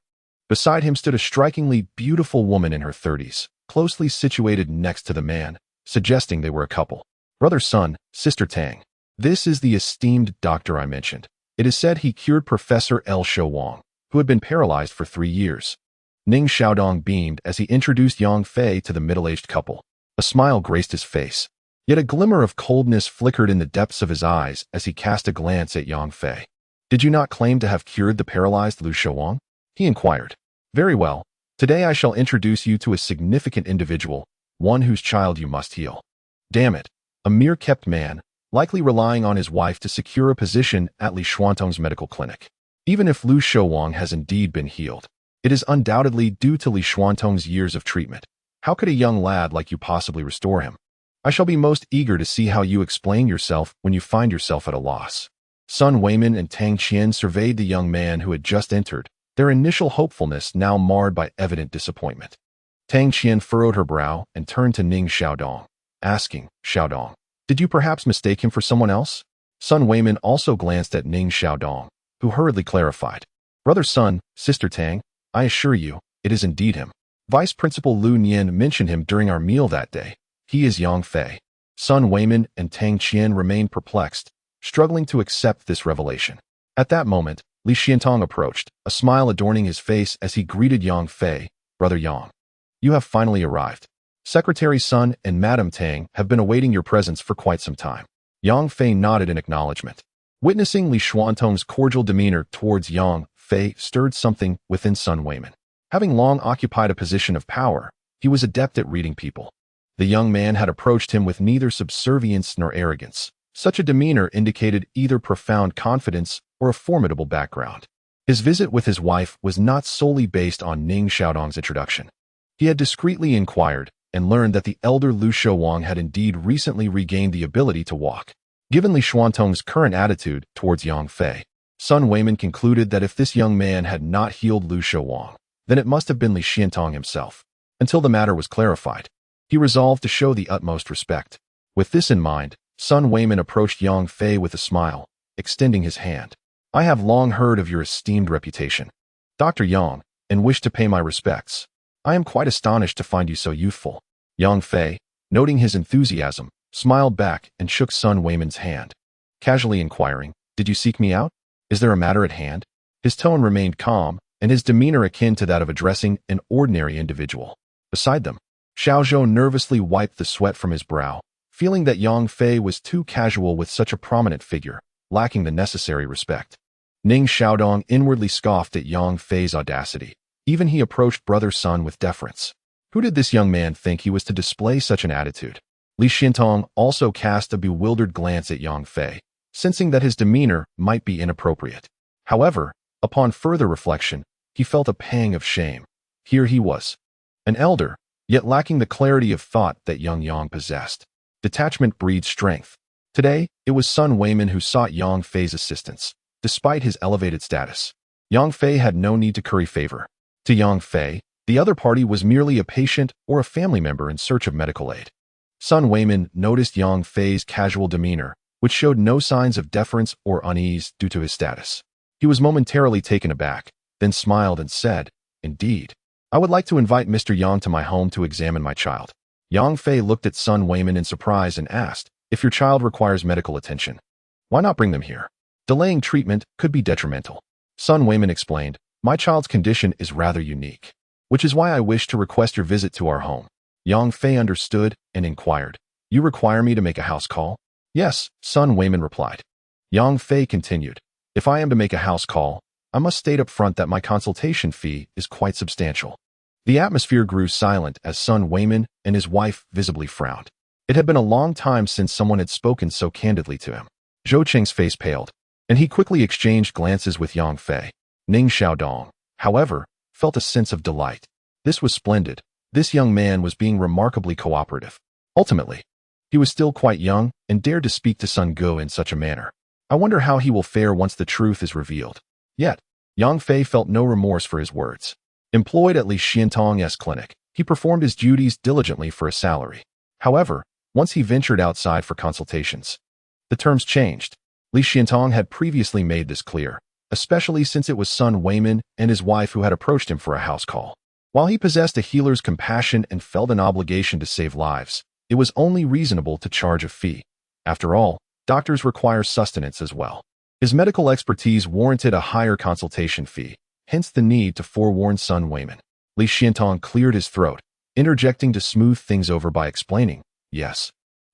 Beside him stood a strikingly beautiful woman in her 30s, closely situated next to the man, suggesting they were a couple. Brother Sun, Sister Tang. This is the esteemed doctor I mentioned. It is said he cured Professor L. Wang, who had been paralyzed for 3 years. Ning Xiaodong beamed as he introduced Yang Fei to the middle-aged couple. A smile graced his face, yet a glimmer of coldness flickered in the depths of his eyes as he cast a glance at Yang Fei. Did you not claim to have cured the paralyzed Lu Wang? He inquired. Very well. Today I shall introduce you to a significant individual, one whose child you must heal. Damn it. A mere kept man, likely relying on his wife to secure a position at Li Xuantong's medical clinic. Even if Lu Wang has indeed been healed, it is undoubtedly due to Li Xuantong's years of treatment. How could a young lad like you possibly restore him? I shall be most eager to see how you explain yourself when you find yourself at a loss. Sun Weiman and Tang Qian surveyed the young man who had just entered, their initial hopefulness now marred by evident disappointment. Tang Qian furrowed her brow and turned to Ning Xiaodong, asking, Xiaodong, did you perhaps mistake him for someone else? Sun Weiman also glanced at Ning Xiaodong, who hurriedly clarified. Brother Sun, Sister Tang, I assure you, it is indeed him. Vice Principal Lu Nian mentioned him during our meal that day. He is Yang Fei. Sun Weiman and Tang Qian remained perplexed, struggling to accept this revelation. At that moment, Li Xiantong approached, a smile adorning his face as he greeted Yang Fei. Brother Yang, you have finally arrived. Secretary Sun and Madame Tang have been awaiting your presence for quite some time. Yang Fei nodded in acknowledgement. Witnessing Li Xuantong's cordial demeanor towards Yang Fei stirred something within Sun Weiman. Having long occupied a position of power, he was adept at reading people. The young man had approached him with neither subservience nor arrogance. Such a demeanor indicated either profound confidence or a formidable background. His visit with his wife was not solely based on Ning Xiaodong's introduction. He had discreetly inquired and learned that the elder Lu Wang had indeed recently regained the ability to walk. Given Li Xuantong's current attitude towards Yang Fei, Sun Weiman concluded that if this young man had not healed Lu Wang, then it must have been Li Xiantong himself. Until the matter was clarified, he resolved to show the utmost respect. With this in mind, Sun Weiman approached Yang Fei with a smile, extending his hand. I have long heard of your esteemed reputation, Dr. Yang, and wish to pay my respects. I am quite astonished to find you so youthful. Yang Fei, noting his enthusiasm, smiled back and shook Sun Weiman's hand, casually inquiring, did you seek me out? Is there a matter at hand? His tone remained calm, and his demeanor akin to that of addressing an ordinary individual. Beside them, Xiaozhou nervously wiped the sweat from his brow, feeling that Yang Fei was too casual with such a prominent figure, lacking the necessary respect. Ning Xiaodong inwardly scoffed at Yang Fei's audacity. Even he approached Brother Sun with deference. Who did this young man think he was to display such an attitude? Li Xiantong also cast a bewildered glance at Yang Fei, sensing that his demeanor might be inappropriate. However, upon further reflection, he felt a pang of shame. Here he was, an elder, yet lacking the clarity of thought that young Yang possessed. Detachment breeds strength. Today, it was Sun Weiman who sought Yang Fei's assistance, despite his elevated status. Yang Fei had no need to curry favor. To Yang Fei, the other party was merely a patient or a family member in search of medical aid. Sun Weiman noticed Yang Fei's casual demeanor, which showed no signs of deference or unease due to his status. He was momentarily taken aback, then smiled and said, indeed, I would like to invite Mr. Yang to my home to examine my child. Yang Fei looked at Sun Weiman in surprise and asked, if your child requires medical attention, why not bring them here? Delaying treatment could be detrimental. Sun Weiman explained, my child's condition is rather unique, which is why I wish to request your visit to our home. Yang Fei understood and inquired, you require me to make a house call? Yes, Sun Weiman replied. Yang Fei continued, if I am to make a house call, I must state up front that my consultation fee is quite substantial. The atmosphere grew silent as Sun Weiman and his wife visibly frowned. It had been a long time since someone had spoken so candidly to him. Zhou Qing's face paled, and he quickly exchanged glances with Yang Fei. Ning Xiaodong, however, felt a sense of delight. This was splendid. This young man was being remarkably cooperative. Ultimately, he was still quite young and dared to speak to Sun Ge in such a manner. I wonder how he will fare once the truth is revealed. Yet, Yang Fei felt no remorse for his words. Employed at Li Xiantong's clinic, he performed his duties diligently for a salary. However, once he ventured outside for consultations, the terms changed. Li Xiantong had previously made this clear, especially since it was Sun Weiman and his wife who had approached him for a house call. While he possessed a healer's compassion and felt an obligation to save lives, it was only reasonable to charge a fee. After all, doctors require sustenance as well. His medical expertise warranted a higher consultation fee, hence the need to forewarn Sun Weiman. Li Xiantong cleared his throat, interjecting to smooth things over by explaining, yes.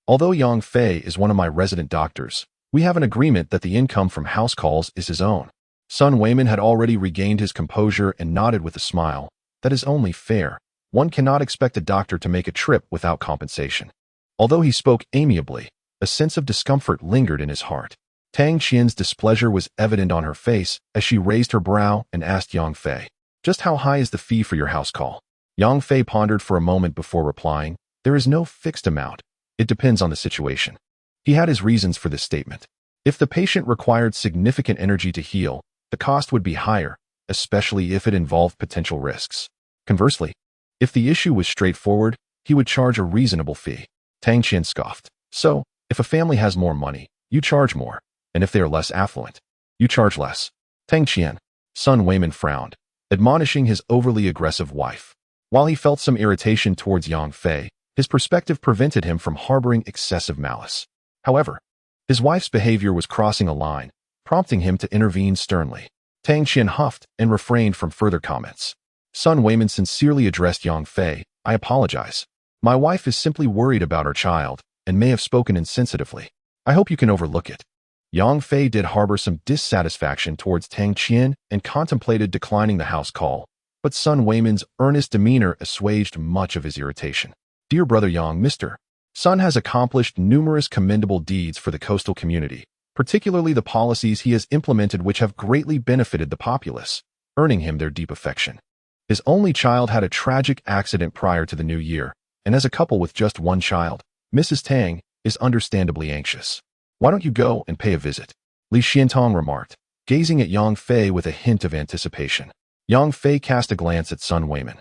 Although Yang Fei is one of my resident doctors, we have an agreement that the income from house calls is his own. Sun Weiman had already regained his composure and nodded with a smile. That is only fair. One cannot expect a doctor to make a trip without compensation. Although he spoke amiably, a sense of discomfort lingered in his heart. Tang Qian's displeasure was evident on her face as she raised her brow and asked Yang Fei, just how high is the fee for your house call? Yang Fei pondered for a moment before replying, there is no fixed amount. It depends on the situation. He had his reasons for this statement. If the patient required significant energy to heal, the cost would be higher, especially if it involved potential risks. Conversely, if the issue was straightforward, he would charge a reasonable fee. Tang Qian scoffed. So, if a family has more money, you charge more, and if they are less affluent, you charge less. Tang Qian. Sun Weiman frowned, admonishing his overly aggressive wife. While he felt some irritation towards Yang Fei, his perspective prevented him from harboring excessive malice. However, his wife's behavior was crossing a line, prompting him to intervene sternly. Tang Qian huffed and refrained from further comments. Sun Weiman sincerely addressed Yang Fei, I apologize. My wife is simply worried about our child and may have spoken insensitively. I hope you can overlook it. Yang Fei did harbor some dissatisfaction towards Tang Qian and contemplated declining the house call, but Sun Weiman's earnest demeanor assuaged much of his irritation. Dear brother Yang, Mr. Sun has accomplished numerous commendable deeds for the coastal community, particularly the policies he has implemented which have greatly benefited the populace, earning him their deep affection. His only child had a tragic accident prior to the new year, and as a couple with just one child, Mrs. Tang is understandably anxious. Why don't you go and pay a visit? Li Xiantong remarked, gazing at Yang Fei with a hint of anticipation. Yang Fei cast a glance at Sun Weiman,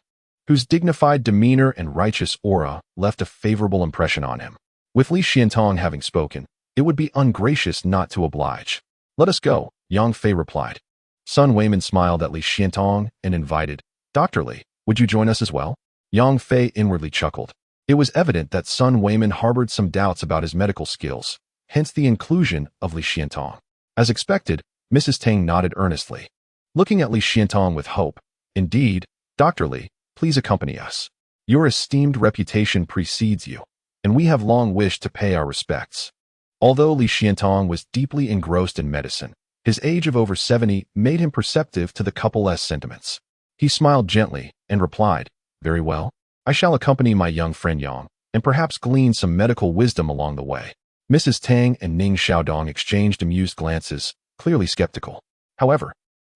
whose dignified demeanor and righteous aura left a favorable impression on him. With Li Xiantong having spoken, it would be ungracious not to oblige. Let us go, Yang Fei replied. Sun Weiman smiled at Li Xiantong and invited, Dr. Li, would you join us as well? Yang Fei inwardly chuckled. It was evident that Sun Weiman harbored some doubts about his medical skills, hence the inclusion of Li Xiantong. As expected, Mrs. Tang nodded earnestly, looking at Li Xiantong with hope. Indeed, Dr. Li, please accompany us. Your esteemed reputation precedes you, and we have long wished to pay our respects. Although Li Xiantong was deeply engrossed in medicine, his age of over 70 made him perceptive to the couple's sentiments. He smiled gently and replied, Very well. I shall accompany my young friend Yang, and perhaps glean some medical wisdom along the way. Mrs. Tang and Ning Xiaodong exchanged amused glances, clearly skeptical. However,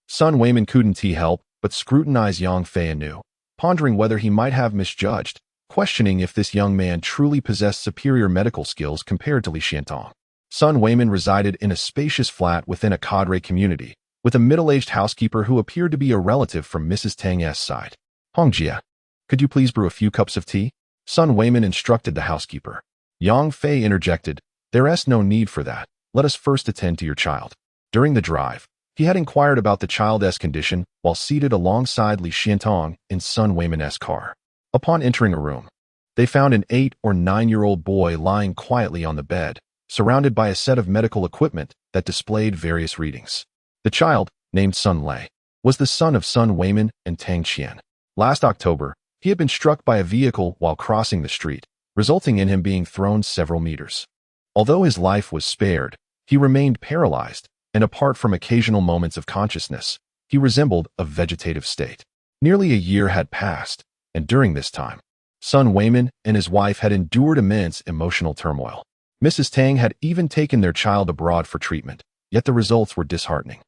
Sun Weiman couldn't help but scrutinize Yang Fei anew, pondering whether he might have misjudged, questioning if this young man truly possessed superior medical skills compared to Li Xiantong. Sun Weiman resided in a spacious flat within a cadre community, with a middle-aged housekeeper who appeared to be a relative from Mrs. Tang's side. Hongjia, could you please brew a few cups of tea? Sun Weiman instructed the housekeeper. Yang Fei interjected, There is no need for that. Let us first attend to your child. During the drive, He had inquired about the child's condition while seated alongside Li Xiantong in Sun Weiman's car. Upon entering a room, they found an 8 or 9-year-old boy lying quietly on the bed, surrounded by a set of medical equipment that displayed various readings. The child, named Sun Lei, was the son of Sun Weiman and Tang Qian. Last October, he had been struck by a vehicle while crossing the street, resulting in him being thrown several meters. Although his life was spared, he remained paralyzed, and apart from occasional moments of consciousness, he resembled a vegetative state. Nearly a year had passed, and during this time, Sun Weiman and his wife had endured immense emotional turmoil. Mrs. Tang had even taken their child abroad for treatment, yet the results were disheartening.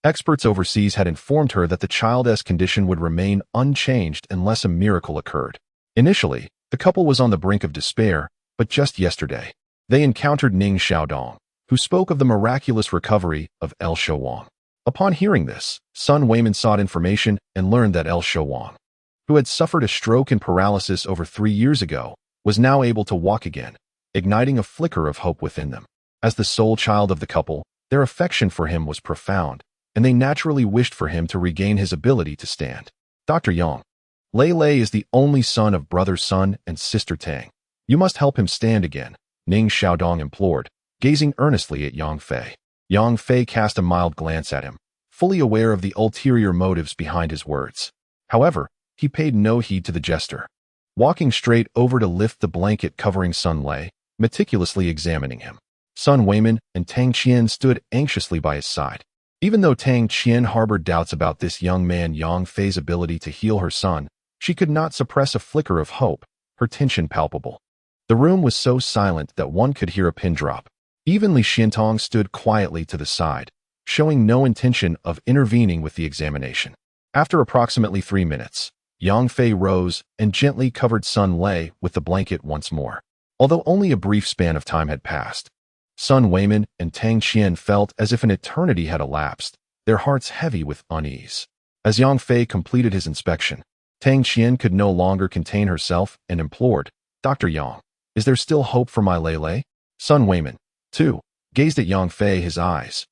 Experts overseas had informed her that the child's condition would remain unchanged unless a miracle occurred. Initially, the couple was on the brink of despair, but just yesterday, they encountered Ning Xiaodong, who spoke of the miraculous recovery of El Shouwang. Upon hearing this, Sun Weiman sought information and learned that El Shouwang, who had suffered a stroke and paralysis over 3 years ago, was now able to walk again, igniting a flicker of hope within them. As the sole child of the couple, their affection for him was profound, and they naturally wished for him to regain his ability to stand. Dr. Yang, Lei is the only son of brother Sun and sister Tang. You must help him stand again, Ning Xiaodong implored, gazing earnestly at Yang Fei. Yang Fei cast a mild glance at him, fully aware of the ulterior motives behind his words. However, he paid no heed to the gesture, walking straight over to lift the blanket covering Sun Lei, meticulously examining him. Sun Weiman and Tang Qian stood anxiously by his side. Even though Tang Qian harbored doubts about this young man Yang Fei's ability to heal her son, she could not suppress a flicker of hope, her tension palpable. The room was so silent that one could hear a pin drop. Even Li Xiantong stood quietly to the side, showing no intention of intervening with the examination. After approximately 3 minutes, Yang Fei rose and gently covered Sun Lei with the blanket once more. Although only a brief span of time had passed, Sun Weiman and Tang Qian felt as if an eternity had elapsed, their hearts heavy with unease. As Yang Fei completed his inspection, Tang Qian could no longer contain herself and implored, "Dr. Yang, is there still hope for my Lei?" Sun Weiman, too, gazed at Yang Fei, his eyes,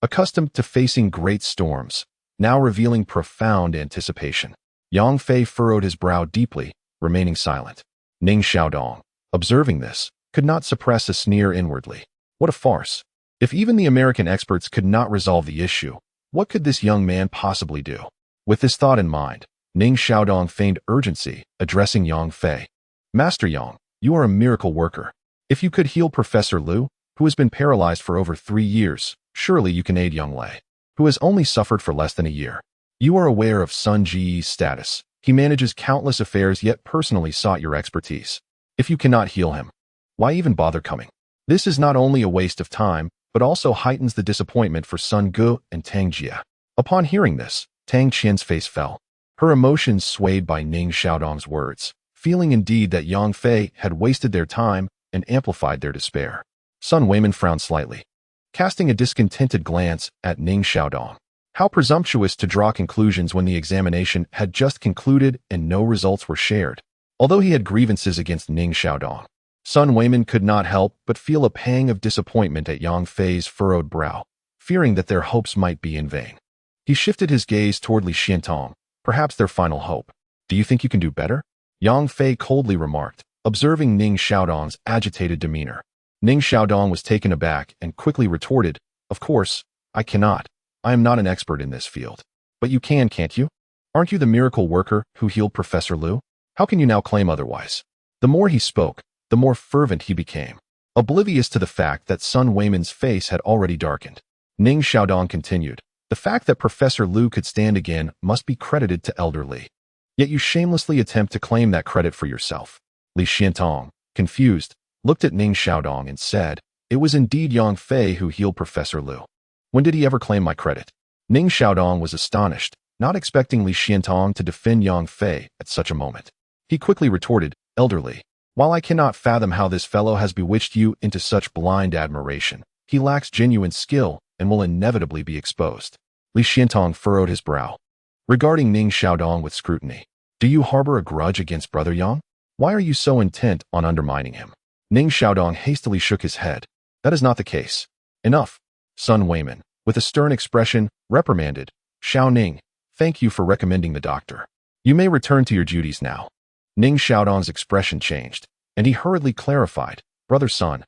accustomed to facing great storms, now revealing profound anticipation. Yang Fei furrowed his brow deeply, remaining silent. Ning Xiaodong, observing this, could not suppress a sneer inwardly. What a farce. If even the American experts could not resolve the issue, what could this young man possibly do? With this thought in mind, Ning Xiaodong feigned urgency, addressing Yang Fei. "Master Yang, you are a miracle worker. If you could heal Professor Liu, who has been paralyzed for over 3 years, surely you can aid young Lei, who has only suffered for less than a year. You are aware of Sun Ji's status. He manages countless affairs yet personally sought your expertise. If you cannot heal him, why even bother coming? This is not only a waste of time, but also heightens the disappointment for Sun Gu and Tang Jia." Upon hearing this, Tang Qian's face fell, her emotions swayed by Ning Xiaodong's words, feeling indeed that Yang Fei had wasted their time and amplified their despair. Sun Weiman frowned slightly, casting a discontented glance at Ning Xiaodong. How presumptuous to draw conclusions when the examination had just concluded and no results were shared. Although he had grievances against Ning Xiaodong, Sun Weiman could not help but feel a pang of disappointment at Yang Fei's furrowed brow, fearing that their hopes might be in vain. He shifted his gaze toward Li Xiantong, perhaps their final hope. "Do you think you can do better?" Yang Fei coldly remarked, observing Ning Xiaodong's agitated demeanor. Ning Xiaodong was taken aback and quickly retorted, "Of course, I cannot. I am not an expert in this field. But you can, can't you? Aren't you the miracle worker who healed Professor Liu? How can you now claim otherwise?" The more he spoke, the more fervent he became, oblivious to the fact that Sun Weiman's face had already darkened. Ning Xiaodong continued, "The fact that Professor Liu could stand again must be credited to Elder Li. Yet you shamelessly attempt to claim that credit for yourself." Li Xiantong, confused, looked at Ning Xiaodong and said, "It was indeed Yang Fei who healed Professor Liu. When did he ever claim my credit?" Ning Xiaodong was astonished, not expecting Li Xiantong to defend Yang Fei at such a moment. He quickly retorted, "Elder Li, while I cannot fathom how this fellow has bewitched you into such blind admiration, he lacks genuine skill and will inevitably be exposed." Li Xiantong furrowed his brow, regarding Ning Xiaodong with scrutiny. "Do you harbor a grudge against Brother Yang? Why are you so intent on undermining him?" Ning Xiaodong hastily shook his head. "That is not the case." "Enough, Sun Weiman. With a stern expression, reprimanded, Xiao Ning, thank you for recommending the doctor. You may return to your duties now. Ning Xiaodong's expression changed, and he hurriedly clarified, Brother Sun,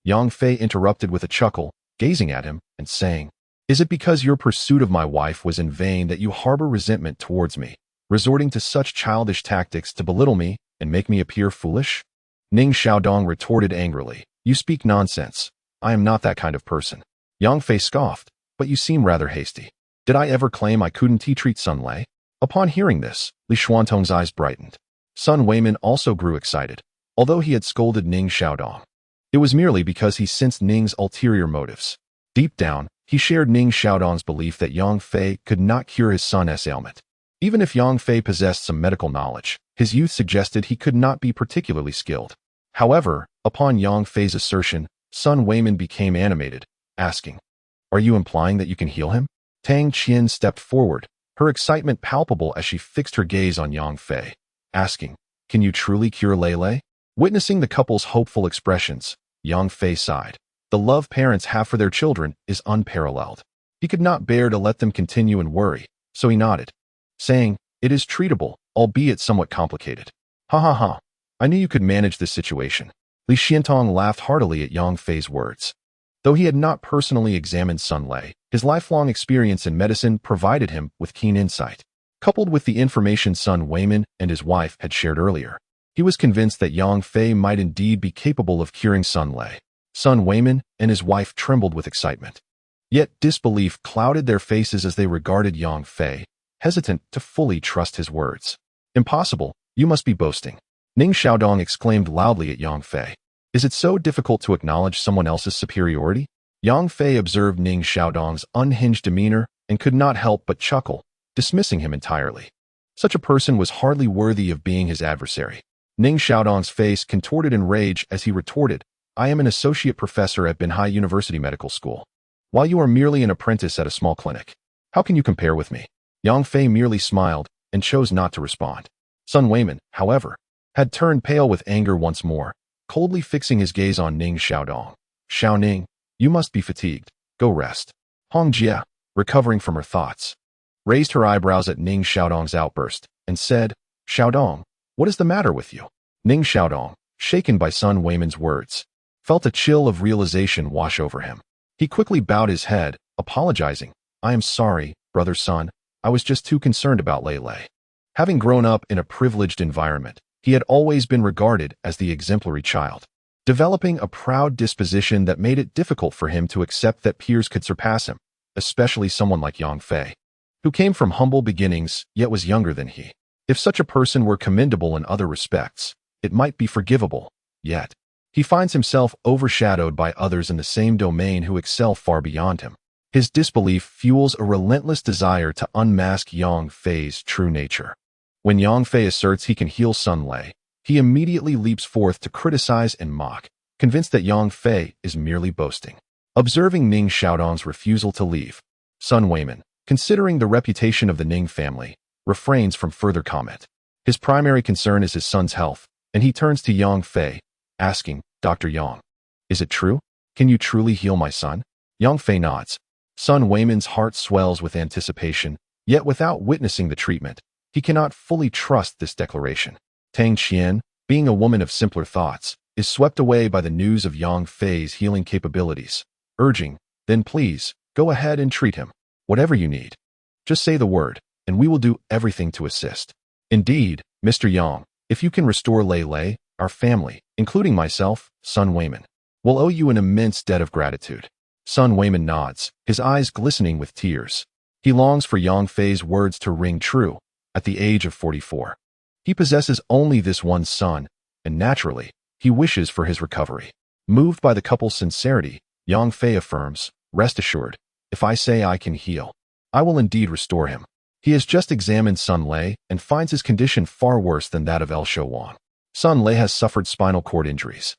Yang Fei interrupted with a chuckle, gazing at him and saying, Is it because your pursuit of my wife was in vain that you harbor resentment towards me, resorting to such childish tactics to belittle me and make me appear foolish? Ning Xiaodong retorted angrily, You speak nonsense. I am not that kind of person. Yang Fei scoffed, But you seem rather hasty. Did I ever claim I couldn't treat Sun Lei? Upon hearing this, Li Xuantong's eyes brightened. Sun Weimin also grew excited, although he had scolded Ning Xiaodong. It was merely because he sensed Ning's ulterior motives. Deep down, he shared Ning Xiaodong's belief that Yang Fei could not cure his son's ailment. Even if Yang Fei possessed some medical knowledge, his youth suggested he could not be particularly skilled. However, upon Yang Fei's assertion, Sun Weimin became animated, asking, Are you implying that you can heal him? Tang Qian stepped forward, her excitement palpable as she fixed her gaze on Yang Fei, asking, Can you truly cure Lei Lei? Witnessing the couple's hopeful expressions, Yang Fei sighed. The love parents have for their children is unparalleled. He could not bear to let them continue in worry, so he nodded, saying, It is treatable, albeit somewhat complicated. Ha ha ha. I knew you could manage this situation. Li Xiantong laughed heartily at Yang Fei's words. Though he had not personally examined Sun Lei, his lifelong experience in medicine provided him with keen insight. Coupled with the information Sun Weimin and his wife had shared earlier, he was convinced that Yang Fei might indeed be capable of curing Sun Lei. Sun Weimin and his wife trembled with excitement. Yet disbelief clouded their faces as they regarded Yang Fei, hesitant to fully trust his words. Impossible, you must be boasting. Ning Xiaodong exclaimed loudly at Yang Fei. Is it so difficult to acknowledge someone else's superiority? Yang Fei observed Ning Xiaodong's unhinged demeanor and could not help but chuckle, dismissing him entirely. Such a person was hardly worthy of being his adversary. Ning Xiaodong's face contorted in rage as he retorted, I am an associate professor at Binhai University Medical School, while you are merely an apprentice at a small clinic. How can you compare with me? Yang Fei merely smiled and chose not to respond. Sun Weimin, however, had turned pale with anger once more, coldly fixing his gaze on Ning Xiaodong. Xiao Ning, you must be fatigued. Go rest. Hong Jia, recovering from her thoughts, raised her eyebrows at Ning Xiaodong's outburst and said, Xiaodong, what is the matter with you? Ning Xiaodong, shaken by Sun Weimin's words, felt a chill of realization wash over him. He quickly bowed his head, apologizing. I am sorry, brother Sun. I was just too concerned about Lei Lei. Having grown up in a privileged environment, he had always been regarded as the exemplary child, developing a proud disposition that made it difficult for him to accept that peers could surpass him, especially someone like Yang Fei, who came from humble beginnings yet was younger than he. If such a person were commendable in other respects, it might be forgivable, yet he finds himself overshadowed by others in the same domain who excel far beyond him. His disbelief fuels a relentless desire to unmask Yang Fei's true nature. When Yang Fei asserts he can heal Sun Lei, he immediately leaps forth to criticize and mock, convinced that Yang Fei is merely boasting. Observing Ning Xiaodong's refusal to leave, Sun Weimin, considering the reputation of the Ning family, refrains from further comment. His primary concern is his son's health, and he turns to Yang Fei, asking, Dr. Yang, is it true? Can you truly heal my son? Yang Fei nods. Sun Weimin's heart swells with anticipation, yet without witnessing the treatment, he cannot fully trust this declaration. Tang Qian, being a woman of simpler thoughts, is swept away by the news of Yang Fei's healing capabilities, urging, then please, go ahead and treat him. Whatever you need. Just say the word, and we will do everything to assist. Indeed, Mr. Yang, if you can restore Lei Lei, our family, including myself, Sun Weimin, will owe you an immense debt of gratitude. Sun Weimin nods, his eyes glistening with tears. He longs for Yang Fei's words to ring true. At the age of 44, he possesses only this one son, and naturally, he wishes for his recovery. Moved by the couple's sincerity, Yang Fei affirms, rest assured, if I say I can heal, I will indeed restore him. He has just examined Sun Lei and finds his condition far worse than that of El Shouwan. Sun Lei has suffered spinal cord injuries,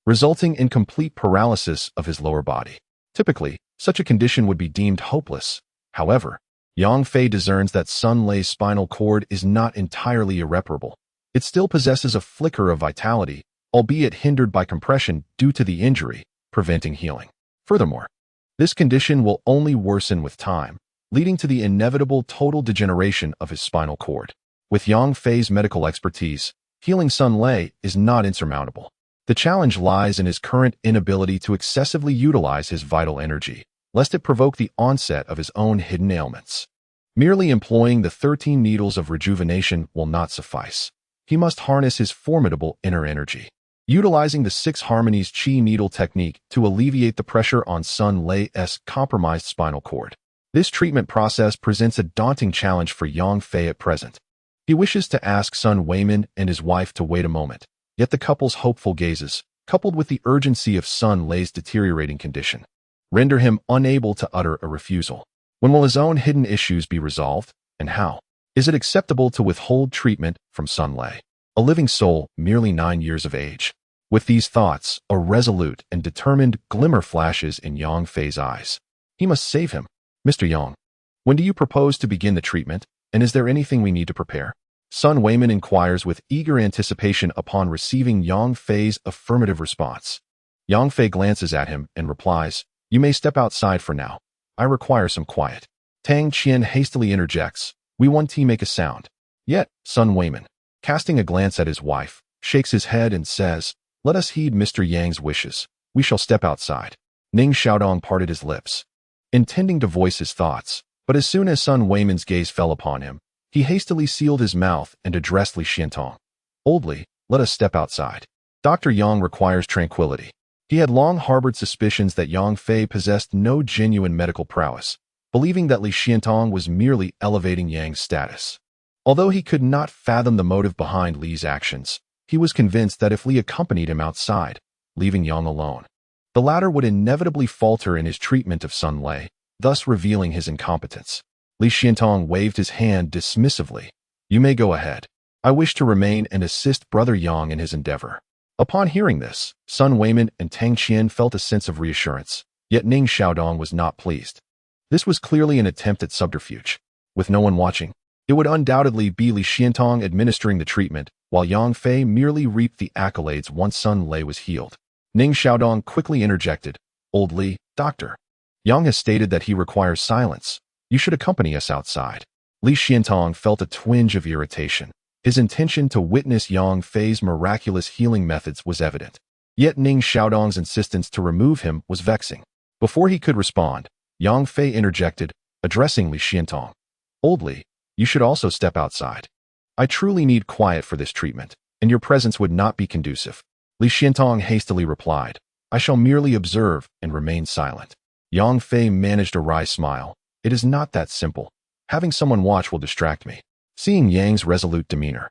resulting in complete paralysis of his lower body. Typically, such a condition would be deemed hopeless. However, Yang Fei discerns that Sun Lei's spinal cord is not entirely irreparable. It still possesses a flicker of vitality, albeit hindered by compression due to the injury, preventing healing. Furthermore, This condition will only worsen with time, leading to the inevitable total degeneration of his spinal cord. With Yang Fei's medical expertise, healing Sun Lei is not insurmountable. The challenge lies in his current inability to excessively utilize his vital energy, lest it provoke the onset of his own hidden ailments. Merely employing the 13 needles of rejuvenation will not suffice. He must harness his formidable inner energy, utilizing the 6 harmonies Qi needle technique to alleviate the pressure on Sun Lei's compromised spinal cord. This treatment process presents a daunting challenge for Yang Fei at present. He wishes to ask Sun Weimin and his wife to wait a moment, yet the couple's hopeful gazes, coupled with the urgency of Sun Lei's deteriorating condition, render him unable to utter a refusal. When will his own hidden issues be resolved, and how? Is it acceptable to withhold treatment from Sun Lei, a living soul merely 9 years of age? With these thoughts, a resolute and determined glimmer flashes in Yang Fei's eyes. He must save him. Mr. Yang, when do you propose to begin the treatment, and is there anything we need to prepare? Sun Weimin inquires with eager anticipation upon receiving Yang Fei's affirmative response. Yang Fei glances at him and replies, "You may step outside for now. I require some quiet." Tang Qian hastily interjects, "We want to make a sound." Yet, Sun Weimin, casting a glance at his wife, shakes his head and says, "Let us heed Mr. Yang's wishes. We shall step outside." Ning Xiaodong parted his lips, intending to voice his thoughts, but as soon as Sun Weimin's gaze fell upon him, he hastily sealed his mouth and addressed Li Xiantong. "Old Li, let us step outside. Dr. Yang requires tranquility." He had long harbored suspicions that Yang Fei possessed no genuine medical prowess, believing that Li Xiantong was merely elevating Yang's status. Although he could not fathom the motive behind Li's actions, he was convinced that if Li accompanied him outside, leaving Yang alone, the latter would inevitably falter in his treatment of Sun Lei, thus revealing his incompetence. Li Xiantong waved his hand dismissively. "You may go ahead. I wish to remain and assist Brother Yang in his endeavor." Upon hearing this, Sun Weimin and Tang Qian felt a sense of reassurance, yet Ning Xiaodong was not pleased. This was clearly an attempt at subterfuge. With no one watching, it would undoubtedly be Li Xiantong administering the treatment, while Yang Fei merely reaped the accolades once Sun Lei was healed. Ning Xiaodong quickly interjected, "Old Li, doctor, Yang has stated that he requires silence. You should accompany us outside." Li Xiantong felt a twinge of irritation. His intention to witness Yang Fei's miraculous healing methods was evident. Yet Ning Xiaodong's insistence to remove him was vexing. Before he could respond, Yang Fei interjected, addressing Li Xiantong. "Old Li, you should also step outside. I truly need quiet for this treatment, and your presence would not be conducive." Li Xiantong hastily replied, "I shall merely observe and remain silent." Yang Fei managed a wry smile. "It is not that simple. Having someone watch will distract me." Seeing Yang's resolute demeanor,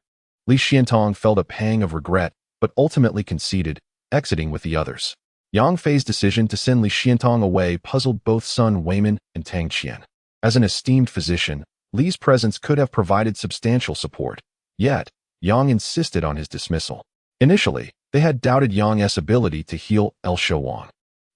Li Xiantong felt a pang of regret, but ultimately conceded, exiting with the others. Yang Fei's decision to send Li Xiantong away puzzled both Sun Weimin and Tang Qian. As an esteemed physician, Li's presence could have provided substantial support, yet Yang insisted on his dismissal. Initially, they had doubted Yang's ability to heal El Shouwang,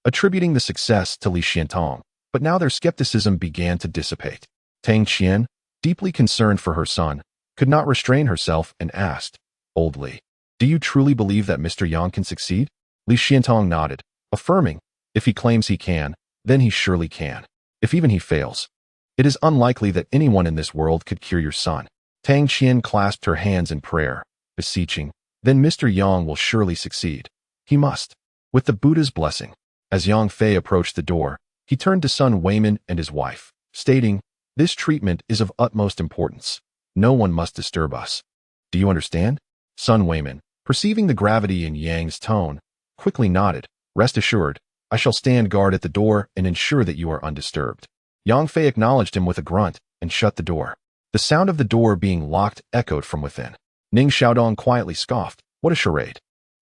attributing the success to Li Xiantong, but now their skepticism began to dissipate. Tang Qian, deeply concerned for her son, could not restrain herself and asked, "Old Li, do you truly believe that Mr. Yang can succeed?" Li Xiantong nodded, affirming, "If he claims he can, then he surely can. If even he fails, it is unlikely that anyone in this world could cure your son." Tang Qian clasped her hands in prayer, beseeching, "Then Mr. Yang will surely succeed. He must." With the Buddha's blessing. As Yang Fei approached the door, he turned to Sun Weimin and his wife, stating, "This treatment is of utmost importance. No one must disturb us. Do you understand?" Sun Weimin, perceiving the gravity in Yang's tone, quickly nodded. "Rest assured, I shall stand guard at the door and ensure that you are undisturbed." Yang Fei acknowledged him with a grunt and shut the door. The sound of the door being locked echoed from within. Ning Xiaodong quietly scoffed, "What a charade.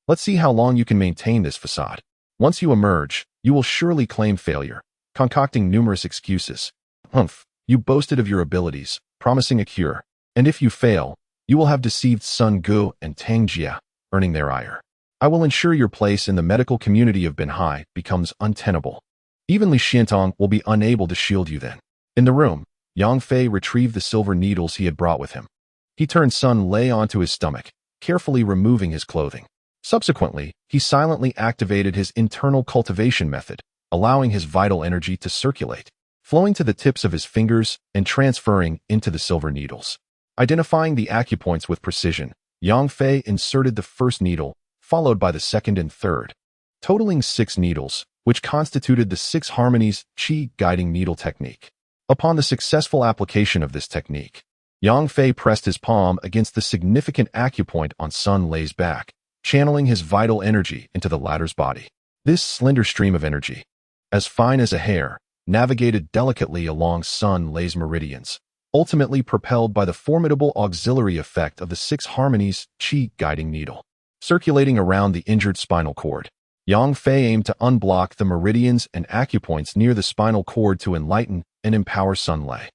Let's see how long you can maintain this facade. Once you emerge, you will surely claim failure, concocting numerous excuses. Humph. You boasted of your abilities, promising a cure, and if you fail, you will have deceived Sun Gu and Tang Jia, earning their ire. I will ensure your place in the medical community of Binhai becomes untenable. Even Li Xiantong will be unable to shield you then." In the room, Yang Fei retrieved the silver needles he had brought with him. He turned Sun Lei onto his stomach, carefully removing his clothing. Subsequently, he silently activated his internal cultivation method, allowing his vital energy to circulate, flowing to the tips of his fingers and transferring into the silver needles. Identifying the acupoints with precision, Yang Fei inserted the first needle, followed by the second and third, totaling 6 needles, which constituted the 6 harmonies Qi guiding needle technique. Upon the successful application of this technique, Yang Fei pressed his palm against the significant acupoint on Sun Lei's back, channeling his vital energy into the latter's body. This slender stream of energy, as fine as a hair, navigated delicately along Sun Lei's meridians, ultimately propelled by the formidable auxiliary effect of the 6 harmonies Qi guiding needle. Circulating around the injured spinal cord, Yang Fei aimed to unblock the meridians and acupoints near the spinal cord to enlighten and empower Sun Lei.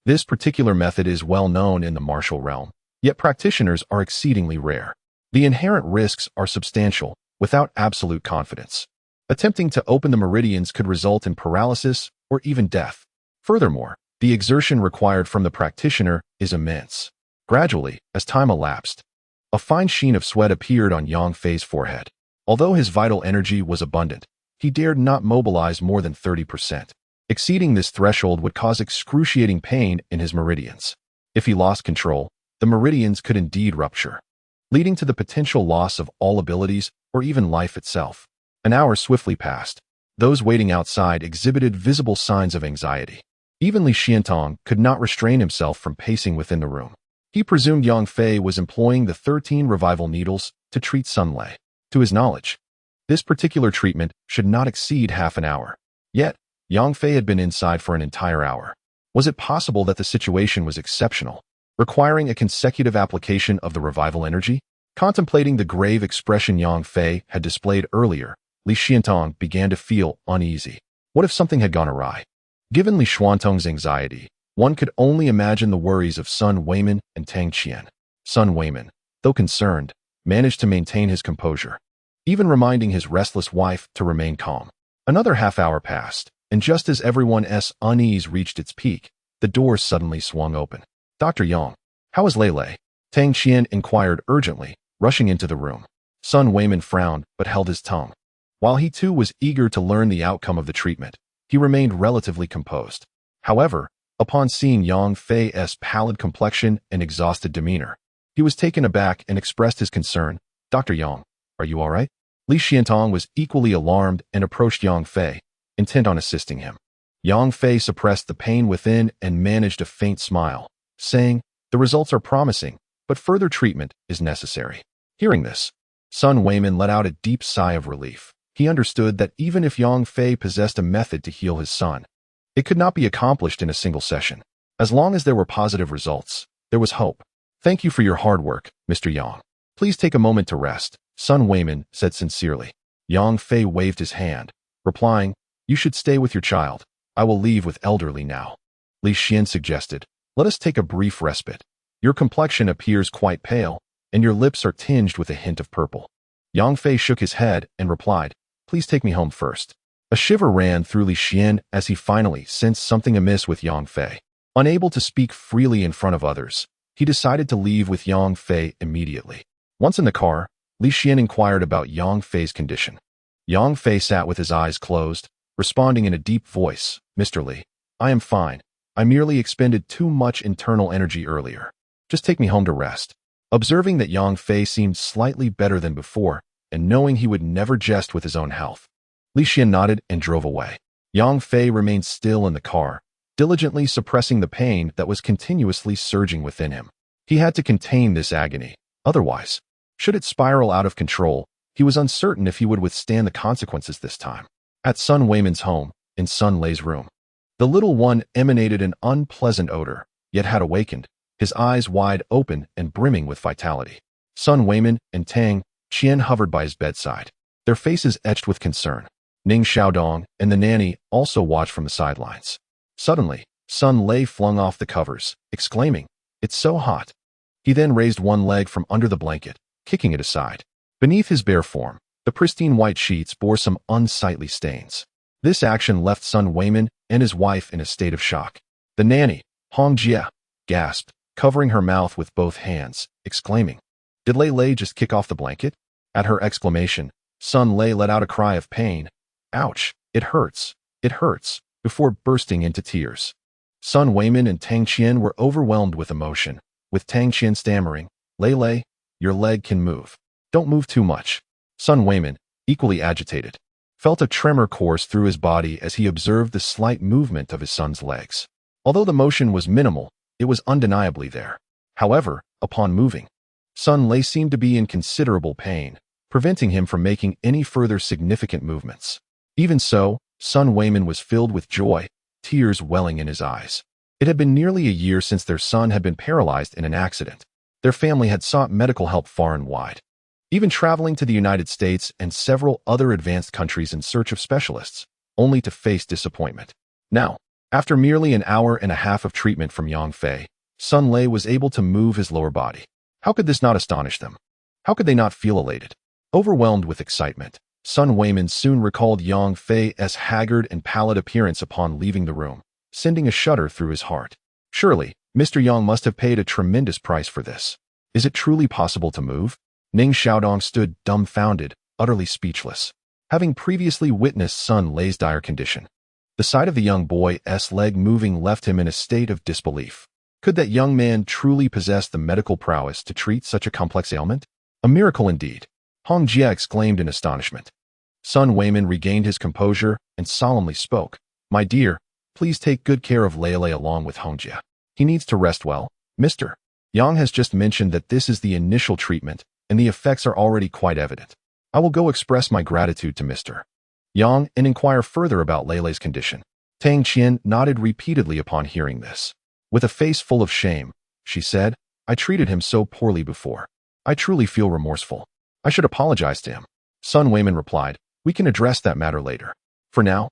This particular method is well known in the martial realm, yet practitioners are exceedingly rare. The inherent risks are substantial, without absolute confidence. Attempting to open the meridians could result in paralysis or even death. Furthermore, the exertion required from the practitioner is immense. Gradually, as time elapsed, a fine sheen of sweat appeared on Yang Fei's forehead. Although his vital energy was abundant, he dared not mobilize more than 30%. Exceeding this threshold would cause excruciating pain in his meridians. If he lost control, the meridians could indeed rupture, leading to the potential loss of all abilities or even life itself. An hour swiftly passed. Those waiting outside exhibited visible signs of anxiety. Even Li Xiantong could not restrain himself from pacing within the room. He presumed Yang Fei was employing the 13 revival needles to treat Sun Lei. To his knowledge, this particular treatment should not exceed half an hour. Yet, Yang Fei had been inside for an entire hour. Was it possible that the situation was exceptional, requiring a consecutive application of the revival energy? Contemplating the grave expression Yang Fei had displayed earlier, Li Xiantong began to feel uneasy. What if something had gone awry? Given Li Xiantong's anxiety, one could only imagine the worries of Sun Weimin and Tang Qian. Sun Weimin, though concerned, managed to maintain his composure, even reminding his restless wife to remain calm. Another half hour passed, and just as everyone's unease reached its peak, the door suddenly swung open. "Dr. Yang, how is Lei Lei?" Tang Qian inquired urgently, rushing into the room. Sun Weimin frowned but held his tongue. While he too was eager to learn the outcome of the treatment, he remained relatively composed. However, upon seeing Yang Fei's pallid complexion and exhausted demeanor, he was taken aback and expressed his concern. "Dr. Yang, are you all right?" Li Xiantong was equally alarmed and approached Yang Fei, intent on assisting him. Yang Fei suppressed the pain within and managed a faint smile, saying, "The results are promising, but further treatment is necessary." Hearing this, Sun Weimin let out a deep sigh of relief. He understood that even if Yang Fei possessed a method to heal his son, it could not be accomplished in a single session. As long as there were positive results, there was hope. "Thank you for your hard work, Mr. Yang. Please take a moment to rest," Sun Weimin said sincerely. Yang Fei waved his hand, replying, "You should stay with your child. I will leave with elderly now." Li Xian suggested, "Let us take a brief respite. Your complexion appears quite pale, and your lips are tinged with a hint of purple." Yang Fei shook his head and replied, "Please take me home first." A shiver ran through Li Xian as he finally sensed something amiss with Yang Fei. Unable to speak freely in front of others, he decided to leave with Yang Fei immediately. Once in the car, Li Xian inquired about Yang Fei's condition. Yang Fei sat with his eyes closed, responding in a deep voice, "Mr. Li, I am fine. I merely expended too much internal energy earlier. Just take me home to rest." Observing that Yang Fei seemed slightly better than before, and knowing he would never jest with his own health, Li Xian nodded and drove away. Yang Fei remained still in the car, diligently suppressing the pain that was continuously surging within him. He had to contain this agony. Otherwise, should it spiral out of control, he was uncertain if he would withstand the consequences this time. At Sun Weimin's home, in Sun Lei's room, the little one emanated an unpleasant odor, yet had awakened, his eyes wide open and brimming with vitality. Sun Weimin and Tang Qian hovered by his bedside, their faces etched with concern. Ning Xiaodong and the nanny also watched from the sidelines. Suddenly, Sun Lei flung off the covers, exclaiming, "It's so hot." He then raised one leg from under the blanket, kicking it aside. Beneath his bare form, the pristine white sheets bore some unsightly stains. This action left Sun Weimin and his wife in a state of shock. The nanny, Hong Jia, gasped, covering her mouth with both hands, exclaiming, "Did Lei Lei just kick off the blanket?" At her exclamation, Sun Lei let out a cry of pain. "Ouch, it hurts, before bursting into tears. Sun Weimin and Tang Qian were overwhelmed with emotion, with Tang Qian stammering, Lei, your leg can move. Don't move too much. Sun Weimin, equally agitated, felt a tremor course through his body as he observed the slight movement of his son's legs. Although the motion was minimal, it was undeniably there. However, upon moving, Sun Lei seemed to be in considerable pain, preventing him from making any further significant movements. Even so, Sun Weimin was filled with joy, tears welling in his eyes. It had been nearly a year since their son had been paralyzed in an accident. Their family had sought medical help far and wide, even traveling to the United States and several other advanced countries in search of specialists, only to face disappointment. Now, after merely an hour and a half of treatment from Yang Fei, Sun Lei was able to move his lower body. How could this not astonish them? How could they not feel elated? Overwhelmed with excitement, Sun Weimin soon recalled Yang Fei's haggard and pallid appearance upon leaving the room, sending a shudder through his heart. Surely, Mr. Yang must have paid a tremendous price for this. Is it truly possible to move? Ning Xiaodong stood dumbfounded, utterly speechless, having previously witnessed Sun Lei's dire condition. The sight of the young boy's leg moving left him in a state of disbelief. Could that young man truly possess the medical prowess to treat such a complex ailment? A miracle indeed, Hong Jia exclaimed in astonishment. Sun Weimin regained his composure and solemnly spoke. My dear, please take good care of Lei along with Hong Jia. He needs to rest well. Mr. Yang has just mentioned that this is the initial treatment, and the effects are already quite evident. I will go express my gratitude to Mr. Yang and inquire further about Lei's condition. Tang Qian nodded repeatedly upon hearing this. With a face full of shame, she said, I treated him so poorly before. I truly feel remorseful. I should apologize to him. Sun Weimin replied, we can address that matter later. For now,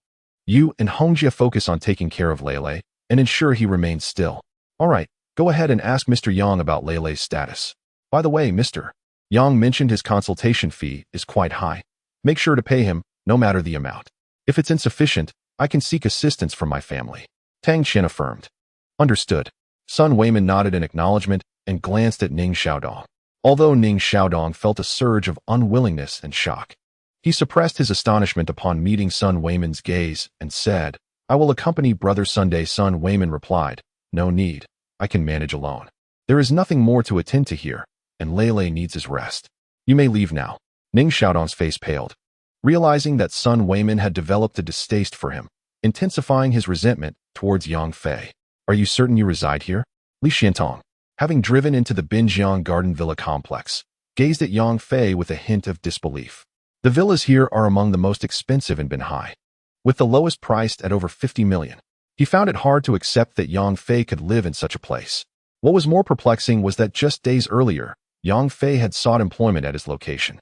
you and Hongjia focus on taking care of Lei and ensure he remains still. All right, go ahead and ask Mr. Yang about Lei's status. By the way, Mr. Yang mentioned his consultation fee is quite high. Make sure to pay him, no matter the amount. If it's insufficient, I can seek assistance from my family. Tang Qian affirmed. Understood. Sun Weimin nodded in acknowledgement and glanced at Ning Xiaodong. Although Ning Xiaodong felt a surge of unwillingness and shock, he suppressed his astonishment upon meeting Sun Weimin's gaze and said, I will accompany Brother Sunday. Sun Weimin replied, no need. I can manage alone. There is nothing more to attend to here, and Lei needs his rest. You may leave now. Ning Xiaodong's face paled, realizing that Sun Weimin had developed a distaste for him, intensifying his resentment towards Yang Fei. Are you certain you reside here? Li Xiantong, having driven into the Binjiang Garden Villa complex, gazed at Yang Fei with a hint of disbelief. The villas here are among the most expensive in Binhai, with the lowest priced at over 50 million. He found it hard to accept that Yang Fei could live in such a place. What was more perplexing was that just days earlier, Yang Fei had sought employment at his location.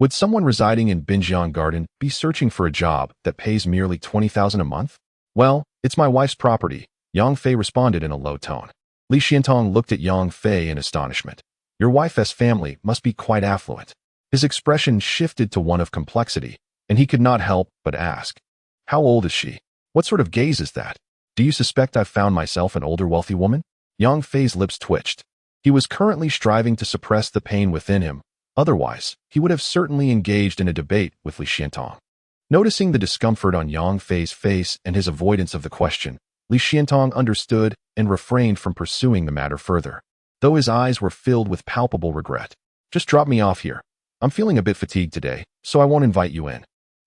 Would someone residing in Binjiang Garden be searching for a job that pays merely 20,000 a month? Well, it's my wife's property, Yang Fei responded in a low tone. Li Xiantong looked at Yang Fei in astonishment. Your wife's family must be quite affluent. His expression shifted to one of complexity, and he could not help but ask, how old is she? What sort of gaze is that? Do you suspect I've found myself an older wealthy woman? Yang Fei's lips twitched. He was currently striving to suppress the pain within him. Otherwise, he would have certainly engaged in a debate with Li Xiantong. Noticing the discomfort on Yang Fei's face and his avoidance of the question, Li Xiantong understood and refrained from pursuing the matter further, though his eyes were filled with palpable regret. Just drop me off here. I'm feeling a bit fatigued today, so I won't invite you in.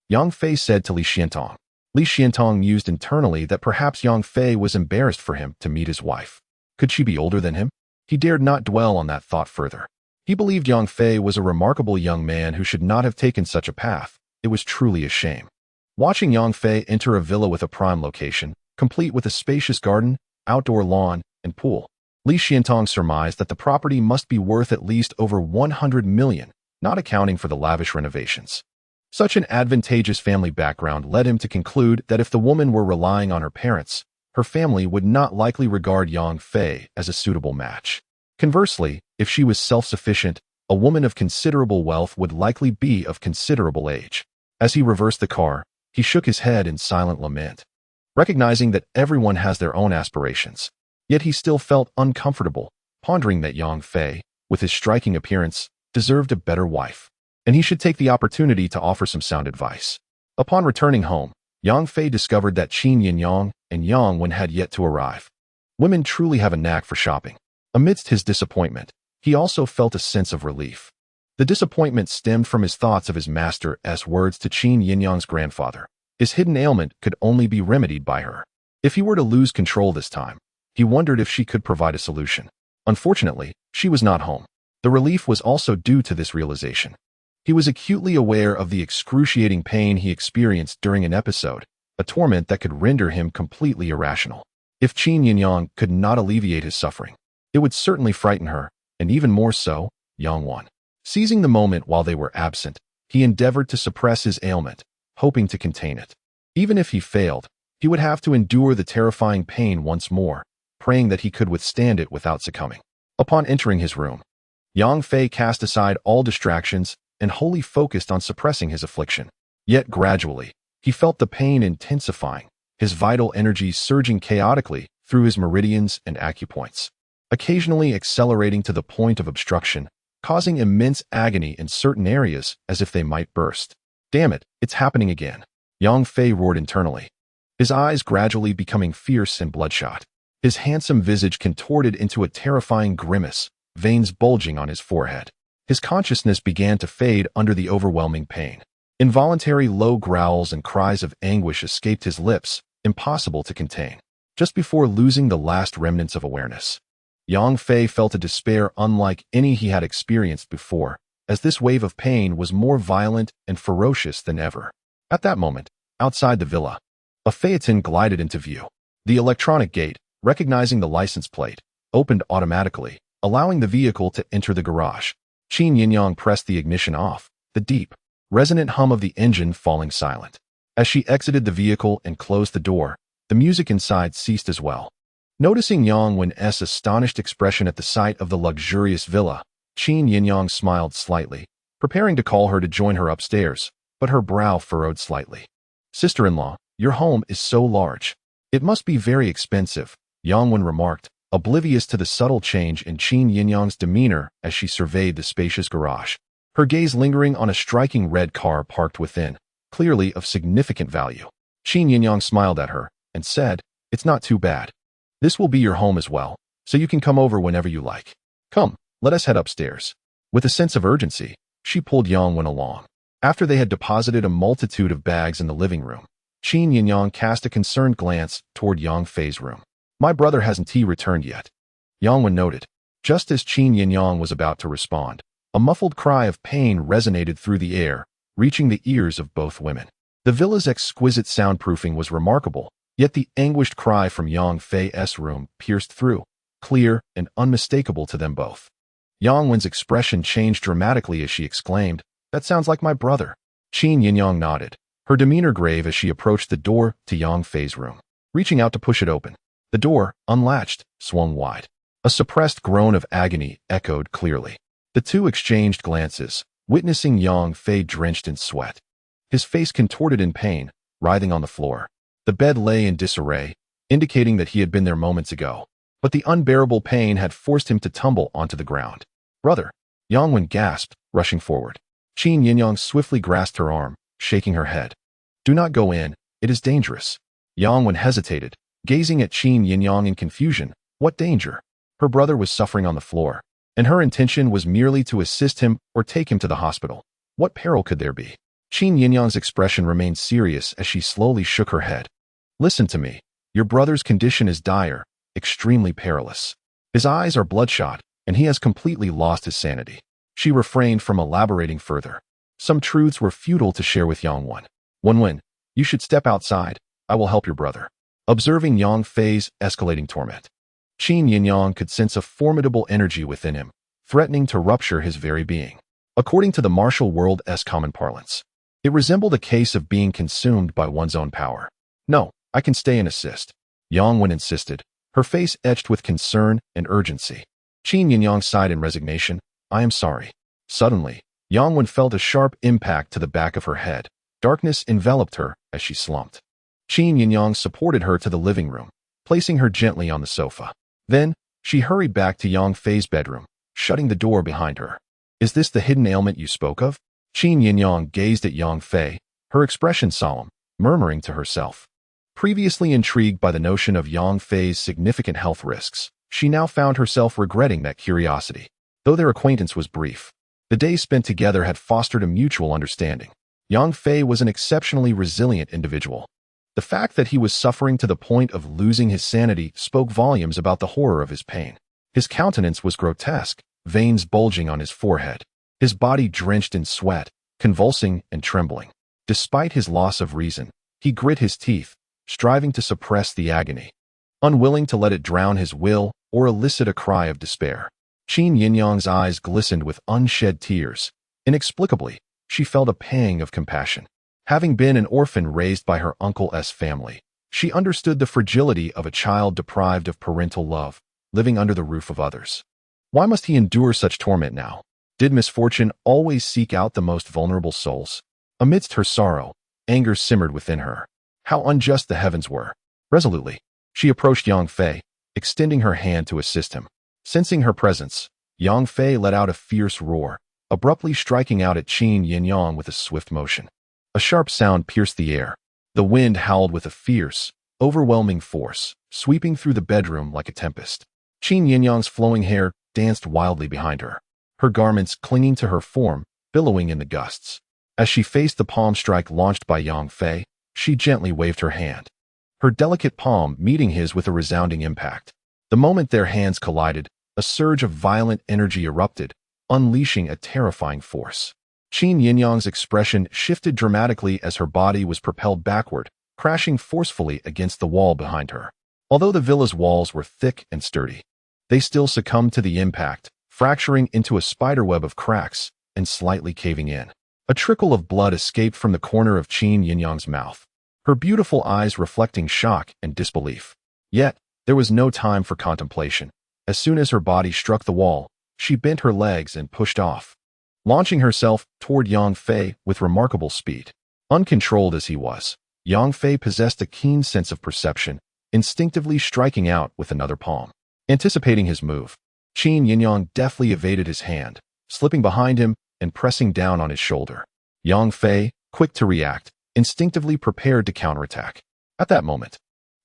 Yang Fei said to Li Xiantong. Li Xiantong mused internally that perhaps Yang Fei was embarrassed for him to meet his wife. Could she be older than him? He dared not dwell on that thought further. He believed Yang Fei was a remarkable young man who should not have taken such a path. It was truly a shame. Watching Yang Fei enter a villa with a prime location, complete with a spacious garden, outdoor lawn, and pool, Li Xiantong surmised that the property must be worth at least over 100 million, not accounting for the lavish renovations. Such an advantageous family background led him to conclude that if the woman were relying on her parents, her family would not likely regard Yang Fei as a suitable match. Conversely, if she was self-sufficient, a woman of considerable wealth would likely be of considerable age. As he reversed the car, he shook his head in silent lament, recognizing that everyone has their own aspirations. Yet he still felt uncomfortable, pondering that Yang Fei, with his striking appearance, deserved a better wife, and he should take the opportunity to offer some sound advice. Upon returning home, Yang Fei discovered that Qin Yin and Yang Wen had yet to arrive. Women truly have a knack for shopping. Amidst his disappointment, he also felt a sense of relief. The disappointment stemmed from his thoughts of his master's words to Qin Yinyang's grandfather. His hidden ailment could only be remedied by her. If he were to lose control this time, he wondered if she could provide a solution. Unfortunately, she was not home. The relief was also due to this realization. He was acutely aware of the excruciating pain he experienced during an episode, a torment that could render him completely irrational. If Qin Yinyang could not alleviate his suffering, it would certainly frighten her, and even more so, Yang Wan. Seizing the moment while they were absent, he endeavored to suppress his ailment, hoping to contain it. Even if he failed, he would have to endure the terrifying pain once more, praying that he could withstand it without succumbing. Upon entering his room, Yang Fei cast aside all distractions and wholly focused on suppressing his affliction. Yet gradually, he felt the pain intensifying, his vital energies surging chaotically through his meridians and acupoints, occasionally accelerating to the point of obstruction, causing immense agony in certain areas as if they might burst. Damn it, it's happening again. Yang Fei roared internally, his eyes gradually becoming fierce and bloodshot. His handsome visage contorted into a terrifying grimace, veins bulging on his forehead. His consciousness began to fade under the overwhelming pain. Involuntary low growls and cries of anguish escaped his lips, impossible to contain. Just before losing the last remnants of awareness, Yang Fei felt a despair unlike any he had experienced before, as this wave of pain was more violent and ferocious than ever. At that moment, outside the villa, a phaeton glided into view. The electronic gate, recognizing the license plate, opened automatically, allowing the vehicle to enter the garage. Qin Yinyang pressed the ignition off, the deep, resonant hum of the engine falling silent. As she exited the vehicle and closed the door, the music inside ceased as well. Noticing Yang Wen's astonished expression at the sight of the luxurious villa, Qin Yinyang smiled slightly, preparing to call her to join her upstairs, but her brow furrowed slightly. "Sister-in-law, your home is so large. It must be very expensive," Yang Wen remarked, oblivious to the subtle change in Qin Yinyang's demeanor as she surveyed the spacious garage, her gaze lingering on a striking red car parked within, clearly of significant value. Qin Yinyang smiled at her and said, "It's not too bad. This will be your home as well, so you can come over whenever you like. Come, let us head upstairs." With a sense of urgency, she pulled Yang Wen along. After they had deposited a multitude of bags in the living room, Qin Yinyang cast a concerned glance toward Yang Fei's room. "My brother hasn't returned yet," Yang Wen noted. Just as Qin Yinyang was about to respond, a muffled cry of pain resonated through the air, reaching the ears of both women. The villa's exquisite soundproofing was remarkable, yet the anguished cry from Yang Fei's room pierced through, clear and unmistakable to them both. Yang Wen's expression changed dramatically as she exclaimed, "That sounds like my brother." Qin Yinyang nodded, her demeanor grave as she approached the door to Yang Fei's room. Reaching out to push it open, the door, unlatched, swung wide. A suppressed groan of agony echoed clearly. The two exchanged glances, witnessing Yang Fei drenched in sweat. His face contorted in pain, writhing on the floor. The bed lay in disarray, indicating that he had been there moments ago, but the unbearable pain had forced him to tumble onto the ground. "Brother," Yang Wen gasped, rushing forward. Qin Yinyang swiftly grasped her arm, shaking her head. "Do not go in, it is dangerous." Yang Wen hesitated, gazing at Qin Yinyang in confusion. What danger? Her brother was suffering on the floor, and her intention was merely to assist him or take him to the hospital. What peril could there be? Qin Yinyang's expression remained serious as she slowly shook her head. "Listen to me. Your brother's condition is dire, extremely perilous. His eyes are bloodshot, and he has completely lost his sanity." She refrained from elaborating further. Some truths were futile to share with Yang Wen. "Wen, you should step outside. I will help your brother." Observing Yang Fei's escalating torment, Qin Yinyang could sense a formidable energy within him, threatening to rupture his very being. According to the martial world's common parlance, it resembled a case of being consumed by one's own power. "No, I can stay and assist," Yang Wen insisted, her face etched with concern and urgency. Qin Yinyang sighed in resignation. "I am sorry." Suddenly, Yang Wen felt a sharp impact to the back of her head. Darkness enveloped her as she slumped. Qin Yinyang supported her to the living room, placing her gently on the sofa. Then, she hurried back to Yang Fei's bedroom, shutting the door behind her. "Is this the hidden ailment you spoke of?" Qin Yinyang gazed at Yang Fei, her expression solemn, murmuring to herself. Previously intrigued by the notion of Yang Fei's significant health risks, she now found herself regretting that curiosity. Though their acquaintance was brief, the days spent together had fostered a mutual understanding. Yang Fei was an exceptionally resilient individual. The fact that he was suffering to the point of losing his sanity spoke volumes about the horror of his pain. His countenance was grotesque, veins bulging on his forehead, his body drenched in sweat, convulsing and trembling. Despite his loss of reason, he grit his teeth, striving to suppress the agony, unwilling to let it drown his will or elicit a cry of despair. Qin Yinyang's eyes glistened with unshed tears. Inexplicably, she felt a pang of compassion. Having been an orphan raised by her uncle's family, she understood the fragility of a child deprived of parental love, living under the roof of others. Why must he endure such torment now? Did misfortune always seek out the most vulnerable souls? Amidst her sorrow, anger simmered within her. How unjust the heavens were. Resolutely, she approached Yang Fei, extending her hand to assist him. Sensing her presence, Yang Fei let out a fierce roar, abruptly striking out at Qin Yinyang with a swift motion. A sharp sound pierced the air. The wind howled with a fierce, overwhelming force, sweeping through the bedroom like a tempest. Qin Yinyang's flowing hair danced wildly behind her, her garments clinging to her form, billowing in the gusts. As she faced the palm strike launched by Yang Fei, she gently waved her hand, her delicate palm meeting his with a resounding impact. The moment their hands collided, a surge of violent energy erupted, unleashing a terrifying force. Qin Yinyang's expression shifted dramatically as her body was propelled backward, crashing forcefully against the wall behind her. Although the villa's walls were thick and sturdy, they still succumbed to the impact, fracturing into a spiderweb of cracks and slightly caving in. A trickle of blood escaped from the corner of Qin Yinyang's mouth, her beautiful eyes reflecting shock and disbelief. Yet, there was no time for contemplation. As soon as her body struck the wall, she bent her legs and pushed off, launching herself toward Yang Fei with remarkable speed. Uncontrolled as he was, Yang Fei possessed a keen sense of perception, instinctively striking out with another palm. Anticipating his move, Qin Yinyang deftly evaded his hand, slipping behind him and pressing down on his shoulder. Yang Fei, quick to react, instinctively prepared to counterattack. At that moment,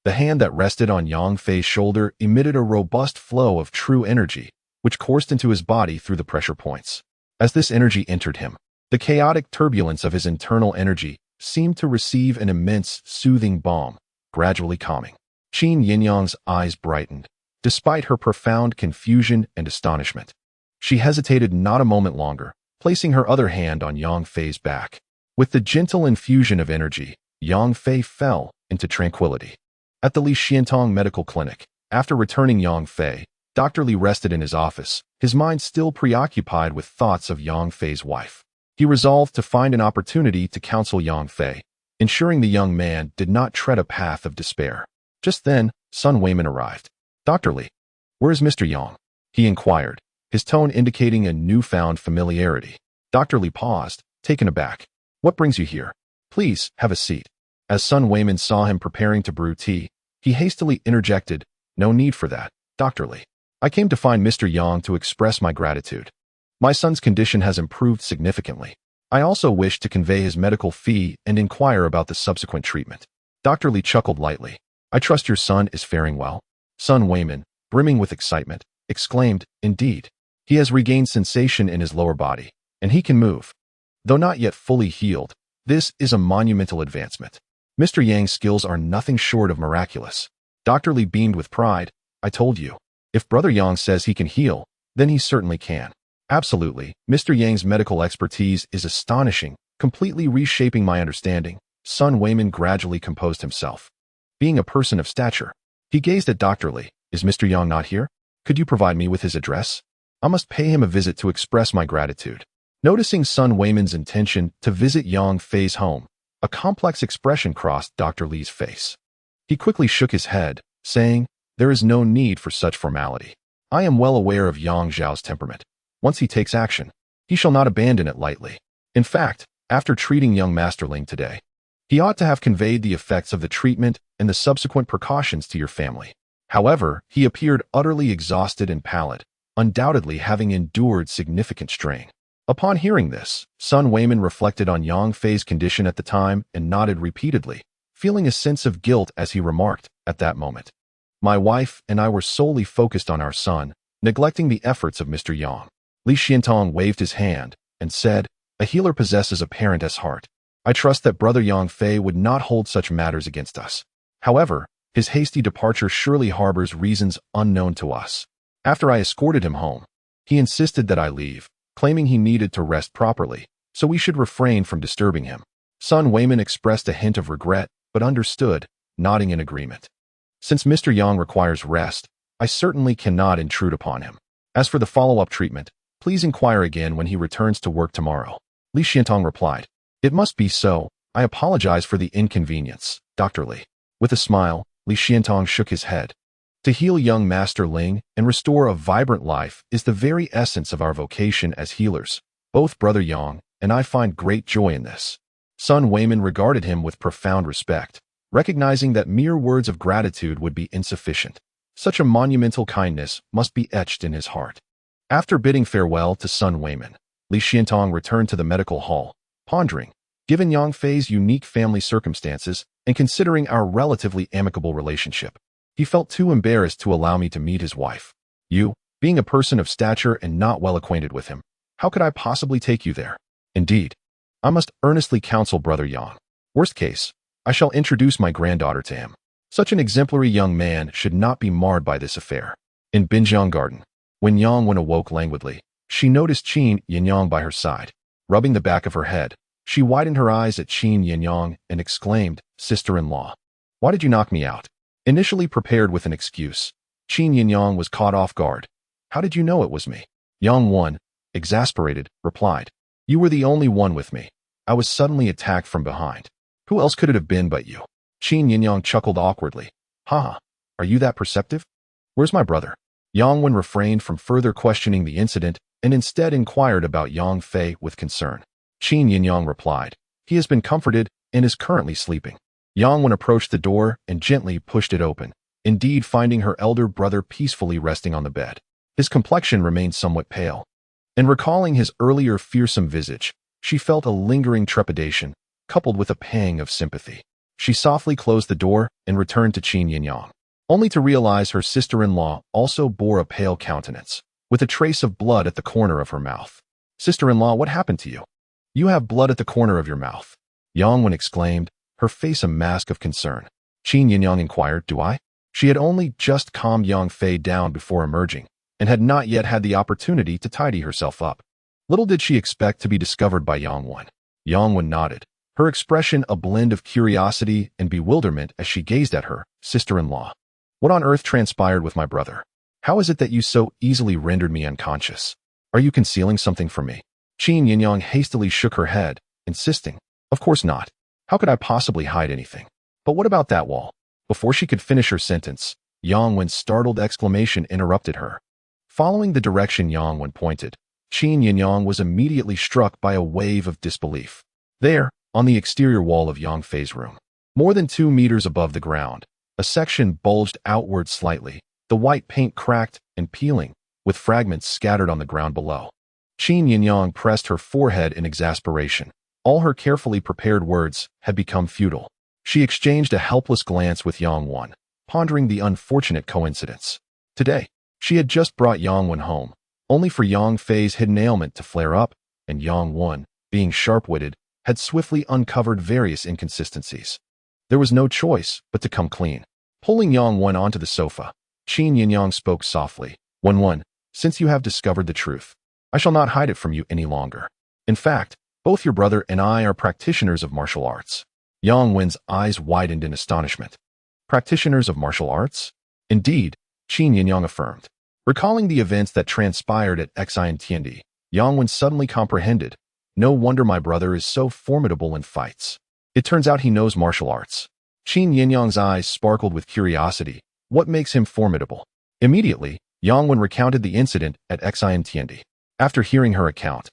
the hand that rested on Yang Fei's shoulder emitted a robust flow of true energy, which coursed into his body through the pressure points. As this energy entered him, the chaotic turbulence of his internal energy seemed to receive an immense, soothing balm, gradually calming. Qin Yinyang's eyes brightened, despite her profound confusion and astonishment. She hesitated not a moment longer, placing her other hand on Yang Fei's back. With the gentle infusion of energy, Yang Fei fell into tranquility. At the Li Xiantong Medical Clinic, after returning Yang Fei, Dr. Li rested in his office, his mind still preoccupied with thoughts of Yang Fei's wife. He resolved to find an opportunity to counsel Yang Fei, ensuring the young man did not tread a path of despair. Just then, Sun Weiman arrived. "Dr. Li, where is Mr. Yang?" he inquired, his tone indicating a newfound familiarity. Dr. Li paused, taken aback. "What brings you here? Please, have a seat." As Sun Weiman saw him preparing to brew tea, he hastily interjected, "No need for that, Dr. Li. I came to find Mr. Yang to express my gratitude. My son's condition has improved significantly. I also wish to convey his medical fee and inquire about the subsequent treatment." Dr. Li chuckled lightly. "I trust your son is faring well." Sun Weiman, brimming with excitement, exclaimed, "Indeed. He has regained sensation in his lower body, and he can move. Though not yet fully healed, this is a monumental advancement. Mr. Yang's skills are nothing short of miraculous." Dr. Li beamed with pride. "I told you. If Brother Yang says he can heal, then he certainly can. Absolutely, Mr. Yang's medical expertise is astonishing, completely reshaping my understanding." Sun Weiman gradually composed himself. Being a person of stature, he gazed at Dr. Li. "Is Mr. Yang not here? Could you provide me with his address? I must pay him a visit to express my gratitude." Noticing Sun Weiman's intention to visit Yang Fei's home, a complex expression crossed Dr. Li's face. He quickly shook his head, saying, "There is no need for such formality. I am well aware of Yang Zhao's temperament. Once he takes action, he shall not abandon it lightly. In fact, after treating young Masterling today, he ought to have conveyed the effects of the treatment and the subsequent precautions to your family." However, he appeared utterly exhausted and pallid, undoubtedly having endured significant strain. Upon hearing this, Sun Weiman reflected on Yang Fei's condition at the time and nodded repeatedly, feeling a sense of guilt as he remarked, at that moment, "My wife and I were solely focused on our son, neglecting the efforts of Mr. Yang." Li Xiantong waved his hand and said, "A healer possesses a parent's heart. I trust that Brother Yang Fei would not hold such matters against us. However, his hasty departure surely harbors reasons unknown to us. After I escorted him home, he insisted that I leave, claiming he needed to rest properly, so we should refrain from disturbing him." Sun Weiman expressed a hint of regret, but understood, nodding in agreement. "Since Mr. Yang requires rest, I certainly cannot intrude upon him. As for the follow-up treatment, please inquire again when he returns to work tomorrow." Li Xiantong replied, "It must be so. I apologize for the inconvenience, Dr. Li." With a smile, Li Xiantong shook his head. To heal young Master Ling and restore a vibrant life is the very essence of our vocation as healers. Both Brother Yang and I find great joy in this." Sun Weiman regarded him with profound respect, recognizing that mere words of gratitude would be insufficient. Such a monumental kindness must be etched in his heart. After bidding farewell to Sun Weiman, Li Xiantong returned to the medical hall, pondering, given Yang Fei's unique family circumstances and considering our relatively amicable relationship, he felt too embarrassed to allow me to meet his wife. "You, being a person of stature and not well acquainted with him, how could I possibly take you there? Indeed, I must earnestly counsel Brother Yang. Worst case, I shall introduce my granddaughter to him. Such an exemplary young man should not be marred by this affair." In Binjiang Garden, when Yang Wen awoke languidly, she noticed Qin Yinyang by her side. Rubbing the back of her head, she widened her eyes at Qin Yinyang and exclaimed, "Sister-in-law, why did you knock me out?" Initially prepared with an excuse, Qin Yinyang was caught off guard. "How did you know it was me?" Yang Wen, exasperated, replied, "You were the only one with me. I was suddenly attacked from behind. Who else could it have been but you?" Qin Yinyang chuckled awkwardly. "Haha, are you that perceptive? Where's my brother?" Yang Wen refrained from further questioning the incident and instead inquired about Yang Fei with concern. Qin Yinyang replied, "He has been comforted and is currently sleeping." Yang Wen approached the door and gently pushed it open, indeed finding her elder brother peacefully resting on the bed. His complexion remained somewhat pale, and recalling his earlier fearsome visage, she felt a lingering trepidation, coupled with a pang of sympathy. She softly closed the door and returned to Qin Yinyang, only to realize her sister-in-law also bore a pale countenance, with a trace of blood at the corner of her mouth. "Sister-in-law, what happened to you? You have blood at the corner of your mouth," Yang Wen exclaimed, her face a mask of concern. Qin Yinyang inquired, "Do I?" She had only just calmed Yang Fei down before emerging, and had not yet had the opportunity to tidy herself up. Little did she expect to be discovered by Yang Wen. Yang Wen nodded, her expression a blend of curiosity and bewilderment as she gazed at her sister-in-law. "What on earth transpired with my brother? How is it that you so easily rendered me unconscious? Are you concealing something from me?" Qin Yinyang hastily shook her head, insisting, "Of course not. How could I possibly hide anything? But what about that wall?" Before she could finish her sentence, Yang Wen's startled exclamation interrupted her. Following the direction Yang Wen pointed, Qin Yinyang was immediately struck by a wave of disbelief. There, on the exterior wall of Yang Fei's room, more than 2 meters above the ground, a section bulged outward slightly, the white paint cracked and peeling, with fragments scattered on the ground below. Qin Yinyang pressed her forehead in exasperation. All her carefully prepared words had become futile. She exchanged a helpless glance with Yang Wen, pondering the unfortunate coincidence. Today, she had just brought Yang Wen home, only for Yang Fei's hidden ailment to flare up, and Yang Wen, being sharp-witted, had swiftly uncovered various inconsistencies. There was no choice but to come clean. Pulling Yang Wen onto the sofa, Qin Yinyang spoke softly. Wen, since you have discovered the truth, I shall not hide it from you any longer. In fact, both your brother and I are practitioners of martial arts." Yang Wen's eyes widened in astonishment. "Practitioners of martial arts?" "Indeed," Qin Yinyang affirmed. Recalling the events that transpired at Xiantiendi, Yang Wen suddenly comprehended. "No wonder my brother is so formidable in fights. It turns out he knows martial arts." Qin Yinyang's eyes sparkled with curiosity. What makes him formidable? Immediately, Yang Wen recounted the incident at Xiantiendi. After hearing her account,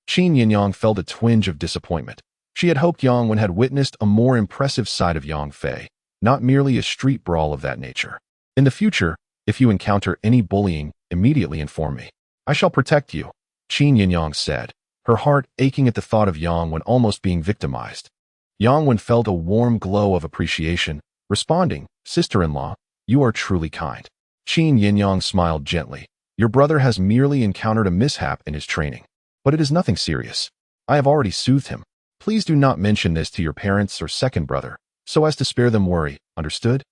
Qin Yinyang felt a twinge of disappointment. She had hoped Yang Wen had witnessed a more impressive side of Yang Fei, not merely a street brawl of that nature. "In the future, if you encounter any bullying, immediately inform me. I shall protect you," Qin Yinyang said, her heart aching at the thought of Yang Wen almost being victimized. Yang Wen felt a warm glow of appreciation, responding, "Sister-in-law, you are truly kind." Qin Yinyang smiled gently. "Your brother has merely encountered a mishap in his training, but it is nothing serious. I have already soothed him. Please do not mention this to your parents or second brother, so as to spare them worry, understood?"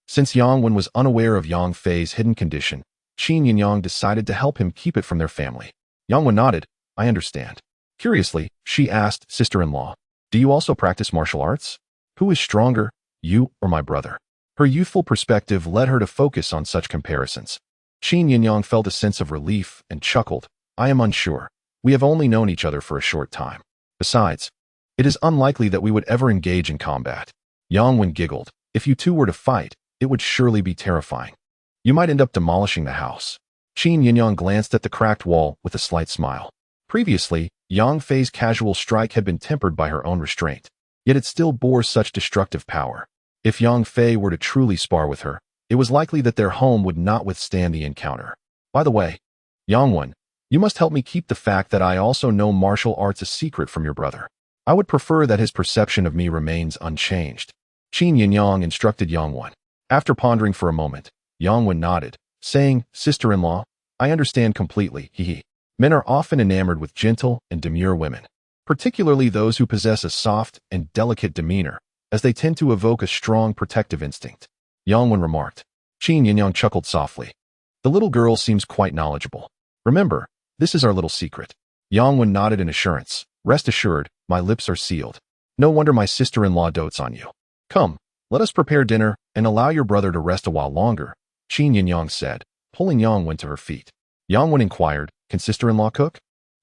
Since Yang Wen was unaware of Yang Fei's hidden condition, Qin Yinyang decided to help him keep it from their family. Yang Wen nodded. "I understand." Curiously, she asked, "Sister-in-law, do you also practice martial arts? Who is stronger, you or my brother?" Her youthful perspective led her to focus on such comparisons. Qin Yinyang felt a sense of relief and chuckled. "I am unsure. We have only known each other for a short time. Besides, it is unlikely that we would ever engage in combat." Yang Wen giggled. "If you two were to fight, it would surely be terrifying. You might end up demolishing the house." Qin Yinyang glanced at the cracked wall with a slight smile. Previously, Yang Fei's casual strike had been tempered by her own restraint, yet it still bore such destructive power. If Yang Fei were to truly spar with her, it was likely that their home would not withstand the encounter. "By the way, Yang Wen, you must help me keep the fact that I also know martial arts a secret from your brother. I would prefer that his perception of me remains unchanged." Qin Yinyang instructed Yang Wen. After pondering for a moment, Yang Wen nodded, saying, "Sister-in-law, I understand completely, hee. Men are often enamored with gentle and demure women, particularly those who possess a soft and delicate demeanor, as they tend to evoke a strong protective instinct." Yang Wen remarked. Qin Yinyang chuckled softly. "The little girl seems quite knowledgeable. Remember, this is our little secret." Yang Wen nodded in assurance. "Rest assured, my lips are sealed. No wonder my sister-in-law dotes on you. Come, let us prepare dinner and allow your brother to rest a while longer," Qin Yinyang said, pulling Yang Wen to her feet. Yang Wen inquired, "Can sister-in-law cook?"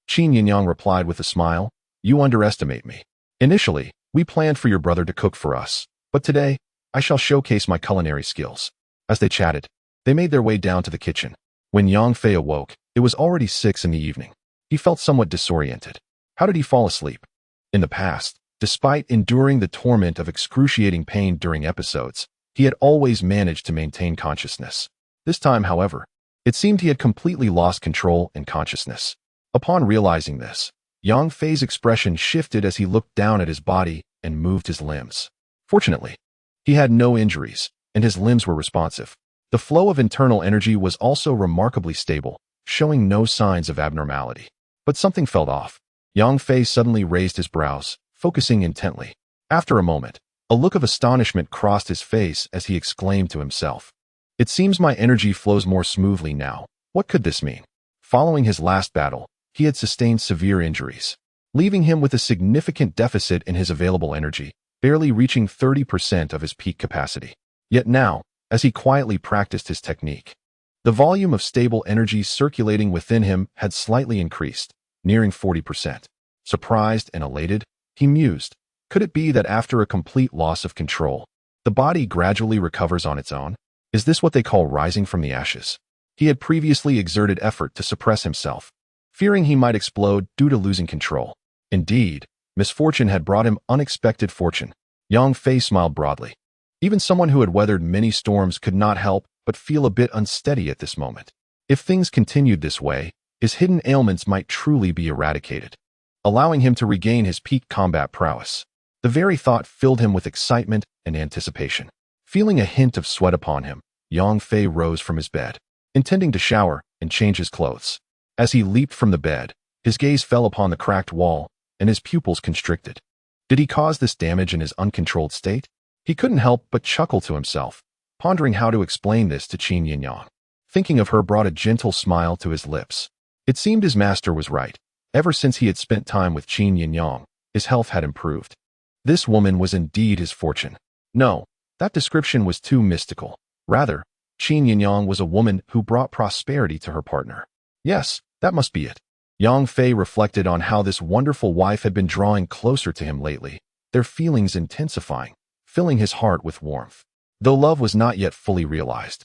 Qin Yinyang replied with a smile, "You underestimate me. Initially, we planned for your brother to cook for us, but today, I shall showcase my culinary skills." As they chatted, they made their way down to the kitchen. When Yang Fei awoke, it was already 6 in the evening. He felt somewhat disoriented. How did he fall asleep? In the past, despite enduring the torment of excruciating pain during episodes, he had always managed to maintain consciousness. This time, however, it seemed he had completely lost control and consciousness. Upon realizing this, Yang Fei's expression shifted as he looked down at his body and moved his limbs. Fortunately, he had no injuries, and his limbs were responsive. The flow of internal energy was also remarkably stable, showing no signs of abnormality. But something felt off. Yang Fei suddenly raised his brows, focusing intently. After a moment, a look of astonishment crossed his face as he exclaimed to himself, "It seems my energy flows more smoothly now. What could this mean?" Following his last battle, he had sustained severe injuries, leaving him with a significant deficit in his available energy, barely reaching 30% of his peak capacity. Yet now, as he quietly practiced his technique, the volume of stable energy circulating within him had slightly increased, nearing 40%. Surprised and elated, he mused, could it be that after a complete loss of control, the body gradually recovers on its own? Is this what they call rising from the ashes? He had previously exerted effort to suppress himself, fearing he might explode due to losing control. Indeed, misfortune had brought him unexpected fortune. Yang Fei smiled broadly. Even someone who had weathered many storms could not help but feel a bit unsteady at this moment. If things continued this way, his hidden ailments might truly be eradicated, allowing him to regain his peak combat prowess. The very thought filled him with excitement and anticipation. Feeling a hint of sweat upon him, Yang Fei rose from his bed, intending to shower and change his clothes. As he leaped from the bed, his gaze fell upon the cracked wall, and his pupils constricted. Did he cause this damage in his uncontrolled state? He couldn't help but chuckle to himself, pondering how to explain this to Qin Yinyang. Thinking of her brought a gentle smile to his lips. It seemed his master was right. Ever since he had spent time with Qin Yinyang, his health had improved. This woman was indeed his fortune. No, that description was too mystical. Rather, Qin Yinyang was a woman who brought prosperity to her partner. Yes, that must be it. Yang Fei reflected on how this wonderful wife had been drawing closer to him lately, their feelings intensifying, filling his heart with warmth. Though love was not yet fully realized,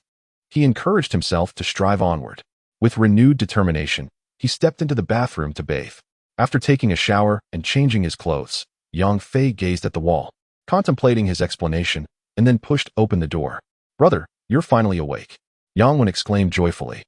he encouraged himself to strive onward. With renewed determination, he stepped into the bathroom to bathe. After taking a shower and changing his clothes, Yang Fei gazed at the wall, contemplating his explanation, and then pushed open the door. "Brother, you're finally awake," Yang Wen exclaimed joyfully,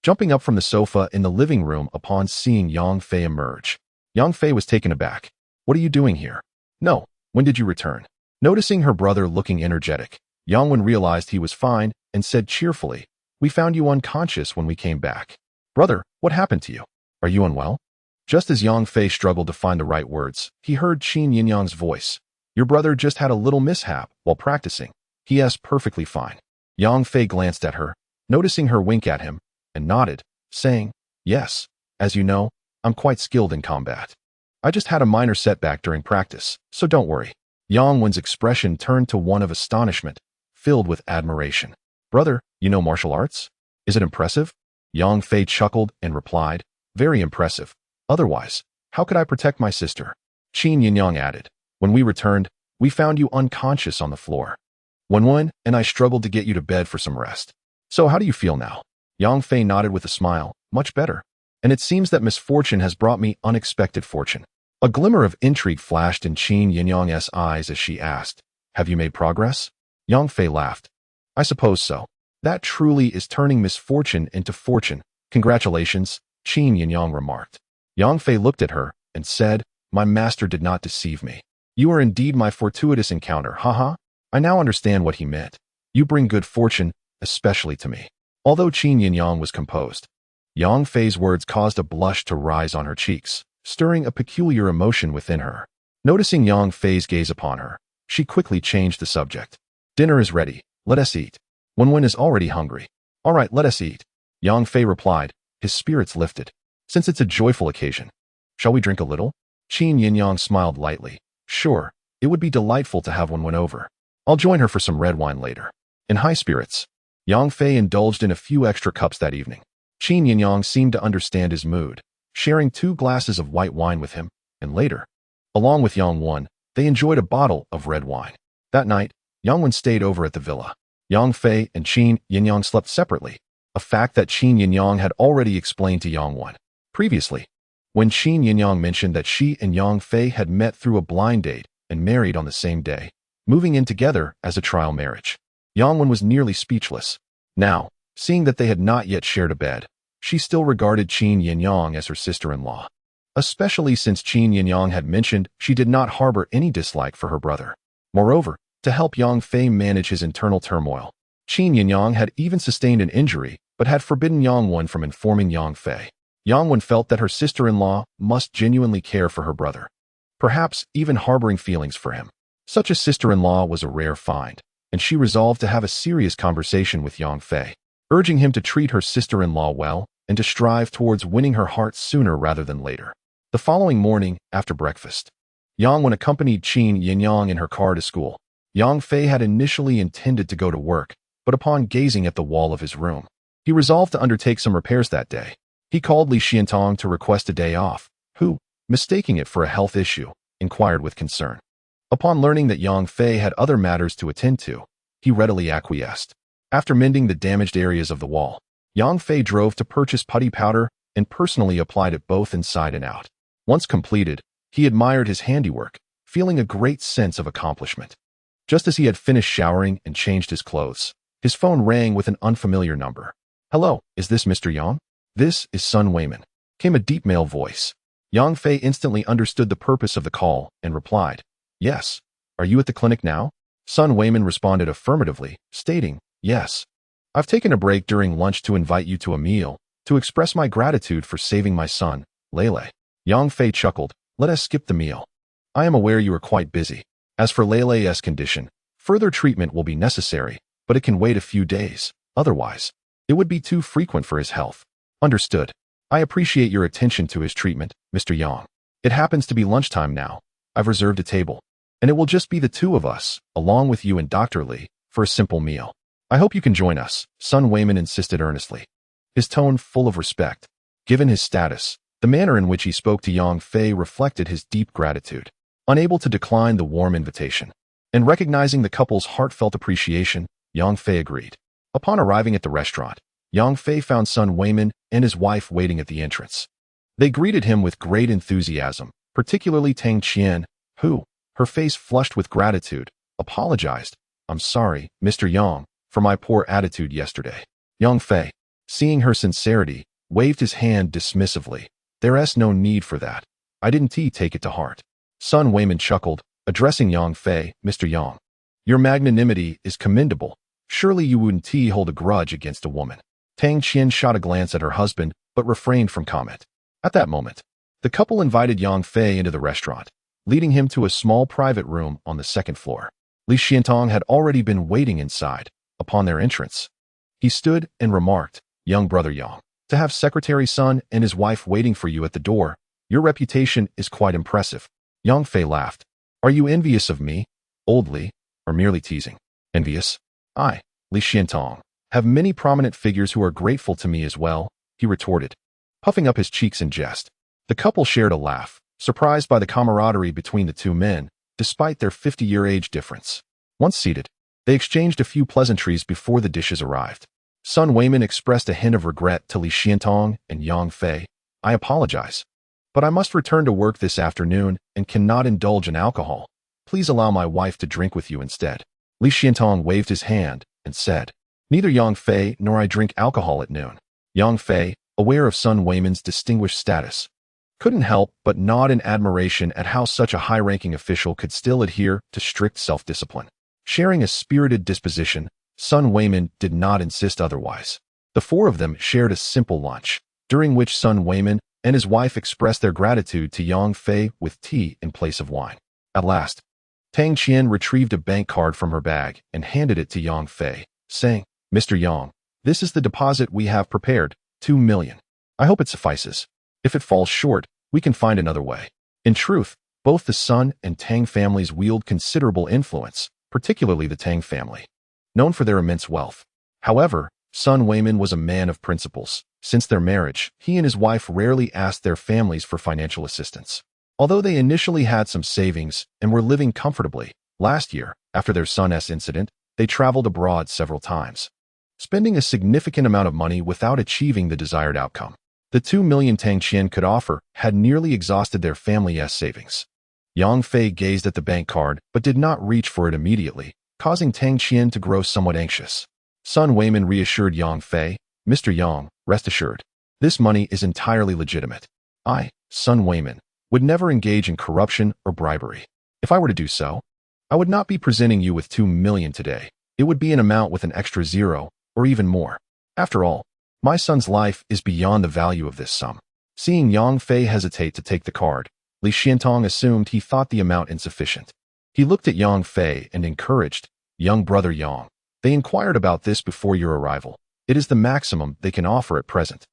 jumping up from the sofa in the living room upon seeing Yang Fei emerge. Yang Fei was taken aback. What are you doing here? No, when did you return? Noticing her brother looking energetic, Yang Wen realized he was fine and said cheerfully, we found you unconscious when we came back. Brother, what happened to you? Are you unwell? Just as Yang Fei struggled to find the right words, he heard Qin Yinyang's voice. Your brother just had a little mishap while practicing. He is perfectly fine. Yang Fei glanced at her, noticing her wink at him, and nodded, saying, yes, as you know, I'm quite skilled in combat. I just had a minor setback during practice, so don't worry. Yang Wen's expression turned to one of astonishment, filled with admiration. Brother, you know martial arts? Is it impressive? Yang Fei chuckled and replied, very impressive. Otherwise, how could I protect my sister? Qin Yinyang added, when we returned, we found you unconscious on the floor. Wen and I struggled to get you to bed for some rest. So how do you feel now? Yang Fei nodded with a smile, much better. And it seems that misfortune has brought me unexpected fortune. A glimmer of intrigue flashed in Qin Yinyang's eyes as she asked, have you made progress? Yang Fei laughed. I suppose so. That truly is turning misfortune into fortune. Congratulations, Qin Yinyang remarked. Yang Fei looked at her and said, my master did not deceive me. You are indeed my fortuitous encounter, haha. I now understand what he meant. You bring good fortune, especially to me. Although Qin Yinyang was composed, Yang Fei's words caused a blush to rise on her cheeks, stirring a peculiar emotion within her. Noticing Yang Fei's gaze upon her, she quickly changed the subject. Dinner is ready. Let us eat. Wen is already hungry. All right, let us eat. Yang Fei replied, his spirits lifted. Since it's a joyful occasion, shall we drink a little? Qin Yinyang smiled lightly. Sure, it would be delightful to have Wen over. I'll join her for some red wine later. In high spirits, Yang Fei indulged in a few extra cups that evening. Qin Yinyang seemed to understand his mood, sharing 2 glasses of white wine with him, and later, along with Yang Wen, they enjoyed a bottle of red wine. That night, Yang Wen stayed over at the villa. Yang Fei and Qin Yinyang slept separately, a fact that Qin Yinyang had already explained to Yang Wen previously, when Qin Yinyang mentioned that she and Yang Fei had met through a blind date and married on the same day, moving in together as a trial marriage. Yang Wen was nearly speechless. Now, seeing that they had not yet shared a bed, she still regarded Qin Yinyang as her sister-in-law, especially since Qin Yinyang had mentioned she did not harbor any dislike for her brother. Moreover, to help Yang Fei manage his internal turmoil, Qin Yinyang had even sustained an injury but had forbidden Yang Wen from informing Yang Fei. Yang Wen felt that her sister-in-law must genuinely care for her brother, perhaps even harboring feelings for him. Such a sister-in-law was a rare find, and she resolved to have a serious conversation with Yang Fei, urging him to treat her sister-in-law well and to strive towards winning her heart sooner rather than later. The following morning, after breakfast, Yang Wen accompanied Qin Yinyang in her car to school. Yang Fei had initially intended to go to work, but upon gazing at the wall of his room, he resolved to undertake some repairs that day. He called Li Xiantong to request a day off, who, mistaking it for a health issue, inquired with concern. Upon learning that Yang Fei had other matters to attend to, he readily acquiesced. After mending the damaged areas of the wall, Yang Fei drove to purchase putty powder and personally applied it both inside and out. Once completed, he admired his handiwork, feeling a great sense of accomplishment. Just as he had finished showering and changed his clothes, his phone rang with an unfamiliar number. Hello, is this Mr. Yang? This is Sun Weiman, came a deep male voice. Yang Fei instantly understood the purpose of the call and replied, yes. Are you at the clinic now? Sun Weiman responded affirmatively, stating, yes. I've taken a break during lunch to invite you to a meal, to express my gratitude for saving my son, Lele. Yang Fei chuckled, let us skip the meal. I am aware you are quite busy. As for Lele's condition, further treatment will be necessary, but it can wait a few days. Otherwise, it would be too frequent for his health. Understood. I appreciate your attention to his treatment, Mr. Yang. It happens to be lunchtime now. I've reserved a table, and it will just be the 2 of us, along with you and Dr. Li, for a simple meal. I hope you can join us, Sun Weiman insisted earnestly, his tone full of respect. Given his status, the manner in which he spoke to Yang Fei reflected his deep gratitude. Unable to decline the warm invitation, and recognizing the couple's heartfelt appreciation, Yang Fei agreed. Upon arriving at the restaurant, Yang Fei found Sun Weiman and his wife waiting at the entrance. They greeted him with great enthusiasm, particularly Tang Qian, who, her face flushed with gratitude, apologized. I'm sorry, Mr. Yang, for my poor attitude yesterday. Yang Fei, seeing her sincerity, waved his hand dismissively. There's no need for that. I didn't take it to heart. Sun Weiman chuckled, addressing Yang Fei, Mr. Yang. Your magnanimity is commendable. Surely you wouldn't hold a grudge against a woman. Tang Qian shot a glance at her husband, but refrained from comment. At that moment, the couple invited Yang Fei into the restaurant, leading him to a small private room on the second floor. Li Xiantong had already been waiting inside. Upon their entrance, he stood and remarked, Young brother Yang, to have Secretary Sun and his wife waiting for you at the door, your reputation is quite impressive. Yang Fei laughed. Are you envious of me, old Li, or merely teasing? Envious? I, Li Xiantong, have many prominent figures who are grateful to me as well, he retorted, puffing up his cheeks in jest. The couple shared a laugh, surprised by the camaraderie between the two men, despite their 50-year age difference. Once seated, they exchanged a few pleasantries before the dishes arrived. Sun Weiman expressed a hint of regret to Li Xiantong and Yang Fei. I apologize, but I must return to work this afternoon and cannot indulge in alcohol. Please allow my wife to drink with you instead. Li Xiantong waved his hand and said, Neither Yang Fei nor I drink alcohol at noon. Yang Fei, aware of Sun Weiman's distinguished status, couldn't help but nod in admiration at how such a high-ranking official could still adhere to strict self-discipline. Sharing a spirited disposition, Sun Weiman did not insist otherwise. The four of them shared a simple lunch, during which Sun Weiman and his wife expressed their gratitude to Yang Fei with tea in place of wine. At last, Tang Qian retrieved a bank card from her bag and handed it to Yang Fei, saying, Mr. Yang, this is the deposit we have prepared, 2 million. I hope it suffices. If it falls short, we can find another way. In truth, both the Sun and Tang families wield considerable influence, particularly the Tang family, known for their immense wealth. However, Sun Weiman was a man of principles. Since their marriage, he and his wife rarely asked their families for financial assistance. Although they initially had some savings and were living comfortably, last year, after their son's incident, they traveled abroad several times, spending a significant amount of money without achieving the desired outcome. The 2 million Tang Qian could offer had nearly exhausted their family's savings. Yang Fei gazed at the bank card but did not reach for it immediately, causing Tang Qian to grow somewhat anxious. Sun Weiman reassured Yang Fei, Mr. Yang, rest assured, this money is entirely legitimate. I, Sun Weiman, would never engage in corruption or bribery. If I were to do so, I would not be presenting you with 2 million today. It would be an amount with an extra zero, or even more. After all, my son's life is beyond the value of this sum. Seeing Yang Fei hesitate to take the card, Li Xiantong assumed he thought the amount insufficient. He looked at Yang Fei and encouraged, Young brother Yang, they inquired about this before your arrival. It is the maximum they can offer at present.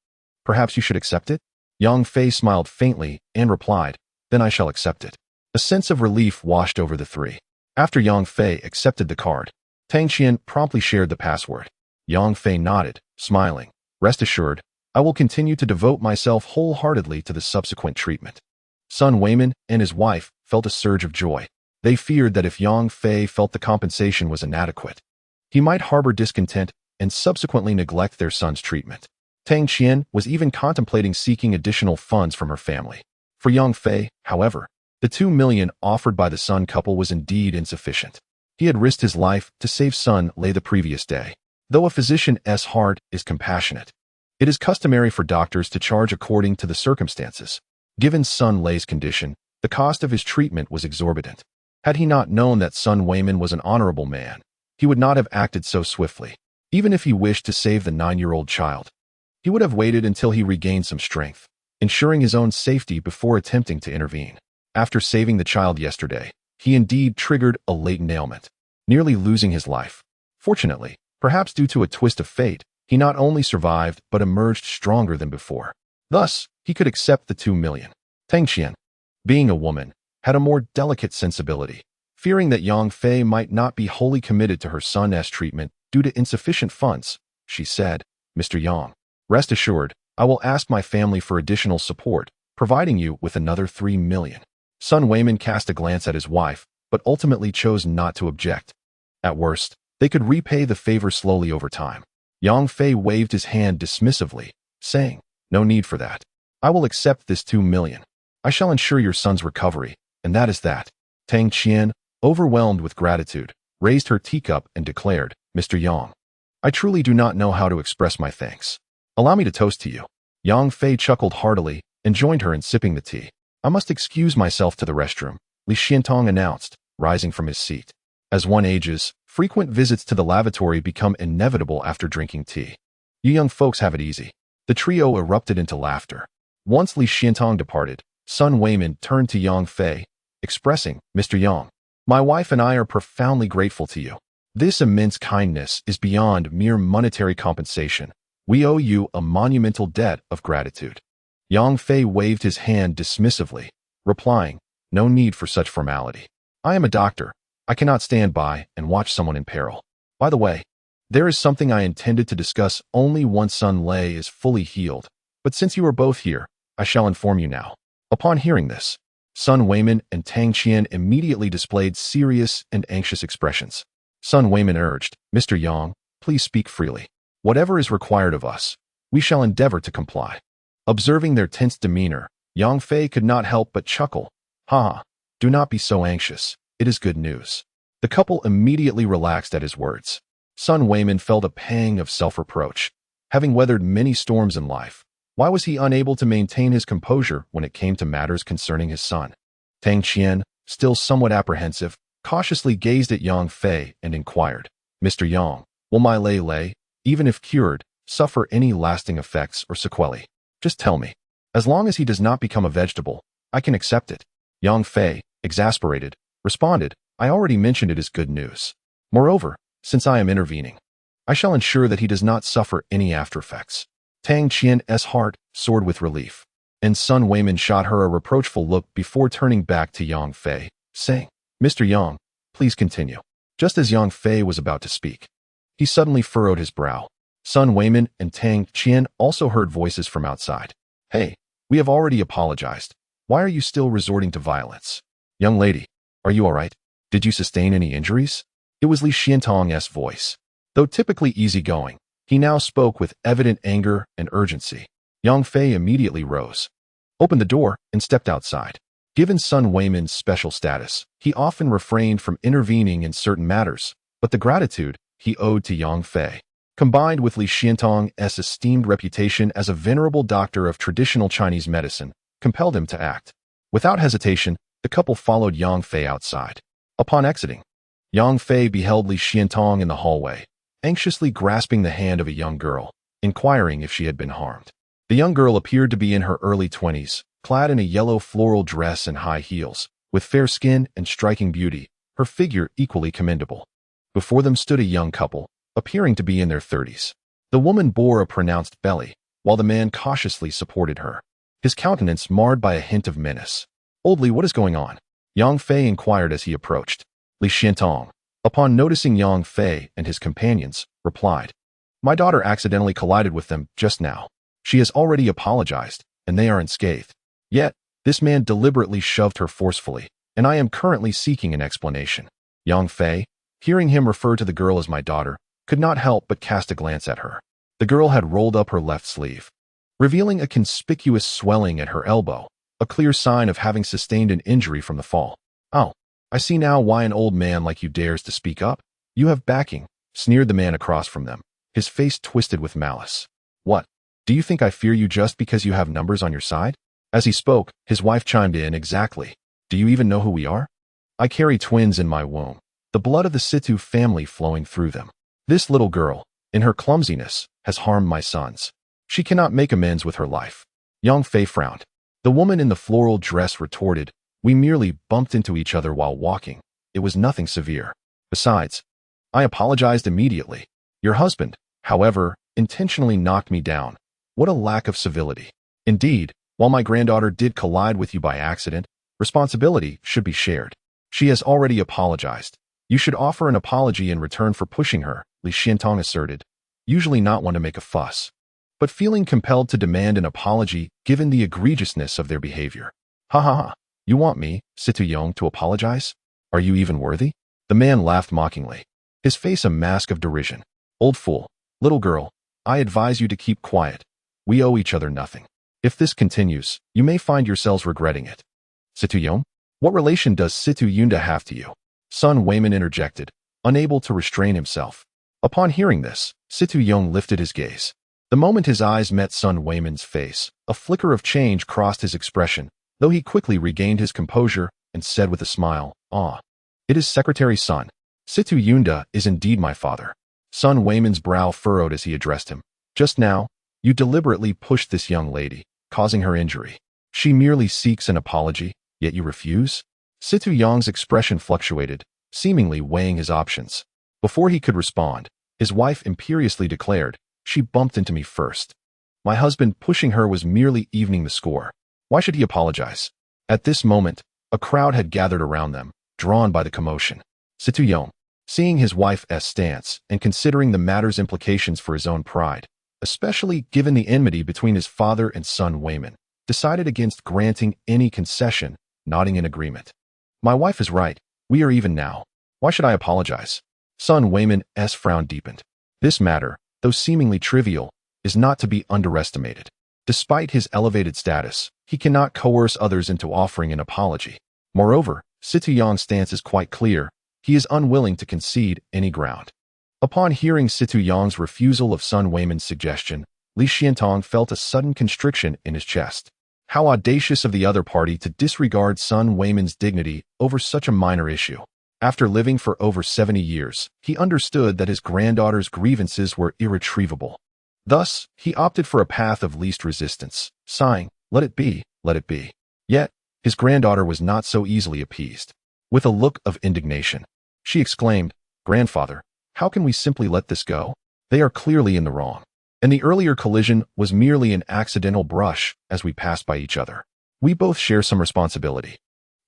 Perhaps you should accept it? Yang Fei smiled faintly and replied, Then I shall accept it. A sense of relief washed over the three. After Yang Fei accepted the card, Tang Qian promptly shared the password. Yang Fei nodded, smiling. Rest assured, I will continue to devote myself wholeheartedly to the subsequent treatment. Sun Weiman and his wife felt a surge of joy. They feared that if Yang Fei felt the compensation was inadequate, he might harbor discontent and subsequently neglect their son's treatment. Tang Qian was even contemplating seeking additional funds from her family. For Yang Fei, however, the 2 million offered by the Sun couple was indeed insufficient. He had risked his life to save Sun Lei the previous day. Though a physician's heart is compassionate, it is customary for doctors to charge according to the circumstances. Given Sun Lei's condition, the cost of his treatment was exorbitant. Had he not known that Sun Weiman was an honorable man, he would not have acted so swiftly. Even if he wished to save the 9-year-old child, he would have waited until he regained some strength, ensuring his own safety before attempting to intervene. After saving the child yesterday, he indeed triggered a latent ailment, nearly losing his life. Fortunately, perhaps due to a twist of fate, he not only survived but emerged stronger than before. Thus, he could accept the 2 million. Tang Qian, being a woman, had a more delicate sensibility. Fearing that Yang Fei might not be wholly committed to her son's treatment due to insufficient funds, she said, Mr. Yang, rest assured, I will ask my family for additional support, providing you with another 3 million. Sun Weiman cast a glance at his wife, but ultimately chose not to object. At worst, they could repay the favor slowly over time. Yang Fei waved his hand dismissively, saying, No need for that. I will accept this 2 million. I shall ensure your son's recovery, and that is that. Tang Qian, overwhelmed with gratitude, raised her teacup and declared, Mr. Yang, I truly do not know how to express my thanks. Allow me to toast to you. Yang Fei chuckled heartily and joined her in sipping the tea. I must excuse myself to the restroom, Li Xiantong announced, rising from his seat. As one ages, frequent visits to the lavatory become inevitable after drinking tea. You young folks have it easy. The trio erupted into laughter. Once Li Xiantong departed, Sun Weimin turned to Yang Fei, expressing, Mr. Yang, my wife and I are profoundly grateful to you. This immense kindness is beyond mere monetary compensation. We owe you a monumental debt of gratitude. Yang Fei waved his hand dismissively, replying, no need for such formality. I am a doctor. I cannot stand by and watch someone in peril. By the way, there is something I intended to discuss only once Sun Lei is fully healed, but since you are both here, I shall inform you now. Upon hearing this, Sun Weimin and Tang Qian immediately displayed serious and anxious expressions. Sun Weimin urged, Mr. Yang, please speak freely. Whatever is required of us, we shall endeavor to comply. Observing their tense demeanor, Yang Fei could not help but chuckle. Ha! Do not be so anxious. It is good news. The couple immediately relaxed at his words. Sun Weimin felt a pang of self-reproach. Having weathered many storms in life, why was he unable to maintain his composure when it came to matters concerning his son? Tang Qian, still somewhat apprehensive, cautiously gazed at Yang Fei and inquired, Mr. Yang, will my Lei, even if cured, suffer any lasting effects or sequelae? Just tell me. As long as he does not become a vegetable, I can accept it. Yang Fei, exasperated, responded, I already mentioned it is good news. Moreover, since I am intervening, I shall ensure that he does not suffer any after effects. Tang Qian's heart soared with relief, and Sun Weimin shot her a reproachful look before turning back to Yang Fei, saying, Mr. Yang, please continue. Just as Yang Fei was about to speak, he suddenly furrowed his brow. Sun Weimin and Tang Qian also heard voices from outside. Hey, we have already apologized. Why are you still resorting to violence? Young lady, are you all right? Did you sustain any injuries? It was Li Xiantong's voice. Though typically easygoing, he now spoke with evident anger and urgency. Yang Fei immediately rose, opened the door, and stepped outside. Given Sun Weimin's special status, he often refrained from intervening in certain matters, but the gratitude he owed to Yang Fei, combined with Li Xiantong's esteemed reputation as a venerable doctor of traditional Chinese medicine, compelled him to act. Without hesitation, the couple followed Yang Fei outside. Upon exiting, Yang Fei beheld Li Xiantong in the hallway, anxiously grasping the hand of a young girl, inquiring if she had been harmed. The young girl appeared to be in her early 20s, clad in a yellow floral dress and high heels, with fair skin and striking beauty, her figure equally commendable. Before them stood a young couple, appearing to be in their 30s. The woman bore a pronounced belly, while the man cautiously supported her, his countenance marred by a hint of menace. Old Li, what is going on? Yang Fei inquired as he approached. Li Xiantong, upon noticing Yang Fei and his companions, replied, My daughter accidentally collided with them just now. She has already apologized, and they are unscathed. Yet, this man deliberately shoved her forcefully, and I am currently seeking an explanation. Yang Fei, hearing him refer to the girl as my daughter, could not help but cast a glance at her. The girl had rolled up her left sleeve, revealing a conspicuous swelling at her elbow, a clear sign of having sustained an injury from the fall. Oh, I see now why an old man like you dares to speak up. You have backing, sneered the man across from them, his face twisted with malice. What? Do you think I fear you just because you have numbers on your side? As he spoke, his wife chimed in, Exactly. Do you even know who we are? I carry twins in my womb, the blood of the Situ family flowing through them. This little girl, in her clumsiness, has harmed my sons. She cannot make amends with her life. Yang Fei frowned. The woman in the floral dress retorted, We merely bumped into each other while walking. It was nothing severe. Besides, I apologized immediately. Your husband, however, intentionally knocked me down. What a lack of civility. Indeed, while my granddaughter did collide with you by accident, responsibility should be shared. She has already apologized. You should offer an apology in return for pushing her, Li Xiantong asserted, usually not one to make a fuss, but feeling compelled to demand an apology given the egregiousness of their behavior. Ha ha ha, you want me, Situ Yong, to apologize? Are you even worthy? The man laughed mockingly, his face a mask of derision. Old fool, little girl, I advise you to keep quiet. We owe each other nothing. If this continues, you may find yourselves regretting it. Situ Yong? What relation does Situ Yunda have to you? Sun Weimin interjected, unable to restrain himself. Upon hearing this, Situ Yong lifted his gaze. The moment his eyes met Sun Weimin's face, a flicker of change crossed his expression, though he quickly regained his composure and said with a smile, "Ah, it is Secretary's son. Situ Yunda is indeed my father." Sun Weiman's brow furrowed as he addressed him. "Just now, you deliberately pushed this young lady, causing her injury. She merely seeks an apology, yet you refuse?" Situ Yang's expression fluctuated, seemingly weighing his options. Before he could respond, his wife imperiously declared, "She bumped into me first. My husband pushing her was merely evening the score. Why should he apologize?" At this moment, a crowd had gathered around them, drawn by the commotion. Situ Yang, seeing his wife's stance and considering the matter's implications for his own pride, especially given the enmity between his father and Sun Weiman, decided against granting any concession, nodding in agreement. "My wife is right. We are even now. Why should I apologize?" Sun Weiman's frown deepened. This matter, though seemingly trivial, is not to be underestimated. Despite his elevated status, he cannot coerce others into offering an apology. Moreover, Situ Yang's stance is quite clear. He is unwilling to concede any ground. Upon hearing Situ Yang's refusal of Sun Weiman's suggestion, Li Xiantong felt a sudden constriction in his chest. How audacious of the other party to disregard Sun Weiman's dignity over such a minor issue. After living for over 70 years, he understood that his granddaughter's grievances were irretrievable. Thus, he opted for a path of least resistance, sighing, "Let it be, let it be." Yet, his granddaughter was not so easily appeased. With a look of indignation, she exclaimed, "Grandfather, how can we simply let this go? They are clearly in the wrong. And the earlier collision was merely an accidental brush as we passed by each other. We both share some responsibility.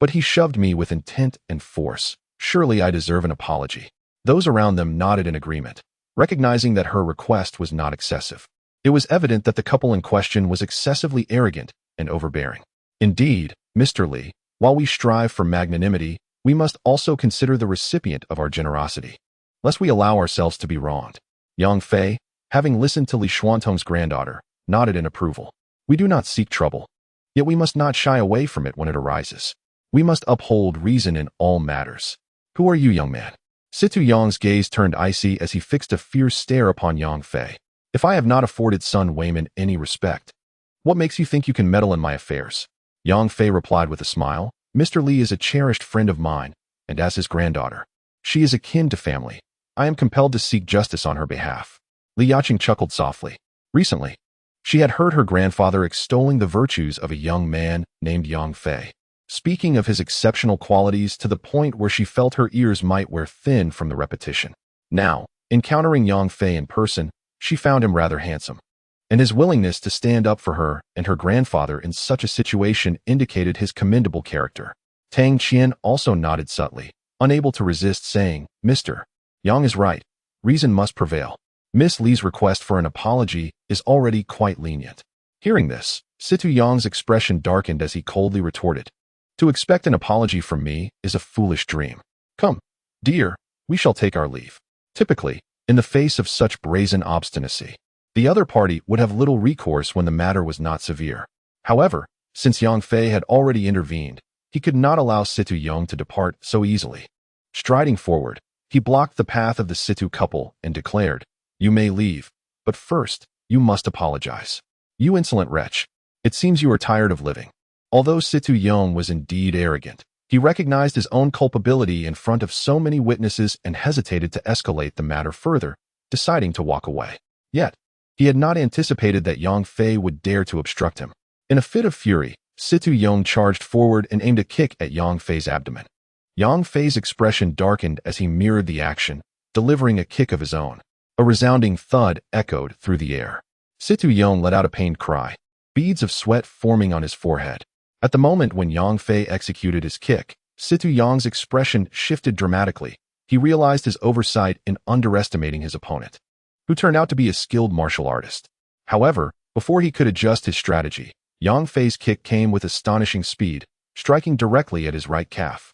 But he shoved me with intent and force. Surely I deserve an apology." Those around them nodded in agreement, recognizing that her request was not excessive. It was evident that the couple in question was excessively arrogant and overbearing. "Indeed, Mr. Li, while we strive for magnanimity, we must also consider the recipient of our generosity, lest we allow ourselves to be wronged." Yang Fei, having listened to Li Xuantong's granddaughter, nodded in approval. "We do not seek trouble, yet we must not shy away from it when it arises. We must uphold reason in all matters. Who are you, young man?" Situ Yang's gaze turned icy as he fixed a fierce stare upon Yang Fei. "If I have not afforded Sun Weiman any respect, what makes you think you can meddle in my affairs?" Yang Fei replied with a smile, "Mr. Li is a cherished friend of mine, and as his granddaughter, she is akin to family. I am compelled to seek justice on her behalf." Li Yaqing chuckled softly. Recently, she had heard her grandfather extolling the virtues of a young man named Yang Fei, speaking of his exceptional qualities to the point where she felt her ears might wear thin from the repetition. Now, encountering Yang Fei in person, she found him rather handsome, and his willingness to stand up for her and her grandfather in such a situation indicated his commendable character. Tang Qian also nodded subtly, unable to resist saying, "Mr. Yang is right. Reason must prevail. Miss Li's request for an apology is already quite lenient." Hearing this, Situ Yang's expression darkened as he coldly retorted, "To expect an apology from me is a foolish dream. Come, dear, we shall take our leave." Typically, in the face of such brazen obstinacy, the other party would have little recourse when the matter was not severe. However, since Yang Fei had already intervened, he could not allow Situ Yang to depart so easily. Striding forward, he blocked the path of the Situ couple and declared, "You may leave, but first, you must apologize. You insolent wretch. It seems you are tired of living." Although Situ Yang was indeed arrogant, he recognized his own culpability in front of so many witnesses and hesitated to escalate the matter further, deciding to walk away. Yet, he had not anticipated that Yang Fei would dare to obstruct him. In a fit of fury, Situ Yang charged forward and aimed a kick at Yang Fei's abdomen. Yang Fei's expression darkened as he mirrored the action, delivering a kick of his own. A resounding thud echoed through the air. Situ Yang let out a pained cry, beads of sweat forming on his forehead. At the moment when Yang Fei executed his kick, Situ Yang's expression shifted dramatically. He realized his oversight in underestimating his opponent, who turned out to be a skilled martial artist. However, before he could adjust his strategy, Yang Fei's kick came with astonishing speed, striking directly at his right calf.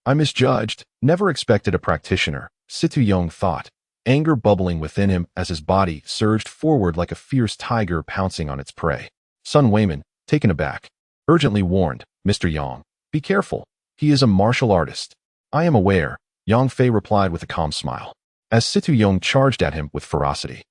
"I misjudged, never expected a practitioner," Situ Yang thought, anger bubbling within him as his body surged forward like a fierce tiger pouncing on its prey. Sun Weiman, taken aback, urgently warned, "Mr. Yang, be careful. He is a martial artist." "I am aware," Yang Fei replied with a calm smile, as Situ Yang charged at him with ferocity.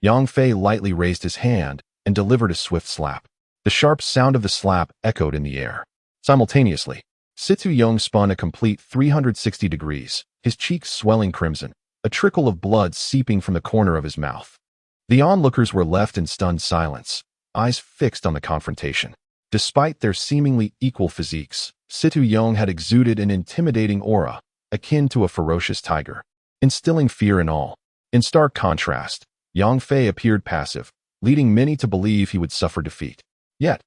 Yang Fei lightly raised his hand and delivered a swift slap. The sharp sound of the slap echoed in the air. Simultaneously, Situ Yong spun a complete 360 degrees, his cheeks swelling crimson, a trickle of blood seeping from the corner of his mouth. The onlookers were left in stunned silence, eyes fixed on the confrontation. Despite their seemingly equal physiques, Situ Yong had exuded an intimidating aura, akin to a ferocious tiger, instilling fear in all. In stark contrast, Yang Fei appeared passive, leading many to believe he would suffer defeat. Yet,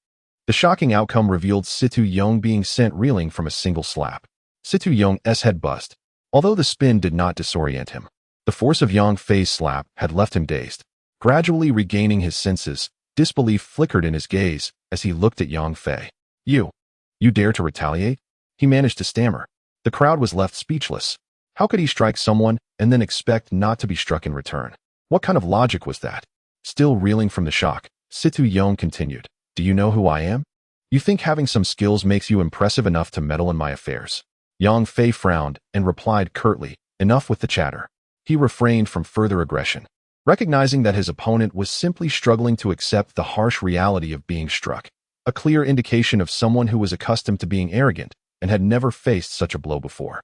the shocking outcome revealed Situ Yong being sent reeling from a single slap. Situ Yong's head buzzed. Although the spin did not disorient him, the force of Yang Fei's slap had left him dazed. Gradually regaining his senses, disbelief flickered in his gaze as he looked at Yang Fei. You dare to retaliate? He managed to stammer. The crowd was left speechless. How could he strike someone and then expect not to be struck in return? What kind of logic was that? Still reeling from the shock, Situ Yong continued. Do you know who I am? You think having some skills makes you impressive enough to meddle in my affairs? Yang Fei frowned and replied curtly, enough with the chatter. He refrained from further aggression, recognizing that his opponent was simply struggling to accept the harsh reality of being struck, a clear indication of someone who was accustomed to being arrogant and had never faced such a blow before.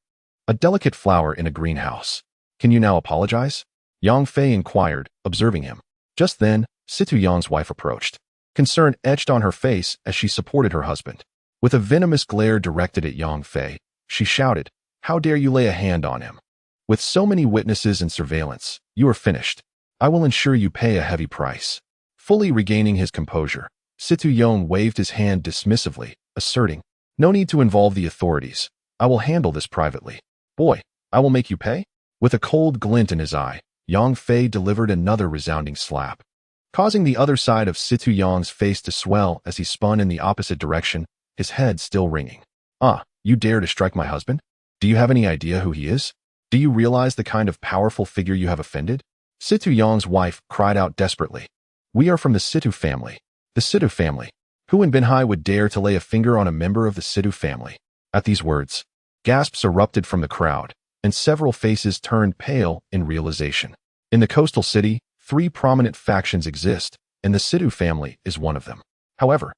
A delicate flower in a greenhouse. Can you now apologize? Yang Fei inquired, observing him. Just then, Situ Yong's wife approached. Concern etched on her face as she supported her husband. With a venomous glare directed at Yang Fei, she shouted, "How dare you lay a hand on him? With so many witnesses and surveillance, you are finished. I will ensure you pay a heavy price." Fully regaining his composure, Situ Yong waved his hand dismissively, asserting, "No need to involve the authorities. I will handle this privately. Boy, I will make you pay." With a cold glint in his eye, Yang Fei delivered another resounding slap, causing the other side of Situ Yong's face to swell as he spun in the opposite direction, his head still ringing. You dare to strike my husband? Do you have any idea who he is? Do you realize the kind of powerful figure you have offended? Situ Yong's wife cried out desperately. We are from the Situ family. The Situ family. Who in Binhai would dare to lay a finger on a member of the Situ family? At these words, gasps erupted from the crowd, and several faces turned pale in realization. In the coastal city, 3 prominent factions exist, and the Situ family is one of them. However,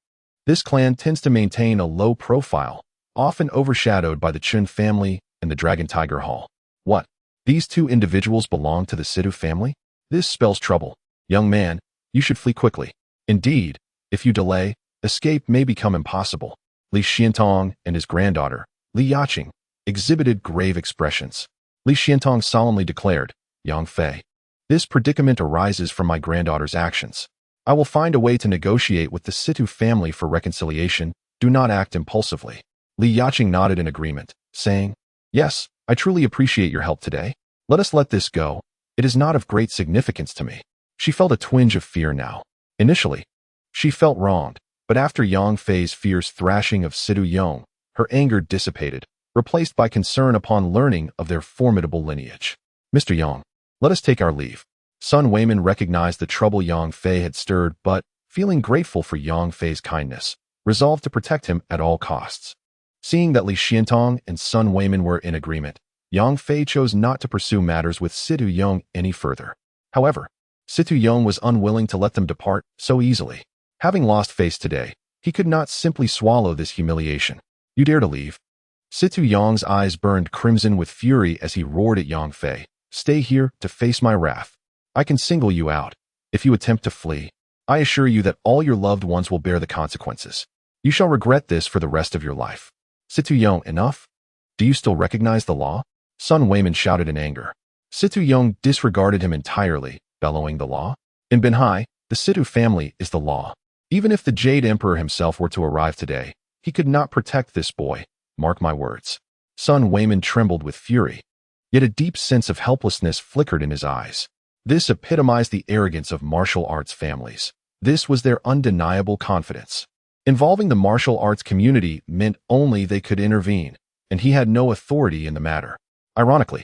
this clan tends to maintain a low profile, often overshadowed by the Chun family and the Dragon Tiger Hall. What? These 2 individuals belong to the Situ family? This spells trouble. Young man, you should flee quickly. Indeed, if you delay, escape may become impossible. Li Xiantong and his granddaughter, Li Yaqing, exhibited grave expressions. Li Xiantong solemnly declared, Yang Fei, this predicament arises from my granddaughter's actions. I will find a way to negotiate with the Situ family for reconciliation. Do not act impulsively. Li Yaqing nodded in agreement, saying, Yes, I truly appreciate your help today. Let us let this go. It is not of great significance to me. She felt a twinge of fear now. Initially, she felt wronged, but after Yang Fei's fierce thrashing of Situ Yong, her anger dissipated, replaced by concern upon learning of their formidable lineage. Mr. Yang, let us take our leave. Sun Weiman recognized the trouble Yang Fei had stirred, but, feeling grateful for Yang Fei's kindness, resolved to protect him at all costs. Seeing that Li Xiantong and Sun Weiman were in agreement, Yang Fei chose not to pursue matters with Situ Yong any further. However, Situ Yong was unwilling to let them depart so easily. Having lost face today, he could not simply swallow this humiliation. You dare to leave? Situ Yong's eyes burned crimson with fury as he roared at Yang Fei. Stay here to face my wrath. I can single you out. If you attempt to flee, I assure you that all your loved ones will bear the consequences. You shall regret this for the rest of your life. Situ Yong, enough? Do you still recognize the law? Sun Weiman shouted in anger. Situ Yong disregarded him entirely, bellowing the law? In Binhai, the Situ family is the law. Even if the Jade Emperor himself were to arrive today, he could not protect this boy. Mark my words. Sun Weiman trembled with fury. Yet a deep sense of helplessness flickered in his eyes. This epitomized the arrogance of martial arts families. This was their undeniable confidence. Involving the martial arts community meant only they could intervene, and he had no authority in the matter. Ironically,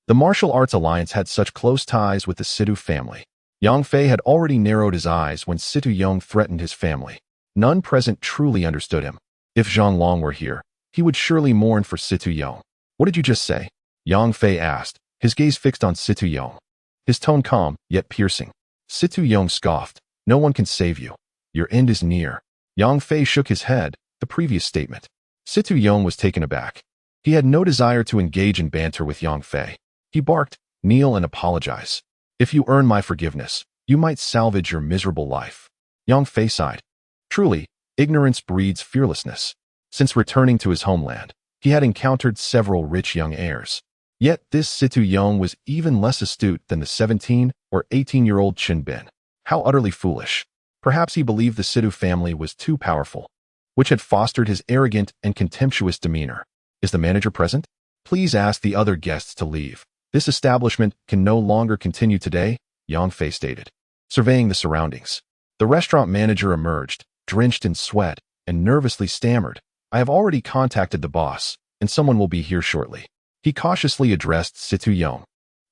the martial arts alliance had such close ties with the Situ family. Yang Fei had already narrowed his eyes when Situ Yong threatened his family. None present truly understood him. If Zhang Long were here, he would surely mourn for Situ Yong. What did you just say? Yang Fei asked, his gaze fixed on Situ Yong. His tone calm, yet piercing. Situ Yong scoffed. No one can save you. Your end is near. Yang Fei shook his head. The previous statement. Situ Yong was taken aback. He had no desire to engage in banter with Yang Fei. He barked, "Kneel and apologize. If you earn my forgiveness, you might salvage your miserable life." Yang Fei sighed. Truly, ignorance breeds fearlessness. Since returning to his homeland, he had encountered several rich young heirs. Yet this Situ Yong was even less astute than the 17 or 18-year-old Chen Bin. How utterly foolish. Perhaps he believed the Situ family was too powerful, which had fostered his arrogant and contemptuous demeanor. "Is the manager present? Please ask the other guests to leave. This establishment can no longer continue today," Yang Fei stated, surveying the surroundings. The restaurant manager emerged, drenched in sweat, and nervously stammered, "I have already contacted the boss, and someone will be here shortly." He cautiously addressed Situ Yong.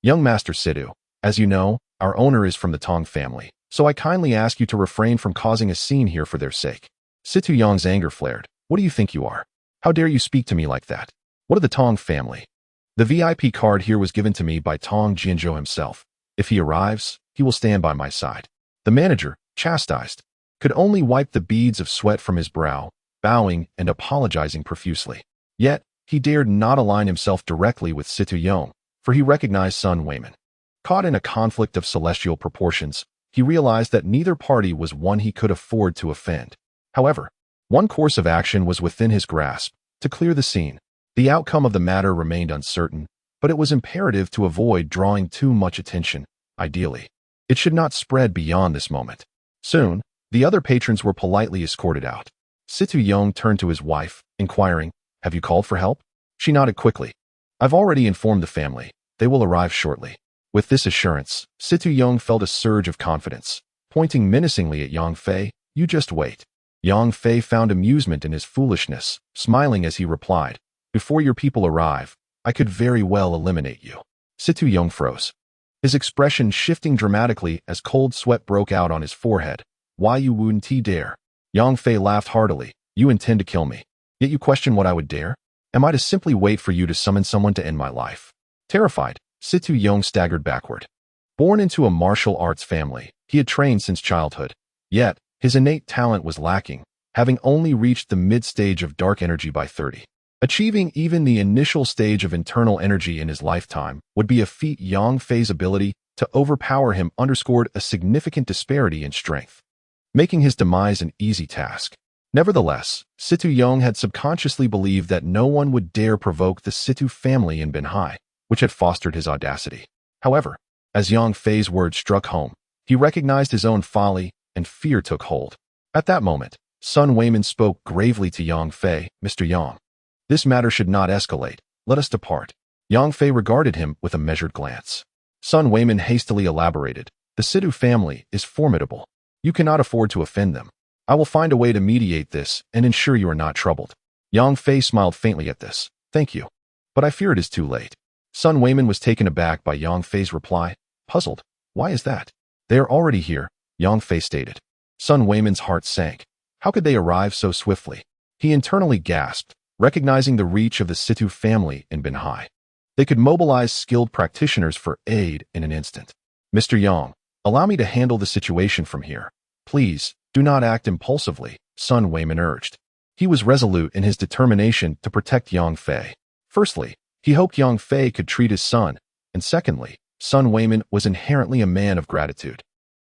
"Young Master Situ, as you know, our owner is from the Tong family, so I kindly ask you to refrain from causing a scene here for their sake." Situ Yong's anger flared. "What do you think you are? How dare you speak to me like that? What of the Tong family? The VIP card here was given to me by Tong Jianzhou himself. If he arrives, he will stand by my side." The manager, chastised, could only wipe the beads of sweat from his brow, bowing and apologizing profusely. Yet, he dared not align himself directly with Situ Yong, for he recognized Sun Weiman. Caught in a conflict of celestial proportions, he realized that neither party was one he could afford to offend. However, one course of action was within his grasp: to clear the scene. The outcome of the matter remained uncertain, but it was imperative to avoid drawing too much attention. Ideally, it should not spread beyond this moment. Soon, the other patrons were politely escorted out. Situ Yong turned to his wife, inquiring, "Have you called for help?" She nodded quickly. "I've already informed the family. They will arrive shortly." With this assurance, Situ Yong felt a surge of confidence. Pointing menacingly at Yang Fei, "You just wait." Yang Fei found amusement in his foolishness, smiling as he replied, "Before your people arrive, I could very well eliminate you." Situ Yong froze, his expression shifting dramatically as cold sweat broke out on his forehead. "Why you wouldn't dare?" Yang Fei laughed heartily. "You intend to kill me, yet you question what I would dare? Am I to simply wait for you to summon someone to end my life?" Terrified, Situ Yong staggered backward. Born into a martial arts family, he had trained since childhood. Yet, his innate talent was lacking, having only reached the mid-stage of dark energy by 30. Achieving even the initial stage of internal energy in his lifetime would be a feat. Yang Fei's ability to overpower him underscored a significant disparity in strength, making his demise an easy task. Nevertheless, Situ Yong had subconsciously believed that no one would dare provoke the Situ family in Binhai, which had fostered his audacity. However, as Yang Fei's words struck home, he recognized his own folly, and fear took hold. At that moment, Sun Weiman spoke gravely to Yang Fei, "Mr. Yang, this matter should not escalate. Let us depart." Yang Fei regarded him with a measured glance. Sun Weiman hastily elaborated, "The Situ family is formidable. You cannot afford to offend them. I will find a way to mediate this and ensure you are not troubled." Yang Fei smiled faintly at this. "Thank you, but I fear it is too late." Sun Weiman was taken aback by Yang Fei's reply, puzzled. "Why is that?" "They are already here," Yang Fei stated. Sun Weiman's heart sank. How could they arrive so swiftly? He internally gasped, recognizing the reach of the Situ family in Binhai. They could mobilize skilled practitioners for aid in an instant. "Mr. Yang, allow me to handle the situation from here. Please, do not act impulsively," Sun Weiman urged. He was resolute in his determination to protect Yang Fei. Firstly, he hoped Yang Fei could treat his son, and secondly, Sun Weiman was inherently a man of gratitude.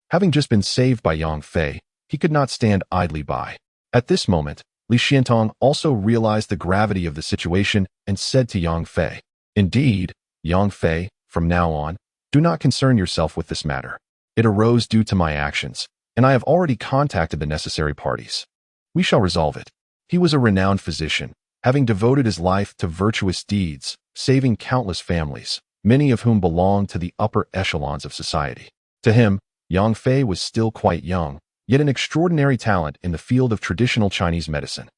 Having just been saved by Yang Fei, he could not stand idly by. At this moment, Li Xiantong also realized the gravity of the situation and said to Yang Fei, "Indeed, Yang Fei, from now on, do not concern yourself with this matter. It arose due to my actions, and I have already contacted the necessary parties. We shall resolve it." He was a renowned physician, having devoted his life to virtuous deeds, saving countless families, many of whom belonged to the upper echelons of society. To him, Yang Fei was still quite young, yet an extraordinary talent in the field of traditional Chinese medicine.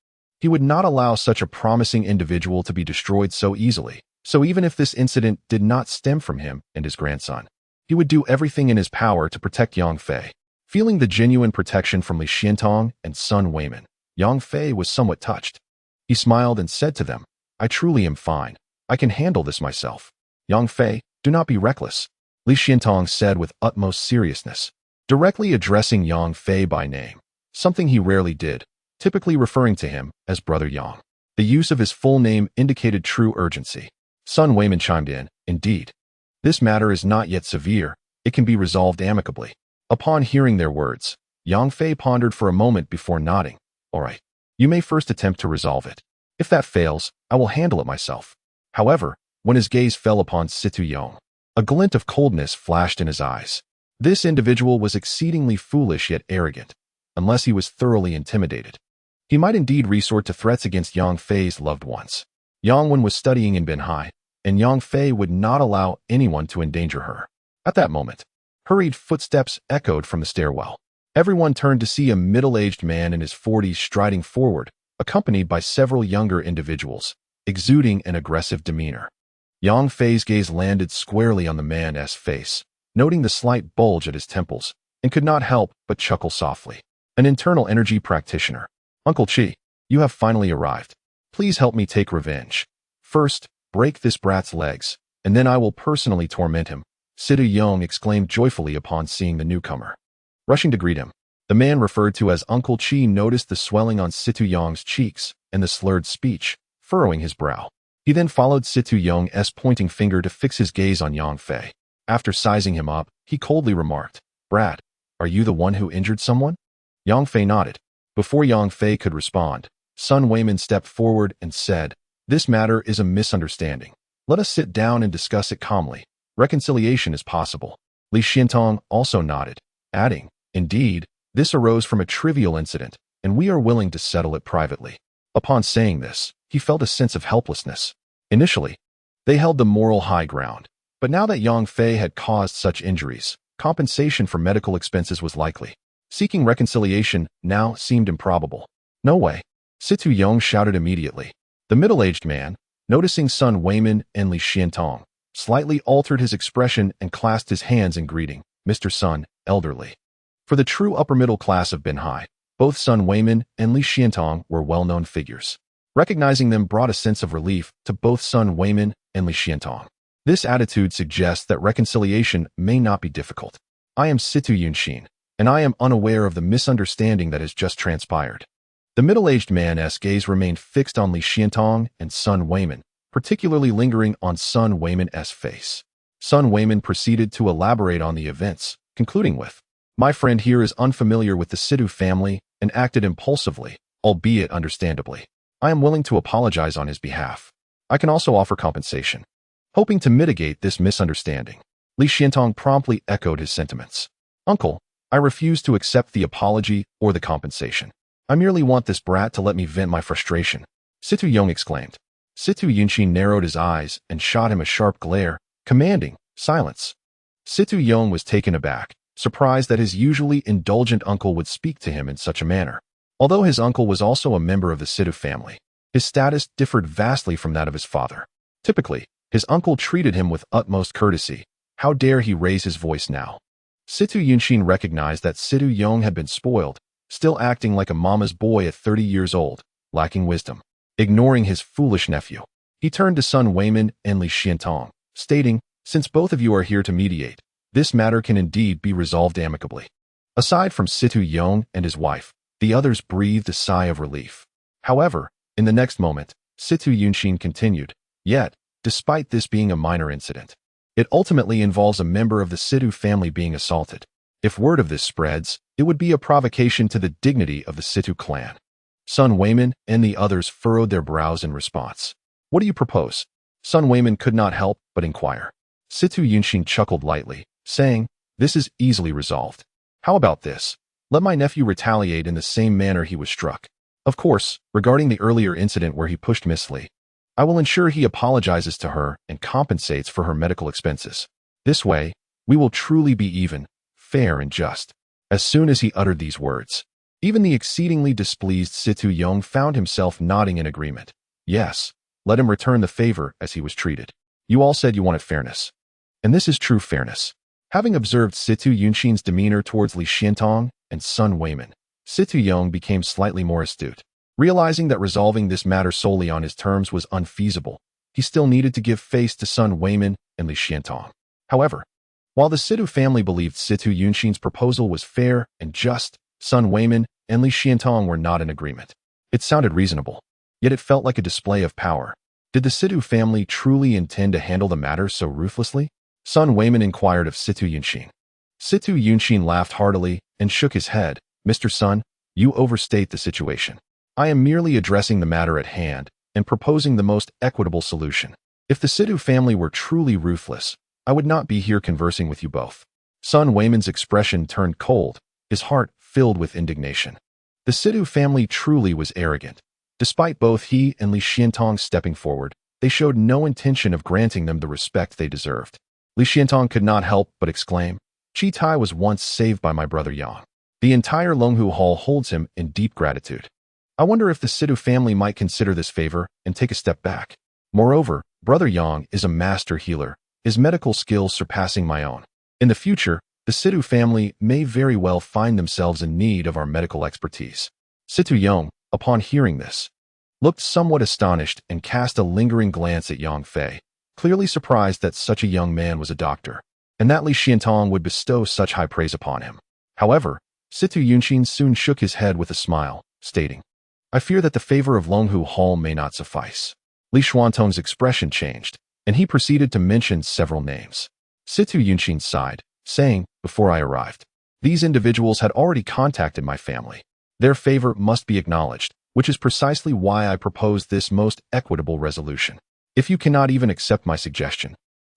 He would not allow such a promising individual to be destroyed so easily, so even if this incident did not stem from him and his grandson, he would do everything in his power to protect Yang Fei. Feeling the genuine protection from Li Xiantong and Sun Weiman, Yang Fei was somewhat touched. He smiled and said to them, "I truly am fine. I can handle this myself." "Yang Fei, do not be reckless," Li Xiantong said with utmost seriousness, directly addressing Yang Fei by name, something he rarely did, typically referring to him as Brother Yang. The use of his full name indicated true urgency. Sun Weiman chimed in, "Indeed. This matter is not yet severe. It can be resolved amicably." Upon hearing their words, Yang Fei pondered for a moment before nodding. "All right. You may first attempt to resolve it. If that fails, I will handle it myself." However, when his gaze fell upon Situ Yong, a glint of coldness flashed in his eyes. This individual was exceedingly foolish yet arrogant, unless he was thoroughly intimidated. He might indeed resort to threats against Yang Fei's loved ones. Yang Wen was studying in Binhai, and Yang Fei would not allow anyone to endanger her. At that moment, hurried footsteps echoed from the stairwell. Everyone turned to see a middle-aged man in his 40s striding forward, accompanied by several younger individuals, exuding an aggressive demeanor. Yang Fei's gaze landed squarely on the man's face, noting the slight bulge at his temples, and could not help but chuckle softly. An internal energy practitioner. "Uncle Chi, you have finally arrived. Please help me take revenge. First, break this brat's legs, and then I will personally torment him," Situ Yong exclaimed joyfully upon seeing the newcomer. Rushing to greet him, the man referred to as Uncle Chi noticed the swelling on Situ Yong's cheeks and the slurred speech, furrowing his brow. He then followed Situ Yong's pointing finger to fix his gaze on Yang Fei. After sizing him up, he coldly remarked, "Brat, are you the one who injured someone?" Yang Fei nodded. Before Yang Fei could respond, Sun Weiman stepped forward and said, "This matter is a misunderstanding. Let us sit down and discuss it calmly. Reconciliation is possible." Li Xiantong also nodded, adding, "Indeed, this arose from a trivial incident, and we are willing to settle it privately." Upon saying this, he felt a sense of helplessness. Initially, they held the moral high ground, but now that Yang Fei had caused such injuries, compensation for medical expenses was likely. Seeking reconciliation now seemed improbable. "No way," Situ Yong shouted immediately. The middle-aged man, noticing Sun Weiman and Li Xiantong, slightly altered his expression and clasped his hands in greeting, "Mr. Sun, elderly." For the true upper-middle class of Binhai, both Sun Weiman and Li Xiantong were well-known figures. Recognizing them brought a sense of relief to both Sun Weiman and Li Xiantong. This attitude suggests that reconciliation may not be difficult. "I am Situ Yunshin, and I am unaware of the misunderstanding that has just transpired." The middle-aged man's gaze remained fixed on Li Xiantong and Sun Weiman, particularly lingering on Sun Weiman's face. Sun Weiman proceeded to elaborate on the events, concluding with, "My friend here is unfamiliar with the Situ family and acted impulsively, albeit understandably. I am willing to apologize on his behalf. I can also offer compensation." Hoping to mitigate this misunderstanding, Li Xiantong promptly echoed his sentiments. "Uncle, I refuse to accept the apology or the compensation. I merely want this brat to let me vent my frustration," Situ Yong exclaimed. Situ Yunshin narrowed his eyes and shot him a sharp glare, commanding, "Silence." Situ Yong was taken aback, surprised that his usually indulgent uncle would speak to him in such a manner. Although his uncle was also a member of the Situ family, his status differed vastly from that of his father. Typically, his uncle treated him with utmost courtesy. How dare he raise his voice now? Situ Yunshin recognized that Situ Yong had been spoiled, still acting like a mama's boy at 30 years old, lacking wisdom. Ignoring his foolish nephew, he turned to Sun Weiman and Li Xiantong, stating, "Since both of you are here to mediate, this matter can indeed be resolved amicably." Aside from Situ Yong and his wife, the others breathed a sigh of relief. However, in the next moment, Situ Yunshin continued, "Yet, despite this being a minor incident, it ultimately involves a member of the Situ family being assaulted. If word of this spreads, it would be a provocation to the dignity of the Situ clan." Sun Weiman and the others furrowed their brows in response. "What do you propose?" Sun Weiman could not help but inquire. Situ Yunshin chuckled lightly, saying, "This is easily resolved. How about this? Let my nephew retaliate in the same manner he was struck. Of course, regarding the earlier incident where he pushed Miss Li, I will ensure he apologizes to her and compensates for her medical expenses. This way, we will truly be even, fair and just." As soon as he uttered these words, even the exceedingly displeased Situ Yong found himself nodding in agreement. Yes, let him return the favor as he was treated. You all said you wanted fairness. And this is true fairness. Having observed Situ Yunshin's demeanor towards Li Xiantong and Sun Weiman, Situ Yong became slightly more astute. Realizing that resolving this matter solely on his terms was unfeasible, he still needed to give face to Sun Weiman and Li Xiantong. However, while the Situ family believed Situ Yunshin's proposal was fair and just, Sun Weiman and Li Xiantong were not in agreement. It sounded reasonable. yet it felt like a display of power. Did the Situ family truly intend to handle the matter so ruthlessly? Sun Weiman inquired of Situ Yunshin. Situ Yunshin laughed heartily and shook his head. Mr. Sun, you overstate the situation. I am merely addressing the matter at hand and proposing the most equitable solution. If the Situ family were truly ruthless, I would not be here conversing with you both. Sun Weiman's expression turned cold, his heart filled with indignation. The Situ family truly was arrogant. Despite both he and Li Xiantong stepping forward, they showed no intention of granting them the respect they deserved. Li Xiantong could not help but exclaim, Chi Tai was once saved by my brother Yang. The entire Longhu Hall holds him in deep gratitude. I wonder if the Situ family might consider this favor and take a step back. Moreover, Brother Yang is a master healer, his medical skills surpassing my own. In the future, the Situ family may very well find themselves in need of our medical expertise. Situ Yong, upon hearing this, looked somewhat astonished and cast a lingering glance at Yang Fei, clearly surprised that such a young man was a doctor, and that Li Xiantong would bestow such high praise upon him. However, Situ Yunshin soon shook his head with a smile, stating, I fear that the favor of Longhu Hall may not suffice. Li Xuantong's expression changed, and he proceeded to mention several names. Situ Yunshin sighed, saying, before I arrived, these individuals had already contacted my family. Their favor must be acknowledged, which is precisely why I propose this most equitable resolution. If you cannot even accept my suggestion,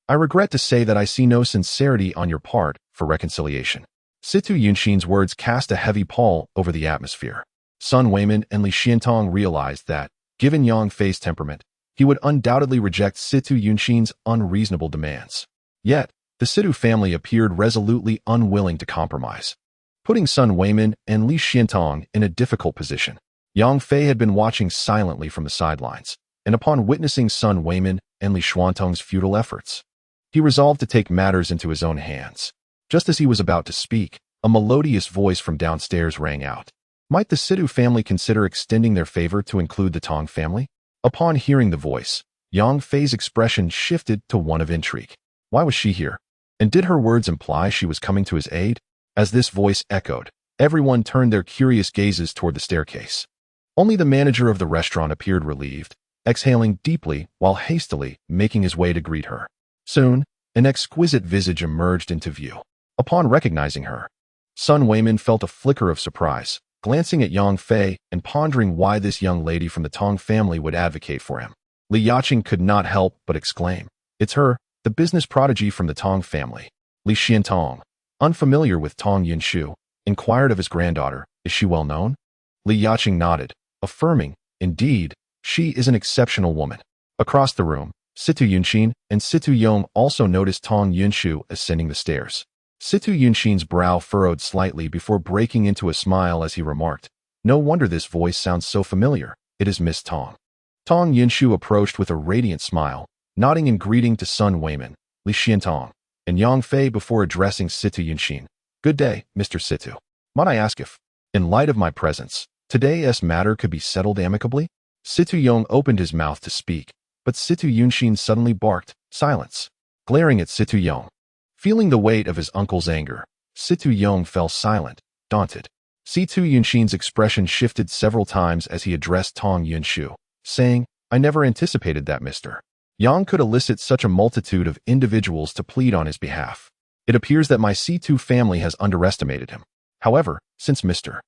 I regret to say that I see no sincerity on your part for reconciliation. Situ Yunshin's words cast a heavy pall over the atmosphere. Sun Weiman and Li Xiantong realized that, given Yang Fei's temperament, he would undoubtedly reject Situ Yunshin's unreasonable demands. Yet, the Situ family appeared resolutely unwilling to compromise, putting Sun Weiman and Li Xiantong in a difficult position. Yang Fei had been watching silently from the sidelines, and upon witnessing Sun Weiman and Li Xiantong's futile efforts, he resolved to take matters into his own hands. Just as he was about to speak, a melodious voice from downstairs rang out. Might the Situ family consider extending their favor to include the Tong family? Upon hearing the voice, Yang Fei's expression shifted to one of intrigue. Why was she here? And did her words imply she was coming to his aid? As this voice echoed, everyone turned their curious gazes toward the staircase. Only the manager of the restaurant appeared relieved, exhaling deeply while hastily making his way to greet her. Soon, an exquisite visage emerged into view. Upon recognizing her, Sun Weiman felt a flicker of surprise, glancing at Yang Fei and pondering why this young lady from the Tong family would advocate for him. Li Yaqing could not help but exclaim, It's her, the business prodigy from the Tong family. Li Xiantong, unfamiliar with Tong Yunshu, inquired of his granddaughter, Is she well known? Li Yaqing nodded, affirming, Indeed, she is an exceptional woman. Across the room, Situ Yunshin and Situ Yong also noticed Tong Yunshu ascending the stairs. Situ Yunshin's brow furrowed slightly before breaking into a smile as he remarked, No wonder this voice sounds so familiar. It is Miss Tong. Tong Yunshu approached with a radiant smile, nodding in greeting to Sun Weiman, Li Xiantong, and Yang Fei before addressing Situ Yunshin. Good day, Mr. Situ. Might I ask if, in light of my presence, today's matter could be settled amicably? Situ Yong opened his mouth to speak, but Situ Yunshin suddenly barked, Silence, glaring at Situ Yong. Feeling the weight of his uncle's anger, Situ Yong fell silent, daunted. Situ Yunshin's expression shifted several times as he addressed Tong Yunshu, saying, I never anticipated that Mr. Yang could elicit such a multitude of individuals to plead on his behalf. It appears that my Situ family has underestimated him. However, since Mr.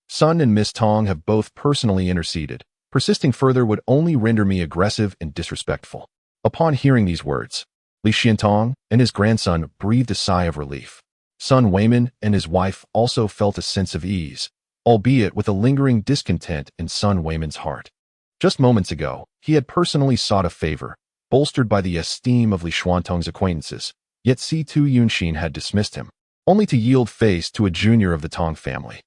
Sun and Miss Tong have both personally interceded, persisting further would only render me aggressive and disrespectful. Upon hearing these words, Li Xiantong and his grandson breathed a sigh of relief. Sun Weiman and his wife also felt a sense of ease, albeit with a lingering discontent in Sun Weiman's heart. Just moments ago, he had personally sought a favor, bolstered by the esteem of Li Xuantong's acquaintances, yet Situ Yunshin had dismissed him, only to yield face to a junior of the Tong family.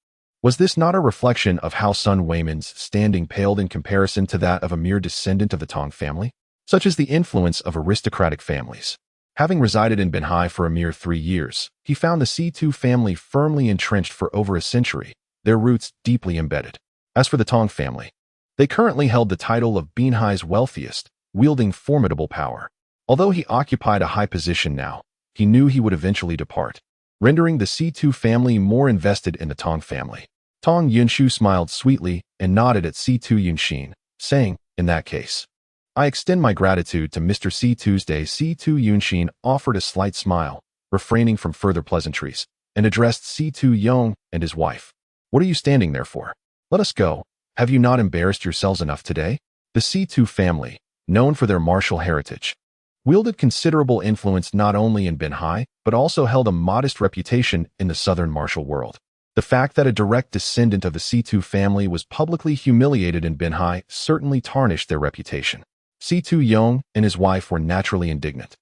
Was this not a reflection of how Sun Weiman's standing paled in comparison to that of a mere descendant of the Tong family? Such is the influence of aristocratic families. Having resided in Benhai for a mere 3 years, he found the Situ family firmly entrenched for over a century, their roots deeply embedded. As for the Tong family, they currently held the title of Benhai's wealthiest, wielding formidable power. Although he occupied a high position now, he knew he would eventually depart, rendering the Situ family more invested in the Tong family. Tong Yunshu smiled sweetly and nodded at Situ Yunshin, saying, In that case, I extend my gratitude to Mr. C. Tuesday. C2 Yunshin offered a slight smile, refraining from further pleasantries, and addressed C2 Yong and his wife. What are you standing there for? Let us go. Have you not embarrassed yourselves enough today? The C2 family, known for their martial heritage, wielded considerable influence not only in Binhai, but also held a modest reputation in the southern martial world. The fact that a direct descendant of the C2 family was publicly humiliated in Binhai certainly tarnished their reputation. C2 Yong and his wife were naturally indignant.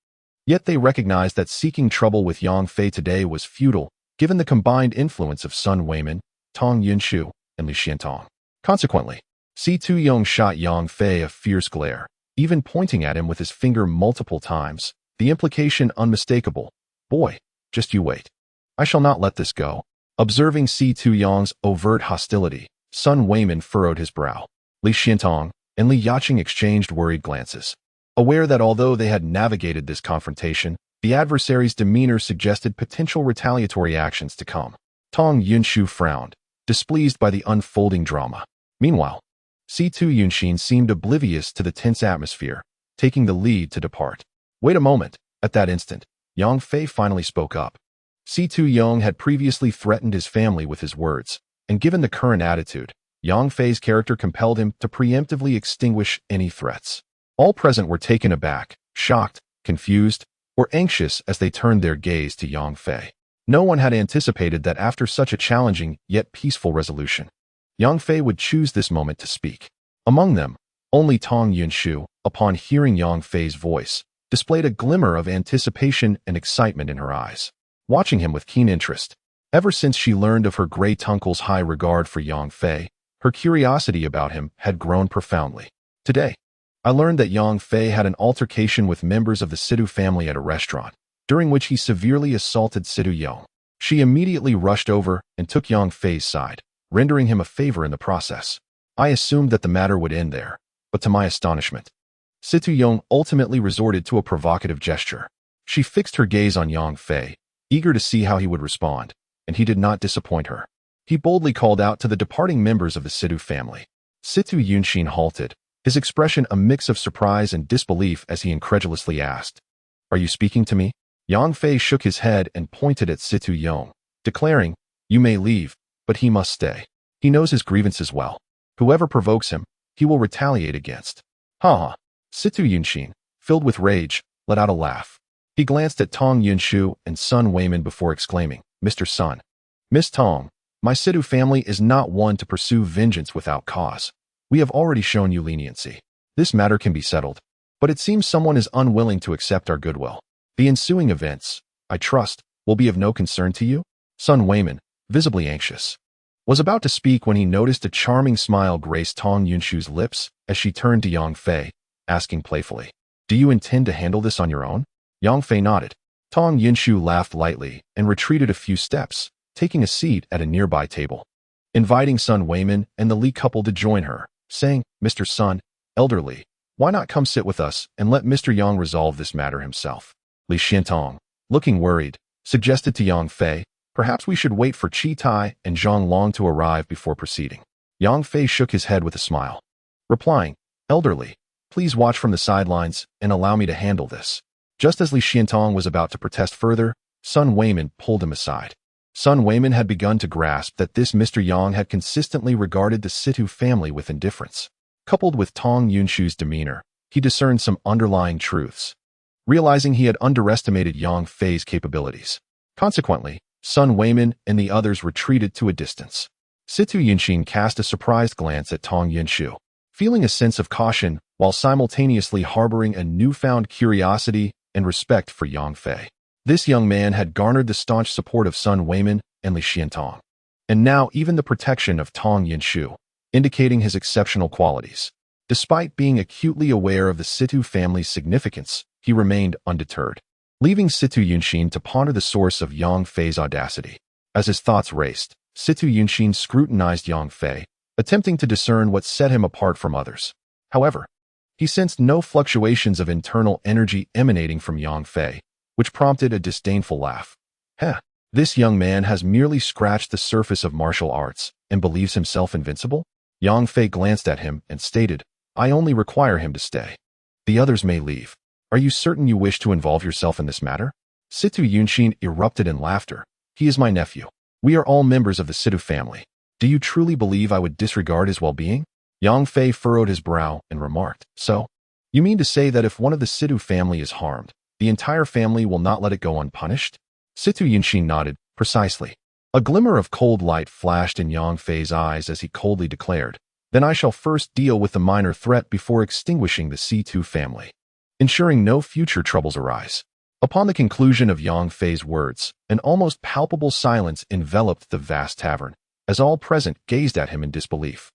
Yet they recognized that seeking trouble with Yang Fei today was futile, given the combined influence of Sun Weimin, Tong Yunshu, and Li Xiantong. Consequently, C2 Yong shot Yang Fei a fierce glare, even pointing at him with his finger multiple times, the implication unmistakable. Boy, just you wait. I shall not let this go. Observing C2 Yong's overt hostility, Sun Weimin furrowed his brow. Li Xiantong and Li Yaqing exchanged worried glances, aware that although they had navigated this confrontation, the adversary's demeanor suggested potential retaliatory actions to come. Tong Yunshu frowned, displeased by the unfolding drama. Meanwhile, C2 Yunshin seemed oblivious to the tense atmosphere, taking the lead to depart. Wait a moment. At that instant, Yang Fei finally spoke up. C2 Yong had previously threatened his family with his words, and given the current attitude, Yang Fei's character compelled him to preemptively extinguish any threats. All present were taken aback, shocked, confused, or anxious as they turned their gaze to Yang Fei. No one had anticipated that after such a challenging yet peaceful resolution, Yang Fei would choose this moment to speak. Among them, only Tong Yunshu, upon hearing Yang Fei's voice, displayed a glimmer of anticipation and excitement in her eyes, watching him with keen interest. Ever since she learned of her great uncle's high regard for Yang Fei, her curiosity about him had grown profoundly. Today, I learned that Yang Fei had an altercation with members of the Sidu family at a restaurant, during which he severely assaulted Sidu Yong. She immediately rushed over and took Yang Fei's side, rendering him a favor in the process. I assumed that the matter would end there, but to my astonishment, Situ Yong ultimately resorted to a provocative gesture. She fixed her gaze on Yang Fei, eager to see how he would respond, and he did not disappoint her. He boldly called out to the departing members of the Sidu family. Situ Yunshin halted, his expression a mix of surprise and disbelief as he incredulously asked, "Are you speaking to me?" Yang Fei shook his head and pointed at Situ Yong, declaring, "You may leave, but he must stay. He knows his grievances well. Whoever provokes him, he will retaliate against." Ha ha. Situ Yunshin, filled with rage, let out a laugh. He glanced at Tong Yunshu and Sun Weimin before exclaiming, "Mr. Sun, Miss Tong, my Sidu family is not one to pursue vengeance without cause. We have already shown you leniency. This matter can be settled, but it seems someone is unwilling to accept our goodwill. The ensuing events, I trust, will be of no concern to you?" Sun Weimin, visibly anxious, was about to speak when he noticed a charming smile grace Tong Yunshu's lips as she turned to Yang Fei, asking playfully, "Do you intend to handle this on your own?" Yang Fei nodded. Tong Yunshu laughed lightly and retreated a few steps, taking a seat at a nearby table, inviting Sun Weimin and the Li couple to join her, saying, "Mr. Sun, elderly, why not come sit with us and let Mr. Yang resolve this matter himself?" Li Xiantong, looking worried, suggested to Yang Fei, "Perhaps we should wait for Chi Tai and Zhang Long to arrive before proceeding." Yang Fei shook his head with a smile, replying, "Elderly, please watch from the sidelines and allow me to handle this." Just as Li Xiantong was about to protest further, Sun Weimin pulled him aside. Sun Weimin had begun to grasp that this Mr. Yang had consistently regarded the Situ family with indifference. Coupled with Tong Yunshu's demeanor, he discerned some underlying truths, realizing he had underestimated Yang Fei's capabilities. Consequently, Sun Weimin and the others retreated to a distance. Situ Yunshin cast a surprised glance at Tong Yunshu, feeling a sense of caution while simultaneously harboring a newfound curiosity and respect for Yang Fei. This young man had garnered the staunch support of Sun Weimin and Li Xiantong, and now even the protection of Tong Yunshu, indicating his exceptional qualities. Despite being acutely aware of the Situ family's significance, he remained undeterred, leaving Situ Yunshin to ponder the source of Yang Fei's audacity. As his thoughts raced, Situ Yunshin scrutinized Yang Fei, attempting to discern what set him apart from others. However, he sensed no fluctuations of internal energy emanating from Yang Fei, which prompted a disdainful laugh. Heh, this young man has merely scratched the surface of martial arts and believes himself invincible? Yang Fei glanced at him and stated, I only require him to stay. The others may leave. Are you certain you wish to involve yourself in this matter? Situ Yunshin erupted in laughter. He is my nephew. We are all members of the Situ family. Do you truly believe I would disregard his well-being? Yang Fei furrowed his brow and remarked, So? You mean to say that if one of the Situ family is harmed, the entire family will not let it go unpunished? Situ Yunshin nodded, precisely. A glimmer of cold light flashed in Yang Fei's eyes as he coldly declared, Then I shall first deal with the minor threat before extinguishing the C2 family, ensuring no future troubles arise. Upon the conclusion of Yang Fei's words, an almost palpable silence enveloped the vast tavern, as all present gazed at him in disbelief,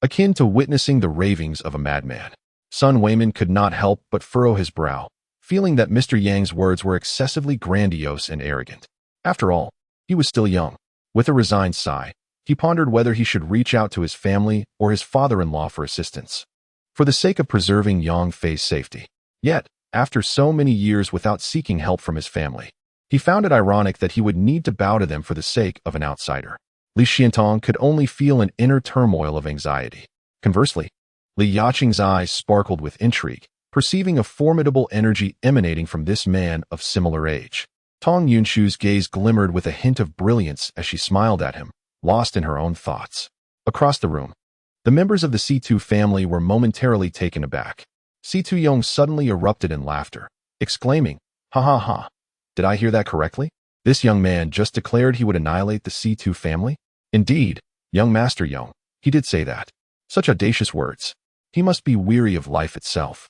akin to witnessing the ravings of a madman. Sun Weiman could not help but furrow his brow, feeling that Mr. Yang's words were excessively grandiose and arrogant. After all, he was still young. With a resigned sigh, he pondered whether he should reach out to his family or his father-in-law for assistance, for the sake of preserving Yang Fei's safety. Yet, after so many years without seeking help from his family, he found it ironic that he would need to bow to them for the sake of an outsider. Li Xiantong could only feel an inner turmoil of anxiety. Conversely, Li Yaqing's eyes sparkled with intrigue, perceiving a formidable energy emanating from this man of similar age. Tong Yunshu's gaze glimmered with a hint of brilliance as she smiled at him, lost in her own thoughts. Across the room, the members of the C2 family were momentarily taken aback. C2 Yong suddenly erupted in laughter, exclaiming, Ha ha ha, did I hear that correctly? This young man just declared he would annihilate the C2 family? Indeed, young Master Yong, he did say that. Such audacious words. He must be weary of life itself,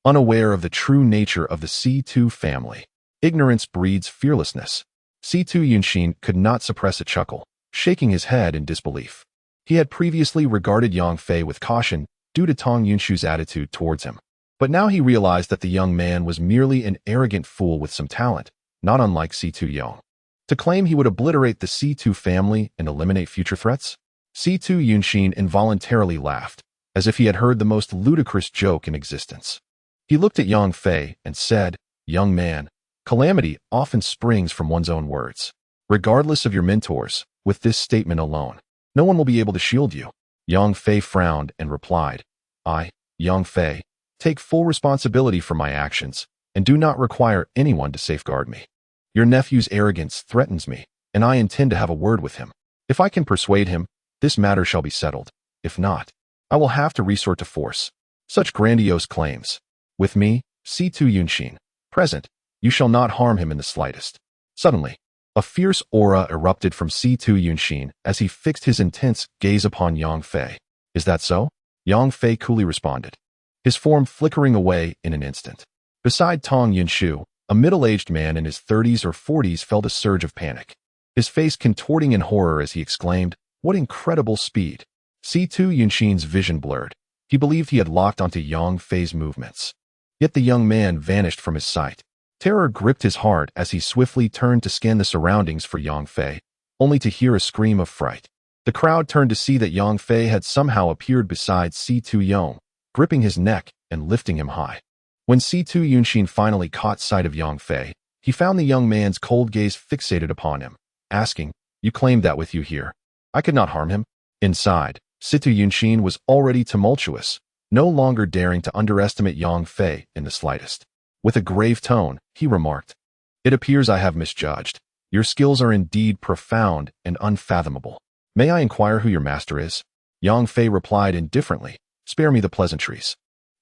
unaware of the true nature of the C2 family. Ignorance breeds fearlessness. C2 Yunshin could not suppress a chuckle, shaking his head in disbelief. He had previously regarded Yang Fei with caution due to Tong Yunshu's attitude towards him. But now he realized that the young man was merely an arrogant fool with some talent, not unlike C2 Yong. To claim he would obliterate the C2 family and eliminate future threats? C2 Yunshin involuntarily laughed, as if he had heard the most ludicrous joke in existence. He looked at Yang Fei and said, Young man, calamity often springs from one's own words. Regardless of your mentors, with this statement alone, no one will be able to shield you. Yang Fei frowned and replied, I, Yang Fei, take full responsibility for my actions and do not require anyone to safeguard me. Your nephew's arrogance threatens me, and I intend to have a word with him. If I can persuade him, this matter shall be settled. If not, I will have to resort to force. Such grandiose claims. With me, C2 Yunshin, present, you shall not harm him in the slightest. Suddenly, a fierce aura erupted from C2 Yunshin as he fixed his intense gaze upon Yang Fei. Is that so? Yang Fei coolly responded, his form flickering away in an instant. Beside Tong Yunshu, a middle-aged man in his 30s or 40s felt a surge of panic, his face contorting in horror as he exclaimed, What incredible speed! C2 Yunshin's vision blurred. He believed he had locked onto Yang Fei's movements. Yet the young man vanished from his sight. Terror gripped his heart as he swiftly turned to scan the surroundings for Yang Fei, only to hear a scream of fright. The crowd turned to see that Yang Fei had somehow appeared beside C2 Yong, gripping his neck and lifting him high. When C2 Yunshin finally caught sight of Yang Fei, he found the young man's cold gaze fixated upon him, asking, You claimed that with you here. I could not harm him. Inside, C2 Yunshin was already tumultuous, no longer daring to underestimate Yang Fei in the slightest. With a grave tone, he remarked, It appears I have misjudged. Your skills are indeed profound and unfathomable. May I inquire who your master is? Yang Fei replied indifferently, Spare me the pleasantries.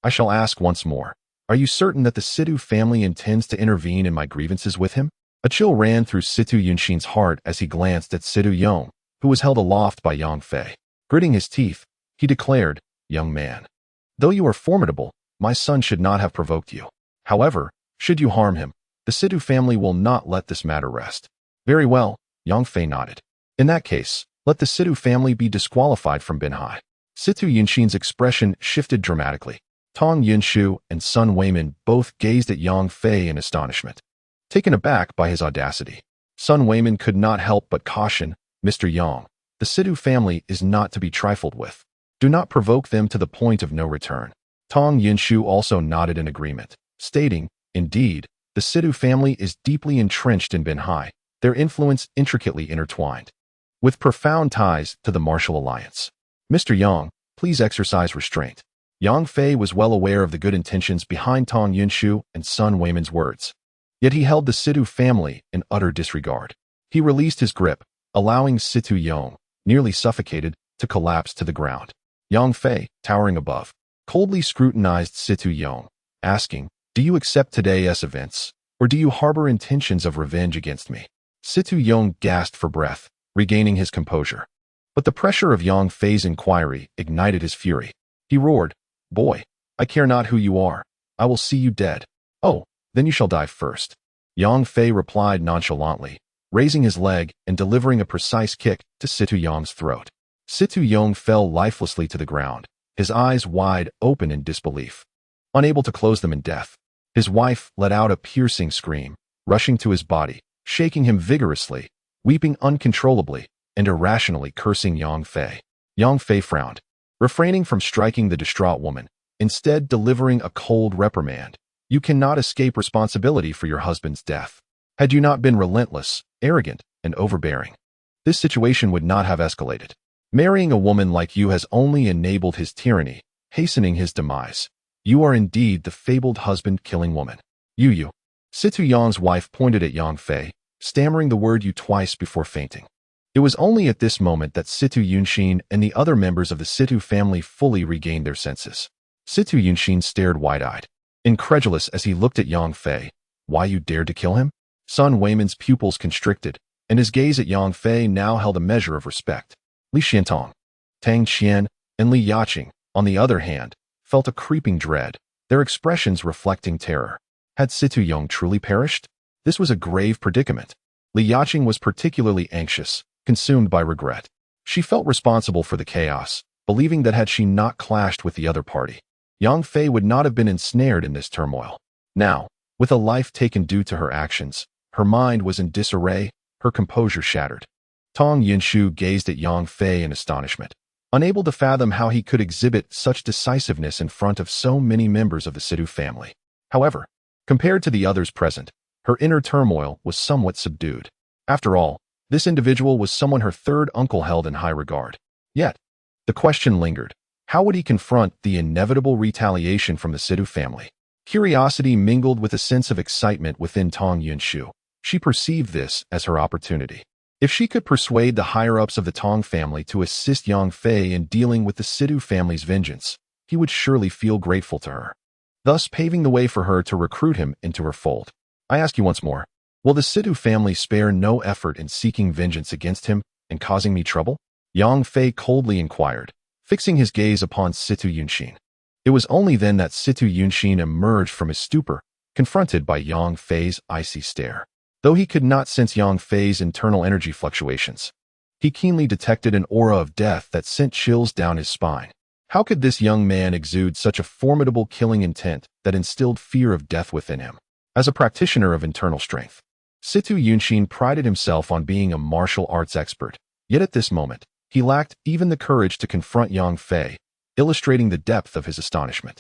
I shall ask once more. Are you certain that the Situ family intends to intervene in my grievances with him? A chill ran through Situ Yunshin's heart as he glanced at Situ Yong, who was held aloft by Yang Fei. Gritting his teeth, he declared, Young man, though you are formidable, my son should not have provoked you. However, should you harm him, the Situ family will not let this matter rest. Very well, Yang Fei nodded. In that case, let the Situ family be disqualified from Binhai. Situ Yunshin's expression shifted dramatically. Tong Yunshu and Sun Weiman both gazed at Yang Fei in astonishment, taken aback by his audacity. Sun Weiman could not help but caution, Mr. Yang, the Situ family is not to be trifled with. Do not provoke them to the point of no return. Tong Yunshu also nodded in agreement, stating, Indeed, the Situ family is deeply entrenched in Binhai, their influence intricately intertwined, with profound ties to the martial alliance. Mr. Yang, please exercise restraint. Yang Fei was well aware of the good intentions behind Tong Yunshu and Sun Weiman's words. Yet he held the Situ family in utter disregard. He released his grip, allowing Situ Yong, nearly suffocated, to collapse to the ground. Yang Fei, towering above, coldly scrutinized Situ Yong, asking, "Do you accept today's events, or do you harbor intentions of revenge against me?" Situ Yong gasped for breath, regaining his composure. But the pressure of Yang Fei's inquiry ignited his fury. He roared, "Boy, I care not who you are. I will see you dead. Oh, then you shall die first." Yang Fei replied nonchalantly, raising his leg and delivering a precise kick to Situ Yong's throat. Situ Yong fell lifelessly to the ground, his eyes wide open in disbelief. Unable to close them in death, his wife let out a piercing scream, rushing to his body, shaking him vigorously, weeping uncontrollably, and irrationally cursing Yang Fei. Yang Fei frowned, refraining from striking the distraught woman, instead delivering a cold reprimand. "You cannot escape responsibility for your husband's death. Had you not been relentless, arrogant, and overbearing, this situation would not have escalated. Marrying a woman like you has only enabled his tyranny, hastening his demise. You are indeed the fabled husband-killing woman. You." Situ Yong's wife pointed at Yang Fei, stammering the word "you" twice before fainting. It was only at this moment that Situ Yunshin and the other members of the Situ family fully regained their senses. Situ Yunshin stared wide-eyed, incredulous as he looked at Yang Fei. "Why, you dared to kill him?" Sun Weiman's pupils constricted, and his gaze at Yang Fei now held a measure of respect. Li Xiantong, Tang Qian, and Li Yaqing, on the other hand, felt a creeping dread, their expressions reflecting terror. Had Situ Yong truly perished? This was a grave predicament. Li Yaqing was particularly anxious, consumed by regret. She felt responsible for the chaos, believing that had she not clashed with the other party, Yang Fei would not have been ensnared in this turmoil. Now, with a life taken due to her actions, her mind was in disarray, her composure shattered. Tong Yunshu gazed at Yang Fei in astonishment, unable to fathom how he could exhibit such decisiveness in front of so many members of the Situ family. However, compared to the others present, her inner turmoil was somewhat subdued. After all, this individual was someone her third uncle held in high regard. Yet, the question lingered. How would he confront the inevitable retaliation from the Situ family? Curiosity mingled with a sense of excitement within Tong Yunshu. She perceived this as her opportunity. If she could persuade the higher-ups of the Tong family to assist Yang Fei in dealing with the Situ family's vengeance, he would surely feel grateful to her, thus paving the way for her to recruit him into her fold. "I ask you once more, will the Situ family spare no effort in seeking vengeance against him and causing me trouble?" Yang Fei coldly inquired, fixing his gaze upon Situ Yunshin. It was only then that Situ Yunshin emerged from his stupor, confronted by Yang Fei's icy stare. Though he could not sense Yang Fei's internal energy fluctuations, he keenly detected an aura of death that sent chills down his spine. How could this young man exude such a formidable killing intent that instilled fear of death within him? As a practitioner of internal strength, Situ Yunshin prided himself on being a martial arts expert, yet at this moment, he lacked even the courage to confront Yang Fei, illustrating the depth of his astonishment.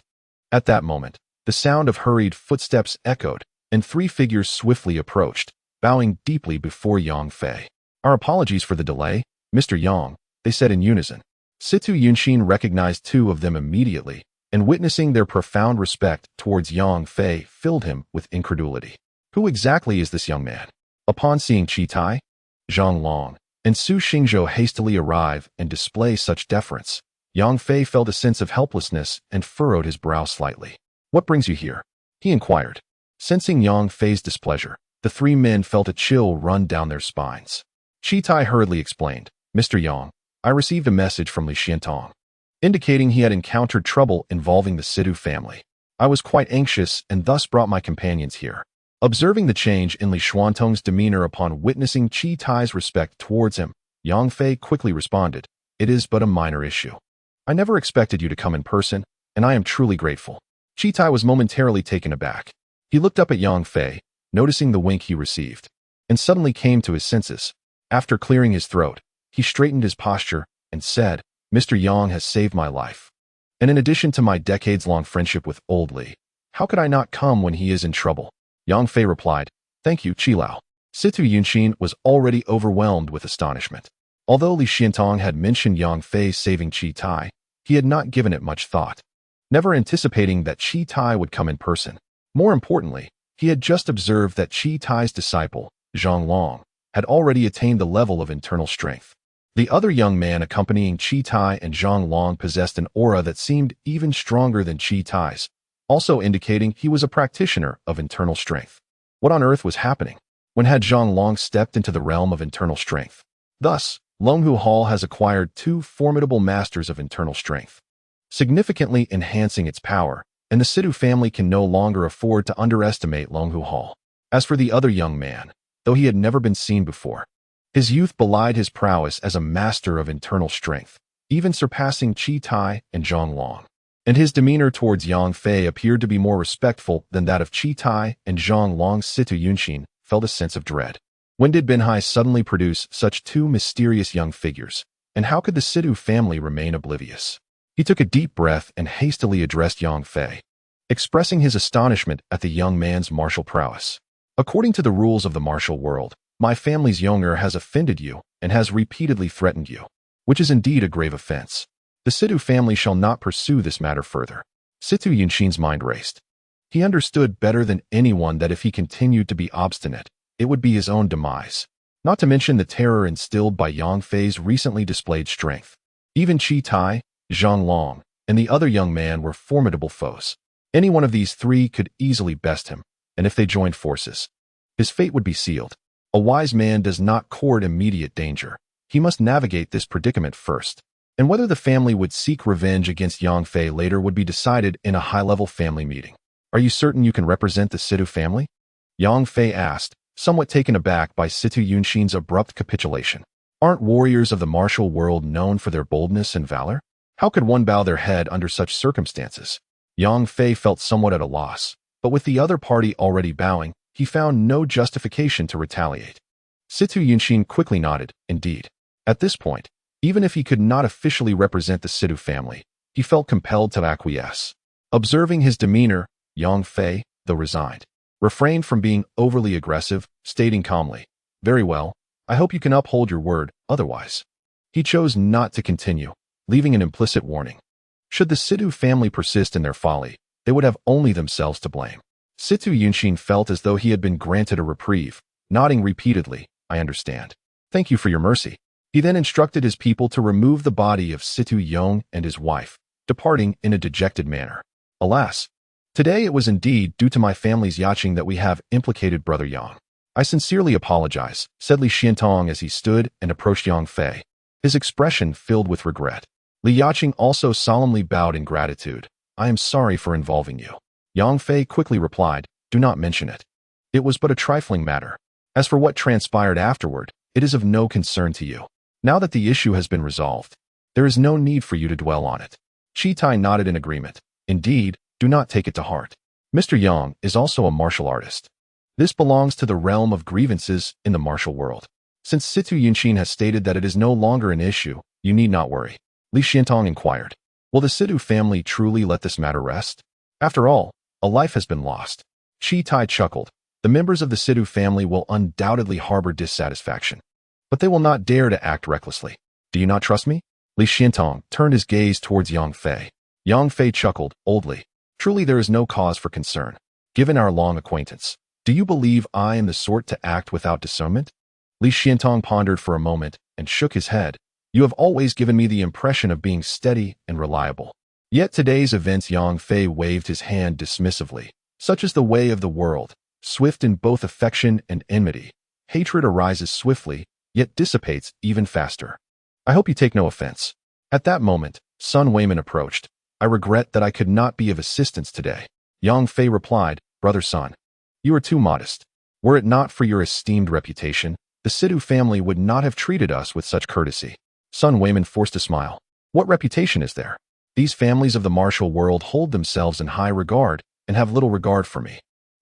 At that moment, the sound of hurried footsteps echoed, and three figures swiftly approached, bowing deeply before Yang Fei. "Our apologies for the delay, Mr. Yang," they said in unison. Situ Yunshin recognized two of them immediately, and witnessing their profound respect towards Yang Fei filled him with incredulity. Who exactly is this young man? Upon seeing Qi Tai, Zhang Long, and Su Xingzhou hastily arrive and display such deference, Yang Fei felt a sense of helplessness and furrowed his brow slightly. "What brings you here?" he inquired. Sensing Yang Fei's displeasure, the three men felt a chill run down their spines. Qi Tai hurriedly explained, "Mr. Yang, I received a message from Li Xiantong, indicating he had encountered trouble involving the Situ family. I was quite anxious and thus brought my companions here." Observing the change in Li Xiantong's demeanor upon witnessing Qi Tai's respect towards him, Yang Fei quickly responded, "It is but a minor issue. I never expected you to come in person, and I am truly grateful." Qi Tai was momentarily taken aback. He looked up at Yang Fei, noticing the wink he received, and suddenly came to his senses. After clearing his throat, he straightened his posture and said, "Mr. Yang has saved my life. And in addition to my decades-long friendship with old Li, how could I not come when he is in trouble?" Yang Fei replied, "Thank you, Qi Lao." Situ Yunshin was already overwhelmed with astonishment. Although Li Xiantong had mentioned Yang Fei saving Qi Tai, he had not given it much thought. never anticipating that Chi Tai would come in person. More importantly, he had just observed that Chi Tai's disciple, Zhang Long, had already attained the level of internal strength. The other young man accompanying Chi Tai and Zhang Long possessed an aura that seemed even stronger than Chi Tai's, also indicating he was a practitioner of internal strength. What on earth was happening? When had Zhang Long stepped into the realm of internal strength? Thus, Longhu Hall has acquired two formidable masters of internal strength, significantly enhancing its power, and the Sidhu family can no longer afford to underestimate Longhu Hall. As for the other young man, though he had never been seen before, his youth belied his prowess as a master of internal strength, even surpassing Chi Tai and Zhang Long. And his demeanor towards Yang Fei appeared to be more respectful than that of Chi Tai and Zhang Long. Situ Yunxin felt a sense of dread. When did Binhai suddenly produce such two mysterious young figures, and how could the Sidhu family remain oblivious? He took a deep breath and hastily addressed Yang Fei, expressing his astonishment at the young man's martial prowess. According to the rules of the martial world, my family's younger has offended you and has repeatedly threatened you, which is indeed a grave offense. The Sidhu family shall not pursue this matter further. Situ Yunxin's mind raced. He understood better than anyone that if he continued to be obstinate, it would be his own demise, not to mention the terror instilled by Yang Fei's recently displayed strength. Even Chi Tai, Zhang Long, and the other young man were formidable foes. Any one of these three could easily best him, and if they joined forces, his fate would be sealed. A wise man does not court immediate danger. He must navigate this predicament first. And whether the family would seek revenge against Yang Fei later would be decided in a high-level family meeting. Are you certain you can represent the Sidhu family? Yang Fei asked, somewhat taken aback by Situ Yunxin's abrupt capitulation. Aren't warriors of the martial world known for their boldness and valor? How could one bow their head under such circumstances? Yang Fei felt somewhat at a loss, but with the other party already bowing, he found no justification to retaliate. Situ Yunxin quickly nodded, indeed. At this point, even if he could not officially represent the Sidhu family, he felt compelled to acquiesce. Observing his demeanor, Yang Fei, though resigned, refrained from being overly aggressive, stating calmly, "Very well, I hope you can uphold your word, otherwise." He chose not to continue, leaving an implicit warning. Should the Sidhu family persist in their folly, they would have only themselves to blame. Situ Yunxin felt as though he had been granted a reprieve, nodding repeatedly, "I understand. Thank you for your mercy." He then instructed his people to remove the body of Situ Yong and his wife, departing in a dejected manner. Alas, today it was indeed due to my family's yachting that we have implicated Brother Yang. I sincerely apologize, said Li Xiantong as he stood and approached Yang Fei, his expression filled with regret. Li Yaching also solemnly bowed in gratitude. "I am sorry for involving you." Yang Fei quickly replied, "Do not mention it. It was but a trifling matter. As for what transpired afterward, it is of no concern to you. Now that the issue has been resolved, there is no need for you to dwell on it." Chi Tai nodded in agreement. "Indeed, do not take it to heart. Mr. Yang is also a martial artist. This belongs to the realm of grievances in the martial world. Since Situ Yunxin has stated that it is no longer an issue, you need not worry." Li Xiantong inquired, "Will the Sidhu family truly let this matter rest? After all, a life has been lost." Chi Tai chuckled. "The members of the Sidhu family will undoubtedly harbor dissatisfaction, but they will not dare to act recklessly. Do you not trust me?" Li Xiantong turned his gaze towards Yang Fei. Yang Fei chuckled, oldly. "Truly there is no cause for concern. Given our long acquaintance, do you believe I am the sort to act without discernment?" Li Xiantong pondered for a moment and shook his head. "You have always given me the impression of being steady and reliable." Yet today's events. Yang Fei waved his hand dismissively. "Such is the way of the world, swift in both affection and enmity. Hatred arises swiftly, yet dissipates even faster. I hope you take no offense." At that moment, Sun Weiman approached. "I regret that I could not be of assistance today." Yang Fei replied, "Brother Sun, you are too modest. Were it not for your esteemed reputation, the Sidhu family would not have treated us with such courtesy." Sun Weiman forced a smile. "What reputation is there? These families of the martial world hold themselves in high regard and have little regard for me."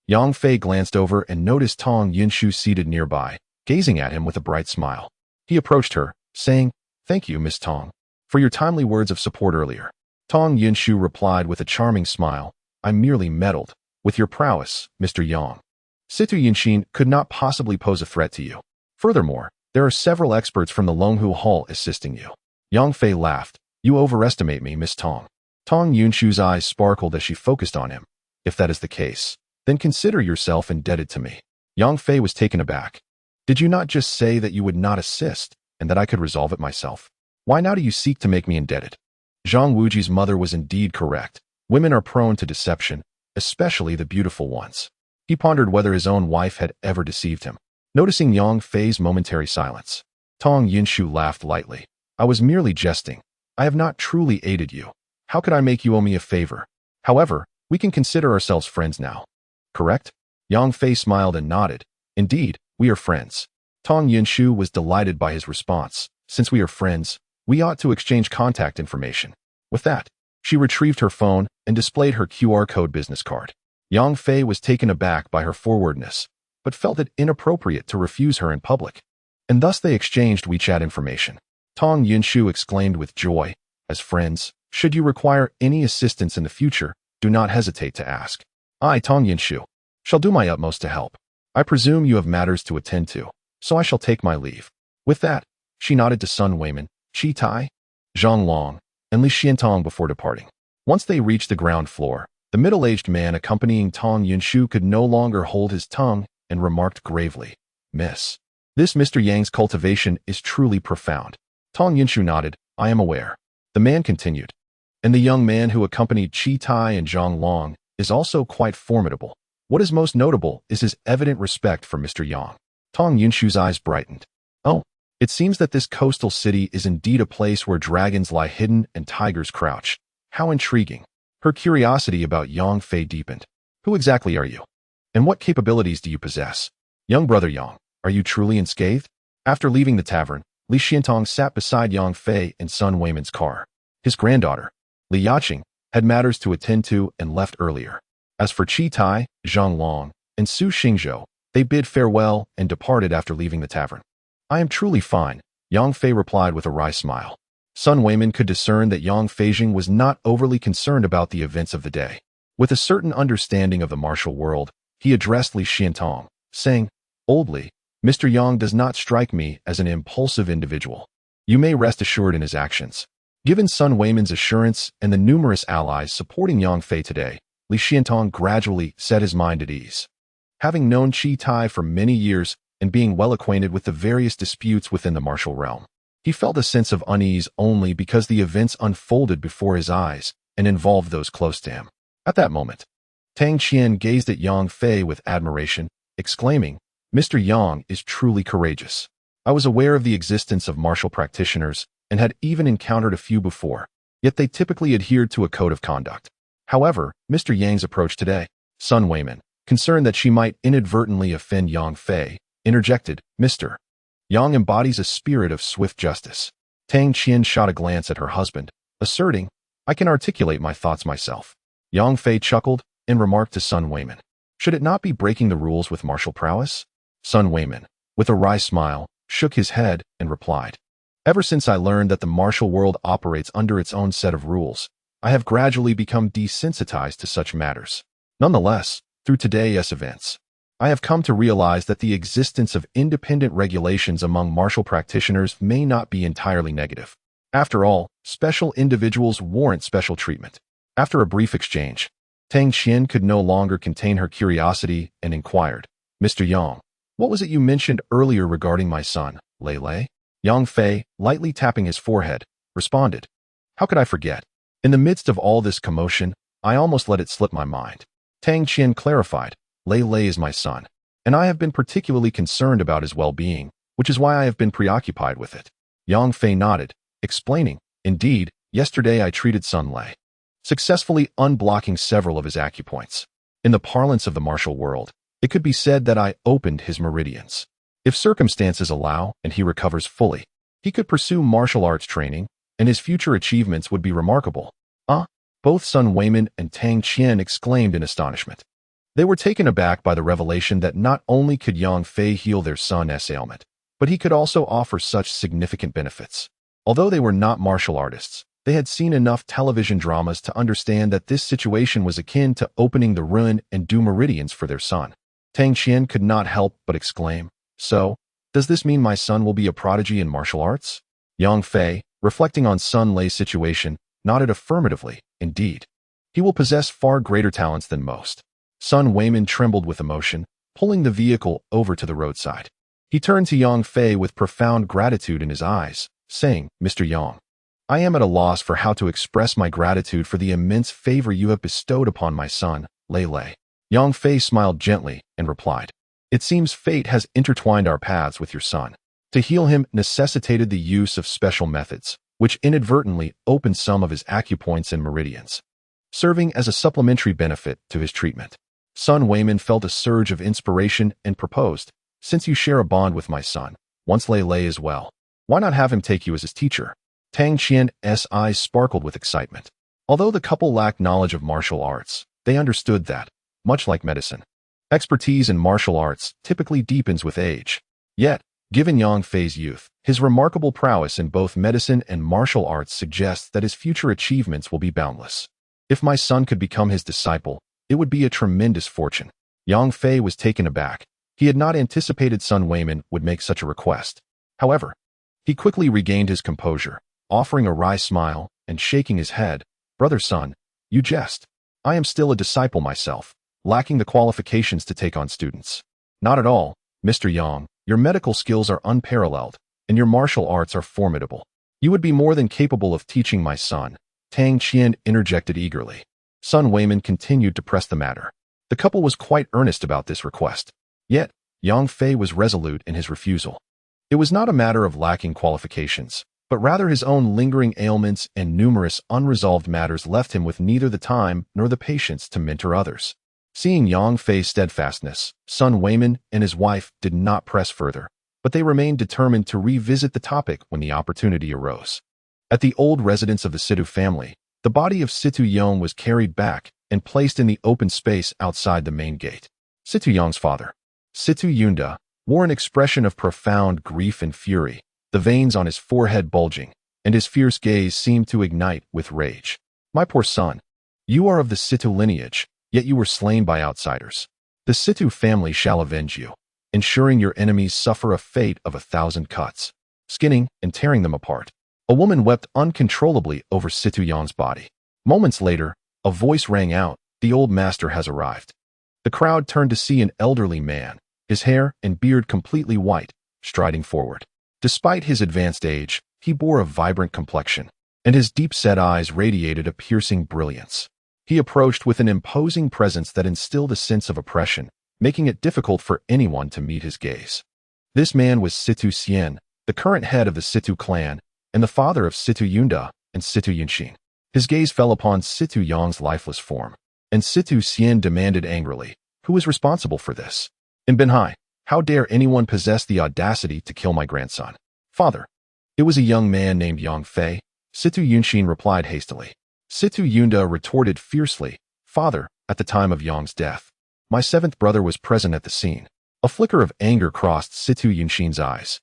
Yang Fei glanced over and noticed Tong Yunshu seated nearby, gazing at him with a bright smile. He approached her, saying, "Thank you, Miss Tong, for your timely words of support earlier." Tong Yunshu replied with a charming smile, "I merely meddled with your prowess, Mr. Yang. Situ Yunxin could not possibly pose a threat to you. Furthermore, there are several experts from the Longhu Hall assisting you." Yang Fei laughed. "You overestimate me, Miss Tong." Tong Yunshu's eyes sparkled as she focused on him. If that is the case, then consider yourself indebted to me. Yang Fei was taken aback. Did you not just say that you would not assist, and that I could resolve it myself? Why now do you seek to make me indebted? Zhang Wuji's mother was indeed correct. Women are prone to deception, especially the beautiful ones. He pondered whether his own wife had ever deceived him. Noticing Yang Fei's momentary silence, Tong Yunshu laughed lightly. I was merely jesting. I have not truly aided you. How could I make you owe me a favor? However, we can consider ourselves friends now. Correct? Yang Fei smiled and nodded. Indeed, we are friends. Tong Yunshu was delighted by his response. Since we are friends, we ought to exchange contact information. With that, she retrieved her phone and displayed her QR code business card. Yang Fei was taken aback by her forwardness, but felt it inappropriate to refuse her in public. And thus they exchanged WeChat information. Tong Yunshu exclaimed with joy, as friends, should you require any assistance in the future, do not hesitate to ask. I, Tong Yunshu, shall do my utmost to help. I presume you have matters to attend to, so I shall take my leave. With that, she nodded to Sun Weiman, Chi Tai, Zhang Long, and Li Xiantong before departing. Once they reached the ground floor, the middle-aged man accompanying Tong Yunshu could no longer hold his tongue and remarked gravely, Miss, this Mr. Yang's cultivation is truly profound. Tong Yunshu nodded, I am aware. The man continued. And the young man who accompanied Chi Tai and Zhang Long is also quite formidable. What is most notable is his evident respect for Mr. Yang. Tong Yunshu's eyes brightened. Oh, it seems that this coastal city is indeed a place where dragons lie hidden and tigers crouch. How intriguing. Her curiosity about Yang Fei deepened. Who exactly are you? And what capabilities do you possess? Young brother Yang, are you truly unscathed? After leaving the tavern, Li Xiantong sat beside Yang Fei in Sun Weiman's car. His granddaughter, Li Yaqing, had matters to attend to and left earlier. As for Chi Tai, Zhang Long, and Su Xingzhou, they bid farewell and departed after leaving the tavern. I am truly fine, Yang Fei replied with a wry smile. Sun Weiman could discern that Yang Feijing was not overly concerned about the events of the day. With a certain understanding of the martial world, he addressed Li Xiantong, saying, Old Li, Mr. Yang does not strike me as an impulsive individual. You may rest assured in his actions. Given Sun Weiman's assurance and the numerous allies supporting Yang Fei today, Li Xiantong gradually set his mind at ease. Having known Chi Tai for many years and being well acquainted with the various disputes within the martial realm, he felt a sense of unease only because the events unfolded before his eyes and involved those close to him. At that moment, Tang Qian gazed at Yang Fei with admiration, exclaiming, Mr. Yang is truly courageous. I was aware of the existence of martial practitioners and had even encountered a few before, yet they typically adhered to a code of conduct. However, Mr. Yang's approach today, Sun Weiman, concerned that she might inadvertently offend Yang Fei, interjected, Mr. Yang embodies a spirit of swift justice. Tang Qian shot a glance at her husband, asserting, I can articulate my thoughts myself. Yang Fei chuckled and remarked to Sun Weiman, should it not be breaking the rules with martial prowess? Sun Weiman, with a wry smile, shook his head and replied, Ever since I learned that the martial world operates under its own set of rules, I have gradually become desensitized to such matters. Nonetheless, through today's events, I have come to realize that the existence of independent regulations among martial practitioners may not be entirely negative. After all, special individuals warrant special treatment. After a brief exchange, Tang Qian could no longer contain her curiosity and inquired, Mr. Yang, what was it you mentioned earlier regarding my son, Lei Lei? Yang Fei, lightly tapping his forehead, responded, How could I forget? In the midst of all this commotion, I almost let it slip my mind. Tang Qian clarified, Lei Lei is my son, and I have been particularly concerned about his well-being, which is why I have been preoccupied with it. Yang Fei nodded, explaining, Indeed, yesterday I treated Sun Lei, successfully unblocking several of his acupoints. In the parlance of the martial world, it could be said that I opened his meridians. If circumstances allow and he recovers fully, he could pursue martial arts training, and his future achievements would be remarkable. Both Sun Weiman and Tang Qian exclaimed in astonishment. They were taken aback by the revelation that not only could Yang Fei heal their son's ailment, but he could also offer such significant benefits. Although they were not martial artists, they had seen enough television dramas to understand that this situation was akin to opening the Ruin and Du meridians for their son. Tang Qian could not help but exclaim, So, does this mean my son will be a prodigy in martial arts? Yang Fei, reflecting on Sun Lei's situation, nodded affirmatively. Indeed, he will possess far greater talents than most. Sun Weimin trembled with emotion, pulling the vehicle over to the roadside. He turned to Yang Fei with profound gratitude in his eyes, saying, Mr. Yang, I am at a loss for how to express my gratitude for the immense favor you have bestowed upon my son, Lei Lei. Yang Fei smiled gently and replied, It seems fate has intertwined our paths with your son. To heal him necessitated the use of special methods, which inadvertently opened some of his acupoints and meridians, serving as a supplementary benefit to his treatment. Sun Weimin felt a surge of inspiration and proposed, Since you share a bond with my son, once Lei Lei is well, why not have him take you as his teacher? Tang Qian's eyes sparkled with excitement. Although the couple lacked knowledge of martial arts, they understood that, much like medicine, expertise in martial arts typically deepens with age. Yet, given Yang Fei's youth, his remarkable prowess in both medicine and martial arts suggests that his future achievements will be boundless. If my son could become his disciple, it would be a tremendous fortune. Yang Fei was taken aback. He had not anticipated Sun Weimin would make such a request. However, he quickly regained his composure, offering a wry smile and shaking his head. Brother Sun, you jest. I am still a disciple myself, lacking the qualifications to take on students. Not at all, Mr. Yang. Your medical skills are unparalleled, and your martial arts are formidable. You would be more than capable of teaching my son. Tang Qian interjected eagerly. Sun Weimin continued to press the matter. The couple was quite earnest about this request. Yet, Yang Fei was resolute in his refusal. It was not a matter of lacking qualifications, but rather his own lingering ailments and numerous unresolved matters left him with neither the time nor the patience to mentor others. Seeing Yang Fei's steadfastness, Sun Weimin and his wife did not press further, but they remained determined to revisit the topic when the opportunity arose. At the old residence of the Situ family, the body of Situ Yong was carried back and placed in the open space outside the main gate. Situ Yong's father, Situ Yunda, wore an expression of profound grief and fury, the veins on his forehead bulging, and his fierce gaze seemed to ignite with rage. My poor son, you are of the Situ lineage, yet you were slain by outsiders. The Situ family shall avenge you, ensuring your enemies suffer a fate of 1,000 cuts, skinning and tearing them apart. A woman wept uncontrollably over Situ Yong's body. Moments later, a voice rang out, the old master has arrived. The crowd turned to see an elderly man, his hair and beard completely white, striding forward. Despite his advanced age, he bore a vibrant complexion, and his deep-set eyes radiated a piercing brilliance. He approached with an imposing presence that instilled a sense of oppression, making it difficult for anyone to meet his gaze. This man was Situ Xian, the current head of the Situ clan, and the father of Situ Yunda and Situ Yunxin. His gaze fell upon Situ Yong's lifeless form, and Situ Xian demanded angrily, who is responsible for this? In Benhai, how dare anyone possess the audacity to kill my grandson? Father, it was a young man named Yang Fei, Situ Yunxin replied hastily. Situ Yunda retorted fiercely, Father, at the time of Yang's death, my seventh brother was present at the scene. A flicker of anger crossed Situ Yunxin's eyes.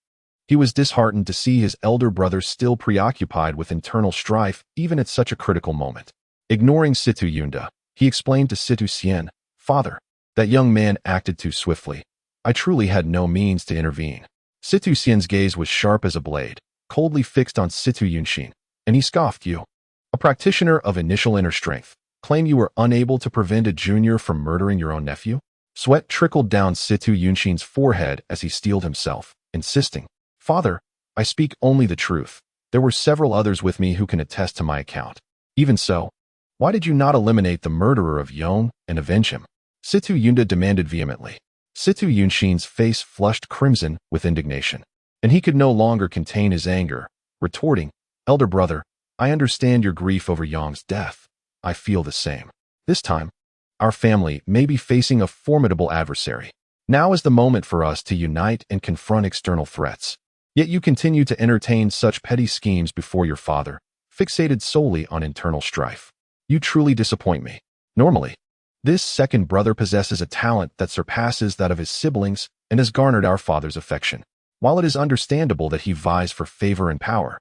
He was disheartened to see his elder brother still preoccupied with internal strife even at such a critical moment. Ignoring Situ Yunda, he explained to Situ Xian, Father, that young man acted too swiftly. I truly had no means to intervene. Situ Xian's gaze was sharp as a blade, coldly fixed on Situ Yunxin, and he scoffed, You, a practitioner of initial inner strength, claim you were unable to prevent a junior from murdering your own nephew? Sweat trickled down Situ Yunxin's forehead as he steeled himself, insisting, Father, I speak only the truth. There were several others with me who can attest to my account. Even so, why did you not eliminate the murderer of Yong and avenge him? Situ Yunda demanded vehemently. Situ Yunxin's face flushed crimson with indignation, and he could no longer contain his anger, retorting, Elder brother, I understand your grief over Yong's death. I feel the same. This time, our family may be facing a formidable adversary. Now is the moment for us to unite and confront external threats. Yet you continue to entertain such petty schemes before your father, fixated solely on internal strife. You truly disappoint me. Normally, this second brother possesses a talent that surpasses that of his siblings and has garnered our father's affection. While it is understandable that he vies for favor and power,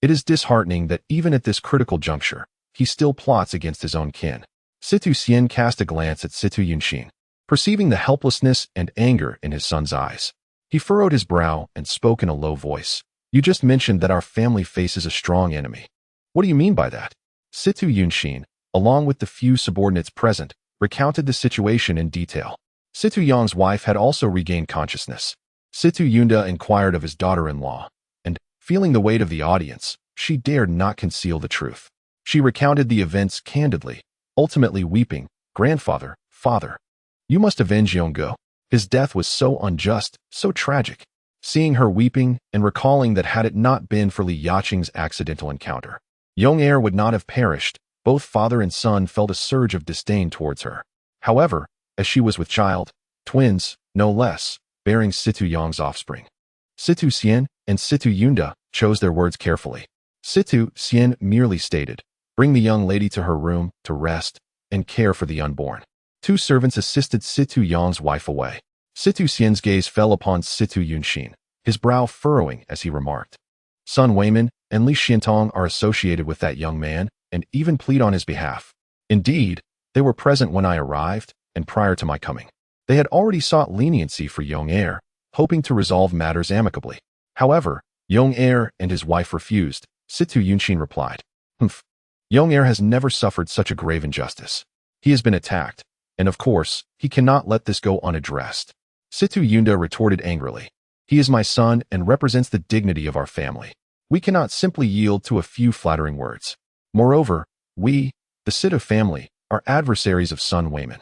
it is disheartening that even at this critical juncture, he still plots against his own kin. Situ Xian cast a glance at Situ Yunxin, perceiving the helplessness and anger in his son's eyes. He furrowed his brow and spoke in a low voice. You just mentioned that our family faces a strong enemy. What do you mean by that? Situ Yunshin, along with the few subordinates present, recounted the situation in detail. Situ Yang's wife had also regained consciousness. Situ Yunda inquired of his daughter-in-law, and, feeling the weight of the audience, she dared not conceal the truth. She recounted the events candidly, ultimately weeping, "Grandfather, father, you must avenge Yonggo. His death was so unjust, so tragic." Seeing her weeping and recalling that had it not been for Li Yaqing's accidental encounter, young heir would not have perished, both father and son felt a surge of disdain towards her. However, as she was with child, twins, no less, bearing Situ Yang's offspring, Situ Xian and Situ Yunda chose their words carefully. Situ Xian merely stated, "Bring the young lady to her room to rest and care for the unborn." Two servants assisted Situ Yang's wife away. Situ Xian's gaze fell upon Situ Yunshin, his brow furrowing as he remarked, "Sun Weiman and Li Xiantong are associated with that young man and even plead on his behalf. Indeed, they were present when I arrived and prior to my coming. They had already sought leniency for young heir, hoping to resolve matters amicably. However, young heir and his wife refused." Situ Yunshin replied, "Humph. Young heir has never suffered such a grave injustice. He has been attacked, and of course, he cannot let this go unaddressed." Situ Yunda retorted angrily, "He is my son and represents the dignity of our family. We cannot simply yield to a few flattering words. Moreover, we, the Situ family, are adversaries of Sun Weiman."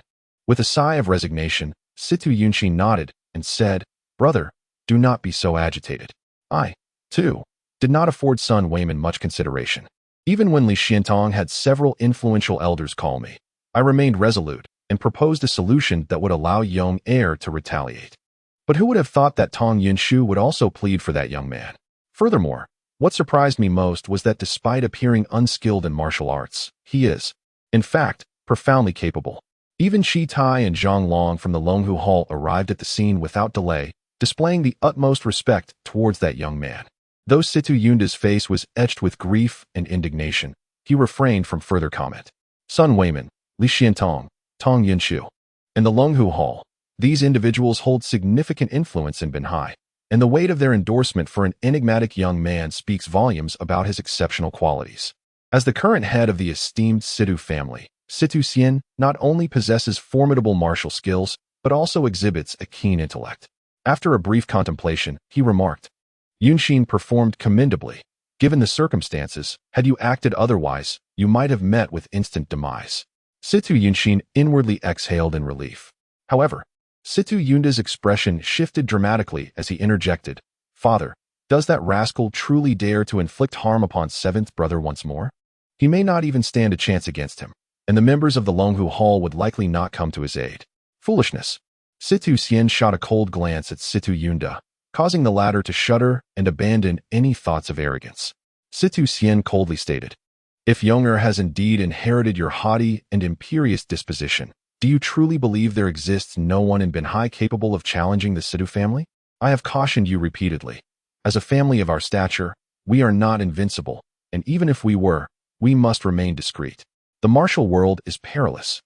With a sigh of resignation, Situ Yunshin nodded and said, "Brother, do not be so agitated. I, too, did not afford Sun Weiman much consideration. Even when Li Xiantong had several influential elders call me, I remained resolute and proposed a solution that would allow young heir to retaliate. But who would have thought that Tong Yunshu would also plead for that young man? Furthermore, what surprised me most was that despite appearing unskilled in martial arts, he is, in fact, profoundly capable." Even Shi Tai and Zhang Long from the Longhu Hall arrived at the scene without delay, displaying the utmost respect towards that young man. Though Situ Yunda's face was etched with grief and indignation, he refrained from further comment. Sun Weiman, Li Xiantong, Tong Yunshu, and the Longhu Hall, these individuals hold significant influence in Binhai, and the weight of their endorsement for an enigmatic young man speaks volumes about his exceptional qualities. As the current head of the esteemed Situ family, Situ Xian not only possesses formidable martial skills, but also exhibits a keen intellect. After a brief contemplation, he remarked, "Yunshin performed commendably. Given the circumstances, had you acted otherwise, you might have met with instant demise." Situ Yunshin inwardly exhaled in relief. However, Situ Yunda's expression shifted dramatically as he interjected, "Father, does that rascal truly dare to inflict harm upon seventh brother once more? He may not even stand a chance against him, and the members of the Longhu Hall would likely not come to his aid. Foolishness." Situ Xian shot a cold glance at Situ Yunda, causing the latter to shudder and abandon any thoughts of arrogance. Situ Xian coldly stated, "If Yonger has indeed inherited your haughty and imperious disposition, do you truly believe there exists no one in Binhai capable of challenging the Situ family? I have cautioned you repeatedly. As a family of our stature, we are not invincible, and even if we were, we must remain discreet. The martial world is perilous.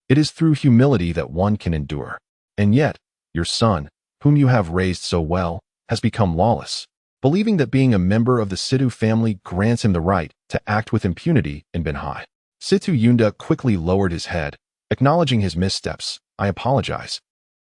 It is through humility that one can endure. And yet, your son, whom you have raised so well, has become lawless, believing that being a member of the Situ family grants him the right to act with impunity in Binhai." Situ Yunda quickly lowered his head, acknowledging his missteps. "I apologize.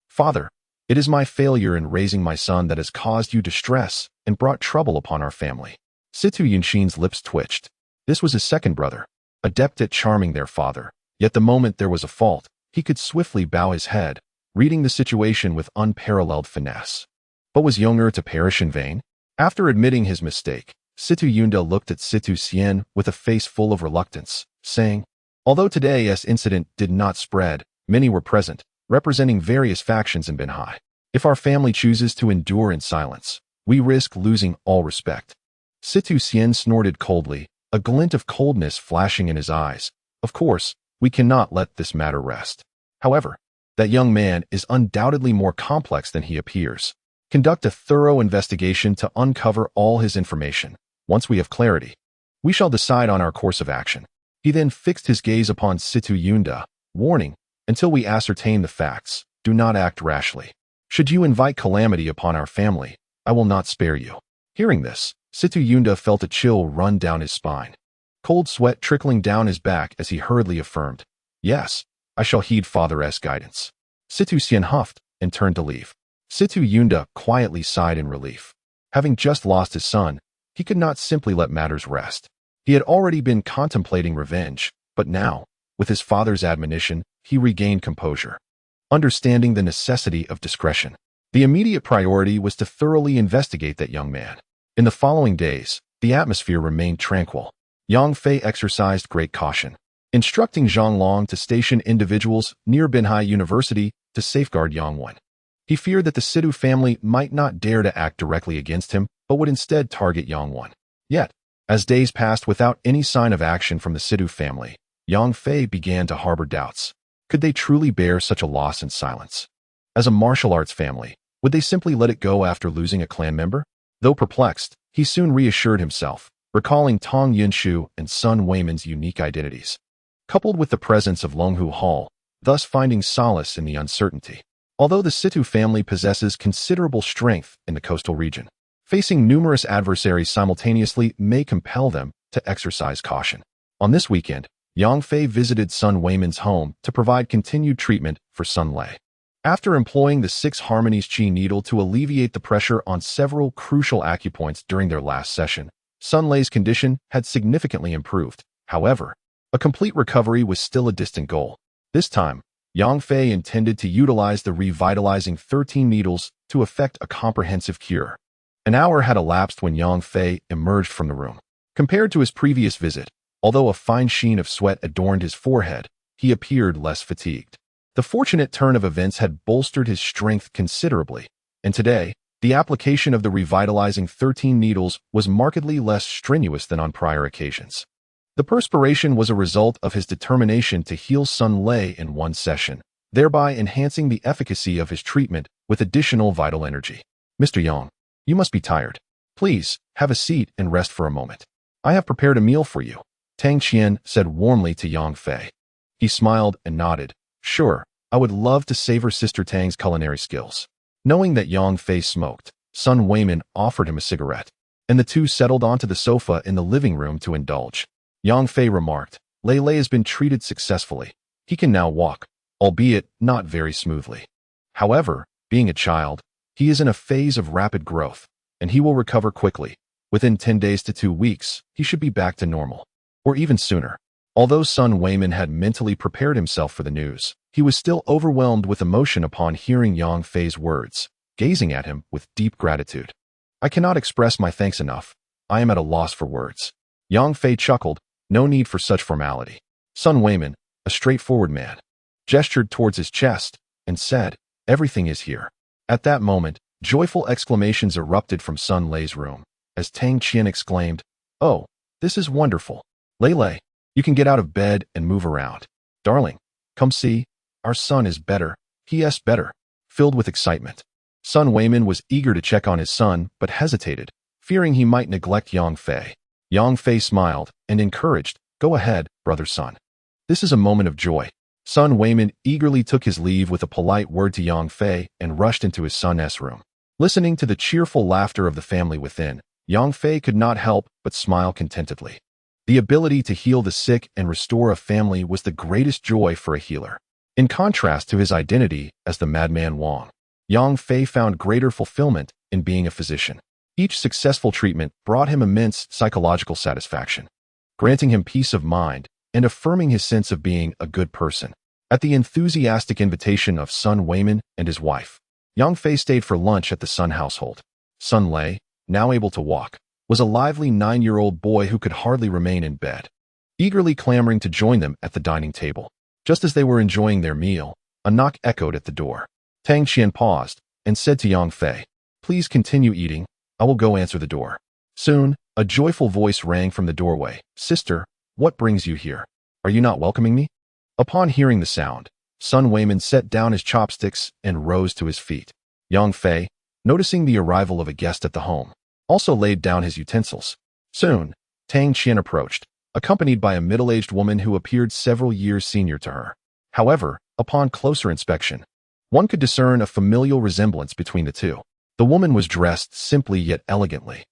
Father, it is my failure in raising my son that has caused you distress and brought trouble upon our family." Situ Yunshin's lips twitched. This was his second brother, adept at charming their father, yet the moment there was a fault, he could swiftly bow his head, reading the situation with unparalleled finesse. But was Yonger to perish in vain? After admitting his mistake, Situ Yunda looked at Situ Xian with a face full of reluctance, saying, "Although today's incident did not spread, many were present, representing various factions in Binhai. If our family chooses to endure in silence, we risk losing all respect." Situ Xian snorted coldly, a glint of coldness flashing in his eyes. "Of course, we cannot let this matter rest. However, that young man is undoubtedly more complex than he appears. Conduct a thorough investigation to uncover all his information. Once we have clarity, we shall decide on our course of action." He then fixed his gaze upon Situ Yunda, warning, "Until we ascertain the facts, do not act rashly. Should you invite calamity upon our family, I will not spare you." Hearing this, Situ Yunda felt a chill run down his spine. cold sweat trickling down his back as he hurriedly affirmed, "Yes, I shall heed Father's guidance." Situ Xian huffed and turned to leave. Situ Yunda quietly sighed in relief. Having just lost his son, he could not simply let matters rest. He had already been contemplating revenge, but now, with his father's admonition, he regained composure. Understanding the necessity of discretion, the immediate priority was to thoroughly investigate that young man. In the following days, the atmosphere remained tranquil. Yang Fei exercised great caution, instructing Zhang Long to station individuals near Binhai University to safeguard Yangwen. He feared that the Situ family might not dare to act directly against him, but would instead target Yangwen. Yet, as days passed without any sign of action from the Situ family, Yang Fei began to harbor doubts. Could they truly bear such a loss in silence? As a martial arts family, would they simply let it go after losing a clan member? Though perplexed, he soon reassured himself, recalling Tong Yunshu and Sun Weiman's unique identities, coupled with the presence of Longhu Hall, thus finding solace in the uncertainty. Although the Situ family possesses considerable strength in the coastal region, facing numerous adversaries simultaneously may compel them to exercise caution. On this weekend, Yang Fei visited Sun Weiman's home to provide continued treatment for Sun Lei. After employing the 6 Harmonies Qi needle to alleviate the pressure on several crucial acupoints during their last session, Sun Lei's condition had significantly improved. However, a complete recovery was still a distant goal. This time, Yang Fei intended to utilize the revitalizing 13 needles to effect a comprehensive cure. An hour had elapsed when Yang Fei emerged from the room. Compared to his previous visit, although a fine sheen of sweat adorned his forehead, he appeared less fatigued. The fortunate turn of events had bolstered his strength considerably, and today, the application of the revitalizing 13 needles was markedly less strenuous than on prior occasions. The perspiration was a result of his determination to heal Sun Lei in one session, thereby enhancing the efficacy of his treatment with additional vital energy. "Mr. Yang, you must be tired. Please, have a seat and rest for a moment. I have prepared a meal for you," Tang Qian said warmly to Yang Fei. He smiled and nodded. "Sure, I would love to savor Sister Tang's culinary skills." Knowing that Yang Fei smoked, Sun Weiman offered him a cigarette, and the two settled onto the sofa in the living room to indulge. Yang Fei remarked, "Lei Lei has been treated successfully. He can now walk, albeit not very smoothly. However, being a child, he is in a phase of rapid growth, and he will recover quickly. Within 10 days to 2 weeks, he should be back to normal, or even sooner." Although Sun Weiman had mentally prepared himself for the news, he was still overwhelmed with emotion upon hearing Yang Fei's words, gazing at him with deep gratitude. "I cannot express my thanks enough. I am at a loss for words." Yang Fei chuckled. No need for such formality. Sun Weiman, a straightforward man, gestured towards his chest and said, "Everything is here." At that moment, joyful exclamations erupted from Sun Lei's room, as Tang Qian exclaimed, "Oh, this is wonderful. Lei Lei, you can get out of bed and move around. Darling, come see. Our son is better. He is better." Filled with excitement, Sun Weiman was eager to check on his son, but hesitated, fearing he might neglect Yang Fei. Yang Fei smiled and encouraged, "Go ahead, brother Sun. This is a moment of joy." Sun Weiman eagerly took his leave with a polite word to Yang Fei and rushed into his son's room. Listening to the cheerful laughter of the family within, Yang Fei could not help but smile contentedly. The ability to heal the sick and restore a family was the greatest joy for a healer. In contrast to his identity as the madman Wang, Yang Fei found greater fulfillment in being a physician. Each successful treatment brought him immense psychological satisfaction, granting him peace of mind and affirming his sense of being a good person. At the enthusiastic invitation of Sun Weiman and his wife, Yang Fei stayed for lunch at the Sun household. Sun Lei, now able to walk, was a lively 9-year-old boy who could hardly remain in bed, eagerly clamoring to join them at the dining table. Just as they were enjoying their meal, a knock echoed at the door. Tang Qian paused and said to Yang Fei, "Please continue eating. I will go answer the door." Soon, a joyful voice rang from the doorway. "Sister, what brings you here? Are you not welcoming me?" Upon hearing the sound, Sun Weiman set down his chopsticks and rose to his feet. Yang Fei, noticing the arrival of a guest at the home, also laid down his utensils. Soon, Tang Qian approached, accompanied by a middle-aged woman who appeared several years senior to her. However, upon closer inspection, one could discern a familial resemblance between the two. The woman was dressed simply yet elegantly.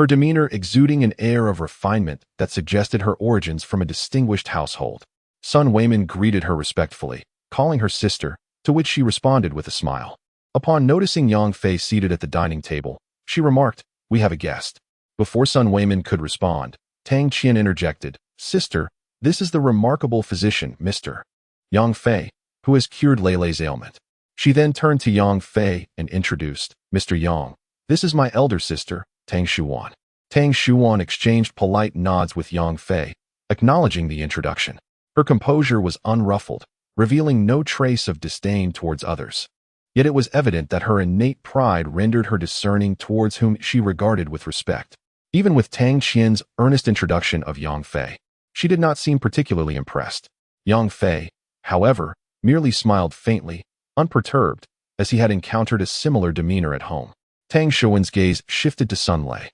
her demeanor exuding an air of refinement that suggested her origins from a distinguished household. Sun Weimin greeted her respectfully, calling her sister, to which she responded with a smile. Upon noticing Yang Fei seated at the dining table, she remarked, "We have a guest." Before Sun Weimin could respond, Tang Qian interjected, "Sister, this is the remarkable physician, Mr. Yang Fei, who has cured Lei Lei's ailment." She then turned to Yang Fei and introduced, "Mr. Yang, this is my elder sister, Tang Shuan." Tang Shuan exchanged polite nods with Yang Fei, acknowledging the introduction. Her composure was unruffled, revealing no trace of disdain towards others. Yet it was evident that her innate pride rendered her discerning towards whom she regarded with respect. Even with Tang Qian's earnest introduction of Yang Fei, she did not seem particularly impressed. Yang Fei, however, merely smiled faintly, unperturbed, as he had encountered a similar demeanor at home. Tang Shuan's gaze shifted to Sun Lei,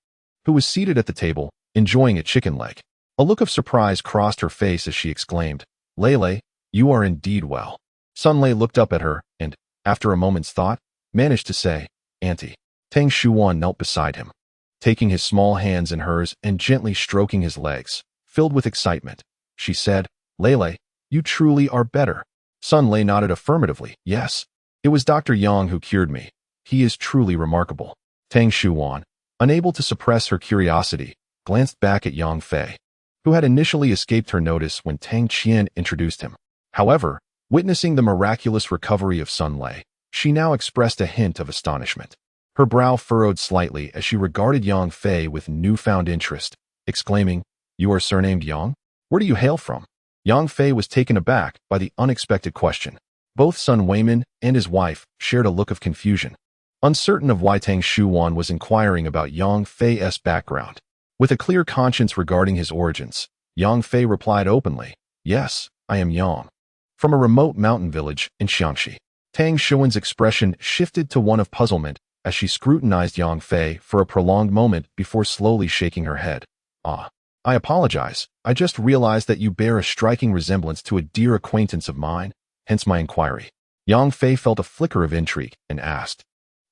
who was seated at the table, enjoying a chicken leg. A look of surprise crossed her face as she exclaimed, "Lei Lei, you are indeed well." Sun Lei looked up at her and, after a moment's thought, managed to say, "Auntie." Tang Shuan knelt beside him, taking his small hands in hers and gently stroking his legs. Filled with excitement, she said, "Lei Lei, you truly are better." Sun Lei nodded affirmatively. "Yes, it was Dr. Yang who cured me. He is truly remarkable." Tang Shuan, unable to suppress her curiosity, glanced back at Yang Fei, who had initially escaped her notice when Tang Qian introduced him. However, witnessing the miraculous recovery of Sun Lei, she now expressed a hint of astonishment. Her brow furrowed slightly as she regarded Yang Fei with newfound interest, exclaiming, "You are surnamed Yang? Where do you hail from?" Yang Fei was taken aback by the unexpected question. Both Sun Weimin and his wife shared a look of confusion, uncertain of why Tang Shuan was inquiring about Yang Fei's background. With a clear conscience regarding his origins, Yang Fei replied openly, "Yes, I am Yang, from a remote mountain village in Xiangxi." Tang Shuan's expression shifted to one of puzzlement as she scrutinized Yang Fei for a prolonged moment before slowly shaking her head. "Ah, I apologize. I just realized that you bear a striking resemblance to a dear acquaintance of mine, hence my inquiry." Yang Fei felt a flicker of intrigue and asked,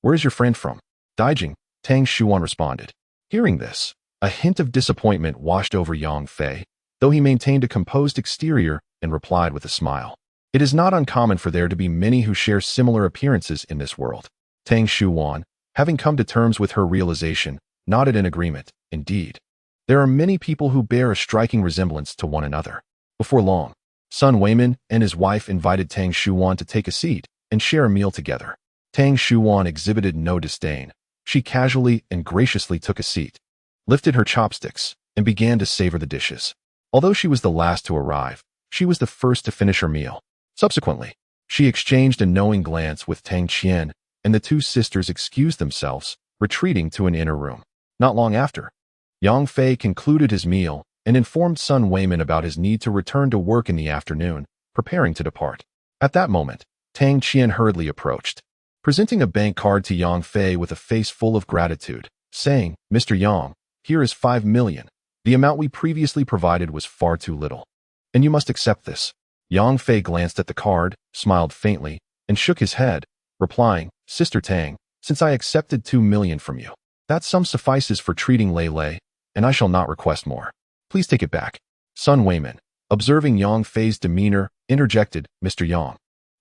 "Where is your friend from?" "Daijing," Tang Shuan responded. Hearing this, a hint of disappointment washed over Yang Fei, though he maintained a composed exterior and replied with a smile. "It is not uncommon for there to be many who share similar appearances in this world." Tang Shuan, having come to terms with her realization, nodded in agreement. "Indeed, there are many people who bear a striking resemblance to one another." Before long, Sun Weimin and his wife invited Tang Shuan to take a seat and share a meal together. Tang Shuan exhibited no disdain. She casually and graciously took a seat, lifted her chopsticks, and began to savor the dishes. Although she was the last to arrive, she was the first to finish her meal. Subsequently, she exchanged a knowing glance with Tang Qian, and the two sisters excused themselves, retreating to an inner room. Not long after, Yang Fei concluded his meal and informed Sun Weimin about his need to return to work in the afternoon, preparing to depart. At that moment, Tang Qian hurriedly approached, presenting a bank card to Yang Fei with a face full of gratitude, saying, "Mr. Yang, here is 5 million. The amount we previously provided was far too little, and you must accept this." Yang Fei glanced at the card, smiled faintly, and shook his head, replying, "Sister Tang, since I accepted 2 million from you, that sum suffices for treating Lei Lei, and I shall not request more. Please take it back." Sun Weimin, observing Yang Fei's demeanor, interjected, "Mr. Yang,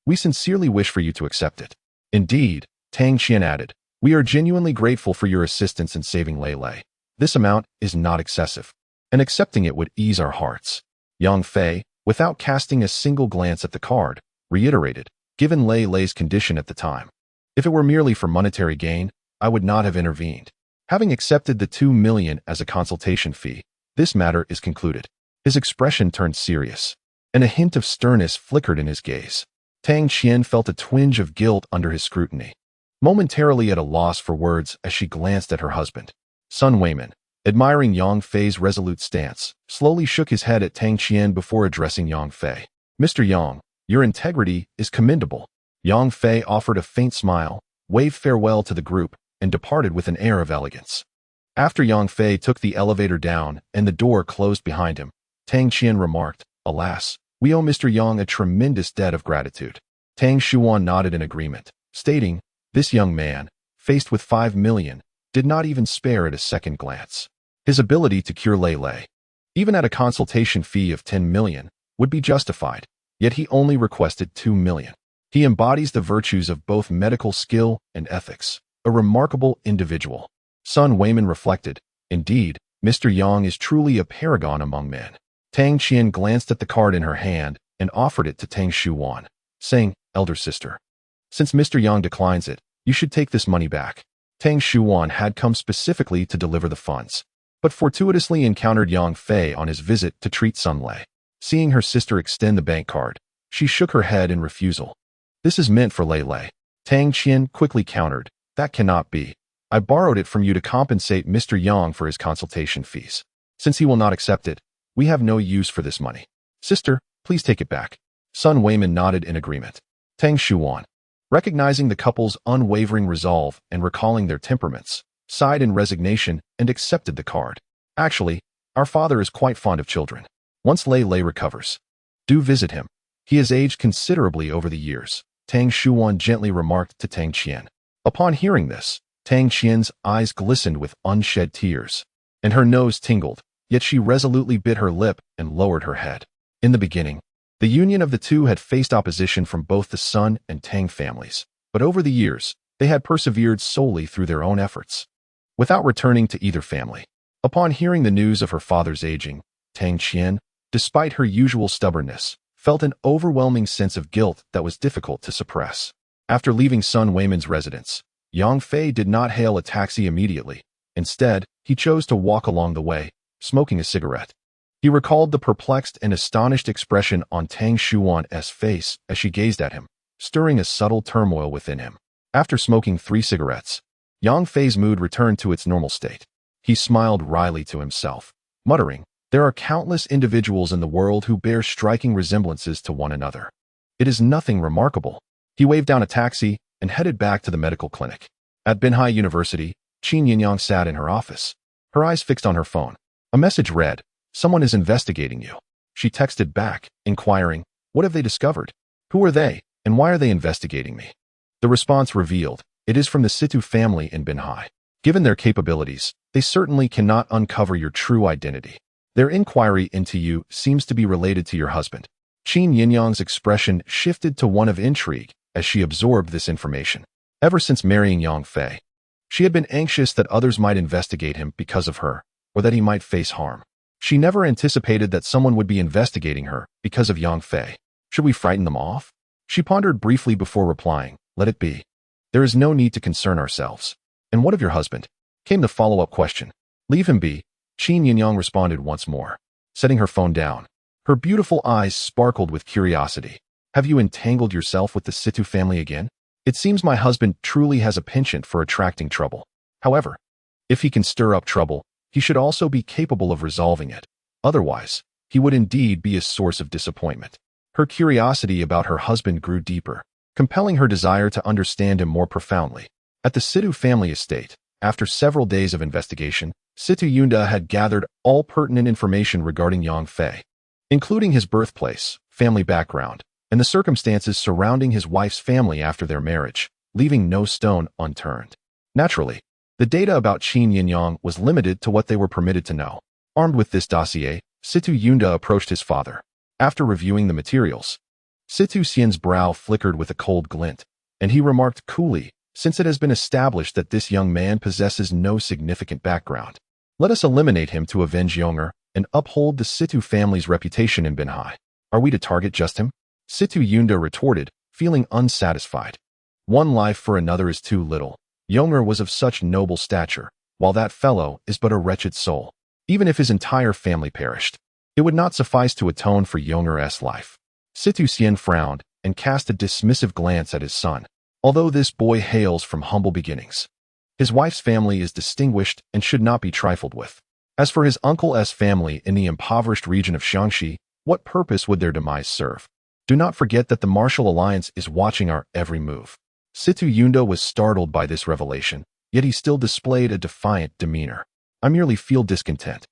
we sincerely wish for you to accept it." "Indeed," Tang Qian added, "we are genuinely grateful for your assistance in saving Lei Lei. This amount is not excessive, and accepting it would ease our hearts." Yang Fei, without casting a single glance at the card, reiterated, "Given Lei Lei's condition at the time, if it were merely for monetary gain, I would not have intervened. Having accepted the 2 million as a consultation fee, this matter is concluded." His expression turned serious, and a hint of sternness flickered in his gaze. Tang Qian felt a twinge of guilt under his scrutiny, momentarily at a loss for words as she glanced at her husband. Sun Weimin, admiring Yang Fei's resolute stance, slowly shook his head at Tang Qian before addressing Yang Fei. "Mr. Yang, your integrity is commendable." Yang Fei offered a faint smile, waved farewell to the group, and departed with an air of elegance. After Yang Fei took the elevator down and the door closed behind him, Tang Qian remarked, "Alas, we owe Mr. Yang a tremendous debt of gratitude." Tang Shuan nodded in agreement, stating, "This young man, faced with 5 million, did not even spare it a second glance. His ability to cure Lei Lei, even at a consultation fee of 10 million, would be justified, yet he only requested 2 million. He embodies the virtues of both medical skill and ethics, a remarkable individual. Sun Weiman reflected, indeed, Mr. Yang is truly a paragon among men. Tang Qian glanced at the card in her hand and offered it to Tang Shuwan, saying, elder sister, since Mr. Yang declines it, you should take this money back. Tang Shuwan had come specifically to deliver the funds, but fortuitously encountered Yang Fei on his visit to treat Sun Lei. Seeing her sister extend the bank card, she shook her head in refusal. This is meant for Lei Lei. Tang Qian quickly countered, that cannot be. I borrowed it from you to compensate Mr. Yang for his consultation fees. Since he will not accept it, we have no use for this money. Sister, please take it back. Sun Weiman nodded in agreement. Tang Shuwan, recognizing the couple's unwavering resolve and recalling their temperaments, sighed in resignation and accepted the card. Actually, our father is quite fond of children. Once Lei Lei recovers, do visit him. He has aged considerably over the years, Tang Shuwan gently remarked to Tang Qian. Upon hearing this, Tang Qian's eyes glistened with unshed tears, and her nose tingled, yet she resolutely bit her lip and lowered her head. In the beginning, the union of the two had faced opposition from both the Sun and Tang families, but over the years, they had persevered solely through their own efforts, without returning to either family. Upon hearing the news of her father's aging, Tang Qian, despite her usual stubbornness, felt an overwhelming sense of guilt that was difficult to suppress. After leaving Sun Weiman's residence, Yang Fei did not hail a taxi immediately. Instead, he chose to walk along the way, smoking a cigarette. He recalled the perplexed and astonished expression on Tang Shuwan's face as she gazed at him, stirring a subtle turmoil within him. After smoking 3 cigarettes, Yang Fei's mood returned to its normal state. He smiled wryly to himself, muttering, there are countless individuals in the world who bear striking resemblances to one another. It is nothing remarkable. He waved down a taxi and headed back to the medical clinic. At Binhai University, Qin Yinyang sat in her office, her eyes fixed on her phone. A message read, someone is investigating you. She texted back, inquiring, what have they discovered? Who are they, and why are they investigating me? The response revealed, it is from the Situ family in Binhai. Given their capabilities, they certainly cannot uncover your true identity. Their inquiry into you seems to be related to your husband. Qin Yinyang's expression shifted to one of intrigue as she absorbed this information. Ever since marrying Yang Fei, she had been anxious that others might investigate him because of her, or that he might face harm. She never anticipated that someone would be investigating her because of Yang Fei. Should we frighten them off? She pondered briefly before replying, let it be. There is no need to concern ourselves. And what of your husband? Came the follow-up question. Leave him be, Qin Yinyang responded once more, setting her phone down. Her beautiful eyes sparkled with curiosity. Have you entangled yourself with the Situ family again? It seems my husband truly has a penchant for attracting trouble. However, if he can stir up trouble, he should also be capable of resolving it. Otherwise, he would indeed be a source of disappointment. Her curiosity about her husband grew deeper, compelling her desire to understand him more profoundly. At the Situ family estate, after several days of investigation, Situ Yunda had gathered all pertinent information regarding Yang Fei, including his birthplace, family background, and the circumstances surrounding his wife's family after their marriage, leaving no stone unturned. Naturally, the data about Qin Yinyang was limited to what they were permitted to know. Armed with this dossier, Situ Yunda approached his father. After reviewing the materials, Situ Xian's brow flickered with a cold glint, and he remarked coolly, since it has been established that this young man possesses no significant background, let us eliminate him to avenge Yonger and uphold the Situ family's reputation in Binhai. Are we to target just him? Situ Yunda retorted, feeling unsatisfied. One life for another is too little. Yonger was of such noble stature, while that fellow is but a wretched soul. Even if his entire family perished, it would not suffice to atone for Yonger's life. Situ Xian frowned and cast a dismissive glance at his son. Although this boy hails from humble beginnings, his wife's family is distinguished and should not be trifled with. As for his uncle's family in the impoverished region of Shaanxi, what purpose would their demise serve? Do not forget that the martial alliance is watching our every move. Situ Yunda was startled by this revelation, yet he still displayed a defiant demeanor. I merely feel discontent.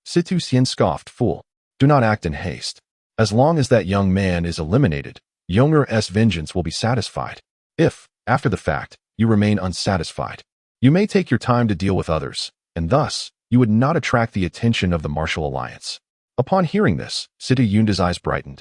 Situ Xian scoffed, fool. Do not act in haste. As long as that young man is eliminated, Yonger's vengeance will be satisfied. If, after the fact, you remain unsatisfied, You may take your time to deal with others, and thus, you would not attract the attention of the martial alliance. Upon hearing this, Situ Yunda's eyes brightened,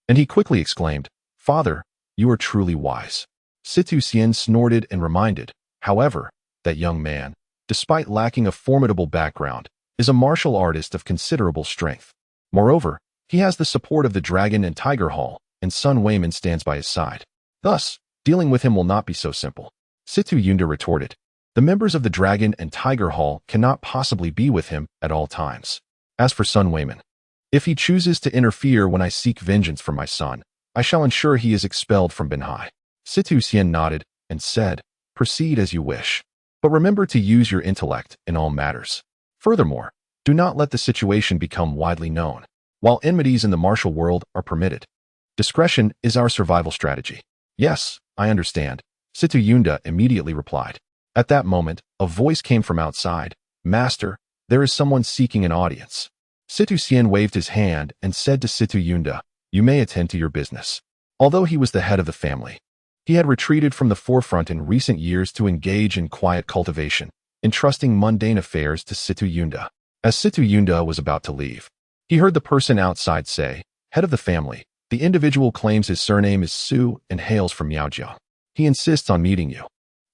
and he quickly exclaimed, Father, you are truly wise. Situ Xian snorted and reminded, however, that young man, despite lacking a formidable background, is a martial artist of considerable strength. Moreover, he has the support of the Dragon and Tiger Hall, and Sun Weiman stands by his side. Thus, dealing with him will not be so simple. Situ Yunda retorted, the members of the Dragon and Tiger Hall cannot possibly be with him at all times. As for Sun Weiman, if he chooses to interfere when I seek vengeance for my son, I shall ensure he is expelled from Binhai. Situ Xian nodded and said, proceed as you wish. But remember to use your intellect in all matters. Furthermore, do not let the situation become widely known. While enmities in the martial world are permitted, discretion is our survival strategy. Yes, I understand, Situ Yunda immediately replied. At that moment, a voice came from outside. Master, there is someone seeking an audience. Situ Xian waved his hand and said to Situ Yunda, you may attend to your business. Although he was the head of the family, he had retreated from the forefront in recent years to engage in quiet cultivation, entrusting mundane affairs to Situ Yunda. As Situ Yunda was about to leave, he heard the person outside say, head of the family, the individual claims his surname is Su and hails from Miaojiang. He insists on meeting you.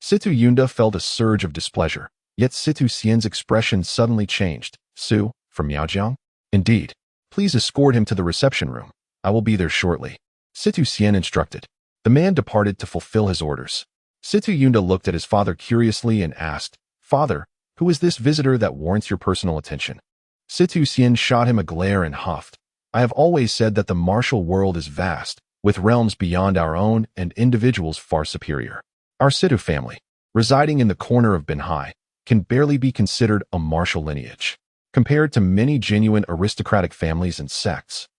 Situ Yunda felt a surge of displeasure, yet Situ Xian's expression suddenly changed. Su, from Miaojiang? Indeed. Please escort him to the reception room. I will be there shortly. Situ Xian instructed. The man departed to fulfill his orders. Situ Yunda looked at his father curiously and asked, Father, who is this visitor that warrants your personal attention? Situ Xian shot him a glare and huffed. I have always said that the martial world is vast, with realms beyond our own and individuals far superior. Our Situ family, residing in the corner of Binhai, can barely be considered a martial lineage. Compared to many genuine aristocratic families and sects,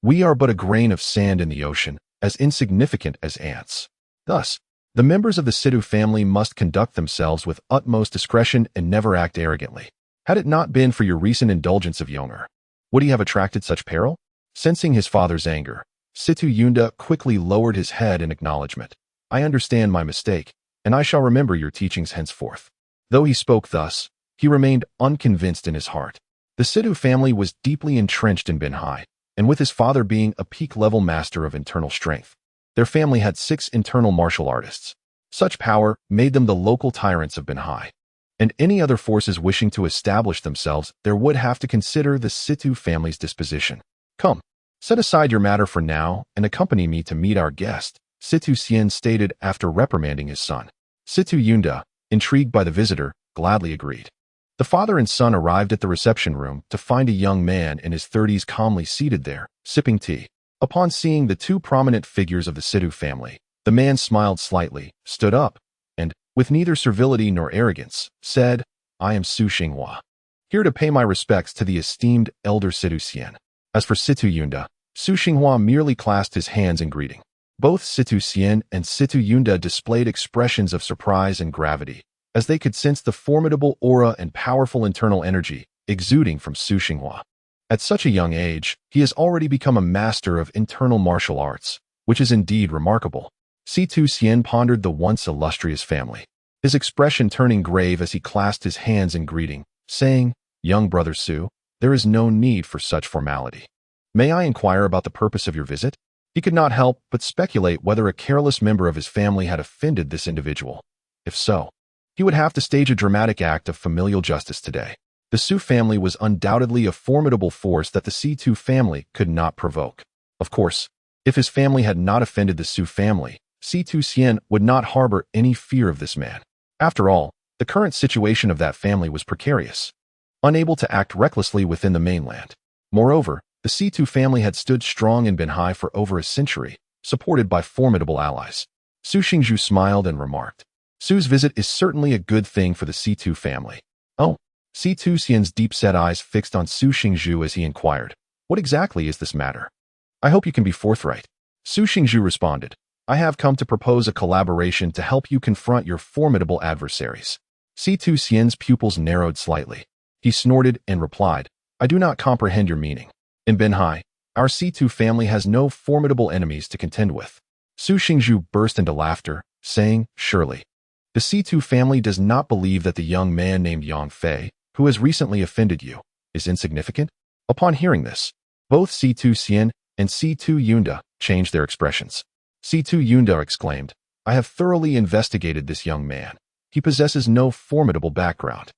we are but a grain of sand in the ocean, as insignificant as ants. Thus, the members of the Situ family must conduct themselves with utmost discretion and never act arrogantly. Had it not been for your recent indulgence of Yonger, would he have attracted such peril? Sensing his father's anger, Situ Yunda quickly lowered his head in acknowledgement. I understand my mistake, and I shall remember your teachings henceforth. Though he spoke thus, he remained unconvinced in his heart. The Situ family was deeply entrenched in Binhai, and with his father being a peak-level master of internal strength, their family had 6 internal martial artists. Such power made them the local tyrants of Binhai, and any other forces wishing to establish themselves there would have to consider the Situ family's disposition. Come, set aside your matter for now and accompany me to meet our guest, Situ Xian stated after reprimanding his son. Situ Yunda, intrigued by the visitor, gladly agreed. The father and son arrived at the reception room to find a young man in his 30s calmly seated there, sipping tea. Upon seeing the 2 prominent figures of the Situ family, the man smiled slightly, stood up, and, with neither servility nor arrogance, said, I am Su Xinghua, here to pay my respects to the esteemed elder Situ Xian. As for Situ Yunda, Su Xinghua merely clasped his hands in greeting. Both Situ Xian and Situ Yunda displayed expressions of surprise and gravity, as they could sense the formidable aura and powerful internal energy exuding from Su Xinghua. At such a young age, he has already become a master of internal martial arts, which is indeed remarkable. Situ Xian pondered the once illustrious family, his expression turning grave as he clasped his hands in greeting, saying, Young brother Su, there is no need for such formality. May I inquire about the purpose of your visit? He could not help but speculate whether a careless member of his family had offended this individual. If so, he would have to stage a dramatic act of familial justice today. The Su family was undoubtedly a formidable force that the Situ family could not provoke. Of course, if his family had not offended the Su family, Situ Xian would not harbor any fear of this man. After all, the current situation of that family was precarious, unable to act recklessly within the mainland. Moreover, the Situ family had stood strong in Binhai for over a century, supported by formidable allies. Su Xingzhu smiled and remarked, Su's visit is certainly a good thing for the Situ family. Oh, Situ Xian's deep-set eyes fixed on Su Xingzhu as he inquired, what exactly is this matter? I hope you can be forthright. Su Xingzhu responded, I have come to propose a collaboration to help you confront your formidable adversaries. Situ Xian's pupils narrowed slightly. He snorted and replied, I do not comprehend your meaning. In Binhai, our Situ family has no formidable enemies to contend with. Su Xingzhu burst into laughter, saying, Surely. The C2 family does not believe that the young man named Yang Fei, who has recently offended you, is insignificant. Upon hearing this, both C2 Xian and C2 Yunda changed their expressions. C2 Yunda exclaimed, I have thoroughly investigated this young man. He possesses no formidable background.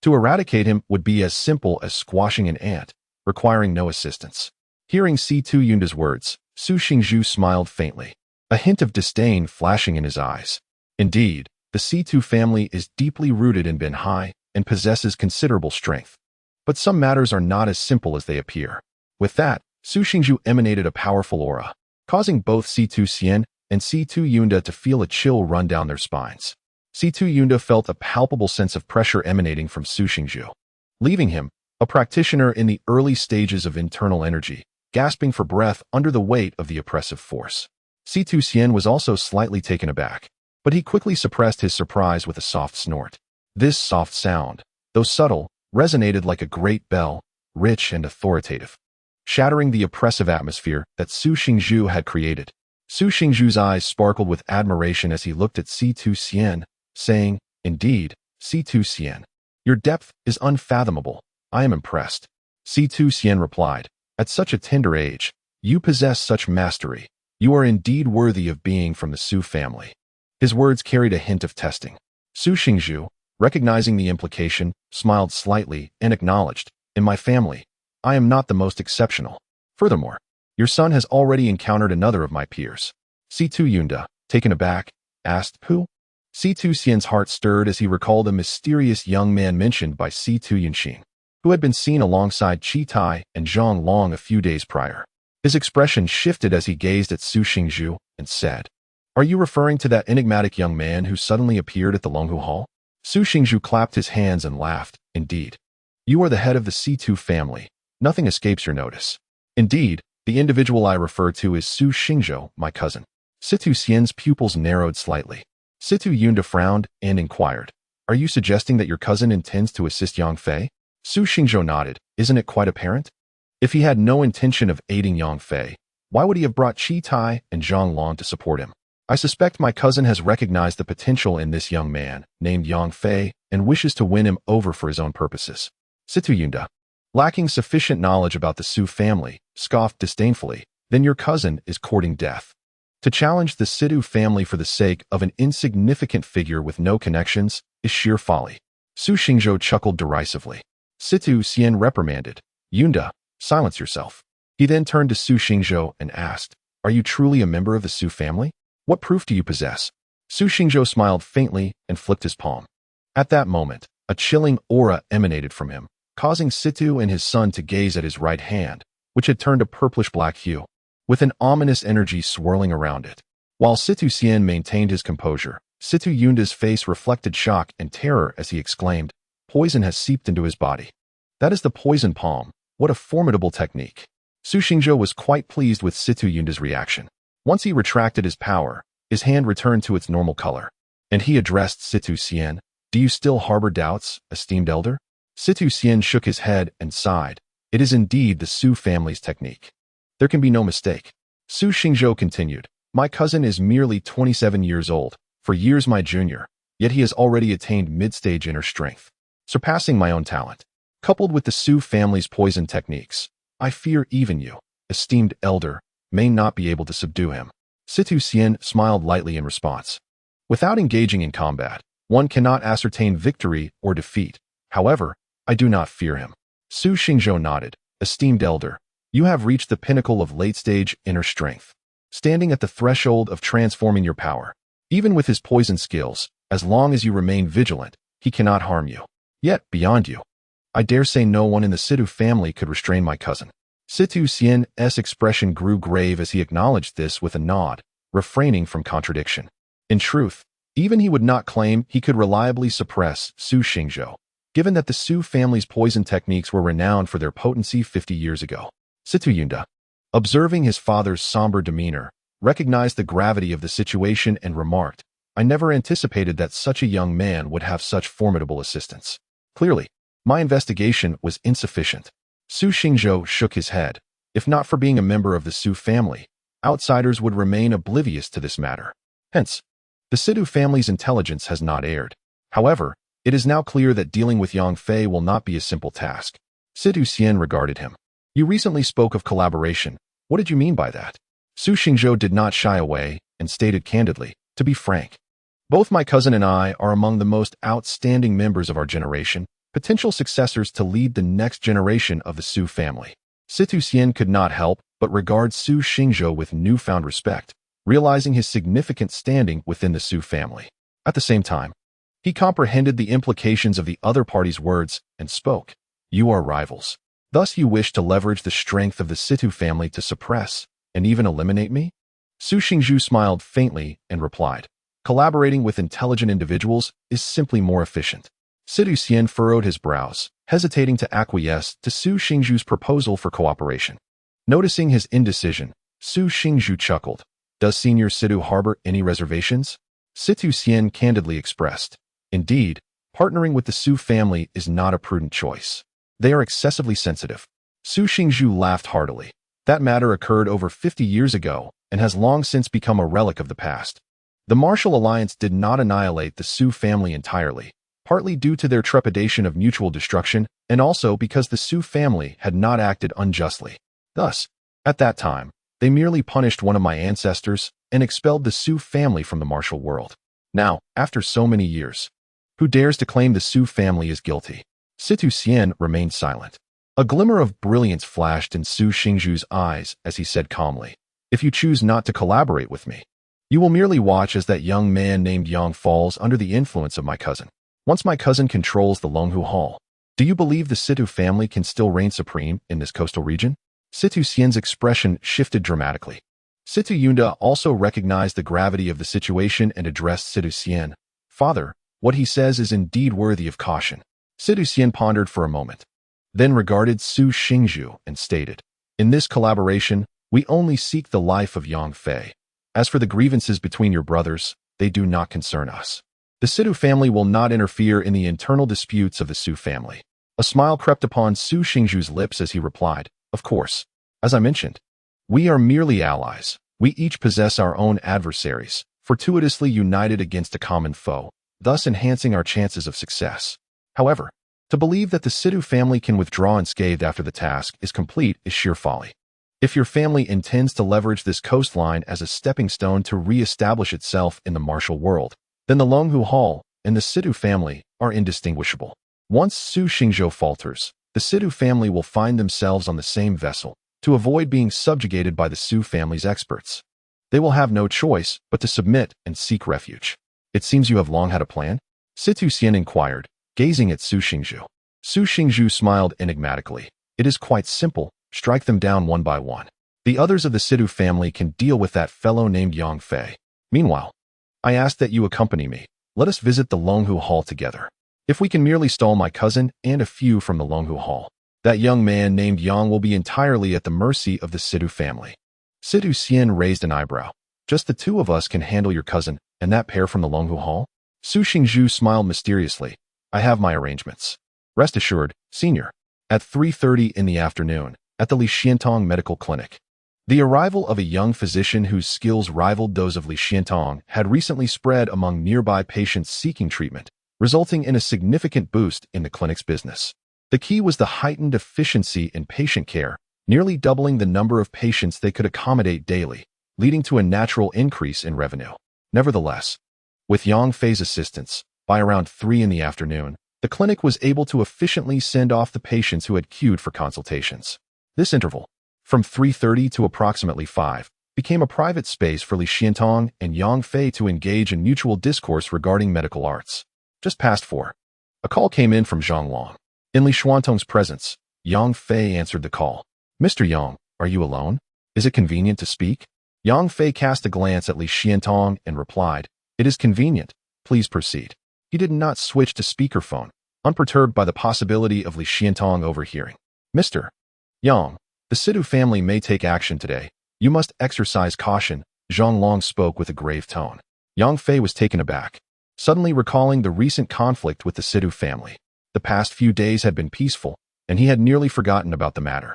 To eradicate him would be as simple as squashing an ant, requiring no assistance. Hearing C2 Yunda's words, Su Xingzhu smiled faintly, a hint of disdain flashing in his eyes. Indeed, the C2 family is deeply rooted in Binhai and possesses considerable strength. But some matters are not as simple as they appear. With that, Su Xingzhu emanated a powerful aura, causing both C2 Xian and C2 Yunda to feel a chill run down their spines. C2 Yunda felt a palpable sense of pressure emanating from Su Xingzhu, leaving him, a practitioner in the early stages of internal energy, gasping for breath under the weight of the oppressive force. C2 Xian was also slightly taken aback, but he quickly suppressed his surprise with a soft snort. This soft sound, though subtle, resonated like a great bell, rich and authoritative, shattering the oppressive atmosphere that Su Xingzhu had created. Su Xingzhu's eyes sparkled with admiration as he looked at C2 Xian, saying, Indeed, C2 Xian, your depth is unfathomable. I am impressed. C2 Xian replied, At such a tender age, you possess such mastery. You are indeed worthy of being from the Su family. His words carried a hint of testing. Su Xingzhu, recognizing the implication, smiled slightly and acknowledged, In my family, I am not the most exceptional. Furthermore, your son has already encountered another of my peers. C2 Yunda, taken aback, asked, Who? C2 Xian's heart stirred as he recalled a mysterious young man mentioned by C2 Yunxin, who had been seen alongside Qi Tai and Zhang Long a few days prior. His expression shifted as he gazed at Su Xingzhu and said, Are you referring to that enigmatic young man who suddenly appeared at the Longhu Hall? Su Xingzhu clapped his hands and laughed. Indeed. You are the head of the C2 family. Nothing escapes your notice. Indeed, the individual I refer to is Su Xingzhou, my cousin. C2 Xian's pupils narrowed slightly. C2 Yunda frowned and inquired, Are you suggesting that your cousin intends to assist Yang Fei? Su Xingzhou nodded. Isn't it quite apparent? If he had no intention of aiding Yang Fei, why would he have brought Qi Tai and Zhang Long to support him? I suspect my cousin has recognized the potential in this young man, named Yang Fei, and wishes to win him over for his own purposes. C2 Yunda, lacking sufficient knowledge about the Su family, scoffed disdainfully, Then your cousin is courting death. To challenge the Sidu family for the sake of an insignificant figure with no connections is sheer folly. Su Xingzhou chuckled derisively. C2 Xian reprimanded, Yunda, silence yourself. He then turned to Su Xingzhou and asked, Are you truly a member of the Su family? What proof do you possess? Su Xingzhou smiled faintly and flicked his palm. At that moment, a chilling aura emanated from him, causing Situ and his son to gaze at his right hand, which had turned a purplish-black hue, with an ominous energy swirling around it. While Situ Xian maintained his composure, Situ Yunda's face reflected shock and terror as he exclaimed, Poison has seeped into his body. That is the poison palm. What a formidable technique. Su Xingzhou was quite pleased with Situ Yunda's reaction. Once he retracted his power, his hand returned to its normal color, and he addressed Situ Xian, Do you still harbor doubts, esteemed elder? Situ Xian shook his head and sighed. It is indeed the Su family's technique. There can be no mistake. Su Xingzhou continued, My cousin is merely 27 years old, for years my junior, yet he has already attained mid-stage inner strength, surpassing my own talent. Coupled with the Su family's poison techniques, I fear even you, esteemed elder, may not be able to subdue him. Situ Xian smiled lightly in response. Without engaging in combat, one cannot ascertain victory or defeat. However, I do not fear him. Su Xingzhou nodded. Esteemed elder, you have reached the pinnacle of late-stage inner strength, standing at the threshold of transforming your power. Even with his poison skills, as long as you remain vigilant, he cannot harm you. Yet, beyond you, I dare say no one in the Situ family could restrain my cousin. Situ Xian's expression grew grave as he acknowledged this with a nod, refraining from contradiction. In truth, even he would not claim he could reliably suppress Su Xingzhou, given that the Su family's poison techniques were renowned for their potency 50 years ago. Situ Yunda, observing his father's somber demeanor, recognized the gravity of the situation and remarked, I never anticipated that such a young man would have such formidable assistance. Clearly, my investigation was insufficient. Su Xingzhou shook his head. If not for being a member of the Su family, outsiders would remain oblivious to this matter. Hence, The Sidu family's intelligence has not erred. However, it is now clear that dealing with Yang Fei will not be a simple task. Sidu Xian regarded him. You recently spoke of collaboration. What did you mean by that? Su Xingzhou did not shy away and stated candidly, to be frank, both my cousin and I are among the most outstanding members of our generation, potential successors to lead the next generation of the Su family. Situ Xian could not help but regard Su Xingzhou with newfound respect, realizing his significant standing within the Su family. At the same time, he comprehended the implications of the other party's words and spoke. You are rivals. Thus you wish to leverage the strength of the Situ family to suppress and even eliminate me? Su Xingzhou smiled faintly and replied, collaborating with intelligent individuals is simply more efficient. Sidu Xian furrowed his brows, hesitating to acquiesce to Su Xingzhou's proposal for cooperation. Noticing his indecision, Su Xingzhou chuckled. Does Senior Sidu harbor any reservations? Situ Xian candidly expressed. Indeed, partnering with the Su family is not a prudent choice. They are excessively sensitive. Su Xingzhou laughed heartily. That matter occurred over 50 years ago and has long since become a relic of the past. The martial alliance did not annihilate the Su family entirely, partly due to their trepidation of mutual destruction and also because the Su family had not acted unjustly. Thus, at that time, they merely punished one of my ancestors and expelled the Su family from the martial world. Now, after so many years, who dares to claim the Su family is guilty? Situ Xian remained silent. A glimmer of brilliance flashed in Su Xingzhou's eyes as he said calmly, if you choose not to collaborate with me, you will merely watch as that young man named Yang falls under the influence of my cousin. Once my cousin controls the Longhu Hall, do you believe the Situ family can still reign supreme in this coastal region? Situ Xian's expression shifted dramatically. Situ Yunda also recognized the gravity of the situation and addressed Situ Xian. Father, what he says is indeed worthy of caution. Situ Xian pondered for a moment, then regarded Su Xingzhou and stated, in this collaboration, we only seek the life of Yang Fei. As for the grievances between your brothers, they do not concern us. The Situ family will not interfere in the internal disputes of the Su family. A smile crept upon Su Xingzhou's lips as he replied, of course. As I mentioned, we are merely allies. We each possess our own adversaries, fortuitously united against a common foe, thus enhancing our chances of success. However, to believe that the Situ family can withdraw unscathed after the task is complete is sheer folly. If your family intends to leverage this coastline as a stepping stone to re-establish itself in the martial world, then the Longhu Hall and the Situ family are indistinguishable. Once Su Xingzhou falters, the Situ family will find themselves on the same vessel to avoid being subjugated by the Su family's experts. They will have no choice but to submit and seek refuge. It seems you have long had a plan? Situ Xian inquired, gazing at Su Xingzhou. Su Xingzhou smiled enigmatically. It is quite simple. Strike them down one by one. The others of the Situ family can deal with that fellow named Yang Fei. Meanwhile, I ask that you accompany me. Let us visit the Longhu Hall together. If we can merely stall my cousin and a few from the Longhu Hall, that young man named Yang will be entirely at the mercy of the Situ family. Situ Xian raised an eyebrow. Just the two of us can handle your cousin and that pair from the Longhu Hall? Su Xingzhou smiled mysteriously. I have my arrangements. Rest assured, Senior. At 3:30 in the afternoon, at the Lixiantong Medical Clinic. The arrival of a young physician whose skills rivaled those of Lixiantong had recently spread among nearby patients seeking treatment, resulting in a significant boost in the clinic's business. The key was the heightened efficiency in patient care, nearly doubling the number of patients they could accommodate daily, leading to a natural increase in revenue. Nevertheless, with Yang Fei's assistance, by around 3 in the afternoon, the clinic was able to efficiently send off the patients who had queued for consultations. This interval, from 3:30 to approximately 5, became a private space for Lixiantong and Yang Fei to engage in mutual discourse regarding medical arts. Just past 4. A call came in from Zhang Long. In Lixiantong's presence, Yang Fei answered the call. Mr. Yang, are you alone? Is it convenient to speak? Yang Fei cast a glance at Lixiantong and replied, it is convenient. Please proceed. He did not switch to speakerphone, unperturbed by the possibility of Lixiantong overhearing. Mr. Yang, the Situ family may take action today. You must exercise caution, Zhang Long spoke with a grave tone. Yang Fei was taken aback, suddenly recalling the recent conflict with the Situ family. The past few days had been peaceful, and he had nearly forgotten about the matter.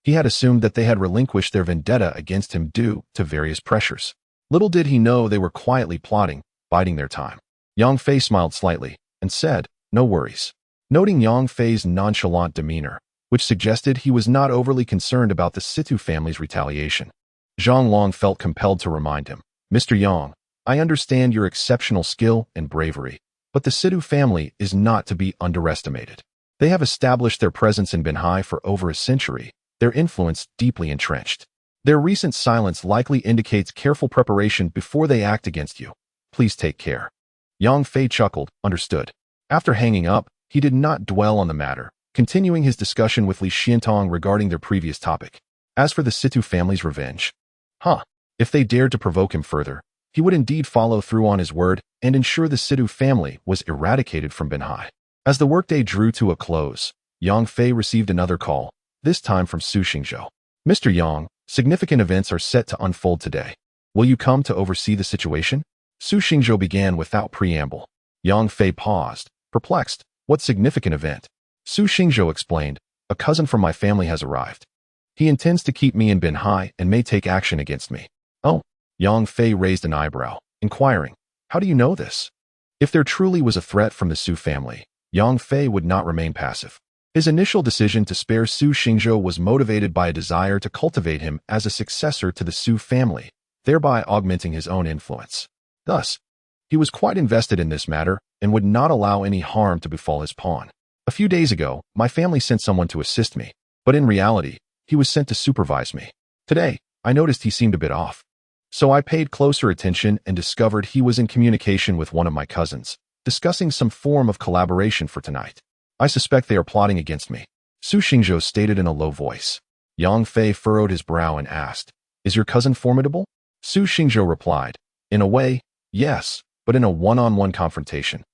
He had assumed that they had relinquished their vendetta against him due to various pressures. Little did he know they were quietly plotting, biding their time. Yang Fei smiled slightly and said, "No worries." Noting Yang Fei's nonchalant demeanor, which suggested he was not overly concerned about the Situ family's retaliation, Zhang Long felt compelled to remind him, "Mr. Yang, I understand your exceptional skill and bravery, but the Situ family is not to be underestimated. They have established their presence in Binhai for over a century, their influence deeply entrenched. Their recent silence likely indicates careful preparation before they act against you. Please take care." Yang Fei chuckled, understood. After hanging up, he did not dwell on the matter, continuing his discussion with Li Xiantong regarding their previous topic. As for the Situ family's revenge, if they dared to provoke him further, he would indeed follow through on his word and ensure the Situ family was eradicated from Binhai. As the workday drew to a close, Yang Fei received another call, this time from Su Xingzhou. "Mr. Yang, significant events are set to unfold today. Will you come to oversee the situation?" Su Xingzhou began without preamble. Yang Fei paused, perplexed. "What significant event?" Su Xingzhou explained, "A cousin from my family has arrived. He intends to keep me in Binhai and may take action against me." "Oh?" Yang Fei raised an eyebrow, inquiring, "How do you know this?" If there truly was a threat from the Su family, Yang Fei would not remain passive. His initial decision to spare Su Xingzhou was motivated by a desire to cultivate him as a successor to the Su family, thereby augmenting his own influence. Thus, he was quite invested in this matter and would not allow any harm to befall his pawn. "A few days ago, my family sent someone to assist me, but in reality, he was sent to supervise me. Today, I noticed he seemed a bit off. So I paid closer attention and discovered he was in communication with one of my cousins, discussing some form of collaboration for tonight. I suspect they are plotting against me," Su Xingzhou stated in a low voice. Yang Fei furrowed his brow and asked, "Is your cousin formidable?" Su Xingzhou replied, "In a way, yes, but in a one-on-one confrontation,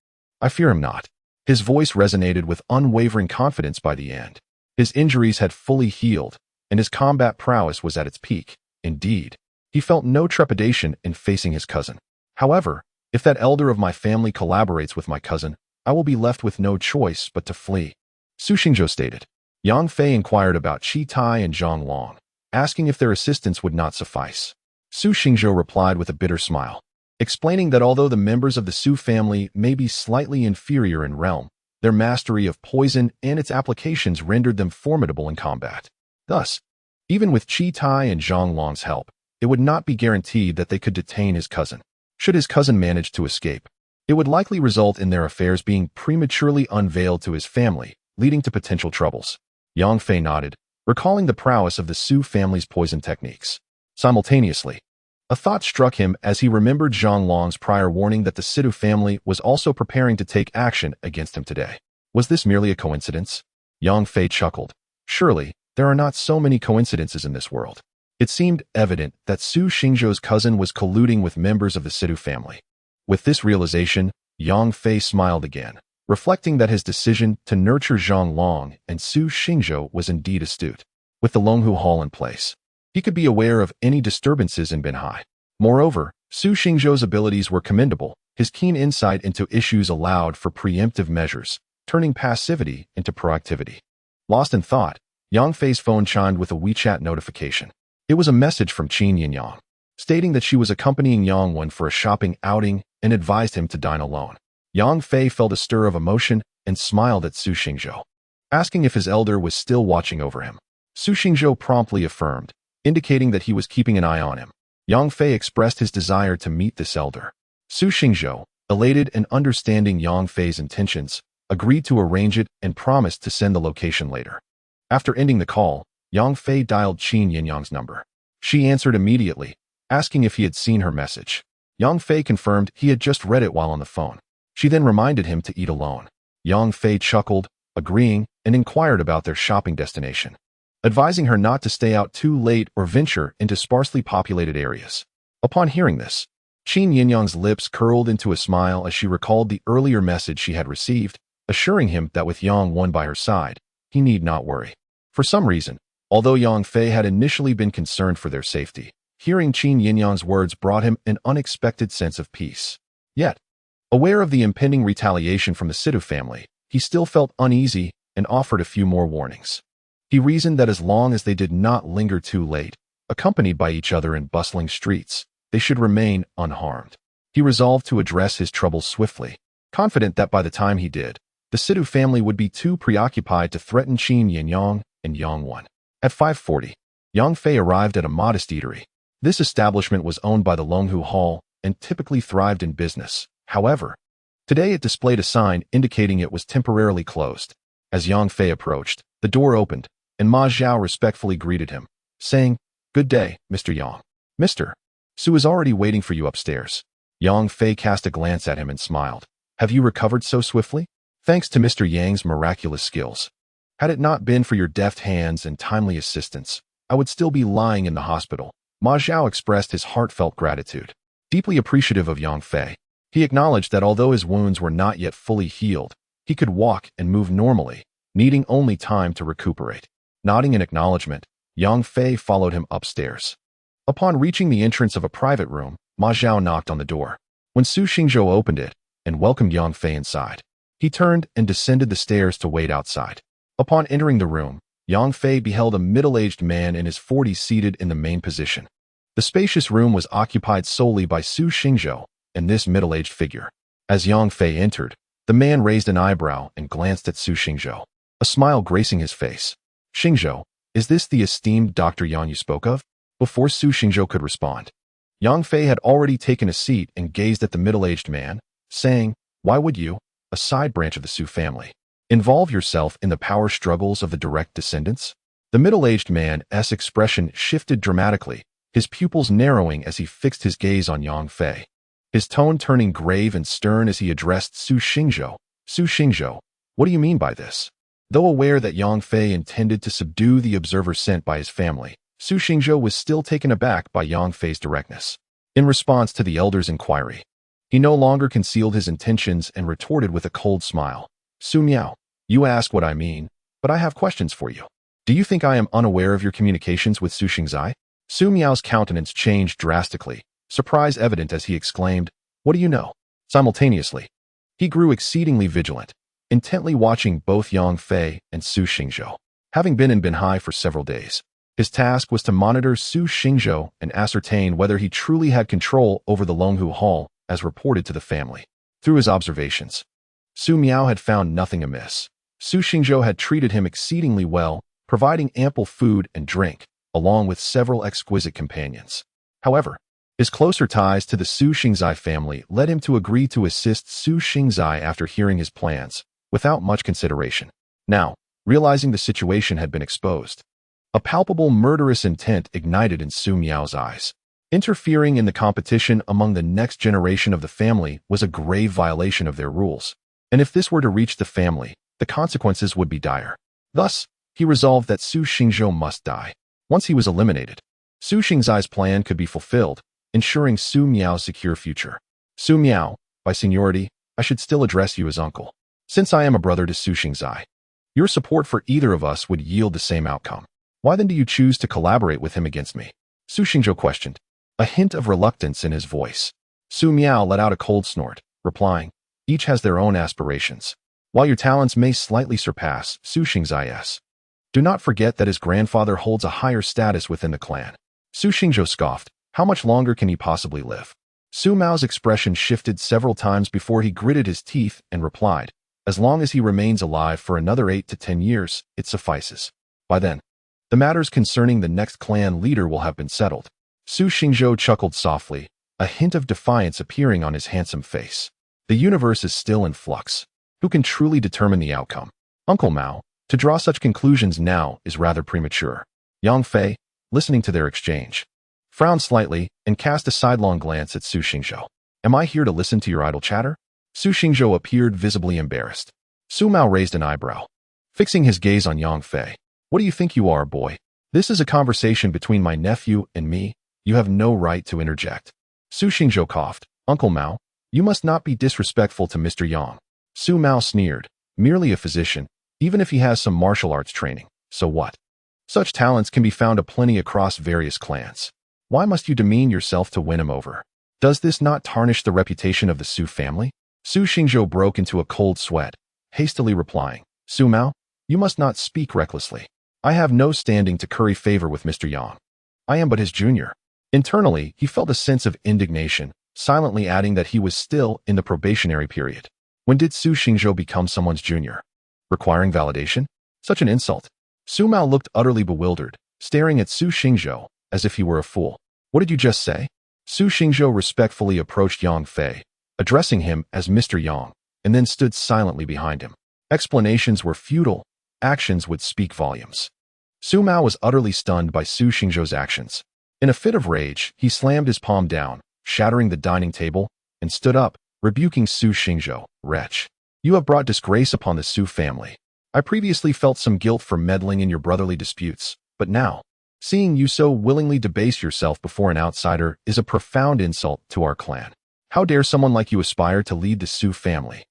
I fear him not." His voice resonated with unwavering confidence by the end. His injuries had fully healed, and his combat prowess was at its peak. Indeed, he felt no trepidation in facing his cousin. "However, if that elder of my family collaborates with my cousin, I will be left with no choice but to flee," Su Xingzhou stated. Yang Fei inquired about Qi Tai and Zhang Long, asking if their assistance would not suffice. Su Xingzhou replied with a bitter smile, explaining that although the members of the Su family may be slightly inferior in realm, their mastery of poison and its applications rendered them formidable in combat. Thus, even with Qi Tai and Zhang Long's help, it would not be guaranteed that they could detain his cousin. Should his cousin manage to escape, it would likely result in their affairs being prematurely unveiled to his family, leading to potential troubles. Yang Fei nodded, recalling the prowess of the Su family's poison techniques. Simultaneously, a thought struck him as he remembered Zhang Long's prior warning that the Situ family was also preparing to take action against him today. Was this merely a coincidence? Yang Fei chuckled. Surely, there are not so many coincidences in this world. It seemed evident that Su Xingzhou's cousin was colluding with members of the Situ family. With this realization, Yang Fei smiled again, reflecting that his decision to nurture Zhang Long and Su Xingzhou was indeed astute. With the Longhu Hall in place, he could be aware of any disturbances in Binhai. Moreover, Su Xingzhou's abilities were commendable. His keen insight into issues allowed for preemptive measures, turning passivity into proactivity. Lost in thought, Yang Fei's phone chimed with a WeChat notification. It was a message from Qin Yinyang, stating that she was accompanying Yang Wen for a shopping outing and advised him to dine alone. Yang Fei felt a stir of emotion and smiled at Su Xingzhou, asking if his elder was still watching over him. Su Xingzhou promptly affirmed, indicating that he was keeping an eye on him. Yang Fei expressed his desire to meet this elder. Su Xingzhou, elated and understanding Yang Fei's intentions, agreed to arrange it and promised to send the location later. After ending the call, Yang Fei dialed Qin Yinyang's number. She answered immediately, asking if he had seen her message. Yang Fei confirmed he had just read it while on the phone. She then reminded him to eat alone. Yang Fei chuckled, agreeing, and inquired about their shopping destination, advising her not to stay out too late or venture into sparsely populated areas. Upon hearing this, Qin Yinyang's lips curled into a smile as she recalled the earlier message she had received, assuring him that with Yang Wen by her side, he need not worry. For some reason, although Yang Fei had initially been concerned for their safety, hearing Qin Yinyang's words brought him an unexpected sense of peace. Yet, aware of the impending retaliation from the Situ family, he still felt uneasy and offered a few more warnings. He reasoned that as long as they did not linger too late, accompanied by each other in bustling streets, they should remain unharmed. He resolved to address his troubles swiftly, confident that by the time he did, the Sidu family would be too preoccupied to threaten Qin Yinyang and Yang Wan. At 5:40, Yang Fei arrived at a modest eatery. This establishment was owned by the Longhu Hall and typically thrived in business. However, today it displayed a sign indicating it was temporarily closed. As Yang Fei approached, the door opened, and Ma Zhao respectfully greeted him, saying, "Good day, Mr. Yang. Mr. Su is already waiting for you upstairs." Yang Fei cast a glance at him and smiled. "Have you recovered so swiftly?" "Thanks to Mr. Yang's miraculous skills. Had it not been for your deft hands and timely assistance, I would still be lying in the hospital." Ma Zhao expressed his heartfelt gratitude. Deeply appreciative of Yang Fei, he acknowledged that although his wounds were not yet fully healed, he could walk and move normally, needing only time to recuperate. Nodding in acknowledgement, Yang Fei followed him upstairs. Upon reaching the entrance of a private room, Ma Zhao knocked on the door. When Su Xingzhou opened it and welcomed Yang Fei inside, he turned and descended the stairs to wait outside. Upon entering the room, Yang Fei beheld a middle-aged man in his 40s seated in the main position. The spacious room was occupied solely by Su Xingzhou and this middle-aged figure. As Yang Fei entered, the man raised an eyebrow and glanced at Su Xingzhou, a smile gracing his face. "Xingzhou, is this the esteemed Dr. Yang you spoke of?" Before Su Xingzhou could respond, Yang Fei had already taken a seat and gazed at the middle-aged man, saying, "Why would you, a side branch of the Su family, involve yourself in the power struggles of the direct descendants?" The middle-aged man's expression shifted dramatically, his pupils narrowing as he fixed his gaze on Yang Fei, his tone turning grave and stern as he addressed Su Xingzhou. "Su Xingzhou, what do you mean by this?" Though aware that Yang Fei intended to subdue the observer sent by his family, Su Xingzhou was still taken aback by Yang Fei's directness. In response to the elder's inquiry, he no longer concealed his intentions and retorted with a cold smile. "Su Miao, you ask what I mean, but I have questions for you. Do you think I am unaware of your communications with Su Xingzai?" Su Miao's countenance changed drastically, surprise evident as he exclaimed, "What do you know?" Simultaneously, he grew exceedingly vigilant, intently watching both Yang Fei and Su Xingzhou. Having been in Binhai for several days, his task was to monitor Su Xingzhou and ascertain whether he truly had control over the Longhu Hall, as reported to the family. Through his observations, Su Miao had found nothing amiss. Su Xingzhou had treated him exceedingly well, providing ample food and drink, along with several exquisite companions. However, his closer ties to the Su Xingzai family led him to agree to assist Su Xingzai after hearing his plans, without much consideration. Now, realizing the situation had been exposed, a palpable murderous intent ignited in Su Miao's eyes. Interfering in the competition among the next generation of the family was a grave violation of their rules, and if this were to reach the family, the consequences would be dire. Thus, he resolved that Su Xingzhou must die. Once he was eliminated, Su Xingzai's plan could be fulfilled, ensuring Su Miao's secure future. "Su Miao, by seniority, I should still address you as uncle, since I am a brother to Su Xingzai. Your support for either of us would yield the same outcome. Why then do you choose to collaborate with him against me?" Su Xingzhou questioned, a hint of reluctance in his voice. Su Miao let out a cold snort, replying, "Each has their own aspirations. While your talents may slightly surpass Su Xingzai's, do not forget that his grandfather holds a higher status within the clan." Su Xingzhou scoffed, "How much longer can he possibly live?" Su Miao's expression shifted several times before he gritted his teeth and replied, "As long as he remains alive for another 8 to 10 years, it suffices. By then, the matters concerning the next clan leader will have been settled." Su Xingzhou chuckled softly, a hint of defiance appearing on his handsome face. "The universe is still in flux. Who can truly determine the outcome? Uncle Mao, to draw such conclusions now is rather premature." Yang Fei, listening to their exchange, frowned slightly and cast a sidelong glance at Su Xingzhou. "Am I here to listen to your idle chatter?" Su Xingzhou appeared visibly embarrassed. Su Miao raised an eyebrow, fixing his gaze on Yang Fei. "What do you think you are, boy? This is a conversation between my nephew and me. You have no right to interject." Su Xingzhou coughed. "Uncle Mao, you must not be disrespectful to Mr. Yang." Su Miao sneered, "Merely a physician, even if he has some martial arts training, so what? Such talents can be found aplenty across various clans. Why must you demean yourself to win him over? Does this not tarnish the reputation of the Su family?" Su Xingzhou broke into a cold sweat, hastily replying, "Su Miao, you must not speak recklessly. I have no standing to curry favor with Mr. Yang. I am but his junior." Internally, he felt a sense of indignation, silently adding that he was still in the probationary period. When did Su Xingzhou become someone's junior? Requiring validation? Such an insult. Su Mao looked utterly bewildered, staring at Su Xingzhou as if he were a fool. What did you just say? Su Xingzhou respectfully approached Yang Fei, addressing him as Mr. Yang, and then stood silently behind him. Explanations were futile. Actions would speak volumes. Su Mao was utterly stunned by Su Xingzhou's actions. In a fit of rage, he slammed his palm down, shattering the dining table, and stood up, rebuking Su Xingzhou. Wretch, you have brought disgrace upon the Su family. I previously felt some guilt for meddling in your brotherly disputes, but now, seeing you so willingly debase yourself before an outsider is a profound insult to our clan. How dare someone like you aspire to lead the Su family?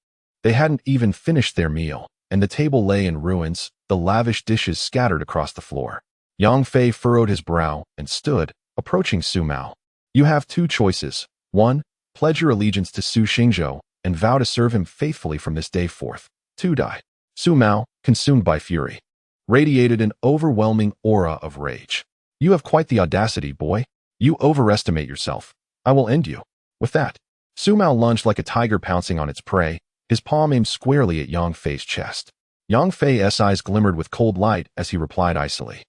They hadn't even finished their meal, and the table lay in ruins, the lavish dishes scattered across the floor. Yang Fei furrowed his brow and stood, approaching Su Mao. You have two choices. 1. Pledge your allegiance to Su Xingzhou and vow to serve him faithfully from this day forth. 2. Die. Su Mao, consumed by fury, radiated an overwhelming aura of rage. You have quite the audacity, boy. You overestimate yourself. I will end you. With that, Su Mao lunged like a tiger pouncing on its prey, his palm aimed squarely at Yang Fei's chest. Yang Fei's eyes glimmered with cold light as he replied icily.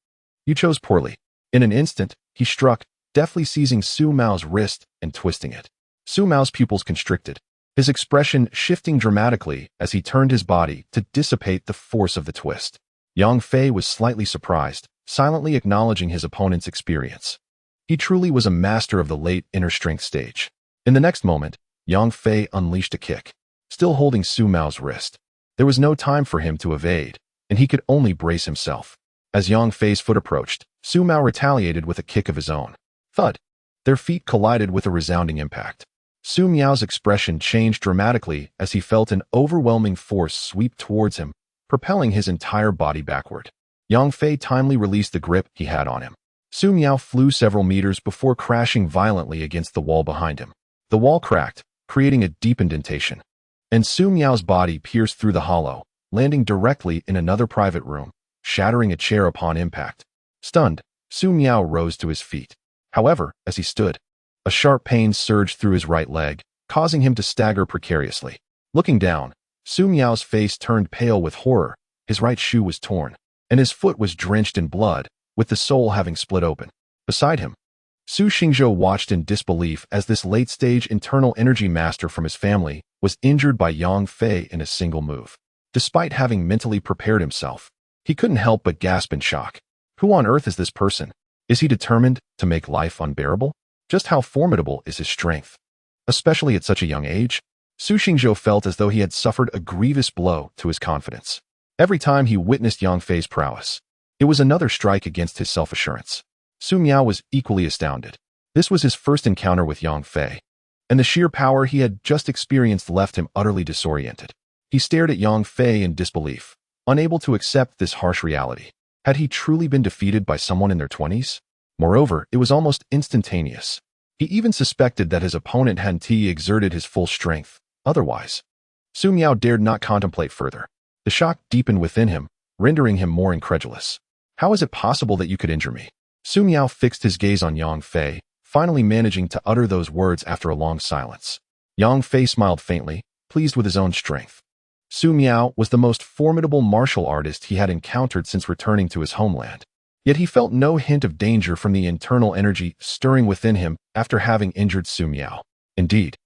You chose poorly. In an instant, he struck, deftly seizing Su Mao's wrist and twisting it. Su Mao's pupils constricted, his expression shifting dramatically as he turned his body to dissipate the force of the twist. Yang Fei was slightly surprised, silently acknowledging his opponent's experience. He truly was a master of the late inner strength stage. In the next moment, Yang Fei unleashed a kick, still holding Su Mao's wrist. There was no time for him to evade, and he could only brace himself. As Yang Fei's foot approached, Su Mao retaliated with a kick of his own. Thud! Their feet collided with a resounding impact. Su Miao's expression changed dramatically as he felt an overwhelming force sweep towards him, propelling his entire body backward. Yang Fei timely released the grip he had on him. Su Miao flew several meters before crashing violently against the wall behind him. The wall cracked, creating a deep indentation, and Su Miao's body pierced through the hollow, landing directly in another private room, shattering a chair upon impact. Stunned, Su Miao rose to his feet. However, as he stood, a sharp pain surged through his right leg, causing him to stagger precariously. Looking down, Su Miao's face turned pale with horror. His right shoe was torn, and his foot was drenched in blood, with the sole having split open. Beside him, Su Xingzhou watched in disbelief as this late-stage internal energy master from his family was injured by Yang Fei in a single move. Despite having mentally prepared himself, he couldn't help but gasp in shock. Who on earth is this person? Is he determined to make life unbearable? Just how formidable is his strength? Especially at such a young age, Su Xingzhou felt as though he had suffered a grievous blow to his confidence. Every time he witnessed Yang Fei's prowess, it was another strike against his self-assurance. Su Miao was equally astounded. This was his first encounter with Yang Fei, and the sheer power he had just experienced left him utterly disoriented. He stared at Yang Fei in disbelief, unable to accept this harsh reality. Had he truly been defeated by someone in their 20s? Moreover, it was almost instantaneous. He even suspected that his opponent hadn't exerted his full strength. Otherwise, Su Miao dared not contemplate further. The shock deepened within him, rendering him more incredulous. How is it possible that you could injure me? Su Miao fixed his gaze on Yang Fei, finally managing to utter those words after a long silence. Yang Fei smiled faintly, pleased with his own strength. Su Miao was the most formidable martial artist he had encountered since returning to his homeland. Yet he felt no hint of danger from the internal energy stirring within him after having injured Su Miao. Indeed,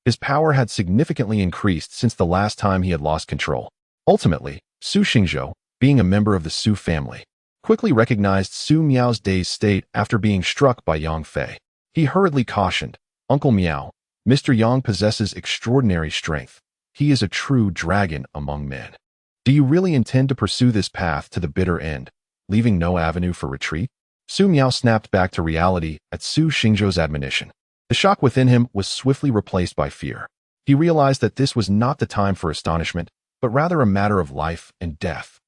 his power had significantly increased since the last time he had lost control. Ultimately, Su Xingzhou, being a member of the Su family, quickly recognized Su Miao's dazed state after being struck by Yang Fei. He hurriedly cautioned, Uncle Miao, Mr. Yang possesses extraordinary strength. He is a true dragon among men. Do you really intend to pursue this path to the bitter end, leaving no avenue for retreat? Su Miao snapped back to reality at Su Xingzhou's admonition. The shock within him was swiftly replaced by fear. He realized that this was not the time for astonishment, but rather a matter of life and death.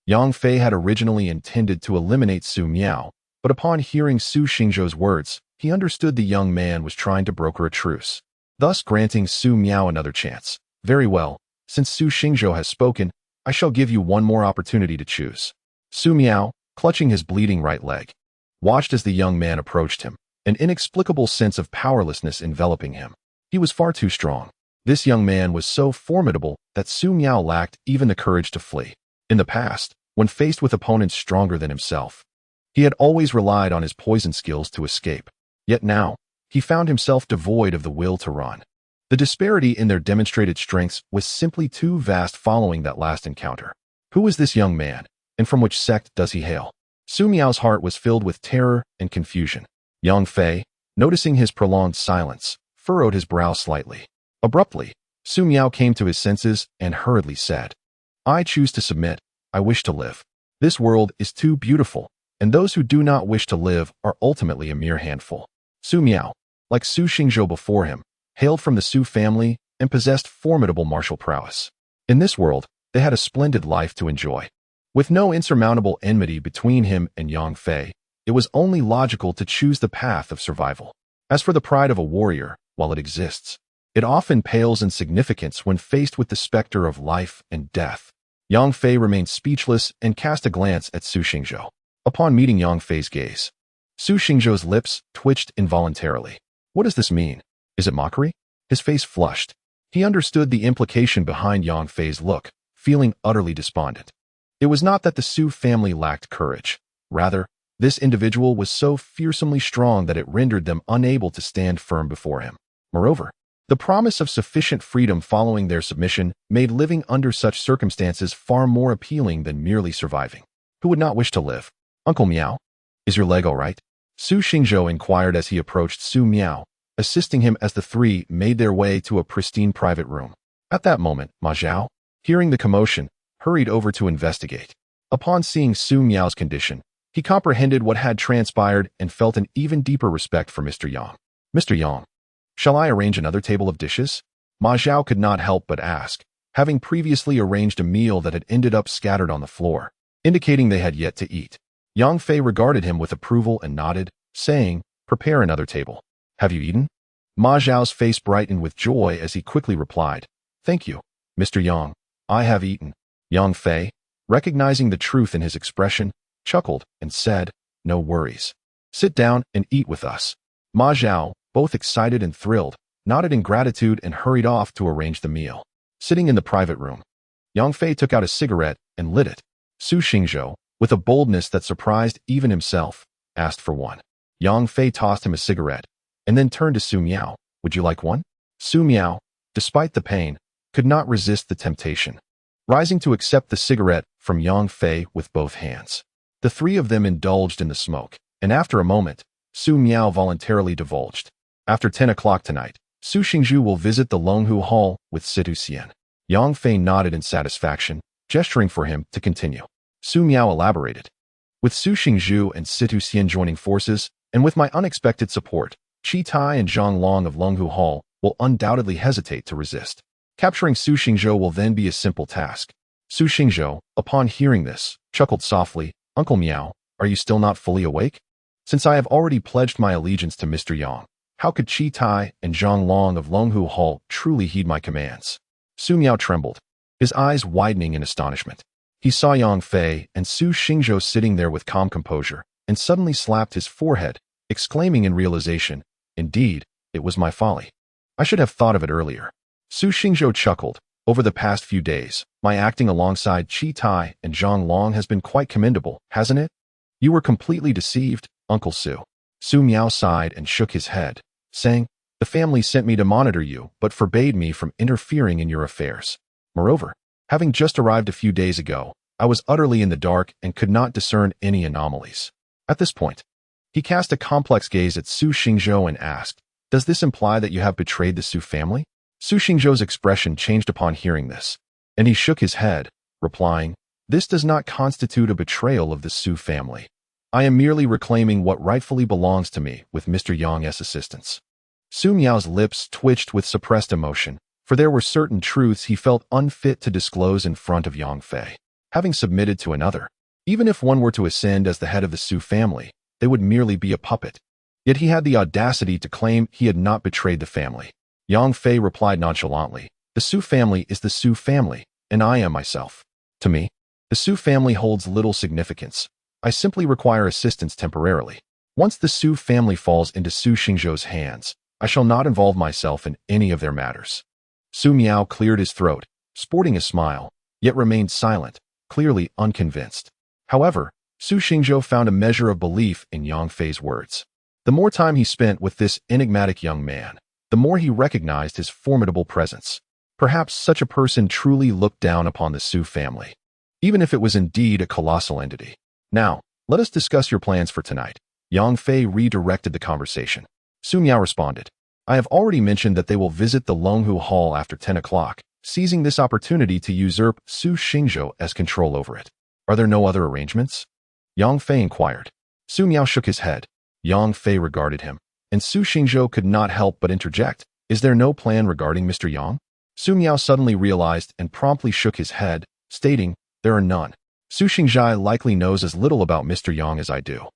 Yang Fei had originally intended to eliminate Su Miao, but upon hearing Su Xingzhou's words, he understood the young man was trying to broker a truce, thus granting Su Miao another chance. Very well, since Su Xingzhou has spoken, I shall give you one more opportunity to choose. Su Miao, clutching his bleeding right leg, watched as the young man approached him, an inexplicable sense of powerlessness enveloping him. He was far too strong. This young man was so formidable that Su Miao lacked even the courage to flee. In the past, when faced with opponents stronger than himself, he had always relied on his poison skills to escape. Yet now, he found himself devoid of the will to run. The disparity in their demonstrated strengths was simply too vast following that last encounter. Who is this young man, and from which sect does he hail? Su Miao's heart was filled with terror and confusion. Yang Fei, noticing his prolonged silence, furrowed his brow slightly. Abruptly, Su Miao came to his senses and hurriedly said, "I choose to submit. I wish to live. This world is too beautiful, and those who do not wish to live are ultimately a mere handful." Su Miao, like Su Xingzhou before him, hailed from the Su family and possessed formidable martial prowess. In this world, they had a splendid life to enjoy. With no insurmountable enmity between him and Yang Fei, it was only logical to choose the path of survival. As for the pride of a warrior, while it exists, it often pales in significance when faced with the specter of life and death. Yang Fei remained speechless and cast a glance at Su Xingzhou. Upon meeting Yang Fei's gaze, Su Xingzhou's lips twitched involuntarily. What does this mean? Is it mockery? His face flushed. He understood the implication behind Yang Fei's look, feeling utterly despondent. It was not that the Su family lacked courage. Rather, this individual was so fearsomely strong that it rendered them unable to stand firm before him. Moreover, the promise of sufficient freedom following their submission made living under such circumstances far more appealing than merely surviving. Who would not wish to live? Uncle Miao, is your leg all right? Su Xingzhou inquired as he approached Su Miao, assisting him as the three made their way to a pristine private room. At that moment, Ma Zhao, hearing the commotion, hurried over to investigate. Upon seeing Su Miao's condition, he comprehended what had transpired and felt an even deeper respect for Mr. Yang. Mr. Yang, shall I arrange another table of dishes? Ma Zhao could not help but ask, having previously arranged a meal that had ended up scattered on the floor, indicating they had yet to eat. Yang Fei regarded him with approval and nodded, saying, "Prepare another table." "Have you eaten?" Ma Zhao's face brightened with joy as he quickly replied, "Thank you, Mr. Yang. I have eaten." Yang Fei, recognizing the truth in his expression, chuckled and said, "No worries. Sit down and eat with us." Ma Zhao, both excited and thrilled, nodded in gratitude and hurried off to arrange the meal. Sitting in the private room, Yang Fei took out a cigarette and lit it. Su Xingzhou, with a boldness that surprised even himself, asked for one. Yang Fei tossed him a cigarette, and then turned to Su Miao. "Would you like one?" Su Miao, despite the pain, could not resist the temptation, rising to accept the cigarette from Yang Fei with both hands. The three of them indulged in the smoke, and after a moment, Su Miao voluntarily divulged, "After 10 o'clock tonight, Su Xingzhou will visit the Longhu Hall with Situ Xian." Yang Fei nodded in satisfaction, gesturing for him to continue. Su Miao elaborated, "With Su Xingzhou and Situ Xian joining forces, and with my unexpected support, Qi Tai and Zhang Long of Longhu Hall will undoubtedly hesitate to resist. Capturing Su Xingzhou will then be a simple task." Su Xingzhou, upon hearing this, chuckled softly, "Uncle Miao, are you still not fully awake? Since I have already pledged my allegiance to Mr. Yang, how could Qi Tai and Zhang Long of Longhu Hall truly heed my commands?" Su Miao trembled, his eyes widening in astonishment. He saw Yang Fei and Su Xingzhou sitting there with calm composure, and suddenly slapped his forehead, exclaiming in realization, "Indeed, it was my folly. I should have thought of it earlier." Su Xingzhou chuckled, "Over the past few days, my acting alongside Qi Tai and Zhang Long has been quite commendable, hasn't it?" "You were completely deceived, Uncle Su." Su Miao sighed and shook his head, saying, "The family sent me to monitor you, but forbade me from interfering in your affairs. Moreover, having just arrived a few days ago, I was utterly in the dark and could not discern any anomalies." At this point, he cast a complex gaze at Su Xingzhou and asked, "Does this imply that you have betrayed the Su family?" Su Xingzhou's expression changed upon hearing this, and he shook his head, replying, "This does not constitute a betrayal of the Su family. I am merely reclaiming what rightfully belongs to me with Mr. Yang's assistance." Su Miao's lips twitched with suppressed emotion, for there were certain truths he felt unfit to disclose in front of Yang Fei. Having submitted to another, even if one were to ascend as the head of the Su family, they would merely be a puppet. Yet he had the audacity to claim he had not betrayed the family. Yang Fei replied nonchalantly, "The Su family is the Su family, and I am myself. To me, the Su family holds little significance. I simply require assistance temporarily. Once the Su family falls into Su Xingzhou's hands, I shall not involve myself in any of their matters. Su Miao cleared his throat, sporting a smile, yet remained silent, clearly unconvinced. However, Su Xingzhou found a measure of belief in Yang Fei's words. The more time he spent with this enigmatic young man, the more he recognized his formidable presence. Perhaps such a person truly looked down upon the Su family, even if it was indeed a colossal entity. Now, let us discuss your plans for tonight. Yang Fei redirected the conversation. Su Miao responded, I have already mentioned that they will visit the Longhu Hall after 10 o'clock, seizing this opportunity to usurp Su Xingzhou as control over it. Are there no other arrangements? Yang Fei inquired. Su Miao shook his head. Yang Fei regarded him, and Su Xingzhou could not help but interject. Is there no plan regarding Mr. Yang? Su Miao suddenly realized and promptly shook his head, stating, there are none. Su Xingzhai likely knows as little about Mr. Yang as I do.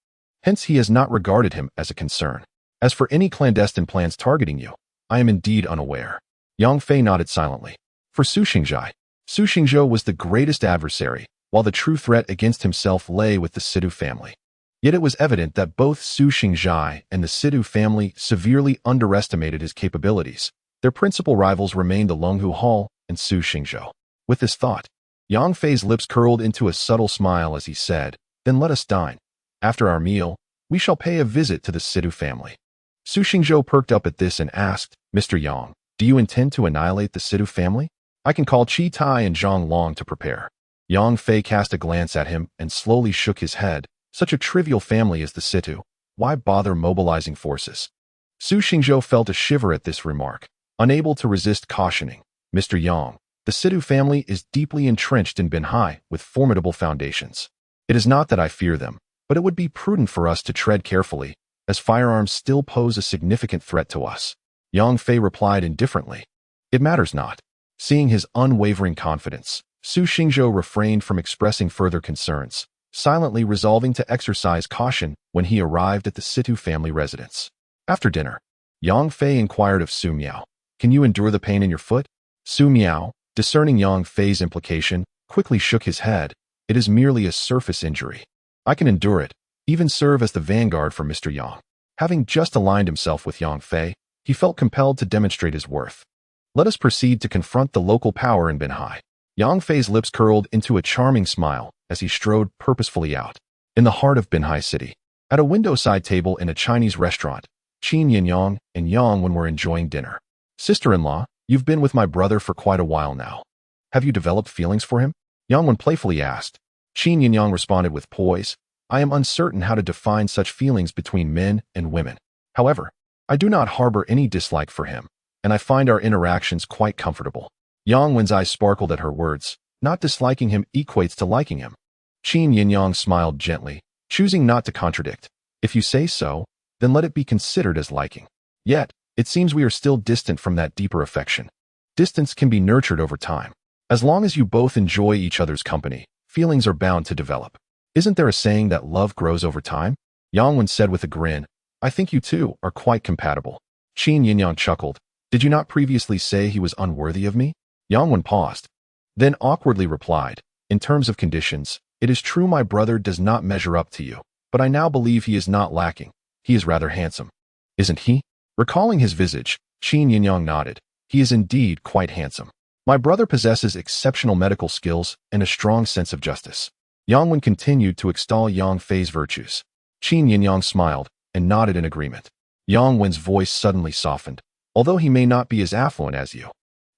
Hence he has not regarded him as a concern. As for any clandestine plans targeting you, I am indeed unaware. Yang Fei nodded silently. For Su Xingzhou was the greatest adversary, while the true threat against himself lay with the Sidu family. Yet it was evident that both Su Xingzhai and the Sidu family severely underestimated his capabilities. Their principal rivals remained the Longhu Hall and Su Xingzhou. With this thought, Yang Fei's lips curled into a subtle smile as he said, then let us dine. After our meal, we shall pay a visit to the Sidu family. Su Xingzhou perked up at this and asked, Mr. Yang, do you intend to annihilate the Sidu family? I can call Qi Tai and Zhang Long to prepare. Yang Fei cast a glance at him and slowly shook his head. Such a trivial family as the Situ. Why bother mobilizing forces? Su Xingzhou felt a shiver at this remark, unable to resist cautioning. Mr. Yang, the Sidu family is deeply entrenched in Binhai with formidable foundations. It is not that I fear them, but it would be prudent for us to tread carefully, as firearms still pose a significant threat to us. Yang Fei replied indifferently. It matters not. Seeing his unwavering confidence, Su Xingzhou refrained from expressing further concerns, silently resolving to exercise caution when he arrived at the Situ family residence. After dinner, Yang Fei inquired of Su Miao, can you endure the pain in your foot? Su Miao, discerning Yang Fei's implication, quickly shook his head. It is merely a surface injury. I can endure it, even serve as the vanguard for Mr. Yang. Having just aligned himself with Yang Fei, he felt compelled to demonstrate his worth. Let us proceed to confront the local power in Binhai. Yang Fei's lips curled into a charming smile as he strode purposefully out. In the heart of Binhai City, at a window-side table in a Chinese restaurant, Qin Yinyang and Yang Wen were enjoying dinner. Sister-in-law, you've been with my brother for quite a while now. Have you developed feelings for him? Yang Wen playfully asked. Qin Yinyang responded with poise. I am uncertain how to define such feelings between men and women. However, I do not harbor any dislike for him, and I find our interactions quite comfortable. Yang Wen's eyes sparkled at her words. Not disliking him equates to liking him. Qin Yinyang smiled gently, choosing not to contradict. If you say so, then let it be considered as liking. Yet, it seems we are still distant from that deeper affection. Distance can be nurtured over time. As long as you both enjoy each other's company, feelings are bound to develop. Isn't there a saying that love grows over time? Yang Wen said with a grin. I think you two are quite compatible. Qin Yinyang chuckled. Did you not previously say he was unworthy of me? Yang Wen paused, then awkwardly replied, in terms of conditions, it is true my brother does not measure up to you, but I now believe he is not lacking. He is rather handsome. Isn't he? Recalling his visage, Qin Yinyang nodded. He is indeed quite handsome. My brother possesses exceptional medical skills and a strong sense of justice. Yang Wen continued to extol Yang Fei's virtues. Qin Yinyang smiled and nodded in agreement. Yang Wen's voice suddenly softened. Although he may not be as affluent as you,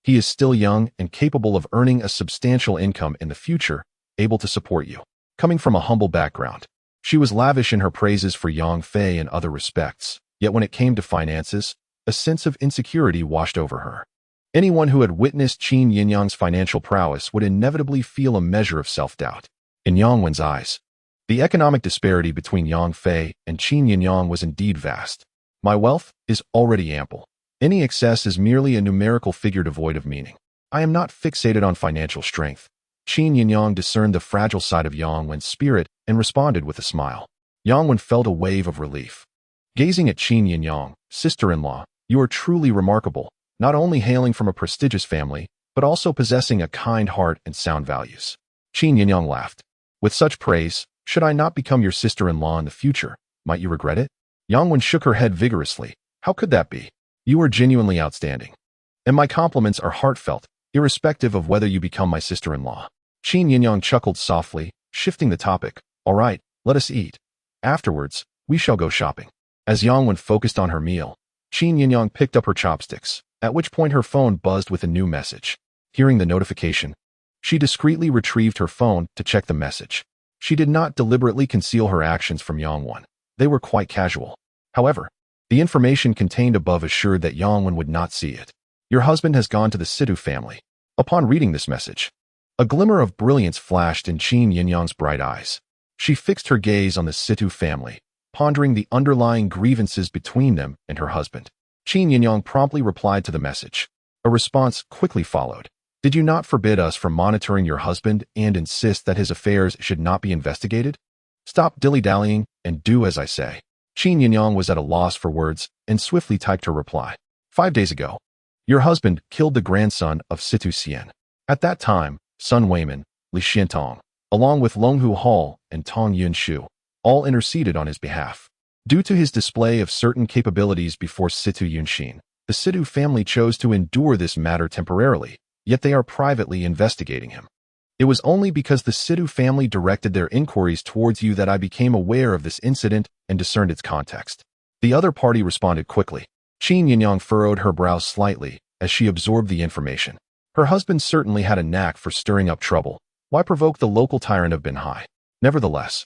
he is still young and capable of earning a substantial income in the future, able to support you. Coming from a humble background, she was lavish in her praises for Yang Fei in other respects, yet when it came to finances, a sense of insecurity washed over her. Anyone who had witnessed Qin Yinyang's financial prowess would inevitably feel a measure of self-doubt. In Yang Wen's eyes, the economic disparity between Yang Fei and Qin Yinyang was indeed vast. My wealth is already ample. Any excess is merely a numerical figure devoid of meaning. I am not fixated on financial strength. Qin Yinyang discerned the fragile side of Yang Wen's spirit and responded with a smile. Yang Wen felt a wave of relief. Gazing at Qin Yinyang, sister-in-law, you are truly remarkable, not only hailing from a prestigious family, but also possessing a kind heart and sound values. Qin Yinyang laughed. With such praise, should I not become your sister-in-law in the future? Might you regret it? Yang Wen shook her head vigorously. How could that be? You are genuinely outstanding. And my compliments are heartfelt, irrespective of whether you become my sister-in-law. Qin Yinyang chuckled softly, shifting the topic. All right, let us eat. Afterwards, we shall go shopping. As Yangwen focused on her meal, Qin Yinyang picked up her chopsticks, at which point her phone buzzed with a new message. Hearing the notification, she discreetly retrieved her phone to check the message. She did not deliberately conceal her actions from Yangwen. They were quite casual. However, the information contained above assured that Yangwen would not see it. Your husband has gone to the Situ family. Upon reading this message, a glimmer of brilliance flashed in Qin Yinyang's bright eyes. She fixed her gaze on the Situ family, pondering the underlying grievances between them and her husband. Qin Yinyang promptly replied to the message. A response quickly followed. Did you not forbid us from monitoring your husband and insist that his affairs should not be investigated? Stop dilly-dallying and do as I say. Qin Yinyang was at a loss for words and swiftly typed her reply. 5 days ago, your husband killed the grandson of Situ Xian. At that time, Sun Weiman, Li Xiantong, along with Longhu Hall and Tong Yunshu, all interceded on his behalf. Due to his display of certain capabilities before Situ Yunshin, the Situ family chose to endure this matter temporarily, yet they are privately investigating him. It was only because the Situ family directed their inquiries towards you that I became aware of this incident and discerned its context. The other party responded quickly. Qin Yinyang furrowed her brows slightly as she absorbed the information. Her husband certainly had a knack for stirring up trouble. Why provoke the local tyrant of Binhai? Nevertheless,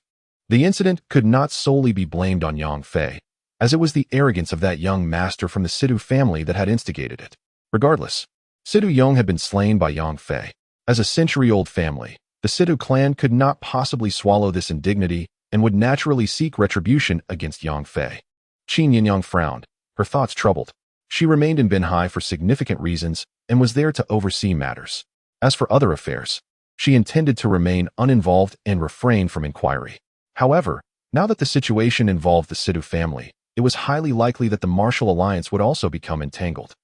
the incident could not solely be blamed on Yang Fei, as it was the arrogance of that young master from the Situ family that had instigated it. Regardless, Situ Yong had been slain by Yang Fei. As a century-old family, the Situ clan could not possibly swallow this indignity and would naturally seek retribution against Yang Fei. Qin Yinyang frowned, her thoughts troubled. She remained in Binhai for significant reasons and was there to oversee matters. As for other affairs, she intended to remain uninvolved and refrain from inquiry. However, now that the situation involved the Situ family, it was highly likely that the martial alliance would also become entangled.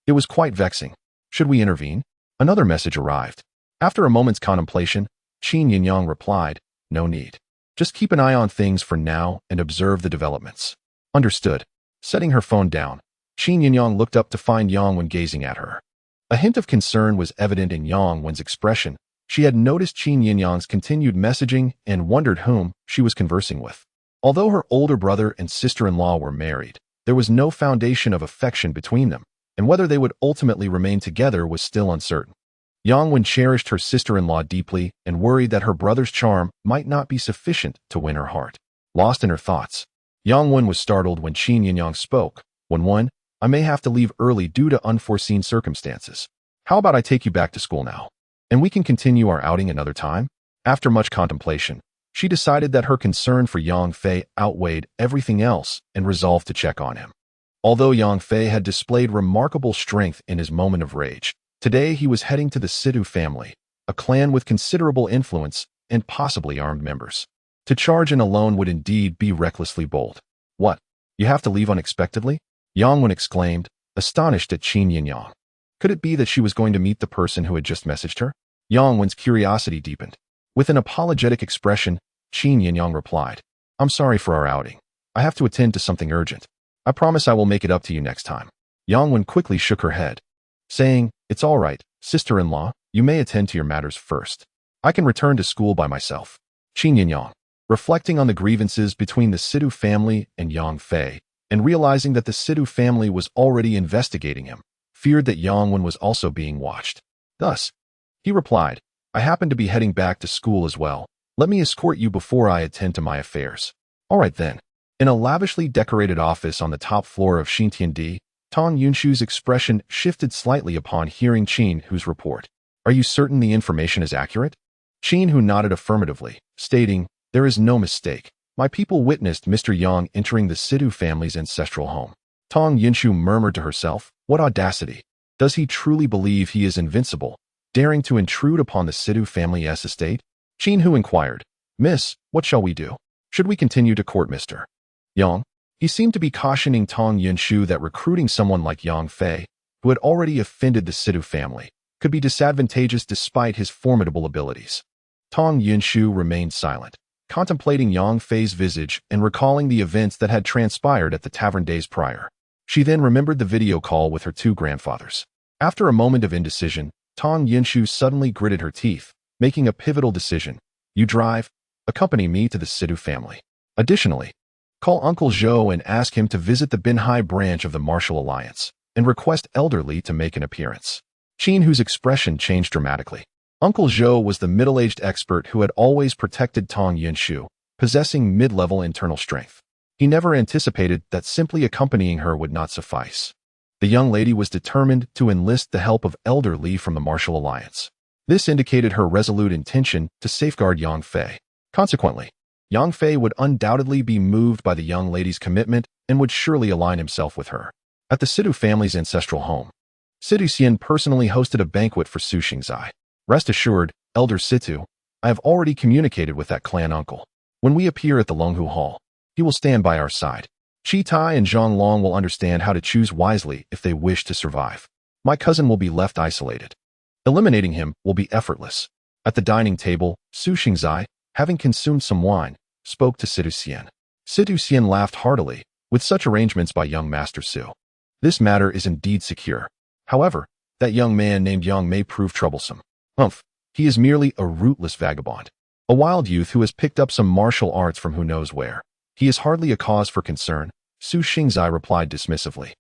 It was quite vexing. Should we intervene? Another message arrived. After a moment's contemplation, Qin Yinyang replied, no need. Just keep an eye on things for now and observe the developments. Understood. Setting her phone down, Qin Yinyang looked up to find Yangwen gazing at her. A hint of concern was evident in Yangwen's expression. She had noticed Qin Yinyang's continued messaging and wondered whom she was conversing with. Although her older brother and sister-in-law were married, there was no foundation of affection between them, and whether they would ultimately remain together was still uncertain. Yangwen cherished her sister-in-law deeply and worried that her brother's charm might not be sufficient to win her heart. Lost in her thoughts, Yangwen was startled when Qin Yinyang spoke. "Wen, I may have to leave early due to unforeseen circumstances. How about I take you back to school now, and we can continue our outing another time?" After much contemplation, she decided that her concern for Yang Fei outweighed everything else and resolved to check on him. Although Yang Fei had displayed remarkable strength in his moment of rage, today he was heading to the Situ family, a clan with considerable influence and possibly armed members. To charge in alone would indeed be recklessly bold. "What? You have to leave unexpectedly?" Yangwen exclaimed, astonished at Qin Yinyang. Could it be that she was going to meet the person who had just messaged her? Yangwen's curiosity deepened. With an apologetic expression, Qin Yinyang replied, "I'm sorry for our outing. I have to attend to something urgent. I promise I will make it up to you next time." Yangwen quickly shook her head, saying, "It's all right, sister-in-law, you may attend to your matters first. I can return to school by myself." Qin Yinyang, reflecting on the grievances between the Situ family and Yang Fei, and realizing that the Situ family was already investigating him, feared that Yangwen was also being watched. Thus, he replied, "I happen to be heading back to school as well. Let me escort you before I attend to my affairs." "All right then." In a lavishly decorated office on the top floor of Xintiandi, Tong Yunshu's expression shifted slightly upon hearing Qin Hu's report. "Are you certain the information is accurate?" Qin Hu nodded affirmatively, stating, "There is no mistake. My people witnessed Mr. Yang entering the Situ family's ancestral home." Tong Yunshu murmured to herself, "What audacity! Does he truly believe he is invincible, daring to intrude upon the Situ family's estate?" Qin Hu inquired, "Miss, what shall we do? Should we continue to court Mr. Yang?" He seemed to be cautioning Tong Yunshu that recruiting someone like Yang Fei, who had already offended the Situ family, could be disadvantageous despite his formidable abilities. Tong Yunshu remained silent, contemplating Yang Fei's visage and recalling the events that had transpired at the tavern days prior. She then remembered the video call with her two grandfathers. After a moment of indecision, Tang Yinshu suddenly gritted her teeth, making a pivotal decision. You drive, accompany me to the Sidhu family. Additionally, call Uncle Zhou and ask him to visit the Binhai branch of the Martial Alliance, and request Elder Li to make an appearance. Qin, whose expression changed dramatically. Uncle Zhou was the middle-aged expert who had always protected Tang Yinshu, possessing mid-level internal strength. He never anticipated that simply accompanying her would not suffice. The young lady was determined to enlist the help of Elder Li from the Martial Alliance. This indicated her resolute intention to safeguard Yang Fei. Consequently, Yang Fei would undoubtedly be moved by the young lady's commitment and would surely align himself with her. At the Sidhu family's ancestral home, Sidhu Xian personally hosted a banquet for Su Xingzai. Rest assured, Elder Sidhu, I have already communicated with that clan uncle. When we appear at the Longhu Hall, he will stand by our side. Chi Tai and Zhang Long will understand how to choose wisely if they wish to survive. My cousin will be left isolated. Eliminating him will be effortless. At the dining table, Su Xingzai, having consumed some wine, spoke to Sidhu Xian. Sidhu Xian laughed heartily, with such arrangements by young Master Su. This matter is indeed secure. However, that young man named Yang may prove troublesome. He is merely a rootless vagabond. A wild youth who has picked up some martial arts from who knows where. He is hardly a cause for concern, Su Xingzai replied dismissively.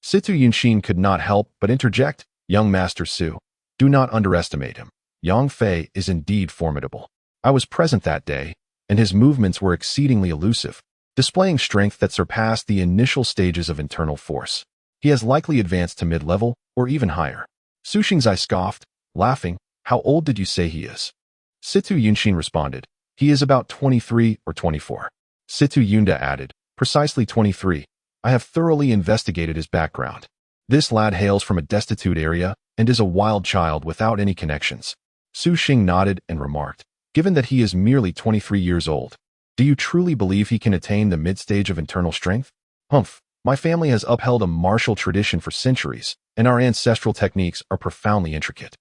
Situ Yunshin could not help but interject, Young Master Su, do not underestimate him. Yang Fei is indeed formidable. I was present that day, and his movements were exceedingly elusive, displaying strength that surpassed the initial stages of internal force. He has likely advanced to mid-level or even higher. Su Xingzai scoffed, laughing, how old did you say he is? Situ Yunshin responded, he is about 23 or 24. Situ Yunda added, precisely 23. I have thoroughly investigated his background. This lad hails from a destitute area and is a wild child without any connections. Su Xing nodded and remarked, given that he is merely 23 years old, do you truly believe he can attain the mid-stage of internal strength? My family has upheld a martial tradition for centuries, and our ancestral techniques are profoundly intricate.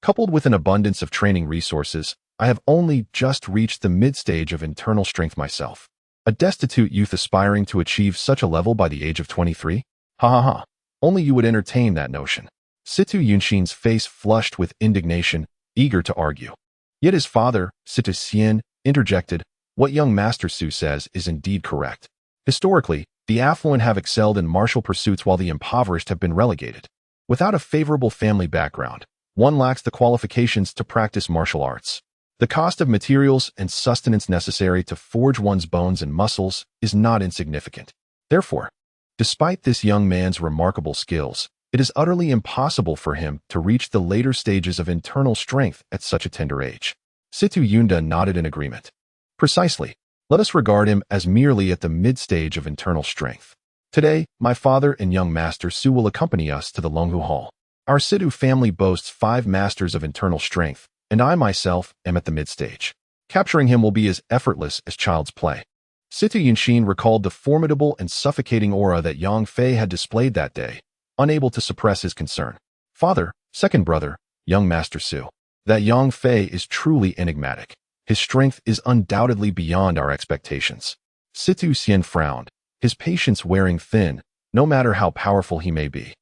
Coupled with an abundance of training resources, I have only just reached the mid-stage of internal strength myself. A destitute youth aspiring to achieve such a level by the age of 23? Only you would entertain that notion. Situ Yunshin's face flushed with indignation, eager to argue. Yet his father, Situ Xian, interjected, what young Master Su says is indeed correct. Historically, the affluent have excelled in martial pursuits while the impoverished have been relegated. Without a favorable family background, one lacks the qualifications to practice martial arts. The cost of materials and sustenance necessary to forge one's bones and muscles is not insignificant. Therefore, despite this young man's remarkable skills, it is utterly impossible for him to reach the later stages of internal strength at such a tender age. Situ Yunda nodded in agreement. Precisely. Let us regard him as merely at the mid-stage of internal strength. Today, my father and young Master Su will accompany us to the Longhu Hall. Our Sidhu family boasts 5 masters of internal strength, and I myself am at the mid-stage. Capturing him will be as effortless as child's play. Situ Yunshin recalled the formidable and suffocating aura that Yang Fei had displayed that day, unable to suppress his concern. Father, second brother, young Master Su. That Yang Fei is truly enigmatic. His strength is undoubtedly beyond our expectations. Situ Xian frowned, his patience wearing thin, no matter how powerful he may be.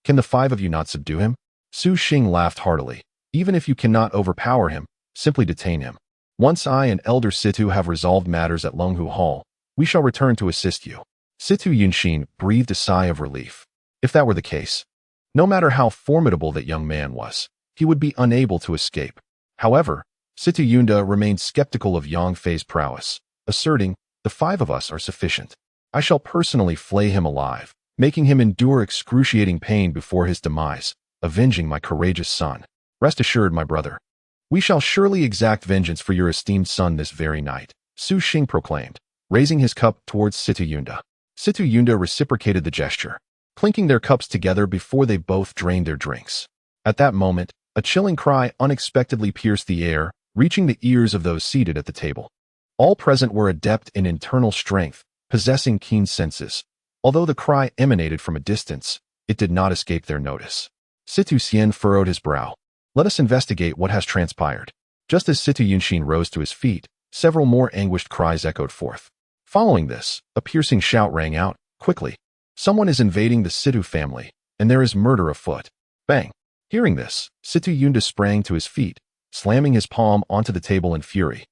Can the 5 of you not subdue him? Su Xing laughed heartily. Even if you cannot overpower him, simply detain him. Once I and Elder Situ have resolved matters at Longhu Hall, we shall return to assist you. Situ Yunshin breathed a sigh of relief. If that were the case, no matter how formidable that young man was, he would be unable to escape. However, Situ Yunda remained skeptical of Yang Fei's prowess, asserting, the 5 of us are sufficient. I shall personally flay him alive, making him endure excruciating pain before his demise, avenging my courageous son. Rest assured, my brother. We shall surely exact vengeance for your esteemed son this very night, Su Xing proclaimed, raising his cup towards Situ Yunda. Situ Yunda reciprocated the gesture, clinking their cups together before they both drained their drinks. At that moment, a chilling cry unexpectedly pierced the air, reaching the ears of those seated at the table. All present were adept in internal strength, possessing keen senses. Although the cry emanated from a distance, it did not escape their notice. Situ Xian furrowed his brow. Let us investigate what has transpired. Just as Situ Yunshin rose to his feet, several more anguished cries echoed forth. Following this, a piercing shout rang out, quickly. Someone is invading the Situ family, and there is murder afoot. Bang! Hearing this, Situ Yunda sprang to his feet, slamming his palm onto the table in fury.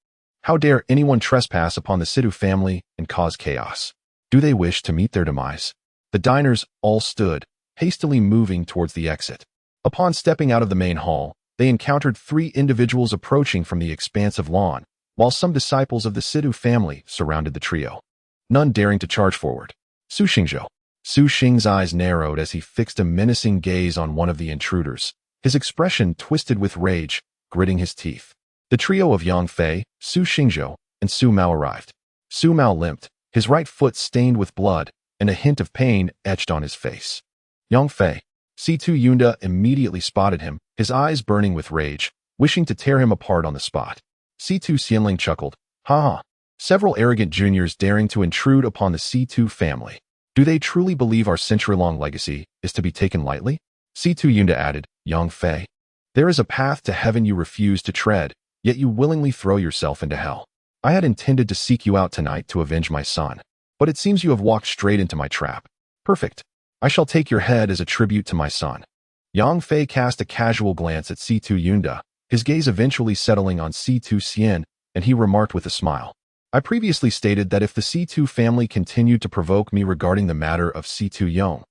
How dare anyone trespass upon the Situ family and cause chaos? Do they wish to meet their demise? The diners all stood, hastily moving towards the exit. Upon stepping out of the main hall, they encountered 3 individuals approaching from the expansive lawn, while some disciples of the Situ family surrounded the trio, none daring to charge forward. Su Xingzhou. Su Xing's eyes narrowed as he fixed a menacing gaze on one of the intruders, his expression twisted with rage, gritting his teeth. The trio of Yang Fei, Su Xingzhou, and Su Mao arrived. Su Mao limped, his right foot stained with blood, and a hint of pain etched on his face. Yang Fei. Situ Yunda immediately spotted him, his eyes burning with rage, wishing to tear him apart on the spot. Situ Xianling chuckled. Ha ha. Several arrogant juniors daring to intrude upon the Situ family. Do they truly believe our century-long legacy is to be taken lightly? Situ Yunda added, Yang Fei. There is a path to heaven you refuse to tread, yet you willingly throw yourself into hell. I had intended to seek you out tonight to avenge my son, but it seems you have walked straight into my trap. Perfect. I shall take your head as a tribute to my son. Yang Fei cast a casual glance at Situ Yunda, his gaze eventually settling on Situ Xian, and he remarked with a smile. I previously stated that if the Situ family continued to provoke me regarding the matter of Situ Yong,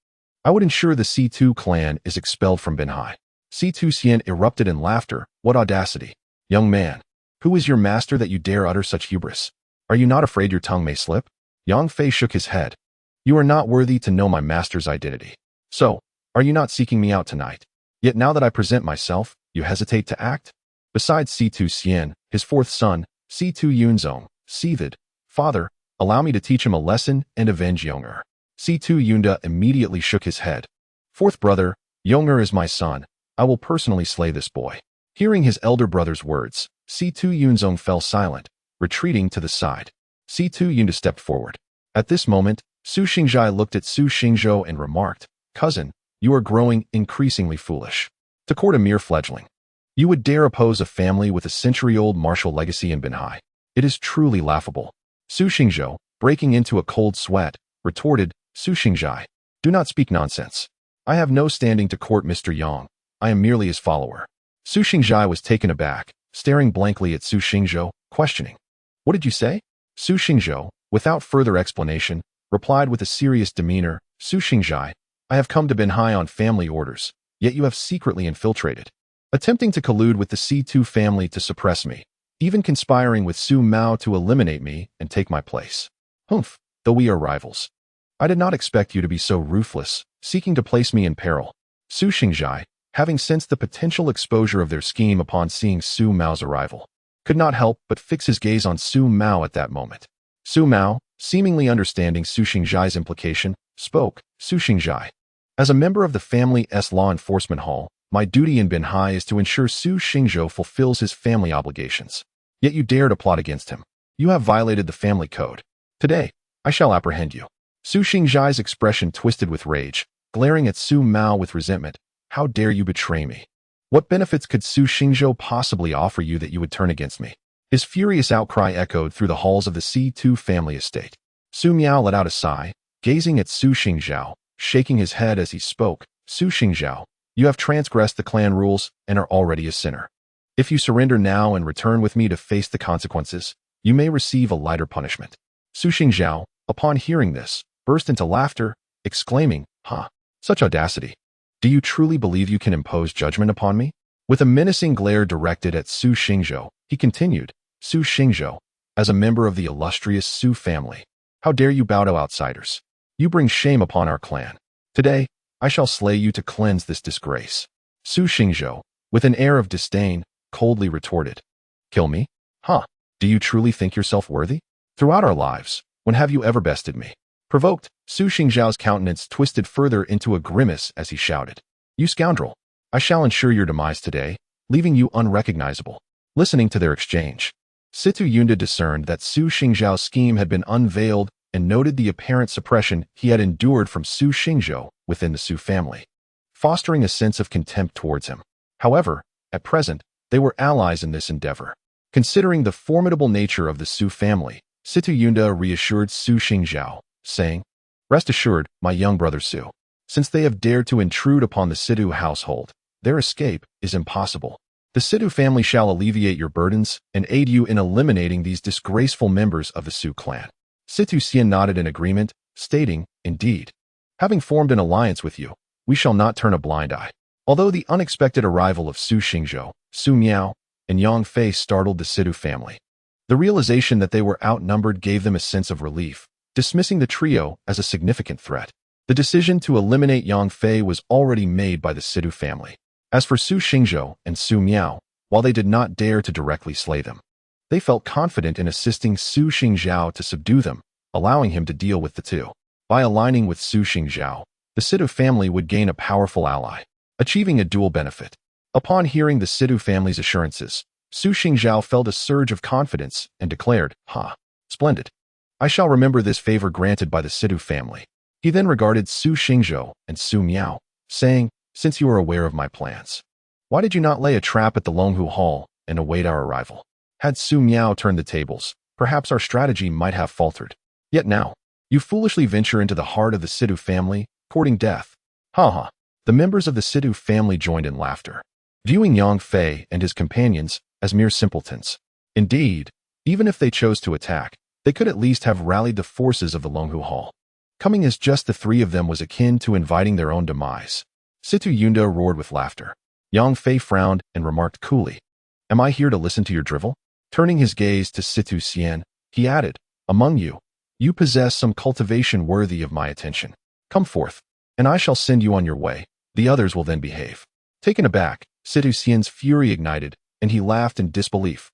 I would ensure the Situ clan is expelled from Binhai. Situ Xian erupted in laughter. What audacity! Young man, who is your master that you dare utter such hubris? Are you not afraid your tongue may slip? Yang Fei shook his head. You are not worthy to know my master's identity. So, are you not seeking me out tonight? Yet now that I present myself, you hesitate to act? Besides Situ Xian, his 4th son, Situ Yunzong, seethed, Father, allow me to teach him a lesson and avenge Yonger. Situ Yunda immediately shook his head. 4th brother, Yonger is my son. I will personally slay this boy. Hearing his elder brother's words, Situ Yunzong fell silent, retreating to the side. Situ Yunda stepped forward. At this moment, Su Xingzhai looked at Su Xingzhou and remarked, Cousin, you are growing increasingly foolish. To court a mere fledgling, you would dare oppose a family with a century-old martial legacy in Binhai. It is truly laughable. Su Xingzhou, breaking into a cold sweat, retorted, Su Xingzhai, do not speak nonsense. I have no standing to court Mr. Yang. I am merely his follower. Su Xingzhai was taken aback, staring blankly at Su Xingzhou, questioning. What did you say? Su Xingzhou, without further explanation, replied with a serious demeanor, Su Xingzhai, I have come to Binhai on family orders, yet you have secretly infiltrated, attempting to collude with the Situ family to suppress me, even conspiring with Su Mao to eliminate me and take my place. Humph, though we are rivals. I did not expect you to be so ruthless, seeking to place me in peril. Su Xingzhai, having sensed the potential exposure of their scheme upon seeing Su Mao's arrival, could not help but fix his gaze on Su Mao at that moment. Su Mao, seemingly understanding Su Xingzhai's implication, spoke, Su Xingzhai. As a member of the family's law enforcement hall, my duty in Binhai is to ensure Su Xingzhou fulfills his family obligations. Yet you dare to plot against him. You have violated the family code. Today, I shall apprehend you. Su Xingzhai's expression twisted with rage, glaring at Su Mao with resentment. How dare you betray me? What benefits could Su Xingzhou possibly offer you that you would turn against me? His furious outcry echoed through the halls of the Situ family estate. Su Miao let out a sigh, gazing at Su Xingzhou, shaking his head as he spoke. Su Xingzhou, you have transgressed the clan rules and are already a sinner. If you surrender now and return with me to face the consequences, you may receive a lighter punishment. Su Xingzhou, upon hearing this, burst into laughter, exclaiming, such audacity. Do you truly believe you can impose judgment upon me? With a menacing glare directed at Su Xingzhou, he continued, Su Xingzhou, as a member of the illustrious Su family, how dare you bow to outsiders? You bring shame upon our clan. Today, I shall slay you to cleanse this disgrace. Su Xingzhou, with an air of disdain, coldly retorted, Kill me? Do you truly think yourself worthy? Throughout our lives, when have you ever bested me? Provoked, Su Xingzhou's countenance twisted further into a grimace as he shouted, You scoundrel! I shall ensure your demise today, leaving you unrecognizable. Listening to their exchange, Situ Yunda discerned that Su Xingzhou's scheme had been unveiled and noted the apparent suppression he had endured from Su Xingzhou within the Su family, fostering a sense of contempt towards him. However, at present, they were allies in this endeavor. Considering the formidable nature of the Su family, Situ Yunda reassured Su Xingzhou, saying, Rest assured, my young brother Su. Since they have dared to intrude upon the Sidhu household, their escape is impossible. The Sidhu family shall alleviate your burdens and aid you in eliminating these disgraceful members of the Su clan. Situ Xian nodded in agreement, stating, indeed. Having formed an alliance with you, we shall not turn a blind eye. Although the unexpected arrival of Su Xingzhou, Su Miao, and Yang Fei startled the Sidhu family, the realization that they were outnumbered gave them a sense of relief, dismissing the trio as a significant threat. The decision to eliminate Yang Fei was already made by the Sidhu family. As for Su Xingzhou and Su Miao, while they did not dare to directly slay them, they felt confident in assisting Su Xingzhou to subdue them, allowing him to deal with the two. By aligning with Su Xingzhou, the Sidhu family would gain a powerful ally, achieving a dual benefit. Upon hearing the Sidhu family's assurances, Su Xingzhou felt a surge of confidence and declared, splendid. I shall remember this favor granted by the Sidhu family. He then regarded Su Xingzhou and Su Miao, saying, since you are aware of my plans, why did you not lay a trap at the Longhu Hall and await our arrival? Had Su Miao turned the tables, perhaps our strategy might have faltered. Yet now, you foolishly venture into the heart of the Sidhu family, courting death. The members of the Sidhu family joined in laughter, viewing Yang Fei and his companions as mere simpletons. Indeed, even if they chose to attack, they could at least have rallied the forces of the Longhu Hall. Coming as just the three of them was akin to inviting their own demise. Situ Yunda roared with laughter. Yang Fei frowned and remarked coolly, am I here to listen to your drivel? Turning his gaze to Situ Xian, he added, among you, you possess some cultivation worthy of my attention. Come forth, and I shall send you on your way. The others will then behave. Taken aback, Situ Xian's fury ignited, and he laughed in disbelief.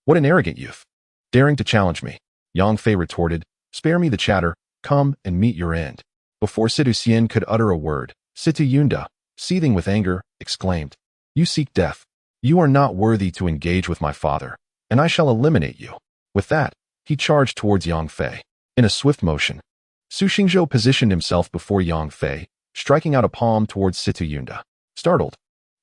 What an arrogant youth. Daring to challenge me. Yang Fei retorted, spare me the chatter, come and meet your end. Before Situ Xian could utter a word, Situ Yunda, seething with anger, exclaimed, you seek death. You are not worthy to engage with my father, and I shall eliminate you. With that, he charged towards Yang Fei. In a swift motion, Su Xingzhou positioned himself before Yang Fei, striking out a palm towards Situ Yunda. Startled,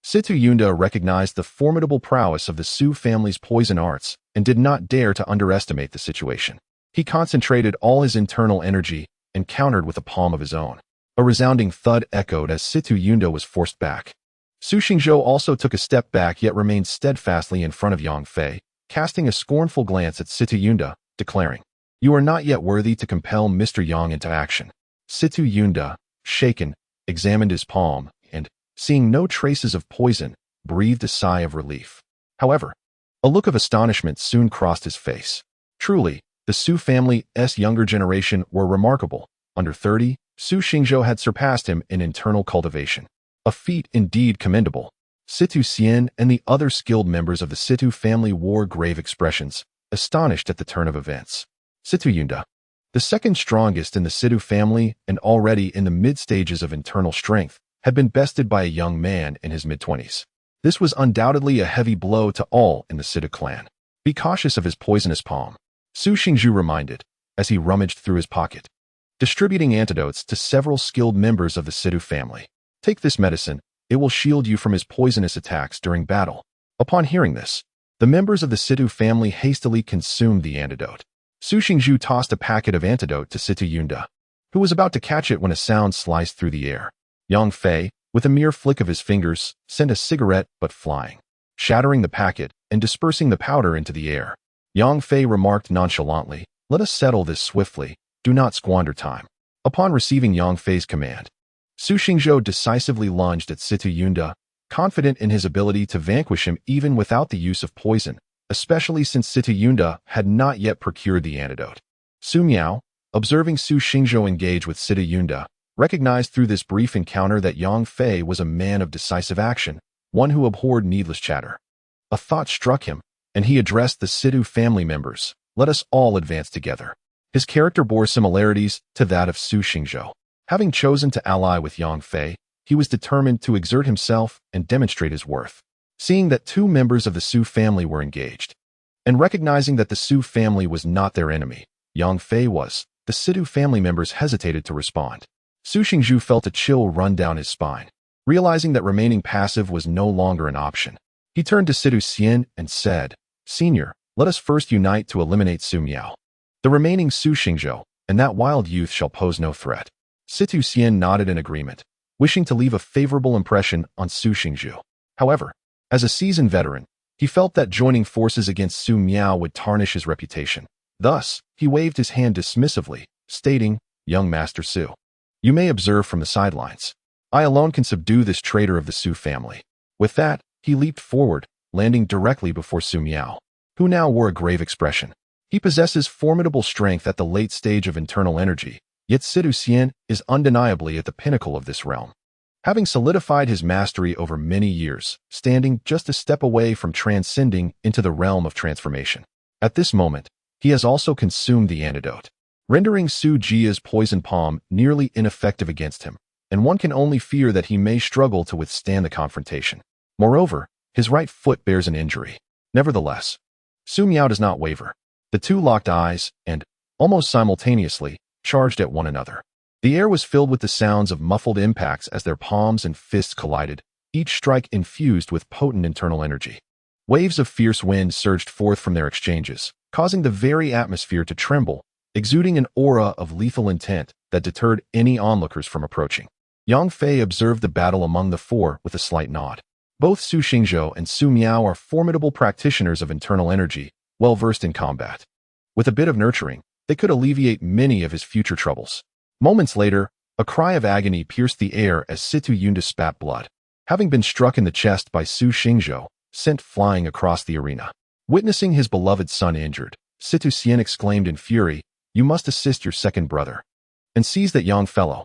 Situ Yunda recognized the formidable prowess of the Su family's poison arts and did not dare to underestimate the situation. He concentrated all his internal energy and countered with a palm of his own. A resounding thud echoed as Situ Yunda was forced back. Su Xingzhou also took a step back yet remained steadfastly in front of Yang Fei, casting a scornful glance at Situ Yunda, declaring, you are not yet worthy to compel Mr. Yang into action. Situ Yunda, shaken, examined his palm and, seeing no traces of poison, breathed a sigh of relief. However, a look of astonishment soon crossed his face. Truly, the Su family's younger generation were remarkable. Under 30, Su Xingzhou had surpassed him in internal cultivation. A feat indeed commendable. Situ Xian and the other skilled members of the Situ family wore grave expressions, astonished at the turn of events. Situ Yunda, the second strongest in the Situ family and already in the mid-stages of internal strength, had been bested by a young man in his mid-20s. This was undoubtedly a heavy blow to all in the Situ clan. Be cautious of his poisonous palm, Su Xingzhou reminded, as he rummaged through his pocket, distributing antidotes to several skilled members of the Situ family. Take this medicine, it will shield you from his poisonous attacks during battle. Upon hearing this, the members of the Situ family hastily consumed the antidote. Su Xingzhou tossed a packet of antidote to Situ Yunda, who was about to catch it when a sound sliced through the air. Yang Fei, with a mere flick of his fingers, sent a cigarette but flying, shattering the packet and dispersing the powder into the air. Yang Fei remarked nonchalantly, let us settle this swiftly, do not squander time. Upon receiving Yang Fei's command, Su Xingzhou decisively lunged at Situ Yunda, confident in his ability to vanquish him even without the use of poison, especially since Situ Yunda had not yet procured the antidote. Su Miao, observing Su Xingzhou engage with Situ Yunda, recognized through this brief encounter that Yang Fei was a man of decisive action, one who abhorred needless chatter. A thought struck him, and he addressed the Situ family members, let us all advance together. His character bore similarities to that of Su Xingzhou. Having chosen to ally with Yang Fei, he was determined to exert himself and demonstrate his worth. Seeing that two members of the Su family were engaged, and recognizing that the Su family was not their enemy, Yang Fei was, the Situ family members hesitated to respond. Su Xingzhou felt a chill run down his spine. Realizing that remaining passive was no longer an option, he turned to Situ Xian and said, Senior, let us first unite to eliminate Su Miao. The remaining Su Xingzhou and that wild youth shall pose no threat. Situ Xian nodded in agreement, wishing to leave a favorable impression on Su Xingzhu. However, as a seasoned veteran, he felt that joining forces against Su Miao would tarnish his reputation. Thus, he waved his hand dismissively, stating, "Young Master Su, you may observe from the sidelines. I alone can subdue this traitor of the Su family." With that, he leaped forward, landing directly before Su Miao, who now wore a grave expression. He possesses formidable strength at the late stage of internal energy, yet Situ Xian is undeniably at the pinnacle of this realm, having solidified his mastery over many years, standing just a step away from transcending into the realm of transformation. At this moment, he has also consumed the antidote, rendering Su Jia's poison palm nearly ineffective against him, and one can only fear that he may struggle to withstand the confrontation. Moreover, his right foot bears an injury. Nevertheless, Su Miao does not waver. The two locked eyes and, almost simultaneously, charged at one another. The air was filled with the sounds of muffled impacts as their palms and fists collided, each strike infused with potent internal energy. Waves of fierce wind surged forth from their exchanges, causing the very atmosphere to tremble, exuding an aura of lethal intent that deterred any onlookers from approaching. Yang Fei observed the battle among the four with a slight nod. Both Su Xingzhou and Su Miao are formidable practitioners of internal energy, well versed in combat. With a bit of nurturing, they could alleviate many of his future troubles. Moments later, a cry of agony pierced the air as Situ Yunda spat blood, having been struck in the chest by Su Xingzhou, sent flying across the arena. Witnessing his beloved son injured, Situ Xian exclaimed in fury, "You must assist your second brother," and seized that young fellow,